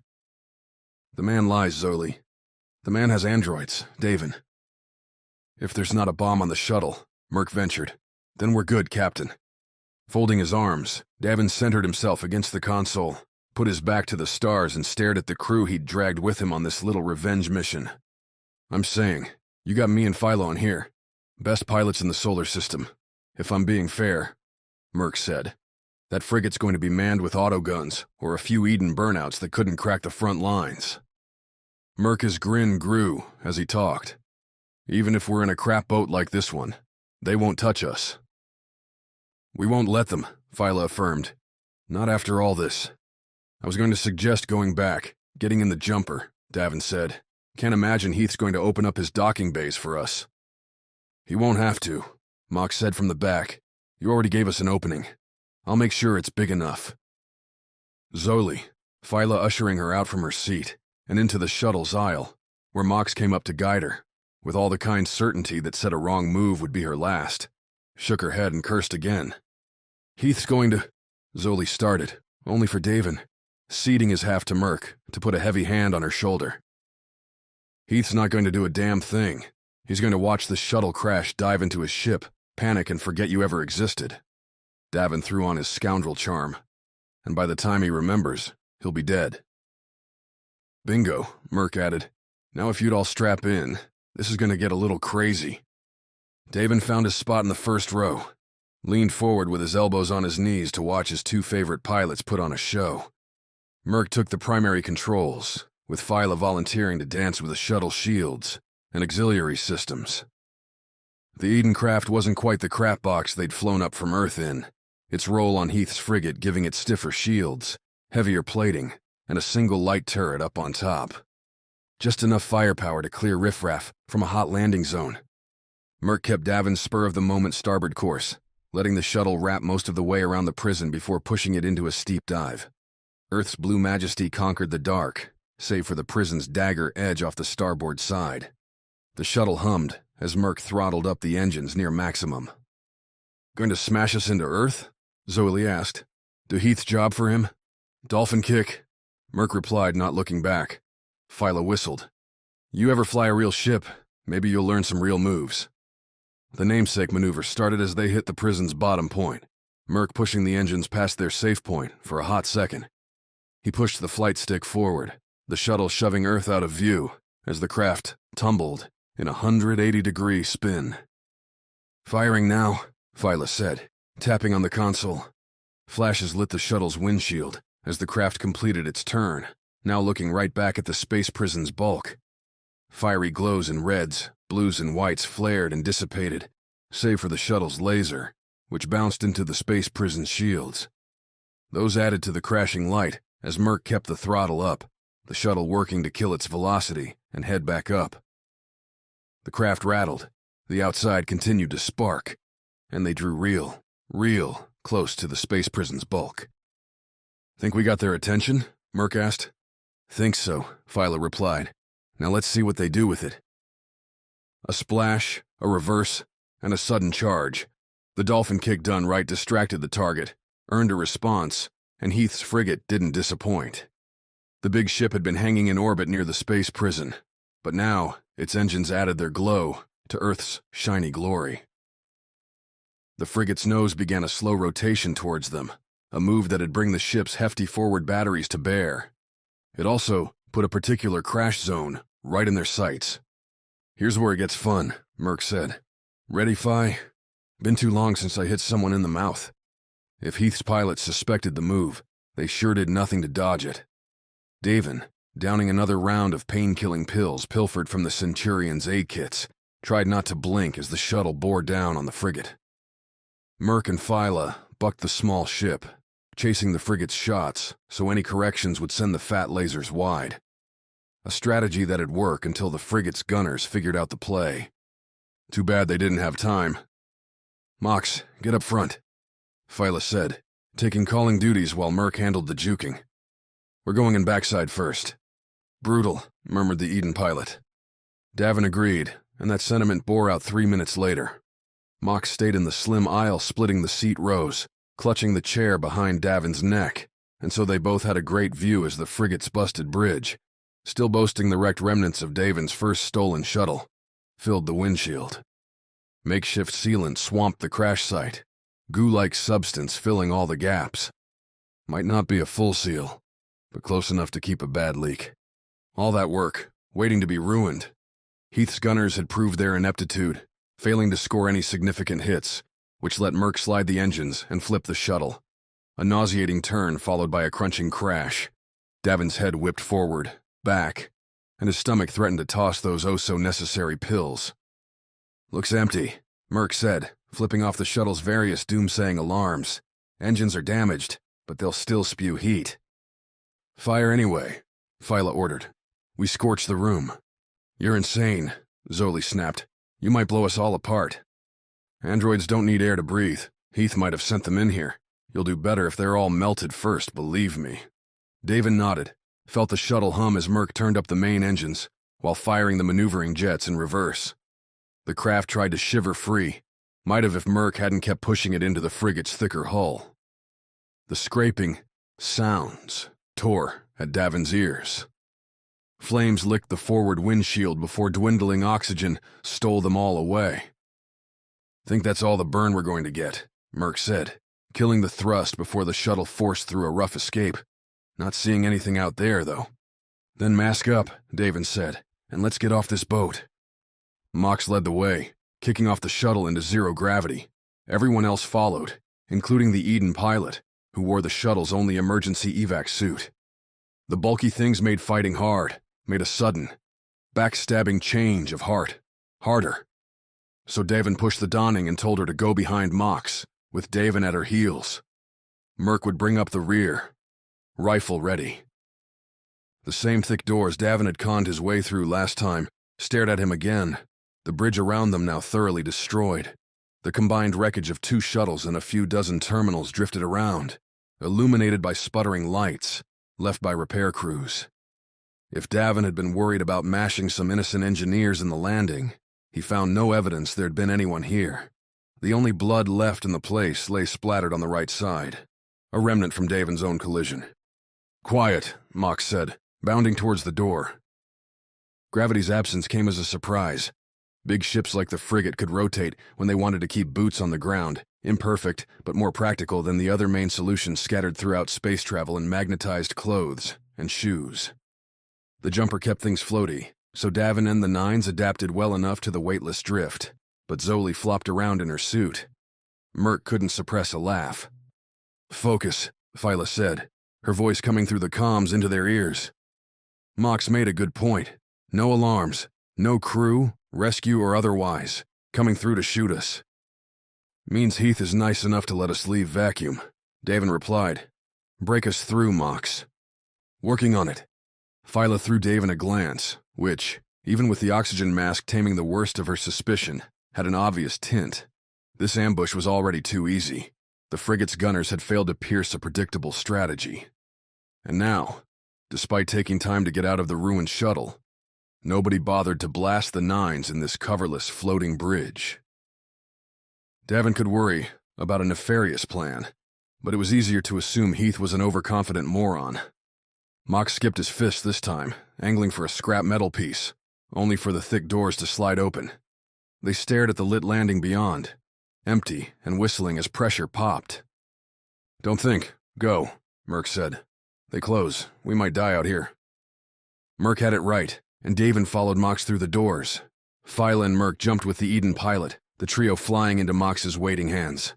The man lies, Zoe. The man has androids, Davin. If there's not a bomb on the shuttle, Merc ventured, then we're good, Captain. Folding his arms, Davin centered himself against the console, put his back to the stars and stared at the crew he'd dragged with him on this little revenge mission. I'm saying, you got me and Phyla on here. Best pilots in the solar system. If I'm being fair, Merc said. That frigate's going to be manned with autoguns or a few Eden burnouts that couldn't crack the front lines. Merc's grin grew as he talked. Even if we're in a crap boat like this one, they won't touch us. We won't let them, Phyla affirmed. Not after all this. I was going to suggest going back, getting in the jumper, Davin said. Can't imagine Heath's going to open up his docking bays for us. He won't have to, Mox said from the back. You already gave us an opening. I'll make sure it's big enough. Zoli, Phyla ushering her out from her seat and into the shuttle's aisle, where Mox came up to guide her, with all the kind certainty that said a wrong move would be her last, shook her head and cursed again. Heath's going to... Zoli started, only for Davin, ceding his half to Merc to put a heavy hand on her shoulder. Heath's not going to do a damn thing. He's going to watch the shuttle crash, dive into his ship, panic and forget you ever existed. Davin threw on his scoundrel charm, and by the time he remembers, he'll be dead. Bingo, Merc added. Now if you'd all strap in, this is going to get a little crazy. Davin found his spot in the first row, leaned forward with his elbows on his knees to watch his two favorite pilots put on a show. Merc took the primary controls, with Phyla volunteering to dance with the shuttle shields and auxiliary systems. The Eden craft wasn't quite the crap box they'd flown up from Earth in, its role on Heath's frigate giving it stiffer shields, heavier plating, and a single light turret up on top. Just enough firepower to clear riffraff from a hot landing zone. Merc kept Davin's spur-of-the-moment starboard course, letting the shuttle wrap most of the way around the prison before pushing it into a steep dive. Earth's blue majesty conquered the dark, save for the prison's dagger edge off the starboard side. The shuttle hummed as Merc throttled up the engines near maximum. Going to smash us into Earth? Zoli asked. Do Heath's job for him? Dolphin kick, Merc replied, not looking back. Phyla whistled. You ever fly a real ship, maybe you'll learn some real moves. The namesake maneuver started as they hit the prison's bottom point, Merc pushing the engines past their safe point for a hot second. He pushed the flight stick forward, the shuttle shoving Earth out of view as the craft tumbled in a 180-degree spin. Firing now, Phyla said, tapping on the console. Flashes lit the shuttle's windshield as the craft completed its turn, now looking right back at the space prison's bulk. Fiery glows in reds, blues and whites flared and dissipated, save for the shuttle's laser, which bounced into the space prison's shields. Those added to the crashing light as Merc kept the throttle up, the shuttle working to kill its velocity and head back up. The craft rattled, the outside continued to spark, and they drew real close to the space prison's bulk. Think we got their attention? Merc asked. Think so, Phyla replied. Now let's see what they do with it. A splash, a reverse, and a sudden charge. The dolphin kick done right distracted the target, earned a response, and Heath's frigate didn't disappoint. The big ship had been hanging in orbit near the space prison, but now its engines added their glow to Earth's shiny glory. The frigate's nose began a slow rotation towards them, a move that'd bring the ship's hefty forward batteries to bear. It also put a particular crash zone right in their sights. Here's where it gets fun, Merc said. Ready, Phi? Been too long since I hit someone in the mouth. If Heath's pilots suspected the move, they sure did nothing to dodge it. Davin, downing another round of pain-killing pills pilfered from the Centurion's aid kits, tried not to blink as the shuttle bore down on the frigate. Merc and Phyla bucked the small ship, chasing the frigate's shots so any corrections would send the fat lasers wide. A strategy that'd work until the frigate's gunners figured out the play. Too bad they didn't have time. Mox, get up front, Phyla said, taking calling duties while Merc handled the juking. We're going in backside first. Brutal, murmured the Eden pilot. Davin agreed, and that sentiment bore out 3 minutes later. Mox stayed in the slim aisle splitting the seat rows, clutching the chair behind Davin's neck, and so they both had a great view as the frigate's busted bridge, still boasting the wrecked remnants of Davin's first stolen shuttle, filled the windshield. Makeshift sealant swamped the crash site, goo-like substance filling all the gaps. Might not be a full seal, but close enough to keep a bad leak. All that work, waiting to be ruined. Heath's gunners had proved their ineptitude, failing to score any significant hits, which let Merc slide the engines and flip the shuttle. A nauseating turn followed by a crunching crash. Davin's head whipped forward, back, and his stomach threatened to toss those oh-so-necessary pills. "Looks empty," Merc said, flipping off the shuttle's various doomsaying alarms. "Engines are damaged, but they'll still spew heat." "Fire anyway," Phyla ordered. "We scorch the room." "You're insane," Zoli snapped. "You might blow us all apart." "Androids don't need air to breathe. Heath might have sent them in here. You'll do better if they're all melted first, believe me." Davin nodded, felt the shuttle hum as Merc turned up the main engines, while firing the maneuvering jets in reverse. The craft tried to shiver free, might have if Merc hadn't kept pushing it into the frigate's thicker hull. The scraping sounds tore at Davin's ears. Flames licked the forward windshield before dwindling oxygen stole them all away. "Think that's all the burn we're going to get," Merc said, killing the thrust before the shuttle forced through a rough escape. "Not seeing anything out there, though." "Then mask up," Davin said, "and let's get off this boat." Mox led the way, kicking off the shuttle into zero gravity. Everyone else followed, including the Eden pilot, who wore the shuttle's only emergency evac suit. The bulky things made fighting hard, made a sudden, backstabbing change of heart, harder. So Davin pushed the donning and told her to go behind Mox, with Davin at her heels. Merc would bring up the rear, rifle ready. The same thick doors Davin had conned his way through last time stared at him again, the bridge around them now thoroughly destroyed. The combined wreckage of 2 shuttles and a few dozen terminals drifted around, illuminated by sputtering lights, left by repair crews. If Davin had been worried about mashing some innocent engineers in the landing, he found no evidence there'd been anyone here. The only blood left in the place lay splattered on the right side, a remnant from Davin's own collision. "Quiet," Mox said, bounding towards the door. Gravity's absence came as a surprise. Big ships like the frigate could rotate when they wanted to keep boots on the ground, imperfect but more practical than the other main solutions scattered throughout space travel in magnetized clothes and shoes. The jumper kept things floaty, so Davin and the Nines adapted well enough to the weightless drift, but Zoli flopped around in her suit. Merc couldn't suppress a laugh. "Focus," Phyla said, her voice coming through the comms into their ears. Mox made a good point. No alarms, no crew, rescue or otherwise, coming through to shoot us. "Means Heath is nice enough to let us leave vacuum," Davin replied. "Break us through, Mox." "Working on it." Phyla threw Davin a glance, which, even with the oxygen mask taming the worst of her suspicion, had an obvious tint. This ambush was already too easy. The frigate's gunners had failed to pierce a predictable strategy. And now, despite taking time to get out of the ruined shuttle, nobody bothered to blast the Nines in this coverless floating bridge. Davin could worry about a nefarious plan, but it was easier to assume Heath was an overconfident moron. Mox skipped his fist this time, angling for a scrap metal piece, only for the thick doors to slide open. They stared at the lit landing beyond, empty and whistling as pressure popped. "Don't think, go," Merc said. "They close. We might die out here." Merc had it right, and Davin followed Mox through the doors. Phyla and Merc jumped with the Eden pilot, the trio flying into Mox's waiting hands.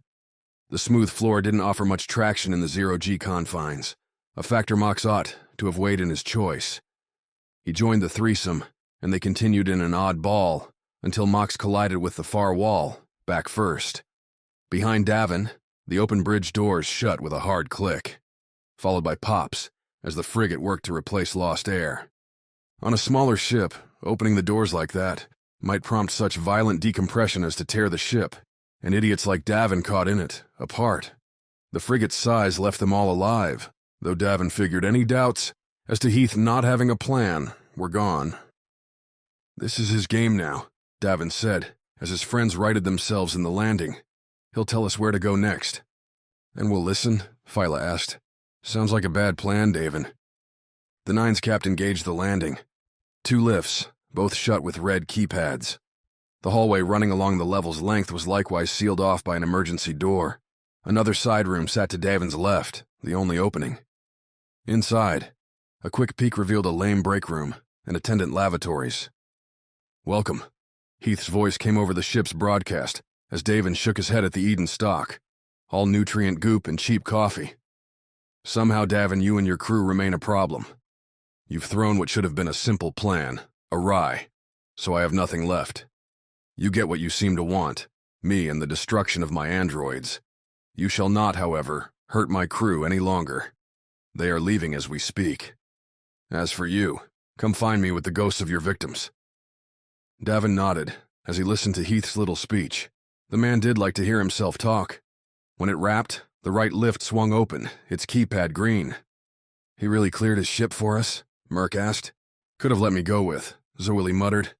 The smooth floor didn't offer much traction in the zero-G confines, a factor Mox ought to have weighed in his choice. He joined the threesome, and they continued in an odd ball until Mox collided with the far wall, back first. Behind Davin, the open bridge doors shut with a hard click, followed by pops as the frigate worked to replace lost air. On a smaller ship, opening the doors like that might prompt such violent decompression as to tear the ship, and idiots like Davin caught in it, apart. The frigate's size left them all alive, though Davin figured any doubts as to Heath not having a plan were gone. "This is his game now," Davin said, as his friends righted themselves in the landing. "He'll tell us where to go next." "And we'll listen?" Phyla asked. "Sounds like a bad plan, Davin." The Nines captain gauged the landing. 2 lifts, both shut with red keypads. The hallway running along the level's length was likewise sealed off by an emergency door. Another side room sat to Davin's left, the only opening. Inside, a quick peek revealed a lame break room and attendant lavatories. "Welcome." Heath's voice came over the ship's broadcast as Davin shook his head at the Eden stock. All nutrient goop and cheap coffee. "Somehow, Davin, you and your crew remain a problem. You've thrown what should have been a simple plan awry, so I have nothing left. You get what you seem to want, me and the destruction of my androids. You shall not, however, hurt my crew any longer. They are leaving as we speak. As for you, come find me with the ghosts of your victims." Davin nodded as he listened to Heath's little speech. The man did like to hear himself talk. When it wrapped, the right lift swung open, its keypad green. "He really cleared his ship for us?" Merc asked. "Could have let me go with," Zoe muttered.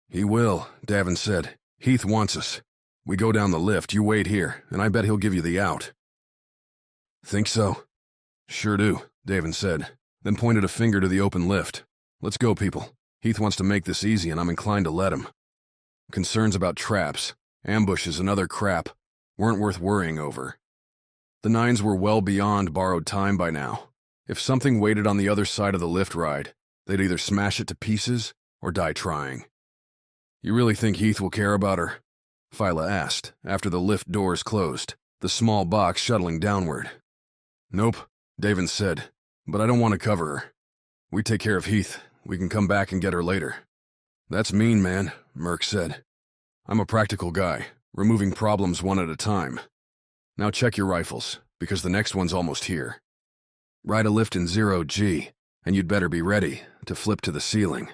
"He will," Davin said. "Heath wants us. We go down the lift, you wait here, and I bet he'll give you the out." "Think so?" "Sure do," Davin said, then pointed a finger to the open lift. "Let's go, people. Heath wants to make this easy, and I'm inclined to let him." Concerns about traps, ambushes, and other crap weren't worth worrying over. The Nines were well beyond borrowed time by now. If something waited on the other side of the lift ride, they'd either smash it to pieces or die trying. "You really think Heath will care about her?" Phyla asked, after the lift doors closed, the small box shuttling downward. "Nope," Davin said, "but I don't want to cover her. We take care of Heath. We can come back and get her later." "That's mean, man," Merc said. "I'm a practical guy, removing problems one at a time. Now check your rifles, because the next one's almost here. Ride a lift in 0G, and you'd better be ready to flip to the ceiling."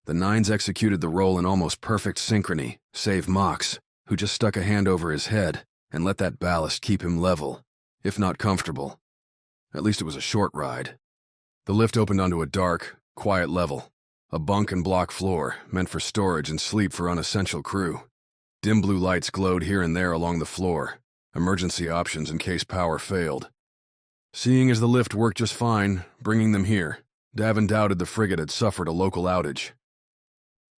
The Nines executed the roll in almost perfect synchrony, save Mox, who just stuck a hand over his head and let that ballast keep him level, if not comfortable. At least it was a short ride. The lift opened onto a dark, quiet level, a bunk and block floor meant for storage and sleep for unessential crew. Dim blue lights glowed here and there along the floor, emergency options in case power failed. Seeing as the lift worked just fine, bringing them here, Davin doubted the frigate had suffered a local outage.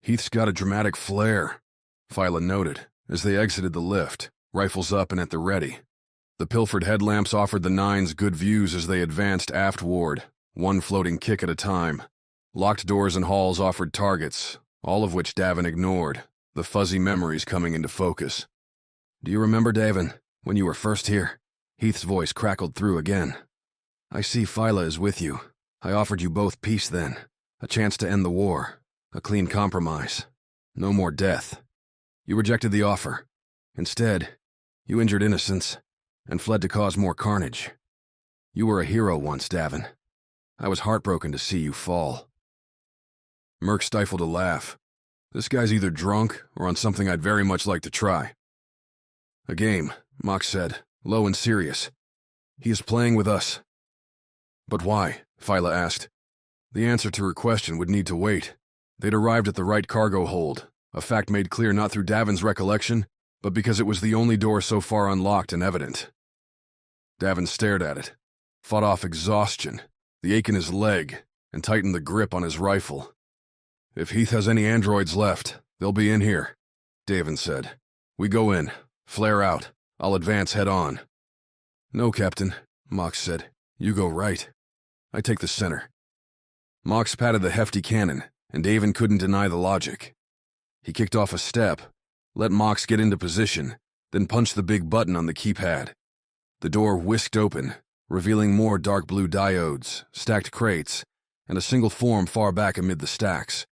"Heath's got a dramatic flair," Phyla noted as they exited the lift, rifles up and at the ready. The pilfered headlamps offered the Nines good views as they advanced aftward, one floating kick at a time. Locked doors and halls offered targets, all of which Davin ignored, the fuzzy memories coming into focus. "Do you remember, Davin, when you were first here?" Heath's voice crackled through again. "I see Phyla is with you. I offered you both peace then, a chance to end the war, a clean compromise. No more death. You rejected the offer. Instead, you injured innocents and fled to cause more carnage. You were a hero once, Davin. I was heartbroken to see you fall." Merc stifled a laugh. This guy's either drunk or on something I'd very much like to try. "A game," Mox said, low and serious. "He is playing with us." "But why?" Phyla asked. The answer to her question would need to wait. They'd arrived at the right cargo hold, a fact made clear not through Davin's recollection, but because it was the only door so far unlocked and evident. Davin stared at it, fought off exhaustion, the ache in his leg, and tightened the grip on his rifle. "If Heath has any androids left, they'll be in here," Davin said. "We go in, flare out, I'll advance head on." "No, Captain," Mox said. "You go right. I take the center." Mox patted the hefty cannon, and Davin couldn't deny the logic. He kicked off a step, let Mox get into position, then punched the big button on the keypad. The door whisked open, revealing more dark blue diodes, stacked crates, and a single form far back amid the stacks.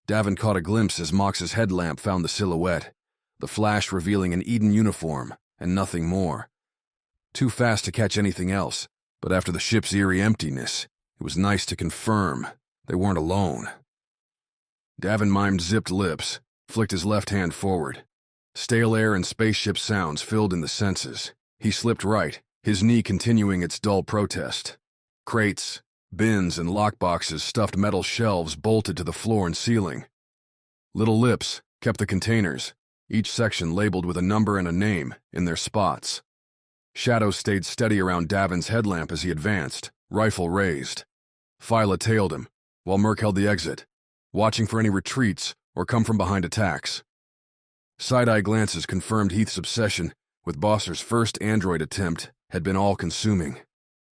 Davin caught a glimpse as Mox's headlamp found the silhouette, the flash revealing an Eden uniform, and nothing more. Too fast to catch anything else, but after the ship's eerie emptiness, it was nice to confirm they weren't alone. Davin mimed zipped lips, flicked his left hand forward. Stale air and spaceship sounds filled in the senses. He slipped right, his knee continuing its dull protest. Crates, bins, and lockboxes stuffed metal shelves bolted to the floor and ceiling. Little lips kept the containers, each section labeled with a number and a name, in their spots. Shadows stayed steady around Davin's headlamp as he advanced, rifle raised. Phyla tailed him, while Merc held the exit, watching for any retreats or come-from-behind attacks. Side-eye glances confirmed Heath's obsession with Bosser's first android attempt had been all-consuming.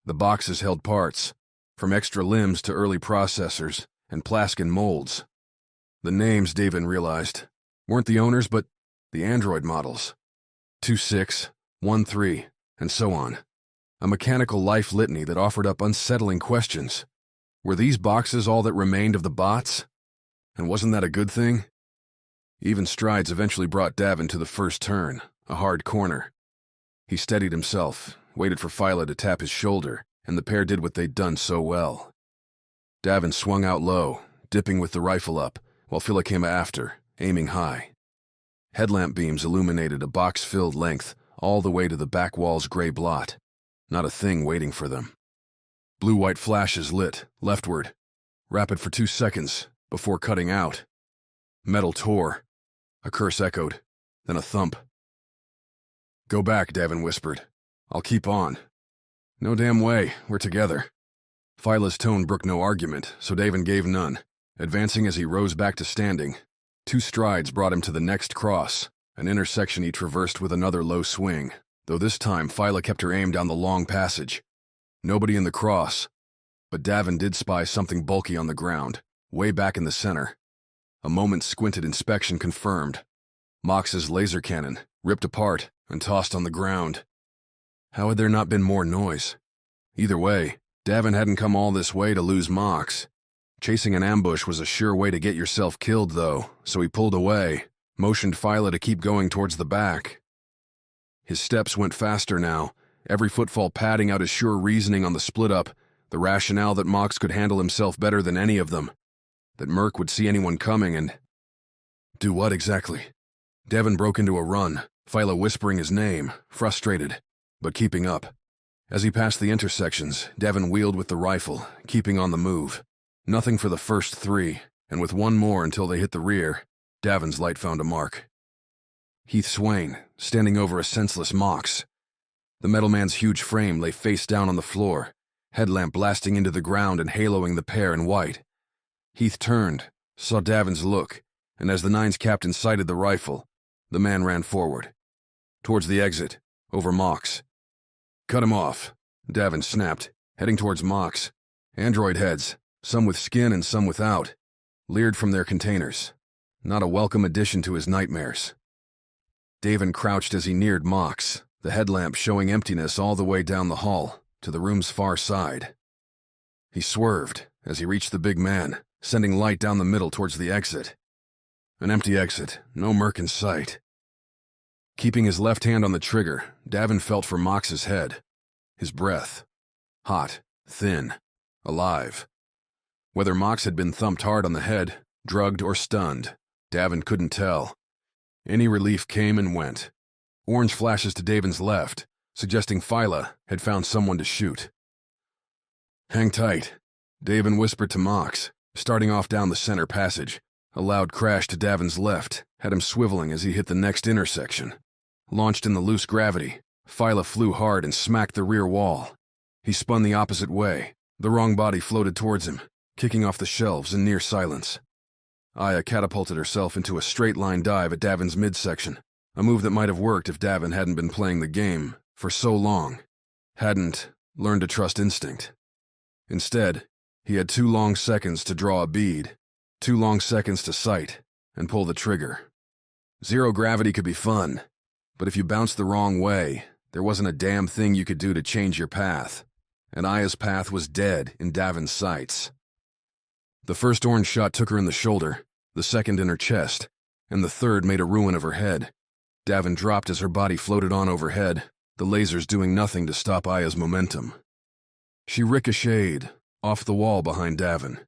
The boxes held parts, from extra limbs to early processors and Plaskin molds. The names, Davin realized, weren't the owners but the android models. 2-6, 1-3, and so on. A mechanical life litany that offered up unsettling questions. Were these boxes all that remained of the bots? And wasn't that a good thing? Even strides eventually brought Davin to the first turn, a hard corner. He steadied himself, waited for Phyla to tap his shoulder, and the pair did what they'd done so well. Davin swung out low, dipping with the rifle up, while Phyla came after, aiming high. Headlamp beams illuminated a box-filled length all the way to the back wall's gray blot. Not a thing waiting for them. Blue-white flashes lit, leftward, rapid for 2 seconds, before cutting out. Metal tore. A curse echoed, then a thump. "Go back," Davin whispered. "I'll keep on." "No damn way, we're together." Phyla's tone brooked no argument, so Davin gave none, advancing as he rose back to standing. 2 strides brought him to the next cross, an intersection he traversed with another low swing, though this time Phyla kept her aim down the long passage. Nobody in the cross, but Davin did spy something bulky on the ground, way back in the center. A moment's squinted inspection confirmed. Mox's laser cannon, ripped apart and tossed on the ground. How had there not been more noise? Either way, Davin hadn't come all this way to lose Mox. Chasing an ambush was a sure way to get yourself killed, though, so he pulled away, motioned Phyla to keep going towards the back. His steps went faster now, every footfall padding out his sure reasoning on the split-up, the rationale that Mox could handle himself better than any of them, that Merc would see anyone coming and... Do what exactly? Davin broke into a run, Phyla whispering his name, frustrated, but keeping up. As he passed the intersections, Davin wheeled with the rifle, keeping on the move. Nothing for the first 3, and with one more until they hit the rear, Davin's light found a mark. Heath Swane, standing over a senseless Mox. The metal man's huge frame lay face down on the floor, headlamp blasting into the ground and haloing the pair in white. Heath turned, saw Davin's look, and as the Nine's captain sighted the rifle, the man ran forward. Towards the exit, over Mox. "Cut him off," Davin snapped, heading towards Mox. Android heads, some with skin and some without, leered from their containers. Not a welcome addition to his nightmares. Davin crouched as he neared Mox, the headlamp showing emptiness all the way down the hall, to the room's far side. He swerved as he reached the big man, sending light down the middle towards the exit. An empty exit, no Merc in sight. Keeping his left hand on the trigger, Davin felt for Mox's head. His breath. Hot, thin, alive. Whether Mox had been thumped hard on the head, drugged or stunned, Davin couldn't tell. Any relief came and went. Orange flashes to Davin's left, suggesting Phyla had found someone to shoot. "Hang tight," Davin whispered to Mox, starting off down the center passage. A loud crash to Davin's left had him swiveling as he hit the next intersection. Launched in the loose gravity, Phyla flew hard and smacked the rear wall. He spun the opposite way. The wrong body floated towards him, kicking off the shelves in near silence. Aya catapulted herself into a straight-line dive at Davin's midsection, a move that might have worked if Davin hadn't been playing the game for so long, hadn't learned to trust instinct. Instead, he had 2 long seconds to draw a bead, 2 long seconds to sight and pull the trigger. Zero gravity could be fun, but if you bounced the wrong way, there wasn't a damn thing you could do to change your path, and Aya's path was dead in Davin's sights. The first orange shot took her in the shoulder, the second in her chest, and the third made a ruin of her head. Davin dropped as her body floated on overhead, the lasers doing nothing to stop Aya's momentum. She ricocheted off the wall behind Davin,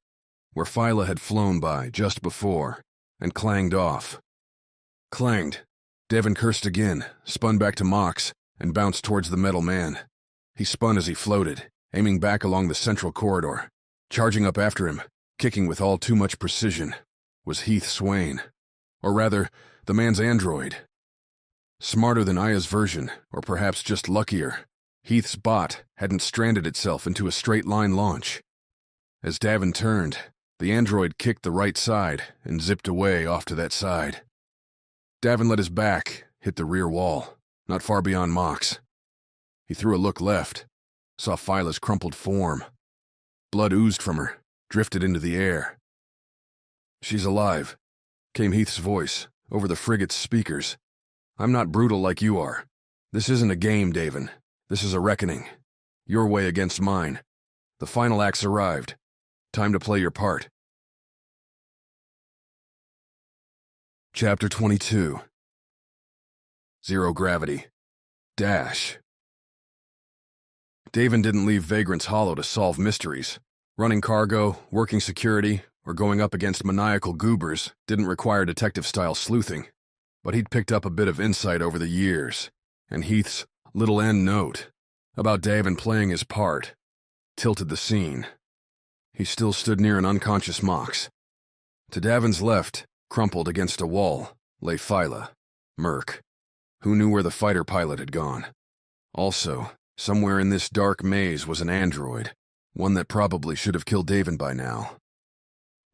where Phyla had flown by just before, and clanged off. Clanged. Davin cursed again, spun back to Mox, and bounced towards the metal man. He spun as he floated, aiming back along the central corridor. Charging up after him, kicking with all too much precision, was Heath Swane. Or rather, the man's android. Smarter than Aya's version, or perhaps just luckier, Heath's bot hadn't stranded itself into a straight-line launch. As Davin turned, the android kicked the right side and zipped away off to that side. Davin let his back hit the rear wall, not far beyond Mox. He threw a look left, saw Phyla's crumpled form. Blood oozed from her, drifted into the air. "She's alive," came Heath's voice over the frigate's speakers. "I'm not brutal like you are. This isn't a game, Davin. This is a reckoning. Your way against mine. The final act's arrived. Time to play your part. Chapter 22. Zero Gravity. Dash. Davin didn't leave Vagrant's Hollow to solve mysteries. Running cargo, working security, or going up against maniacal goobers didn't require detective-style sleuthing, but he'd picked up a bit of insight over the years, and Heath's little end note about Davin playing his part tilted the scene. He still stood near an unconscious Mox. To Davin's left, crumpled against a wall, lay Phyla, Merc. Who knew where the fighter pilot had gone? Also, somewhere in this dark maze was an android, one that probably should have killed Davin by now.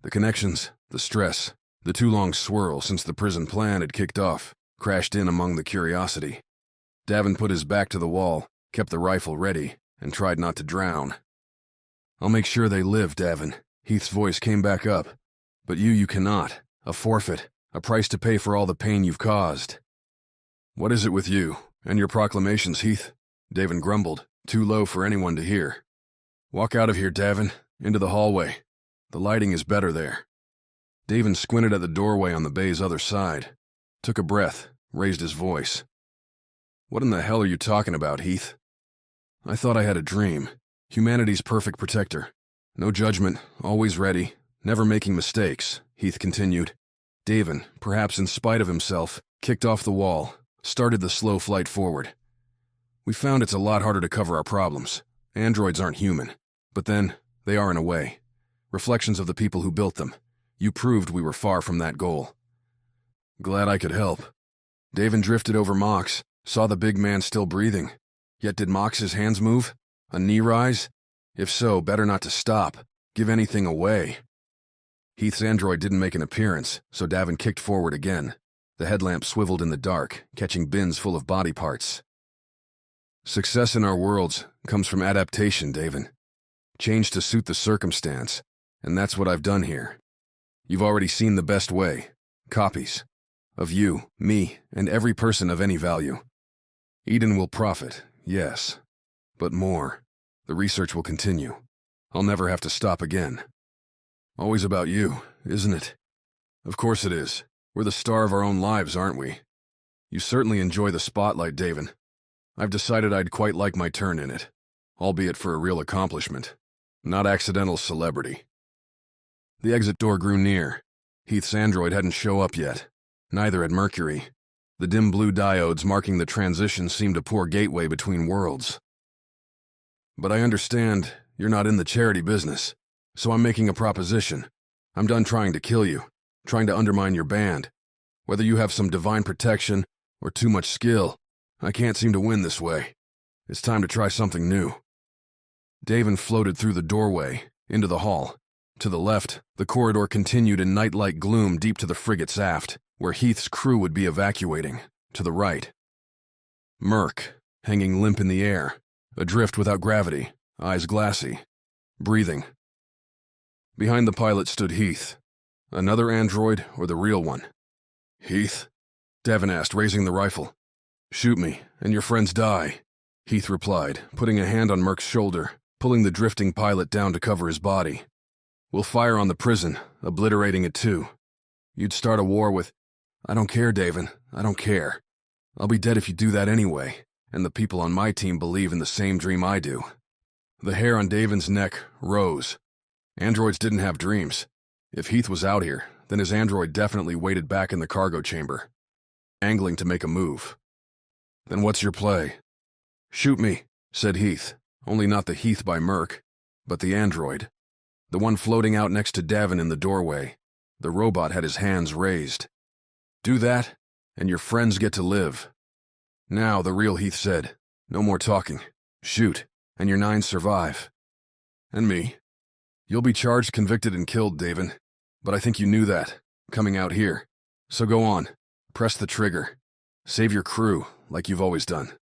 The connections, the stress, the too long swirl since the prison plan had kicked off, crashed in among the curiosity. Davin put his back to the wall, kept the rifle ready, and tried not to drown. "I'll make sure they live, Davin." Heath's voice came back up. "But you cannot. A forfeit, a price to pay for all the pain you've caused." "What is it with you, and your proclamations, Heath?" Davin grumbled, too low for anyone to hear. "Walk out of here, Davin, into the hallway. The lighting is better there." Davin squinted at the doorway on the bay's other side, took a breath, raised his voice. "What in the hell are you talking about, Heath?" "I thought I had a dream. Humanity's perfect protector. No judgment, always ready, never making mistakes," Heath continued. Davin, perhaps in spite of himself, kicked off the wall, started the slow flight forward. "We found it's a lot harder to cover our problems. Androids aren't human, but then, they are in a way. Reflections of the people who built them. You proved we were far from that goal." "Glad I could help." Davin drifted over Mox, saw the big man still breathing. Yet did Mox's hands move? A knee rise? If so, better not to stop. Give anything away. Heath's android didn't make an appearance, so Davin kicked forward again. The headlamp swiveled in the dark, catching bins full of body parts. "Success in our worlds comes from adaptation, Davin. Change to suit the circumstance, and that's what I've done here. You've already seen the best way. Copies. Of you, me, and every person of any value. Eden will profit, yes. But more. The research will continue. I'll never have to stop again. Always about you, isn't it?" "Of course it is. We're the star of our own lives, aren't we? You certainly enjoy the spotlight, Davin. I've decided I'd quite like my turn in it, albeit for a real accomplishment, not accidental celebrity." The exit door grew near. Heath's android hadn't shown up yet. Neither had Mercury. The dim blue diodes marking the transition seemed a poor gateway between worlds. "But I understand you're not in the charity business, so I'm making a proposition. I'm done trying to kill you, trying to undermine your band. Whether you have some divine protection or too much skill, I can't seem to win this way. It's time to try something new." Davin floated through the doorway, into the hall. To the left, the corridor continued in night-like gloom deep to the frigate's aft, where Heath's crew would be evacuating. To the right, Merc, hanging limp in the air, adrift without gravity, eyes glassy, breathing. Behind the pilot stood Heath. Another android or the real one? "Heath?" Davin asked, raising the rifle. "Shoot me, and your friends die," Heath replied, putting a hand on Merc's shoulder, pulling the drifting pilot down to cover his body. "We'll fire on the prison, obliterating it too. You'd start a war with—" "I don't care, Davin, I don't care. I'll be dead if you do that anyway, and the people on my team believe in the same dream I do." The hair on Davin's neck rose. Androids didn't have dreams. If Heath was out here, then his android definitely waited back in the cargo chamber, angling to make a move. "Then what's your play?" "Shoot me," said Heath, only not the Heath by Merc, but the android. The one floating out next to Davin in the doorway. The robot had his hands raised. "Do that, and your friends get to live." "Now," the real Heath said, "no more talking. Shoot, and your 9 survive." "And me. You'll be charged, convicted, and killed, Davin. But I think you knew that, coming out here. So go on, press the trigger. Save your crew, like you've always done."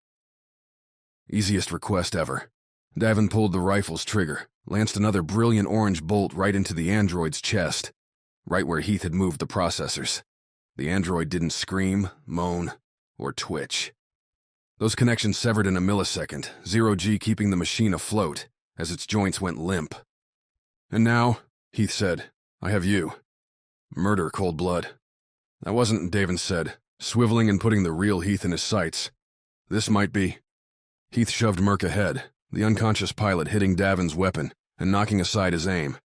Easiest request ever. Davin pulled the rifle's trigger, lanced another brilliant orange bolt right into the android's chest, right where Heath had moved the processors. The android didn't scream, moan, or twitch. Those connections severed in a millisecond, 0G keeping the machine afloat as its joints went limp. And now, Heath said, "I have you." Murder, cold blood. "That wasn't," Davin said, swiveling and putting the real Heath in his sights. "This might be." Heath shoved Merc ahead, the unconscious pilot hitting Davin's weapon and knocking aside his aim.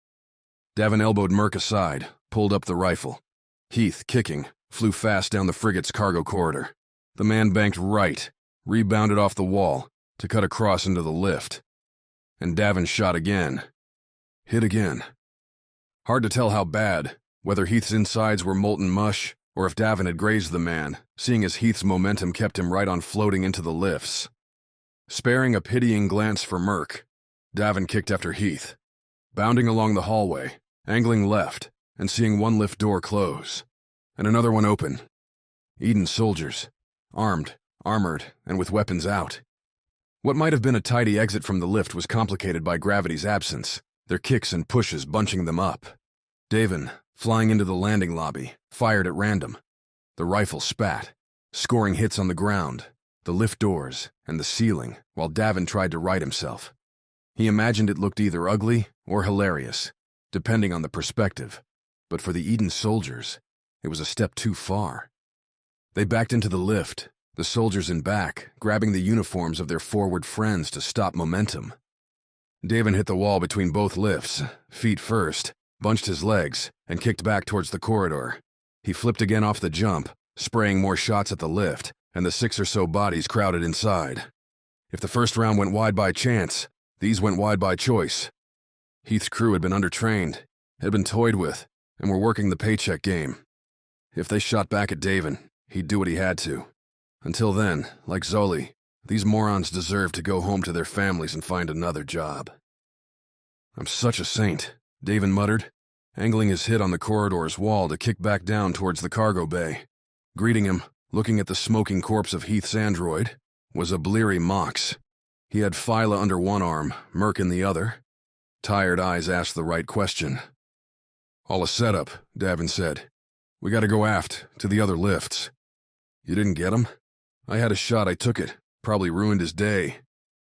Davin elbowed Merc aside, pulled up the rifle. Heath, kicking, flew fast down the frigate's cargo corridor. The man banked right, rebounded off the wall, to cut across into the lift. And Davin shot again. Hit again. Hard to tell how bad, whether Heath's insides were molten mush, or if Davin had grazed the man, seeing as Heath's momentum kept him right on floating into the lifts. Sparing a pitying glance for Merc, Davin kicked after Heath, bounding along the hallway, angling left, and seeing one lift door close, and another one open. Eden's soldiers, armed, armored, and with weapons out. What might have been a tidy exit from the lift was complicated by gravity's absence, their kicks and pushes bunching them up. Davin, flying into the landing lobby, fired at random. The rifle spat, scoring hits on the ground, the lift doors, and the ceiling, while Davin tried to right himself. He imagined it looked either ugly or hilarious, depending on the perspective, but for the Eden soldiers, it was a step too far. They backed into the lift, the soldiers in back, grabbing the uniforms of their forward friends to stop momentum. Davin hit the wall between both lifts, feet first, bunched his legs, and kicked back towards the corridor. He flipped again off the jump, spraying more shots at the lift, and the 6 or so bodies crowded inside. If the first round went wide by chance, these went wide by choice. Heath's crew had been undertrained, had been toyed with, and were working the paycheck game. If they shot back at Davin, he'd do what he had to. Until then, like Zoli, these morons deserved to go home to their families and find another job. "I'm such a saint," Davin muttered, angling his hit on the corridor's wall to kick back down towards the cargo bay. Greeting him, looking at the smoking corpse of Heath's android, was a bleary Mox. He had Phyla under one arm, Merc in the other. Tired eyes asked the right question. "All a setup," Davin said. "We gotta go aft, to the other lifts." "You didn't get him?" "I had a shot, I took it. Probably ruined his day.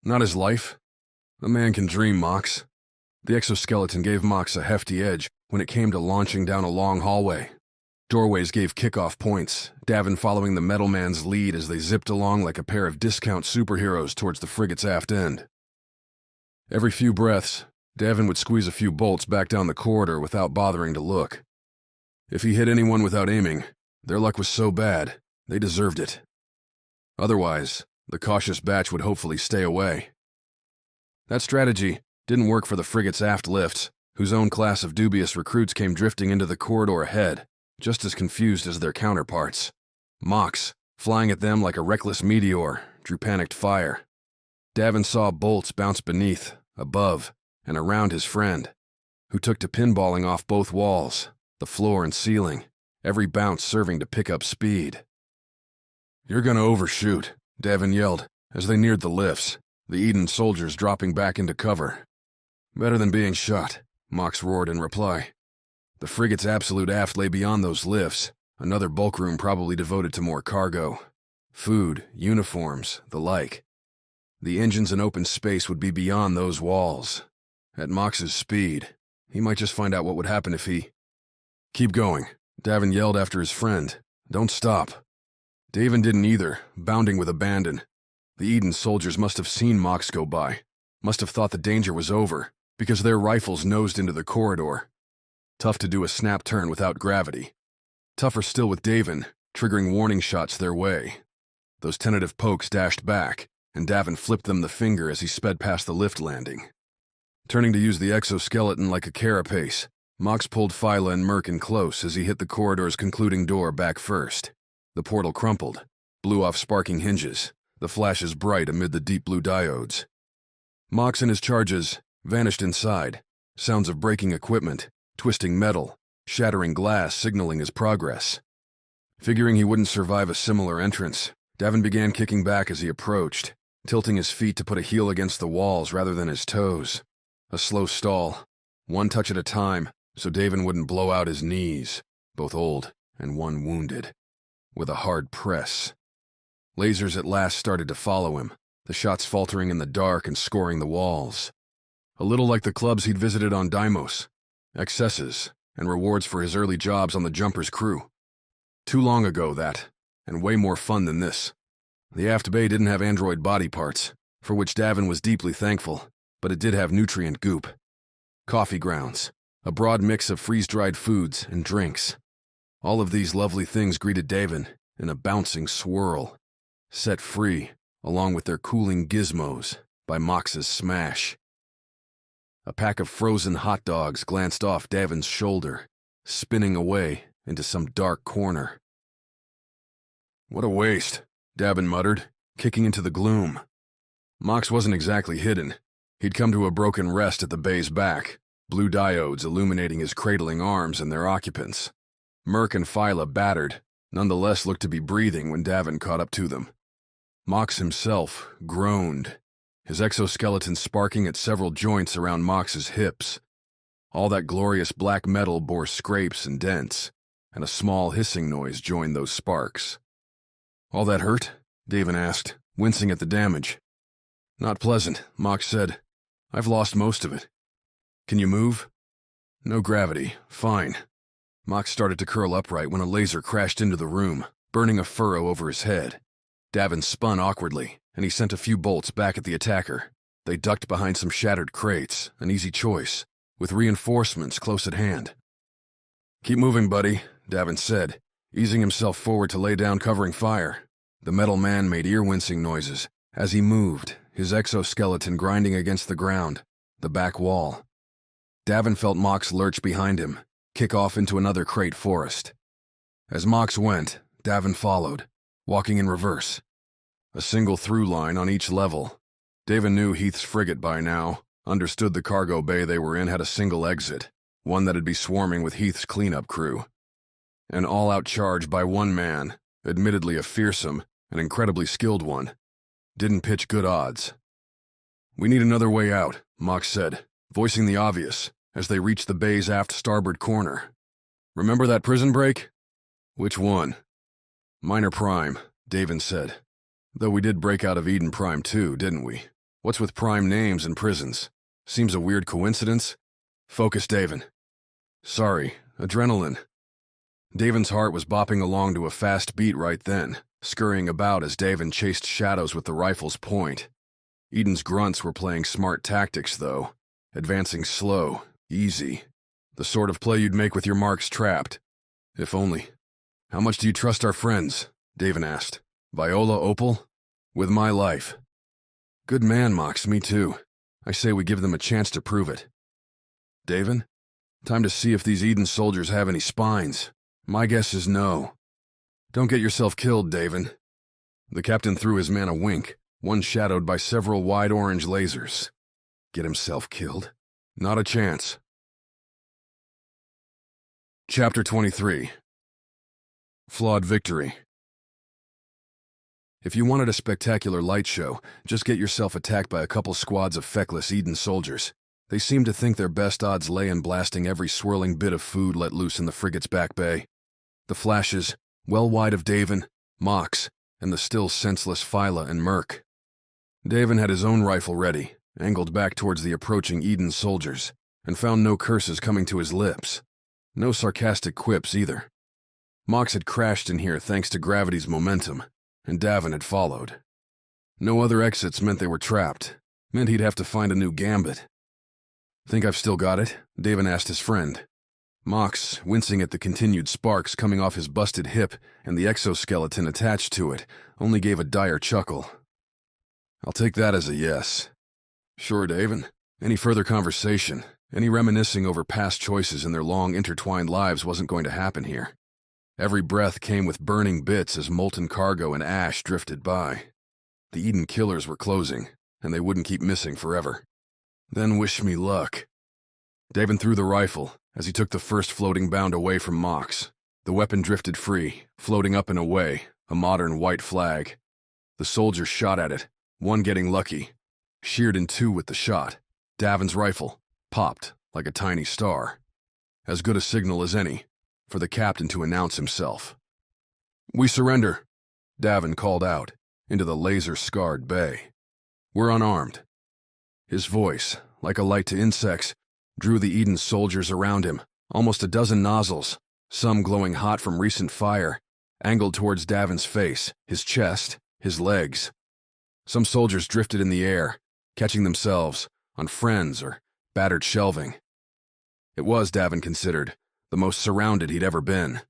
Not his life. A man can dream, Mox." The exoskeleton gave Mox a hefty edge when it came to launching down a long hallway. Doorways gave kickoff points, Davin following the metal man's lead as they zipped along like a pair of discount superheroes towards the frigate's aft end. Every few breaths, Davin would squeeze a few bolts back down the corridor without bothering to look. If he hit anyone without aiming, their luck was so bad, they deserved it. Otherwise, the cautious batch would hopefully stay away. That strategy didn't work for the frigate's aft lifts, whose own class of dubious recruits came drifting into the corridor ahead, just as confused as their counterparts. Mox, flying at them like a reckless meteor, drew panicked fire. Davin saw bolts bounce beneath, above, and around his friend, who took to pinballing off both walls, the floor and ceiling, every bounce serving to pick up speed. "You're gonna overshoot," Davin yelled as they neared the lifts, the Eden soldiers dropping back into cover. "Better than being shot," Mox roared in reply. The frigate's absolute aft lay beyond those lifts, another bulk room probably devoted to more cargo. Food, uniforms, the like. The engines and open space would be beyond those walls. At Mox's speed, he might just find out what would happen if he... "Keep going," Davin yelled after his friend. "Don't stop." Davin didn't either, bounding with abandon. The Eden soldiers must have seen Mox go by, must have thought the danger was over, because their rifles nosed into the corridor. Tough to do a snap turn without gravity. Tougher still with Davin, triggering warning shots their way. Those tentative pokes dashed back, and Davin flipped them the finger as he sped past the lift landing. Turning to use the exoskeleton like a carapace, Mox pulled Phyla and Merc in close as he hit the corridor's concluding door back first. The portal crumpled, blew off sparking hinges, the flashes bright amid the deep blue diodes. Mox and his charges vanished inside, sounds of breaking equipment, twisting metal, shattering glass signaling his progress. Figuring he wouldn't survive a similar entrance, Davin began kicking back as he approached, tilting his feet to put a heel against the walls rather than his toes. A slow stall, one touch at a time, so Davin wouldn't blow out his knees, both old and one wounded. With a hard press. Lasers at last started to follow him, the shots faltering in the dark and scoring the walls. A little like the clubs he'd visited on Deimos. excesses, and rewards for his early jobs on the jumper's crew. Too long ago, that, and way more fun than this. The aft bay didn't have android body parts, for which Davin was deeply thankful, but it did have nutrient goop. Coffee grounds, a broad mix of freeze-dried foods and drinks. All of these lovely things greeted Davin in a bouncing swirl, set free, along with their cooling gizmos, by Mox's smash. A pack of frozen hot dogs glanced off Davin's shoulder, spinning away into some dark corner. "What a waste," Davin muttered, kicking into the gloom. Mox wasn't exactly hidden. He'd come to a broken rest at the bay's back, blue diodes illuminating his cradling arms and their occupants. Merc and Phyla, battered, nonetheless looked to be breathing when Davin caught up to them. Mox himself groaned, his exoskeleton sparking at several joints around Mox's hips. All that glorious black metal bore scrapes and dents, and a small hissing noise joined those sparks. "All that hurt?" Davin asked, wincing at the damage. "Not pleasant," Mox said. "I've lost most of it." "Can you move?" "No gravity. Fine." Mox started to curl upright when a laser crashed into the room, burning a furrow over his head. Davin spun awkwardly, and he sent a few bolts back at the attacker. They ducked behind some shattered crates, an easy choice, with reinforcements close at hand. "Keep moving, buddy," Davin said, easing himself forward to lay down covering fire. The metal man made ear-wincing noises as he moved, his exoskeleton grinding against the ground, the back wall. Davin felt Mox lurch behind him, kick off into another crate forest. As Mox went, Davin followed, walking in reverse. A single through line on each level. Davin knew Heath's frigate by now, understood the cargo bay they were in had a single exit, one that'd be swarming with Heath's cleanup crew. An all-out charge by one man, admittedly a fearsome and incredibly skilled one, didn't pitch good odds. "We need another way out," Mox said, voicing the obvious, as they reached the bay's aft starboard corner. "Remember that prison break?" "Which one?" "Minor Prime," Davin said. "Though we did break out of Eden Prime too, didn't we? What's with prime names and prisons? Seems a weird coincidence." "Focus, Davin." "Sorry, adrenaline." Davin's heart was bopping along to a fast beat right then, scurrying about as Davin chased shadows with the rifle's point. Eden's grunts were playing smart tactics, though, advancing slow, easy. The sort of play you'd make with your marks trapped. If only. "How much do you trust our friends?" Davin asked. "Viola Opal?" "With my life." "Good man, Mox, me too. I say we give them a chance to prove it." "Davin? Time to see if these Eden soldiers have any spines. My guess is no." "Don't get yourself killed, Davin." The captain threw his man a wink, one shadowed by several wide orange lasers. "Get himself killed? Not a chance." Chapter 23. Flawed Victory. If you wanted a spectacular light show, just get yourself attacked by a couple squads of feckless Eden soldiers. They seemed to think their best odds lay in blasting every swirling bit of food let loose in the frigate's back bay. The flashes, well wide of Davin, Mox, and the still senseless Phyla and Merc. Davin had his own rifle ready, angled back towards the approaching Eden soldiers, and found no curses coming to his lips. No sarcastic quips either. Mox had crashed in here thanks to gravity's momentum, and Davin had followed. No other exits meant they were trapped, meant he'd have to find a new gambit. "Think I've still got it?" Davin asked his friend. Mox, wincing at the continued sparks coming off his busted hip and the exoskeleton attached to it, only gave a dire chuckle. "I'll take that as a yes." "Sure, Davin. Any further conversation, any reminiscing over past choices in their long intertwined lives wasn't going to happen here. Every breath came with burning bits as molten cargo and ash drifted by. The Eden killers were closing, and they wouldn't keep missing forever. Then wish me luck." Davin threw the rifle as he took the first floating bound away from Mox. The weapon drifted free, floating up and away, a modern white flag. The soldiers shot at it, one getting lucky. Sheared in two with the shot, Davin's rifle popped like a tiny star. As good a signal as any for the captain to announce himself. "We surrender," Davin called out into the laser-scarred bay. "We're unarmed." His voice, like a light to insects, drew the Eden soldiers around him, almost a dozen nozzles, some glowing hot from recent fire, angled towards Davin's face, his chest, his legs. Some soldiers drifted in the air, catching themselves on friends or battered shelving. It was, Davin considered, the most surrounded he'd ever been.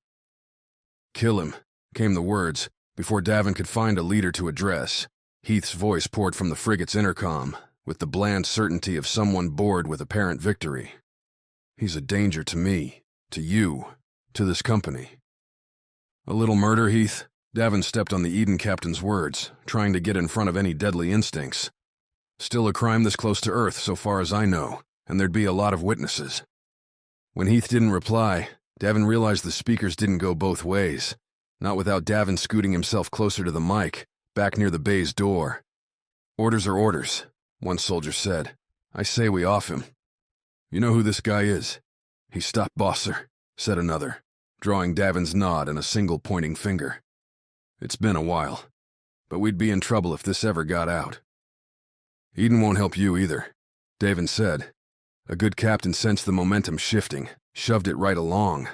"Kill him," came the words, before Davin could find a leader to address. Heath's voice poured from the frigate's intercom, with the bland certainty of someone bored with apparent victory. "He's a danger to me, to you, to this company." "A little murder, Heath?" Davin stepped on the Eden captain's words, trying to get in front of any deadly instincts. "Still a crime this close to Earth, so far as I know, and there'd be a lot of witnesses." When Heath didn't reply, Davin realized the speakers didn't go both ways, not without Davin scooting himself closer to the mic, back near the bay's door. "Orders are orders," one soldier said. "I say we off him." "You know who this guy is?" "He stopped Bosser," said another, drawing Davin's nod and a single pointing finger. "It's been a while, but we'd be in trouble if this ever got out." "Eden won't help you either," Davin said. A good captain sensed the momentum shifting, shoved it right along.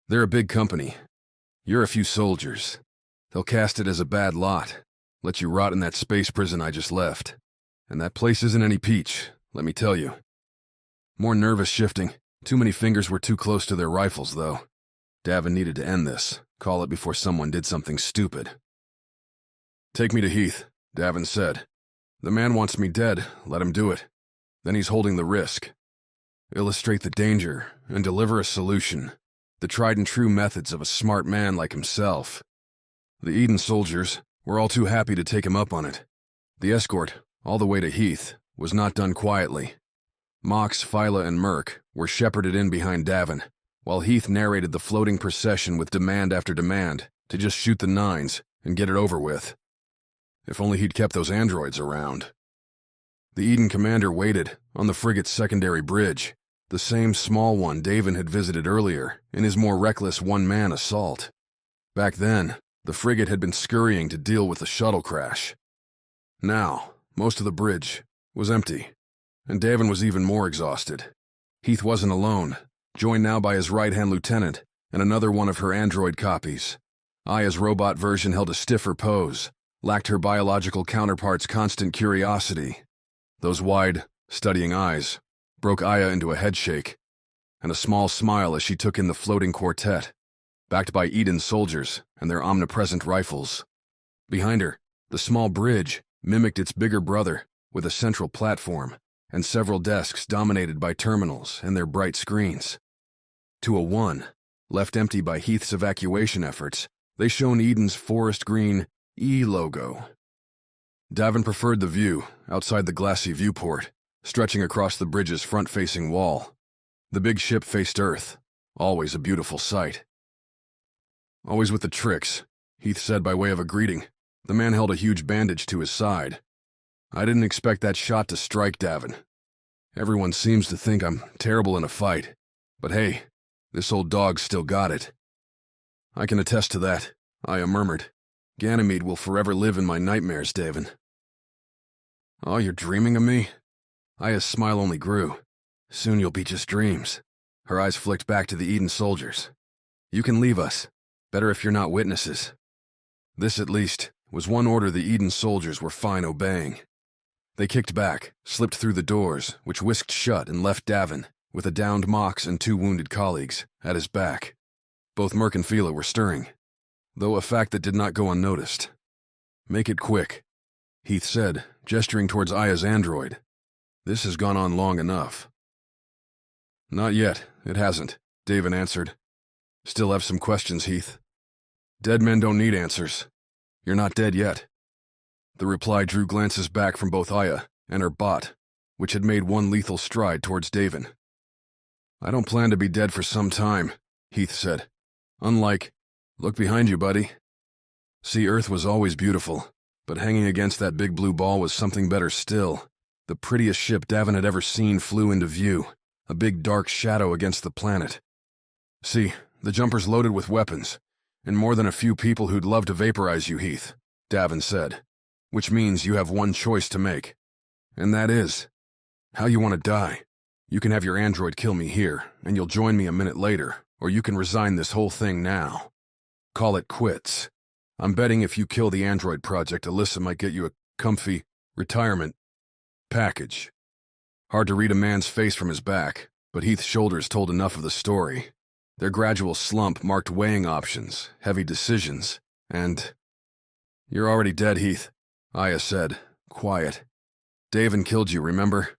"They're a big company. You're a few soldiers. They'll cast it as a bad lot, let you rot in that space prison I just left. And that place isn't any peach, let me tell you." More nervous shifting. Too many fingers were too close to their rifles, though. Davin needed to end this, call it before someone did something stupid. "Take me to Heath," Davin said. "The man wants me dead, let him do it. Then he's holding the risk. Illustrate the danger and deliver a solution, the tried and true methods of a smart man like himself." The Eden soldiers were all too happy to take him up on it. The escort, all the way to Heath, was not done quietly. Mox, Phyla, and Merc were shepherded in behind Davin, while Heath narrated the floating procession with demand after demand to just shoot the nines and get it over with. If only he'd kept those androids around. The Eden commander waited on the frigate's secondary bridge, the same small one Davin had visited earlier in his more reckless one-man assault. Back then, the frigate had been scurrying to deal with the shuttle crash. Now, most of the bridge was empty, and Davin was even more exhausted. Heath wasn't alone, joined now by his right-hand lieutenant and another one of her android copies. Aya's robot version held a stiffer pose, lacked her biological counterpart's constant curiosity. Those wide, studying eyes broke Aya into a headshake, and a small smile as she took in the floating quartet, backed by Eden soldiers and their omnipresent rifles. Behind her, the small bridge mimicked its bigger brother with a central platform and several desks dominated by terminals and their bright screens. To a one, left empty by Heath's evacuation efforts, they shone Eden's forest green E logo. Davin preferred the view outside the glassy viewport, stretching across the bridge's front-facing wall. The big ship faced Earth, always a beautiful sight. "Always with the tricks," Heath said by way of a greeting. The man held a huge bandage to his side. "I didn't expect that shot to strike, Davin. Everyone seems to think I'm terrible in a fight, but hey, this old dog's still got it." "I can attest to that," Aya murmured. "Ganymede will forever live in my nightmares, Davin." "Oh, you're dreaming of me?" Aya's smile only grew. "Soon you'll be just dreams." Her eyes flicked back to the Eden soldiers. "You can leave us. Better if you're not witnesses." This, at least, was one order the Eden soldiers were fine obeying. They kicked back, slipped through the doors, which whisked shut and left Davin, with a downed Mox and two wounded colleagues, at his back. Both Merc and Phyla were stirring, though a fact that did not go unnoticed. "Make it quick," Heath said, gesturing towards Aya's android. "This has gone on long enough." "Not yet, it hasn't," Davin answered. "Still have some questions, Heath." "Dead men don't need answers. You're not dead yet." The reply drew glances back from both Aya and her bot, which had made one lethal stride towards Davin. "I don't plan to be dead for some time," Heath said. Look behind you, buddy." See, Earth was always beautiful, but hanging against that big blue ball was something better still. The prettiest ship Davin had ever seen flew into view, a big dark shadow against the planet. "See, the jumper's loaded with weapons, and more than a few people who'd love to vaporize you, Heath," Davin said. "Which means you have one choice to make. And that is, how you want to die. You can have your android kill me here, and you'll join me a minute later, or you can resign this whole thing now. Call it quits. I'm betting if you kill the android project, Alyssa might get you a comfy retirement package. Hard to read a man's face from his back, but Heath's shoulders told enough of the story. Their gradual slump marked weighing options, heavy decisions, and... You're already dead, Heath, Aya said, quiet. Davin killed you, remember?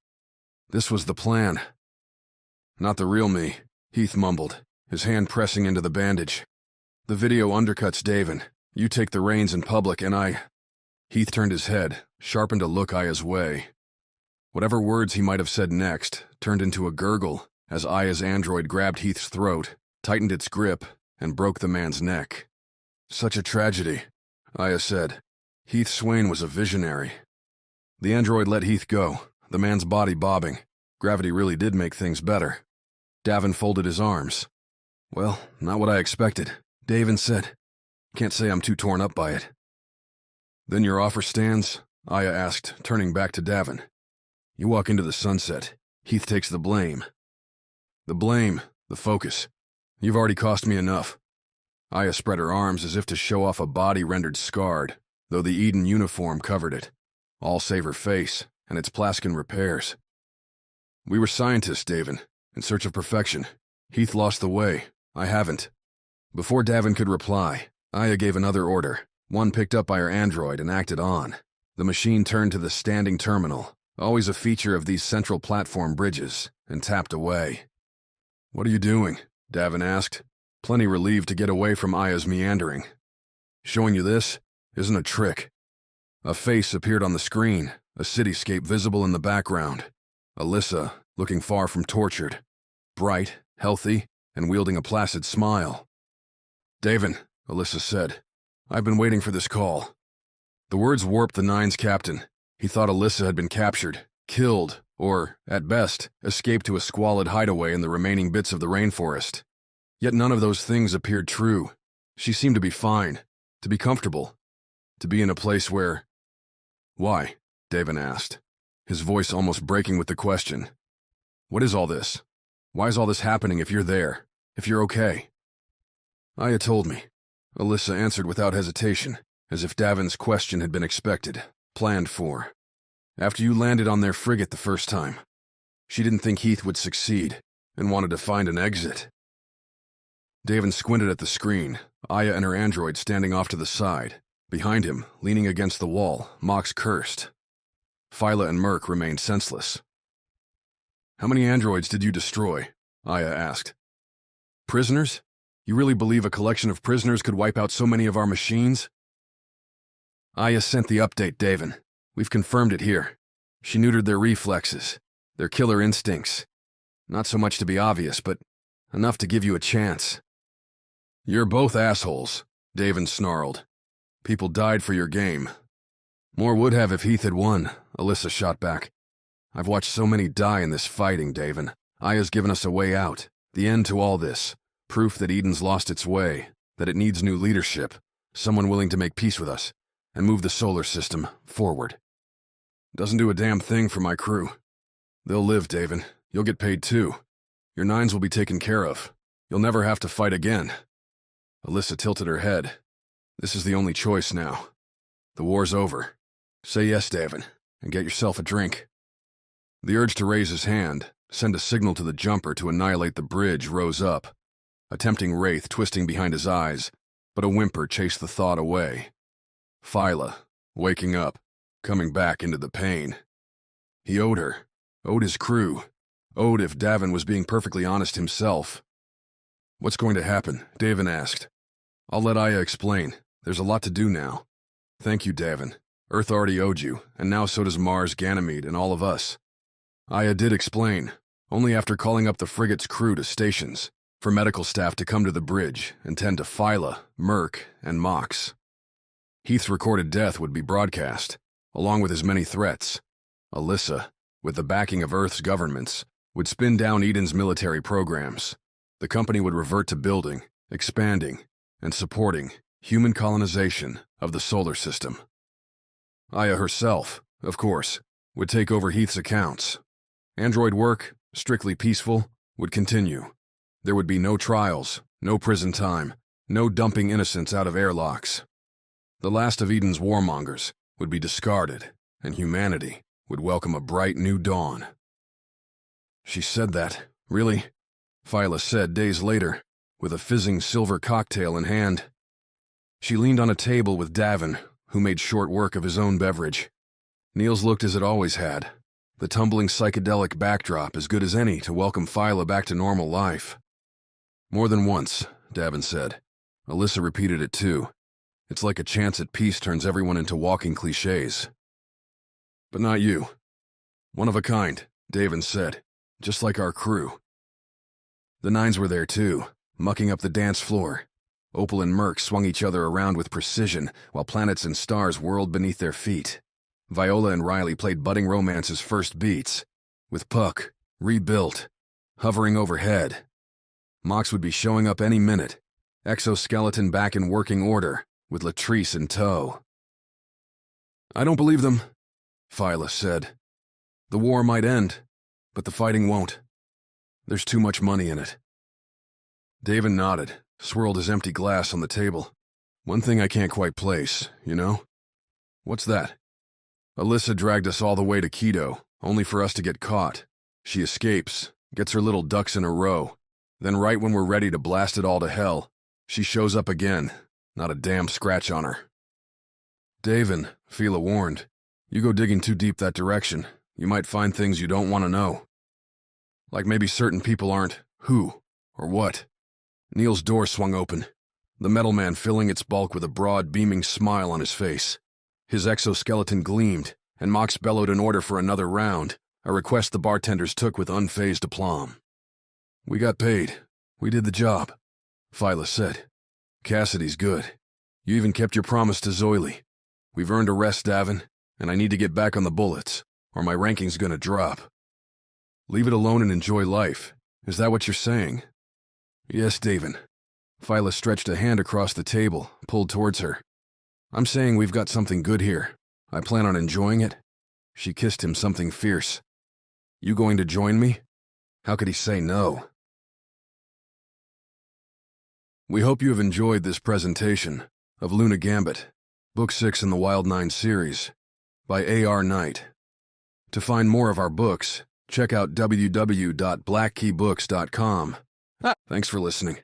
This was the plan. Not the real me, Heath mumbled, his hand pressing into the bandage. The video undercuts Davin. You take the reins in public and I... Heath turned his head, sharpened a look Aya's way. Whatever words he might have said next turned into a gurgle as Aya's android grabbed Heath's throat, tightened its grip, and broke the man's neck. Such a tragedy, Aya said. Heath Swane was a visionary. The android let Heath go, the man's body bobbing. Gravity really did make things better. Davin folded his arms. Well, not what I expected, Davin said. Can't say I'm too torn up by it. Then your offer stands? Aya asked, turning back to Davin. You walk into the sunset. Heath takes the blame. The blame, the focus. You've already cost me enough. Aya spread her arms as if to show off a body rendered scarred, though the Eden uniform covered it. All save her face and its Plaskin repairs. We were scientists, Davin, in search of perfection. Heath lost the way. I haven't. Before Davin could reply, Aya gave another order, one picked up by her android and acted on. The machine turned to the standing terminal, always a feature of these central platform bridges, and tapped away. What are you doing? Davin asked, plenty relieved to get away from Aya's meandering. Showing you this isn't a trick. A face appeared on the screen, a cityscape visible in the background. Alyssa, looking far from tortured, bright, healthy, and wielding a placid smile. Davin, Alyssa said, I've been waiting for this call. The words warped the Nine's captain. He thought Alyssa had been captured, killed, or, at best, escaped to a squalid hideaway in the remaining bits of the rainforest. Yet none of those things appeared true. She seemed to be fine, to be comfortable, to be in a place where... Why? Davin asked, his voice almost breaking with the question. What is all this? Why is all this happening if you're there, if you're okay? Aya told me, Alyssa answered without hesitation, as if Davin's question had been expected, planned for. After you landed on their frigate the first time, she didn't think Heath would succeed and wanted to find an exit. Davin squinted at the screen, Aya and her android standing off to the side. Behind him, leaning against the wall, Mox cursed. Phyla and Merc remained senseless. How many androids did you destroy? Aya asked. Prisoners? You really believe a collection of prisoners could wipe out so many of our machines? Aya sent the update, Davin. We've confirmed it here. She neutered their reflexes, their killer instincts. Not so much to be obvious, but enough to give you a chance. You're both assholes, Davin snarled. People died for your game. More would have if Heath had won, Alyssa shot back. I've watched so many die in this fighting, Davin. Aya's given us a way out, the end to all this. Proof that Eden's lost its way, that it needs new leadership, someone willing to make peace with us, and move the solar system forward. Doesn't do a damn thing for my crew. They'll live, Davin. You'll get paid too. Your Nines will be taken care of. You'll never have to fight again. Alyssa tilted her head. This is the only choice now. The war's over. Say yes, Davin, and get yourself a drink. The urge to raise his hand, send a signal to the jumper to annihilate the bridge, rose up. A tempting wraith twisting behind his eyes, but a whimper chased the thought away. Phyla, waking up, coming back into the pain. He owed her, owed his crew, owed if Davin was being perfectly honest himself. What's going to happen? Davin asked. I'll let Aya explain. There's a lot to do now. Thank you, Davin. Earth already owed you, and now so does Mars, Ganymede, and all of us. Aya did explain, only after calling up the frigate's crew to stations, for medical staff to come to the bridge and tend to Phyla, Merc, and Mox. Heath's recorded death would be broadcast, along with his many threats. Alyssa, with the backing of Earth's governments, would spin down Eden's military programs. The company would revert to building, expanding, and supporting human colonization of the solar system. Aya herself, of course, would take over Heath's accounts. Android work, strictly peaceful, would continue. There would be no trials, no prison time, no dumping innocents out of airlocks. The last of Eden's warmongers would be discarded, and humanity would welcome a bright new dawn. She said that, really? Phyla said days later, with a fizzing silver cocktail in hand. She leaned on a table with Davin, who made short work of his own beverage. Niels looked as it always had, the tumbling psychedelic backdrop as good as any to welcome Phyla back to normal life. More than once, Davin said. Alyssa repeated it too. It's like a chance at peace turns everyone into walking cliches. But not you. One of a kind, Davin said, just like our crew. The Nines were there too, mucking up the dance floor. Opal and Merc swung each other around with precision, while planets and stars whirled beneath their feet. Viola and Riley played budding romance's first beats, with Puck, rebuilt, hovering overhead. Mox would be showing up any minute, exoskeleton back in working order, with Latrice in tow. I don't believe them, Phyla said. The war might end, but the fighting won't. There's too much money in it. Davin nodded, swirled his empty glass on the table. One thing I can't quite place, you know? What's that? Alyssa dragged us all the way to Quito, only for us to get caught. She escapes, gets her little ducks in a row. Then right when we're ready to blast it all to hell, she shows up again, not a damn scratch on her. Davin, Phyla warned, you go digging too deep that direction, you might find things you don't want to know. Like maybe certain people aren't who or what. Neil's door swung open, the metal man filling its bulk with a broad, beaming smile on his face. His exoskeleton gleamed, and Mox bellowed an order for another round, a request the bartenders took with unfazed aplomb. We got paid. We did the job, Phyla said. Cassidy's good. You even kept your promise to Zoily. We've earned a rest, Davin, and I need to get back on the bullets, or my ranking's gonna drop. Leave it alone and enjoy life. Is that what you're saying? Yes, Davin. Phyla stretched a hand across the table, pulled towards her. I'm saying we've got something good here. I plan on enjoying it. She kissed him something fierce. You going to join me? How could he say no? We hope you have enjoyed this presentation of Luna Gambit, Book 6 in the Wild 9 series, by A.R. Knight. To find more of our books, check out www.blackkeybooks.com. Thanks for listening.